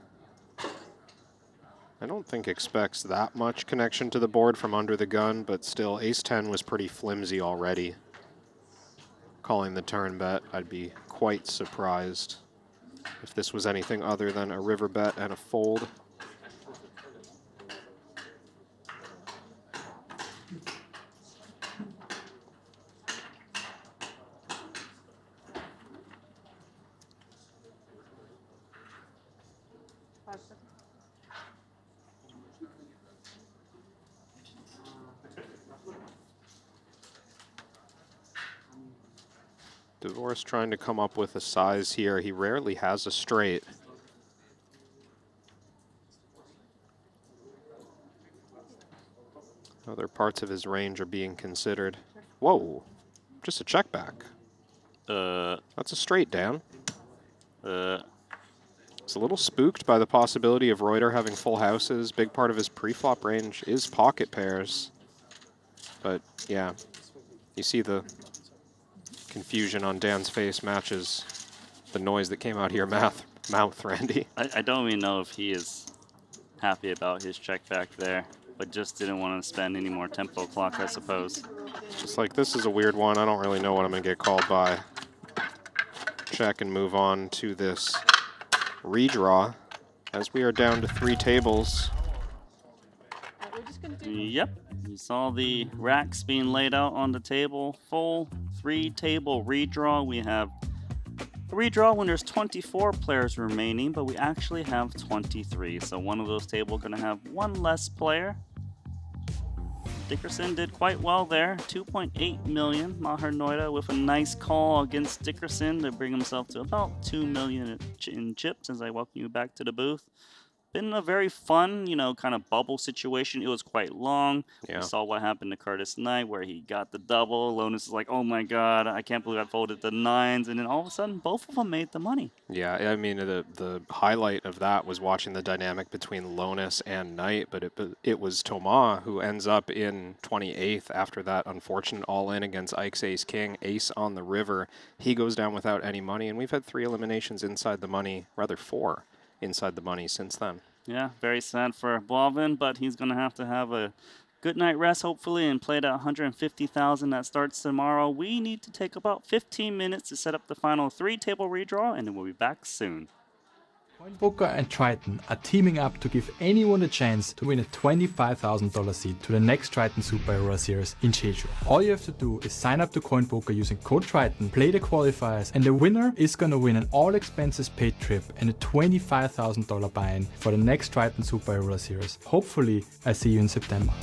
Speaker 20: I don't think expects that much connection to the board from under the gun, but still ace-10 was pretty flimsy already. Calling the turn bet, I'd be quite surprised if this was anything other than a river bet and a fold. Dvorak trying to come up with a size here. He rarely has a straight. Other parts of his range are being considered. Whoa, just a check back. That's a straight, Dan. It's a little spooked by the possibility of Reuter having full houses. Big part of his pre-flop range is pocket pairs. But yeah, you see the confusion on Dan's face matches the noise that came out of your mouth, Randy.
Speaker 9: I don't even know if he is happy about his check back there, but just didn't want to spend any more tempo clock, I suppose.
Speaker 20: Just like, this is a weird one. I don't really know what I'm going to get called by. Check and move on to this redraw as we are down to 3 tables.
Speaker 9: Yep, you saw the racks being laid out on the table. Full 3-table redraw. We have a redraw when there's 24 players remaining, but we actually have 23. So one of those tables going to have 1 less player. Dickerson did quite well there, 2.8 million. Maher Noida with a nice call against Dickerson to bring himself to about 2 million in chips as I welcome you back to the booth. Been a very fun, kind of bubble situation. It was quite long.
Speaker 20: Yeah.
Speaker 9: We saw what happened to Curtis Knight where he got the double. Lonis is like, oh my God, I can't believe I folded the 9s. And then all of a sudden, both of them made the money.
Speaker 20: Yeah, I mean, the highlight of that was watching the dynamic between Lonis and Knight, but it was Thomas who ends up in 28th after that unfortunate all-in against Ike's ace-king, ace on the river. He goes down without any money, and we've had 3 eliminations inside the money, rather 4 inside the money since then.
Speaker 9: Yeah, very sad for Blavin, but he's going to have a good night rest, hopefully, and play that 150,000 that starts tomorrow. We need to take about 15 minutes to set up the final 3-table redraw, and then we'll be back soon.
Speaker 11: CoinPoker and Triton are teaming up to give anyone a chance to win a $25,000 seat to the next Triton SHRS Series in Jeju. All you have to do is sign up to CoinPoker using code Triton, play the qualifiers, and the winner is gonna win an all expenses paid trip and a $25,000 buy-in for the next Triton SHRS Series. Hopefully, I see you in September.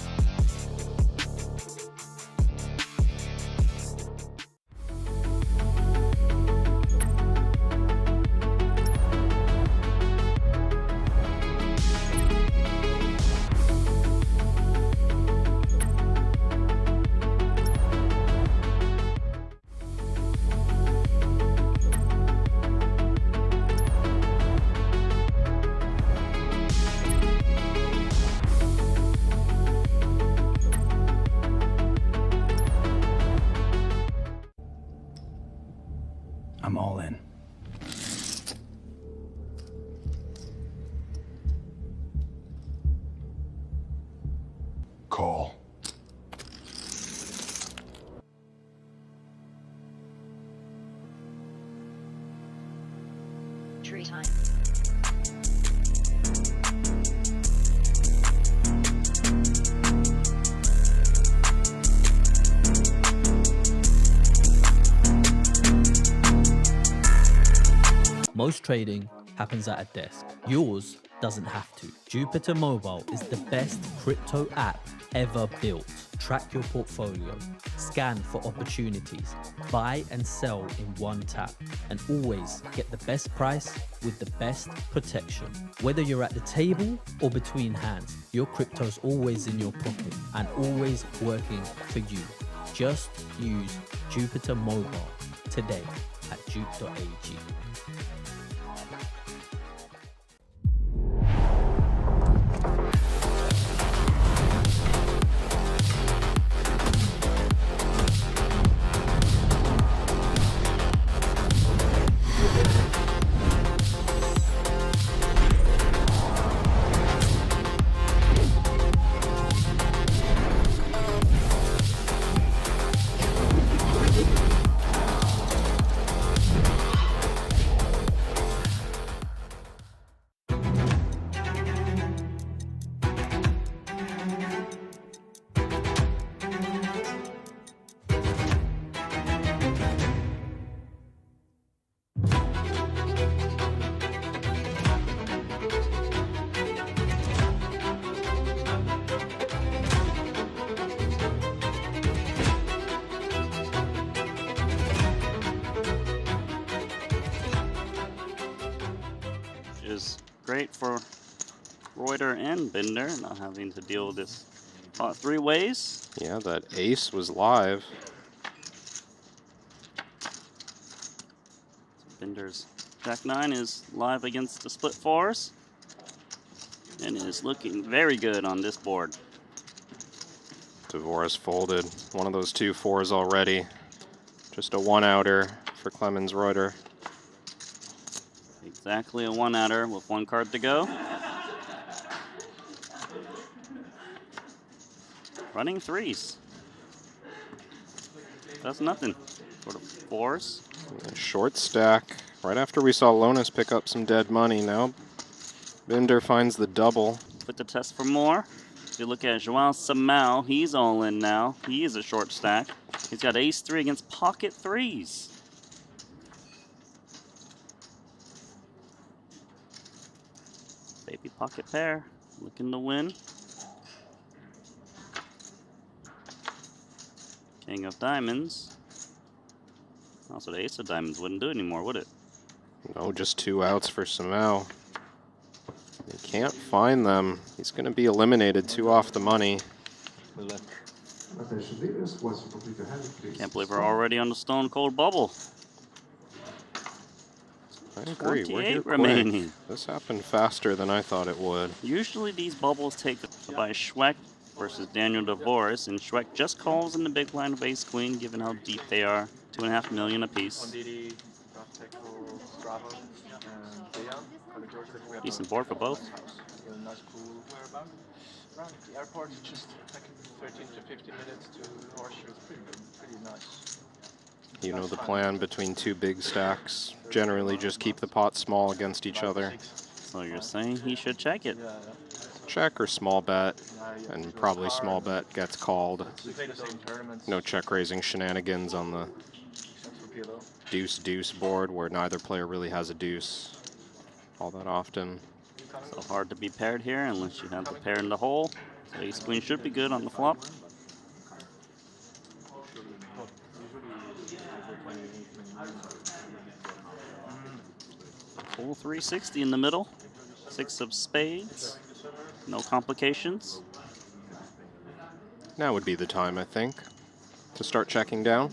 Speaker 21: Call.
Speaker 22: Triton.
Speaker 23: Most trading happens at a desk. Yours doesn't have to. Jupiter Mobile is the best crypto app ever built. Track your portfolio, scan for opportunities, buy and sell in one tap, and always get the best price with the best protection. Whether you're at the table or between hands, your crypto's always in your pocket and always working for you. Just use Jupiter Mobile today at jupe.ag.
Speaker 9: Is great for Reuter and Bender, not having to deal with this pot three ways.
Speaker 20: Yeah, that ace was live.
Speaker 9: Bender's Jack-9 is live against the split fours and is looking very good on this board.
Speaker 20: Dvorak folded one of those 2 4s already. Just a 1-outer for Clemens Reuter.
Speaker 9: Exactly a 1-outer with 1 card to go. Running 3s. That's nothing. Sort of 4s.
Speaker 20: A short stack. Right after we saw Lonis pick up some dead money, now Bender finds the double.
Speaker 9: Put the test for more. If you look at Joao Samao, he's all in now. He is a short stack. He's got ace-3 against pocket 3s. Baby pocket pair, looking to win. King of diamonds. Also, the ace of diamonds wouldn't do it anymore, would it?
Speaker 20: No, just 2 outs for Samao. He can't find them. He's going to be eliminated 2 off the money.
Speaker 9: Can't believe we're already on the stone cold bubble.
Speaker 20: I agree. We're here
Speaker 9: remaining.
Speaker 20: Quick. This happened faster than I thought it would.
Speaker 9: Usually these bubbles take by Schweck versus Daniel Dvorak, and Schweck just calls in the big blind of ace queen, given how deep they are. 2.5 million apiece. Decent board for both.
Speaker 13: Around the airport, just like 13 to 15 minutes to Horseshoe. It's pretty good, pretty nice.
Speaker 20: You know the plan between 2 big stacks. Generally just keep the pot small against each other.
Speaker 9: So you're saying he should check it?
Speaker 20: Check or small bet, and probably small bet gets called. No check raising shenanigans on the deuce-deuce board where neither player really has a deuce all that often.
Speaker 9: So hard to be paired here unless you have the pair in the hole. So ace queen should be good on the flop. Full 360 in the middle. 6 of spades. No complications.
Speaker 20: Now would be the time, I think, to start checking down.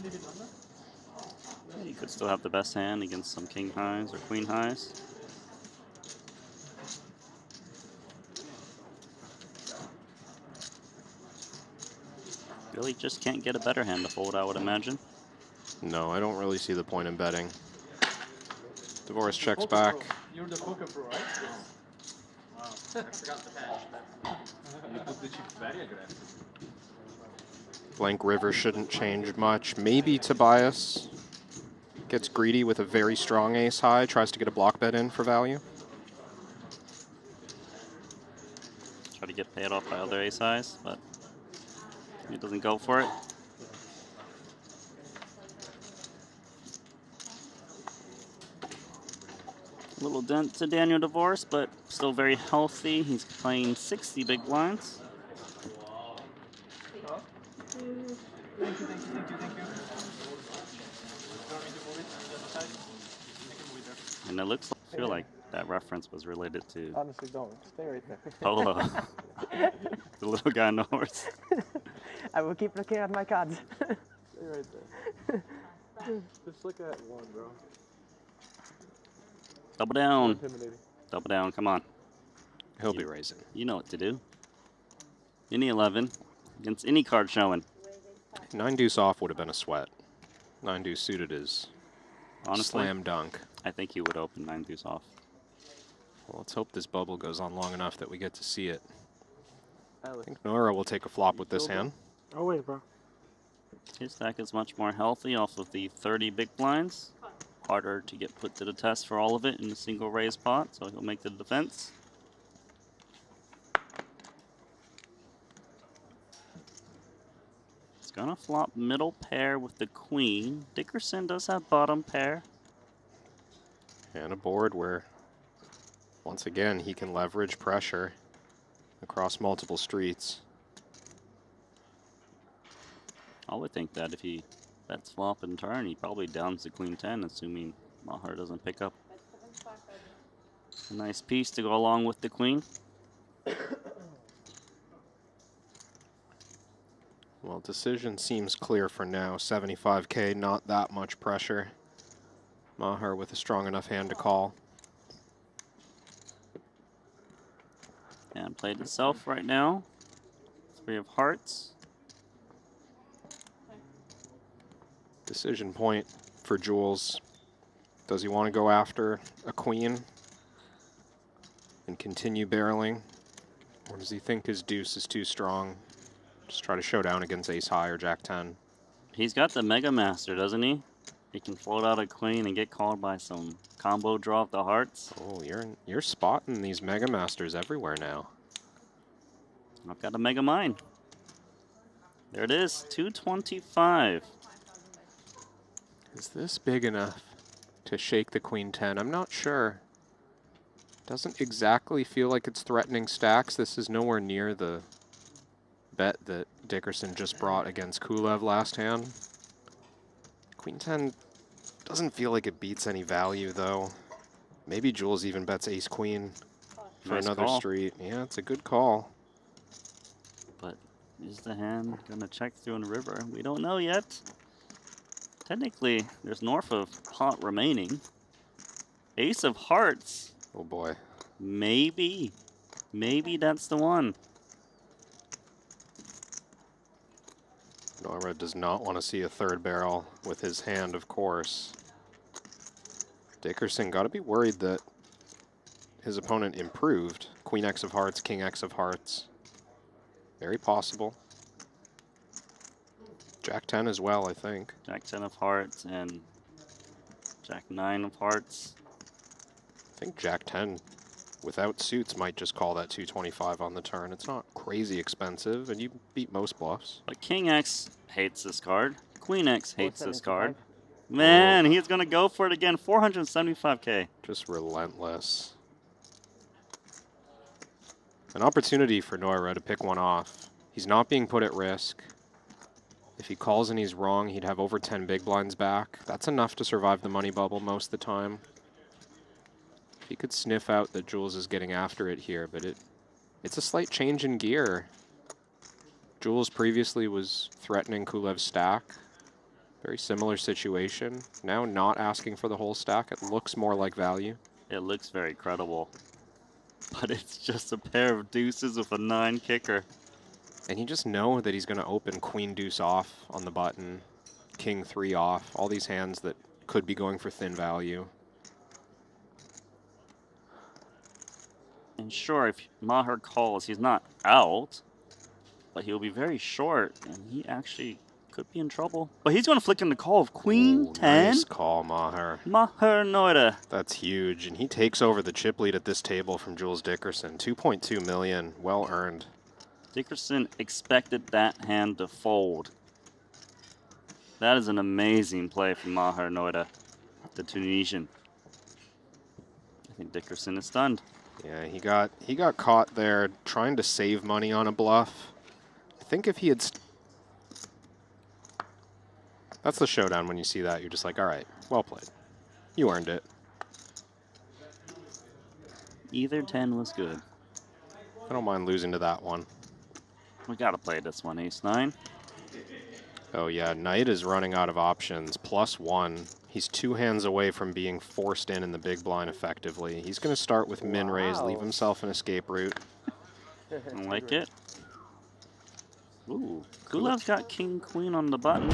Speaker 9: You could still have the best hand against some king highs or queen highs. Really just can't get a better hand to fold, I would imagine.
Speaker 20: No, I don't really see the point in betting. Dvorak checks back.
Speaker 13: You're the poker pro, right?
Speaker 6: Wow, I forgot the patch. You put the chips very aggressive.
Speaker 20: Blank river shouldn't change much. Maybe Tobias gets greedy with a very strong ace high, tries to get a block bet in for value.
Speaker 9: Try to get paid off by other ace highs, but he doesn't go for it. A little dent to Daniel Divorce, but still very healthy. He's playing 60 big blinds.
Speaker 13: Thank you.
Speaker 9: And it looks like, I feel like that reference was related to
Speaker 18: Honestly, don't. Stay right there.
Speaker 9: Polo. The little guy on the horse.
Speaker 8: I will keep looking at my cards.
Speaker 18: Stay right there. Just look at one, bro.
Speaker 9: Double down.
Speaker 18: Intimidating.
Speaker 9: Double down, come on.
Speaker 20: He'll be raising.
Speaker 9: You know what to do. Any 11 against any card showing.
Speaker 20: 9 deuce off would have been a sweat. 9 deuce suited is
Speaker 9: Honestly,
Speaker 20: slam dunk.
Speaker 9: I think he would open 9 deuce off.
Speaker 20: Well, let's hope this bubble goes on long enough that we get to see it. I
Speaker 18: Alex.
Speaker 20: think Nora will take a flop with this hand.
Speaker 18: Oh, wait, bro.
Speaker 9: His stack is much more healthy off of the 30 big blinds. Harder to get put to the test for all of it in a single raise pot, so he'll make the defense. He's gonna flop middle pair with the queen. Dickerson does have bottom pair.
Speaker 20: And a board where, once again, he can leverage pressure across multiple streets.
Speaker 9: I would think that if he bets flop and turn, he probably downs the queen 10, assuming Maher doesn't pick up a nice piece to go along with the queen.
Speaker 20: Well, decision seems clear for now. 75K, not that much pressure. Maher with a strong enough hand to call.
Speaker 9: And played itself right now. 3 of hearts.
Speaker 20: Decision point for Jules. Does he want to go after a queen and continue barreling? Or does he think his deuce is too strong? Just try to show down against ace high or jack 10.
Speaker 9: He's got the Mega Master, doesn't he? He can float out a queen and get called by some combo draw of the hearts.
Speaker 20: Oh, you're spotting these Mega Masters everywhere now.
Speaker 9: I've got a Mega Mine. There it is, 225.
Speaker 20: Is this big enough to shake the queen 10? I'm not sure. Doesn't exactly feel like it's threatening stacks. This is nowhere near the bet that Dickerson just brought against Kulev last hand. Queen 10 doesn't feel like it beats any value, though. Maybe Jules even bets ace queen for
Speaker 9: Nice
Speaker 20: another
Speaker 9: call.
Speaker 20: street. Yeah, it's a good call.
Speaker 9: But is the hand gonna check through in the river? We don't know yet. Technically, there's north of pot remaining. Ace of hearts.
Speaker 20: Oh boy.
Speaker 9: Maybe that's the one.
Speaker 20: Nora does not want to see a third barrel with his hand, of course. Dickerson got to be worried that his opponent improved. Queen X of hearts, King X of hearts. Very possible. Jack 10 as well, I think.
Speaker 9: Jack 10 of hearts and Jack 9 of hearts.
Speaker 20: I think Jack 10 without suits might just call that 225 on the turn. It's not crazy expensive, and you beat most bluffs.
Speaker 9: But King X hates this card. Queen X hates this card. Man, he's going to go for it again. 475K.
Speaker 20: Just relentless. An opportunity for Nora to pick one off. He's not being put at risk. If he calls and he's wrong, he'd have over 10 big blinds back. That's enough to survive the money bubble most of the time. He could sniff out that Jules is getting after it here, but it's a slight change in gear. Jules previously was threatening Kulev's stack. Very similar situation. Now not asking for the whole stack. It looks more like value.
Speaker 9: It looks very credible. But it's just a pair of deuces with a 9 kicker.
Speaker 20: And you just know that he's going to open Queen Deuce off on the button, King 3 off, all these hands that could be going for thin value.
Speaker 9: And And sure, if Maher calls, he's not out, but he'll be very short, and he actually could be in trouble. But he's going to flick in the call of Queen 10.
Speaker 20: Nice call, Maher.
Speaker 9: Maher Noida.
Speaker 20: That's huge, and he takes over the chip lead at this table from Jules Dickerson. 2.2 million, well earned.
Speaker 9: Dickerson expected that hand to fold. That is an amazing play from Maher Noida, the Tunisian. I think Dickerson is stunned.
Speaker 20: Yeah, he got caught there trying to save money on a bluff. I think if he had... That's the showdown when you see that. You're just like, all right, well played. You earned it.
Speaker 9: Either 10 was good.
Speaker 20: I don't mind losing to that one.
Speaker 9: We got to play this one, ace-9.
Speaker 20: Oh yeah, Knight is running out of options. +1. He's 2 hands away from being forced in the big blind effectively. He's going to start with min raise, leave himself an escape route.
Speaker 9: I like it. Ooh, Kulev's got king, queen on the button.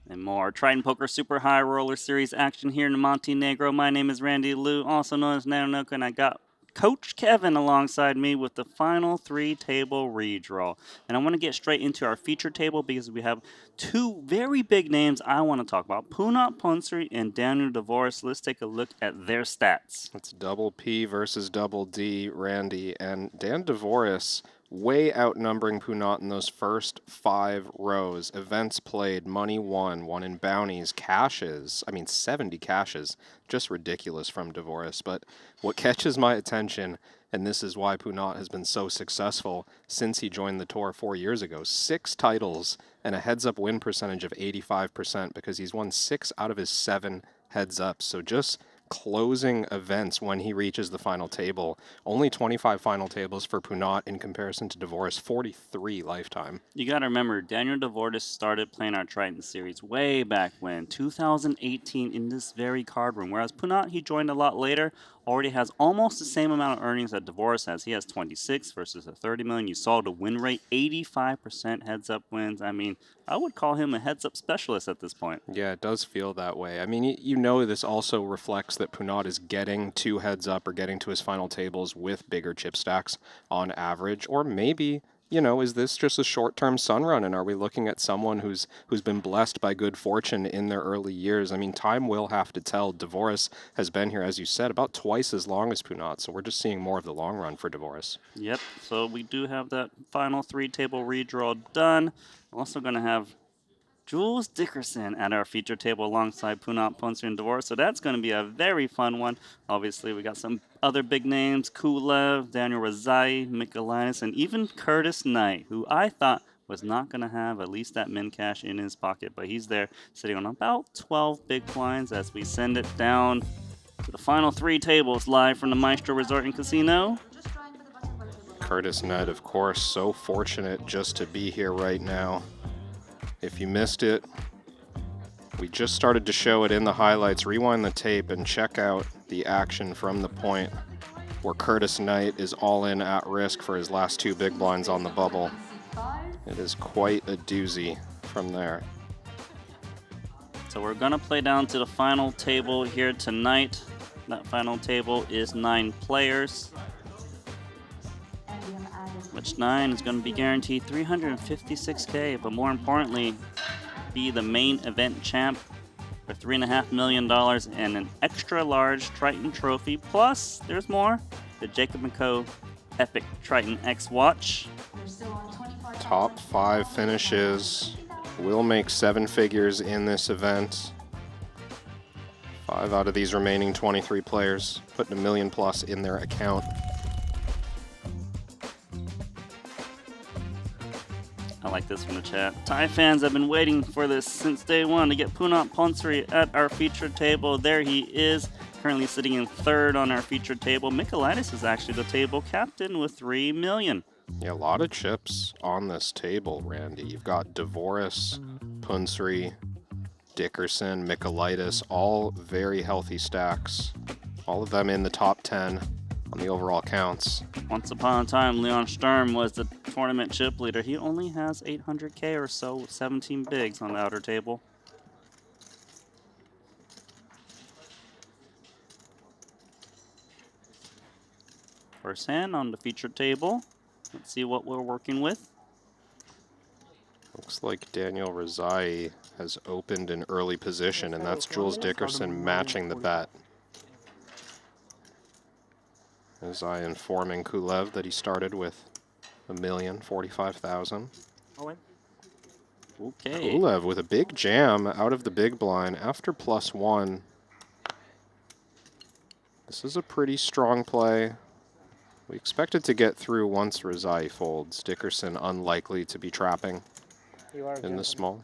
Speaker 9: And more Triton Poker Super High Roller Series action here in Montenegro. My name is Randy Liu, also known as Nanonoko, and I got Coach Kevin alongside me with the final 3-table redraw. And I want to get straight into our feature table because we have 2 very big names I want to talk about. Punat Ponsri and Daniel Dvoris. Let's take a look at their stats.
Speaker 20: It's double P versus double D, Randy. And Dan Dvoris way outnumbering Punat in those first 5 rows. Events played, money won in bounties, cashes. I mean, 70 cashes. Just ridiculous from Dvoris. But what catches my attention, and this is why Punat has been so successful since he joined the tour 4 years ago, 6 titles and a heads-up win percentage of 85% because he's won 6 out of his 7 heads-ups. So just closing events when he reaches the final table. Only 25 final tables for Punat in comparison to Dvoris, 43 lifetime.
Speaker 9: You got to remember, Daniel Dvoris started playing our Triton series way back when, 2018, in this very card room. Whereas Punat, he joined a lot later, already has almost the same amount of earnings that Dvoris has. He has 26 versus a 30 million. You saw the win rate, 85% heads-up wins. I mean, I would call him a heads-up specialist at this point.
Speaker 20: Yeah, it does feel that way. I mean, you know this also reflects that Punat is getting 2 heads-up or getting to his final tables with bigger chip stacks on average. Or maybe, you know, is this just a short-term sun run, and are we looking at someone who's been blessed by good fortune in their early years? I mean, time will have to tell. Dvoris has been here, as you said, about twice as long as Punat, so we're just seeing more of the long run for Dvoris.
Speaker 9: Yep, so we do have that final 3-table redraw done. I'm also going to have Jules Dickerson at our feature table alongside Punat Ponsri and Dvoris, so that's going to be a very fun one. Obviously, we got some other big names, Kulev, Daniel Razai, Michaelitis, and even Curtis Knight, who I thought was not going to have at least that min cash in his pocket, but he's there sitting on about 12 big blinds as we send it down to the final 3 tables live from the Maestral Resort and Casino.
Speaker 20: Curtis Knight, of course, so fortunate just to be here right now. If you missed it, we just started to show it in the highlights. Rewind the tape and check out the action from the point where Curtis Knight is all in at risk for his last 2 big blinds on the bubble. It is quite a doozy from there.
Speaker 9: So we're going to play down to the final table here tonight. That final table is 9 players, which 9 is going to be guaranteed $356K, but more importantly, be the main event champ for $3.5 million and an extra large Triton trophy. Plus, there's more, the Jacob & Co. Epic Triton X watch.
Speaker 20: Top 5 finishes will make 7 figures in this event. 5 out of these remaining 23 players putting $1 million+ in their account.
Speaker 9: I like this from the chat. Thai fans have been waiting for this since day one to get Punat Ponsri at our featured table. There he is, currently sitting in 3rd on our featured table. Michaelitis is actually the table captain with $3 million.
Speaker 20: Yeah, a lot of chips on this table, Randy. You've got Dvoris, Ponsri, Dickerson, Michaelitis, all very healthy stacks. All of them in the top 10 on the overall counts.
Speaker 9: Once upon a time, Leon Sturm was the tournament chip leader. He only has 800K or so, with 17 bigs on the outer table. First hand on the featured table. Let's see what we're working with.
Speaker 20: Looks like Daniel Rezai has opened an early position, and that's Jules Dickerson matching the bet. Rezai informing Kulev that he started with 1,045,000.
Speaker 9: Okay.
Speaker 20: Kulev with a big jam out of the big blind after +1. This is a pretty strong play. We expect it to get through once Rezai folds. Dickerson unlikely to be trapping in the small.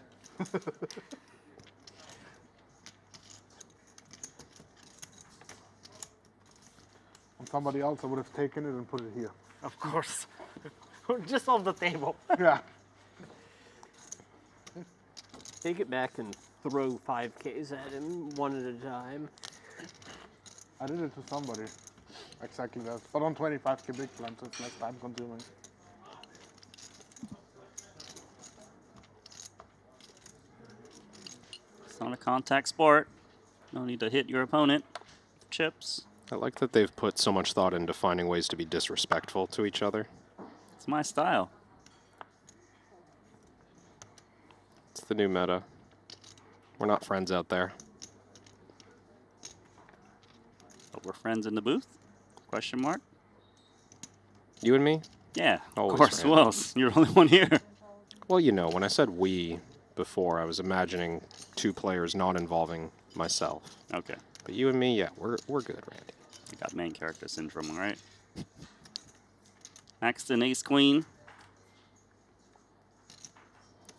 Speaker 18: On somebody else, I would have taken it and put it here.
Speaker 19: Of course. Just off the table.
Speaker 18: Yeah.
Speaker 6: Take it back and throw 5Ks at him one at a time.
Speaker 18: I did it to somebody. Exactly that. But on 25K big blind, so it's less time consuming.
Speaker 9: It's not a contact sport. No need to hit your opponent. Chips.
Speaker 20: I like that they've put so much thought into finding ways to be disrespectful to each other.
Speaker 9: It's my style.
Speaker 20: It's the new meta. We're not friends out there.
Speaker 9: But we're friends in the booth? Question mark?
Speaker 20: You and me?
Speaker 9: Yeah,
Speaker 20: Always
Speaker 9: of course.
Speaker 20: friends.
Speaker 9: Who else? You're the only one here.
Speaker 20: Well, you know, when I said we before, I was imagining two players not involving myself.
Speaker 9: Okay.
Speaker 20: But you and me, yeah, we're good, Randy.
Speaker 9: You got main character syndrome, all right? Axton, ace queen.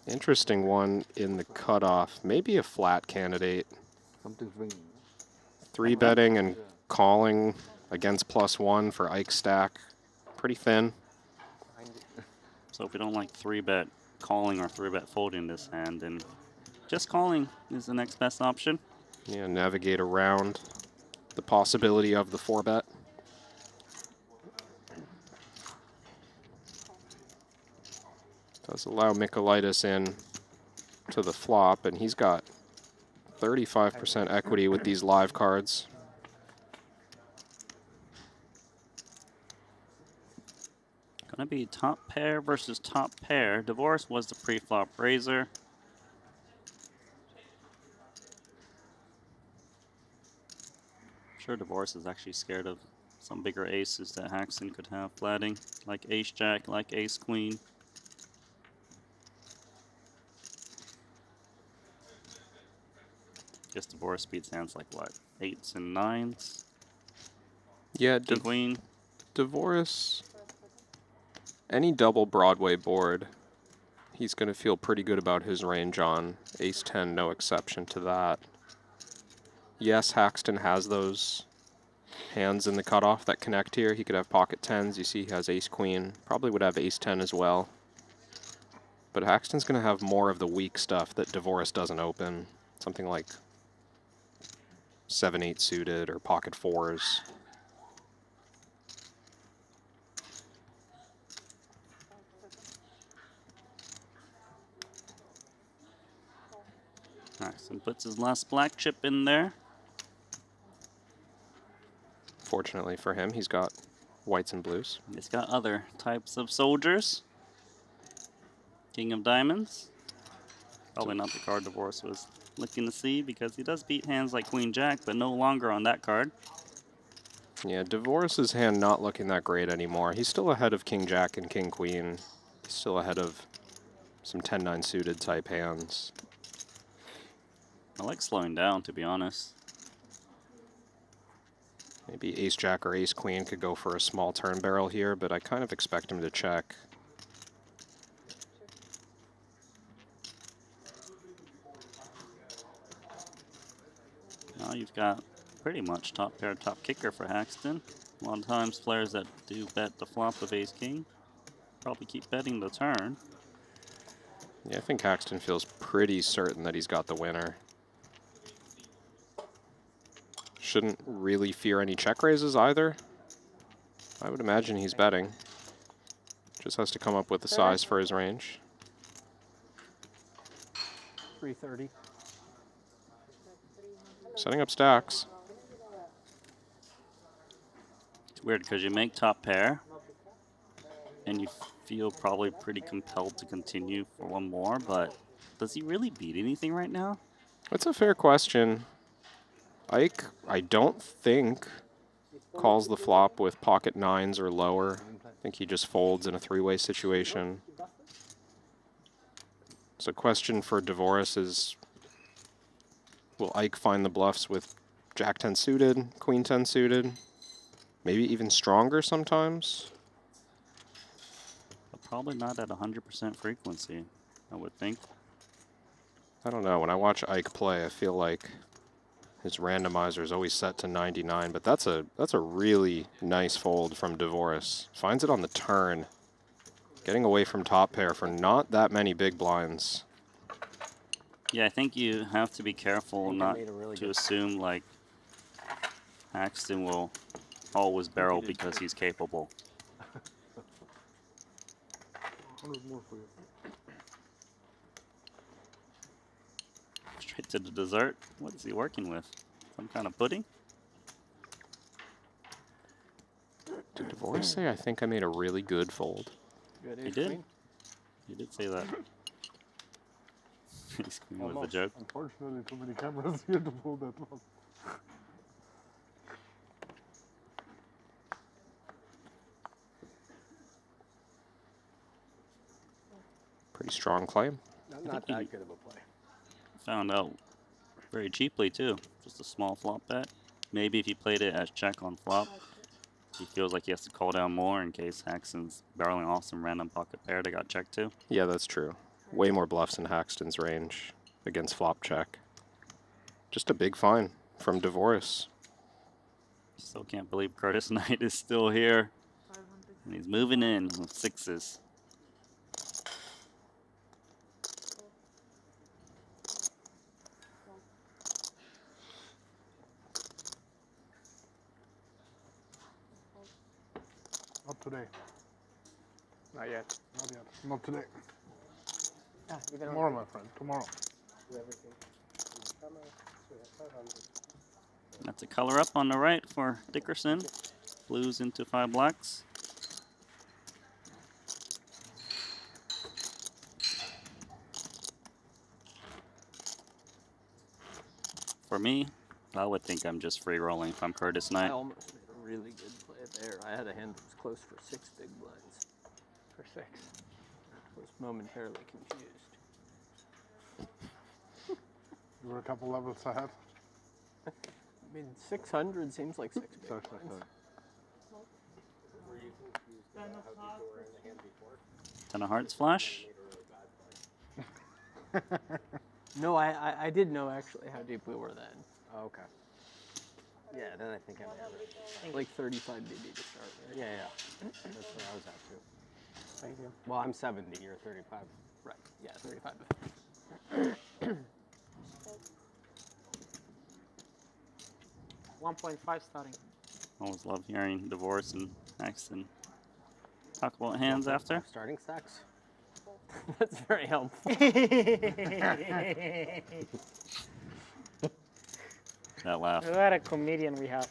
Speaker 20: Interesting one in the cutoff. Maybe a flat candidate.
Speaker 18: Something's ringing.
Speaker 20: 3-betting and calling against +1 for Ike stack. Pretty thin.
Speaker 9: So if we don't like 3-bet calling or 3-bet folding this hand, then just calling is the next best option.
Speaker 20: Yeah, navigate around the possibility of the 4-bet. Does allow Michaelitis in to the flop, and he's got 35% equity with these live cards.
Speaker 9: Gonna be top pair versus top pair. Divorce was the pre-flop raiser. I'm sure Divorce is actually scared of some bigger aces that Haxton could have flatting, like ace-jack, like ace-queen. Guess Divorce beats hands like what? 8s and 9s?
Speaker 20: Yeah,
Speaker 9: queen.
Speaker 20: Divorce. Any double Broadway board, he's going to feel pretty good about his range on. Ace-10, no exception to that. Yes, Haxton has those hands in the cutoff that connect here. He could have pocket 10s. You see he has ace-queen. Probably would have ace-10 as well. But Haxton's going to have more of the weak stuff that Divorce doesn't open. Something like 7-8 suited or pocket 4s.
Speaker 9: Haxton puts his last black chip in there.
Speaker 20: Fortunately for him, he's got whites and blues.
Speaker 9: He's got other types of soldiers. King of Diamonds. Probably not the card Divorce was looking to see, because he does beat hands like Queen Jack, but no longer on that card.
Speaker 20: Yeah, Divorce's hand not looking that great anymore. He's still ahead of King Jack and King Queen. He's still ahead of some 10-9 suited type hands.
Speaker 9: I like slowing down, to be honest.
Speaker 20: Maybe ace-jack or ace-queen could go for a small turn barrel here, but I kind of expect him to check.
Speaker 9: Now you've got pretty much top pair, top kicker for Haxton. A lot of times players that do bet the flop of ace-king probably keep betting the turn.
Speaker 20: Yeah, I think Haxton feels pretty certain that he's got the winner. Shouldn't really fear any check raises either. I would imagine he's betting. Just has to come up with the size for his range.
Speaker 12: 330.
Speaker 20: Setting up stacks.
Speaker 9: It's weird because you make top pair, and you feel probably pretty compelled to continue for one more, but does he really beat anything right now?
Speaker 20: That's a fair question. Ike, I don't think, calls the flop with pocket nines or lower. I think he just folds in a three-way situation. So question for Dvoris is, will Ike find the bluffs with Jack 10 suited, Queen 10 suited? Maybe even stronger sometimes?
Speaker 9: But probably not at 100% frequency, I would think.
Speaker 20: I don't know. When I watch Ike play, I feel like his randomizer is always set to 99, but that's a really nice fold from Dvoris. Finds it on the turn, getting away from top pair for not that many big blinds.
Speaker 9: Yeah, I think you have to be careful not to assume like Haxton will always barrel because he's capable.
Speaker 18: 100 more for you.
Speaker 9: Straight to the dessert. What is he working with? Some kind of pudding?
Speaker 20: Did Dvoris say, I think I made a really good fold?
Speaker 9: He did. He did say that. He's screaming with the joke.
Speaker 18: Unfortunately, too many cameras here to pull that off.
Speaker 20: Pretty strong claim.
Speaker 3: Not that good of a play.
Speaker 9: Found out very cheaply too. Just a small flop bet. Maybe if he played it as check on flop, he feels like he has to call down more in case Haxton's barreling off some random pocket pair that got checked too.
Speaker 20: Yeah, that's true. Way more bluffs in Haxton's range against flop check. Just a big fine from Dvoris.
Speaker 9: Still can't believe Curtis Knight is still here. And he's moving in with sixes.
Speaker 18: Not today.
Speaker 3: Not yet.
Speaker 18: Not yet. Not today.
Speaker 8: You better
Speaker 18: Tomorrow, my friend. Tomorrow.
Speaker 9: That's a color up on the right for Dickerson. Blues into 5 blacks. For me, I would think I'm just free rolling if I'm Curtis Knight.
Speaker 12: I almost made a really good play there. I had a hand that was close for 6 big blinds.
Speaker 3: For 6.
Speaker 12: I was momentarily confused.
Speaker 18: You were a couple levels ahead.
Speaker 12: I mean, 600 seems like 6 big blinds.
Speaker 13: Were you confused about how deep you were in the hand before?
Speaker 9: 10 of hearts flash.
Speaker 12: No, I did know actually how deep we were then.
Speaker 3: Oh, okay. Yeah, then I think I may have.
Speaker 12: Like 35 BB to start, right?
Speaker 3: Yeah, yeah. That's where I was at too. Thank you. Well, I'm 70, you're 35.
Speaker 12: Right, yeah, 35 to 50.
Speaker 15: 1.5 starting.
Speaker 9: Always love hearing Dvoris and Haxton talk about hands after.
Speaker 3: Starting stacks.
Speaker 12: That's very helpful.
Speaker 9: That laugh.
Speaker 15: What a comedian we have.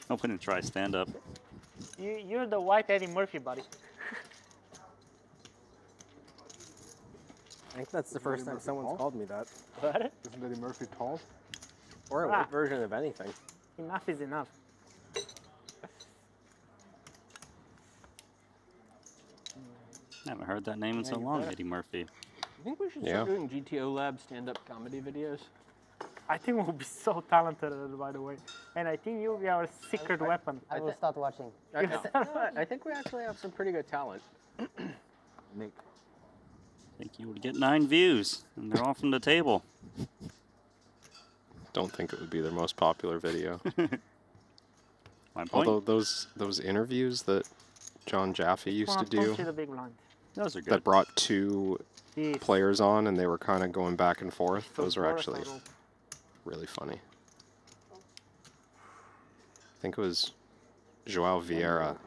Speaker 9: Open and try stand up.
Speaker 15: You're the white Eddie Murphy, buddy.
Speaker 3: I think that's the first time someone's called me that.
Speaker 15: What?
Speaker 18: Isn't Eddie Murphy tall?
Speaker 3: Or a white version of anything.
Speaker 15: Enough is enough.
Speaker 9: I haven't heard that name in so long, Eddie Murphy.
Speaker 12: You think we should start doing GTO Lab stand-up comedy videos?
Speaker 15: I think we'll be so talented at it, by the way. And I think you'll be our secret weapon.
Speaker 8: I will start watching.
Speaker 3: I think we actually have some pretty good talent.
Speaker 9: Nick. I think you would get 9 views, and they're all from the table.
Speaker 20: Don't think it would be their most popular video.
Speaker 9: My point.
Speaker 20: Although those interviews that John Jaffe used to do,
Speaker 15: The big blind.
Speaker 9: Those are good.
Speaker 20: that brought 2 players on and they were kind of going back and forth, those are actually really funny. I think it was Joao Vieira,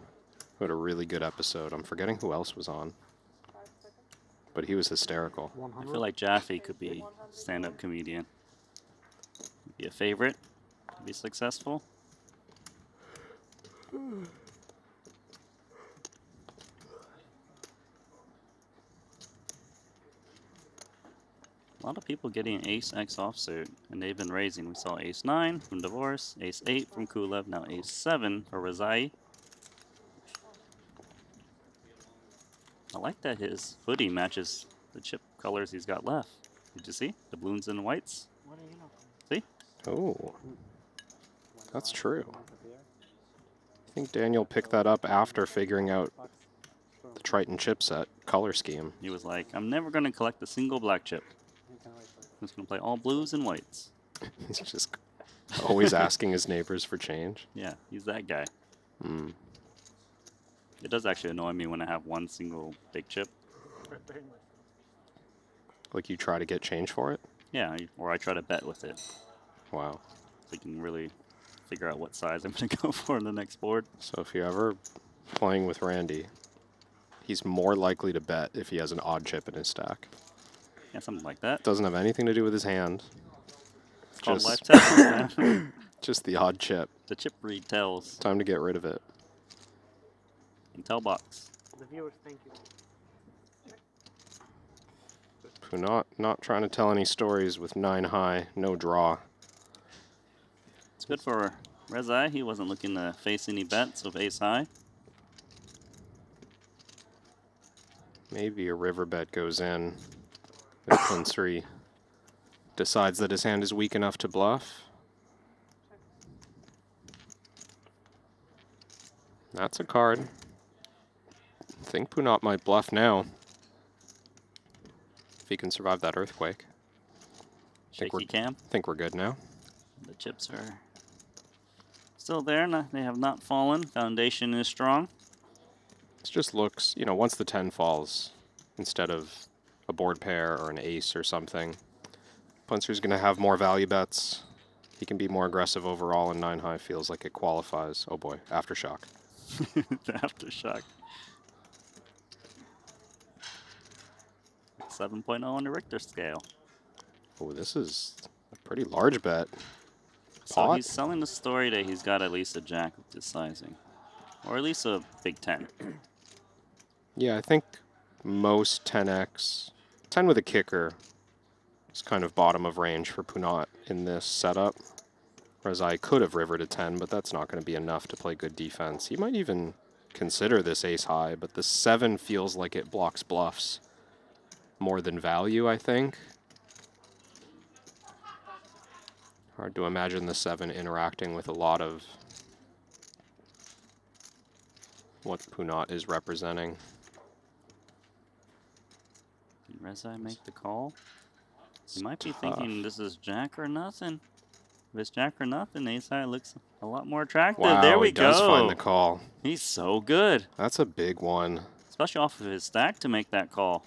Speaker 20: who had a really good episode. I'm forgetting who else was on, but he was hysterical.
Speaker 9: I feel like Jaffe could be a stand-up comedian. Be a favorite. Be successful. A lot of people getting ace X offsuit, and they've been raising. We saw ace 9 from Divorce, ace 8 from Kulev, now ace 7 for Razai. I like that his hoodie matches the chip colors he's got left. Did you see? The blues and whites. See?
Speaker 20: Oh, that's true. I think Daniel picked that up after figuring out the Triton chipset color scheme.
Speaker 9: He was like, I'm never going to collect a single black chip. I'm just going to play all blues and whites.
Speaker 20: He's just always asking his neighbors for change.
Speaker 9: Yeah, he's that guy.
Speaker 20: Mm.
Speaker 9: It does actually annoy me when I have one single big chip.
Speaker 20: Like you try to get change for it?
Speaker 9: Yeah, or I try to bet with it.
Speaker 20: Wow.
Speaker 9: So you can really figure out what size I'm going to go for in the next board.
Speaker 20: So if you're ever playing with Randy, he's more likely to bet if he has an odd chip in his stack.
Speaker 9: Yeah, something like that.
Speaker 20: Doesn't have anything to do with his hand.
Speaker 9: It's called life test, man.
Speaker 20: Just the odd chip.
Speaker 9: The chip read tells.
Speaker 20: Time to get rid of it.
Speaker 9: Intel box.
Speaker 15: The viewers, thank you.
Speaker 20: Punat not trying to tell any stories with 9 high, no draw.
Speaker 9: It's good for Rezai. He wasn't looking to face any bets with ace high.
Speaker 20: Maybe a river bet goes in. If Punsri decides that his hand is weak enough to bluff. That's a card. I think Punat might bluff now. If he can survive that earthquake.
Speaker 9: Shaky cam.
Speaker 20: Think we're good now.
Speaker 9: The chips are still there. They have not fallen. Foundation is strong.
Speaker 20: It just looks, you know, once the 10 falls, instead of a board pair or an ace or something, Punsri's going to have more value bets. He can be more aggressive overall, and 9 high feels like it qualifies. Oh boy, aftershock.
Speaker 9: The aftershock. 7.0 on the Richter scale.
Speaker 20: Oh, this is a pretty large bet.
Speaker 9: So
Speaker 20: Pot?
Speaker 9: he's selling the story that he's got at least a jack with this sizing. Or at least a big 10.
Speaker 20: Yeah, I think most 10x, 10 with a kicker, is kind of bottom of range for Punat in this setup. Whereas I could have rivered a 10, but that's not going to be enough to play good defense. He might even consider this ace high, but the 7 feels like it blocks bluffs more than value, I think. Hard to imagine the 7 interacting with a lot of what Punat is representing.
Speaker 9: Did Rezai make the call? He might be thinking this is jack or nothing. If it's jack or nothing, ace high looks a lot more attractive.
Speaker 20: Wow,
Speaker 9: there we
Speaker 20: he
Speaker 9: go.
Speaker 20: does find the call.
Speaker 9: He's so good.
Speaker 20: That's a big one.
Speaker 9: Especially off of his stack to make that call.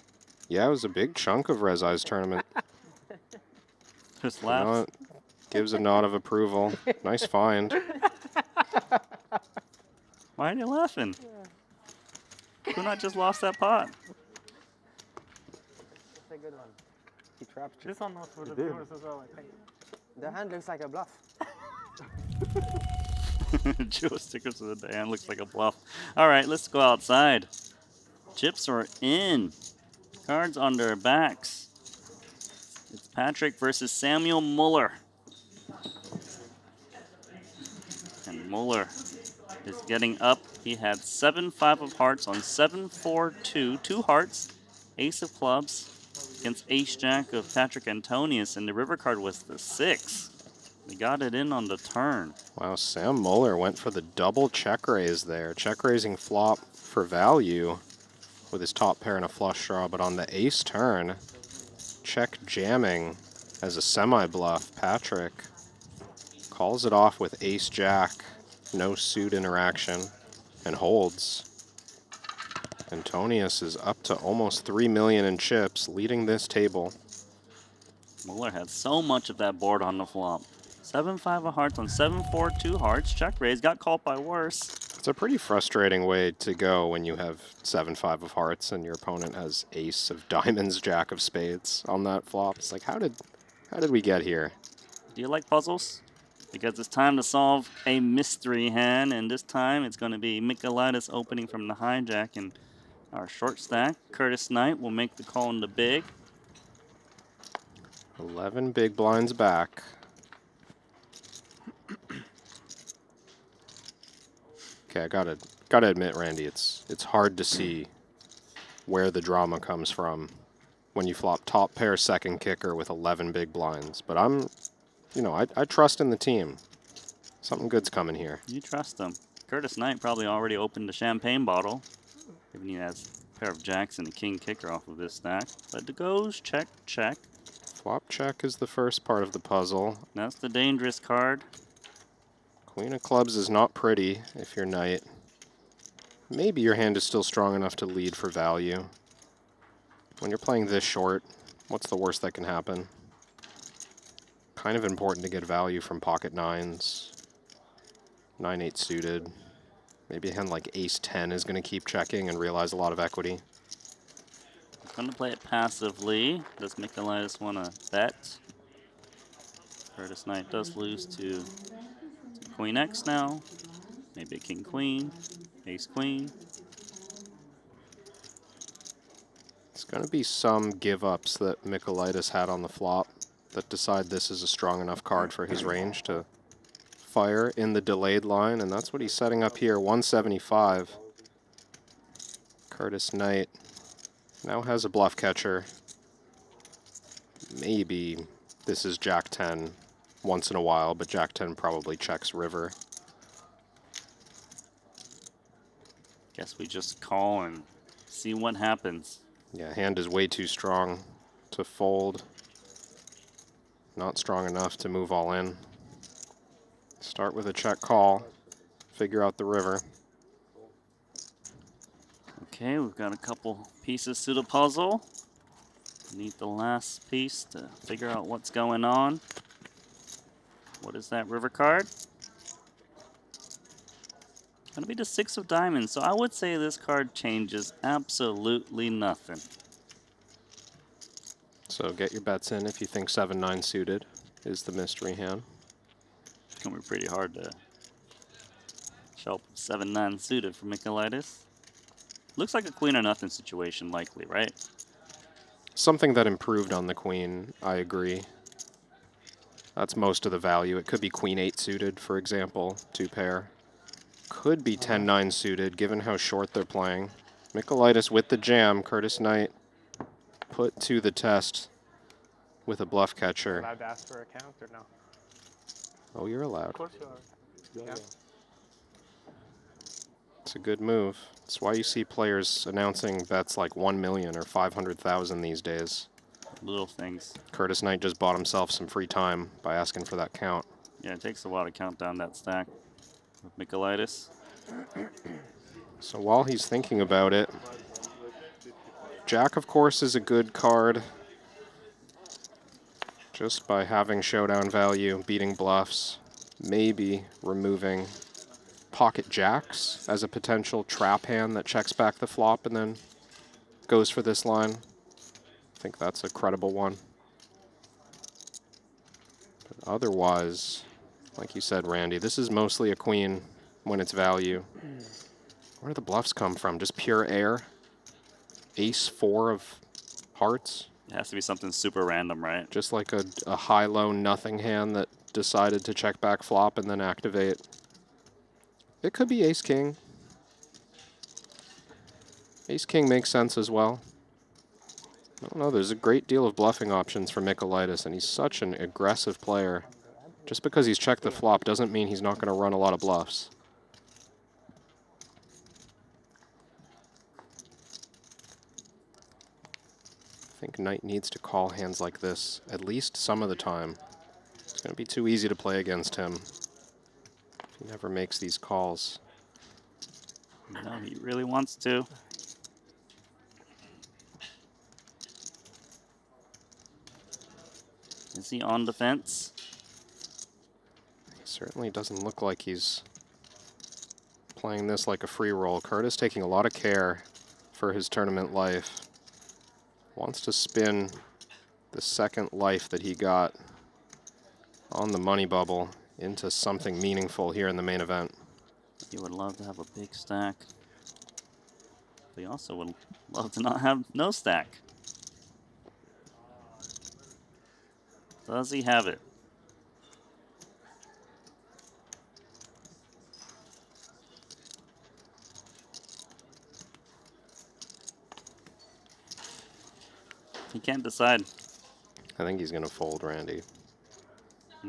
Speaker 20: Yeah, it was a big chunk of Rezai's tournament.
Speaker 9: Just laughs.
Speaker 20: Gives a nod of approval. Nice find.
Speaker 9: Why are you laughing? Who not just lost that pot?
Speaker 8: That's a good one.
Speaker 3: He trapped you.
Speaker 15: This one was for the viewers as well, I think.
Speaker 8: The hand looks like a bluff.
Speaker 9: Joe stickers with the hand looks like a bluff. All right, let's go outside. Chips are in. Cards on their backs. It's Patrick versus Samuel Muller. And Muller is getting up. He had 7-5 of hearts on 7-4-2. 2 hearts. Ace of clubs against ace jack of Patrick Antonius. And the river card was the 6. We got it in on the turn.
Speaker 20: Wow, Sam Muller went for the double check raise there. Check raising flop for value with his top pair and a flush draw, but on the ace turn, check jamming as a semi-bluff. Patrick calls it off with ace jack, no suit interaction, and holds. Antonius is up to almost 3 million in chips, leading this table.
Speaker 9: Muller had so much of that board on the flop. 7-5 of hearts on 7-4-2 hearts. Check raise, got called by worse.
Speaker 20: It's a pretty frustrating way to go when you have 7-5 of hearts and your opponent has ace of diamonds, jack of spades on that flop. It's like, how did we get here?
Speaker 9: Do you like puzzles? Because it's time to solve a mystery hand, and this time it's going to be Michaelitis opening from the hijack and our short stack. Curtis Knight will make the call in the big.
Speaker 20: 11 big blinds back. Okay, I gotta admit, Randy, it's hard to see where the drama comes from when you flop top pair second kicker with 11 big blinds. But I trust in the team. Something good's coming here.
Speaker 9: You trust them. Curtis Knight probably already opened the champagne bottle, given he has a pair of jacks and a king kicker off of this stack. But the goes check, check.
Speaker 20: Flop check is the first part of the puzzle.
Speaker 9: That's the dangerous card.
Speaker 20: Queen of clubs is not pretty if you're knight. Maybe your hand is still strong enough to lead for value. When you're playing this short, what's the worst that can happen? Kind of important to get value from pocket nines. 9-8 suited. Maybe a hand like ace-10 is going to keep checking and realize a lot of equity.
Speaker 9: Going to play it passively. Does Michaelitis want to bet? Curtis Knight does lose to Queen X now. Maybe a King Queen, Ace Queen.
Speaker 20: It's going to be some give-ups that Michaelitis had on the flop that decide this is a strong enough card for his range to fire in the delayed line, and that's what he's setting up here. 175. Curtis Knight now has a bluff catcher. Maybe this is Jack 10 once in a while, but Jack 10 probably checks river.
Speaker 9: Guess we just call and see what happens.
Speaker 20: Yeah, hand is way too strong to fold. Not strong enough to move all in. Start with a check call, figure out the river.
Speaker 9: Okay, we've got a couple pieces to the puzzle. Need the last piece to figure out what's going on. What is that river card? Gonna be the 6 of diamonds, so I would say this card changes absolutely nothing.
Speaker 20: So get your bets in if you think 7-9 suited is the mystery hand.
Speaker 9: It's gonna be pretty hard to show up 7-9 suited for Michaelitis. Looks like a queen or nothing situation likely, right?
Speaker 20: Something that improved on the queen, I agree. That's most of the value. It could be queen 8 suited, for example, 2 pair. Could be 10-9 suited, given how short they're playing. Michaelitis with the jam. Curtis Knight put to the test with a bluff catcher.
Speaker 3: Allowed to ask for a count or no?
Speaker 20: Oh, you're allowed.
Speaker 3: Of course you are. Yeah.
Speaker 20: It's a good move. That's why you see players announcing bets like 1 million or 500,000 these days.
Speaker 9: Little things.
Speaker 20: Curtis Knight just bought himself some free time by asking for that count.
Speaker 9: Yeah, it takes a while to count down that stack with Michaelitis.
Speaker 20: So while he's thinking about it, Jack, of course, is a good card. Just by having showdown value, beating bluffs, maybe removing pocket jacks as a potential trap hand that checks back the flop and then goes for this line. I think that's a credible one. But otherwise, like you said, Randy, this is mostly a queen when it's value. Where do the bluffs come from? Just pure air? Ace 4 of hearts?
Speaker 9: It has to be something super random, right?
Speaker 20: Just like a high-low nothing hand that decided to check back flop and then activate. It could be ace-king. Ace-king makes sense as well. I don't know, there's a great deal of bluffing options for Michaelitis, and he's such an aggressive player. Just because he's checked the flop doesn't mean he's not going to run a lot of bluffs. I think Knight needs to call hands like this at least some of the time. It's going to be too easy to play against him. He never makes these calls.
Speaker 9: No, he really wants to. Is he on defense?
Speaker 20: He certainly doesn't look like he's playing this like a free roll. Curtis taking a lot of care for his tournament life. Wants to spin the second life that he got on the money bubble into something meaningful here in the main event.
Speaker 9: He would love to have a big stack. But he also would love to not have no stack. Does he have it? He can't decide.
Speaker 20: I think he's going to fold, Randy.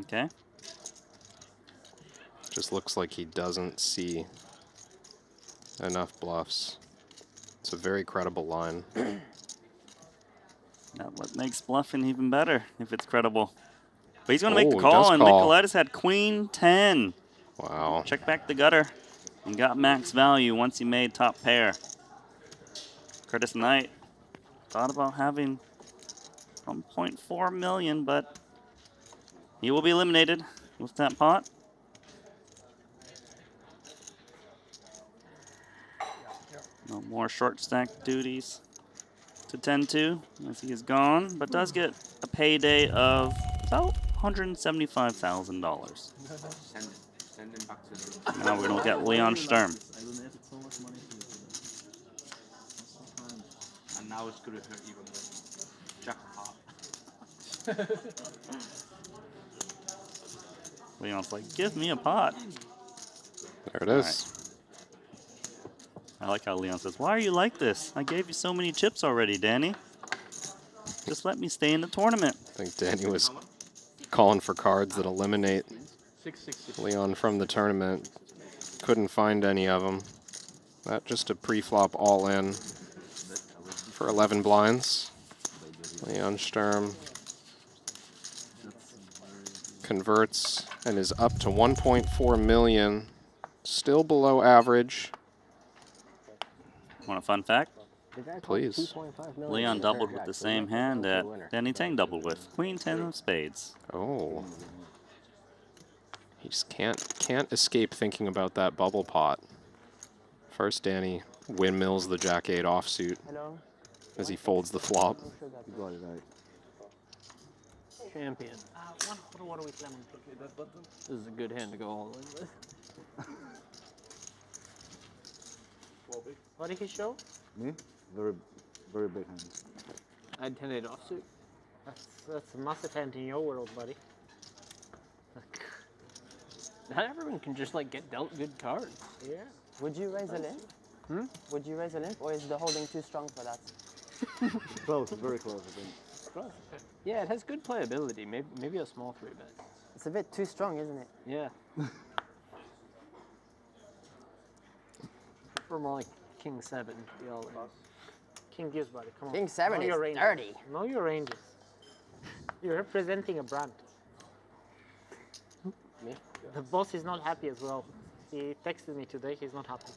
Speaker 9: Okay.
Speaker 20: Just looks like he doesn't see enough bluffs. It's a very credible line.
Speaker 9: That what makes bluffing even better if it's credible. But he's going to make the
Speaker 20: he
Speaker 9: call,
Speaker 20: does
Speaker 9: and
Speaker 20: call.
Speaker 9: Nicolaitis had queen 10.
Speaker 20: Wow.
Speaker 9: Check back the gutter and got max value once he made top pair. Curtis Knight thought about having 1.4 million, but he will be eliminated with that pot. No more short stack duties to tend to as he is gone, but does get a payday of about $175,000.
Speaker 5: Send him back to the...
Speaker 9: Now we're going to look at Leon Sturm.
Speaker 5: And now it's going to hurt even more. Jackpot.
Speaker 9: Leon's like, give me a pot.
Speaker 20: There it is.
Speaker 9: I like how Leon says, why are you like this? I gave you so many chips already, Danny. Just let me stay in the tournament.
Speaker 20: I think Danny was calling for cards that eliminate Leon from the tournament. Couldn't find any of them. That just a pre-flop all in for 11 blinds. Leon Sturm converts and is up to 1.4 million. Still below average.
Speaker 9: Want a fun fact?
Speaker 20: Please.
Speaker 9: Leon doubled with the same hand that Danny Tang doubled with. Queen 10 of spades.
Speaker 20: Oh. He just can't escape thinking about that bubble pot. First, Danny windmills the Jack-8 offsuit as he folds the flop.
Speaker 12: Champion. One hot water with lemon. This is a good hand to go all in with. What did he show?
Speaker 13: Me? Very, very big hand.
Speaker 12: I had 10-8 offsuit. That's a massive hand in your world, buddy. Not everyone can just like get dealt good cards.
Speaker 8: Yeah. Would you raise a limp?
Speaker 12: Hmm?
Speaker 8: Would you raise a limp, or is the holding too strong for that?
Speaker 13: Close, very close, I think.
Speaker 12: Close. Yeah, it has good playability. Maybe a small 3-bet.
Speaker 8: It's a bit too strong, isn't it?
Speaker 12: Yeah. We're more like King 7. The all in. King gives, buddy. Come on.
Speaker 8: King 7
Speaker 12: know your
Speaker 8: is
Speaker 12: ranges.
Speaker 8: dirty.
Speaker 12: Know your ranges. You're representing a brand.
Speaker 8: Me?
Speaker 12: The boss is not happy as well. He texted me today. He's not happy.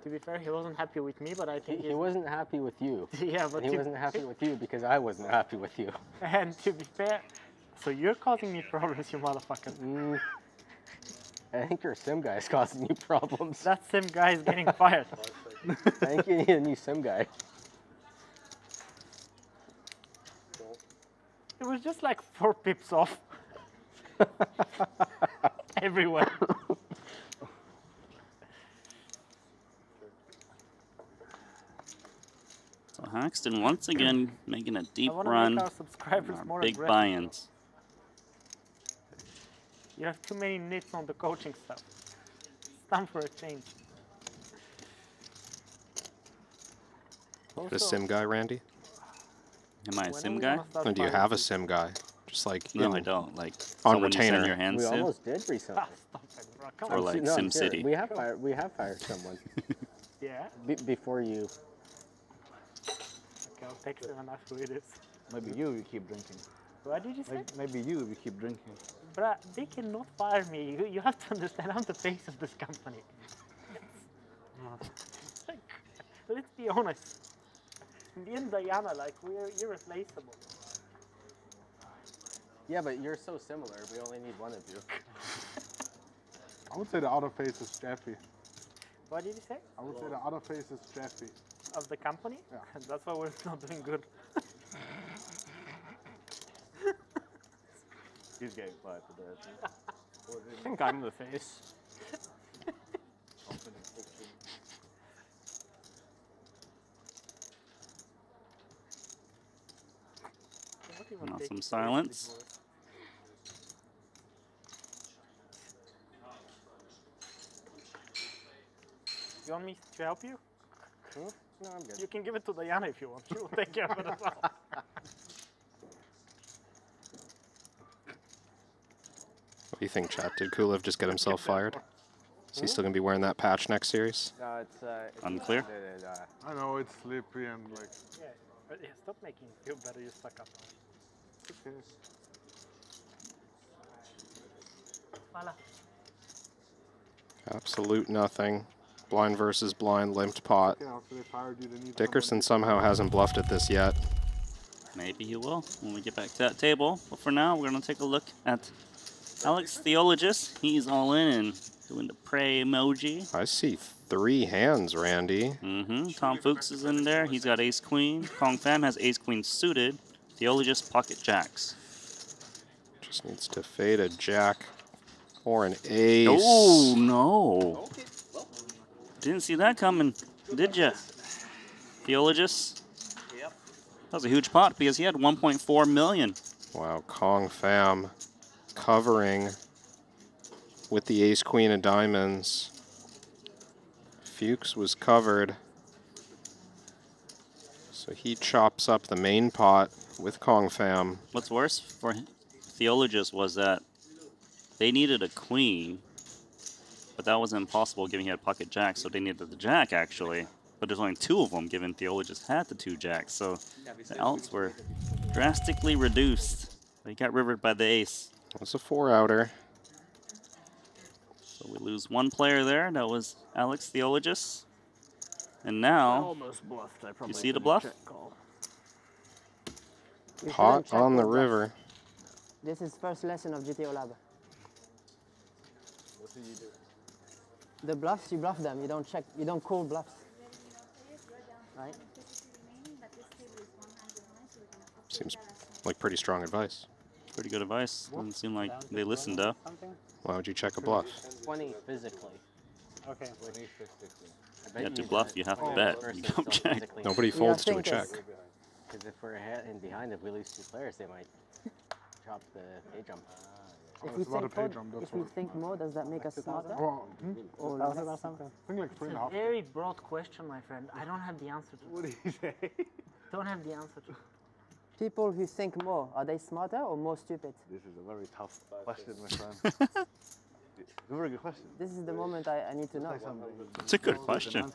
Speaker 12: To be fair, he wasn't happy with me, but I think
Speaker 6: he wasn't happy with you.
Speaker 12: Yeah, but
Speaker 6: he wasn't happy with you because I wasn't happy with you.
Speaker 12: And to be fair, so you're causing me problems, you motherfucker.
Speaker 6: I think your sim guy is causing you problems.
Speaker 12: That sim guy is getting fired.
Speaker 6: I think you need a new sim guy.
Speaker 12: It was just like 4 pips off. Everywhere.
Speaker 9: So Haxton once again making a deep
Speaker 12: I wanna
Speaker 9: run.
Speaker 12: make our subscribers
Speaker 9: on
Speaker 12: more
Speaker 9: big
Speaker 12: aggressive.
Speaker 9: buy-ins.
Speaker 12: You have too many nits on the coaching stuff. It's time for a change.
Speaker 20: The sim guy, Randy?
Speaker 9: Am I a sim guy?
Speaker 20: Or do you have a sim guy? Just like
Speaker 9: No, I don't. Like
Speaker 20: on
Speaker 9: someone you send
Speaker 20: retainer.
Speaker 9: your hands
Speaker 6: We
Speaker 9: to?
Speaker 6: almost did recently.
Speaker 9: Or like
Speaker 6: No,
Speaker 9: Sim
Speaker 6: serious.
Speaker 9: City.
Speaker 6: We have hired someone.
Speaker 12: Yeah?
Speaker 6: Before you.
Speaker 12: Okay, I'll text him and ask who it is.
Speaker 13: Maybe you keep drinking.
Speaker 12: What did you say?
Speaker 13: Maybe you keep drinking.
Speaker 12: Bruh, they cannot fire me. You have to understand, I'm the face of this company. Like, let's be honest. Me and Diana, like, we're irreplaceable.
Speaker 6: Yeah, but you're so similar. We only need one of you.
Speaker 18: I would say the outer face is Jeffy.
Speaker 15: What did you say?
Speaker 18: I would say the other face is Jeffy.
Speaker 15: Of the company?
Speaker 18: Yeah.
Speaker 15: That's why we're not doing good.
Speaker 4: He's getting fired for that.
Speaker 12: I think I'm the face.
Speaker 9: Now some silence.
Speaker 15: You want me to help you?
Speaker 12: No, I'm good.
Speaker 15: You can give it to Diana if you want. She'll take care of it as well.
Speaker 20: What do you think, chat? Did Kulev just get himself fired? Is he still going to be wearing that patch next series?
Speaker 12: No, it's
Speaker 9: Unclear?
Speaker 18: I know it's slippery and like.
Speaker 15: Yeah, but yeah, stop making it feel better. You suck up.
Speaker 18: Okay.
Speaker 15: Voila.
Speaker 20: Absolute nothing. Blind versus blind, limped pot.
Speaker 18: Okay, after they fired you, they need
Speaker 20: Dickerson somehow hasn't bluffed at this yet.
Speaker 9: Maybe he will when we get back to that table. But for now, we're going to take a look at Alex Theologist. He's all in and doing the pray emoji.
Speaker 20: I see 3 hands, Randy.
Speaker 9: Tom Fuchs is in there. He's got ace queen. Kong Pham has ace queen suited. Theologist pocket jacks.
Speaker 20: Just needs to fade a jack or an ace.
Speaker 9: Oh, no. Didn't see that coming, did ya? Theologist?
Speaker 12: Yep.
Speaker 9: That was a huge pot because he had 1.4 million.
Speaker 20: Wow, Kong Pham covering with the ace queen of diamonds. Fuchs was covered. So he chops up the main pot with Kong Pham.
Speaker 9: What's worse for Theologist was that they needed a queen, but that wasn't impossible given he had pocket jacks, so they needed the jack actually. But there's only 2 of them given Theologist had the 2 jacks, so the outs were drastically reduced. They got rivered by the ace.
Speaker 20: That's a 4-outer.
Speaker 9: So we lose 1 player there. That was Alex Theologist. And now,
Speaker 12: almost bluffed. I probably
Speaker 9: you see the
Speaker 12: didn't
Speaker 9: bluff?
Speaker 12: check call.
Speaker 20: Pot on the river.
Speaker 8: This is first lesson of GTO Lab.
Speaker 4: What do you do?
Speaker 8: The bluffs, you bluff them. You don't check. You don't call bluffs. Right?
Speaker 20: Seems like pretty strong advice.
Speaker 9: Pretty good advice. Doesn't seem like they listened though.
Speaker 20: Why would you check a bluff?
Speaker 12: 20 physically.
Speaker 19: Okay.
Speaker 12: 20 physically.
Speaker 9: Yeah, to bluff, you have to bet. You don't check.
Speaker 20: Nobody folds to a check.
Speaker 12: Because if we're ahead and behind, if we lose 2 players, they might drop the pay jump.
Speaker 8: If we think more, does that make us smarter? Or
Speaker 18: I
Speaker 8: less?
Speaker 18: think like 3.5.
Speaker 15: Very broad question, my friend. I don't have the answer to.
Speaker 18: What do you say?
Speaker 15: Don't have the answer to.
Speaker 8: People who think more, are they smarter or more stupid?
Speaker 4: This is a very tough question, my friend. It's a very good question.
Speaker 8: This is the moment I need to know.
Speaker 9: It's a good question.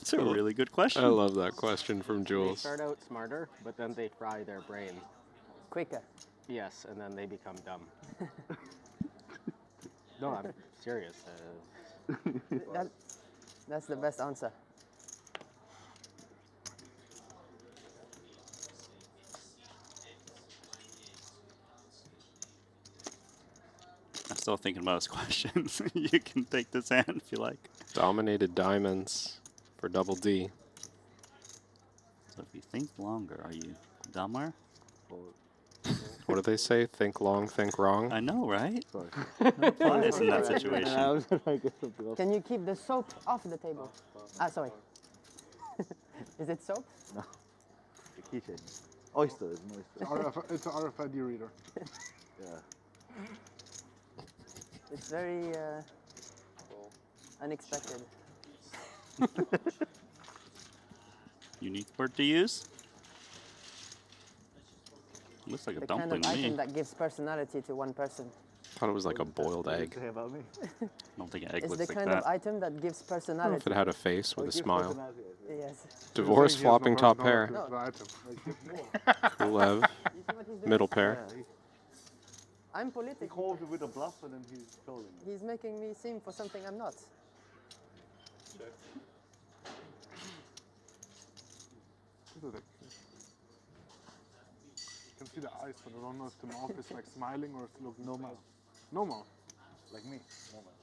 Speaker 9: It's a really good question.
Speaker 20: I love that question from
Speaker 12: They
Speaker 20: Jules.
Speaker 12: start out smarter, but then they fry their brain.
Speaker 8: Quicker.
Speaker 12: Yes, and then they become dumb. No, I'm serious.
Speaker 8: That's the best answer.
Speaker 9: I'm still thinking about his questions. You can take this hand if you like.
Speaker 20: Dominated diamonds for double D.
Speaker 9: So if you think longer, are you dumber?
Speaker 20: What do they say? Think long, think wrong?
Speaker 9: I know, right? No applies in that situation.
Speaker 8: Can you keep the soap off the table? Ah, sorry. Is it soap?
Speaker 4: No. The keychain. Oyster is an oyster.
Speaker 18: It's an RFID reader.
Speaker 4: Yeah.
Speaker 8: It's very unexpected.
Speaker 9: Unique word to use? Looks like a
Speaker 8: The kind
Speaker 9: dumpling
Speaker 8: of
Speaker 9: to me.
Speaker 8: item that gives personality to one person.
Speaker 20: Thought it was like a boiled egg.
Speaker 4: Say about me?
Speaker 9: I don't think an egg
Speaker 8: It's
Speaker 9: looks
Speaker 8: the
Speaker 9: like
Speaker 8: kind
Speaker 9: that.
Speaker 8: of item that gives
Speaker 20: I don't know
Speaker 8: personality.
Speaker 20: if it had a face with a smile.
Speaker 8: Yes.
Speaker 20: Divorce,
Speaker 18: He has
Speaker 20: flopping
Speaker 18: no
Speaker 20: top
Speaker 18: personality,
Speaker 20: pair.
Speaker 18: it's the item.
Speaker 20: Kulev,
Speaker 8: You see what he's doing?
Speaker 20: middle pair.
Speaker 8: I'm
Speaker 4: He
Speaker 8: political.
Speaker 4: calls it with a bluff and then he's calling.
Speaker 8: He's making me seem for something I'm not.
Speaker 18: You can see the eyes, but I don't know if the mouth is like smiling or it's looking.
Speaker 4: No mouth.
Speaker 18: No mouth.
Speaker 4: Like me. Moment.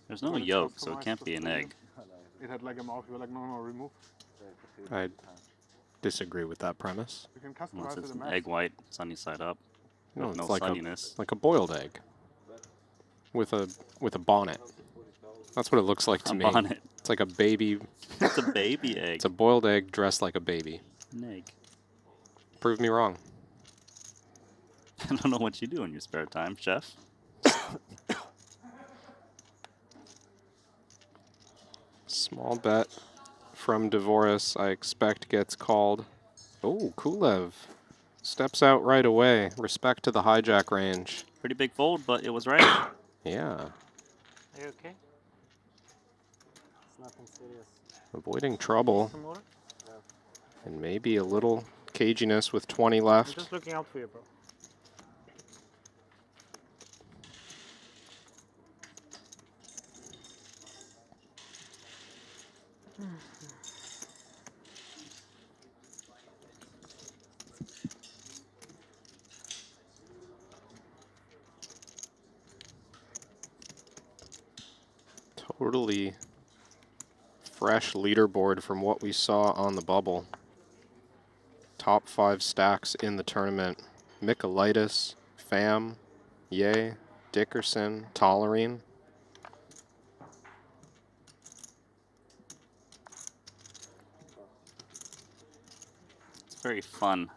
Speaker 9: There's no yolk, so it can't be an egg.
Speaker 18: It had like a mouth. You were like, no, remove.
Speaker 20: I disagree with that premise.
Speaker 18: You can
Speaker 9: Unless
Speaker 18: customize
Speaker 9: it's
Speaker 18: to the
Speaker 9: an
Speaker 18: max.
Speaker 9: egg white, sunny side up.
Speaker 20: No,
Speaker 9: With
Speaker 20: it's
Speaker 9: no
Speaker 20: like
Speaker 9: sunniness.
Speaker 20: a boiled egg with a bonnet. That's what it looks like to
Speaker 9: A
Speaker 20: me.
Speaker 9: bonnet.
Speaker 20: It's like a baby.
Speaker 9: It's a baby egg.
Speaker 20: It's a boiled egg dressed like a baby.
Speaker 9: An egg.
Speaker 20: Prove me wrong.
Speaker 9: I don't know what you do in your spare time, chef.
Speaker 20: Small bet from Dvoris, I expect gets called. Oh, Kulev steps out right away. Respect to the hijack range.
Speaker 9: Pretty big fold, but it was right.
Speaker 20: Yeah.
Speaker 12: Are you okay? It's nothing serious.
Speaker 20: Avoiding trouble.
Speaker 12: Some water?
Speaker 20: And maybe a little caginess with 20 left.
Speaker 12: I'm just looking out for you, bro.
Speaker 20: Totally fresh leaderboard from what we saw on the bubble. Top 5 stacks in the tournament. Michaelitis, Pham, Ye, Dickerson, Tollerine.
Speaker 9: It's very fun.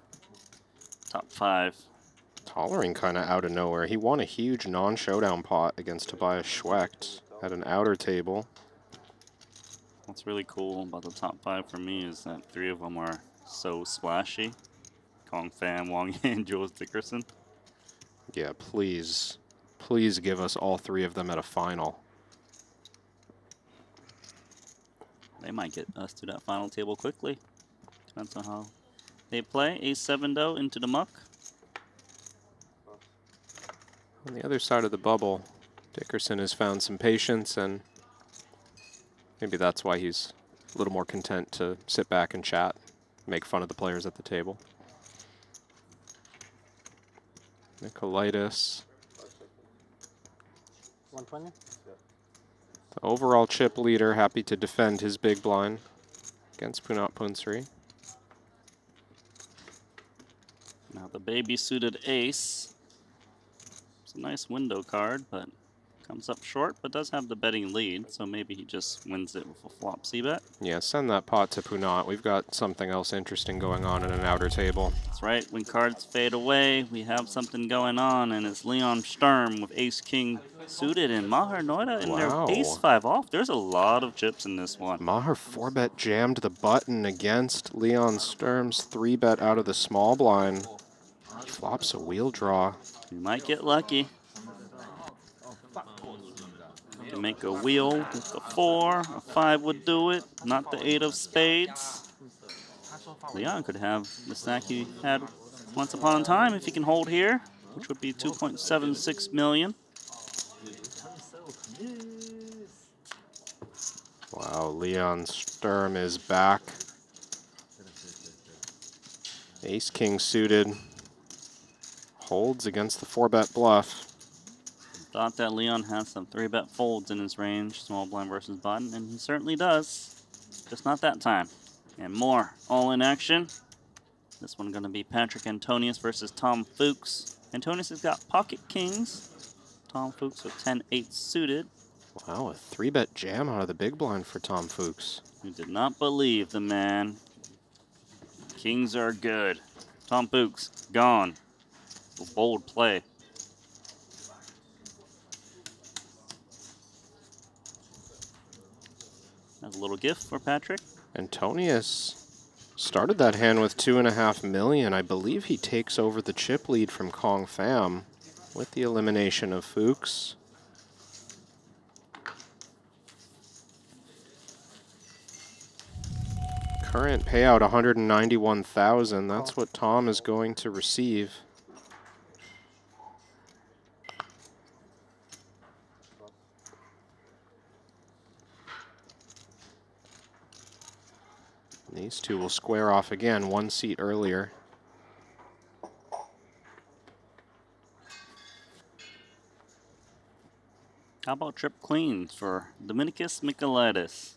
Speaker 9: Top 5.
Speaker 20: Tollerine kind of out of nowhere. He won a huge non-showdown pot against Tobias Schwecht at an outer table.
Speaker 9: What's really cool about the top 5 for me is that 3 of them are so splashy. Kong Pham, Wang Ye, and Jules Dickerson.
Speaker 20: Yeah, please, please give us all 3 of them at a final.
Speaker 9: They might get us to that final table quickly. Depends on how they play. Ace-7 though into the muck.
Speaker 20: On the other side of the bubble, Dickerson has found some patience, and maybe that's why he's a little more content to sit back and chat, make fun of the players at the table. Michaelitis.
Speaker 12: 120?
Speaker 20: The overall chip leader, happy to defend his big blind against Punat Punsri.
Speaker 9: Now the baby suited ace. It's a nice window card, but comes up short, but does have the betting lead, so maybe he just wins it with a flop c-bet.
Speaker 20: Yeah, send that pot to Punat. We've got something else interesting going on in an outer table.
Speaker 9: That's right, when cards fade away, we have something going on, and it's Leon Sturm with ace-king suited and Maher Noida in
Speaker 20: Wow.
Speaker 9: their ace-5 off. There's a lot of chips in this one.
Speaker 20: Maher 4-bet jammed the button against Leon Sturm's 3-bet out of the small blind. He flops a wheel draw.
Speaker 9: You might get lucky. To make a wheel with a 4, a 5 would do it, not the 8 of spades. Leon could have the stack he had once upon a time if he can hold here, which would be 2.76 million.
Speaker 20: Wow, Leon Sturm is back. Ace-king suited. Holds against the 4-bet bluff.
Speaker 9: Thought that Leon has some 3-bet folds in his range, small blind versus button, and he certainly does. Just not that time. And more all-in action. This one going to be Patrick Antonius versus Tom Fuchs. Antonius has got pocket kings. Tom Fuchs with 10-8 suited.
Speaker 20: Wow, a 3-bet jam out of the big blind for Tom Fuchs.
Speaker 9: Who did not believe the man. Kings are good. Tom Fuchs, gone. A bold play. That's a little gift for Patrick.
Speaker 20: Antonius started that hand with 2.5 million. I believe he takes over the chip lead from Kong Pham with the elimination of Fuchs. Current payout 191,000. That's what Tom is going to receive. These two will square off again, 1 seat earlier.
Speaker 9: How about trip queens for Dominicus Michaelitis?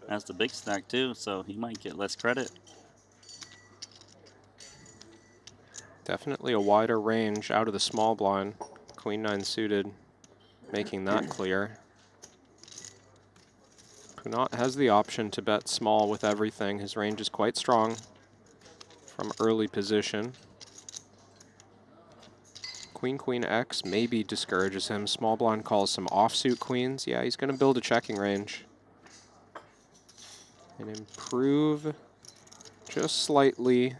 Speaker 9: Has the big stack too, so he might get less credit.
Speaker 20: Definitely a wider range out of the small blind. Queen 9 suited, making that clear. Kunat has the option to bet small with everything. His range is quite strong from early position. Queen, Queen X maybe discourages him. Small blind calls some offsuit queens. Yeah, he's going to build a checking range and improve just slightly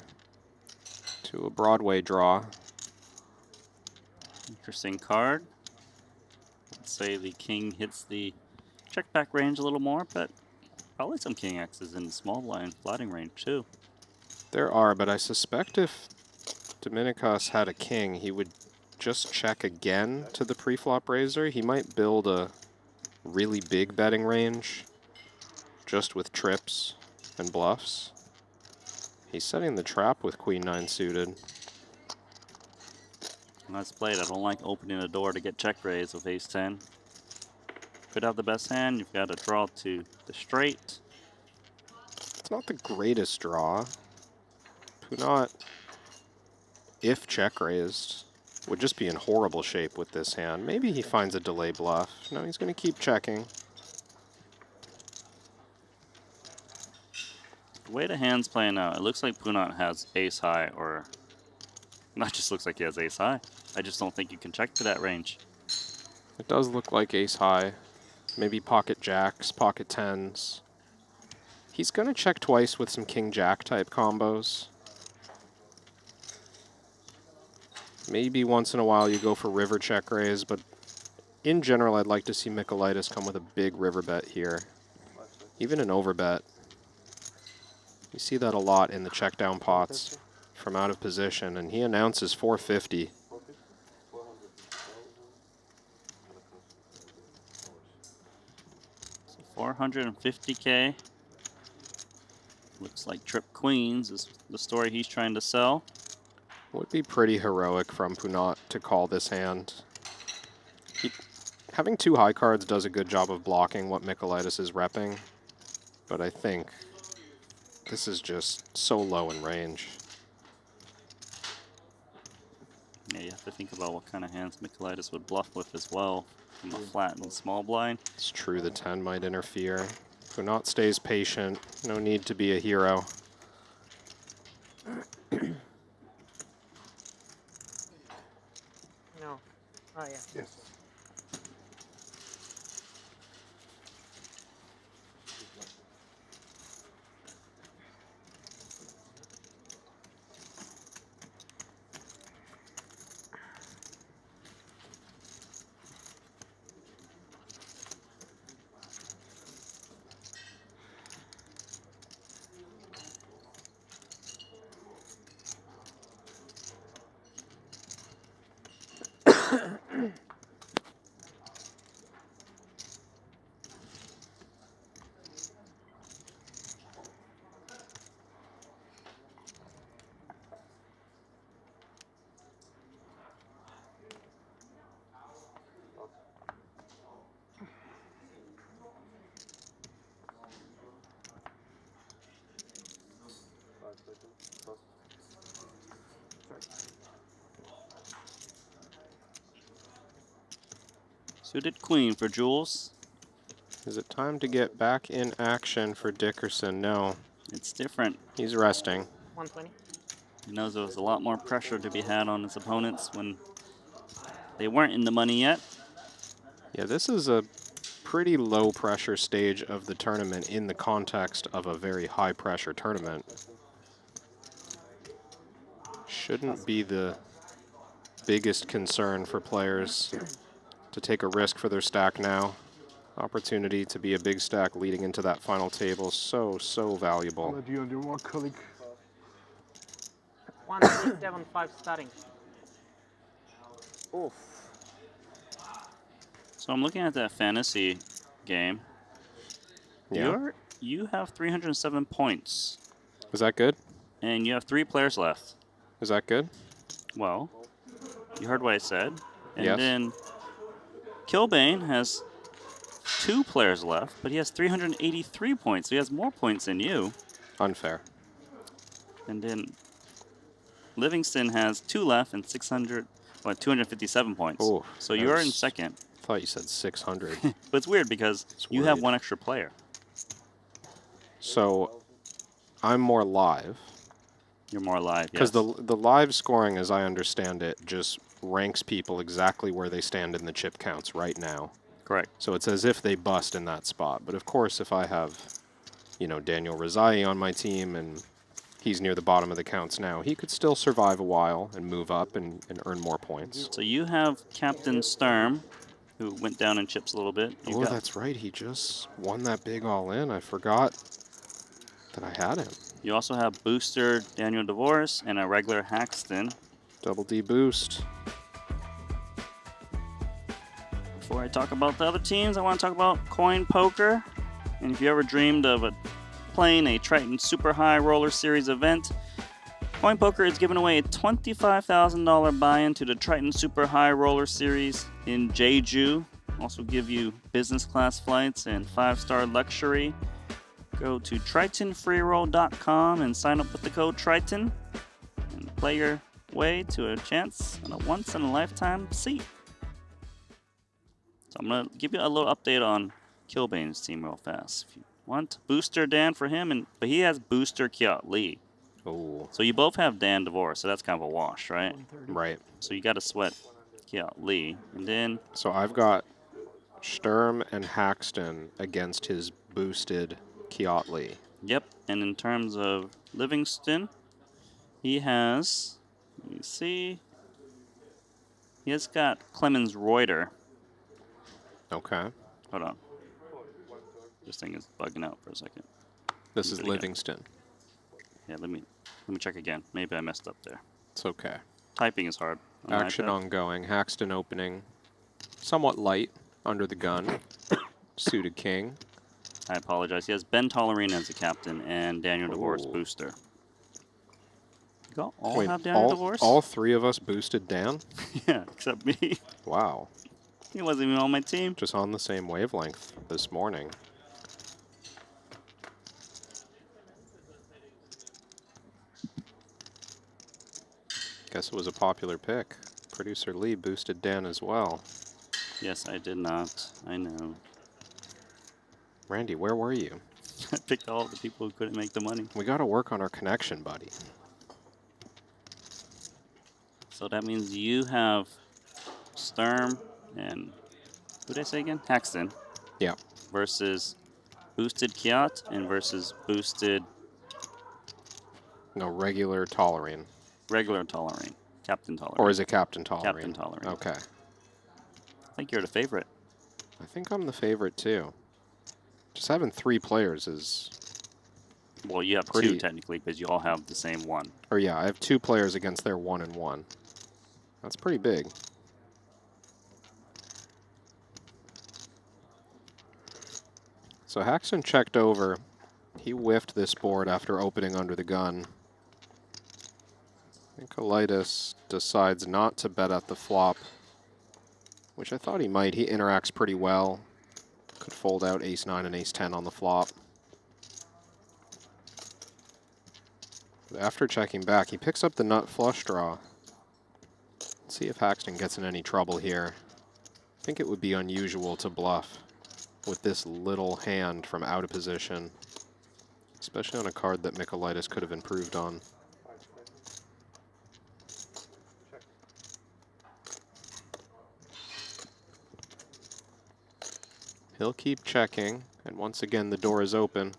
Speaker 20: to a Broadway draw.
Speaker 9: Interesting card. Let's say the king hits the check back range a little more, but probably some king X's in the small blind flatting range too.
Speaker 20: There are, but I suspect if Dominicus had a king, he would just check again to the preflop raiser. He might build a really big betting range just with trips and bluffs. He's setting the trap with Queen 9 suited.
Speaker 9: Nice played. I don't like opening the door to get check raised with ace 10. Could have the best hand. You've got to draw to the straight.
Speaker 20: It's not the greatest draw. Kunat, if check raised, would just be in horrible shape with this hand. Maybe he finds a delay bluff. No, he's going to keep checking.
Speaker 9: The way the hand's playing out, it looks like Punat has ace high, or not just looks like he has ace high. I just don't think you can check to that range.
Speaker 20: It does look like ace high. Maybe pocket jacks, pocket tens. He's going to check twice with some king jack type combos. Maybe once in a while you go for river check raise, but in general I'd like to see Michaelitis come with a big river bet here. Even an overbet. You see that a lot in the check down pots from out of position, and he announces 450.
Speaker 9: So 450K. Looks like trip queens is the story he's trying to sell.
Speaker 20: Would be pretty heroic from Punat to call this hand. Having two high cards does a good job of blocking what Michaelitis is repping, but I think this is just so low in range.
Speaker 9: Yeah, you have to think about what kind of hands Michaelitis would bluff with as well from a flat and small blind.
Speaker 20: It's true, the 10 might interfere. Punat stays patient. No need to be a hero.
Speaker 15: No. Oh, yeah.
Speaker 3: Yes.
Speaker 9: Suited queen for Jules.
Speaker 20: Is it time to get back in action for Dickerson? No.
Speaker 9: It's different.
Speaker 20: He's resting.
Speaker 15: 120.
Speaker 9: He knows there was a lot more pressure to be had on his opponents when they weren't in the money yet.
Speaker 20: Yeah, this is a pretty low pressure stage of the tournament in the context of a very high pressure tournament. Shouldn't be the biggest concern for players to take a risk for their stack now. Opportunity to be a big stack leading into that final table. So valuable.
Speaker 18: I'll let you and your more colleague.
Speaker 15: 1375 starting.
Speaker 8: Oof.
Speaker 9: So I'm looking at that fantasy game.
Speaker 20: Yeah.
Speaker 9: You have 307 points.
Speaker 20: Is that good?
Speaker 9: And you have 3 players left.
Speaker 20: Is that good?
Speaker 9: Well, you heard what I said. And
Speaker 20: yes.
Speaker 9: then Kilbane has 2 players left, but he has 383 points, so he has more points than you.
Speaker 20: Unfair.
Speaker 9: And then Livingston has 2 left and 257 points.
Speaker 20: Ooh,
Speaker 9: so you're in second.
Speaker 20: I thought you said 600.
Speaker 9: But it's weird because you have 1 extra player.
Speaker 20: So I'm more live.
Speaker 9: You're more live,
Speaker 20: Because
Speaker 9: yes.
Speaker 20: the live scoring, as I understand it, just ranks people exactly where they stand in the chip counts right now.
Speaker 9: Correct.
Speaker 20: So it's as if they bust in that spot. But of course, if I have, you know, Daniel Rizai on my team and he's near the bottom of the counts now, he could still survive a while and move up and earn more points.
Speaker 9: So you have Captain Sturm, who went down in chips a little bit.
Speaker 20: Oh, that's right. He just won that big all-in. I forgot that I had him.
Speaker 9: You also have Booster Daniel DeVoris and a regular Haxton.
Speaker 20: Double D boost.
Speaker 9: Before I talk about the other teams, I want to talk about CoinPoker. And if you ever dreamed of playing a Triton Super High Roller Series event, CoinPoker is giving away a $25,000 buy-in to the Triton Super High Roller Series in Jeju. Also give you business class flights and 5-star luxury. Go to tritonfreeroll.com and sign up with the code Triton and play your way to a chance on a once-in-a-lifetime seat. So I'm going to give you a little update on Kilbane's team real fast. If you want Booster Dan for him, but he has Booster Kiat Lee.
Speaker 20: Oh.
Speaker 9: So you both have Dan DeVore, so that's kind of a wash, right?
Speaker 20: Right.
Speaker 9: So you got to sweat Kiat Lee. And then...
Speaker 20: So I've got Sturm and Haxton against his boosted Kiat Lee.
Speaker 9: Yep, and in terms of Livingston, he has, let me see, he has got Clemens Reuter.
Speaker 20: Okay.
Speaker 9: Hold on. This thing is bugging out for a second.
Speaker 20: This is Livingston.
Speaker 9: Yeah, let me check again. Maybe I messed up there.
Speaker 20: It's okay.
Speaker 9: Typing is hard.
Speaker 20: Action ongoing. Haxton opening. Somewhat light under the gun. Suited king.
Speaker 9: I apologize. He has Ben Tollerine as the captain and Daniel DeVore's booster. You all
Speaker 20: Wait,
Speaker 9: have Daniel DeVore?
Speaker 20: all 3 of us boosted Dan?
Speaker 9: Yeah, except me.
Speaker 20: Wow.
Speaker 9: He wasn't even on my team.
Speaker 20: Just on the same wavelength this morning. Guess it was a popular pick. Producer Lee boosted Dan as well.
Speaker 9: Yes, I did not. I know.
Speaker 20: Randy, where were you?
Speaker 9: I picked all the people who couldn't make the money.
Speaker 20: We got to work on our connection, buddy.
Speaker 9: So that means you have Sturm and who did I say again? Haxton.
Speaker 20: Yeah.
Speaker 9: Versus boosted Kiat and versus boosted.
Speaker 20: No, regular Tollerine.
Speaker 9: Regular Tollerine. Captain Tollerine.
Speaker 20: Or is it Captain Tollerine?
Speaker 9: Captain Tollerine.
Speaker 20: Okay.
Speaker 9: I think you're the favorite.
Speaker 20: I think I'm the favorite too. Just having 3 players is...
Speaker 9: Well, you have
Speaker 20: pretty...
Speaker 9: 2 technically because you all have the same one.
Speaker 20: Or yeah, I have 2 players against their 1 and 1. That's pretty big. So Haxton checked over. He whiffed this board after opening under the gun. Nicolaitis decides not to bet at the flop, which I thought he might. He interacts pretty well. Could fold out ace-9 and ace-10 on the flop. But after checking back, he picks up the nut flush draw. Let's see if Haxton gets in any trouble here. I think it would be unusual to bluff with this little hand from out of position, especially on a card that Nicolaitis could have improved on. He'll keep checking, and once again the door is open.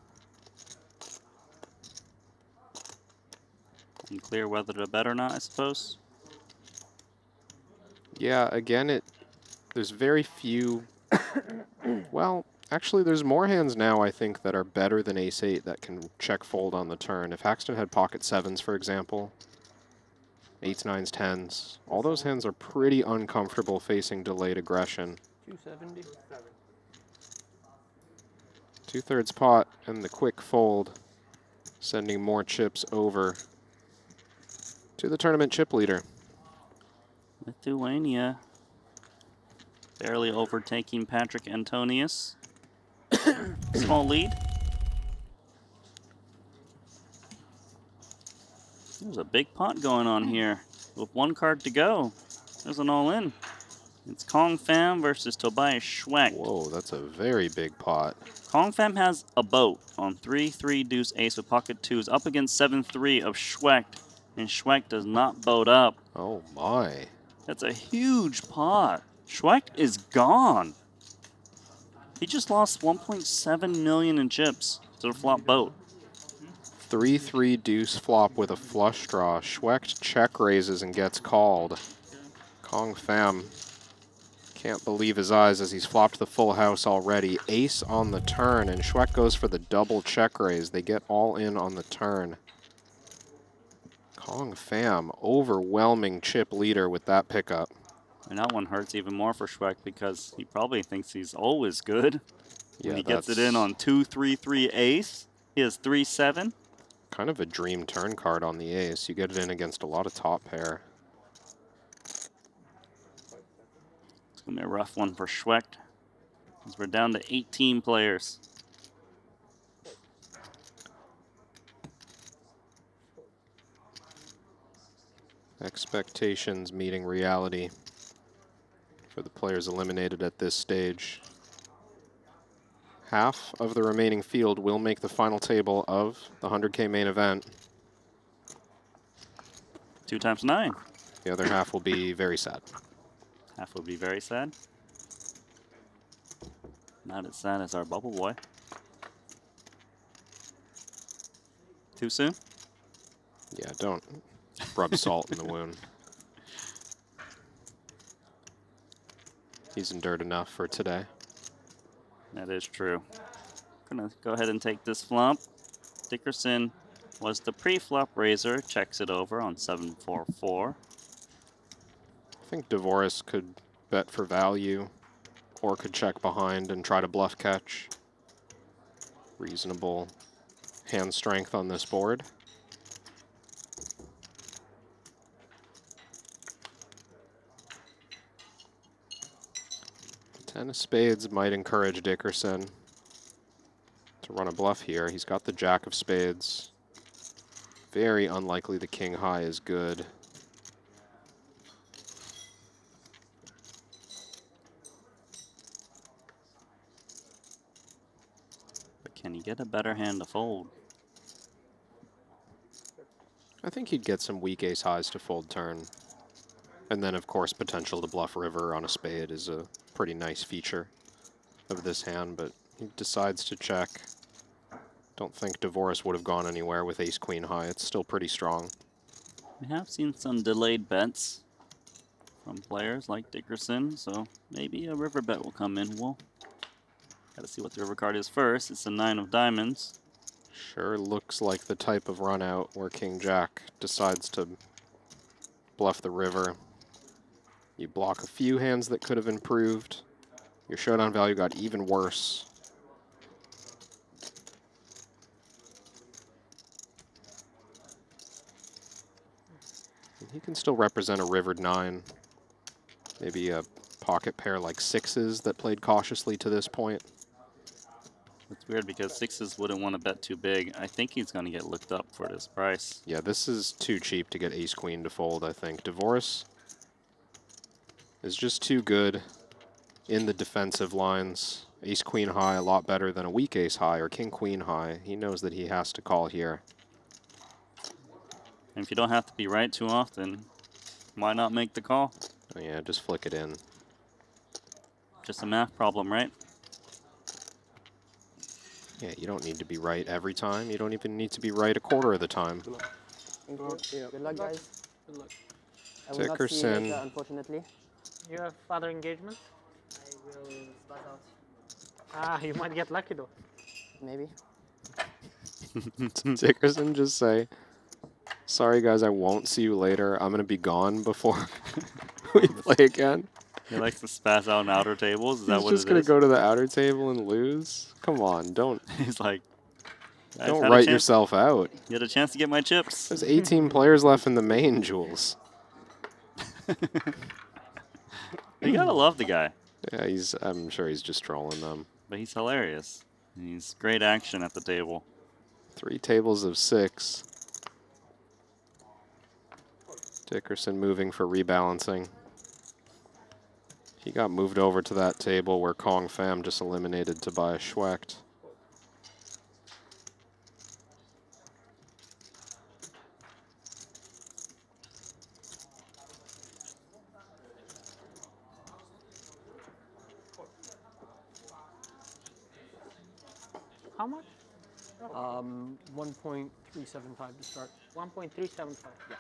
Speaker 9: Unclear whether to bet or not, I suppose.
Speaker 20: Yeah, again, there's very few... Well, actually, there's more hands now, I think, that are better than ace-8 that can check fold on the turn. If Haxton had pocket 7s, for example, 8s, 9s, 10s, all those hands are pretty uncomfortable facing delayed aggression.
Speaker 12: 270.
Speaker 20: 2/3 pot and the quick fold, sending more chips over to the tournament chip leader.
Speaker 9: Lithuania. Barely overtaking Patrick Antonius. Small lead. There's a big pot going on here with one card to go. There's an all-in. It's Kong Fam versus Tobias Schweck.
Speaker 20: Whoa, that's a very big pot.
Speaker 9: Kong Fam has a boat on 3-3 deuce ace with pocket twos up against 7-3 of Schweck, and Schweck does not boat up.
Speaker 20: Oh my.
Speaker 9: That's a huge pot. Schweck is gone. He just lost 1.7 million in chips to the flop boat.
Speaker 20: 3-3 deuce flop with a flush draw. Schweck check raises and gets called. Kong Fam can't believe his eyes as he's flopped the full house already. Ace on the turn, and Schweck goes for the double check raise. They get all in on the turn. Kong Fam, overwhelming chip leader with that pickup.
Speaker 9: And that one hurts even more for Schweck because he probably thinks he's always good.
Speaker 20: Yeah,
Speaker 9: when he gets it in on 2-3-3 ace, he has 3-7.
Speaker 20: Kind of a dream turn card on the ace. You get it in against a lot of top pair.
Speaker 9: It's going to be a rough one for Schweck because we're down to 18 players.
Speaker 20: Expectations meeting reality for the players eliminated at this stage. Half of the remaining field will make the final table of the 100K main event.
Speaker 9: 2 times 9.
Speaker 20: The other half will be very sad.
Speaker 9: Half will be very sad. Not as sad as our bubble boy. Too soon?
Speaker 20: Yeah, don't rub salt in the wound. He's endured enough for today.
Speaker 9: That is true. Gonna go ahead and take this flop. Dickerson was the pre-flop raiser, checks it over on 7-4-4.
Speaker 20: I think Dvoris could bet for value or could check behind and try to bluff catch. Reasonable hand strength on this board. Ten of spades might encourage Dickerson to run a bluff here. He's got the jack of spades. Very unlikely the king high is good.
Speaker 9: But can he get a better hand to fold?
Speaker 20: I think he'd get some weak ace highs to fold turn. And then, of course, potential to bluff river on a spade is a pretty nice feature of this hand, but he decides to check. Don't think Dvoris would have gone anywhere with ace-queen high. It's still pretty strong.
Speaker 9: We have seen some delayed bets from players like Dickerson, so maybe a river bet will come in. We'll gotta see what the river card is first. It's a 9 of diamonds.
Speaker 20: Sure looks like the type of run out where King Jack decides to bluff the river. You block a few hands that could have improved. Your showdown value got even worse. And he can still represent a rivered 9. Maybe a pocket pair like 6s that played cautiously to this point.
Speaker 9: It's weird because 6s wouldn't want to bet too big. I think he's going to get looked up for this price.
Speaker 20: Yeah, this is too cheap to get ace-queen to fold, I think. Dvoris is just too good in the defensive lines. Ace-queen high a lot better than a weak ace high or king-queen high. He knows that he has to call here.
Speaker 9: And if you don't have to be right too often, why not make the call?
Speaker 20: Oh yeah, just flick it in.
Speaker 9: Just a math problem, right?
Speaker 20: Yeah, you don't need to be right every time. You don't even need to be right a quarter of the time.
Speaker 8: Thank you. Good luck, guys.
Speaker 12: Good luck.
Speaker 8: I will not see you
Speaker 20: Dickerson.
Speaker 8: later, unfortunately.
Speaker 15: You have other engagement?
Speaker 8: I will spaz out.
Speaker 15: Ah, you might get lucky though.
Speaker 8: Maybe.
Speaker 20: Dickerson just say, sorry guys, I won't see you later. I'm going to be gone before we play again.
Speaker 9: He likes to spaz out on outer tables. Is that
Speaker 20: He's
Speaker 9: what it is?
Speaker 20: just going to go to the outer table and lose? Come on, don't.
Speaker 9: He's like,
Speaker 20: Don't write yourself out.
Speaker 9: You had a chance to get my chips.
Speaker 20: There's 18 players left in the main, Jules.
Speaker 9: You gotta love the guy.
Speaker 20: Yeah, I'm sure he's just trolling them.
Speaker 9: But he's hilarious. He's great action at the table.
Speaker 20: 3 tables of 6. Dickerson moving for rebalancing. He got moved over to that table where Kong Pham just eliminated Tobias Schwecht.
Speaker 15: How much?
Speaker 12: 1.375 to start.
Speaker 15: 1.375.
Speaker 12: Yeah.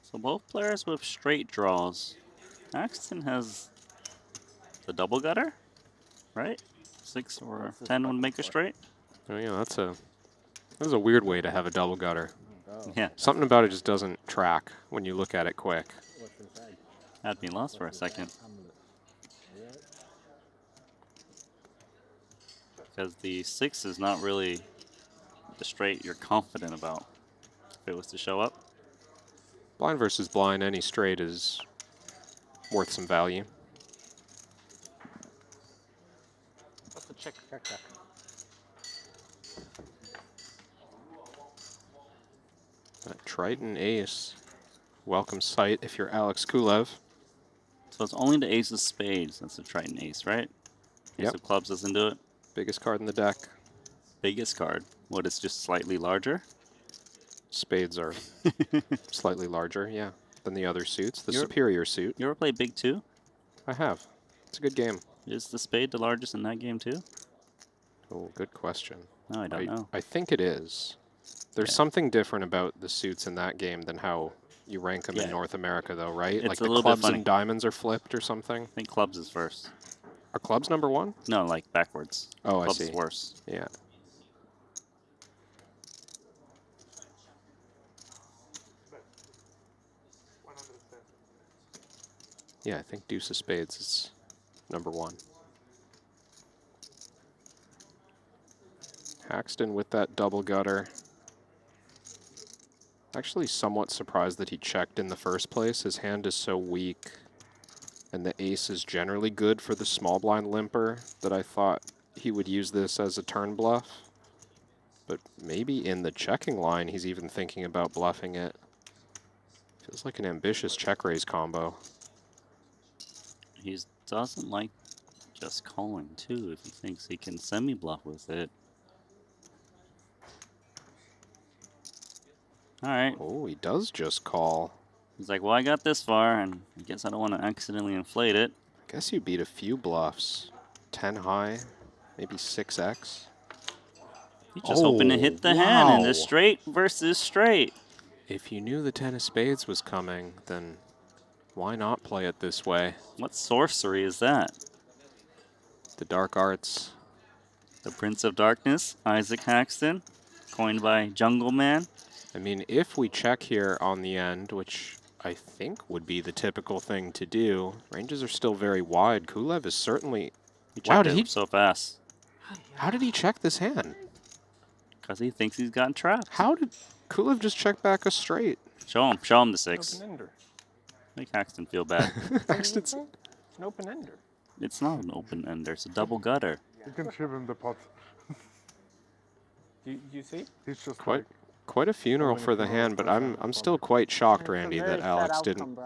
Speaker 9: So both players with straight draws. Axton has the double gutter, right? 6 or 10 would make a straight.
Speaker 20: Oh yeah, that's a weird way to have a double gutter.
Speaker 9: Yeah.
Speaker 20: Something about it just doesn't track when you look at it quick.
Speaker 9: Had me lost for a second. Because the 6 is not really the straight you're confident about if it was to show up.
Speaker 20: Blind versus blind, any straight is worth some value.
Speaker 15: That's a check.
Speaker 12: Check.
Speaker 20: That Triton ace. Welcome sight if you're Alex Kulev.
Speaker 9: So it's only the ace of spades that's a Triton ace, right? Ace of clubs doesn't do it?
Speaker 20: Biggest card in the deck.
Speaker 9: Biggest card? What, it's just slightly larger?
Speaker 20: Spades are slightly larger, yeah, than the other suits. The
Speaker 9: You're-
Speaker 20: superior suit.
Speaker 9: You ever play Big 2?
Speaker 20: I have. It's a good game.
Speaker 9: Is the spade the largest in that game too?
Speaker 20: Oh, good question.
Speaker 9: No, I don't know.
Speaker 20: I think it is. There's something different about the suits in that game than how you rank them in North America, though, right?
Speaker 9: It's
Speaker 20: Like
Speaker 9: a
Speaker 20: the
Speaker 9: little bit
Speaker 20: clubs
Speaker 9: funny.
Speaker 20: and diamonds are flipped or something?
Speaker 9: I think clubs is first.
Speaker 20: Are clubs number 1?
Speaker 9: No, like backwards.
Speaker 20: Oh,
Speaker 9: clubs
Speaker 20: I see.
Speaker 9: is worse.
Speaker 20: Yeah. Yeah, I think deuce of spades is number 1. Haxton with that double gutter. Actually somewhat surprised that he checked in the first place. His hand is so weak, and the ace is generally good for the small blind limper, that I thought he would use this as a turn bluff. But maybe in the checking line, he's even thinking about bluffing it. Feels like an ambitious check raise combo.
Speaker 9: He doesn't like just calling too if he thinks he can semi-bluff with it. All right.
Speaker 20: Oh, he does just call.
Speaker 9: He's like, well, I got this far, and I guess I don't want to accidentally inflate it.
Speaker 20: I guess you beat a few bluffs. 10 high, maybe 6x.
Speaker 9: He's just hoping to hit the hand in the straight versus straight.
Speaker 20: If you knew the 10 of spades was coming, then why not play it this way?
Speaker 9: What sorcery is that?
Speaker 20: The dark arts.
Speaker 9: The Prince of Darkness, Isaac Haxton, coined by Jungle Man.
Speaker 20: I mean, if we check here on the end, which I think would be the typical thing to do, ranges are still very wide. Kulev is certainly...
Speaker 9: Wow, did he so fast?
Speaker 20: How did he check this hand?
Speaker 9: Because he thinks he's gotten trapped.
Speaker 20: How did Kulev just check back a straight?
Speaker 9: Show him the 6.
Speaker 3: Open-ender.
Speaker 9: Make Haxton feel bad.
Speaker 3: It's an open-ender.
Speaker 9: It's not an open-ender, it's a double gutter.
Speaker 18: You can ship him the pot.
Speaker 3: You see?
Speaker 18: He's just
Speaker 20: Quite a funeral for the hand, but I'm still quite shocked, Randy, that Alex didn't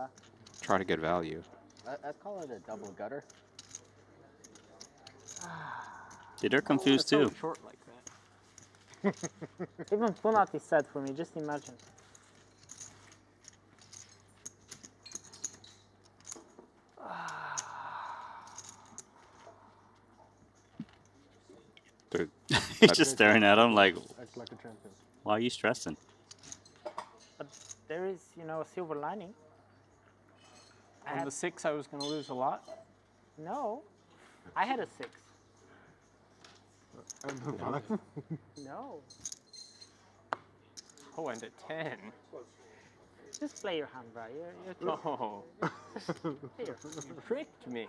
Speaker 20: try to get value.
Speaker 12: Let's call it a double gutter.
Speaker 9: See, they're confused
Speaker 15: so
Speaker 9: too.
Speaker 15: short like that. Even Funat is sad for me, just imagine.
Speaker 9: He's just staring at him like,
Speaker 3: Act like a champion.
Speaker 9: why are you stressing?
Speaker 15: But there is, a silver lining.
Speaker 12: On the 6, I was going to lose a lot.
Speaker 15: No, I had a 6. No.
Speaker 3: Oh, and a 10.
Speaker 15: Just play your hand, bro. You're
Speaker 3: Oh.
Speaker 15: Here.
Speaker 3: You tricked me.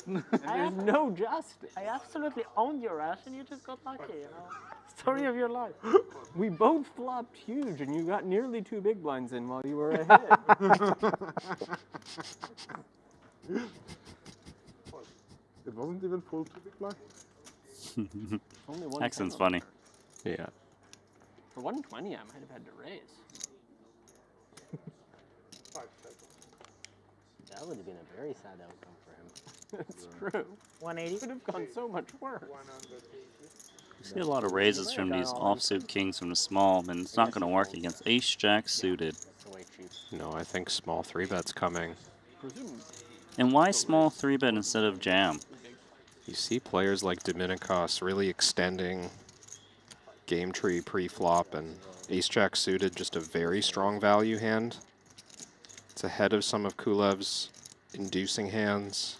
Speaker 12: There's no justice.
Speaker 15: I absolutely owned your ass and you just got lucky, you know. Story of your life.
Speaker 3: We both flopped huge, and you got nearly 2 big blinds in while you were ahead.
Speaker 18: It wasn't even full 2 big blind.
Speaker 3: Only one.
Speaker 9: Accent's funny.
Speaker 20: Yeah.
Speaker 3: For 120, I might have had to raise.
Speaker 19: That would have been a very sad outcome for him.
Speaker 3: That's true.
Speaker 15: 180
Speaker 3: could have gone so much worse.
Speaker 9: You see a lot of raises from these offsuit kings from the small, and it's not going to work against ace-jack suited.
Speaker 20: No, I think small 3-bet's coming.
Speaker 9: And why small 3-bet instead of jam?
Speaker 20: You see players like Dominicos really extending game tree pre-flop, and ace-jack suited, just a very strong value hand. It's ahead of some of Kulev's inducing hands.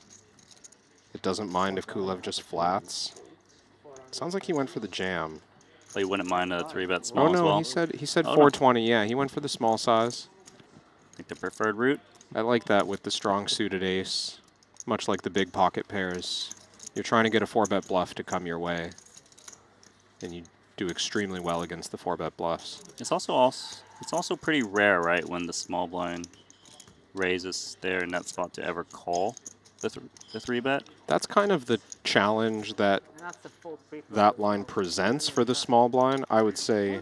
Speaker 20: It doesn't mind if Kulev just flats. Sounds like he went for the jam.
Speaker 9: But you wouldn't mind a 3-bet small
Speaker 20: oh, no,
Speaker 9: as well?
Speaker 20: he said
Speaker 9: Oh,
Speaker 20: 420. No. Yeah, he went for the small size.
Speaker 9: Like the preferred route?
Speaker 20: I like that with the strong suited ace. Much like the big pocket pairs. You're trying to get a 4-bet bluff to come your way. And you do extremely well against the 4-bet bluffs.
Speaker 9: It's also pretty rare, right, when the small blind raises there in that spot to ever call the 3-bet.
Speaker 20: That's kind of the challenge that that line presents for the small blind. I would say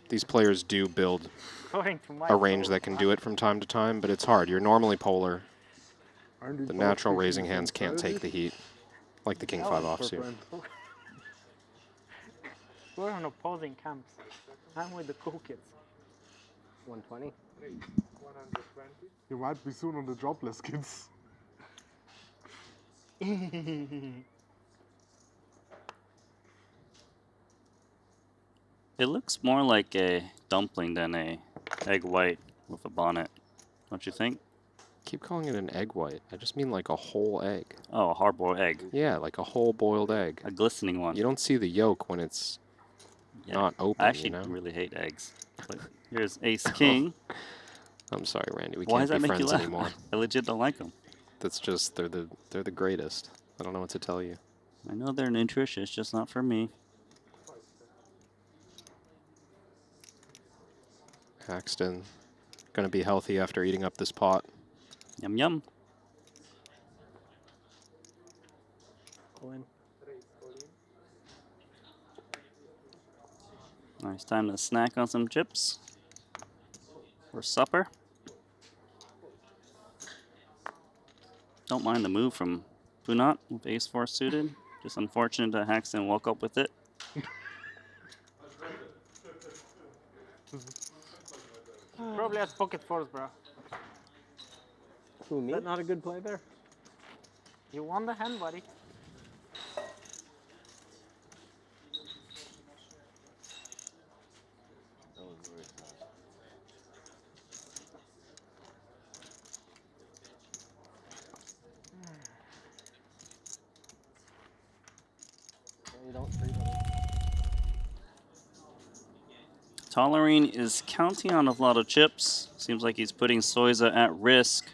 Speaker 20: these players do build a range that can do it from time to time, but it's hard. You're normally polar. The natural raising hands can't take the heat, like the king-5 offsuit.
Speaker 15: We're on opposing camps. I'm with the cool kids.
Speaker 12: 120.
Speaker 18: You might be soon on the jobless kids.
Speaker 9: It looks more like a dumpling than a egg white with a bonnet, don't you think?
Speaker 20: Keep calling it an egg white. I just mean like a whole egg.
Speaker 9: Oh, a hard-boiled egg.
Speaker 20: Yeah, like a whole boiled egg.
Speaker 9: A glistening one.
Speaker 20: You don't see the yolk when it's not open,
Speaker 9: I actually
Speaker 20: you know?
Speaker 9: really hate eggs. But here's ace-king.
Speaker 20: I'm sorry, Randy. We
Speaker 9: Why
Speaker 20: can't
Speaker 9: does that
Speaker 20: be
Speaker 9: make you
Speaker 20: friends
Speaker 9: laugh?
Speaker 20: anymore.
Speaker 9: I legit don't like them.
Speaker 20: That's just, they're the greatest. I don't know what to tell you.
Speaker 9: I know they're nutritious, just not for me.
Speaker 20: Paxton, gonna be healthy after eating up this pot.
Speaker 9: Yum yum.
Speaker 12: Go in.
Speaker 9: Nice time to snack on some chips for supper. Don't mind the move from Bunat with ace-4 suited. Just unfortunate that Haxton woke up with it.
Speaker 15: Probably has pocket fours, bro.
Speaker 12: Who, me?
Speaker 3: Is that not a good play there?
Speaker 15: You won the hand, buddy.
Speaker 9: Tolerine is counting on a lot of chips. Seems like he's putting Soiza at risk.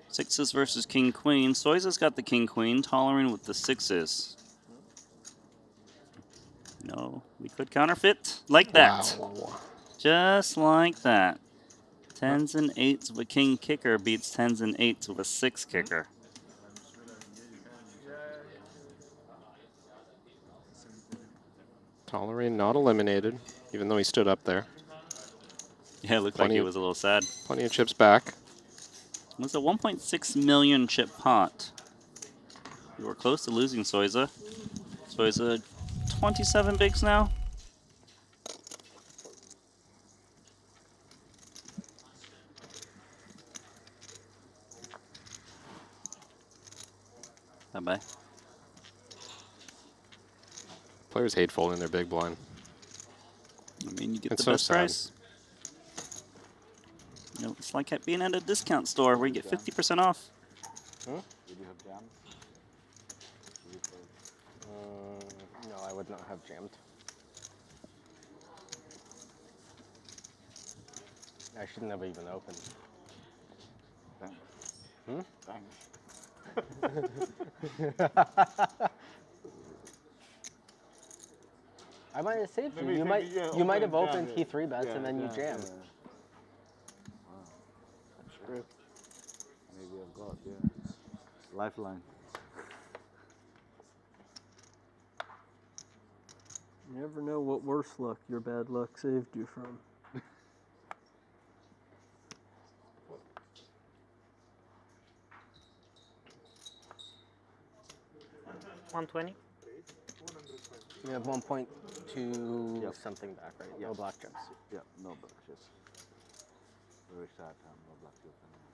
Speaker 9: Sixes versus king-queen. Soiza's got the king-queen. Tolerine with the sixes. No, we could counterfeit like that.
Speaker 20: Wow.
Speaker 9: Just like that. Tens and eights of a king kicker beats tens and eights of a six kicker.
Speaker 20: Tolerine not eliminated, even though he stood up there.
Speaker 9: Yeah, it looked like he was a little sad.
Speaker 20: Plenty of chips back.
Speaker 9: It was a 1.6 million chip pot. We were close to losing Soiza. Soiza 27 bigs now. Bye-bye.
Speaker 20: Players hate folding their big blind.
Speaker 9: I mean, you get
Speaker 20: It's
Speaker 9: the
Speaker 20: so
Speaker 9: best
Speaker 20: sad.
Speaker 9: price. You know, it's like being at a discount store where you get 50% off.
Speaker 12: Huh?
Speaker 5: Did you have jam?
Speaker 12: No, I would not have jammed. I should never even open.
Speaker 5: Thanks.
Speaker 12: Hmm?
Speaker 5: Thanks.
Speaker 12: I might have saved you.
Speaker 18: Maybe
Speaker 12: You
Speaker 18: if
Speaker 12: might
Speaker 18: you,
Speaker 12: you might have
Speaker 18: jam
Speaker 12: opened
Speaker 18: it.
Speaker 12: he 3-bets
Speaker 18: Yeah,
Speaker 12: and then you
Speaker 18: jam,
Speaker 12: jam.
Speaker 18: yeah. Wow. Script. Maybe I've got, yeah. Lifeline.
Speaker 16: You never know what worse luck your bad luck saved you from.
Speaker 15: 120.
Speaker 12: You have 1.2 something back, right? No black chips.
Speaker 18: Yeah, no black chips. Very sad time, no black chips anymore.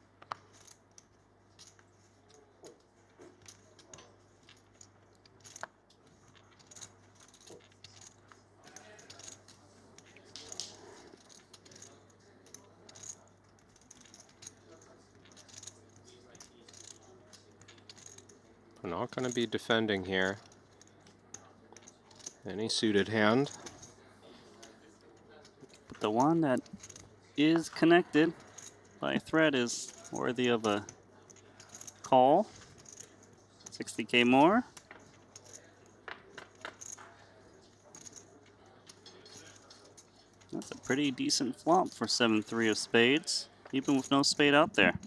Speaker 20: We're not going to be defending here. Any suited hand.
Speaker 9: But the one that is connected by a thread is worthy of a call. 60K more. That's a pretty decent flop for 7-3 of spades, even with no spade out there.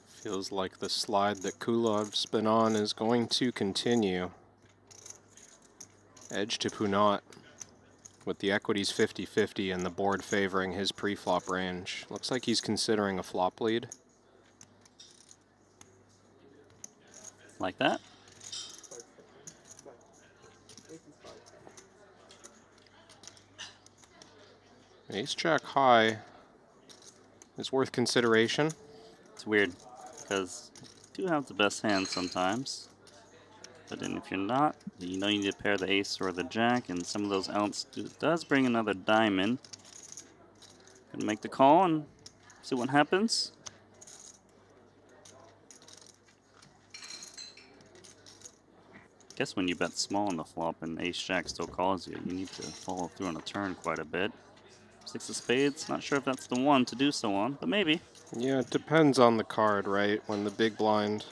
Speaker 20: Feels like the slide that Kulov's been on is going to continue. Edge to Punat, with the equities 50-50 and the board favoring his pre-flop range. Looks like he's considering a flop lead.
Speaker 9: Like that.
Speaker 20: Ace-jack high is worth consideration.
Speaker 9: It's weird, because you do have the best hand sometimes. But then if you're not, you know you need to pair the ace or the jack, and some of those outs does bring another diamond. Gonna make the call and see what happens. Guess when you bet small on the flop and ace-jack still calls you, you need to follow through on a turn quite a bit. 6 of spades, not sure if that's the one to do so on, but maybe.
Speaker 20: Yeah, it depends on the card, right? When the big blind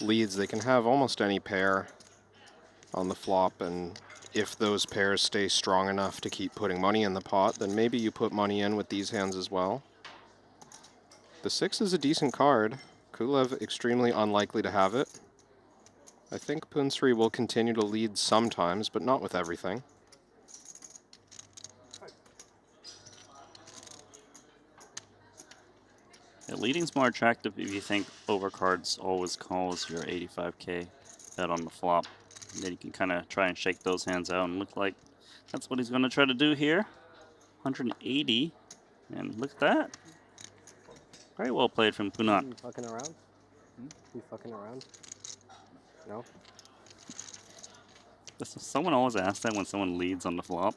Speaker 20: leads, they can have almost any pair on the flop, and if those pairs stay strong enough to keep putting money in the pot, then maybe you put money in with these hands as well. The 6 is a decent card. Kulev extremely unlikely to have it. I think Punsri will continue to lead sometimes, but not with everything.
Speaker 9: Yeah, leading's more attractive if you think overcards always calls your 85K bet on the flop. And then you can kind of try and shake those hands out, and look like that's what he's going to try to do here. 180, and look at that. Very well played from Punat.
Speaker 12: You fucking around? You fucking around? No?
Speaker 9: Someone always asks that when someone leads on the flop.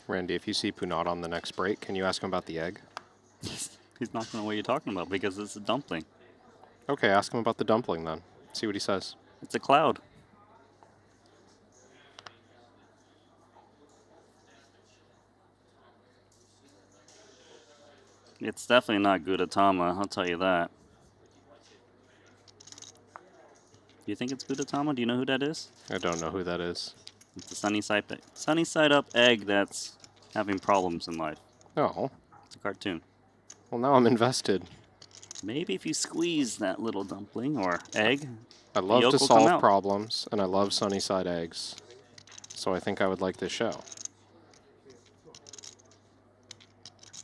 Speaker 20: Randy, if you see Punat on the next break, can you ask him about the egg?
Speaker 9: He's not going to know what you're talking about because it's a dumpling.
Speaker 20: Okay, ask him about the dumpling then. See what he says.
Speaker 9: It's a cloud. It's definitely not Gudetama, I'll tell you that. Do you think it's Gudetama? Do you know who that is?
Speaker 20: I don't know who that is.
Speaker 9: It's a sunny side up egg that's having problems in life.
Speaker 20: Oh.
Speaker 9: It's a cartoon.
Speaker 20: Well, now I'm invested.
Speaker 9: Maybe if you squeeze that little dumpling or egg,
Speaker 20: I love to solve problems, and I love sunny side eggs. So I think I would like this show.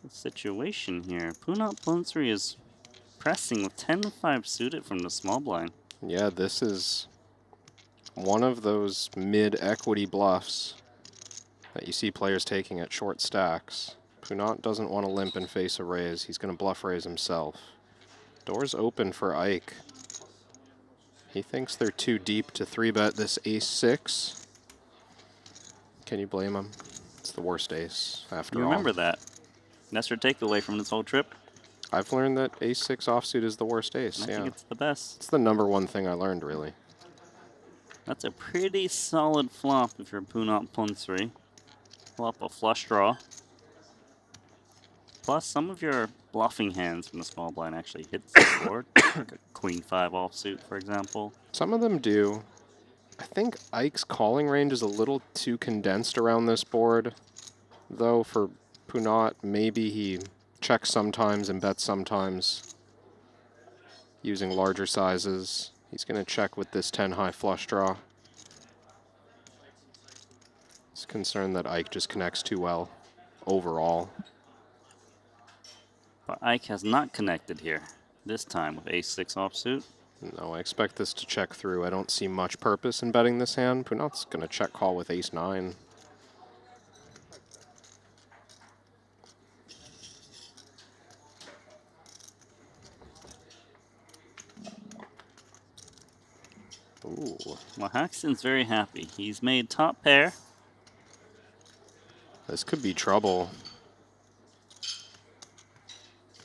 Speaker 9: The situation here. Punat Punsri is pressing with 10-5 suited from the small blind.
Speaker 20: Yeah, this is one of those mid-equity bluffs that you see players taking at short stacks. Punat doesn't want to limp and face a raise. He's going to bluff raise himself. Door's open for Ike. He thinks they're too deep to 3-bet this ace-6. Can you blame him? It's the worst ace, after all.
Speaker 9: You remember that. That's your takeaway from this whole trip.
Speaker 20: I've learned that ace-6 offsuit is the worst ace,
Speaker 9: I think it's the best.
Speaker 20: It's the #1 thing I learned, really.
Speaker 9: That's a pretty solid flop if you're Punat Pun-3. Pull up a flush draw. Plus, some of your bluffing hands from the small blind actually hits the board. Like a Queen 5 offsuit, for example.
Speaker 20: Some of them do. I think Ike's calling range is a little too condensed around this board, though, for Punat. Maybe he checks sometimes and bets sometimes using larger sizes. He's going to check with this 10 high flush draw. He's concerned that Ike just connects too well overall.
Speaker 9: But Ike has not connected here, this time with ace-6 offsuit.
Speaker 20: No, I expect this to check through. I don't see much purpose in betting this hand. Punat's going to check call with ace-9. Ooh.
Speaker 9: Well, Haxton's very happy. He's made top pair.
Speaker 20: This could be trouble.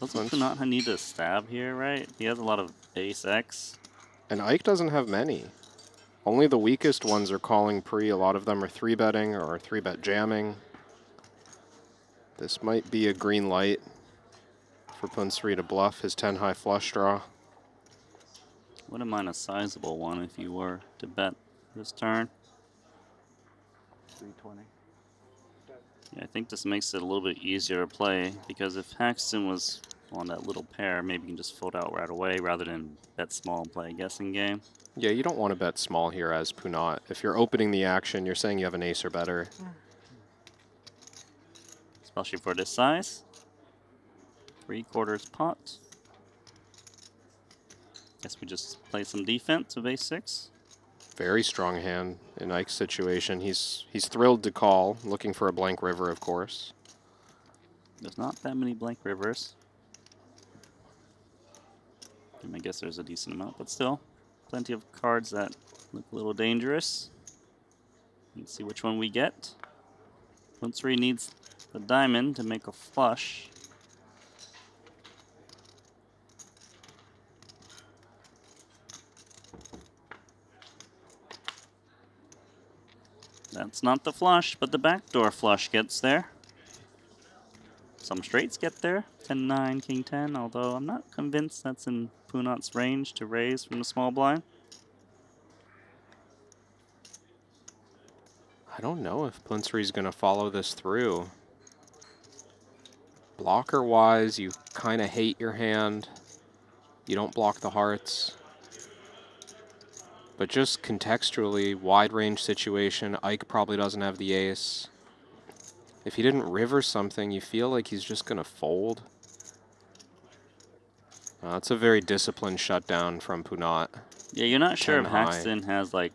Speaker 9: Doesn't Punat need a stab here, right? He has a lot of ace-X.
Speaker 20: And Ike doesn't have many. Only the weakest ones are calling pre. A lot of them are 3-betting or 3-bet jamming. This might be a green light for Pun-3 to bluff his 10 high flush draw.
Speaker 9: Wouldn't mind a sizable one if you were to bet this turn.
Speaker 4: 320.
Speaker 9: Yeah, I think this makes it a little bit easier to play, because if Haxton was on that little pair, maybe you can just fold out right away rather than bet small and play a guessing game.
Speaker 20: Yeah, you don't want to bet small here as Punat. If you're opening the action, you're saying you have an ace or better.
Speaker 9: Especially for this size. 3/4 pot. Guess we just play some defense of ace-6.
Speaker 20: Very strong hand in Ike's situation. He's thrilled to call, looking for a blank river, of course.
Speaker 9: There's not that many blank rivers. I guess there's a decent amount, but still, plenty of cards that look a little dangerous. Let's see which one we get. Pun-3 needs the diamond to make a flush. That's not the flush, but the backdoor flush gets there. Some straights get there, 10-9, King-10, although I'm not convinced that's in Punat's range to raise from the small blind.
Speaker 20: I don't know if Pun-3's going to follow this through. Blocker-wise, you kind of hate your hand. You don't block the hearts. But just contextually, wide range situation, Ike probably doesn't have the ace. If he didn't river something, you feel like he's just going to fold. That's a very disciplined shutdown from Punat.
Speaker 9: Yeah, you're not sure if
Speaker 20: high.
Speaker 9: Haxton has like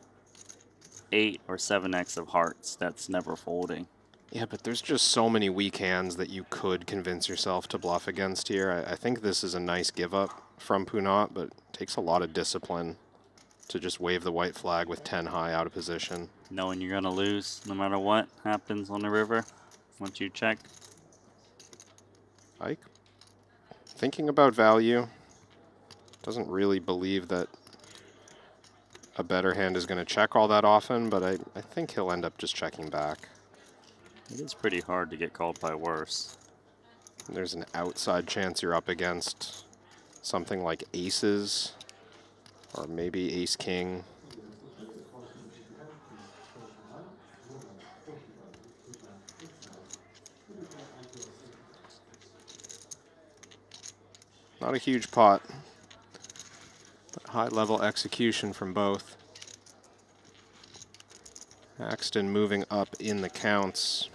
Speaker 9: 8 or 7x of hearts that's never folding.
Speaker 20: Yeah, but there's just so many weak hands that you could convince yourself to bluff against here. I think this is a nice give up from Punat, but it takes a lot of discipline to just wave the white flag with 10 high out of position.
Speaker 9: Knowing you're going to lose no matter what happens on the river once you check.
Speaker 20: Ike, thinking about value, doesn't really believe that a better hand is going to check all that often, but I think he'll end up just checking back.
Speaker 9: It is pretty hard to get called by worse.
Speaker 20: There's an outside chance you're up against something like aces, or maybe ace-king. Not a huge pot, but high-level execution from both. Haxton moving up in the counts.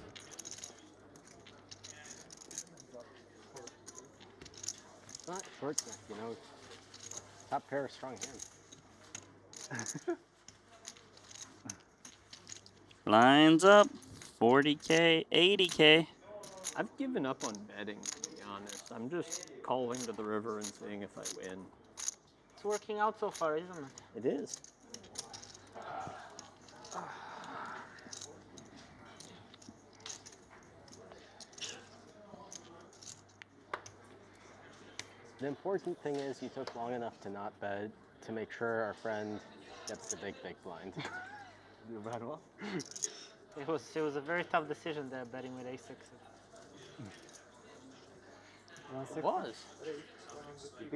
Speaker 3: It's not short stack, you know. Top pair of strong hands.
Speaker 9: Lines up. 40K, 80K.
Speaker 16: I've given up on betting, to be honest. I'm just calling to the river and seeing if I win.
Speaker 15: It's working out so far, isn't it?
Speaker 16: It is. The important thing is you took long enough to not bet to make sure our friend gets the big blind.
Speaker 18: You bet what?
Speaker 15: It was a very tough decision there, betting with a6.
Speaker 16: It was.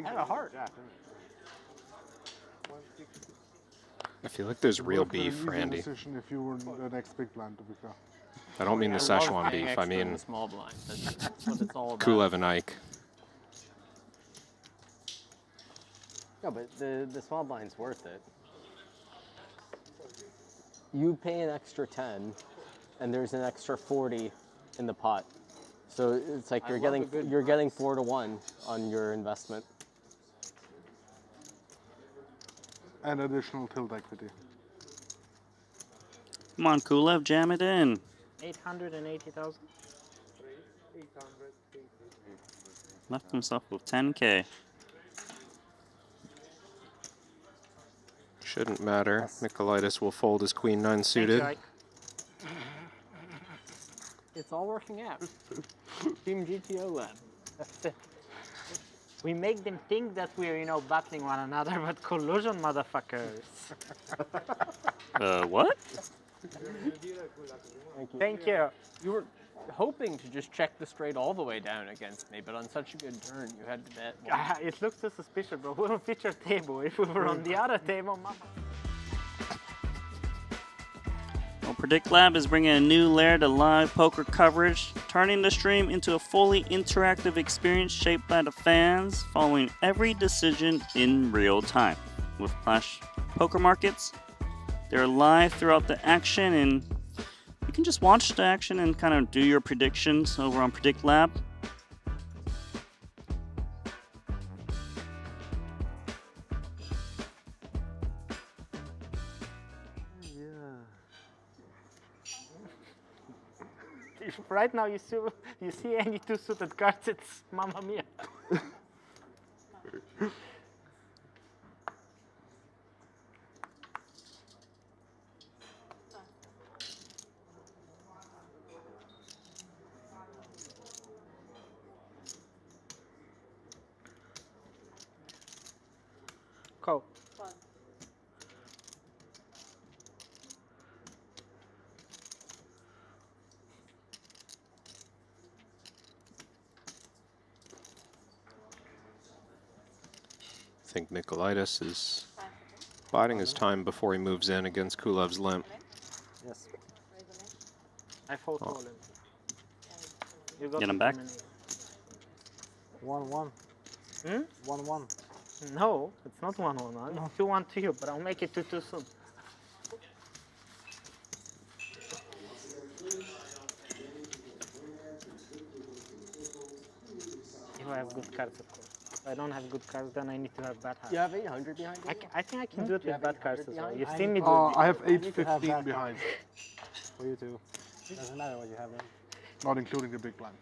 Speaker 16: Had a heart.
Speaker 20: I feel like there's real
Speaker 18: It would have been
Speaker 20: beef,
Speaker 18: an easier
Speaker 20: Randy.
Speaker 18: decision if you were the next big blind, to be fair.
Speaker 20: I don't mean the
Speaker 16: love
Speaker 20: Szechuan
Speaker 16: paying
Speaker 20: beef.
Speaker 16: extra
Speaker 20: I
Speaker 16: in
Speaker 20: mean
Speaker 16: the small blind. That's what it's all about.
Speaker 20: Kulev and Ike.
Speaker 16: No, but the small blind's worth it. You pay an extra 10, and there's an extra 40 in the pot. So it's like you're getting 4 to 1 on your investment.
Speaker 18: And additional tilt equity.
Speaker 9: Come on, Kulev, jam it in.
Speaker 15: 880,000.
Speaker 9: Left himself with 10K.
Speaker 20: Shouldn't matter. Nikolaitis will fold his queen 9 suited.
Speaker 16: It's all working out. Team GTO lab.
Speaker 15: That's it. We make them think that we're, you know, battling one another, but collusion, motherfuckers.
Speaker 9: What?
Speaker 15: Thank you.
Speaker 16: You were hoping to just check the straight all the way down against me, but on such a good turn, you had to bet.
Speaker 15: It looks so suspicious, bro. We're on feature table. If we were on the other table, mama.
Speaker 9: Well, Predict Lab is bringing a new layer to live poker coverage, turning the stream into a fully interactive experience shaped by the fans, following every decision in real time. With Flash Poker Markets, they're live throughout the action, and you can just watch the action and kind of do your predictions over on Predict Lab.
Speaker 15: If right now you see any two suited cards, it's Mamma Mia. Call.
Speaker 20: I think Nikolaitis is biding his time before he moves in against Kulev's limp.
Speaker 16: Yes.
Speaker 15: I fold all in. You got
Speaker 9: Get him back.
Speaker 12: 1-1.
Speaker 15: Hmm?
Speaker 12: 1-1.
Speaker 15: No, it's not 1-1. It's 2-1 to you, but I'll make it 2-2 soon. If I have good cards, of course. If I don't have good cards, then I need to have bad hands.
Speaker 16: You have 800 behind you?
Speaker 15: I think I can do it with bad cards as well. You've
Speaker 12: I
Speaker 15: seen me
Speaker 12: need
Speaker 15: do it.
Speaker 18: I have
Speaker 12: I need to have
Speaker 18: 815
Speaker 12: bad
Speaker 18: behind,
Speaker 12: For you too. Doesn't matter what you have then.
Speaker 18: not including the big blind.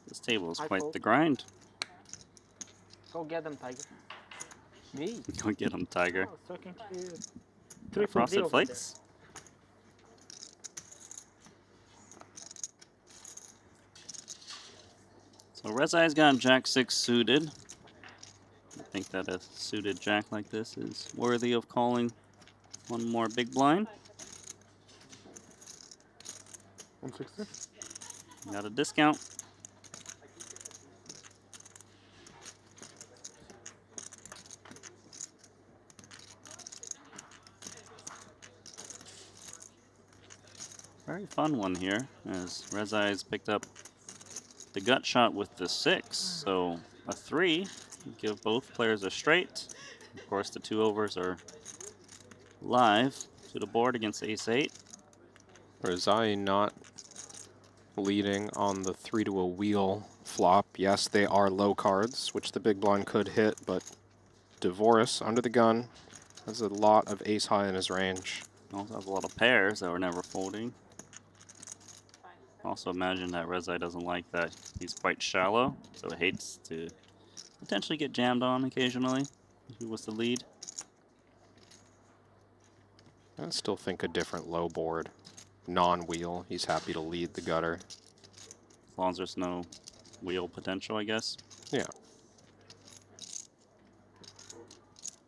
Speaker 9: This table is
Speaker 15: I
Speaker 9: quite
Speaker 15: fold.
Speaker 9: the grind.
Speaker 15: Go get them, Tiger.
Speaker 16: Me?
Speaker 9: Go get him, Tiger.
Speaker 15: Oh, it's talking to you.
Speaker 9: Got Frosted
Speaker 15: over
Speaker 9: Flakes. So Rezai's got Jack 6 suited. I think that a suited Jack like this is worthy of calling one more big blind.
Speaker 18: 160?
Speaker 9: Got a discount. Very fun one here, as Rezai's picked up the gut shot with the 6, so a 3 Give both players a straight. Of course, the 2 overs are live to the board against ace-8.
Speaker 20: Rezai not leading on the 3 to a wheel flop. Yes, they are low cards, which the big blind could hit, but Dvoris, under the gun, has a lot of ace-high in his range.
Speaker 9: Also has a lot of pairs that were never folding. Also imagine that Rezai doesn't like that he's quite shallow, so it hates to potentially get jammed on occasionally if he was to lead.
Speaker 20: I still think a different low board, non-wheel, he's happy to lead the gutter.
Speaker 9: As long as there's no wheel potential, I guess.
Speaker 20: Yeah.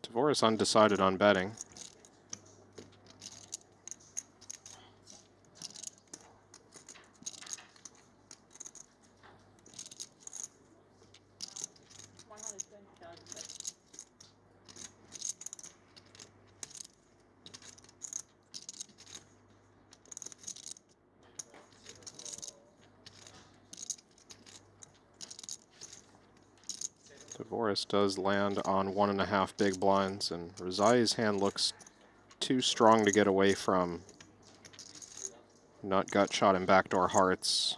Speaker 20: Dvoris undecided on betting. Dvoris does land on 1.5 big blinds, and Rezai's hand looks too strong to get away from. Nut gut shot and backdoor hearts.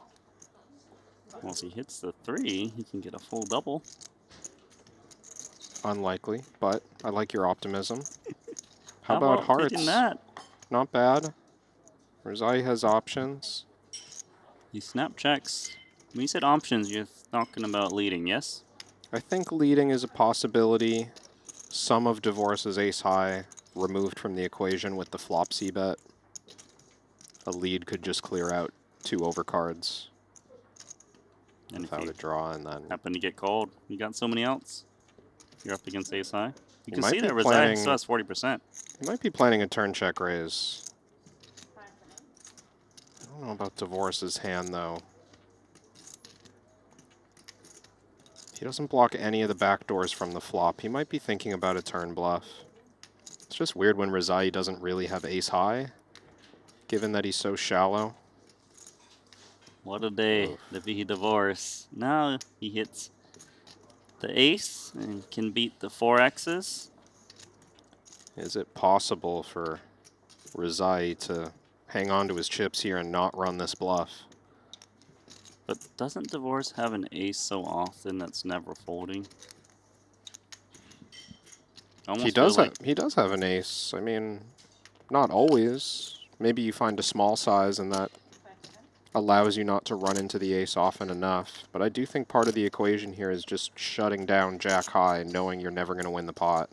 Speaker 9: Once he hits the 3, he can get a full double.
Speaker 20: Unlikely, but I like your optimism. How
Speaker 9: about
Speaker 20: about hearts?
Speaker 9: taking that?
Speaker 20: Not bad. Rezai has options.
Speaker 9: He snap checks. When you said options, you're talking about leading, yes?
Speaker 20: I think leading is a possibility. Some of Dvoris's ace-high removed from the equation with the flop c-bet. A lead could just clear out 2 overcards
Speaker 9: And
Speaker 20: without
Speaker 9: if
Speaker 20: a draw, and then
Speaker 9: happen to get called, you got so many outs. You're up against ace-high. You
Speaker 20: He
Speaker 9: can
Speaker 20: might
Speaker 9: see
Speaker 20: be
Speaker 9: that Rezai
Speaker 20: planning-
Speaker 9: still has 40%.
Speaker 20: he might be planning a turn check raise. I don't know about Dvoris's hand, though. He doesn't block any of the backdoors from the flop. He might be thinking about a turn bluff. It's just weird when Rezai doesn't really have ace-high, given that he's so shallow.
Speaker 9: What a day to be Dvoris. Now he hits the ace and can beat the 4x's.
Speaker 20: Is it possible for Rezai to hang on to his chips here and not run this bluff?
Speaker 9: But doesn't Dvoris have an ace so often that's never folding?
Speaker 20: He does have an ace. I mean, not always. Maybe you find a small size and that allows you not to run into the ace often enough. But I do think part of the equation here is just shutting down jack high and knowing you're never going to win the pot.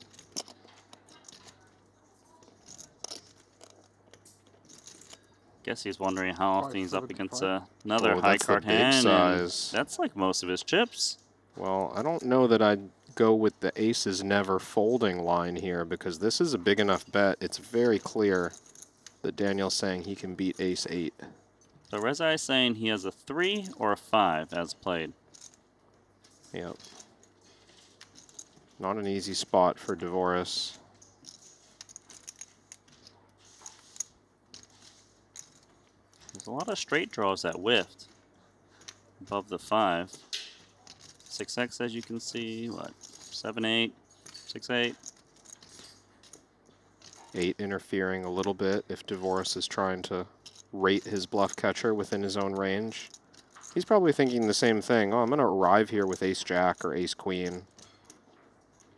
Speaker 9: Guess he's wondering how often he's up against another high
Speaker 20: that's the
Speaker 9: card
Speaker 20: big
Speaker 9: hand.
Speaker 20: size.
Speaker 9: And that's like most of his chips.
Speaker 20: Well, I don't know that I'd go with the aces never folding line here, because this is a big enough bet. It's very clear that Daniel's saying he can beat ace-8.
Speaker 9: So Rezai is saying he has a 3 or a 5 as played.
Speaker 20: Yep. Not an easy spot for Dvoris.
Speaker 9: There's a lot of straight draws that whiffed above the 5. 6x, as you can see, what, 7-8, 6-8.
Speaker 20: 8 interfering a little bit if Dvoris is trying to rate his bluff catcher within his own range. He's probably thinking the same thing. Oh, I'm going to arrive here with ace-jack or ace-queen. I'm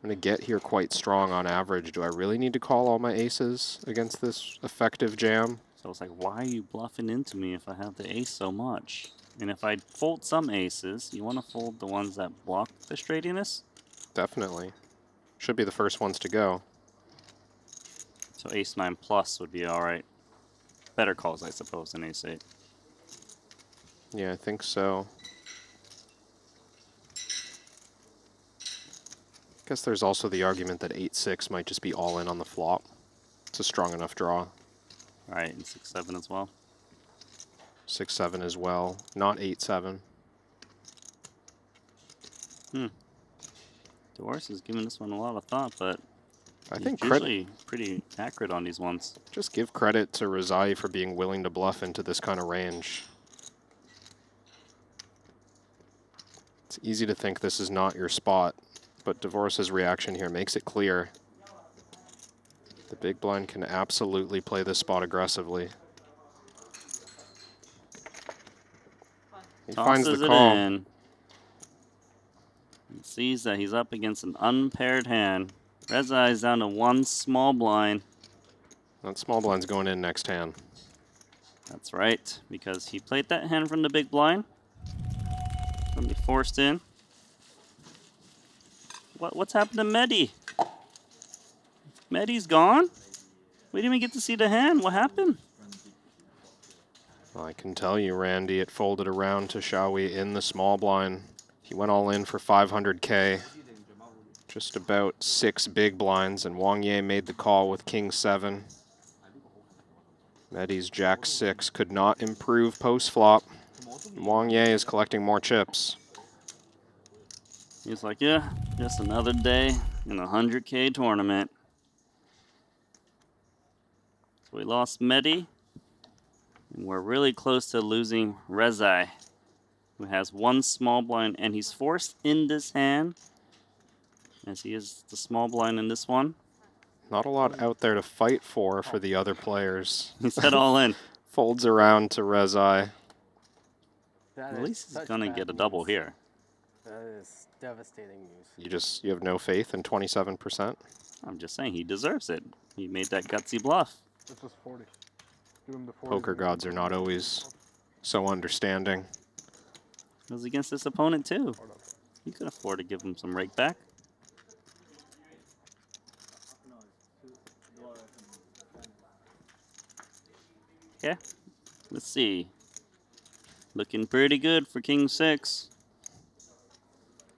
Speaker 20: going to get here quite strong on average. Do I really need to call all my aces against this effective jam?
Speaker 9: So it's like, why are you bluffing into me if I have the ace so much? And if I fold some aces, you want to fold the ones that block the straightiness?
Speaker 20: Definitely. Should be the first ones to go.
Speaker 9: So ace-9 plus would be all right. Better calls, I suppose, than ace-8.
Speaker 20: Yeah, I think so. Guess there's also the argument that 8-6 might just be all in on the flop. It's a strong enough draw.
Speaker 9: Right, and 6-7 as well.
Speaker 20: 6-7 as well, not 8-7.
Speaker 9: Dvoris is giving this one a lot of thought, but
Speaker 20: I think
Speaker 9: usually pretty accurate on these ones.
Speaker 20: Just give credit to Rezai for being willing to bluff into this kind of range. It's easy to think this is not your spot But Divorce's reaction here makes it clear the big blind can absolutely play this spot aggressively. He finds the
Speaker 9: Tosses it
Speaker 20: call.
Speaker 9: in. He sees that he's up against an unpaired hand. Reza is down to one small blind.
Speaker 20: That small blind's going in next hand.
Speaker 9: That's right, because he played that hand from the big blind. Gonna be forced in. What's happened to Mehdi? Mehdi's gone? We didn't even get to see the hand. What happened?
Speaker 20: Well, I can tell you, Randy, it folded around to Shawi in the small blind. He went all in for 500K. Just about 6 big blinds, and Wang Ye made the call with King 7. Mehdi's Jack 6 could not improve post-flop. Wang Ye is collecting more chips.
Speaker 9: He's like, yeah, just another day in a 100K tournament. So we lost Mehdi. And we're really close to losing Rezai, who has one small blind, and he's forced in this hand, as he is the small blind in this one.
Speaker 20: Not a lot out there to fight for the other players.
Speaker 9: He said all in.
Speaker 20: Folds around to Rezai.
Speaker 9: At least he's gonna get a double here.
Speaker 16: That is devastating news.
Speaker 20: You have no faith in 27%?
Speaker 9: I'm just saying he deserves it. He made that gutsy bluff.
Speaker 18: This was 40. Give him the 40.
Speaker 20: Poker gods are not always so understanding.
Speaker 9: It was against this opponent too. He could afford to give him some rake back. Okay, let's see. Looking pretty good for King 6.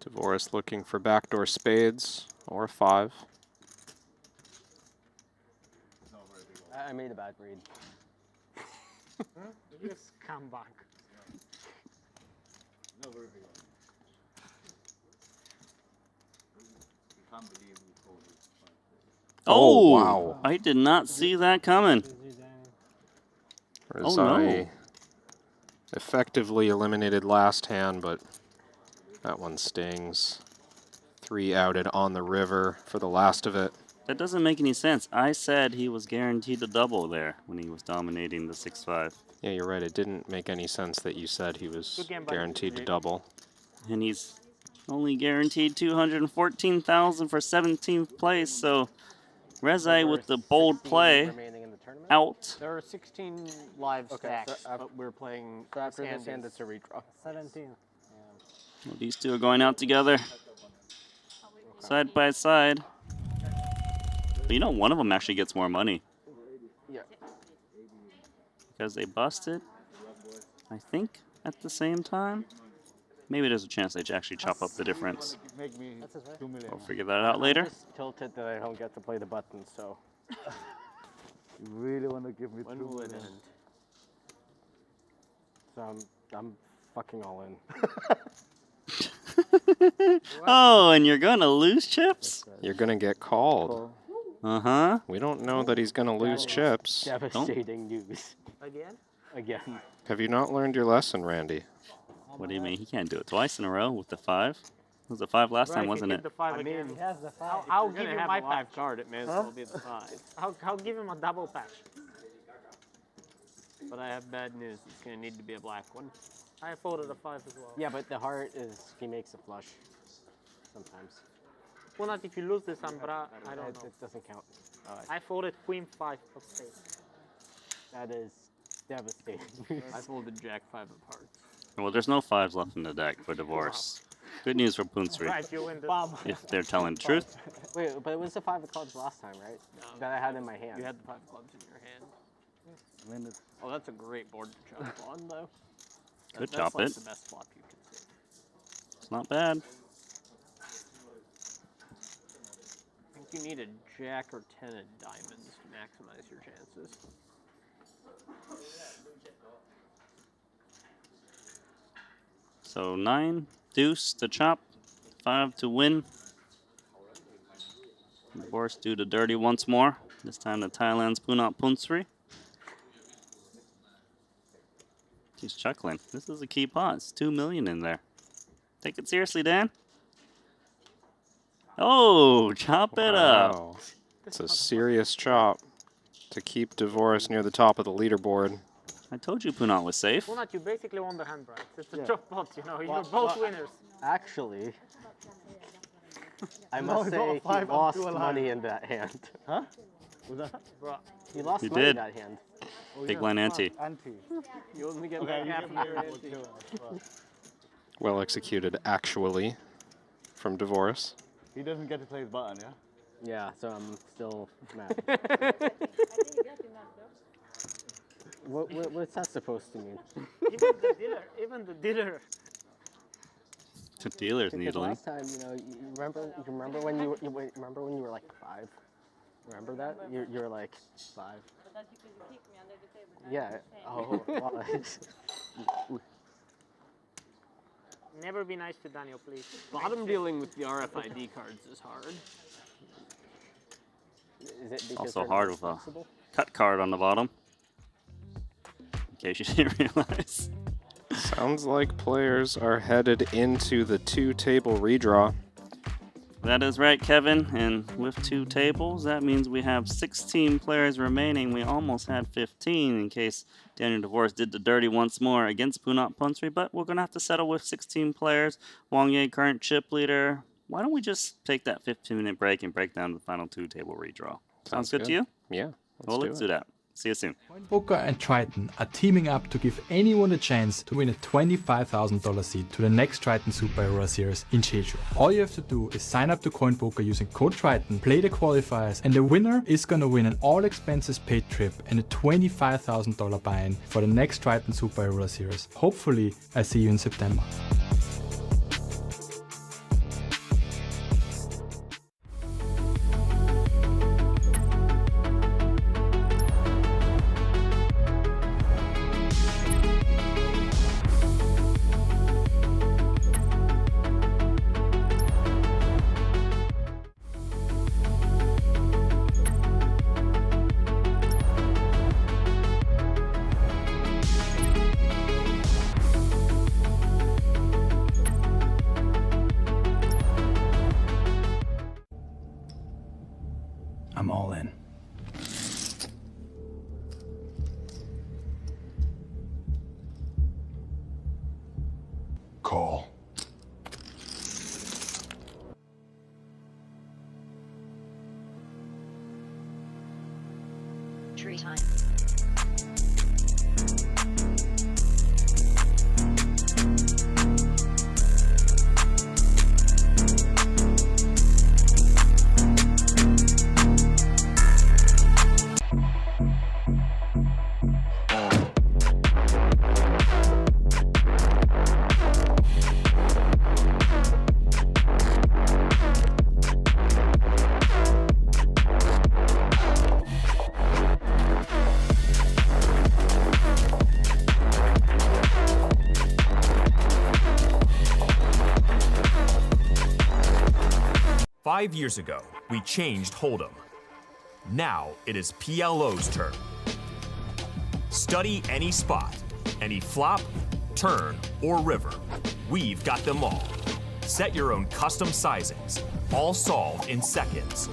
Speaker 20: Dvoris looking for backdoor spades or a 5.
Speaker 16: I made a bad read.
Speaker 15: Just come back.
Speaker 9: Oh,
Speaker 20: wow.
Speaker 9: I did not see that coming.
Speaker 20: Rezai
Speaker 9: Oh, no.
Speaker 20: effectively eliminated last hand, but that one stings. 3 outed on the river for the last of it.
Speaker 9: That doesn't make any sense. I said he was guaranteed to double there when he was dominating the 6-5.
Speaker 20: Yeah, you're right. It didn't make any sense that you said he was guaranteed to double.
Speaker 9: And he's only guaranteed 214,000 for 17th place, so Rezai with the bold play out.
Speaker 16: There are 16 live stacks, but we're playing after this hand. It's a redraw.
Speaker 15: 17.
Speaker 9: Well, these two are going out together, side by side. But you know, one of them actually gets more money.
Speaker 16: Yeah.
Speaker 9: Because they busted, I think, at the same time. Maybe there's a chance they actually chop up the difference. We'll figure that out later.
Speaker 16: I'm just tilted that I don't get to play the button, so.
Speaker 18: You really want to give me
Speaker 16: When
Speaker 18: 2
Speaker 16: will it
Speaker 18: million?
Speaker 16: end? So I'm fucking all in.
Speaker 9: Oh, and you're gonna lose chips?
Speaker 20: You're going to get called.
Speaker 9: Uh-huh.
Speaker 20: We don't know that he's going to lose chips.
Speaker 16: Devastating news.
Speaker 15: Again?
Speaker 16: Again.
Speaker 20: Have you not learned your lesson, Randy?
Speaker 9: What do you mean? He can't do it twice in a row with the 5? It was a 5 last time, wasn't it?
Speaker 15: The 5 again. He has the 5. I'll give you my patch.
Speaker 16: Card, it may as well be the 5.
Speaker 15: I'll give him a double patch.
Speaker 16: But I have bad news. It's going to need to be a black one.
Speaker 15: I folded a 5 as well.
Speaker 16: Yeah, but the heart is he makes a flush. Sometimes.
Speaker 15: Well, not if you lose this Ambra, I don't know.
Speaker 16: It doesn't count.
Speaker 15: I folded Queen 5 of spades.
Speaker 16: That is devastating. I folded Jack 5 of hearts.
Speaker 9: Well, there's no 5s left in the deck for divorce. Good news for Poonsri,
Speaker 15: Right, you win the
Speaker 9: if they're telling the truth.
Speaker 16: Wait, but it was the 5 of clubs last time, right?
Speaker 15: No.
Speaker 16: That I had in my hand.
Speaker 15: You had the 5 of clubs in your hand.
Speaker 16: Oh, that's a great board to chop on, though.
Speaker 9: Good
Speaker 16: That's
Speaker 9: chop
Speaker 16: like
Speaker 9: it.
Speaker 16: the best flop you can see.
Speaker 9: It's not bad.
Speaker 16: I think you need a Jack or 10 of diamonds to maximize your chances.
Speaker 9: So 9, deuce to chop, 5 to win. Divorce do the dirty once more. This time the Thailand's Punat Poonsri. He's chuckling. This is a key pot. It's 2 million in there. Take it seriously, Dan. Oh, chop it up.
Speaker 20: Wow. It's a serious chop to keep Divorce near the top of the leaderboard.
Speaker 9: I told you Punat was safe.
Speaker 15: Punat, you basically won the hand, right? It's a drop pot, you know. You're both winners.
Speaker 16: Actually, I must say he lost money in that hand.
Speaker 18: Huh? Was that?
Speaker 15: Bro.
Speaker 16: He lost
Speaker 9: He
Speaker 16: money in
Speaker 9: did.
Speaker 16: that hand.
Speaker 9: Big blind ante.
Speaker 18: Ante.
Speaker 16: You only get
Speaker 18: Okay,
Speaker 16: like half of your ante.
Speaker 20: Well executed, actually, from Divorce.
Speaker 18: He doesn't get to play his button, yeah?
Speaker 16: Yeah, so I'm still mad. What's that supposed to mean?
Speaker 15: Even the dealer.
Speaker 9: The dealer's
Speaker 16: Because
Speaker 9: needling.
Speaker 16: last time, you know, you remember when you were like 5? Remember that? You're like 5.
Speaker 14: But that's because you kicked me under the table.
Speaker 16: Yeah. Oh.
Speaker 15: Never be nice to Daniel, please.
Speaker 16: Bottom dealing with the RFID cards is hard. Is it because
Speaker 9: Also
Speaker 16: they're
Speaker 9: hard
Speaker 16: not
Speaker 9: with a
Speaker 16: flexible?
Speaker 9: cut card on the bottom. In case you didn't realize.
Speaker 20: Sounds like players are headed into the 2-table redraw.
Speaker 9: That is right, Kevin. And with 2 tables, that means we have 16 players remaining. We almost had 15 in case Daniel Divorce did the dirty once more against Punat Punsri. But we're going to have to settle with 16 players. Wang Ye, current chip leader. Why don't we just take that 15-minute break and break down the final 2-table redraw? Sounds good to you?
Speaker 20: Yeah.
Speaker 9: Let's do that. See you soon.
Speaker 11: CoinPoker and Triton are teaming up to give anyone a chance to win a $25,000 seat to the next Triton SHRS Series in Jeju. All you have to do is sign up to CoinPoker using code Triton, play the qualifiers, and the winner is gonna win an all expenses paid trip and a $25,000 buy-in for the next Triton SHRS Series. Hopefully, I see you in September. I'm all in.
Speaker 21: Call.
Speaker 22: Tree time.
Speaker 24: Five years ago, we changed Hold'em. Now it is PLO's turn. Study any spot, any flop, turn, or river. We've got them all. Set your own custom sizings, all solved in seconds.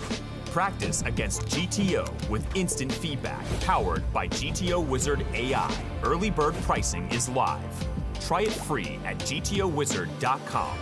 Speaker 24: Practice against GTO with instant feedback, powered by GTO Wizard AI. Early bird pricing is live. Try it free at gtowizard.com.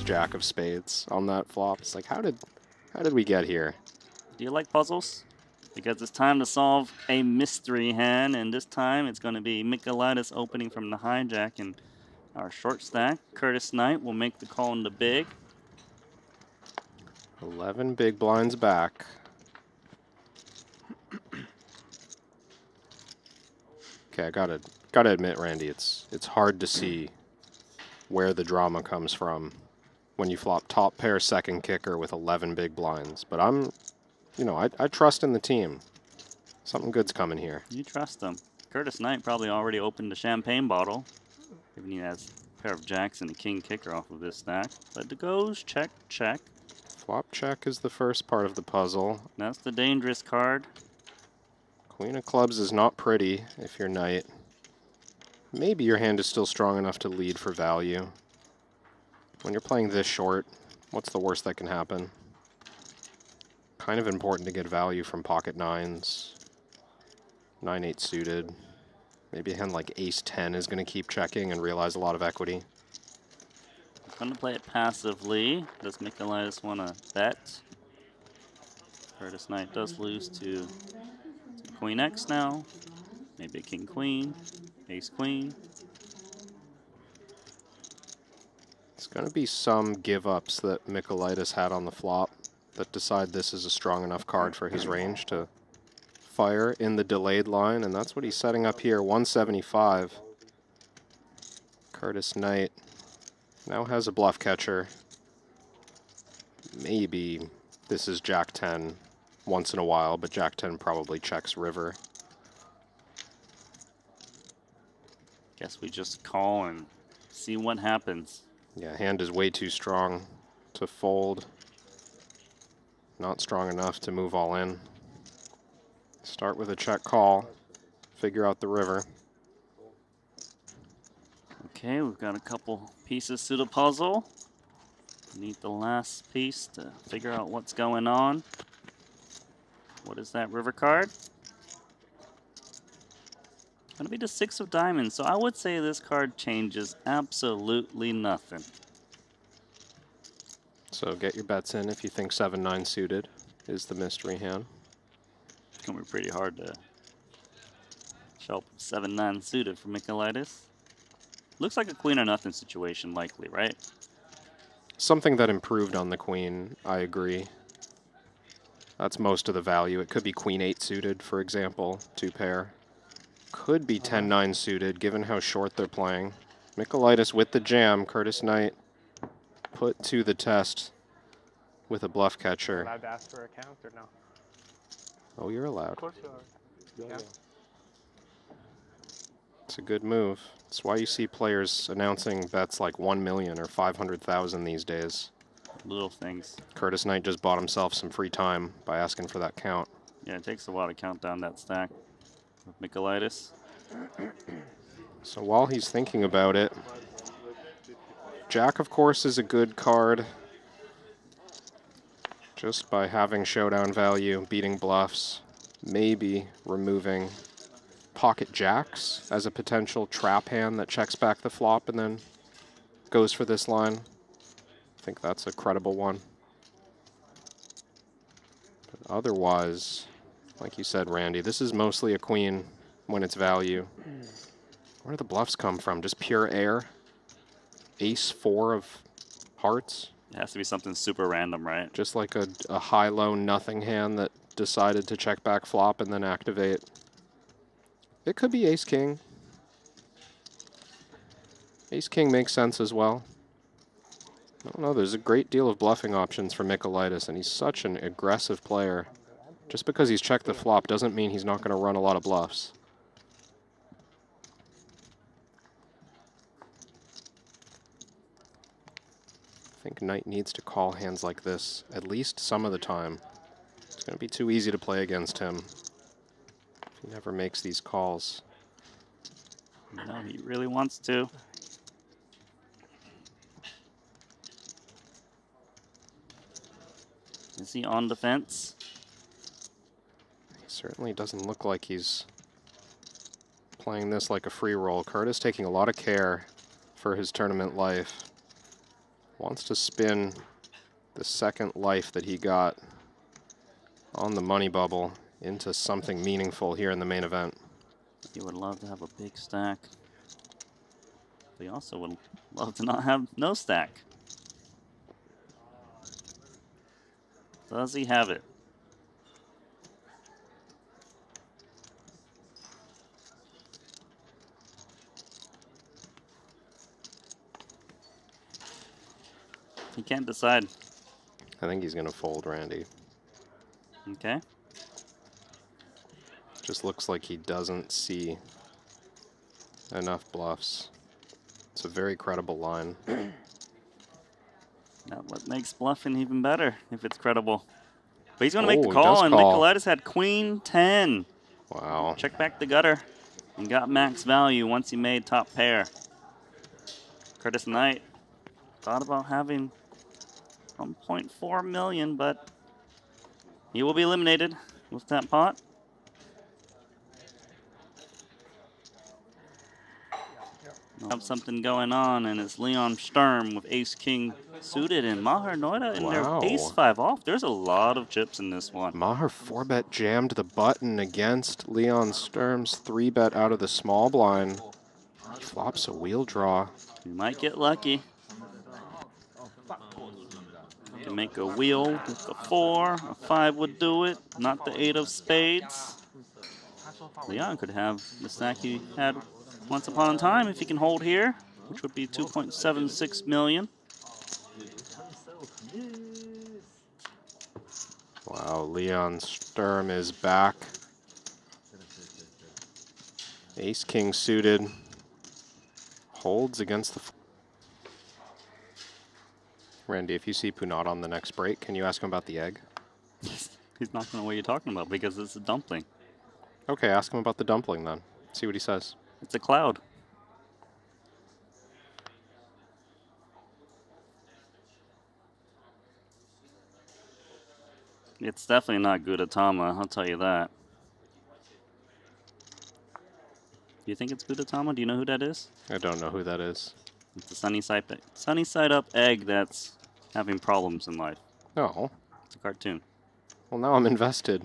Speaker 20: Jack of spades on that flop. It's like, how did we get here?
Speaker 9: Do you like puzzles? Because it's time to solve a mystery hand, and this time it's going to be Michaelitis opening from the hijack, and our short stack, Curtis Knight, will make the call in the big.
Speaker 20: 11 big blinds back. Okay, I gotta admit, Randy, it's hard to see where the drama comes from when you flop top pair second kicker with 11 big blinds. But I'm, you know, I trust in the team. Something good's coming here.
Speaker 9: You trust them. Curtis Knight probably already opened a champagne bottle, given he has a pair of jacks and a king kicker off of this stack. But the goes, check, check.
Speaker 20: Flop check is the first part of the puzzle.
Speaker 9: That's the dangerous card.
Speaker 20: Queen of clubs is not pretty if you're Knight. Maybe your hand is still strong enough to lead for value. When you're playing this short, what's the worst that can happen? Kind of important to get value from pocket nines. 9-8 suited. Maybe a hand like ace-10 is going to keep checking and realize a lot of equity.
Speaker 9: Going to play it passively. Does Michaelitis want to bet? Curtis Knight does lose to Queen X now. Maybe a King Queen, Ace Queen.
Speaker 20: It's going to be some give-ups that Michaelitis had on the flop that decide this is a strong enough card for his range to fire in the delayed line, and that's what he's setting up here. 175. Curtis Knight now has a bluff catcher. Maybe this is Jack 10 once in a while, but Jack 10 probably checks river.
Speaker 9: Guess we just call and see what happens.
Speaker 20: Yeah, hand is way too strong to fold. Not strong enough to move all in. Start with a check call, figure out the river.
Speaker 9: Okay, we've got a couple pieces to the puzzle. Need the last piece to figure out what's going on. What is that river card? Gonna be the 6 of diamonds, so I would say this card changes absolutely nothing.
Speaker 20: So get your bets in if you think 7-9 suited is the mystery hand.
Speaker 9: It's gonna be pretty hard to show up 7-9 suited for Michaelitis. Looks like a queen or nothing situation likely, right?
Speaker 20: Something that improved on the queen, I agree. That's most of the value. It could be queen 8 suited, for example, 2 pair. Could be 10-9 suited, given how short they're playing. Michaelitis with the jam, Curtis Knight put to the test with a bluff catcher.
Speaker 3: Allowed to ask for a count or no?
Speaker 20: Oh, you're allowed.
Speaker 3: Of course you are. Yeah.
Speaker 20: It's a good move. That's why you see players announcing bets like 1 million or 500,000 these days.
Speaker 9: Little things.
Speaker 20: Curtis Knight just bought himself some free time by asking for that count.
Speaker 9: Yeah, it takes a while to count down that stack with Michaelitis.
Speaker 20: So while he's thinking about it, Jack, of course, is a good card. Just by having showdown value, beating bluffs, maybe removing pocket jacks as a potential trap hand that checks back the flop and then goes for this line. I think that's a credible one. But otherwise, like you said, Randy, this is mostly a queen when it's value. Where do the bluffs come from? Just pure air? Ace 4 of hearts?
Speaker 9: It has to be something super random, right?
Speaker 20: Just like a high-low nothing hand that decided to check back flop and then activate. It could be ace-king. Ace-king makes sense as well. I don't know, there's a great deal of bluffing options for Michaelitis, and he's such an aggressive player. Just because he's checked the flop doesn't mean he's not going to run a lot of bluffs. I think Knight needs to call hands like this at least some of the time. It's going to be too easy to play against him. He never makes these calls.
Speaker 9: No, he really wants to. Is he on defense?
Speaker 20: He certainly doesn't look like he's playing this like a free roll. Curtis taking a lot of care for his tournament life. Wants to spin the second life that he got on the money bubble into something meaningful here in the main event.
Speaker 9: He would love to have a big stack. But he also would love to not have no stack. Does he have it? He can't decide.
Speaker 20: I think he's gonna fold, Randy.
Speaker 9: Okay.
Speaker 20: Just looks like he doesn't see enough bluffs. It's a very credible line.
Speaker 9: That what makes bluffing even better if it's credible. But he's going to make the
Speaker 20: Oh, he
Speaker 9: call,
Speaker 20: does
Speaker 9: and
Speaker 20: call.
Speaker 9: Nicolaitis had queen 10.
Speaker 20: Wow.
Speaker 9: Check back the gutter and got max value once he made top pair. Curtis Knight thought about having 1.4 million, but he will be eliminated with that pot. Have something going on, and it's Leon Sturm with ace-king suited and Maher Noida in
Speaker 20: Wow.
Speaker 9: their ace-5 off. There's a lot of chips in this one.
Speaker 20: Maher 4-bet jammed the button against Leon Sturm's 3-bet out of the small blind. He flops a wheel draw.
Speaker 9: You might get lucky. You can make a wheel with the 4. A 5 would do it, not the 8 of spades. Leon could have the stack he had once upon a time if he can hold here, which would be 2.76 million.
Speaker 20: Wow, Leon Sturm is back. Ace-king suited. Holds against the... Randy, if you see Punat on the next break, can you ask him about the egg?
Speaker 9: He's not going to know what you're talking about because it's a dumpling.
Speaker 20: Okay, ask him about the dumpling then. See what he says.
Speaker 9: It's a cloud. It's definitely not Gudetama, I'll tell you that. Do you think it's Gudetama? Do you know who that is?
Speaker 20: I don't know who that is.
Speaker 9: It's a sunny side up egg that's having problems in life.
Speaker 20: Oh.
Speaker 9: It's a cartoon.
Speaker 20: Well, now I'm invested.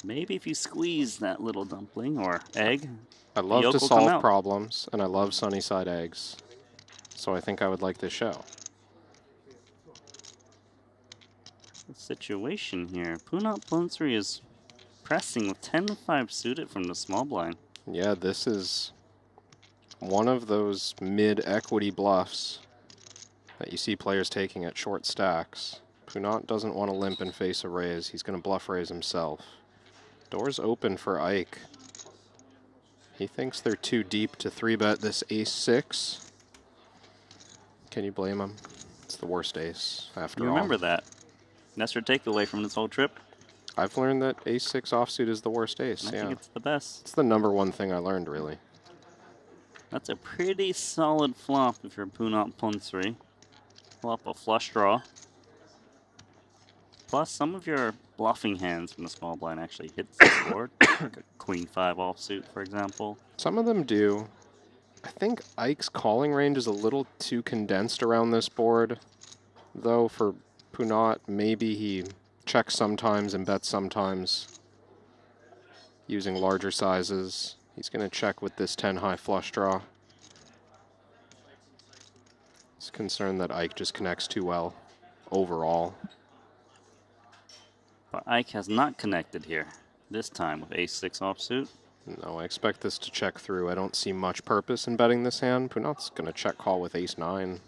Speaker 9: Maybe if you squeeze that little dumpling or egg,
Speaker 20: I love to solve problems, and I love sunny side eggs. So I think I would like this show.
Speaker 9: The situation here. Punat Punsri is pressing with 10-5 suited from the small blind.
Speaker 20: Yeah, this is one of those mid-equity bluffs that you see players taking at short stacks. Punat doesn't want to limp and face a raise. He's going to bluff raise himself. Doors open for Ike. He thinks they're too deep to 3-bet this ace-6. Can you blame him? It's the worst ace, after all.
Speaker 9: You remember that. That's your takeaway from this whole trip.
Speaker 20: I've learned that ace-6 offsuit is the worst ace,
Speaker 9: I think it's the best.
Speaker 20: It's the #1 thing I learned, really.
Speaker 9: That's a pretty solid flop if you're Punat Punsri. Flop a flush draw. Plus, some of your bluffing hands from the small blind actually hits the board. Like a queen 5 offsuit, for example.
Speaker 20: Some of them do. I think Ike's calling range is a little too condensed around this board, though, for Punat. Maybe he checks sometimes and bets sometimes using larger sizes. He's going to check with this 10 high flush draw. He's concerned that Ike just connects too well overall.
Speaker 9: But Ike has not connected here, this time with ace-6 offsuit.
Speaker 20: No, I expect this to check through. I don't see much purpose in betting this hand. Punat's going to check call with ace-9.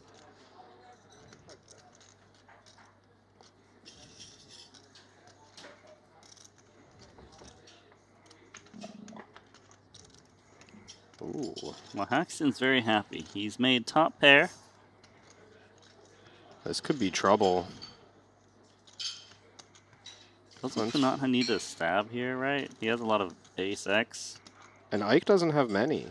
Speaker 20: Ooh.
Speaker 9: Well, Haxton's very happy. He's made top pair.
Speaker 20: This could be trouble.
Speaker 9: Doesn't Punat need to stab here, right? He has a lot of ace-X.
Speaker 20: And Ike doesn't have many.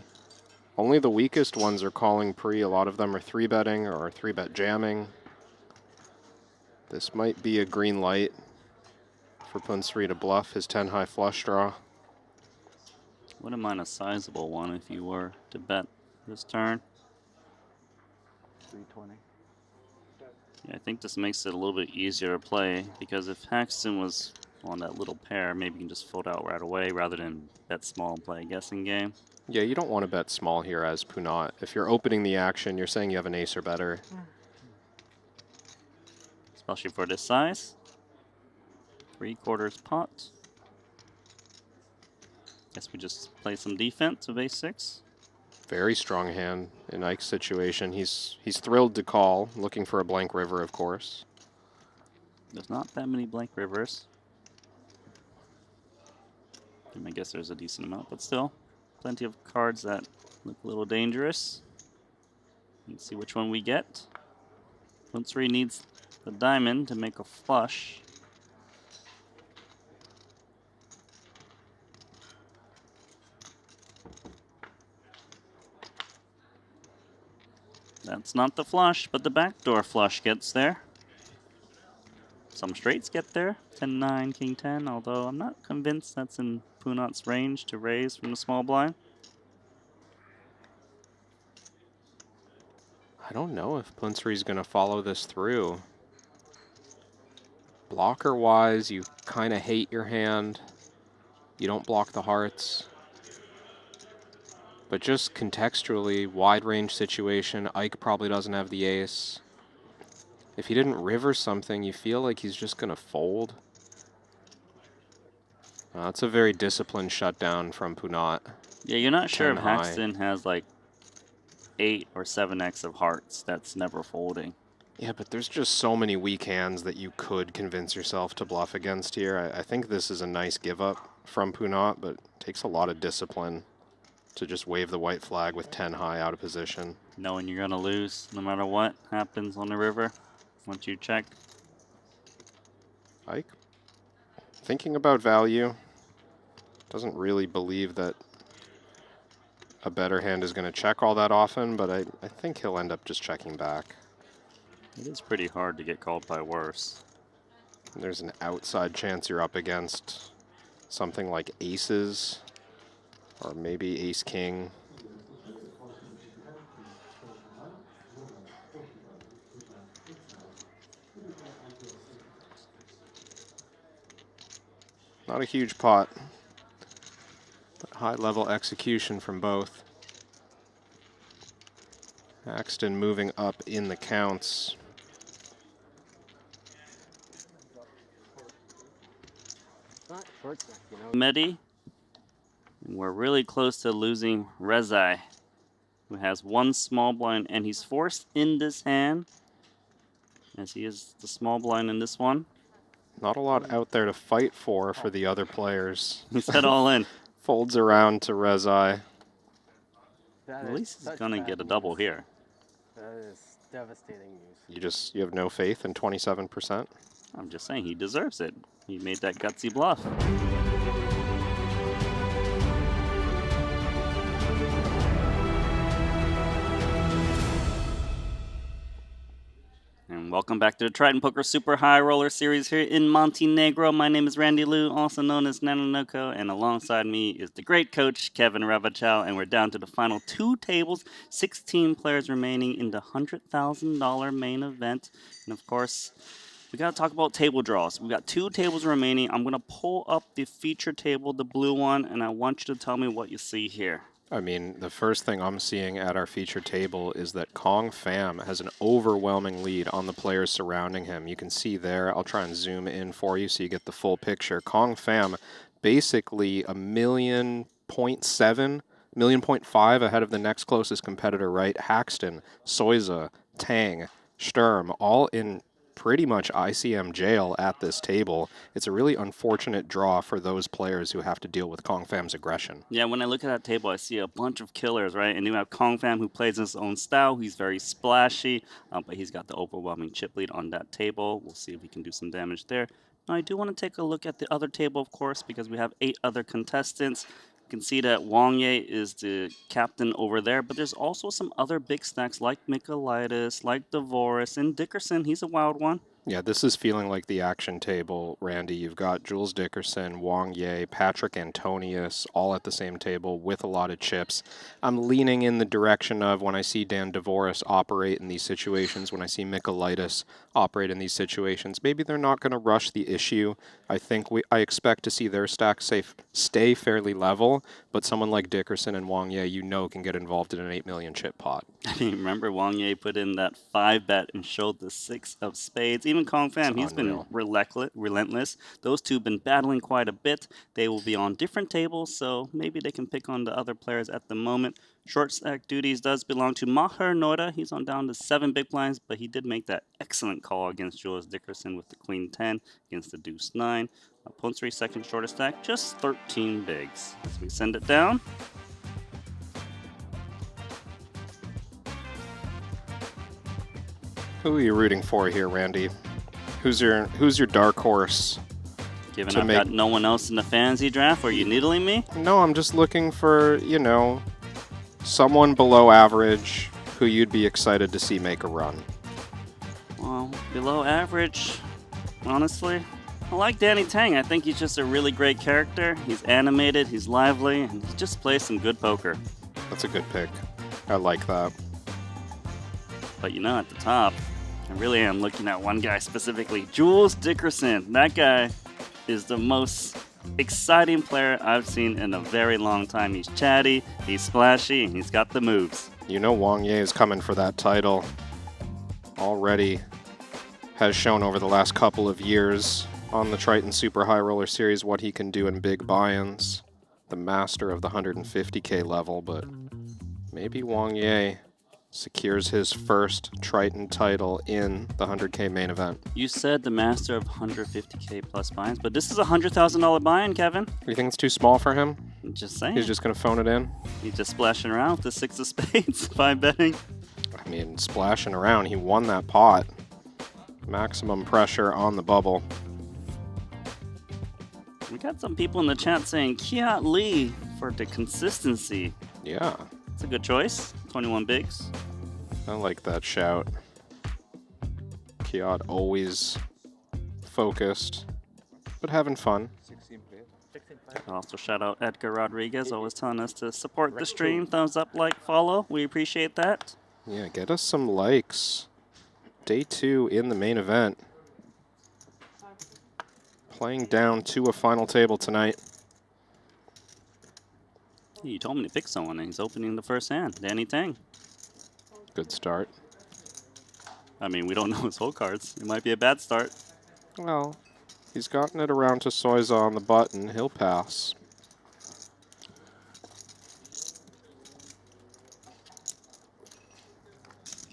Speaker 20: Only the weakest ones are calling pre. A lot of them are 3-betting or 3-bet jamming. This might be a green light for Punsri to bluff his 10 high flush draw.
Speaker 9: Wouldn't mind a sizable one if you were to bet this turn.
Speaker 12: 320.
Speaker 9: Yeah, I think this makes it a little bit easier to play, because if Haxton was on that little pair, maybe you can just fold out right away rather than bet small and play a guessing game.
Speaker 20: Yeah, you don't want to bet small here as Punat. If you're opening the action, you're saying you have an ace or better.
Speaker 9: Especially for this size. 3/4 pot. Guess we just play some defense with ace-6.
Speaker 20: Very strong hand in Ike's situation. He's thrilled to call, looking for a blank river, of course.
Speaker 9: There's not that many blank rivers. I guess there's a decent amount, but still, plenty of cards that look a little dangerous. Let's see which one we get. Punsri needs the diamond to make a flush. That's not the flush, but the backdoor flush gets there. Some straights get there. 10-9, King 10, although I'm not convinced that's in Punat's range to raise from the small blind.
Speaker 20: I don't know if Punsri's going to follow this through. Blocker-wise, you kind of hate your hand. You don't block the hearts. But just contextually, wide range situation, Ike probably doesn't have the ace. If he didn't river something, you feel like he's just going to fold. That's a very disciplined shutdown from Punat.
Speaker 9: Yeah, you're not sure if
Speaker 20: high.
Speaker 9: Haxton has like 8 or 7x of hearts that's never folding.
Speaker 20: Yeah, but there's just so many weak hands that you could convince yourself to bluff against here. I think this is a nice give up from Punat, but it takes a lot of discipline to just wave the white flag with 10 high out of position.
Speaker 9: Knowing you're going to lose no matter what happens on the river once you check.
Speaker 20: Ike, thinking about value, doesn't really believe that a better hand is going to check all that often, but I think he'll end up just checking back.
Speaker 9: It is pretty hard to get called by worse.
Speaker 20: There's an outside chance you're up against something like aces, or maybe ace-king. Not a huge pot, but high-level execution from both. Axton moving up in the counts.
Speaker 9: Mehdi, we're really close to losing Rezai, who has 1 small blind, and he's forced in this hand, as he is the small blind in this one.
Speaker 20: Not a lot out there to fight for the other players.
Speaker 9: He said all in.
Speaker 20: Folds around to Rezai.
Speaker 9: At least he's going to get a double here.
Speaker 16: That is devastating news.
Speaker 20: You have no faith in 27%?
Speaker 9: I'm just saying he deserves it. He made that gutsy bluff. And welcome back to the Triton Poker Super High Roller Series here in Montenegro. My name is Randy Liu, also known as Nanonoko, and alongside me is the great coach, Kevin Rabachow, and we're down to the final 2 tables, 16 players remaining in the $100,000 main event. And of course, we got to talk about table draws. We got 2 tables remaining. I'm going to pull up the feature table, the blue one, and I want you to tell me what you see here.
Speaker 20: I mean, the first thing I'm seeing at our feature table is that Kong Pham has an overwhelming lead on the players surrounding him. You can see there, I'll try and zoom in for you so you get the full picture. Kong Pham basically $1.7 million, $1.5 million ahead of the next closest competitor, right? Haxton, Soiza, Tang, Sturm, all in pretty much ICM jail at this table. It's a really unfortunate draw for those players who have to deal with Kong Pham's aggression.
Speaker 9: Yeah, when I look at that table, I see a bunch of killers, right? And you have Kong Pham, who plays in his own style. He's very splashy, but he's got the overwhelming chip lead on that table. We'll see if he can do some damage there. Now, I do want to take a look at the other table, of course, because we have 8 other contestants. You can see that Wang Ye is the captain over there, but there's also some other big stacks like Michaelitis, like Devoris, and Dickerson. He's a wild one.
Speaker 20: Yeah, this is feeling like the action table, Randy. You've got Jules Dickerson, Wang Ye, Patrick Antonius, all at the same table with a lot of chips. I'm leaning in the direction of when I see Dan Devoris operate in these situations, when I see Michaelitis operate in these situations, maybe they're not going to rush the issue. I expect to see their stack stay fairly level, but someone like Dickerson and Wang Ye, can get involved in an 8 million chip pot.
Speaker 9: I mean, remember Wang Ye put in that 5 bet and showed the 6 of spades. Even Kong Pham, he's been relentless. Those two have been battling quite a bit. They will be on different tables, so maybe they can pick on the other players at the moment. Short stack duties does belong to Maher Noda. He's on down to 7 big blinds, but he did make that excellent call against Jules Dickerson with the Queen 10 against the Deuce 9. Opponent's 3 second shortest stack, just 13 bigs. As we send it down.
Speaker 20: Who are you rooting for here, Randy? Who's your dark horse?
Speaker 9: Given I've got no one else in the fantasy draft, are you needling me?
Speaker 20: No, I'm just looking for, you know, someone below average who you'd be excited to see make a run.
Speaker 9: Well, below average, honestly, I like Danny Tang. I think he's just a really great character. He's animated, he's lively, and he just plays some good poker.
Speaker 20: That's a good pick. I like that.
Speaker 9: But you know, at the top, I really am looking at one guy specifically, Jules Dickerson. That guy is the most exciting player I've seen in a very long time. He's chatty, he's splashy, and he's got the moves.
Speaker 20: You know Wang Ye is coming for that title. Already has shown over the last couple of years on the Triton Super High Roller Series what he can do in big buy-ins. The master of the 150K level, but maybe Wang Ye secures his first Triton title in the 100K main event.
Speaker 9: You said the master of 150K plus buy-ins, but this is a $100,000 buy-in, Kevin.
Speaker 20: You think it's too small for him?
Speaker 9: I'm just saying.
Speaker 20: He's just going to phone it in?
Speaker 9: He's just splashing around with the 6 of spades by betting.
Speaker 20: I mean, splashing around. He won that pot. Maximum pressure on the bubble.
Speaker 9: We got some people in the chat saying Kiat Lee for the consistency.
Speaker 20: Yeah.
Speaker 9: It's a good choice. 21 bigs.
Speaker 20: I like that shout. Kiat always focused, but having fun.
Speaker 9: Also shout out Edgar Rodriguez, always telling us to support the stream. Thumbs up, like, follow. We appreciate that.
Speaker 20: Yeah, get us some likes. Day 2 in the main event. Playing down to a final table tonight.
Speaker 9: You told me to pick someone, and he's opening the first hand. Danny Tang.
Speaker 20: Good start.
Speaker 9: I mean, we don't know his whole cards. It might be a bad start.
Speaker 20: Well, he's gotten it around to Soiza on the button. He'll pass.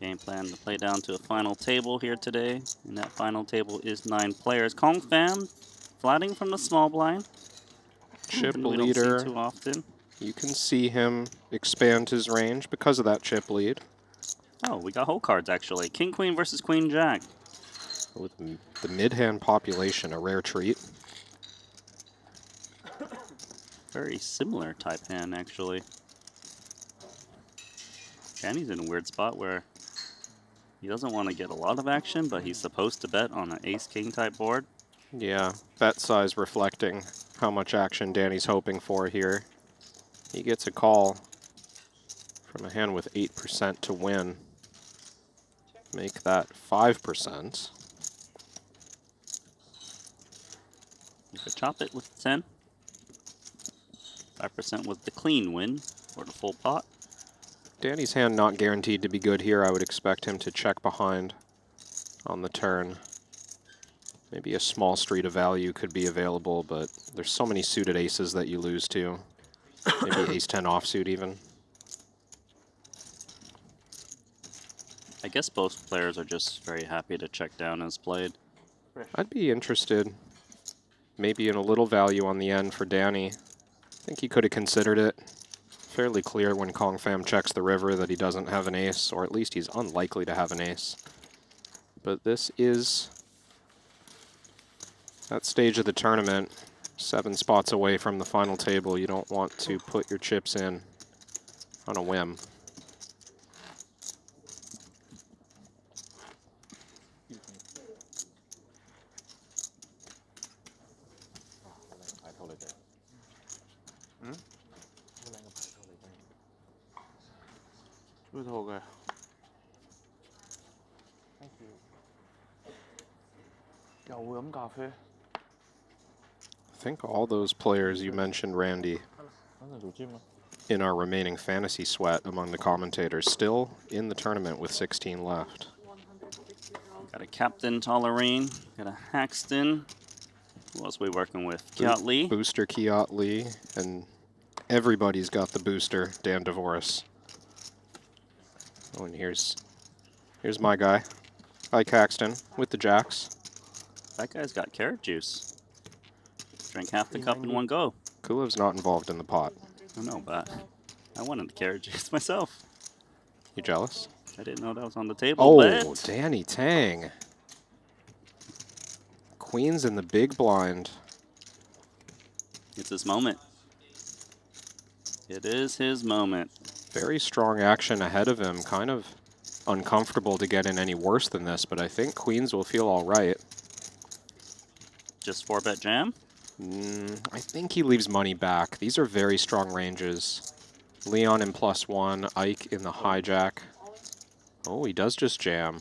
Speaker 9: Game plan to play down to a final table here today. And that final table is 9 players. Kong Fam, flatting from the small blind.
Speaker 20: Chip
Speaker 9: we
Speaker 20: leader.
Speaker 9: don't see too often.
Speaker 20: You can see him expand his range because of that chip lead.
Speaker 9: Oh, we got whole cards actually. King Queen versus Queen Jack.
Speaker 20: With the mid-hand population, a rare treat.
Speaker 9: Very similar type hand actually. Danny's in a weird spot where he doesn't want to get a lot of action, but he's supposed to bet on an ace-king type board.
Speaker 20: Yeah, bet size reflecting how much action Danny's hoping for here. He gets a call from a hand with 8% to win. Make that 5%.
Speaker 9: You could chop it with 10. 5% was the clean win for the full pot.
Speaker 20: Danny's hand not guaranteed to be good here. I would expect him to check behind on the turn. Maybe a small street of value could be available, but there's so many suited aces that you lose to. Maybe ace-10 offsuit even.
Speaker 9: I guess both players are just very happy to check down as played.
Speaker 20: I'd be interested maybe in a little value on the end for Danny. I think he could have considered it. Fairly clear when Kong Fam checks the river that he doesn't have an ace, or at least he's unlikely to have an ace. But this is that stage of the tournament, 7 spots away from the final table. You don't want to put your chips in on a whim. I think all those players you mentioned, Randy, in our remaining fantasy sweat among the commentators, still in the tournament with 16 left.
Speaker 9: Got a Captain Tolerine, got a Haxton. Who else are we working with? Kiat Lee.
Speaker 20: Booster Kiat Lee, and everybody's got the booster, Dan Devoris. Oh, and here's my guy, Ike Haxton, with the jacks.
Speaker 9: That guy's got carrot juice. Drink half the cup in one go.
Speaker 20: Kulev's not involved in the pot.
Speaker 9: I know, but I wanted the carrot juice myself.
Speaker 20: You jealous?
Speaker 9: I didn't know that was on the table.
Speaker 20: Oh,
Speaker 9: but
Speaker 20: Danny Tang. Queen's in the big blind.
Speaker 9: it's his moment. It is his moment.
Speaker 20: Very strong action ahead of him. Kind of uncomfortable to get in any worse than this, but I think Queens will feel all right.
Speaker 9: Just 4-bet jam?
Speaker 20: I think he leaves money back. These are very strong ranges. Leon in +1, Ike in the hijack. Oh, he does just jam.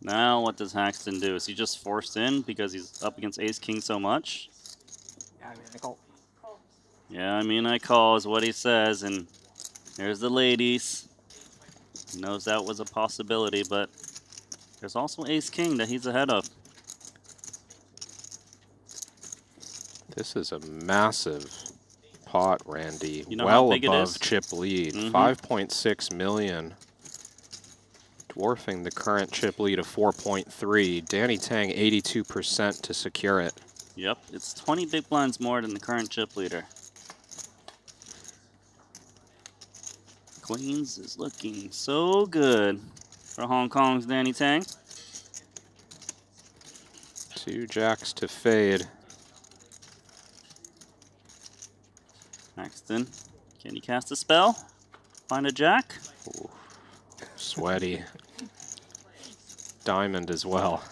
Speaker 9: Now what does Haxton do? Is he just forced in because he's up against ace-king so much? Yeah, I mean, I call is what he says, and there's the ladies. He knows that was a possibility, but there's also ace-king that he's ahead of.
Speaker 20: This is a massive pot, Randy.
Speaker 9: You know how
Speaker 20: well
Speaker 9: big it
Speaker 20: above
Speaker 9: is?
Speaker 20: chip lead.
Speaker 9: Mhm.
Speaker 20: 5.6 million. Dwarfing the current chip lead of 4.3. Danny Tang, 82% to secure it.
Speaker 9: Yep, it's 20 big blinds more than the current chip leader. Queens is looking so good for Hong Kong's Danny Tang.
Speaker 20: 2 jacks to fade.
Speaker 9: Haxton, can he cast a spell? Find a jack?
Speaker 20: Ooh, sweaty. Diamond as well.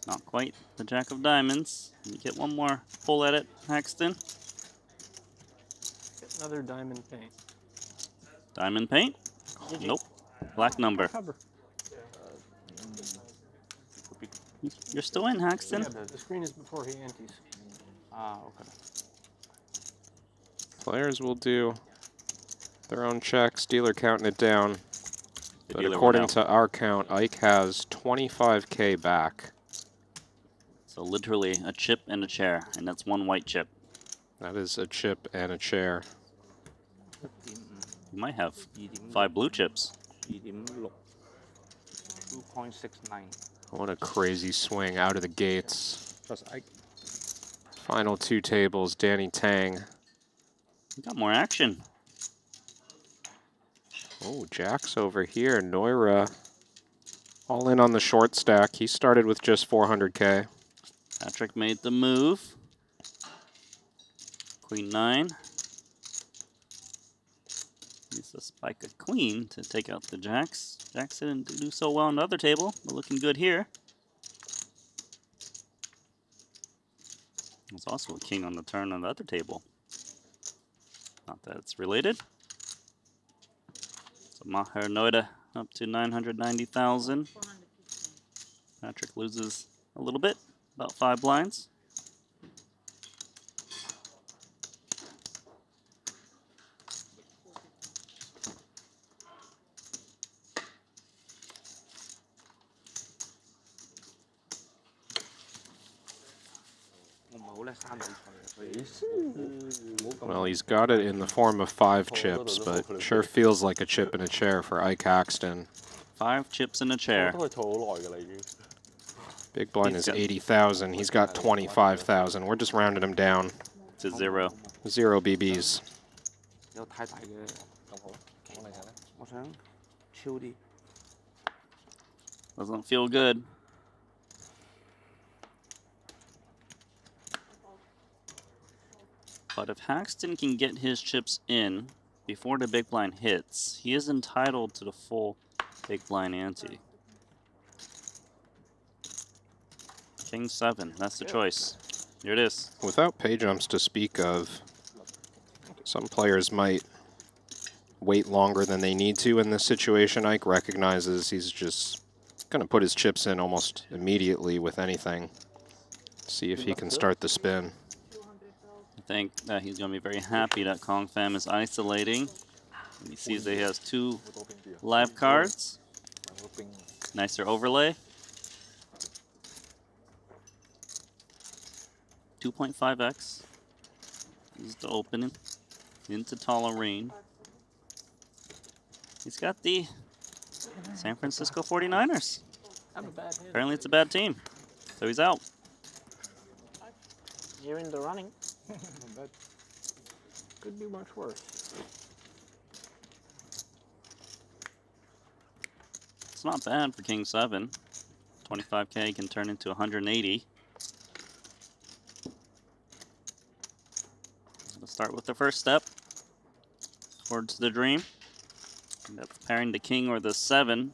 Speaker 9: Not quite the jack of diamonds. Can you get one more pull at it, Haxton?
Speaker 16: Another diamond paint.
Speaker 9: Diamond paint? Nope. Black number. You're still in, Haxton.
Speaker 16: Yeah, the screen is before he antes.
Speaker 5: Ah, okay.
Speaker 20: Players will do their own checks. Dealer counting it down. But
Speaker 9: dealer
Speaker 20: according
Speaker 9: went
Speaker 20: to our count, Ike has 25K back.
Speaker 9: So literally a chip and a chair, and that's one white chip.
Speaker 20: That is a chip and a chair.
Speaker 9: You might have 5 blue chips.
Speaker 5: 2.69.
Speaker 20: What a crazy swing out of the gates. Final 2 tables, Danny Tang.
Speaker 9: You got more action.
Speaker 20: Oh, Jack's over here. Noira all in on the short stack. He started with just 400K.
Speaker 9: Patrick made the move. Queen 9. Needs to spike a queen to take out the jacks. Jacks didn't do so well on the other table, but looking good here. There's also a king on the turn on the other table. Not that it's related. So Maher Noida up to 990,000. Patrick loses a little bit, about 5 blinds.
Speaker 20: Well, he's got it in the form of 5 chips, but sure feels like a chip and a chair for Ike Haxton.
Speaker 9: 5 chips in a chair.
Speaker 20: Big blind is 80,000. He's got 25,000. We're just rounding him down.
Speaker 9: To 0.
Speaker 20: 0 BBs.
Speaker 9: Doesn't feel good. But if Haxton can get his chips in before the big blind hits, he is entitled to the full big blind ante. King 7, that's the choice. Here it is.
Speaker 20: Without pay jumps to speak of, some players might wait longer than they need to in this situation. Ike recognizes he's just going to put his chips in almost immediately with anything. See if he can start the spin.
Speaker 9: I think that he's going to be very happy that Kong Fam is isolating. And he sees that he has 2 live cards. Nicer overlay. 2.5x. This is the opening into Tolerine. He's got the San Francisco 49ers.
Speaker 15: I'm a bad hitter.
Speaker 9: Apparently it's a bad team, so he's out.
Speaker 15: You're in the running.
Speaker 13: Not bad.
Speaker 15: Could be much worse.
Speaker 9: It's not bad for King 7. 25K can turn into 180. Let's start with the first step towards the dream. And that's pairing the king or the 7.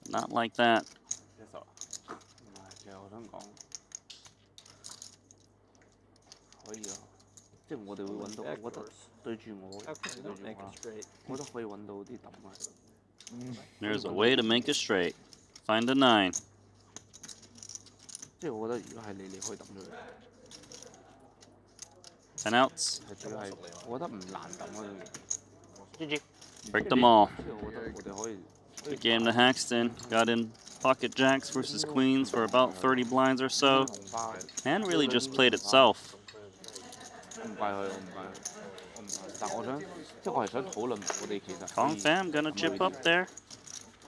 Speaker 9: Not like that.
Speaker 5: 其實我想講，可以啊，即係我哋會揾到，我覺得對住我，對住我啦，我覺得可以揾到啲抌啊。
Speaker 9: There's a way to make it straight. Find a 9.
Speaker 5: 即係我覺得如果係你，你可以抌咗佢。
Speaker 9: 10 outs.
Speaker 5: 係主要係，我覺得唔難抌啊。
Speaker 15: GG.
Speaker 9: Break them all.
Speaker 5: 即係我覺得我哋可以。
Speaker 9: Good game to Haxton. Got in pocket jacks versus queens for about 30 blinds or so. And really just played itself.
Speaker 5: 唔怪佢，我唔怪佢，我唔怪。但我想，即係我係想討論我哋其實。
Speaker 9: Kong Fam gonna chip up there.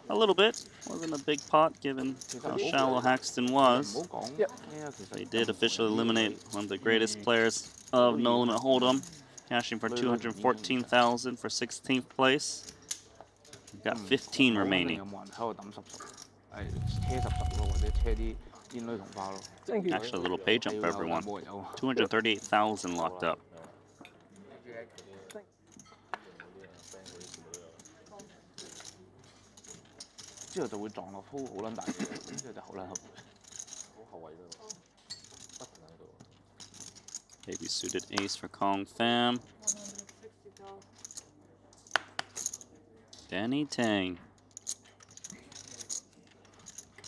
Speaker 9: A little bit. Wasn't a big pot given how shallow Haxton was. They did officially eliminate one of the greatest players of No Limit Hold'em, cashing for 214,000 for 16th place. We've got 15 remaining. Actually, a little pay jump for everyone. 238,000 locked up.
Speaker 5: 之後就會撞落鋪好撚大嘅，之後就好撚後悔。好後衞㗎，不停喺度。
Speaker 9: Maybe suited ace for Kong Fam. Danny Tang.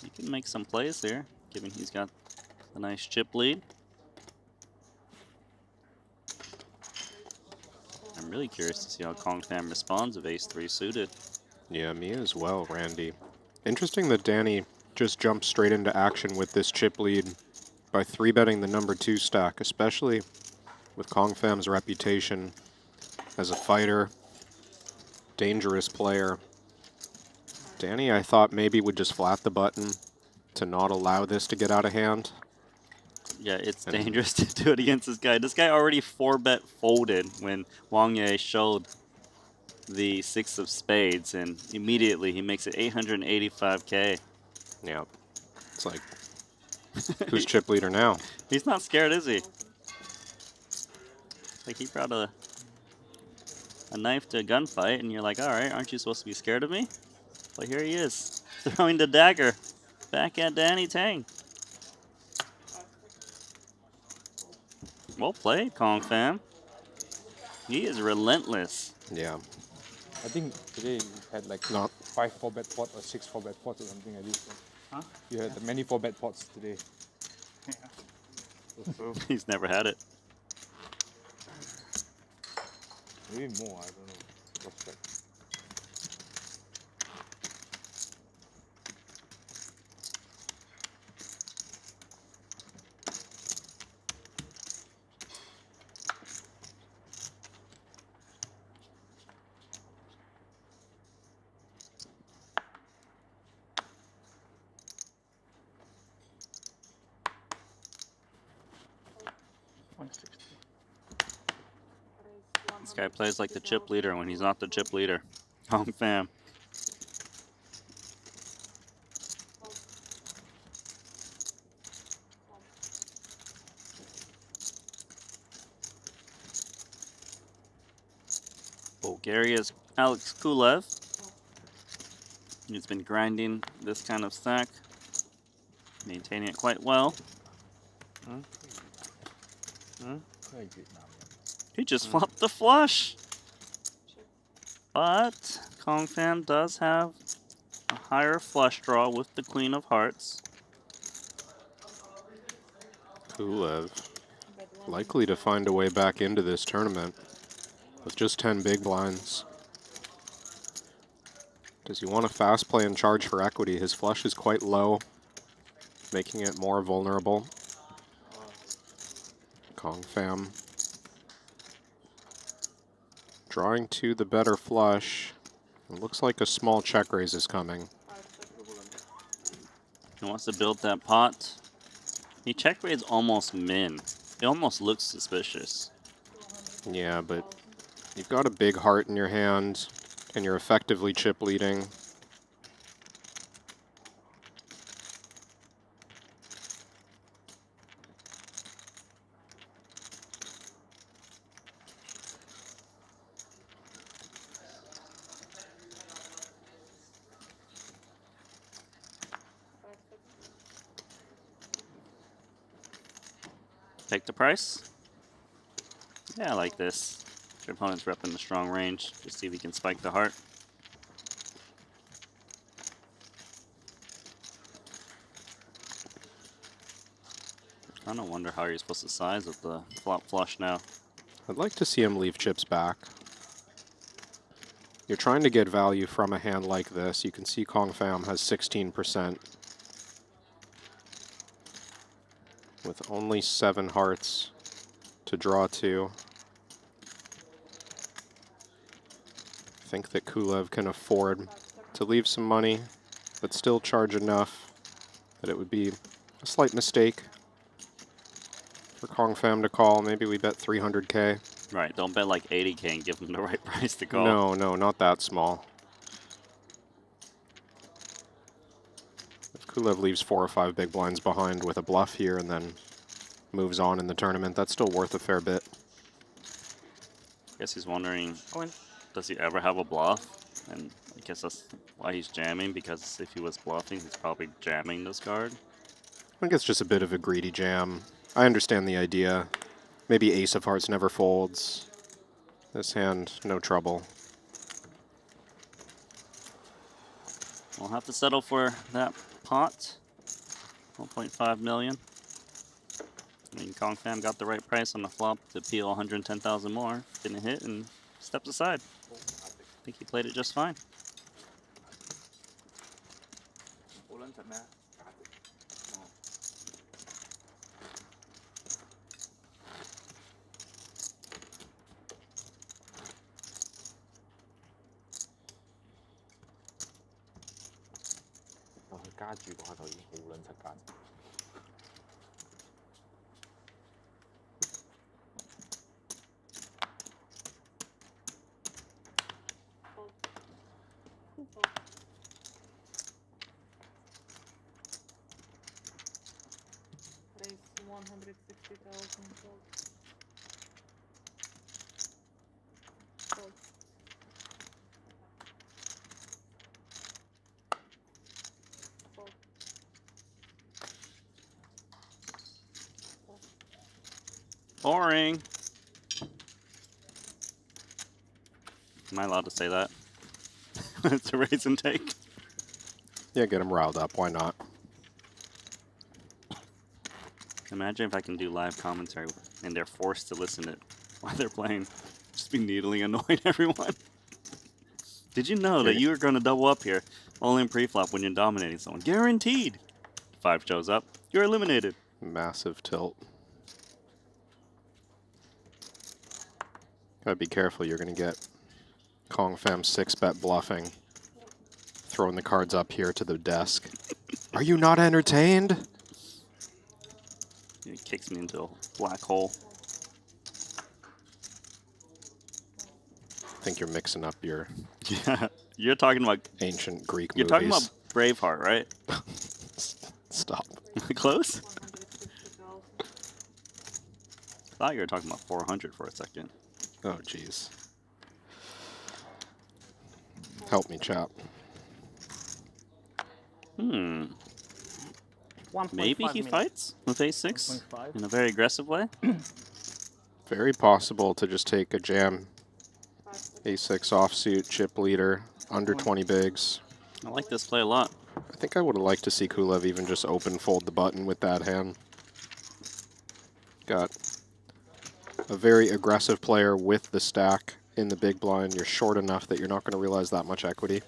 Speaker 9: He can make some plays there, given he's got a nice chip lead. I'm really curious to see how Kong Fam responds if ace-3 suited.
Speaker 20: Yeah, me as well, Randy. Interesting that Danny just jumped straight into action with this chip lead by 3-betting the number 2 stack, especially with Kong Fam's reputation as a fighter, dangerous player. Danny, I thought maybe would just flat the button to not allow this to get out of hand.
Speaker 9: Yeah, it's dangerous to do it against this guy. This guy already 4-bet folded when Wang Ye showed the 6 of spades, and immediately he makes it 885K.
Speaker 20: Yeah, it's like, who's chip leader now?
Speaker 9: He's not scared, is he? Like, he brought a knife to a gunfight, and you're like, all right, aren't you supposed to be scared of me? But here he is, throwing the dagger back at Danny Tang. Well played, Kong Fam. He is relentless.
Speaker 20: Yeah.
Speaker 13: I think today you had like 5 4-bet pots or 6 4-bet pots or something like this.
Speaker 9: Huh?
Speaker 13: You had many 4-bet pots today.
Speaker 9: Yeah. He's never had it.
Speaker 13: Maybe more, I don't know. Lost track.
Speaker 9: This guy plays like the chip leader when he's not the chip leader. Kong Fam. Bulgaria's Alex Kulev. He's been grinding this kind of stack, maintaining it quite well. He just flopped the flush. But Kong Fam does have a higher flush draw with the Queen of Hearts.
Speaker 20: Kulev likely to find a way back into this tournament with just 10 big blinds. Does he want to fast play and charge for equity? His flush is quite low, making it more vulnerable. Kong Fam drawing to the better flush. It looks like a small check raise is coming.
Speaker 9: He wants to build that pot. He check raised almost min. It almost looks suspicious.
Speaker 20: Yeah, but you've got a big heart in your hand, and you're effectively chip leading.
Speaker 9: Take the price. Yeah, I like this. Your opponent's repping the strong range. Just see if he can spike the heart. I don't wonder how you're supposed to size with the flop flush now.
Speaker 20: I'd like to see him leave chips back. You're trying to get value from a hand like this. You can see Kong Fam has 16%. With only 7 hearts to draw to. I think that Kulev can afford to leave some money, but still charge enough that it would be a slight mistake for Kong Fam to call. Maybe we bet 300K.
Speaker 9: Right, don't bet like 80K and give him the right price to call.
Speaker 20: No, no, not that small. If Kulev leaves 4 or 5 big blinds behind with a bluff here and then moves on in the tournament, that's still worth a fair bit.
Speaker 9: I guess he's wondering, does he ever have a bluff? And I guess that's why he's jamming, because if he was bluffing, he's probably jamming this card.
Speaker 20: I think it's just a bit of a greedy jam. I understand the idea. Maybe Ace of Hearts never folds. This hand, no trouble.
Speaker 9: We'll have to settle for that pot. 1.5 million. I mean, Kong Fam got the right price on the flop to peel 110,000 more. Didn't hit and steps aside. I think he played it just fine.
Speaker 14: Raise 160,000 gold. Fold. Fold.
Speaker 9: Boring. Am I allowed to say that? It's a raise and take.
Speaker 20: Yeah, get them riled up. Why not?
Speaker 9: Imagine if I can do live commentary and they're forced to listen to it while they're playing. Just be needling annoying everyone. Did you know that you are going to double up here only in pre-flop when you're dominating someone? Guaranteed. 5 shows up, you're eliminated.
Speaker 20: Massive tilt. Gotta be careful, you're gonna get Kong Fam 6-bet bluffing. Throwing the cards up here to the desk. Are you not entertained?
Speaker 9: It kicks me into a black hole.
Speaker 20: I think you're mixing up your
Speaker 9: Yeah, you're talking about
Speaker 20: ancient Greek
Speaker 9: You're
Speaker 20: movies.
Speaker 9: talking about Braveheart, right?
Speaker 20: Stop.
Speaker 9: Close? I thought you were talking about 400 for a second.
Speaker 20: Oh, jeez. Help me, chap.
Speaker 9: Maybe he fights with ace-6 in a very aggressive way.
Speaker 20: Very possible to just take a jam. Ace-6 offsuit, chip leader, under 20 bigs.
Speaker 9: I like this play a lot.
Speaker 20: I think I would have liked to see Kulev even just open fold the button with that hand. Got a very aggressive player with the stack in the big blind. You're short enough that you're not going to realize that much equity.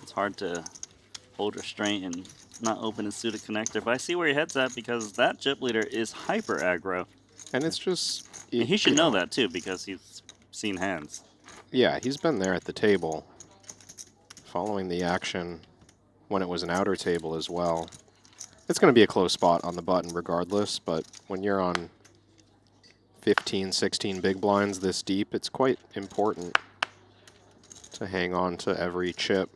Speaker 9: It's hard to hold restraint and not open a suited connector, but I see where your head's at because that chip leader is hyper aggro.
Speaker 20: And it's just...
Speaker 9: And he should know that too because he's seen hands.
Speaker 20: Yeah, he's been there at the table. following the action when it was an outer table as well. It's going to be a close spot on the button regardless, but when you're on 15, 16 big blinds this deep, it's quite important to hang on to every chip.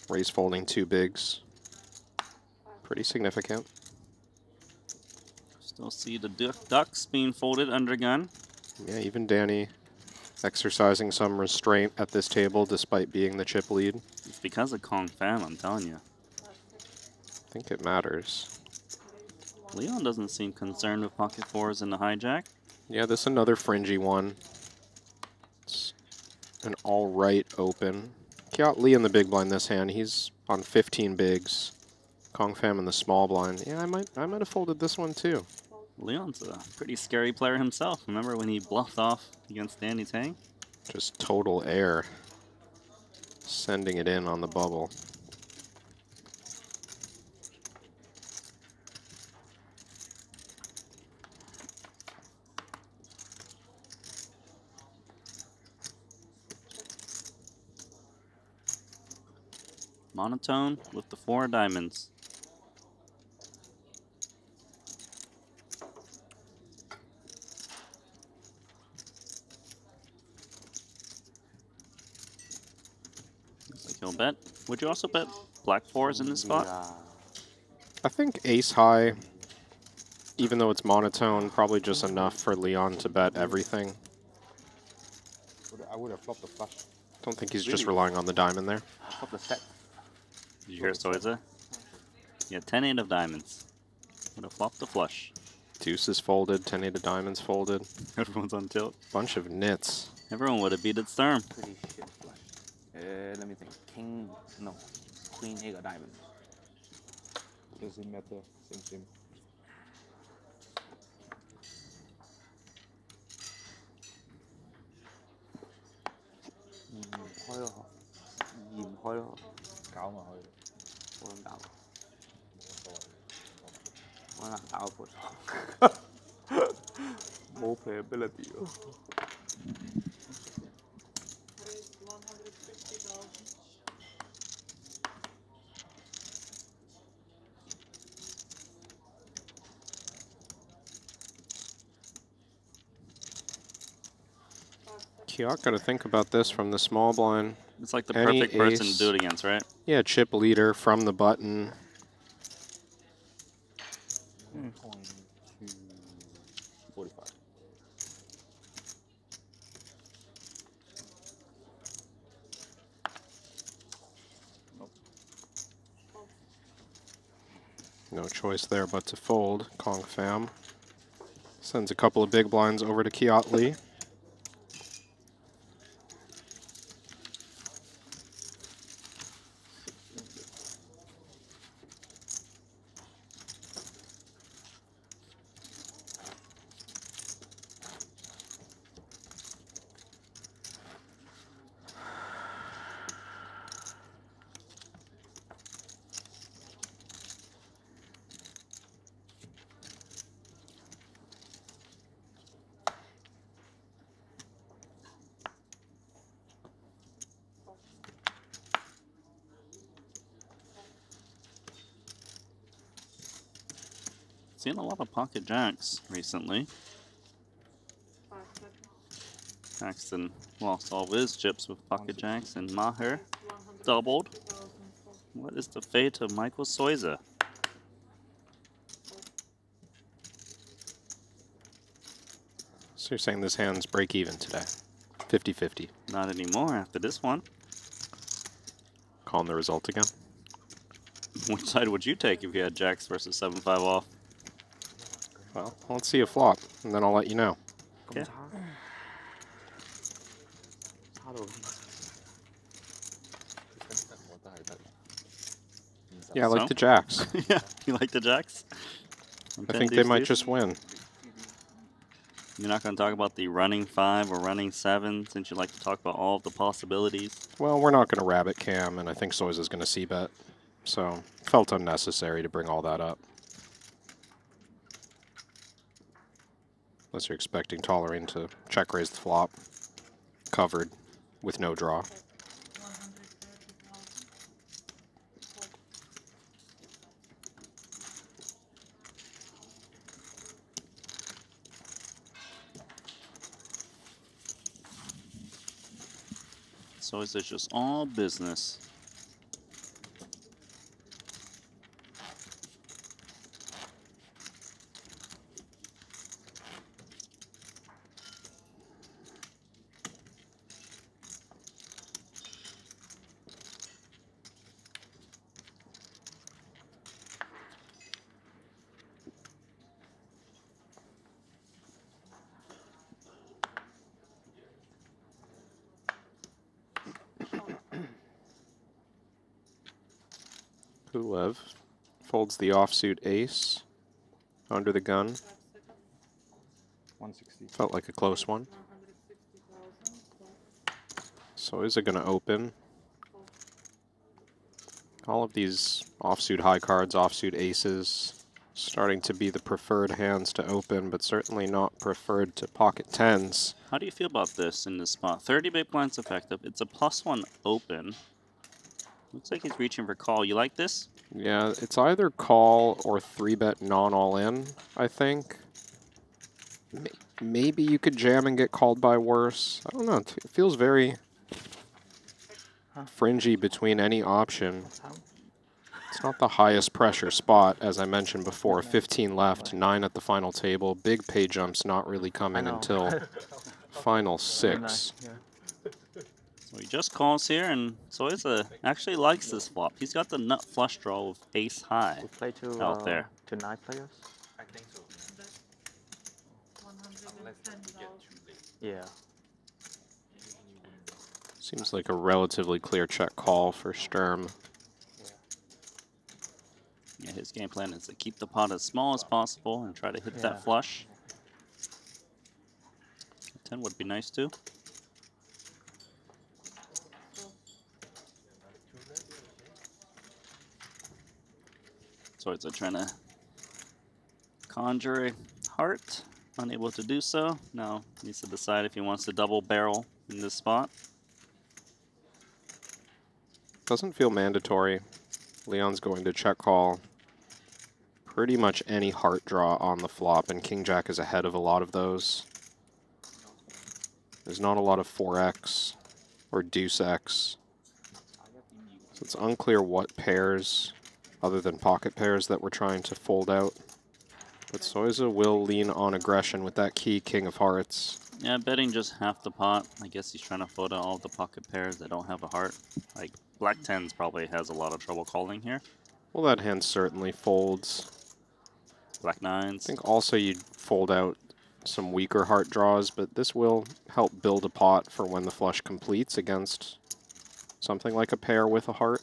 Speaker 20: Raise folding 2 bigs. Pretty significant.
Speaker 9: Still see the ducks being folded under gun.
Speaker 20: Yeah, even Danny exercising some restraint at this table despite being the chip lead.
Speaker 9: It's because of Kong Fan, I'm telling you.
Speaker 20: I think it matters.
Speaker 9: Leon doesn't seem concerned with pocket fours in the hijack.
Speaker 20: Yeah, this is another fringy one. It's an all right open. Kiat Lee in the big blind this hand. He's on 15 bigs. Kong Fam in the small blind. Yeah, I might have folded this one too.
Speaker 9: Leon's a pretty scary player himself. Remember when he bluffed off against Danny Tang?
Speaker 20: Just total air. Sending it in on the bubble.
Speaker 9: Monotone with the 4 diamonds. Looks like he'll bet. Would you also bet black 4s in this spot?
Speaker 20: I think ace high, even though it's monotone, probably just enough for Leon to bet everything.
Speaker 3: I would have flopped the flush.
Speaker 20: Don't think he's just relying on the diamond there.
Speaker 3: Flop the set.
Speaker 9: Did you hear Soiza? Yeah, 10-8 of diamonds. Would have flopped the flush.
Speaker 20: Deuce is folded, 10-8 of diamonds folded.
Speaker 9: Everyone's on tilt.
Speaker 20: Bunch of nits.
Speaker 9: Everyone would have beat it Sturm.
Speaker 5: Pretty shit flush. Let me think. Queen 8 of diamonds.
Speaker 3: Doesn't matter. Same.
Speaker 5: Højre. Højre.
Speaker 3: Gave mig højde.
Speaker 5: Hvordan gave? Hvordan gave på det? More playability.
Speaker 20: Kiat got to think about this from the small blind.
Speaker 9: It's like the perfect person to do it against, right?
Speaker 20: Yeah, chip leader from the button.
Speaker 3: Mm. 45.
Speaker 20: No choice there but to fold. Kong Fam sends a couple of big blinds over to Kiat Lee.
Speaker 9: Seen a lot of pocket jacks recently. Paxton lost all of his chips with pocket jacks, and Maher doubled. What is the fate of Michael Soiza?
Speaker 20: So you're saying this hand's break even today? 50-50.
Speaker 9: Not anymore after this one.
Speaker 20: Calling the result again.
Speaker 9: Which side would you take if you had jacks versus 7-5 off?
Speaker 20: Well, let's see a flop, and then I'll let you know.
Speaker 9: Yeah.
Speaker 20: Yeah, I like the jacks.
Speaker 9: Yeah, you like the jacks?
Speaker 20: I think they might just win.
Speaker 9: You're not going to talk about the running 5 or running 7, since you like to talk about all of the possibilities?
Speaker 20: Well, we're not going to rabbit cam, and I think Soiza's going to c-bet. So, felt unnecessary to bring all that up. Unless you're expecting Tolerine to check raise the flop, covered with no draw.
Speaker 9: So is it just all business?
Speaker 20: Kulev folds the offsuit ace under the gun.
Speaker 13: 160.
Speaker 20: Felt like a close one. So is it going to open? All of these offsuit high cards, offsuit aces, starting to be the preferred hands to open, but certainly not preferred to pocket tens.
Speaker 9: How do you feel about this in this spot? 30 big blinds effective. It's a +1 open. Looks like he's reaching for call. You like this?
Speaker 20: Yeah, it's either call or 3-bet non-all-in, I think. Maybe you could jam and get called by worse. I don't know. It feels very fringy between any option. It's not the highest pressure spot, as I mentioned before. 15 left, 9 at the final table. Big pay jumps not really coming until final 6.
Speaker 9: So he just calls here, and Soiza actually likes this flop. He's got the nut flush draw with ace high out there.
Speaker 4: To 9 players?
Speaker 6: I think so.
Speaker 4: Yeah.
Speaker 20: Seems like a relatively clear check call for Sturm.
Speaker 9: Yeah, his game plan is to keep the pot as small as possible and try to hit that flush. 10 would be nice too. So it's trying to conjure a heart, unable to do so. Now needs to decide if he wants to double barrel in this spot.
Speaker 20: Doesn't feel mandatory. Leon's going to check call pretty much any heart draw on the flop, and King Jack is ahead of a lot of those. There's not a lot of 4x or deuce x. So it's unclear what pairs, other than pocket pairs, that we're trying to fold out. But Soiza will lean on aggression with that key King of Hearts.
Speaker 9: Yeah, betting just half the pot. I guess he's trying to fold out all the pocket pairs that don't have a heart. Like, Black 10s probably has a lot of trouble calling here.
Speaker 20: Well, that hand certainly folds.
Speaker 9: Black 9s.
Speaker 20: I think also you'd fold out some weaker heart draws, but this will help build a pot for when the flush completes against something like a pair with a heart.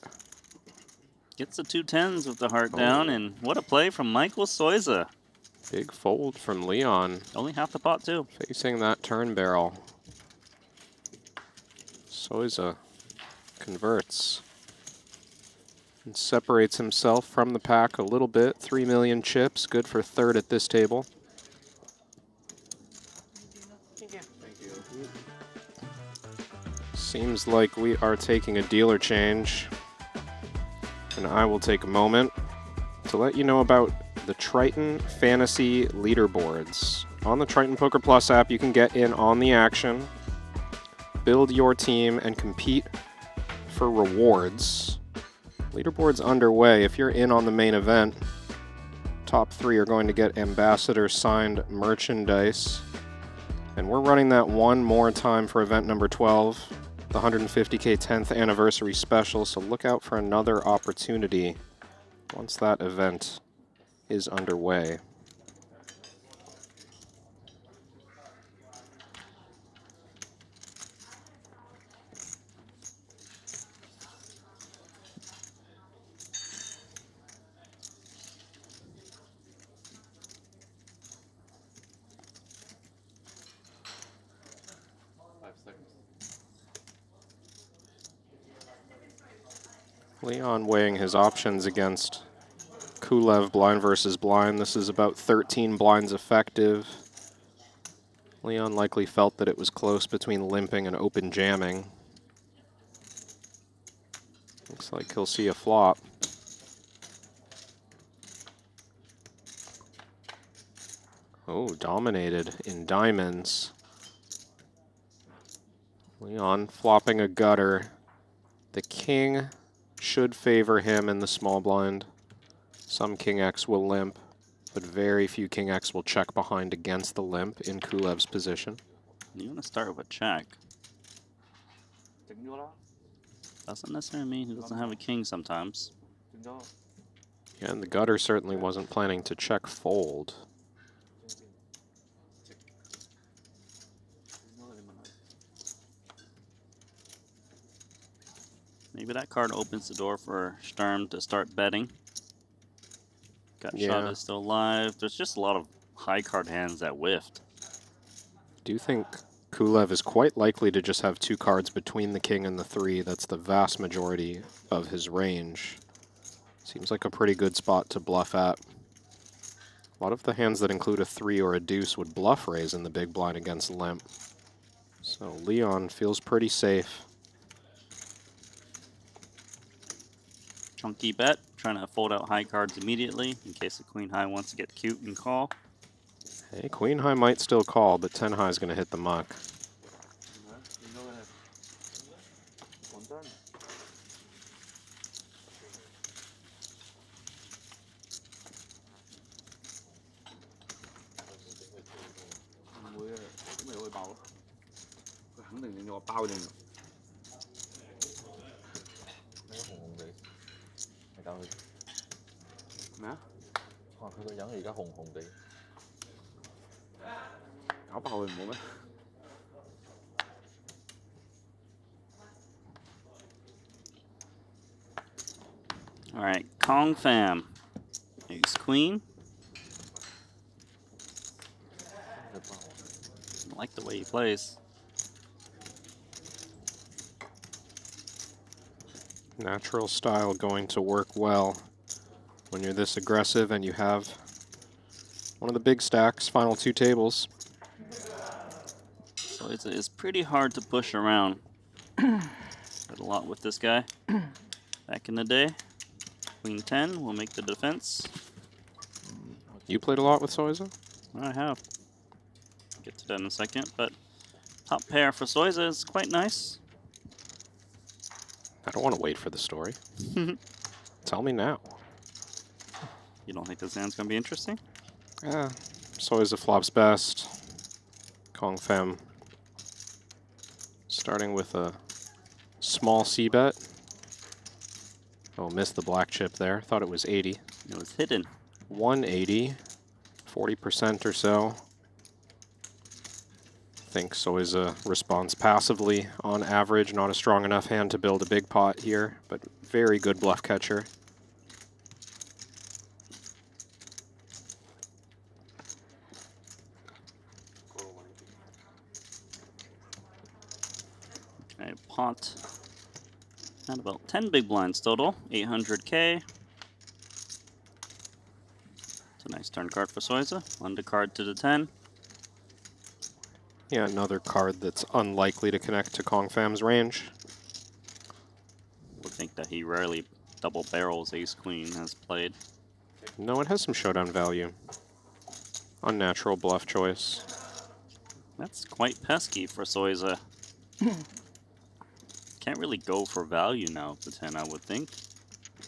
Speaker 9: Gets the 2 10s with the heart down, and what a play from Michael Soiza.
Speaker 20: Big fold from Leon.
Speaker 9: Only half the pot, too.
Speaker 20: Facing that turn barrel. Soiza converts and separates himself from the pack a little bit. 3 million chips, good for third at this table. Seems like we are taking a dealer change, and I will take a moment to let you know about the Triton Fantasy Leaderboards. On the Triton Poker Plus app, you can get in on the action, build your team, and compete for rewards. Leaderboard's underway. If you're in on the main event, top 3 are going to get ambassador signed merchandise. And we're running that one more time for event number 12, the 150K 10th anniversary special, so look out for another opportunity once that event is underway. Leon weighing his options against Kulev blind versus blind. This is about 13 blinds effective. Leon likely felt that it was close between limping and open jamming. Looks like he'll see a flop. Oh, dominated in diamonds. Leon flopping a gutter. The king should favor him in the small blind. Some king X will limp, but very few king X will check behind against the limp in Kulev's position.
Speaker 9: You want to start with check. Doesn't necessarily mean he doesn't have a king sometimes.
Speaker 20: Yeah, and the gutter certainly wasn't planning to check fold.
Speaker 9: Maybe that card opens the door for Sturm to start betting. Gut
Speaker 20: Yeah.
Speaker 9: shot is still live. There's just a lot of high card hands that whiffed.
Speaker 20: Do you think Kulev is quite likely to just have 2 cards between the king and the 3? That's the vast majority of his range. Seems like a pretty good spot to bluff at. A lot of the hands that include a 3 or a deuce would bluff raise in the big blind against limp. So Leon feels pretty safe.
Speaker 9: Chunky bet, trying to fold out high cards immediately in case the queen high wants to get cute and call.
Speaker 20: Hey, queen high might still call, but 10 high is going to hit the muck.
Speaker 9: All right, Kong Fam. Ace Queen. I like the way he plays.
Speaker 20: Natural style going to work well when you're this aggressive and you have one of the big stacks, final 2 tables.
Speaker 9: So it's pretty hard to push around. Did a lot with this guy back in the day. Queen 10 will make the defense.
Speaker 20: You played a lot with Soiza?
Speaker 9: I have. Get to that in a second, but top pair for Soiza is quite nice.
Speaker 20: I don't want to wait for the story. Tell me now.
Speaker 9: You don't think this hand's going to be interesting?
Speaker 20: Yeah, Soiza flops best. Kong Fem starting with a small C-bet. Oh, missed the black chip there. Thought it was 80.
Speaker 9: It was hidden.
Speaker 20: 180, 40% or so. I think Soiza responds passively on average. Not a strong enough hand to build a big pot here, but very good bluff catcher.
Speaker 9: Okay, pot. And about 10 big blinds total, 800K. It's a nice turn card for Soiza. Undercard to the 10.
Speaker 20: Yeah, another card that's unlikely to connect to Kong Fam's range.
Speaker 9: Would think that he rarely double barrels Ace Queen has played.
Speaker 20: No, it has some showdown value. Unnatural bluff choice.
Speaker 9: That's quite pesky for Soiza. Can't really go for value now with the 10, I would think.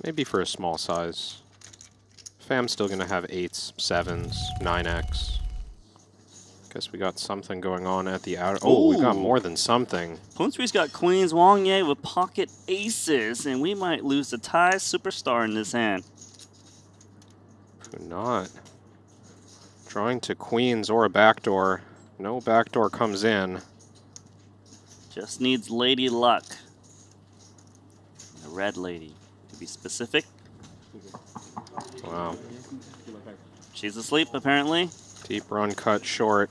Speaker 20: Maybe for a small size. Fam's still going to have 8s, 7s, 9x. Guess we got something going on at the outer. Oh, we got more than something.
Speaker 9: Poonstreet's got queens, Wang Ye with pocket aces, and we might lose the Thai superstar in this hand.
Speaker 20: Not. Drawing to queens or a backdoor. No backdoor comes in.
Speaker 9: Just needs lady luck. The red lady, to be specific.
Speaker 20: Wow.
Speaker 9: She's asleep, apparently.
Speaker 20: Deep run cut short.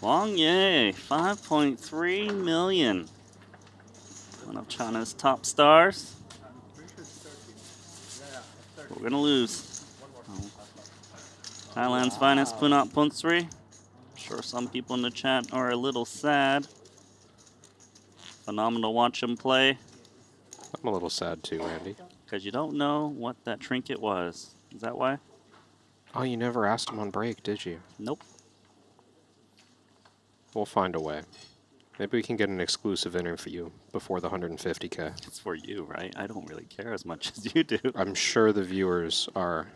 Speaker 9: Wang Ye, 5.3 million. One of China's top stars. We're gonna lose. Thailand's finest, Punat Punsri. Sure some people in the chat are a little sad. Phenomenal to watch him play.
Speaker 20: I'm a little sad too, Andy.
Speaker 9: Because you don't know what that trinket was. Is that why?
Speaker 20: Oh, you never asked him on break, did you?
Speaker 9: Nope.
Speaker 20: We'll find a way. Maybe we can get an exclusive interview before the 150K.
Speaker 9: It's for you, right? I don't really care as much as you do.
Speaker 20: I'm sure the viewers are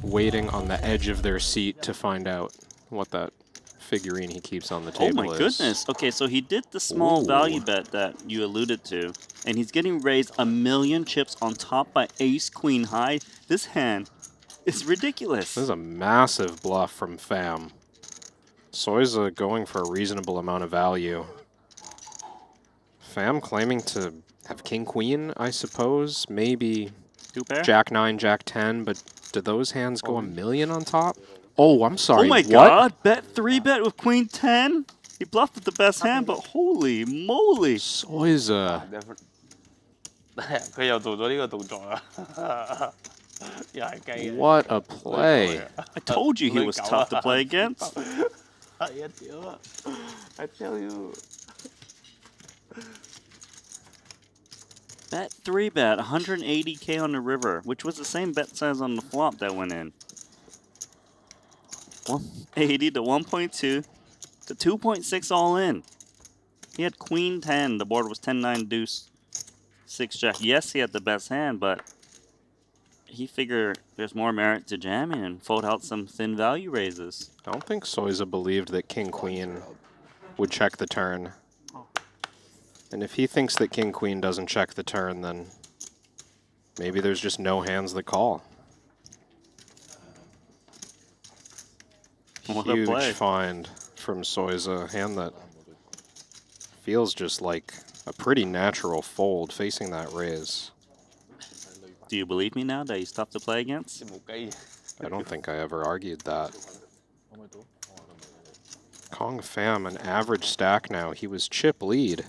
Speaker 20: waiting on the edge of their seat to find out what that figurine he keeps on the table is.
Speaker 9: Oh my goodness. Okay, so he did the small value bet that you alluded to, and he's getting raised 1,000,000 chips on top by ace queen high. This hand is ridiculous.
Speaker 20: This is a massive bluff from Pham. Soiza going for a reasonable amount of value. Pham claiming to have king queen, I suppose. Maybe
Speaker 9: two pair?
Speaker 20: Jack 9, Jack 10, but do those hands go 1,000,000 on top? Oh, I'm sorry.
Speaker 9: Oh my
Speaker 20: what?
Speaker 9: god, bet 3-bet with queen 10? He bluffed with the best hand, but holy moly.
Speaker 20: Soiza.
Speaker 5: 佢又做咗呢個動作啦，又係雞嘅。
Speaker 20: What a play.
Speaker 9: I told you he was tough to play against.
Speaker 5: 係啊屌啊 I tell you.
Speaker 9: Bet 3-bet, 180K on the river, which was the same bet size on the flop that went in. 180 to 1.2 to 2.6 all in. He had queen 10. The board was 10-9 deuce 6 jack. Yes, he had the best hand, but he figured there's more merit to jamming and fold out some thin value raises.
Speaker 20: I don't think Soiza believed that king queen would check the turn. And if he thinks that king queen doesn't check the turn, then maybe there's just no hands that call.
Speaker 9: What a play.
Speaker 20: Huge find from Soiza, a hand that feels just like a pretty natural fold facing that raise.
Speaker 9: Do you believe me now that he's tough to play against?
Speaker 20: I don't think I ever argued that. Kong Pham, an average stack now. He was chip lead.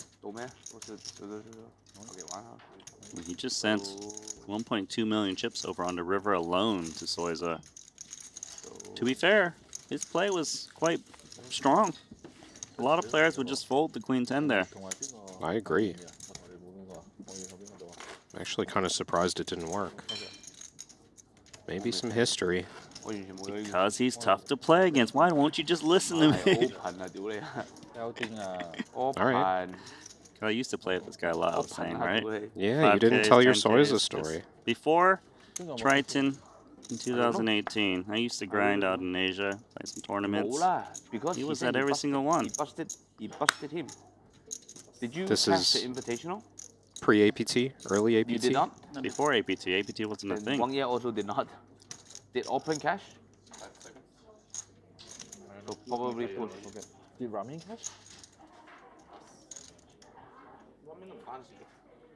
Speaker 9: He just sent 1.2 million chips over on the river alone to Soiza. To be fair, his play was quite strong. A lot of players would just fold the queen 10 there.
Speaker 20: I agree. I'm actually kind of surprised it didn't work. Maybe some history.
Speaker 9: Because he's tough to play against. Why won't you just listen to me?
Speaker 20: Alright.
Speaker 9: I used to play with this guy a lot, I was saying, right?
Speaker 20: Yeah, you didn't tell your
Speaker 9: 10Ks,
Speaker 20: Soiza story.
Speaker 9: Before Triton in 2018, I used to grind out in Asia, play some tournaments. He was at every single one.
Speaker 5: He busted him. Did you
Speaker 20: This
Speaker 5: cash
Speaker 20: is
Speaker 5: the Invitational?
Speaker 20: pre-APT, early APT?
Speaker 5: You did not?
Speaker 9: Before APT. APT wasn't a
Speaker 5: And
Speaker 9: thing.
Speaker 5: Wang Ye also did not. Did open cash? So probably push.
Speaker 13: Did Ramin cash?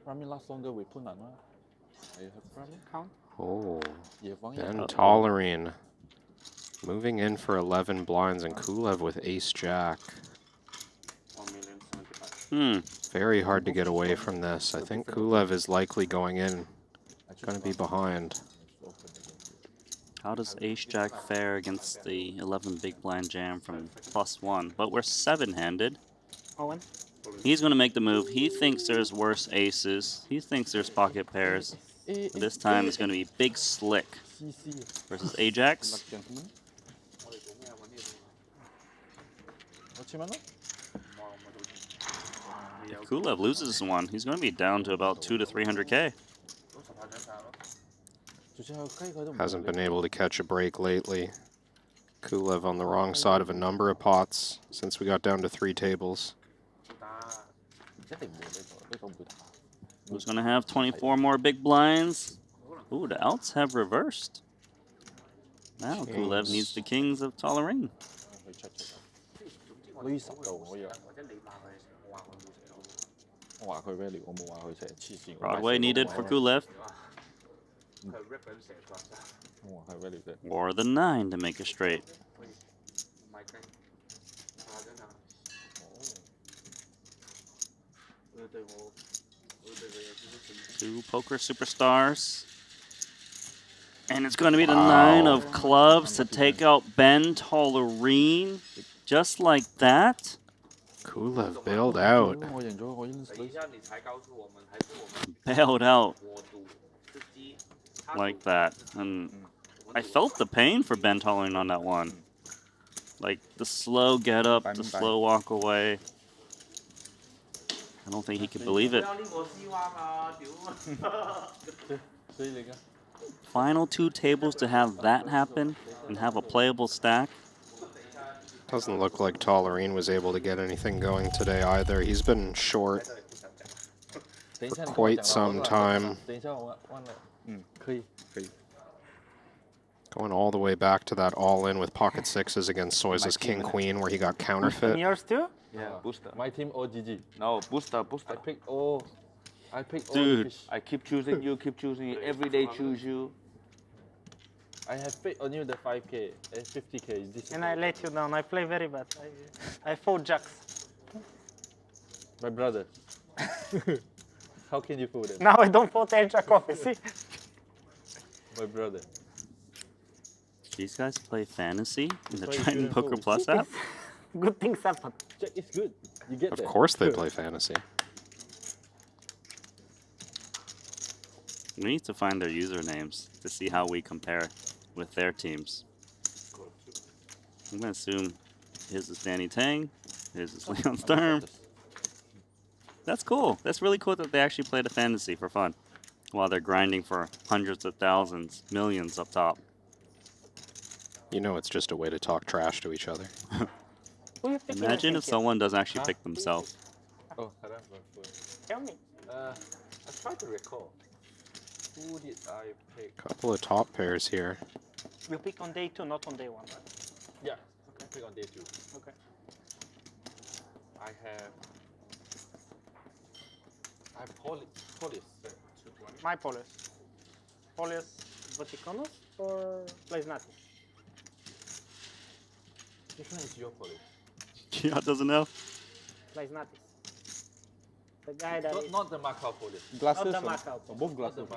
Speaker 13: Ramin lasts longer with Punan, right? You have Ramin count?
Speaker 20: Oh,
Speaker 13: Yeah, Wang Ye.
Speaker 20: Ben Tollerine moving in for 11 blinds and Kulev with ace-jack. Very hard to get away from this. I think Kulev is likely going in, going to be behind.
Speaker 9: How does ace-jack fare against the 11 big blind jam from +1? But we're 7-handed.
Speaker 15: Owen?
Speaker 9: He's going to make the move. He thinks there's worse aces. He thinks there's pocket pairs. But this time it's going to be Big Slick versus Ajax. If Kulev loses one, he's going to be down to about 200 to 300K.
Speaker 20: Hasn't been able to catch a break lately. Kulev on the wrong side of a number of pots since we got down to 3 tables.
Speaker 9: Who's going to have 24 more big blinds? Ooh, the outs have reversed. Now Kulev needs the kings of Tollerine. Broadway needed for Kulev. Or the 9 to make it straight. Two poker superstars. And it's going to be the 9 of clubs to take out Ben Tollerine. Just like that.
Speaker 20: Kulev bailed out.
Speaker 9: Bailed out. Like that. And I felt the pain for Ben Tollerine on that one. Like the slow get up, the slow walk away. I don't think he could believe it. Final 2 tables to have that happen and have a playable stack.
Speaker 20: Doesn't look like Tollerine was able to get anything going today either. He's been short for quite some time. Going all the way back to that all-in with pocket sixes against Soiza's king-queen where he got counterfeit.
Speaker 12: Yours too?
Speaker 6: Yeah, booster.
Speaker 5: My team or GG?
Speaker 6: No, booster.
Speaker 5: I pick all.
Speaker 9: Dude.
Speaker 5: I keep choosing you, every day choose you.
Speaker 6: I have faith on you the 5K and 50K.
Speaker 15: And I let you down. I play very bad. I fold jacks.
Speaker 6: My brother. How can you fold it?
Speaker 15: Now I don't fold ace jack off, you see?
Speaker 6: My brother.
Speaker 9: These guys play fantasy in the Triton Poker Plus app?
Speaker 15: Good things happen.
Speaker 6: It's good. You get
Speaker 20: Of
Speaker 6: that.
Speaker 20: course they play fantasy.
Speaker 9: We need to find their usernames to see how we compare with their teams. I'm going to assume his is Danny Tang, his is Leon Sturm. That's cool. That's really cool that they actually play the fantasy for fun while they're grinding for hundreds of thousands, millions up top.
Speaker 20: You know it's just a way to talk trash to each other.
Speaker 9: Imagine if someone does actually pick themselves.
Speaker 6: Oh,
Speaker 15: Tell me.
Speaker 6: I tried to recall. Who did I pick?
Speaker 20: Couple of top pairs here.
Speaker 15: You pick on day 2, not on day 1, right?
Speaker 6: Yeah, I pick on day 2.
Speaker 15: Okay.
Speaker 6: I have Polis. 220.
Speaker 15: My Polis. Polis Vaticanus or Plaisnatis?
Speaker 6: Which one is your Polis?
Speaker 9: Kia doesn't know.
Speaker 15: Plaisnatis. The guy that is...
Speaker 6: Not the Macau Polis.
Speaker 15: Glasses? Not the Macau.
Speaker 6: Both glasses.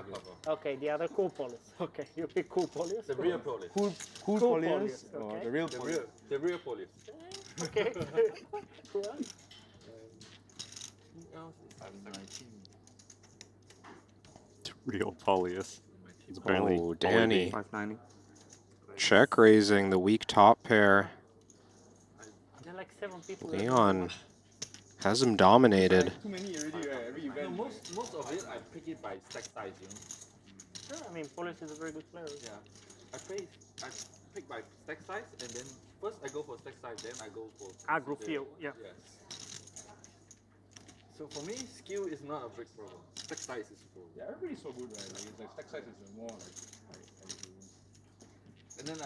Speaker 15: Okay, the other cool Polis. Okay, you pick cool Polis.
Speaker 6: The real Polis.
Speaker 15: Cool Polis. Okay.
Speaker 6: The real Polis. The real Polis.
Speaker 15: Okay. Cool.
Speaker 9: Real Polius. He's apparently
Speaker 20: Oh, Danny.
Speaker 5: 590.
Speaker 20: Check raising the weak top pair.
Speaker 15: There are like 7 people.
Speaker 20: Leon has him dominated.
Speaker 6: Too many already, every event. No, most of it I pick it by stack size, you know.
Speaker 15: Sure, I mean, Polis is a very good player.
Speaker 6: Yeah. I pick by stack size, and then first I go for stack size, then I go for
Speaker 15: aggro feel. Yeah.
Speaker 6: Yes. So for me, skill is not a big problem. Stack size is a problem.
Speaker 13: Yeah, everybody's so good, right? Like, it's like stack size is more like.
Speaker 6: And then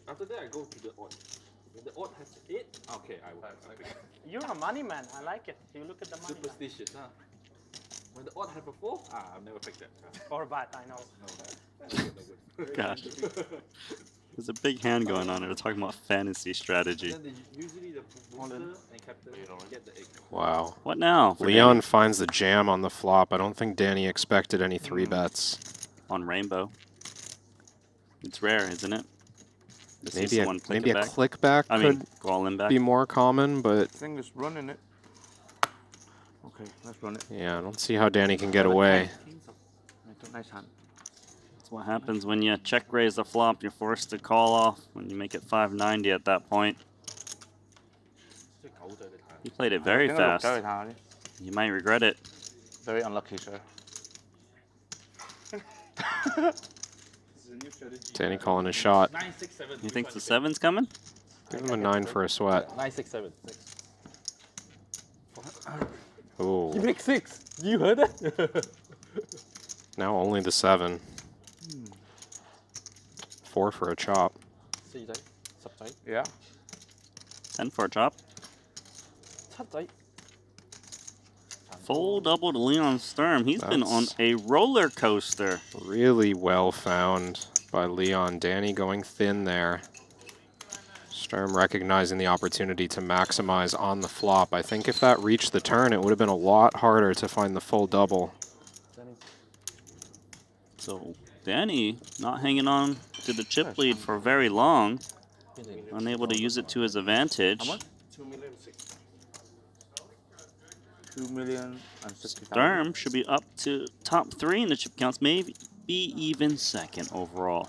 Speaker 6: after that I go to the odd. When the odd has 8, okay, I will.
Speaker 15: You're a money man. I like it. You look at the money.
Speaker 6: Superstitious, huh? When the odd have a 4, I've never picked that.
Speaker 15: Or bad, I know.
Speaker 6: No bad.
Speaker 9: Gosh. There's a big hand going on here. We're talking about fantasy strategy.
Speaker 6: Usually the booster and captain get the 8.
Speaker 20: Wow.
Speaker 9: What now?
Speaker 20: Leon
Speaker 9: Danny?
Speaker 20: finds the jam on the flop. I don't think Danny expected any 3 bets.
Speaker 9: On Rainbow. It's rare, isn't it? To see
Speaker 20: Maybe
Speaker 9: someone click
Speaker 20: a
Speaker 9: it back.
Speaker 20: click back
Speaker 9: I
Speaker 20: could
Speaker 9: mean, go all in back.
Speaker 20: be more common, but
Speaker 5: Thing is running it. Okay, let's run it.
Speaker 20: yeah, I don't see how Danny can get away.
Speaker 5: Nice hand.
Speaker 9: That's what happens when you check raise the flop. You're forced to call off when you make it 590 at that point. You played it very fast. You might regret it.
Speaker 5: Very unlucky, sir.
Speaker 20: Danny calling a shot.
Speaker 6: 9, 6, 7.
Speaker 9: You think the 7's coming?
Speaker 20: Give him a 9 for a sweat.
Speaker 6: 9, 6, 7.
Speaker 20: Ooh.
Speaker 6: You pick 6. You heard it?
Speaker 20: Now only the 7. 4 for a chop.
Speaker 6: See that? Subtight.
Speaker 5: Yeah.
Speaker 9: 10 for a chop.
Speaker 6: Subtight.
Speaker 9: Full double to Leon Sturm. He's been on a roller coaster.
Speaker 20: Really well found by Leon. Danny going thin there. Sturm recognizing the opportunity to maximize on the flop. I think if that reached the turn, it would have been a lot harder to find the full double.
Speaker 9: So Danny not hanging on to the chip lead for very long. Unable to use it to his advantage.
Speaker 5: How much? 2,060,000.
Speaker 9: Sturm should be up to top 3 in the chip counts, maybe even second overall.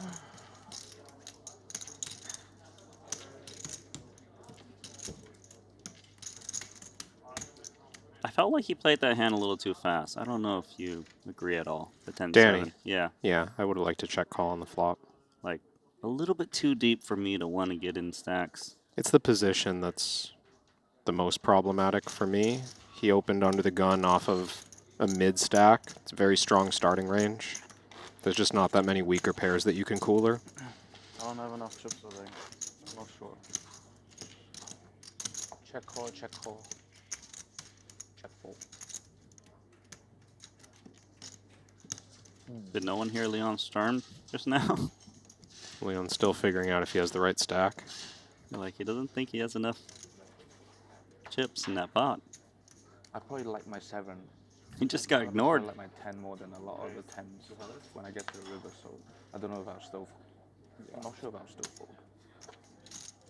Speaker 9: I felt like he played that hand a little too fast. I don't know if you agree at all. The 10-7.
Speaker 20: Danny.
Speaker 9: Yeah.
Speaker 20: Yeah, I would have liked to check call on the flop.
Speaker 9: Like, a little bit too deep for me to want to get in stacks.
Speaker 20: It's the position that's the most problematic for me. He opened under the gun off of a mid-stack. It's a very strong starting range. There's just not that many weaker pairs that you can cooler.
Speaker 4: I don't have enough chips, I think. I'm not sure.
Speaker 5: Check call, check call. Check fold.
Speaker 9: Did no one hear Leon Stern just now?
Speaker 20: Leon's still figuring out if he has the right stack.
Speaker 9: Like, he doesn't think he has enough chips in that pot.
Speaker 5: I probably like my 7.
Speaker 9: He just got ignored.
Speaker 5: I like my 10 more than a lot of the 10s when I get to the river, so I don't know if I'll still fold. I'm not sure if I'll still fold.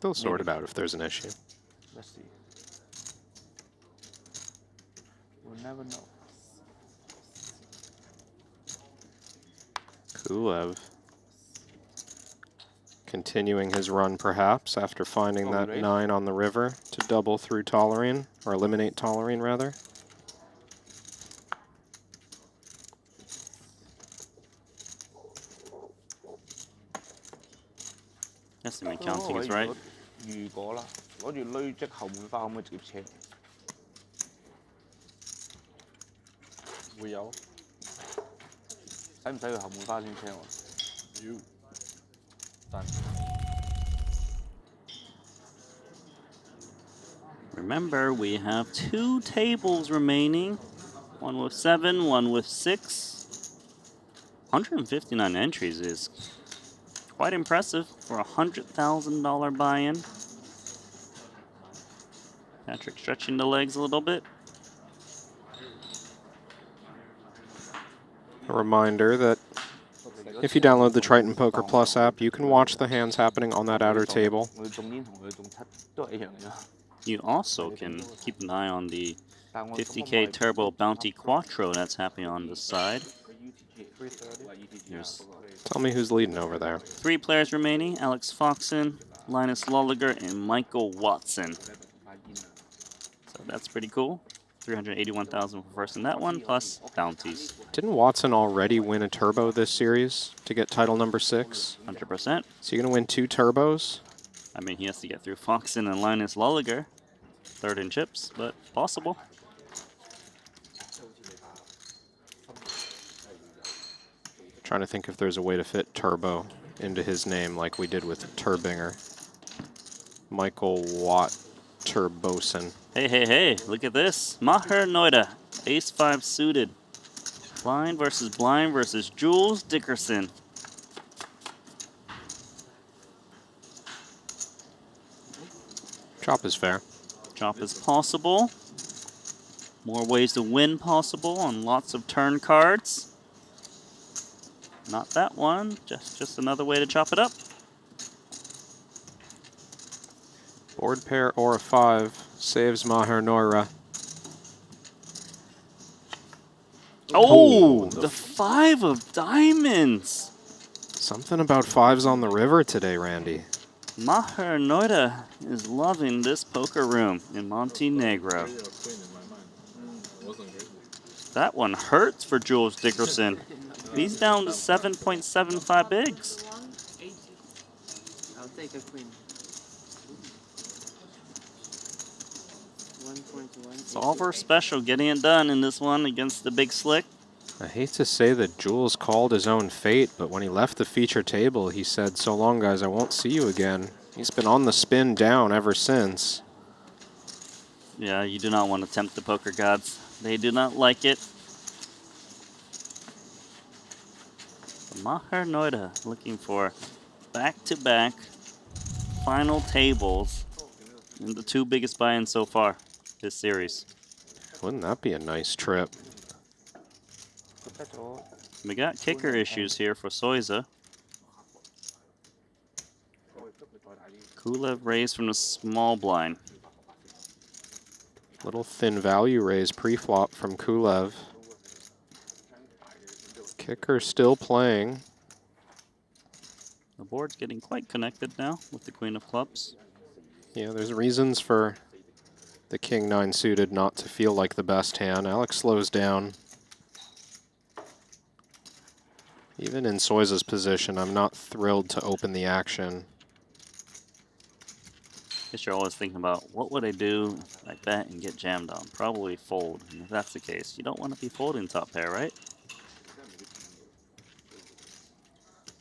Speaker 20: They'll sort it out if there's an issue.
Speaker 5: Let's see. We'll never know.
Speaker 20: Kulev continuing his run perhaps after finding that 9 on the river to double through Tolerine, or eliminate Tolerine rather.
Speaker 9: Estimate counting is right.
Speaker 5: 如果啦，攞住累積後門花可唔可以直接車？
Speaker 18: 會有。
Speaker 5: 使唔使去後門花先車我？
Speaker 18: 要。但
Speaker 9: Remember, we have 2 tables remaining. One with 7, one with 6. 159 entries is quite impressive for a $100,000 buy-in. Patrick stretching the legs a little bit.
Speaker 20: A reminder that if you download the Triton Poker Plus app, you can watch the hands happening on that outer table.
Speaker 9: You also can keep an eye on the 50K Turbo Bounty Quattro that's happening on the side.
Speaker 20: Tell me who's leading over there.
Speaker 9: 3 players remaining: Alex Foxen, Linus Lolliger, and Michael Watson. So that's pretty cool. 381,000 for first in that one, plus bounties.
Speaker 20: Didn't Watson already win a turbo this series to get title number 6?
Speaker 9: 100%.
Speaker 20: So you're going to win 2 turbos?
Speaker 9: I mean, he has to get through Foxen and Linus Lolliger. 3rd in chips, but possible.
Speaker 20: Trying to think if there's a way to fit turbo into his name like we did with Turbinger. Michael Watt Turbosen.
Speaker 9: Hey, hey, hey, look at this. Maher Noida, ace-5 suited. Blind versus Jules Dickerson.
Speaker 20: Chop is fair.
Speaker 9: Chop is possible. More ways to win possible on lots of turn cards. Not that one, just another way to chop it up.
Speaker 20: Board pair or a 5 saves Maher Noira.
Speaker 9: Oh, the 5 of diamonds.
Speaker 20: Something about 5s on the river today, Randy.
Speaker 9: Maher Noida is loving this poker room in Montenegro. That one hurts for Jules Dickerson. He's down to 7.75 bigs.
Speaker 8: I'll take a queen. 1.1.
Speaker 9: Solver special getting it done in this one against the big slick.
Speaker 20: I hate to say that Jules called his own fate, but when he left the feature table, he said, "So long, guys, I won't see you again." He's been on the spin down ever since.
Speaker 9: Yeah, you do not want to tempt the poker gods. They do not like it. Maher Noida looking for back-to-back final tables in the 2 biggest buy-ins so far this series.
Speaker 20: Wouldn't that be a nice trip?
Speaker 9: We got kicker issues here for Soiza. Kulev raised from the small blind.
Speaker 20: Little thin value raise pre-flop from Kulev. Kicker still playing.
Speaker 9: The board's getting quite connected now with the Queen of Clubs.
Speaker 20: Yeah, there's reasons for the king-9 suited not to feel like the best hand. Alex slows down. Even in Soiza's position, I'm not thrilled to open the action.
Speaker 9: Guess you're always thinking about, what would I do if I bet and get jammed on? Probably fold. And if that's the case, you don't want to be folding top pair, right?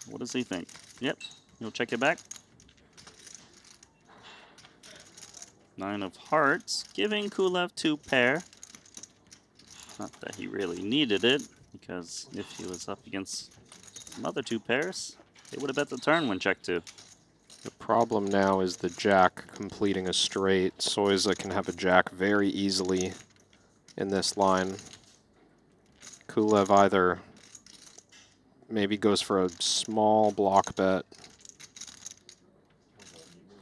Speaker 9: What does he think? Yep, you'll check it back. 9 of hearts, giving Kulev 2 pair. Not that he really needed it, because if he was up against some other 2 pairs, they would have bet the turn when check 2.
Speaker 20: The problem now is the jack completing a straight. Soiza can have a jack very easily in this line. Kulev either maybe goes for a small block bet,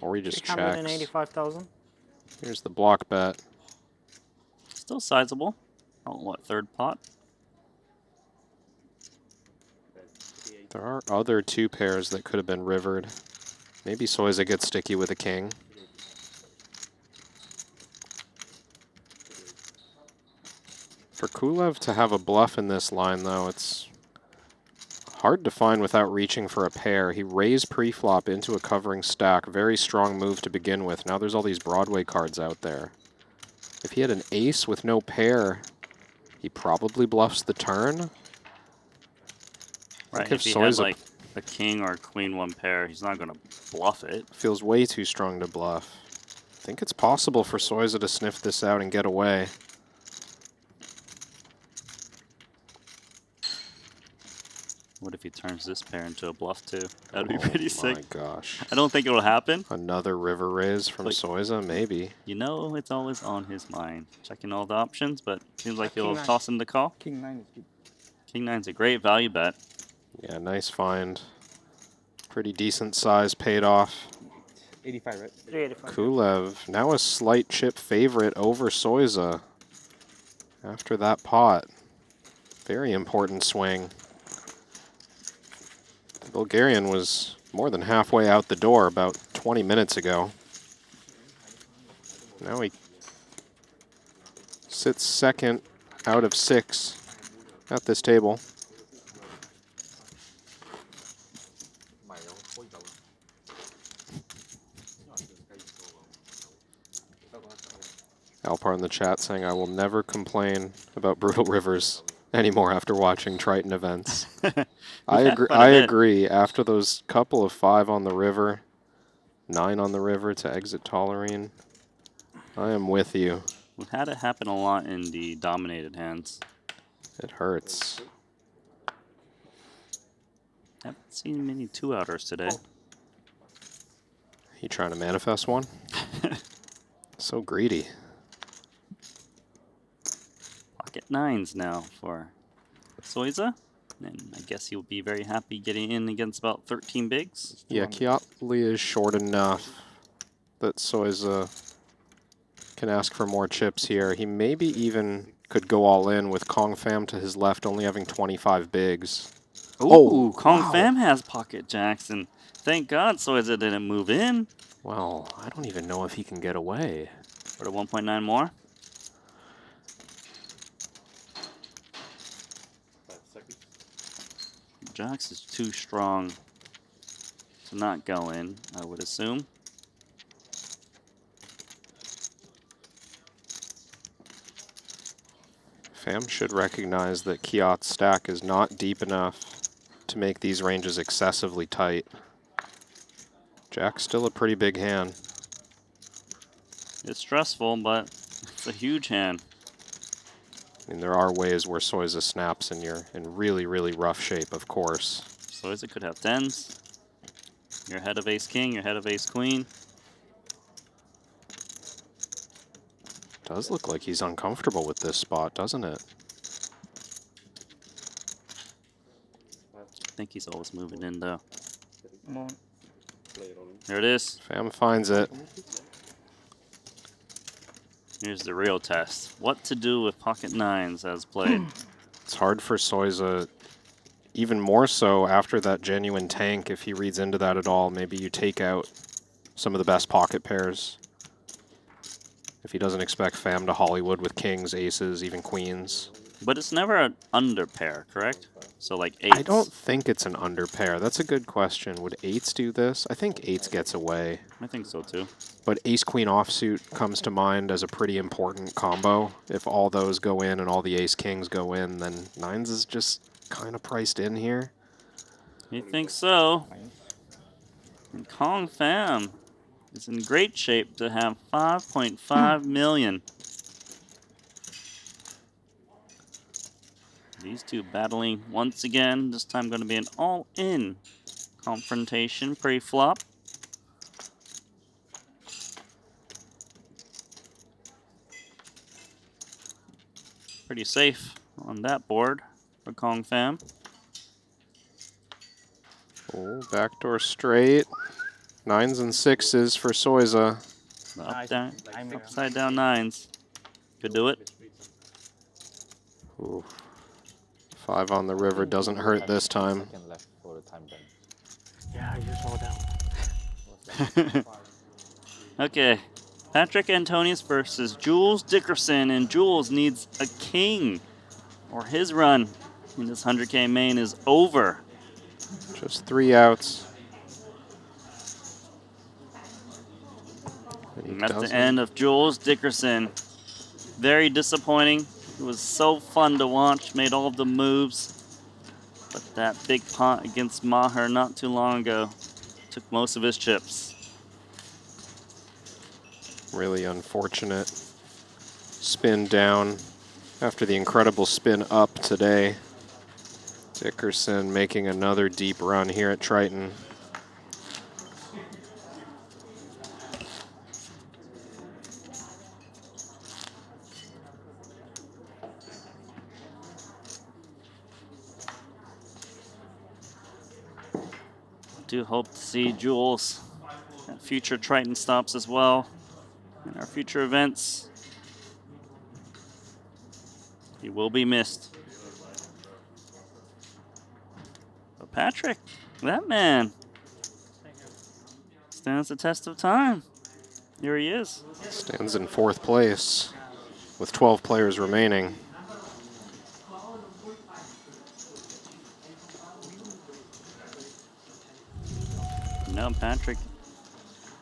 Speaker 20: or he just checks.
Speaker 15: 385,000.
Speaker 20: Here's the block bet.
Speaker 9: Still sizable. Oh, what, third pot?
Speaker 20: There are other 2 pairs that could have been rivered. Maybe Soiza gets sticky with a king. For Kulev to have a bluff in this line, though, it's hard to find without reaching for a pair. He raised pre-flop into a covering stack. Very strong move to begin with. Now there's all these Broadway cards out there. If he had an ace with no pair, he probably bluffs the turn.
Speaker 9: Right, if he had like a king or a queen 1 pair, he's not going to bluff it.
Speaker 20: Feels way too strong to bluff. I think it's possible for Soiza to sniff this out and get away.
Speaker 9: What if he turns this pair into a bluff too? That'd be pretty sick.
Speaker 20: Oh my gosh.
Speaker 9: I don't think it'll happen.
Speaker 20: Another river raise from
Speaker 9: But
Speaker 20: Soiza, maybe.
Speaker 9: You know it's always on his mind. Checking all the options, but seems like he'll
Speaker 12: King
Speaker 9: toss him the call.
Speaker 12: King 9 is good.
Speaker 9: King 9's a great value bet.
Speaker 20: Yeah, nice find. Pretty decent size paid off.
Speaker 12: 85, right?
Speaker 15: 385.
Speaker 20: Kulev, now a slight chip favorite over Soiza after that pot. Very important swing. The Bulgarian was more than halfway out the door about 20 minutes ago. Now he sits second out of 6 at this table. Alpar in the chat saying, I will never complain about brutal rivers anymore after watching Triton events. I agree. After those couple of 5 on the river, 9 on the river to exit Tolerine, I am with you.
Speaker 9: We've had it happen a lot in the dominated hands.
Speaker 20: It hurts.
Speaker 9: Haven't seen many 2-outers today.
Speaker 20: You trying to manifest one? So greedy.
Speaker 9: Pocket 9s now for Soiza. And I guess he'll be very happy getting in against about 13 bigs.
Speaker 20: Yeah, Kiatli is short enough that Soiza can ask for more chips here. He maybe even could go all in with Kong Fam to his left, only having 25 bigs.
Speaker 9: Ooh, Kong Fam has pocket jacks, and thank God Soiza didn't move in.
Speaker 20: Well, I don't even know if he can get away.
Speaker 9: For the 1.9 more. Jacks is too strong to not go in, I would assume.
Speaker 20: Fam should recognize that Kiat's stack is not deep enough to make these ranges excessively tight. Jack's still a pretty big hand.
Speaker 9: It's stressful, but it's a huge hand.
Speaker 20: I mean, there are ways where Soiza snaps and you're in really, really rough shape, of course.
Speaker 9: Soiza could have 10s. You're ahead of ace-king, you're ahead of ace-queen.
Speaker 20: Does look like he's uncomfortable with this spot, doesn't it?
Speaker 9: I think he's always moving in, though.
Speaker 12: Come on.
Speaker 9: There it is.
Speaker 20: Fam finds it.
Speaker 9: Here's the real test. What to do with pocket 9s as played.
Speaker 20: It's hard for Soiza, even more so after that genuine tank, if he reads into that at all. Maybe you take out some of the best pocket pairs. If he doesn't expect fam to Hollywood with kings, aces, even queens.
Speaker 9: But it's never an under pair, correct? So like eights.
Speaker 20: I don't think it's an under pair. That's a good question. Would eights do this? I think eights gets away.
Speaker 9: I think so too.
Speaker 20: But ace-queen offsuit comes to mind as a pretty important combo. If all those go in and all the ace-kings go in, then nines is just kind of priced in here.
Speaker 9: You think so? And Kong Fam is in great shape to have 5.5 million. These two battling once again. This time going to be an all-in confrontation pre-flop. Pretty safe on that board for Kong Fam.
Speaker 20: Oh, backdoor straight. Nines and sixes for Soiza.
Speaker 9: Upside down nines. Could do it.
Speaker 20: Ooh. 5 on the river doesn't hurt this time.
Speaker 12: Yeah, you're so down.
Speaker 9: Okay. Patrick Antonius versus Jules Dickerson, and Jules needs a king, or his run in this 100K main is over.
Speaker 20: Just 3 outs.
Speaker 9: And that's the end of Jules Dickerson. Very disappointing. It was so fun to watch, made all of the moves. But that big pot against Maher not too long ago took most of his chips.
Speaker 20: Really unfortunate spin down after the incredible spin up today. Dickerson making another deep run here at Triton.
Speaker 9: Do hope to see Jules at future Triton stops as well in our future events. He will be missed. But Patrick, that man stands the test of time. Here he is.
Speaker 20: Stands in 4th place with 12 players remaining.
Speaker 9: Now Patrick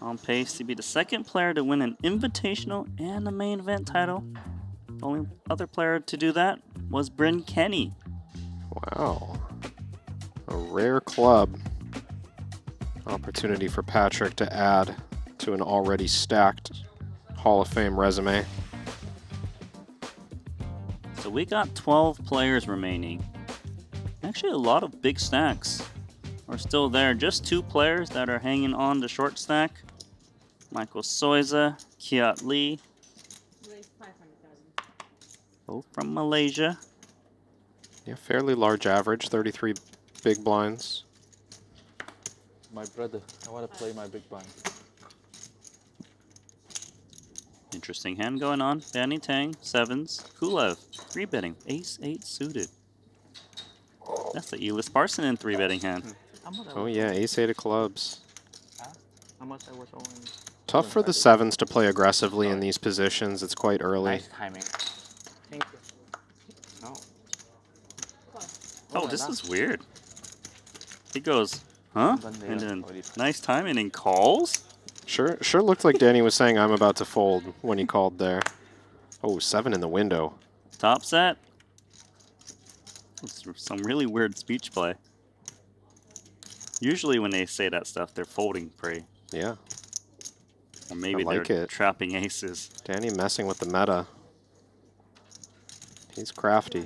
Speaker 9: on pace to be the 2nd player to win an Invitational and a main event title. The only other player to do that was Bryn Kenny.
Speaker 20: Wow. A rare club. Opportunity for Patrick to add to an already stacked Hall of Fame resume.
Speaker 9: So we got 12 players remaining. Actually a lot of big stacks are still there. Just 2 players that are hanging on the short stack. Michael Soiza, Kiat Lee, both from Malaysia.
Speaker 20: Yeah, fairly large average, 33 big blinds.
Speaker 18: My brother, I want to play my big blind.
Speaker 9: Interesting hand going on. Danny Tang, 7s. Kulev, 3-betting. Ace-8 suited. That's the Elis Parsonen 3-betting hand.
Speaker 20: Oh yeah, ace-8 of clubs.
Speaker 12: How much I was owing?
Speaker 20: Tough for the 7s to play aggressively in these positions. It's quite early.
Speaker 12: Nice timing. Thank you. No.
Speaker 9: Oh, this is weird. He goes, huh? And then nice timing and calls?
Speaker 20: Sure looked like Danny was saying I'm about to fold when he called there. Oh, 7 in the window.
Speaker 9: Top set. It's some really weird speech play. Usually when they say that stuff, they're folding pre.
Speaker 20: Yeah.
Speaker 9: Or maybe they're trapping aces.
Speaker 20: Danny messing with the meta. He's crafty.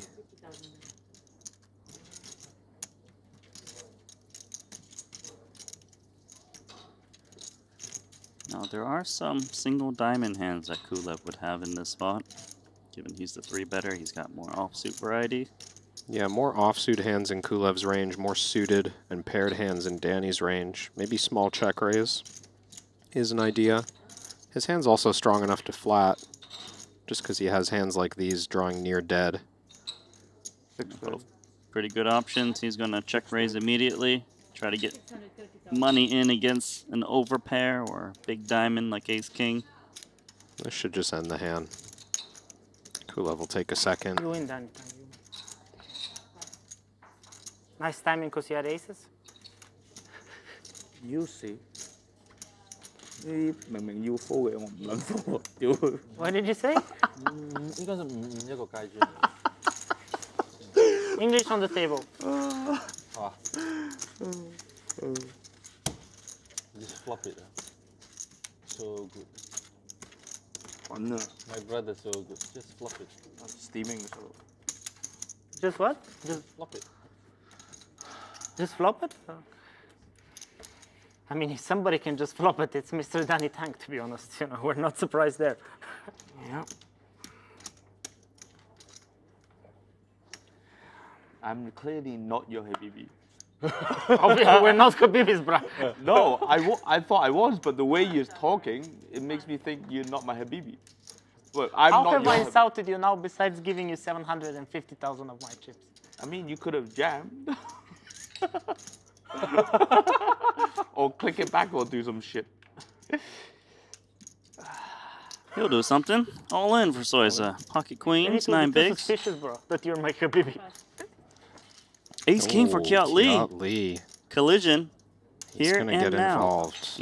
Speaker 9: Now there are some single diamond hands that Kulev would have in this spot. Given he's the 3-better, he's got more offsuit variety.
Speaker 20: Yeah, more offsuit hands in Kulev's range, more suited and paired hands in Danny's range. Maybe small check raise is an idea. His hand's also strong enough to flat, just because he has hands like these drawing near dead.
Speaker 9: Both pretty good options. He's going to check raise immediately. Try to get money in against an overpair or big diamond like ace-king.
Speaker 20: This should just end the hand. Kulov will take a second.
Speaker 15: You win, Danny. Nice timing because you had aces.
Speaker 5: You see. 呢明明要 fold 嘅，我唔撚 fold，屌佢！
Speaker 15: What did you say?
Speaker 13: 應該就5一個階磚嚟。
Speaker 15: English on the table.
Speaker 13: Just flop it. So good.
Speaker 5: 滾啊
Speaker 13: My brother so good. Just flop it.
Speaker 5: steaming 嘅數。
Speaker 15: Just what? Just
Speaker 13: flop it.
Speaker 15: Just flop it? I mean, if somebody can just flop it, it's Mr. Danny Tank, to be honest. You know, we're not surprised there.
Speaker 5: Yeah. I'm clearly not your Habibi.
Speaker 15: We're not Habibis, bro.
Speaker 5: No, I thought I was, but the way you're talking, it makes me think you're not my Habibi. But I'm
Speaker 15: How
Speaker 5: not
Speaker 15: have
Speaker 5: your
Speaker 15: I insulted you now besides giving you 750,000 of my chips?
Speaker 5: I mean, you could have jammed. Or click it back or do some shit.
Speaker 9: He'll do something. All in for Soiza. Pocket queens, 9 bigs.
Speaker 15: Suspicious, bro, that you're my Habibi.
Speaker 9: Ace king for Kiat Lee.
Speaker 20: Kiat Lee.
Speaker 9: Collision.
Speaker 20: He's
Speaker 9: Here
Speaker 20: gonna
Speaker 9: and
Speaker 20: get
Speaker 9: now.
Speaker 20: involved.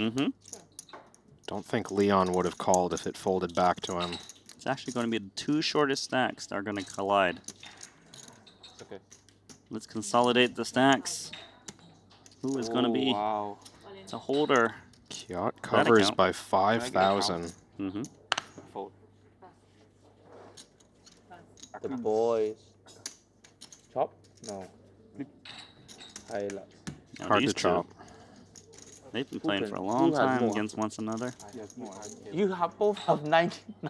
Speaker 20: Don't think Leon would have called if it folded back to him.
Speaker 9: It's actually going to be the 2 shortest stacks that are going to collide.
Speaker 13: It's okay.
Speaker 9: Let's consolidate the stacks. Who is going to be the holder?
Speaker 20: Kiat covers by 5,000.
Speaker 5: Fold. The boys. Chop? No. Highlight.
Speaker 20: Hard to chop.
Speaker 9: They've been playing for a long time against one another.
Speaker 5: You have both have 19.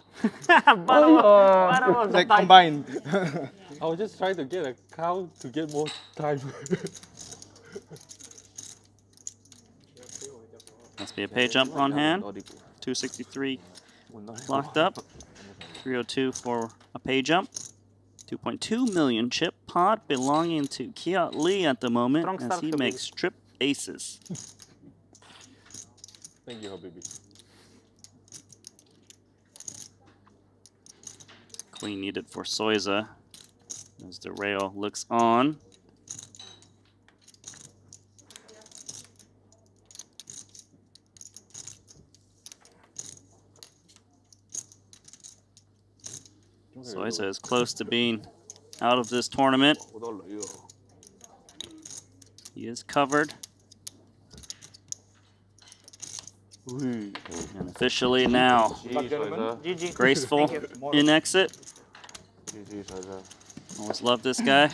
Speaker 18: They combined. I was just trying to get a cow to get more time.
Speaker 9: Must be a pay jump on hand. 263 locked up. 302 for a pay jump. 2.2 million chip pot belonging to Kiat Lee at the moment as he makes trip aces.
Speaker 13: Thank you, Habibi.
Speaker 9: Queen needed for Soiza as the rail looks on. Soiza is close to being out of this tournament. He is covered. And officially now, graceful in exit. Always love this guy.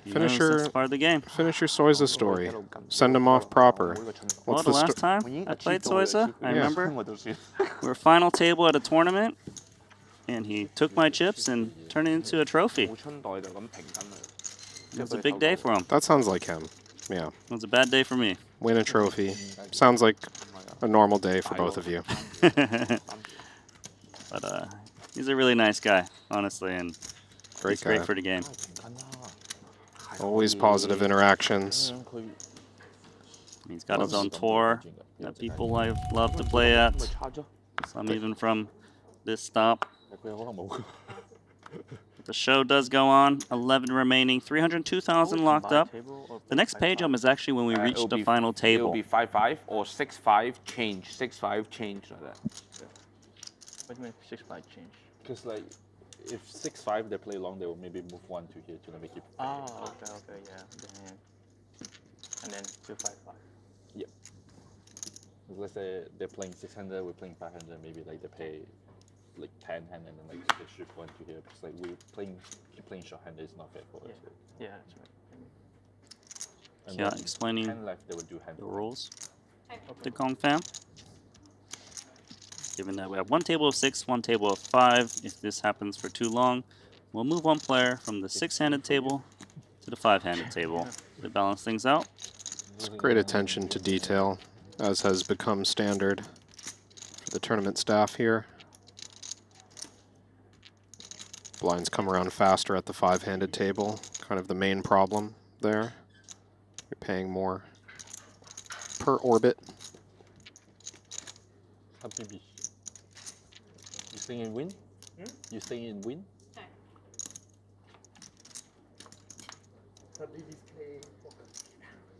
Speaker 20: Finish
Speaker 9: That's part of the game.
Speaker 20: Finish your Soiza story. Send him off proper.
Speaker 9: Well, the last time I played Soiza, I remember we were final table at a tournament, and he took my chips and turned it into a trophy. It was a big day for him.
Speaker 20: That sounds like him. Yeah.
Speaker 9: It was a bad day for me.
Speaker 20: Win a trophy. Sounds like a normal day for both of you.
Speaker 9: But he's a really nice guy, honestly, and
Speaker 20: Great
Speaker 9: he's great
Speaker 20: guy.
Speaker 9: for the game.
Speaker 20: Always positive interactions.
Speaker 9: He's got his own tour that people love to play at. Some even from this stop. The show does go on. 11 remaining. 302,000 locked up. The next pay jump is actually when we reach the final table.
Speaker 5: It'll be 5-5 or 6-5 change. 6-5 change like that.
Speaker 19: What do you mean 6-5 change?
Speaker 13: Because like, if 6-5 they play long, they will maybe move 1 to here to make it.
Speaker 19: Oh, okay, yeah. And then 2-5-5.
Speaker 13: Yep. Let's say they're playing 600, we're playing 500. Maybe like they pay like 10 hand and then like they shift 1 to here because like we're playing keep playing short hand is not fair for us.
Speaker 19: Yeah, that's right.
Speaker 13: And
Speaker 9: Yeah,
Speaker 13: then
Speaker 9: explaining
Speaker 13: 10 left, they would do hand
Speaker 9: the rules. The Kong fam. Given that we have one table of 6, one table of 5, if this happens for too long, we'll move one player from the 6-handed table to the 5-handed table to balance things out.
Speaker 20: It's great attention to detail, as has become standard for the tournament staff here. Blinds come around faster at the 5-handed table, kind of the main problem there. You're paying more per orbit.
Speaker 13: Habibi. staying in win? You staying in win?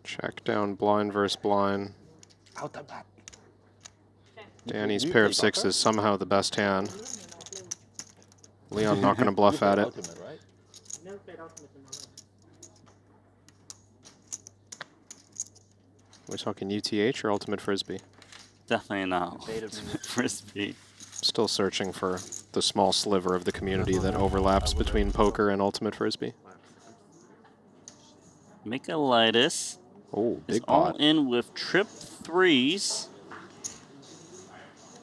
Speaker 20: Check down blind versus blind.
Speaker 13: Out of bat.
Speaker 20: Danny's pair of sixes is somehow the best hand. Leon not going to bluff at it.
Speaker 13: Ultimate, right?
Speaker 15: Never played ultimate in my life.
Speaker 20: We're talking UTH or Ultimate Frisbee?
Speaker 9: Definitely not Ultimate Frisbee.
Speaker 20: Still searching for the small sliver of the community that overlaps between poker and Ultimate Frisbee.
Speaker 9: Michaelitis
Speaker 20: is
Speaker 9: big
Speaker 20: all
Speaker 9: pot. In with trip threes.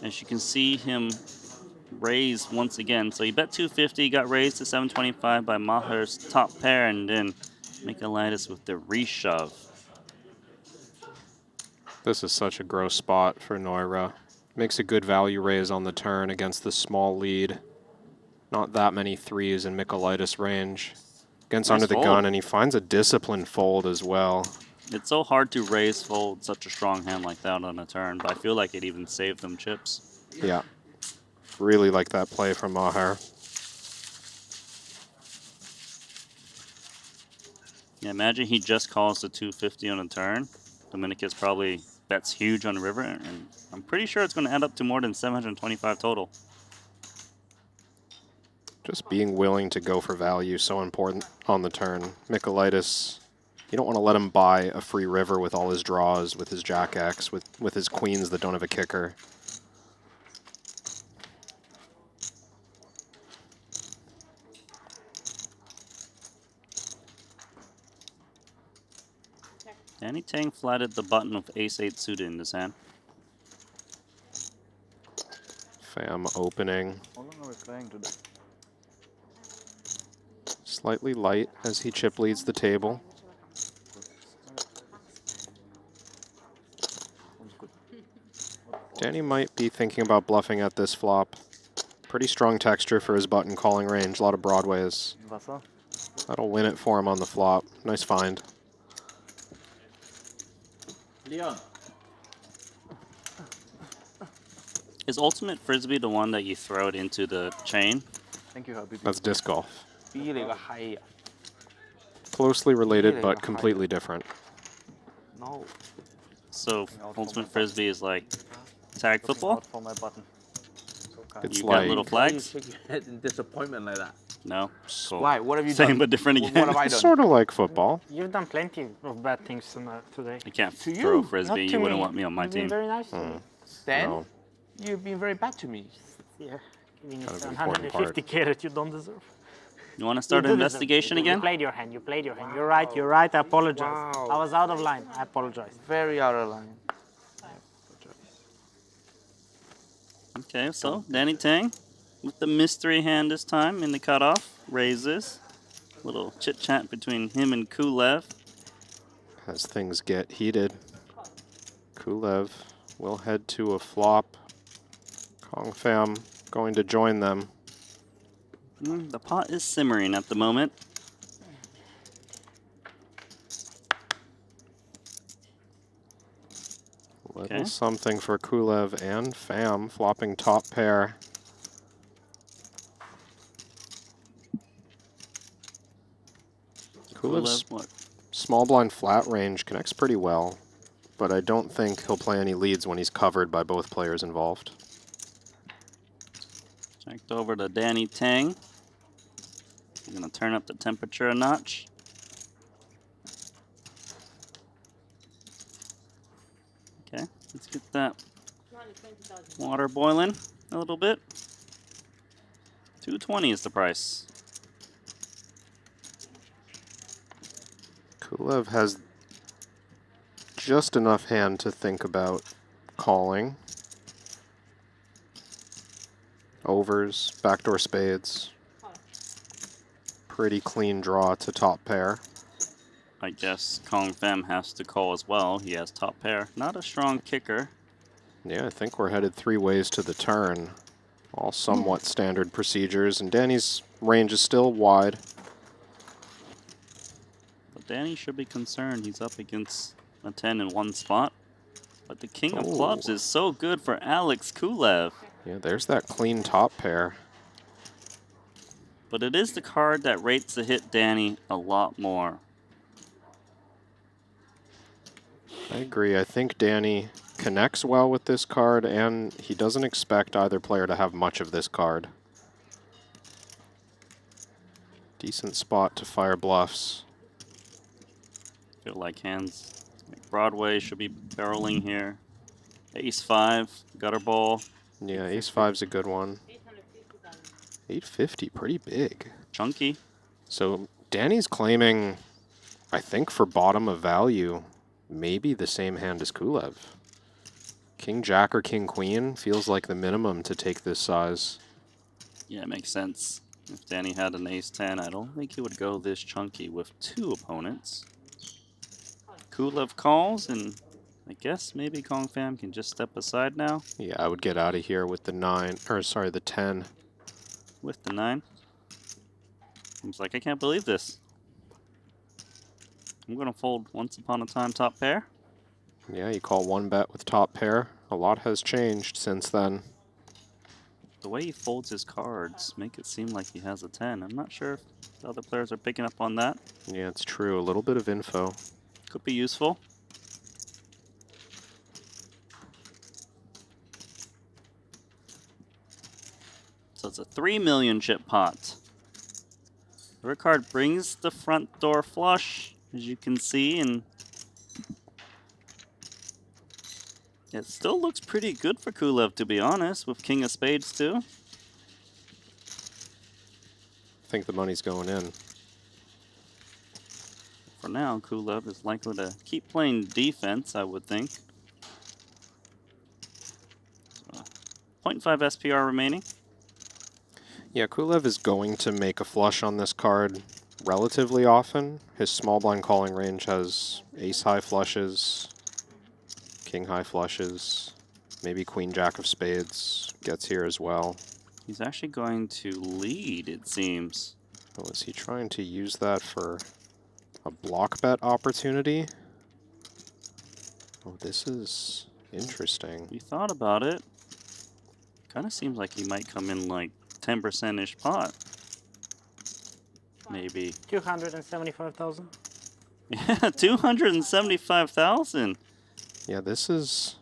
Speaker 9: As you can see him raise once again. So he bet 250, got raised to 725 by Maher's top pair, and then Michaelitis with the reshove.
Speaker 20: This is such a gross spot for Neura. Makes a good value raise on the turn against the small lead. Not that many threes in Michaelitis range. Gets
Speaker 9: Nice
Speaker 20: under the
Speaker 9: fold.
Speaker 20: gun, and he finds a disciplined fold as well.
Speaker 9: It's so hard to raise fold such a strong hand like that on a turn, but I feel like it even saved them chips.
Speaker 20: Yeah. Really like that play from Maher.
Speaker 9: Yeah, imagine he just calls the 250 on a turn. Dominicus probably bets huge on the river, and I'm pretty sure it's going to add up to more than 725 total.
Speaker 20: Just being willing to go for value, so important on the turn. Michaelitis, you don't want to let him buy a free river with all his draws, with his Jack X, with his queens that don't have a kicker.
Speaker 9: Danny Tang flatted the button with ace-8 suited in his hand.
Speaker 20: Fam opening.
Speaker 4: How long are we playing today?
Speaker 20: Slightly light as he chip leads the table. Danny might be thinking about bluffing at this flop. Pretty strong texture for his button calling range, a lot of broadways.
Speaker 4: Wasser?
Speaker 20: That'll win it for him on the flop. Nice find.
Speaker 13: Leon.
Speaker 9: Is Ultimate Frisbee the one that you throw it into the chain?
Speaker 4: Thank you, Habibi.
Speaker 20: That's disc golf.
Speaker 3: 比你個閪啊
Speaker 20: Closely related, but completely different.
Speaker 3: No.
Speaker 9: So Ultimate Frisbee is like tag football?
Speaker 4: For my button.
Speaker 20: It's
Speaker 9: You
Speaker 20: like
Speaker 9: got little flags?
Speaker 3: Shake your head in disappointment like that.
Speaker 9: No. Cool.
Speaker 3: Why? What have you
Speaker 9: Same
Speaker 3: done?
Speaker 9: but different again.
Speaker 3: What have I done?
Speaker 20: Sort of like football.
Speaker 15: You've done plenty of bad things today.
Speaker 9: I can't
Speaker 3: To
Speaker 9: throw
Speaker 3: you.
Speaker 9: Frisbee.
Speaker 15: Not
Speaker 9: You
Speaker 15: to
Speaker 9: wouldn't
Speaker 15: me.
Speaker 9: want me on my
Speaker 15: You've been
Speaker 9: team.
Speaker 15: very nice to me.
Speaker 3: Dan,
Speaker 20: No.
Speaker 3: you've been very bad to me.
Speaker 15: Yeah. Giving you
Speaker 20: Kind of important
Speaker 15: 150k that you don't deserve.
Speaker 9: You want to start an
Speaker 15: You do deserve.
Speaker 9: investigation
Speaker 15: You
Speaker 9: again?
Speaker 15: played your hand. You played your hand. You're right. You're right. I apologize.
Speaker 3: Wow.
Speaker 15: I was out of line. I apologize.
Speaker 3: Very out of line.
Speaker 9: Okay, so Danny Tang with the mystery hand this time in the cutoff. Raises. Little chit chat between him and Kulev.
Speaker 20: As things get heated, Kulev will head to a flop. Kong Fam going to join them.
Speaker 9: The pot is simmering at the moment.
Speaker 20: Little
Speaker 9: Okay.
Speaker 20: something for Kulev and Fam flopping top pair. Kulev's
Speaker 9: Kulev, what?
Speaker 20: small blind flat range connects pretty well, but I don't think he'll play any leads when he's covered by both players involved.
Speaker 9: Checked over to Danny Tang. I'm gonna turn up the temperature a notch. Okay, let's get that water boiling a little bit. 220 is the price.
Speaker 20: Kulev has just enough hand to think about calling. Overs, backdoor spades. Pretty clean draw to top pair.
Speaker 9: I guess Kong Fem has to call as well. He has top pair. Not a strong kicker.
Speaker 20: Yeah, I think we're headed three ways to the turn. All somewhat standard procedures, and Danny's range is still wide.
Speaker 9: But Danny should be concerned. He's up against a 10 in one spot. But the king of clubs is so good for Alex Kulev.
Speaker 20: Yeah, there's that clean top pair.
Speaker 9: But it is the card that rates the hit Danny a lot more.
Speaker 20: I agree. I think Danny connects well with this card, and he doesn't expect either player to have much of this card. Decent spot to fire bluffs.
Speaker 9: Feel like hands like Broadway should be barreling here. Ace-5, gutter ball.
Speaker 20: Yeah, ace-5's a good one. 850, pretty big.
Speaker 9: Chunky.
Speaker 20: So Danny's claiming, I think for bottom of value, maybe the same hand as Kulev. King-Jack or King-Queen feels like the minimum to take this size.
Speaker 9: Yeah, it makes sense. If Danny had an ace-10, I don't think he would go this chunky with two opponents. Kulev calls, and I guess maybe Kong Fam can just step aside now.
Speaker 20: Yeah, I would get out of here with the 9, or sorry, the 10.
Speaker 9: With the 9. Seems like I can't believe this. I'm going to fold Once Upon a Time top pair.
Speaker 20: Yeah, you call one bet with top pair. A lot has changed since then.
Speaker 9: The way he folds his cards make it seem like he has a 10. I'm not sure if the other players are picking up on that.
Speaker 20: Yeah, it's true. A little bit of info.
Speaker 9: Could be useful. So it's a 3 million chip pot. The red card brings the front door flush, as you can see, and it still looks pretty good for Kulev, to be honest, with King of Spades too.
Speaker 20: I think the money's going in.
Speaker 9: For now, Kulev is likely to keep playing defense, I would think. So, 0.5 SPR remaining.
Speaker 20: Yeah, Kulev is going to make a flush on this card relatively often. His small blind calling range has ace-high flushes, king-high flushes, maybe queen-jack of spades gets here as well.
Speaker 9: He's actually going to lead, it seems.
Speaker 20: Oh, is he trying to use that for a block bet opportunity? Oh, this is interesting.
Speaker 9: We thought about it. Kind of seems like he might come in like 10%-ish pot. Maybe.
Speaker 15: 275,000.
Speaker 9: Yeah, 275,000.
Speaker 20: Yeah, this is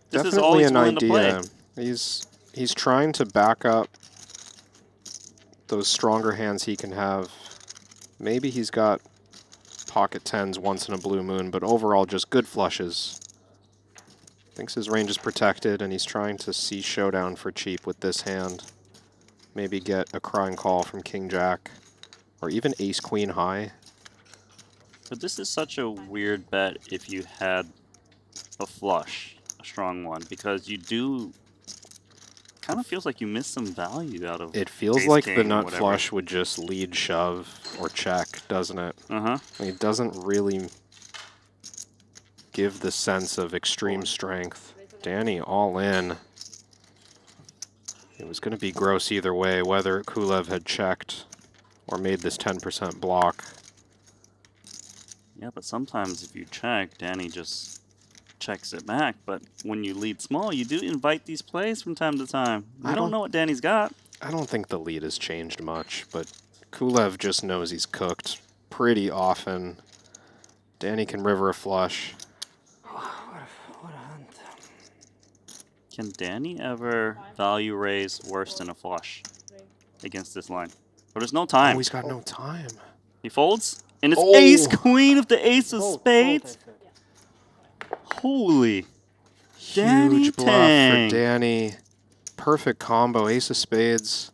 Speaker 9: This is
Speaker 20: definitely
Speaker 9: always
Speaker 20: an
Speaker 9: willing to play.
Speaker 20: idea. He's trying to back up those stronger hands he can have. Maybe he's got pocket tens once in a blue moon, but overall just good flushes. Thinks his range is protected, and he's trying to see showdown for cheap with this hand. Maybe get a crying call from King-Jack, or even Ace-Queen high.
Speaker 9: But this is such a weird bet if you had a flush, a strong one, because you do... kind of feels like you missed some value out of
Speaker 20: It feels
Speaker 9: ace
Speaker 20: like
Speaker 9: king
Speaker 20: the
Speaker 9: or
Speaker 20: nut
Speaker 9: whatever.
Speaker 20: flush would just lead shove or check, doesn't it?
Speaker 9: Uh-huh.
Speaker 20: I mean, it doesn't really give the sense of extreme strength. Danny all in. It was going to be gross either way, whether Kulev had checked or made this 10% block.
Speaker 9: Yeah, but sometimes if you check, Danny just checks it back. But when you lead small, you do invite these plays from time to time. I don't know what Danny's got.
Speaker 20: I don't think the lead has changed much, but Kulev just knows he's cooked pretty often. Danny can river a flush.
Speaker 9: Can Danny ever value raise worse than a flush against this line? But there's no time.
Speaker 20: Oh, he's got no time.
Speaker 9: He folds, and it's
Speaker 20: Oh.
Speaker 9: ace-queen of the ace of spades. Holy. Danny
Speaker 20: Huge bluff
Speaker 9: Tang.
Speaker 20: for Danny. Perfect combo, ace of spades.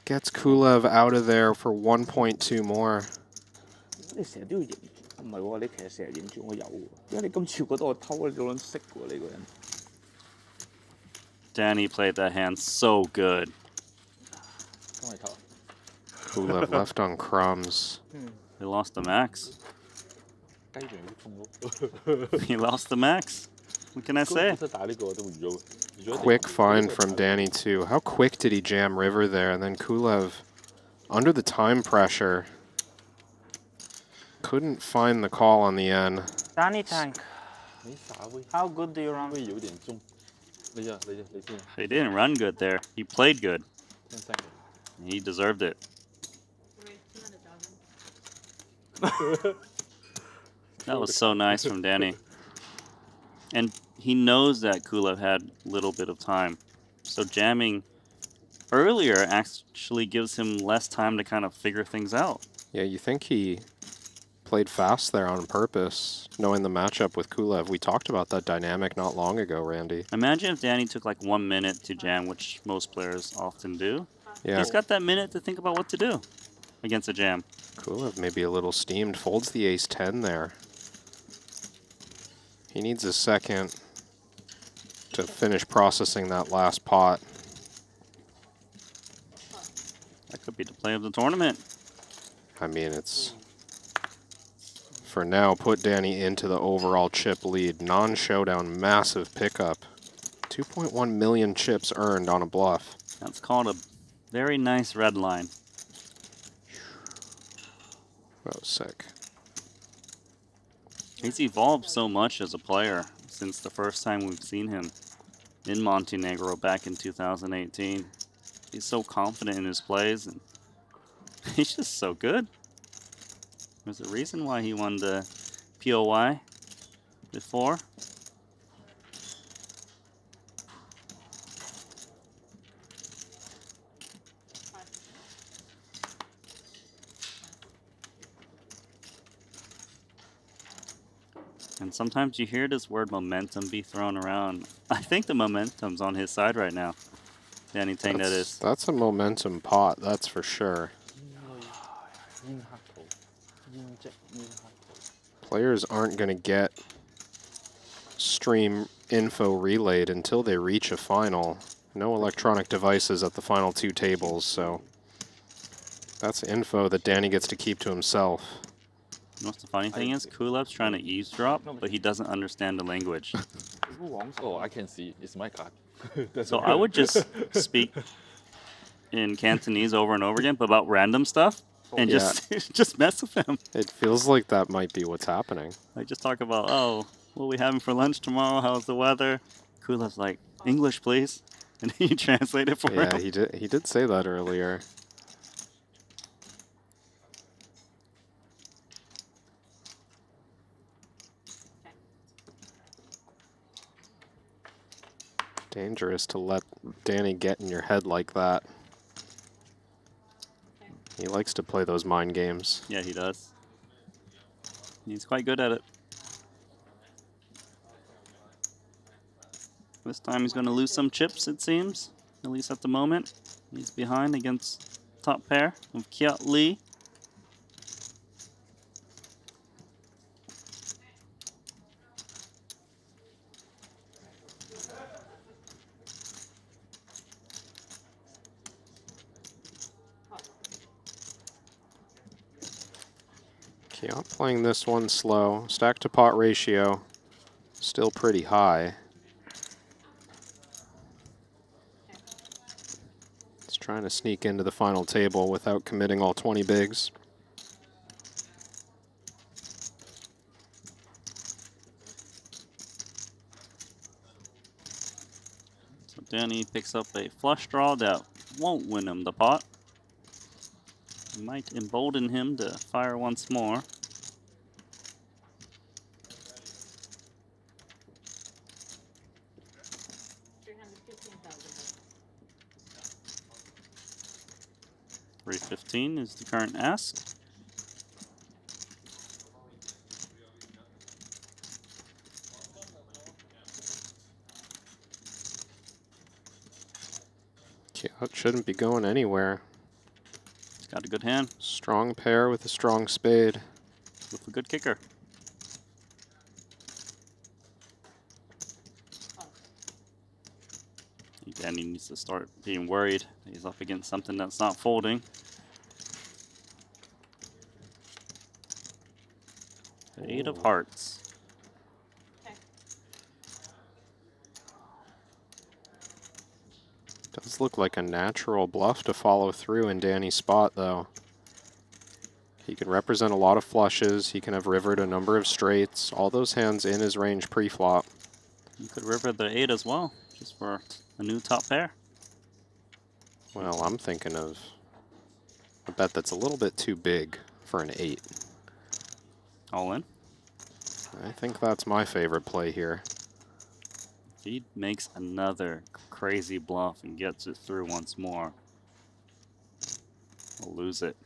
Speaker 20: Gets Kulev out of there for 1.2 more.
Speaker 5: 你成日都要認，唔係喎，你其實成日認住我有喎，因為你今次覺得我偷你兩識喎，你個人。
Speaker 9: Danny played that hand so good.
Speaker 5: 幫你偷。
Speaker 20: Kulev left on crumbs.
Speaker 9: He lost the max.
Speaker 5: 雞仲要痛咯。
Speaker 9: He lost the max. What can I say?
Speaker 5: 打呢個都預咗。
Speaker 20: Quick find from Danny, too. How quick did he jam river there? And then Kulev, under the time pressure, couldn't find the call on the end.
Speaker 15: Danny Tank. How good do you run?
Speaker 9: He didn't run good there. He played good.
Speaker 13: 10 seconds.
Speaker 9: He deserved it. That was so nice from Danny. And he knows that Kulev had a little bit of time. So jamming earlier actually gives him less time to kind of figure things out.
Speaker 20: Yeah, you think he played fast there on purpose, knowing the matchup with Kulev. We talked about that dynamic not long ago, Randy.
Speaker 9: Imagine if Danny took like 1 minute to jam, which most players often do.
Speaker 20: Yeah.
Speaker 9: He's got that minute to think about what to do against a jam.
Speaker 20: Kulev maybe a little steamed, folds the ace-10 there. He needs a second to finish processing that last pot.
Speaker 9: That could be the play of the tournament.
Speaker 20: I mean, it's, for now, put Danny into the overall chip lead. Non-showdown, massive pickup. 2.1 million chips earned on a bluff.
Speaker 9: That's called a very nice red line.
Speaker 20: That was sick.
Speaker 9: He's evolved so much as a player since the first time we've seen him in Montenegro back in 2018. He's so confident in his plays, and he's just so good. There's a reason why he won the POY before. And sometimes you hear this word momentum be thrown around. I think the momentum's on his side right now. Danny Tang, that is.
Speaker 20: That's a momentum pot, that's for sure. Players aren't going to get stream info relayed until they reach a final. No electronic devices at the final 2 tables, so that's info that Danny gets to keep to himself.
Speaker 9: You know what's the funny thing is? Kulev's trying to eavesdrop, but he doesn't understand the language.
Speaker 13: Oh, I can see. It's my card.
Speaker 9: So I would just speak in Cantonese over and over again, but about random stuff, and just mess with him.
Speaker 20: It feels like that might be what's happening.
Speaker 9: Like just talk about, oh, what are we having for lunch tomorrow? How's the weather? Kulev's like, English, please. And he translated for him.
Speaker 20: Yeah, he did say that earlier. Dangerous to let Danny get in your head like that. He likes to play those mind games.
Speaker 9: Yeah, he does. He's quite good at it. This time he's going to lose some chips, it seems. At least at the moment. He's behind against top pair of Kiat Lee.
Speaker 20: Kiat playing this one slow. Stack to pot ratio still pretty high. He's trying to sneak into the final table without committing all 20 bigs.
Speaker 9: So Danny picks up a flush draw that won't win him the pot. It might embolden him to fire once more. $315 is the current ask.
Speaker 20: Kiat shouldn't be going anywhere.
Speaker 9: Got a good hand.
Speaker 20: Strong pair with a strong spade.
Speaker 9: With a good kicker. Danny needs to start being worried. He's up against something that's not folding. The 8 of hearts.
Speaker 20: Does look like a natural bluff to follow through in Danny's spot, though. He can represent a lot of flushes. He can have rivered a number of straights. All those hands in his range pre-flop.
Speaker 9: You could river the 8 as well. just for a new top pair.
Speaker 20: Well, I'm thinking of a bet that's a little bit too big for an 8.
Speaker 9: All in?
Speaker 20: I think that's my favorite play here.
Speaker 9: If he makes another crazy bluff and gets it through once more, we'll lose it.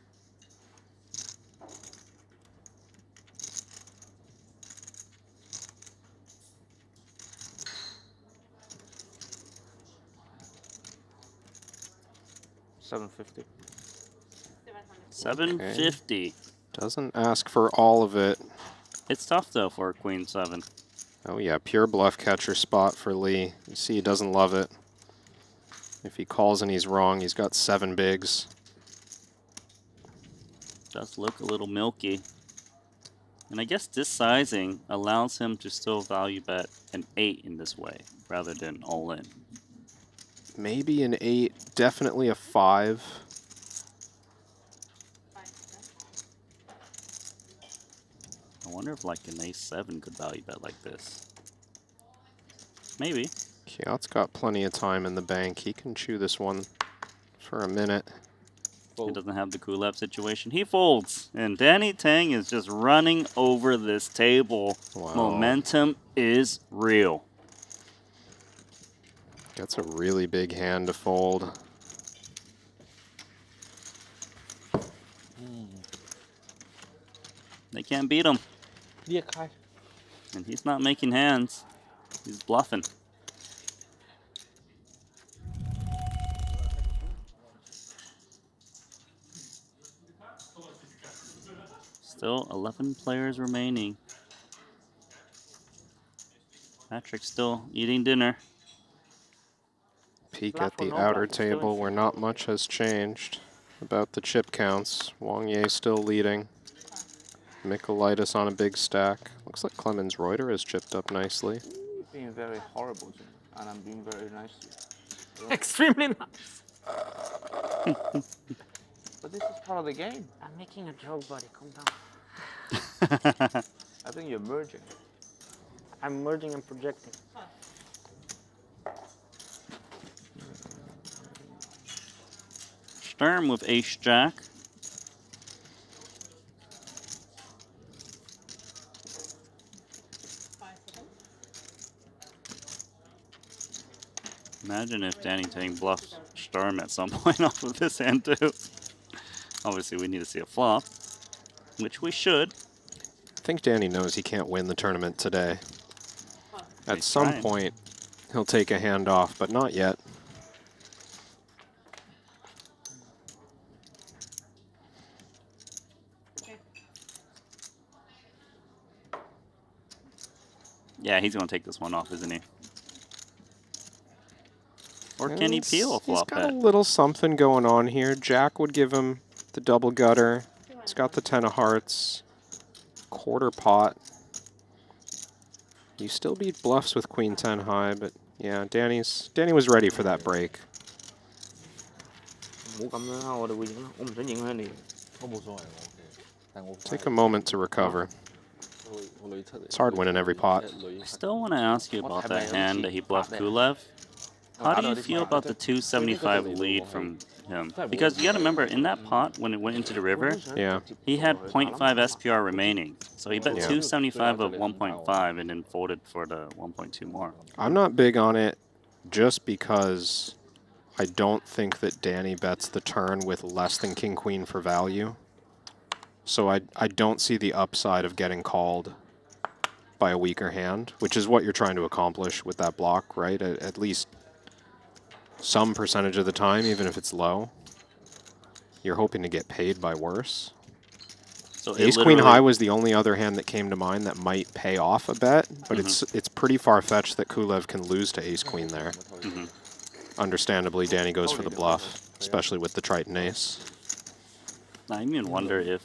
Speaker 5: $750.
Speaker 9: 750.
Speaker 20: Okay. Doesn't ask for all of it.
Speaker 9: It's tough though for a queen 7.
Speaker 20: Oh yeah, pure bluff catcher spot for Lee. You see he doesn't love it. If he calls and he's wrong, he's got 7 bigs.
Speaker 9: Does look a little milky. And I guess this sizing allows him to still value bet an 8 in this way, rather than all in.
Speaker 20: Maybe an 8, definitely a 5.
Speaker 9: I wonder if like an ace-7 could value bet like this. Maybe.
Speaker 20: Kiat's got plenty of time in the bank. He can chew this one for a minute.
Speaker 9: He doesn't have the Kulev situation. He folds. And Danny Tang is just running over this table.
Speaker 20: Wow.
Speaker 9: Momentum is real.
Speaker 20: That's a really big hand to fold.
Speaker 9: They can't beat him. And he's not making hands. He's bluffing. Still 11 players remaining. Patrick's still eating dinner.
Speaker 20: Peek at the outer table where not much has changed about the chip counts. Wang Ye still leading. Michaelitis on a big stack. Looks like Clemens Reuter has chipped up nicely.
Speaker 5: Being very horrible to me, and I'm being very nice to you.
Speaker 15: Extremely nice.
Speaker 5: But this is part of the game.
Speaker 15: I'm making a joke, buddy. Calm down.
Speaker 5: I think you're merging.
Speaker 15: I'm merging and projecting.
Speaker 9: Sturm with ace-jack. Imagine if Danny Tang bluffs Sturm at some point off of this hand too. Obviously we need to see a flop, which we should.
Speaker 20: I think Danny knows he can't win the tournament today. At some point, he'll take a hand off, but not yet.
Speaker 9: Yeah, he's going to take this one off, isn't he? Or can he peel a flop
Speaker 20: He's got
Speaker 9: bet?
Speaker 20: a little something going on here. Jack would give him the double gutter. He's got the 10 of hearts. Quarter pot. You still beat bluffs with queen 10 high, but yeah, Danny was ready for that break. Take a moment to recover. It's hard winning every pot.
Speaker 9: I still want to ask you about that hand that he bluffed Kulev. How do you feel about the 275 lead from him? Because you got to remember, in that pot, when it went into the river,
Speaker 20: yeah,
Speaker 9: he had 0.5 SPR remaining. So he bet
Speaker 20: Yeah.
Speaker 9: 275 of 1.5 and then folded for the 1.2 more.
Speaker 20: I'm not big on it just because I don't think that Danny bets the turn with less than king-queen for value. So I don't see the upside of getting called by a weaker hand, which is what you're trying to accomplish with that block, right? At least some percentage of the time, even if it's low, you're hoping to get paid by worse.
Speaker 9: So
Speaker 20: Ace-Queen high was the only other hand that came to mind that might pay off a bet, but it's pretty far-fetched that Kulev can lose to Ace-Queen there. Understandably, Danny goes for the bluff, especially with the Triton Ace.
Speaker 9: I even wonder if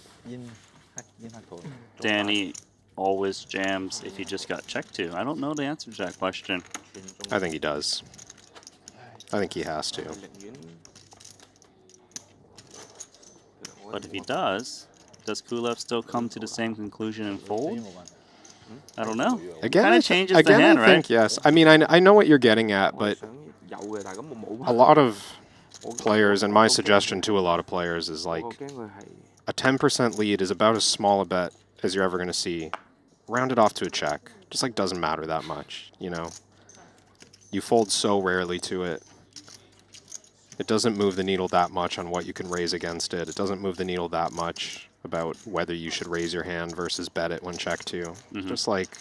Speaker 9: Danny always jams if he just got checked to. I don't know the answer to that question.
Speaker 20: I think he does. I think he has to.
Speaker 9: But if he does Kulev still come to the same conclusion and fold? I don't know.
Speaker 20: Again,
Speaker 9: Kind of changes
Speaker 20: again,
Speaker 9: the hand,
Speaker 20: I think
Speaker 9: right?
Speaker 20: yes. I mean, I know what you're getting at, but a lot of players, and my suggestion to a lot of players is like a 10% lead is about as small a bet as you're ever going to see. Round it off to a check. Just like doesn't matter that much, you know. You fold so rarely to it. It doesn't move the needle that much on what you can raise against it. It doesn't move the needle that much about whether you should raise your hand versus bet it when check two. Just like,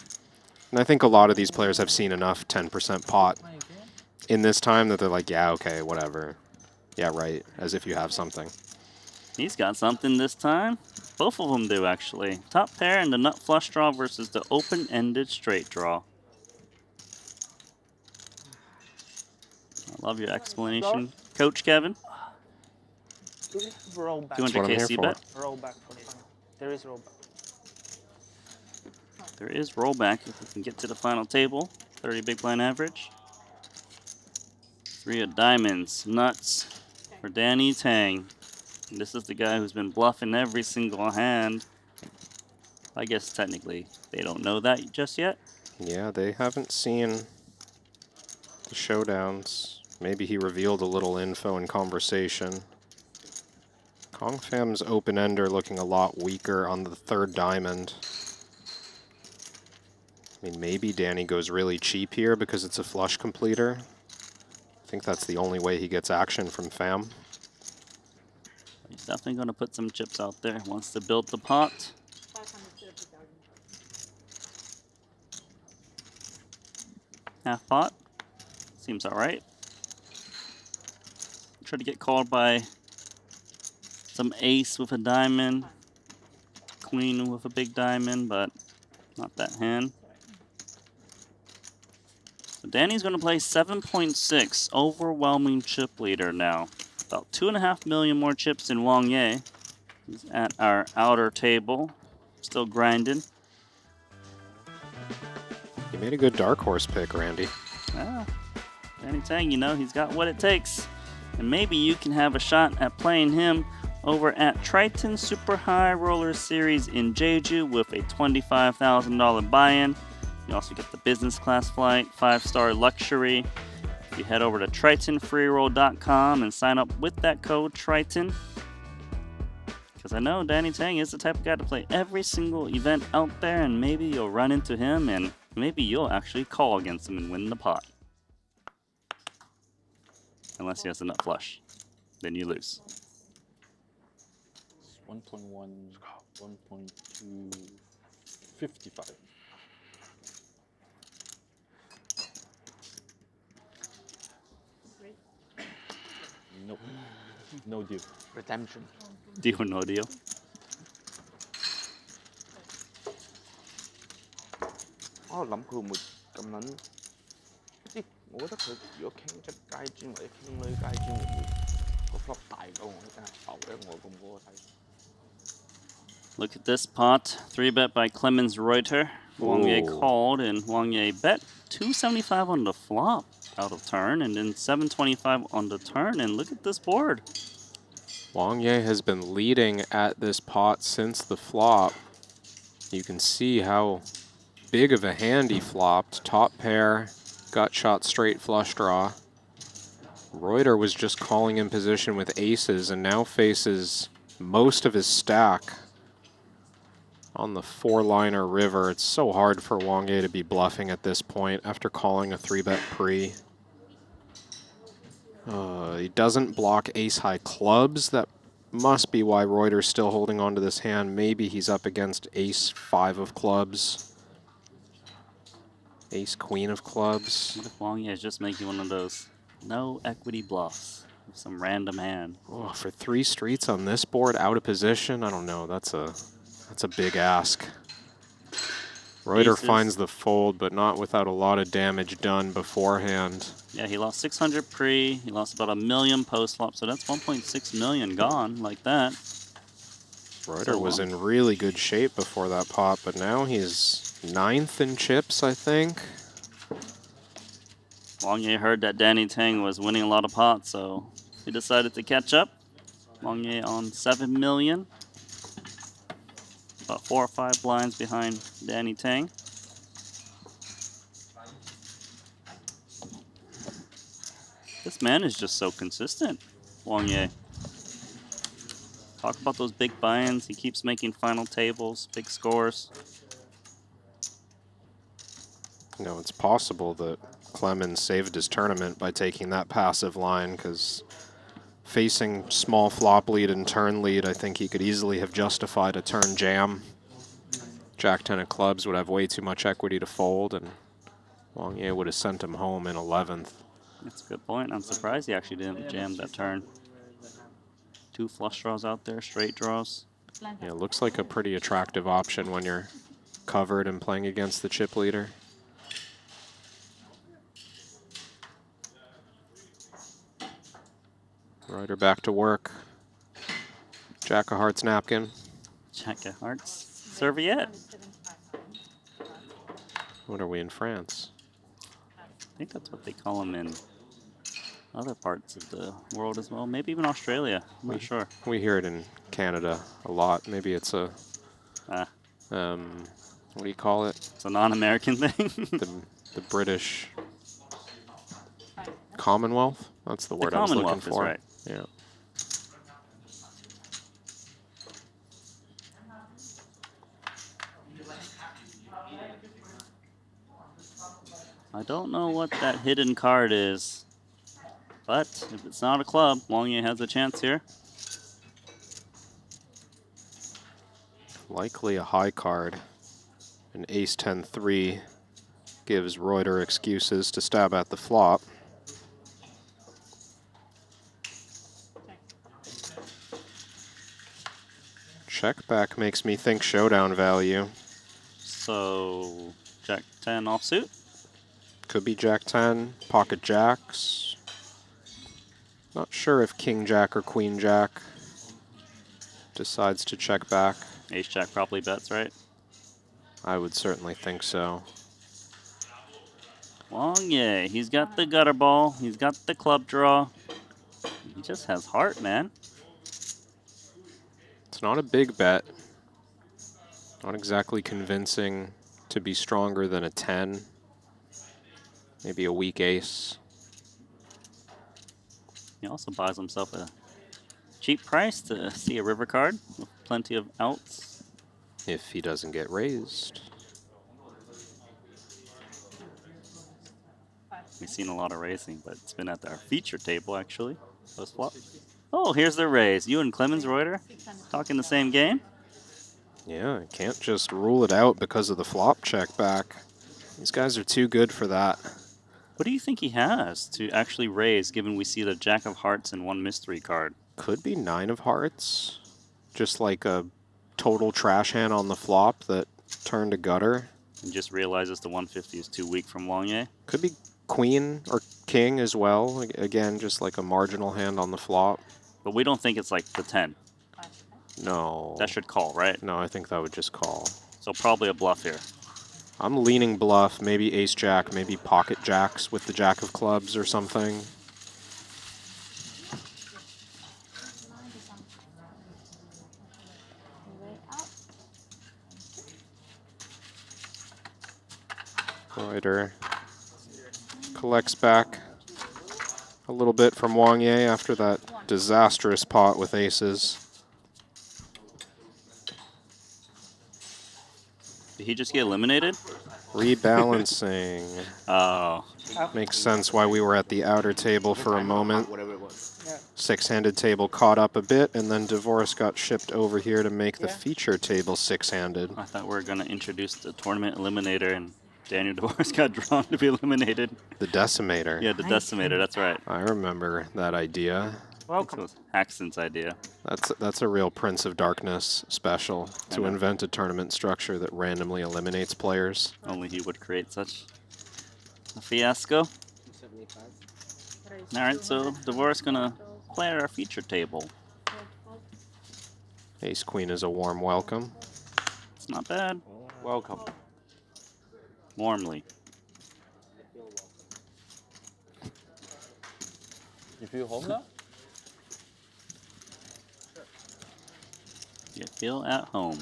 Speaker 20: and I think a lot of these players have seen enough 10% pot in this time that they're like, yeah, okay, whatever. Yeah, right, as if you have something.
Speaker 9: He's got something this time. Both of them do, actually. Top pair and the nut flush draw versus the open-ended straight draw. I love your explanation, Coach Kevin.
Speaker 12: Rollback.
Speaker 9: 200k bet.
Speaker 12: Rollback for fun. There is rollback.
Speaker 9: There is rollback if we can get to the final table. 30 big blind average. 3 of diamonds. Nuts for Danny Tang. And this is the guy who's been bluffing every single hand. I guess technically they don't know that just yet.
Speaker 20: Yeah, they haven't seen the showdowns. Maybe he revealed a little info in conversation. Kong Fam's open-ender looking a lot weaker on the 3rd diamond. I mean, maybe Danny goes really cheap here because it's a flush completer. I think that's the only way he gets action from Fam.
Speaker 9: He's definitely going to put some chips out there. Wants to build the pot. Half pot. Seems all right. Try to get called by some ace with a diamond. Queen with a big diamond, but not that hand. So Danny's going to play 7.6. Overwhelming chip leader now. About 2.5 million more chips than Wang Ye. He's at our outer table. Still grinding.
Speaker 20: You made a good dark horse pick, Randy.
Speaker 9: Ah, Danny Tang, you know, he's got what it takes. And maybe you can have a shot at playing him over at Triton Super High Roller Series in Jeju with a $25,000 buy-in. You also get the business class flight, 5-star luxury. If you head over to TritonFreeRoll.com and sign up with that code Triton. Because I know Danny Tang is the type of guy to play every single event out there, and maybe you'll run into him and maybe you'll actually call against him and win the pot. Unless he has a nut flush. Then you lose.
Speaker 13: 1.1, 1.2, 55. Nope. No deal.
Speaker 5: Redemption.
Speaker 9: Deal or no deal?
Speaker 5: Tôi諗佢會唔會咁撚？即我覺得佢如果傾出街磚或者傾女街磚，會唔會個 flop 大到我真係浮咧？我咁嗰個睇。
Speaker 9: Look at this pot. 3-bet by Clemens Reuter. Wang Ye called and Wang Ye bet 275 on the flop out of turn and then 725 on the turn. And look at this board.
Speaker 20: Wang Ye has been leading at this pot since the flop. You can see how big of a hand he flopped. Top pair, gut shot straight flush draw. Reuter was just calling in position with aces and now faces most of his stack on the 4-liner river. It's so hard for Wang Ye to be bluffing at this point after calling a 3-bet pre. He doesn't block ace-high clubs. That must be why Reuter's still holding on to this hand. Maybe he's up against ace-5 of clubs. Ace-queen of clubs.
Speaker 9: What if Wang Ye is just making one of those no equity bluffs with some random hand?
Speaker 20: Oh, for 3 streets on this board, out of position, I don't know. That's a big ask. Reuter finds the fold, but not without a lot of damage done beforehand.
Speaker 9: Yeah, he lost 600 pre, he lost about 1 million post-flop, so that's 1.6 million gone like that.
Speaker 20: Reuter was in really good shape before that pot, but now he's 9th in chips, I think.
Speaker 9: Wang Ye heard that Danny Tang was winning a lot of pots, so he decided to catch up. Wang Ye on 7 million. About 4 or 5 blinds behind Danny Tang. This man is just so consistent, Wang Ye. Talk about those big buy-ins. He keeps making final tables, big scores.
Speaker 20: You know, it's possible that Clemens saved his tournament by taking that passive line, because facing small flop lead and turn lead, I think he could easily have justified a turn jam. Jack 10 of clubs would have way too much equity to fold, and Wang Ye would have sent him home in 11th.
Speaker 9: That's a good point. I'm surprised he actually didn't jam that turn. 2 flush draws out there, straight draws.
Speaker 20: Yeah, it looks like a pretty attractive option when you're covered and playing against the chip leader. Ryder back to work. Jack of hearts napkin.
Speaker 9: Jack of hearts serviette.
Speaker 20: What are we in France?
Speaker 9: I think that's what they call them in other parts of the world as well. Maybe even Australia. I'm not sure.
Speaker 20: We hear it in Canada a lot. Maybe it's a, what do you call it?
Speaker 9: It's a non-American thing.
Speaker 20: the British Commonwealth? That's the word I was looking for.
Speaker 9: Right.
Speaker 20: Yeah.
Speaker 9: I don't know what that hidden card is, but if it's not a club, Wang Ye has a chance here.
Speaker 20: Likely a high card. An ace-10-3 gives Reuter excuses to stab at the flop. Check back makes me think showdown value.
Speaker 9: So, Jack 10 offsuit?
Speaker 20: Could be Jack 10, pocket jacks. Not sure if King Jack or Queen Jack decides to check back.
Speaker 9: Ace Jack probably bets, right?
Speaker 20: I would certainly think so.
Speaker 9: Wang Ye, he's got the gutter ball, he's got the club draw. He just has heart, man.
Speaker 20: It's not a big bet. Not exactly convincing to be stronger than a 10. Maybe a weak ace.
Speaker 9: He also buys himself a cheap price to see a river card with plenty of outs.
Speaker 20: If he doesn't get raised.
Speaker 9: We've seen a lot of racing, but it's been at our feature table, actually. Post flop. Oh, here's the raise. You and Clemens Reuter talking the same game?
Speaker 20: Yeah, I can't just rule it out because of the flop check back. These guys are too good for that.
Speaker 9: What do you think he has to actually raise, given we see the Jack of Hearts and 1 mystery card?
Speaker 20: Could be 9 of Hearts. Just like a total trash hand on the flop that turned to gutter.
Speaker 9: And just realizes the 150 is too weak from Wang Ye?
Speaker 20: Could be Queen or King as well. Again, just like a marginal hand on the flop.
Speaker 9: But we don't think it's like the 10.
Speaker 20: No.
Speaker 9: That should call, right?
Speaker 20: No, I think that would just call.
Speaker 9: So probably a bluff here.
Speaker 20: I'm leaning bluff, maybe ace jack, maybe pocket jacks with the jack of clubs or something. Reuter collects back a little bit from Wang Ye after that disastrous pot with aces.
Speaker 9: Did he just get eliminated?
Speaker 20: Rebalancing.
Speaker 9: Oh.
Speaker 20: Makes sense why we were at the outer table for a moment. Six-handed table caught up a bit, and then Divorce got shipped over here to make the feature table six-handed.
Speaker 9: I thought we were going to introduce the tournament eliminator, and Daniel Divorce got drawn to be eliminated.
Speaker 20: The Decimator.
Speaker 9: Yeah, the Decimator, that's right.
Speaker 20: I remember that idea.
Speaker 9: Welcome. It was Haxton's idea.
Speaker 20: That's a real Prince of Darkness special, to invent a tournament structure that randomly eliminates players.
Speaker 9: Only he would create such a fiasco. Alright, so Divorce gonna play at our feature table.
Speaker 20: Ace Queen is a warm welcome.
Speaker 9: It's not bad.
Speaker 5: Welcome.
Speaker 9: Warmly.
Speaker 13: You feel home now?
Speaker 9: You feel at home.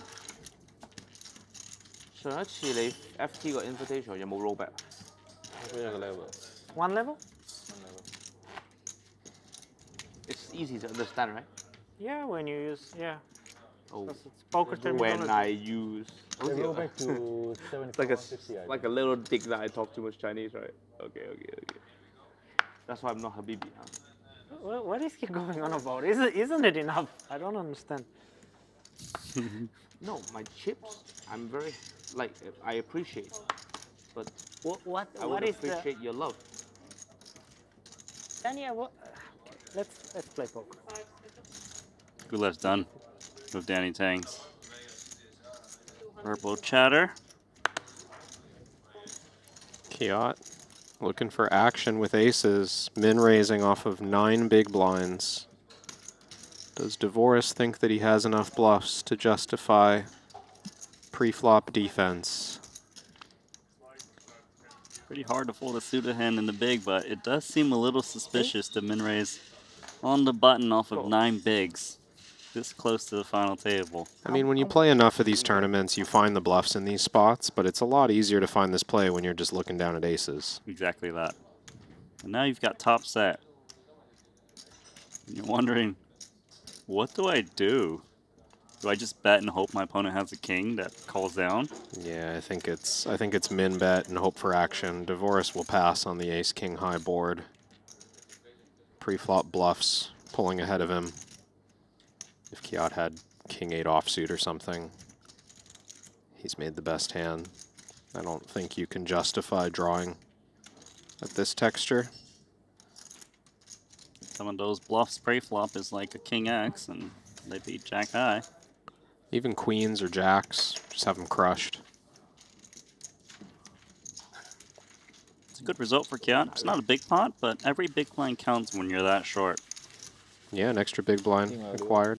Speaker 5: 上一次你 FT 個 invitation 有冇 rollback？
Speaker 13: 一個 level。
Speaker 15: One level?
Speaker 5: easy to understand, right?
Speaker 15: Yeah, when you use, yeah.
Speaker 5: Oh.
Speaker 15: It's poker terminology.
Speaker 5: When I use...
Speaker 13: They go back to
Speaker 5: It's like a little dick that I talk too much Chinese, right? Okay. That's why I'm not Habibi, huh?
Speaker 15: What is he going on about? Isn't it enough? I don't understand.
Speaker 5: No, my chips, I'm very, like, I appreciate. But I would appreciate your love.
Speaker 15: Daniel, what? Okay, let's play poker.
Speaker 9: Gulev's done with Danny Tangs. Purple chatter.
Speaker 20: Kiat looking for action with aces. Min raising off of 9 big blinds. Does Dvoris think that he has enough bluffs to justify pre-flop defense?
Speaker 9: Pretty hard to fold a suited hand in the big, but it does seem a little suspicious to min raise on the button off of 9 bigs. This close to the final table.
Speaker 20: I mean, when you play enough of these tournaments, you find the bluffs in these spots, but it's a lot easier to find this play when you're just looking down at aces.
Speaker 9: Exactly that. And now you've got top set. And you're wondering, what do I do? Do I just bet and hope my opponent has a king that calls down?
Speaker 20: Yeah, I think it's min bet and hope for action. Dvoris will pass on the ace-king high board. Pre-flop bluffs pulling ahead of him. If Kiat had king-8 offsuit or something, he's made the best hand. I don't think you can justify drawing at this texture.
Speaker 9: Some of those bluffs pre-flop is like a king X, and they beat jack high.
Speaker 20: Even queens or jacks, just have them crushed.
Speaker 9: It's a good result for Kiat. It's not a big pot, but every big blind counts when you're that short.
Speaker 20: Yeah, an extra big blind acquired.